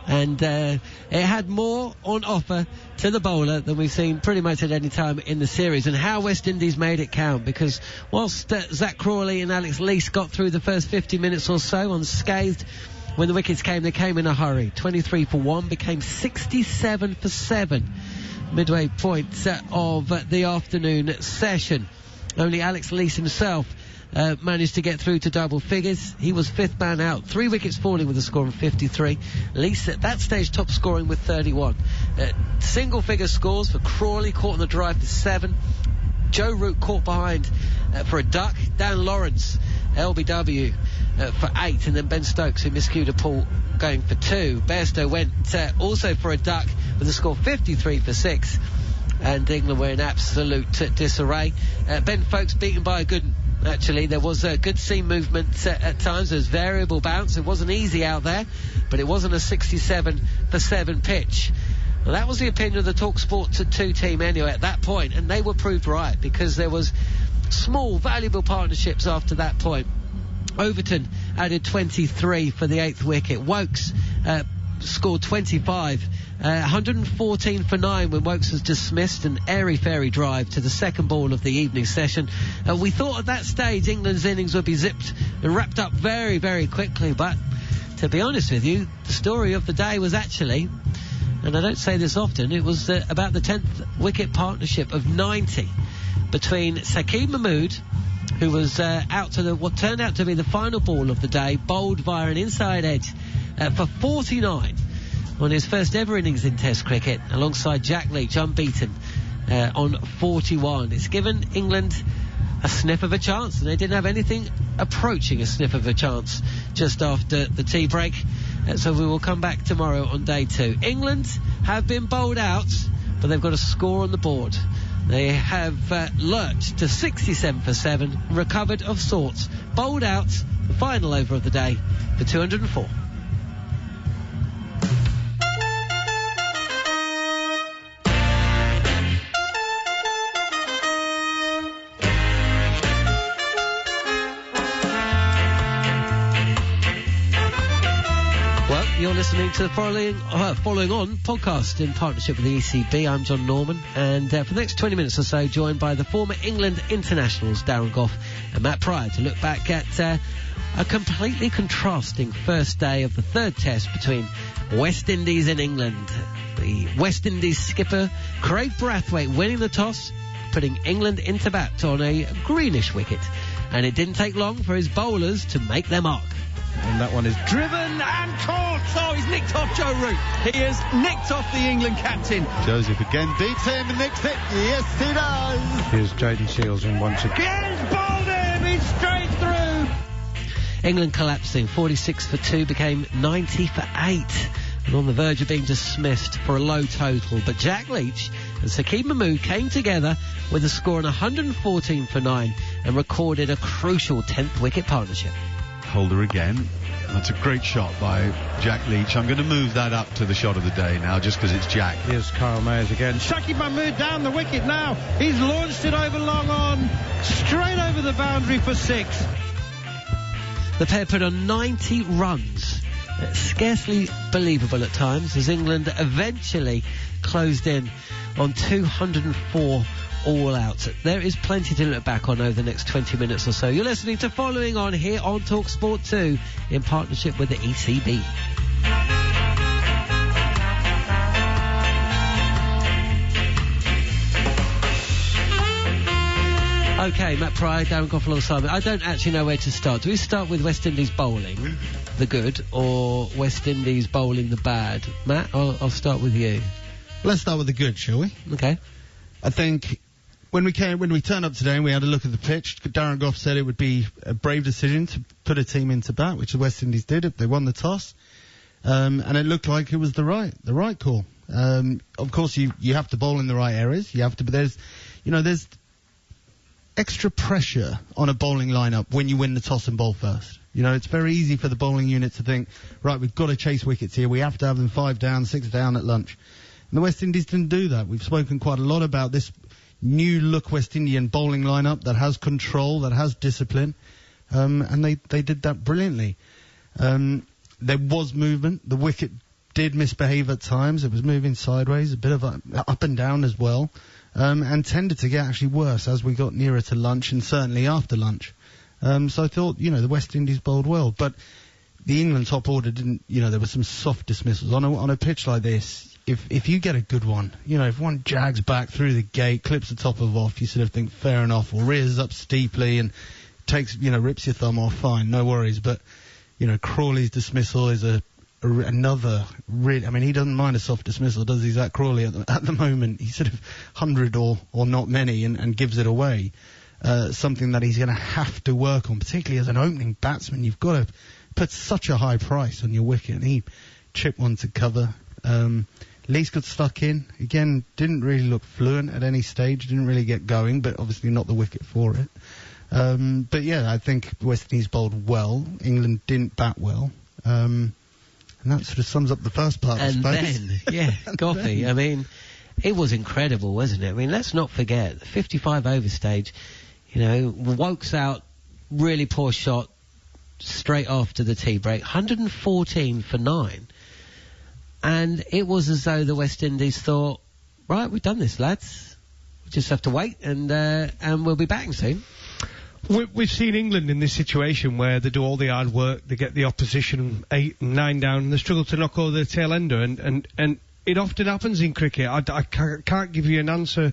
and it had more on offer to the bowler than we've seen pretty much at any time in the series. And how West Indies made it count, because whilst Zach Crawley and Alex Leach got through the first 50 minutes or so unscathed, when the wickets came, they came in a hurry. 23 for 1 became 67 for 7 midway point of the afternoon session. Only Alex Leach himself managed to get through to double figures. He was 5th man out, 3 wickets falling with a score of 53. Leach at that stage top scoring with 31. Single figure scores for Crawley, caught on the drive for 7. Joe Root caught behind for a duck. Dan Lawrence, LBW, for 8, and then Ben Stokes, who miscued a pull, going for 2. Bairstow went also for a duck with a score 53 for 6. And England were in absolute disarray. Ben Folkes beaten by a good one. Actually, there was a good seam movement at times. There was variable bounce. It wasn't easy out there, but it wasn't a 67 for 7 pitch. Well, that was the opinion of the talkSPORT 2 team anyway at that point, and they were proved right, because there was small, valuable partnerships after that point. Overton added 23 for the 8th wicket. Wokes scored 25. 114 for 9 when Wokes was dismissed, an airy-fairy drive to the second ball of the evening session. We thought at that stage England's innings would be zipped and wrapped up very, very quickly, but to be honest with you, the story of the day was actually, and I don't say this often, it was about the 10th wicket partnership of 90 between Sakeem Mahmood, who was out to what turned out to be the final ball of the day, bowled via an inside edge for 49 on his first ever innings in Test cricket, alongside Jack Leach, unbeaten, on 41. It's given England a sniff of a chance, and they didn't have anything approaching a sniff of a chance just after the tea break. So we will come back tomorrow on day 2. England have been bowled out, but they've got a score on the board. They have lurched to 67 for 7, recovered of sorts, bowled out the final over of the day for 204. You're listening to the following on podcast in partnership with the ECB. I'm John Norman, and for the next 20 minutes or so, joined by the former England internationals Darren Gough and Matt Pryor to look back at a completely contrasting first day of the 3rd Test between West Indies and England. The West Indies skipper Craig Brathwaite winning the toss, putting England into bat on a greenish wicket, and it didn't take long for his bowlers to make their mark. And that one is driven and caught. Oh, he's nicked off Joe Root. He has nicked off the England captain. Joseph again beats him and nicks it. Yes, he does. Here's Jaden Seals in once again. Bowled him. He's straight through. England collapsing. 46 for 2 became 90 for 8. And on the verge of being dismissed for a low total. But Jack Leach and Sakeem Mahmood came together with a score on 114 for 9 and recorded a crucial 10th wicket partnership. Holder again. That's a great shot by Jack Leach. I'm going to move that up to the shot of the day now, just because it's Jack. Here's Kyle Mayers again. Shaki Mahmood down the wicket now. He's launched it over long on, straight over the boundary for 6. The pair put on 90 runs. Scarcely believable at times, as England eventually closed in on 204 all out. There is plenty to look back on over the next 20 minutes or so. You're listening to Following On here on talkSPORT 2 in partnership with the ECB. Okay, Matt Pryor, Darren Gough alongside me. I don't actually know where to start. Do we start with West Indies bowling, the good, or West Indies bowling, the bad? Matt, I'll start with you. Let's start with the good, shall we? Okay. I think when we turned up today and we had a look at the pitch, Darren Gough said it would be a brave decision to put a team into bat, which the West Indies did. They won the toss, and it looked like it was the right call. Of course, you have to bowl in the right areas. You have to, but there's extra pressure on a bowling lineup when you win the toss and bowl first. It's very easy for the bowling unit to think, right, we've got to chase wickets here. We have to have them 5 down, 6 down at lunch. And the West Indies didn't do that. We've spoken quite a lot about this new look West Indian bowling lineup that has control, that has discipline, and they did that brilliantly. There was movement. The wicket did misbehave at times. It was moving sideways, a bit of up and down as well, and tended to get actually worse as we got nearer to lunch and certainly after lunch. So I thought, the West Indies bowled well, but the England top order didn't. There were some soft dismissals on a pitch like this. If you get a good one, if one jags back through the gate, clips the top of off, you sort of think fair enough, or rears up steeply and takes, rips your thumb off, fine, no worries. But, Crawley's dismissal is another really, he doesn't mind a soft dismissal, does he, Zach Crawley at the moment? He's sort of 100 or not many and gives it away. Something that he's going to have to work on, particularly as an opening batsman. You've got to put such a high price on your wicket, and he chipped one to cover. Leach got stuck in. Again, didn't really look fluent at any stage, didn't really get going, but obviously not the wicket for it. But yeah, I think West Indies bowled well. England didn't bat well. And that sort of sums up the first part, I suppose. Goughy, it was incredible, wasn't it? Let's not forget, the 55 over stage, Wokes out, really poor shot, straight after the tea break, 114 for 9. And it was as though the West Indies thought, right, we've done this, lads. We just have to wait, and we'll be batting soon. We've seen England in this situation where they do all the hard work, they get the opposition 8 and 9 down, and they struggle to knock over the tail ender, and it often happens in cricket. I can't give you an answer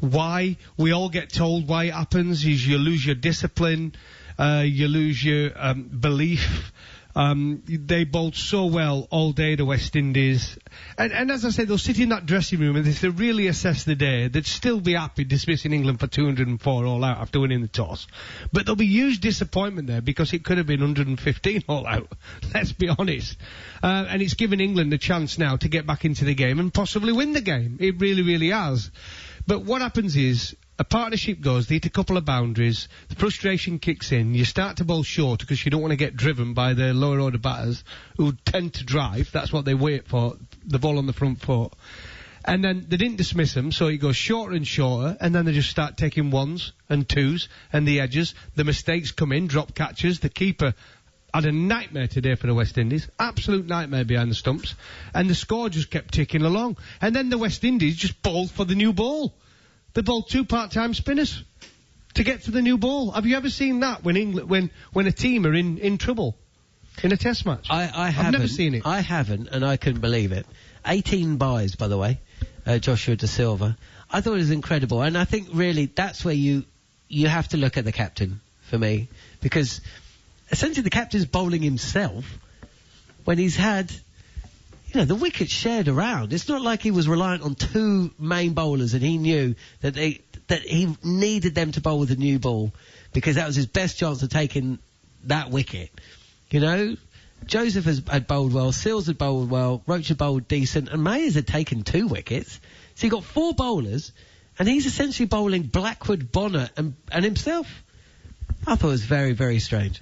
why. We all get told why it happens, is you lose your discipline, you lose your belief. They bowled so well all day, the West Indies. And as I said, they'll sit in that dressing room and if they really assess the day, they'd still be happy dismissing England for 204 all out after winning the toss. But there'll be huge disappointment there because it could have been 115 all out. Let's be honest. And it's given England a chance now to get back into the game and possibly win the game. It really, really has. But what happens is, a partnership goes, they hit a couple of boundaries, the frustration kicks in, you start to bowl short because you don't want to get driven by the lower order batters who tend to drive, that's what they wait for, the ball on the front foot. And then they didn't dismiss them, so it goes shorter and shorter, and then they just start taking 1s and 2s and the edges, the mistakes come in, drop catches, the keeper had a nightmare today for the West Indies, absolute nightmare behind the stumps, and the score just kept ticking along. And then the West Indies just bowled for the new ball. They bowled 2 part-time spinners to get to the new ball. Have you ever seen that when England, when a team are in trouble in a test match? I've never seen it. I haven't, and I couldn't believe it. 18 buys, by the way, Joshua De Silva. I thought it was incredible, and I think really that's where you have to look at the captain for me, because essentially the captain's bowling himself when he's had, the wickets shared around. It's not like he was reliant on 2 main bowlers and he knew that he needed them to bowl with a new ball because that was his best chance of taking that wicket. Joseph had bowled well, Seals had bowled well, Roach had bowled decent, and Mayers had taken 2 wickets. So you got 4 bowlers, and he's essentially bowling Blackwood, Bonner, and himself. I thought it was very, very strange.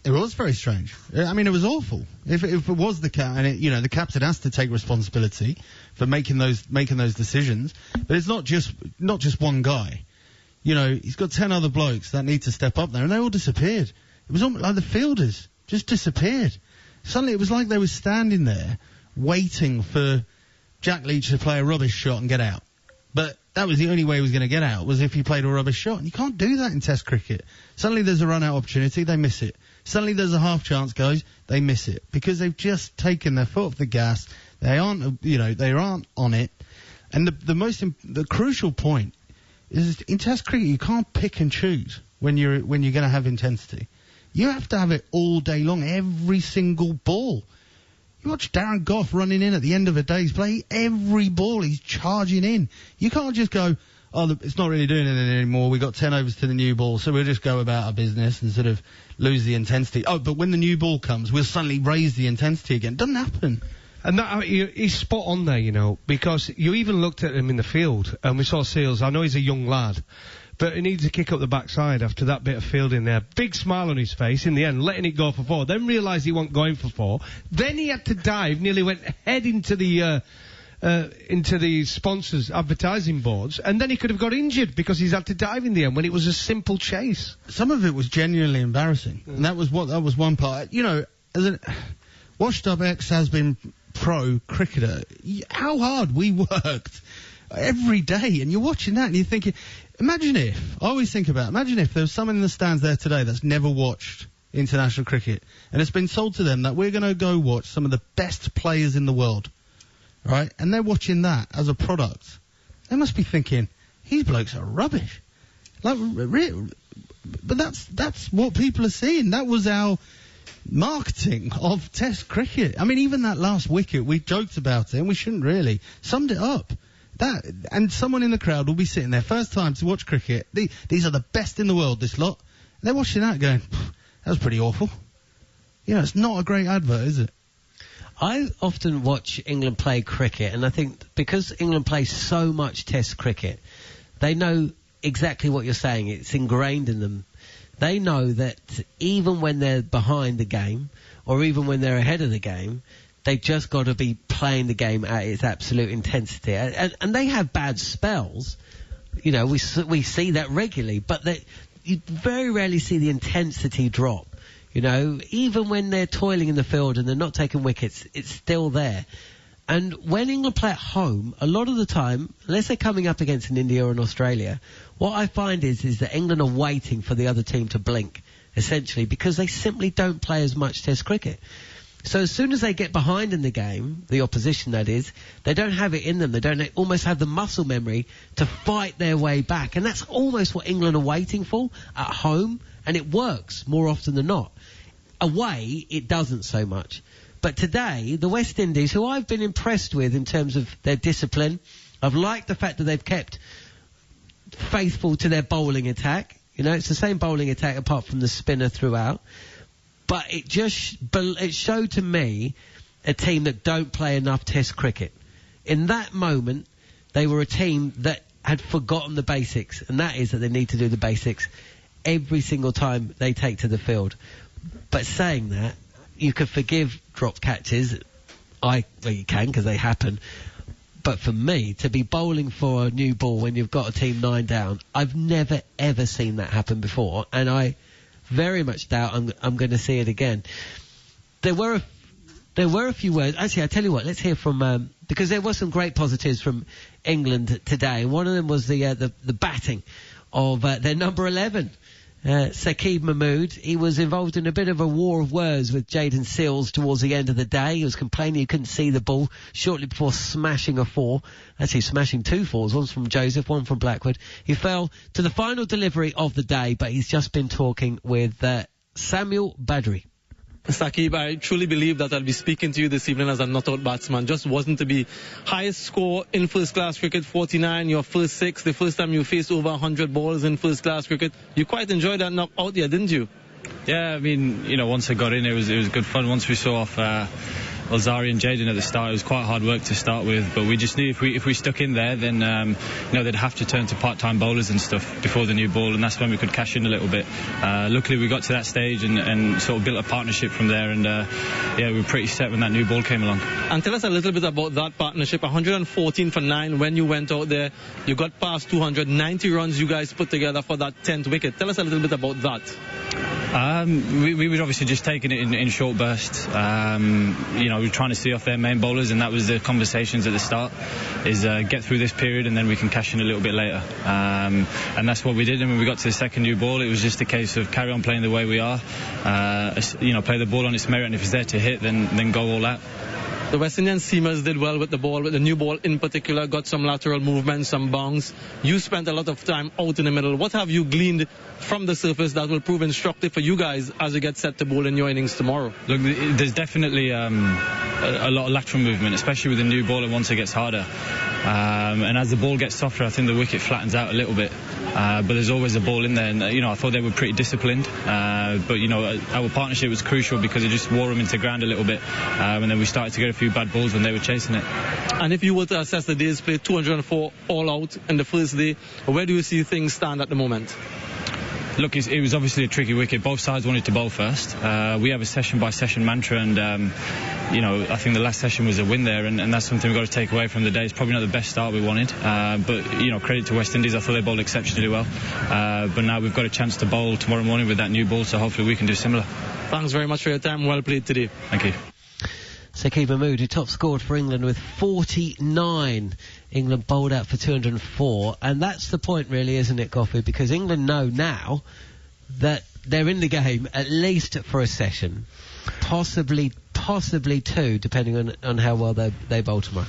It was very strange. I mean, it was awful. If it was the cap, and the captain has to take responsibility for making those decisions. But it's not just one guy. He's got 10 other blokes that need to step up there, and they all disappeared. It was almost like the fielders just disappeared. Suddenly, it was like they were standing there waiting for Jack Leach to play a rubbish shot and get out. But that was the only way he was going to get out, was if he played a rubbish shot. And you can't do that in Test cricket. Suddenly there's a run-out opportunity, they miss it. Suddenly there's a half chance, guys, they miss it. Because they've just taken their foot off the gas. They aren't, they aren't on it. And the crucial point is in Test cricket you can't pick and choose when you're going to have intensity. You have to have it all day long, every single ball. You watch Darren Gough running in at the end of a day's play. Every ball he's charging in. You can't just go, it's not really doing anything anymore. We got 10 overs to the new ball, so we'll just go about our business and sort of lose the intensity. Oh, but when the new ball comes, we'll suddenly raise the intensity again. Doesn't happen. And he's spot on there, because you even looked at him in the field, and we saw Seals. I know he's a young lad, but he needs to kick up the backside after that bit of fielding there. Big smile on his face in the end, letting it go for 4. Then realised he wasn't going for 4. Then he had to dive, nearly went head into the sponsors' advertising boards, and then he could have got injured because he's had to dive in the end when it was a simple chase. Some of it was genuinely embarrassing, and that was one part. As a washed-up ex-has-been pro cricketer, how hard we worked every day, and you're watching that and you're thinking, imagine if there was someone in the stands there today that's never watched international cricket, and it's been sold to them that we're going to go watch some of the best players in the world, right? And they're watching that as a product. They must be thinking, these blokes are rubbish. But that's what people are seeing. That was our marketing of Test cricket. I mean, even that last wicket, we joked about it, and we shouldn't really. Summed it up. And someone in the crowd will be sitting there, first time to watch cricket. These are the best in the world, this lot. And they're watching that going, that was pretty awful. It's not a great advert, is it? I often watch England play cricket, and I think because England play so much Test cricket, they know exactly what you're saying. It's ingrained in them. They know that even when they're behind the game, or even when they're ahead of the game, they've just got to be playing the game at its absolute intensity. And they have bad spells. We see that regularly, but you very rarely see the intensity drop. Even when they're toiling in the field and they're not taking wickets, it's still there. And when England play at home, a lot of the time, unless they're coming up against an India or an Australia, what I find is that England are waiting for the other team to blink, essentially, because they simply don't play as much Test cricket. So as soon as they get behind in the game, the opposition that is, they don't have it in them. They don't almost have the muscle memory to fight their way back. And that's almost what England are waiting for at home, and it works more often than not. Away, it doesn't so much. But today, the West Indies, who I've been impressed with in terms of their discipline, I've liked the fact that they've kept faithful to their bowling attack. It's the same bowling attack apart from the spinner throughout. But it showed to me a team that don't play enough Test cricket. In that moment, they were a team that had forgotten the basics, and that is that they need to do the basics every single time they take to the field. But saying that, you could forgive drop catches. Well, you can, because they happen. But for me, to be bowling for a new ball when you've got a team 9 down, I've never, ever seen that happen before, and I very much doubt I'm going to see it again. There were a few words. Actually, I tell you what, let's hear from because there were some great positives from England today. One of them was the batting of their number 11. Saqib Mahmood. He was involved in a bit of a war of words with Jaden Seals towards the end of the day. He was complaining he couldn't see the ball shortly before smashing a 4. Actually, smashing 2 4s. One's from Joseph, one from Blackwood. He fell to the final delivery of the day, but he's just been talking with Samuel Badri. Saqib, I truly believe that I'll be speaking to you this evening as a not-out batsman. Just wasn't to be highest score in first-class cricket, 49, your first 6, the first time you faced over 100 balls in first-class cricket. You quite enjoyed that knock out there, didn't you? Yeah, I mean, once I got in, it was good fun. Once we saw off Alzari and Jaden at the start. It was quite hard work to start with, but we just knew if we stuck in there, then they'd have to turn to part-time bowlers and stuff before the new ball, and that's when we could cash in a little bit. Luckily, we got to that stage and sort of built a partnership from there, and we were pretty set when that new ball came along. And tell us a little bit about that partnership. 114 for 9 when you went out there. You got past 290 runs you guys put together for that 10th wicket. Tell us a little bit about that. We would obviously just taking it in short bursts. We were trying to see off their main bowlers, and that was the conversations at the start, is get through this period and then we can cash in a little bit later. And that's what we did. And when we got to the second new ball, it was just a case of carry on playing the way we are, play the ball on its merit, and if it's there to hit, then go all out. The West Indian seamers did well with the ball, with the new ball in particular, got some lateral movement, some bounce. You spent a lot of time out in the middle. What have you gleaned from the surface that will prove instructive for you guys as you get set to bowl in your innings tomorrow? Look, there's definitely a lot of lateral movement, especially with the new ball, and once it gets harder. And as the ball gets softer, I think the wicket flattens out a little bit. But there's always a ball in there, and I thought they were pretty disciplined. But our partnership was crucial because it just wore them into ground a little bit, and then we started to get a few bad balls when they were chasing it. And if you were to assess the day's play, 204 all out in the first day, where do you see things stand at the moment? Look, it was obviously a tricky wicket. Both sides wanted to bowl first. We have a session-by-session mantra, and I think the last session was a win there, and that's something we've got to take away from the day. It's probably not the best start we wanted, but credit to West Indies. I thought they bowled exceptionally well, but now we've got a chance to bowl tomorrow morning with that new ball, so hopefully we can do similar. Thanks very much for your time. Well played today. Thank you. Saqib Mahmood, who top scored for England with 49. England bowled out for 204, and that's the point really, isn't it, Gough? Because England know now that they're in the game at least for a session, possibly two, depending on how well they bowl tomorrow.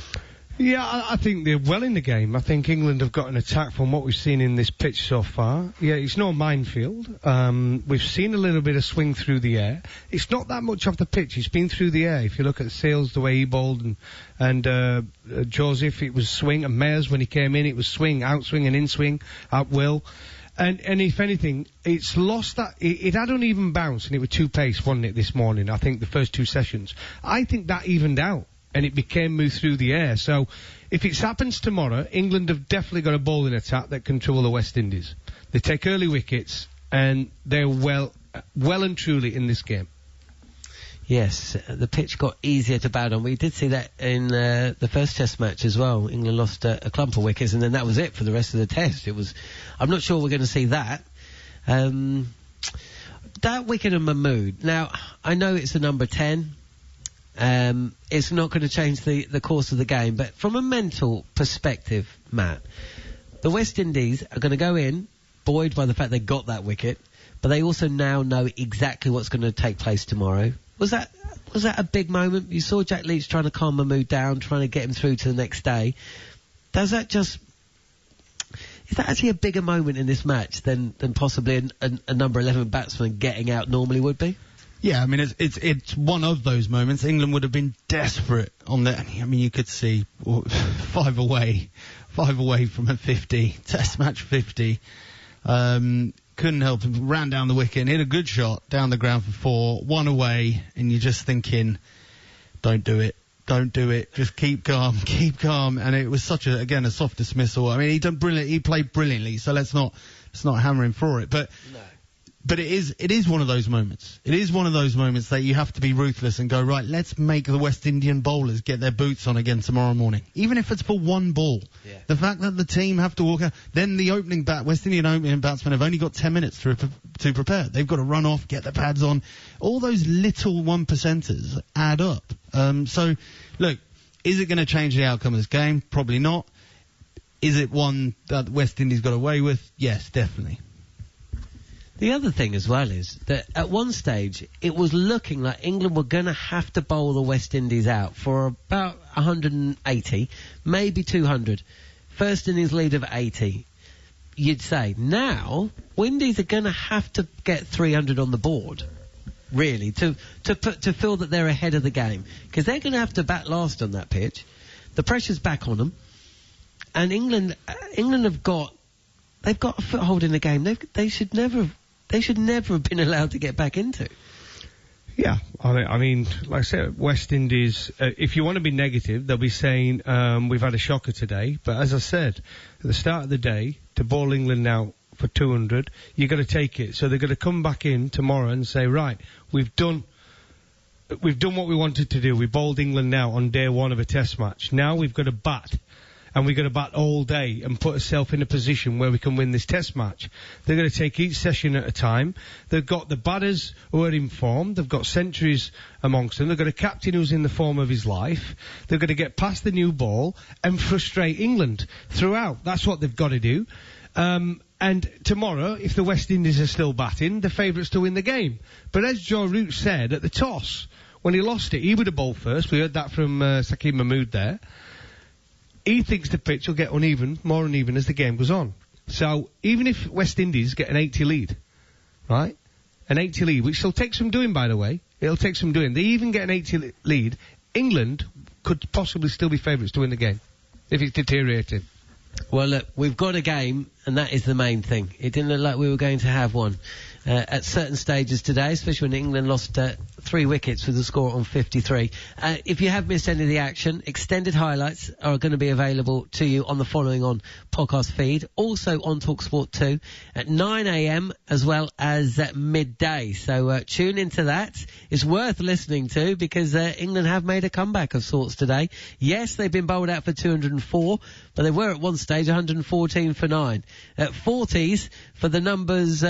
Yeah, I think they're well in the game. I think England have got an attack from what we've seen in this pitch so far. Yeah, it's no minefield. We've seen a little bit of swing through the air. It's not that much off the pitch. It's been through the air. If you look at Sales, the way he bowled, and Joseph, it was swing, and Mayers, when he came in, it was swing, outswing and in-swing, at will. And if anything, it's lost that. It had uneven bounce, and it was two pace, wasn't it, this morning? I think the first two sessions. I think that evened out, and it became moved through the air. So if it happens tomorrow, England have definitely got a bowling attack that can trouble the West Indies. They take early wickets, and they're well and truly in this game. Yes, the pitch got easier to bat on. We did see that in the first Test match as well. England lost a clump of wickets, and then that was it for the rest of the Test. I'm not sure we're going to see that. That wicket of Mahmood. Now, I know it's a number 10. It's not going to change the course of the game, but from a mental perspective, Matt, the West Indies are going to go in buoyed by the fact they got that wicket, but they also now know exactly what's going to take place tomorrow. Was that a big moment? You saw Jack Leach trying to calm Mahmood down, trying to get him through to the next day. Is that actually a bigger moment in this match than possibly a number 11 batsman getting out normally would be? Yeah, I mean, it's one of those moments. England would have been desperate on that. I mean, you could see 5 away from a 50, Test match 50. Couldn't help him, ran down the wicket and hit a good shot down the ground for 4, 1 away, and you're just thinking, don't do it, just keep calm. And it was such a soft dismissal. I mean, he played brilliantly, so let's not hammer him for it. But it is one of those moments. It is one of those moments that you have to be ruthless and go, right, let's make the West Indian bowlers get their boots on again tomorrow morning. Even if it's for one ball. Yeah. The fact that the team have to walk out, then the West Indian opening batsmen have only got 10 minutes to prepare. They've got to run off, get their pads on. All those little 1%ers add up. So, look, is it going to change the outcome of this game? Probably not. Is it one that West Indies got away with? Yes, definitely. The other thing as well is that at one stage it was looking like England were going to have to bowl the West Indies out for about 180, maybe 200. First innings lead of 80, you'd say. Now, Windies are going to have to get 300 on the board, really, to feel that they're ahead of the game. Because they're going to have to bat last on that pitch. The pressure's back on them. And England have got a foothold in the game. They should never have been allowed to get back into. Yeah, I mean, like I said, West Indies, if you want to be negative, they'll be saying, we've had a shocker today. But as I said, at the start of the day, to bowl England now for 200, you've got to take it. So they're going to come back in tomorrow and say, right, we've done what we wanted to do. We bowled England now on day one of a test match. Now we've got to bat. And we've got to bat all day and put ourselves in a position where we can win this test match. They're going to take each session at a time. They've got the batters who are informed. They've got centuries amongst them. They've got a captain who's in the form of his life. They're going to get past the new ball and frustrate England throughout. That's what they've got to do. And tomorrow, if the West Indies are still batting, they're favourites to win the game. But as Joe Root said at the toss, when he lost it, he would have bowled first. We heard that from Sakeem Mahmood there. He thinks the pitch will get more uneven as the game goes on. So, even if West Indies get an 80 lead, right? An 80 lead, which will take some doing, by the way. It'll take some doing. They even get an 80 lead, England could possibly still be favourites to win the game, if it's deteriorating. Well, look, we've got a game, and that is the main thing. It didn't look like we were going to have one. At certain stages today, especially when England lost 3 wickets with a score on 53. If you have missed any of the action, extended highlights are going to be available to you on the following on podcast feed. Also on talkSPORT 2 at 9 a.m. as well as at midday. So tune into that. It's worth listening to because England have made a comeback of sorts today. Yes, they've been bowled out for 204, but they were at one stage 114 for 9. At 40s for the numbers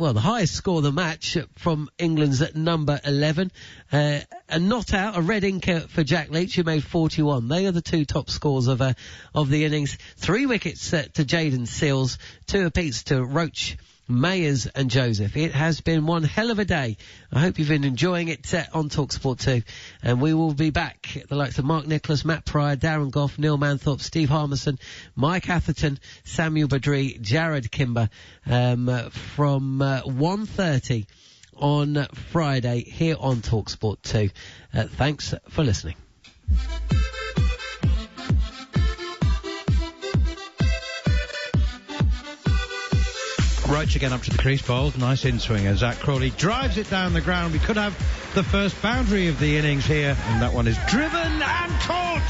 the highest score of the match from England's at number 11. A not out, a red inker for Jack Leach, who made 41. They are the 2 top scores of the innings. 3 wickets to Jaden Seals, 2 apiece to Roach, Mayers and Joseph. It has been one hell of a day. I hope you've been enjoying it on talkSPORT 2. And we will be back. The likes of Mark Nicholas, Matt Pryor, Darren Gough, Neil Manthorpe, Steve Harmison, Mike Atherton, Samuel Badri, Jared Kimber from 1:30 on Friday here on talkSPORT 2. Thanks for listening. Roach again up to the crease, bowled. Nice in-swinger. Zach Crawley drives it down the ground. We could have the first boundary of the innings here. And that one is driven and caught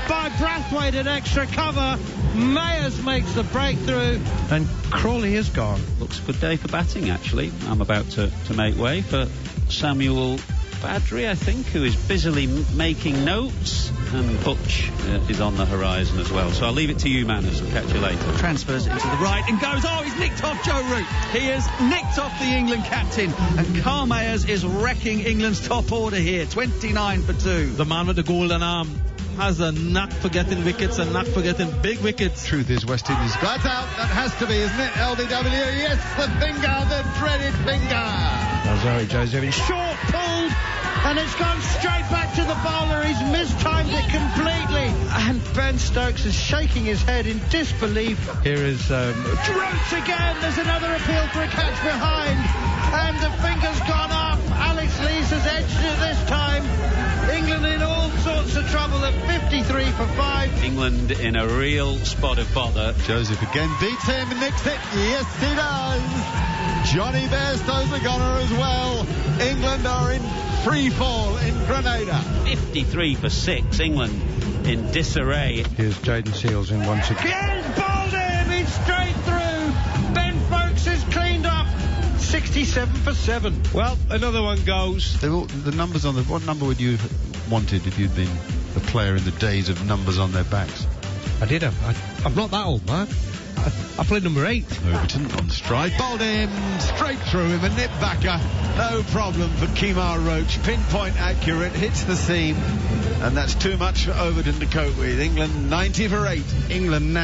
by Brathwaite at extra cover. Mayers makes the breakthrough. And Crawley is gone. Looks a good day for batting, actually. I'm about to make way for Samuel Badri, I think, who is busily making notes. And Butch is on the horizon as well. So I'll leave it to you, Manners. We'll catch you later. Transfers into the right and goes. Oh, he's nicked off Joe Root. He has nicked off the England captain. And Carl Mayers is wrecking England's top order here. 29 for 2. The man with the golden arm has a knack for getting wickets, a knack for getting big wickets. Truth is, West Indies. That's out. That has to be, isn't it? LBW. Yes, the finger, the dreaded finger. Zoe Joseph is short pulled. And it's gone straight back to the bowler. He's mistimed it completely. And Ben Stokes is shaking his head in disbelief. Here is Roach again. There's another appeal for a catch behind. And the finger's gone up. Alex Lees has edged it this time. England in all sorts of trouble at 53 for 5. England in a real spot of bother. Joseph again beats him and nicks it. Yes, he does. Johnny Bairstow's the gunner as well. England are in free fall in Grenada. 53 for 6. England in disarray. Here's Jaden Seals in once again. He's bowled him. He's straight through. Ben Folks is cleaned up. 67 for 7. Well, another one goes. The numbers on what number would you have wanted if you'd been a player in the days of numbers on their backs? I did have. I'm not that old, man. I played number 8. Overton on stride. Bowled him straight through him. A nip backer. No problem for Kemar Roach. Pinpoint accurate. Hits the seam. And that's too much for Overton to cope with. England 90 for 8. England now.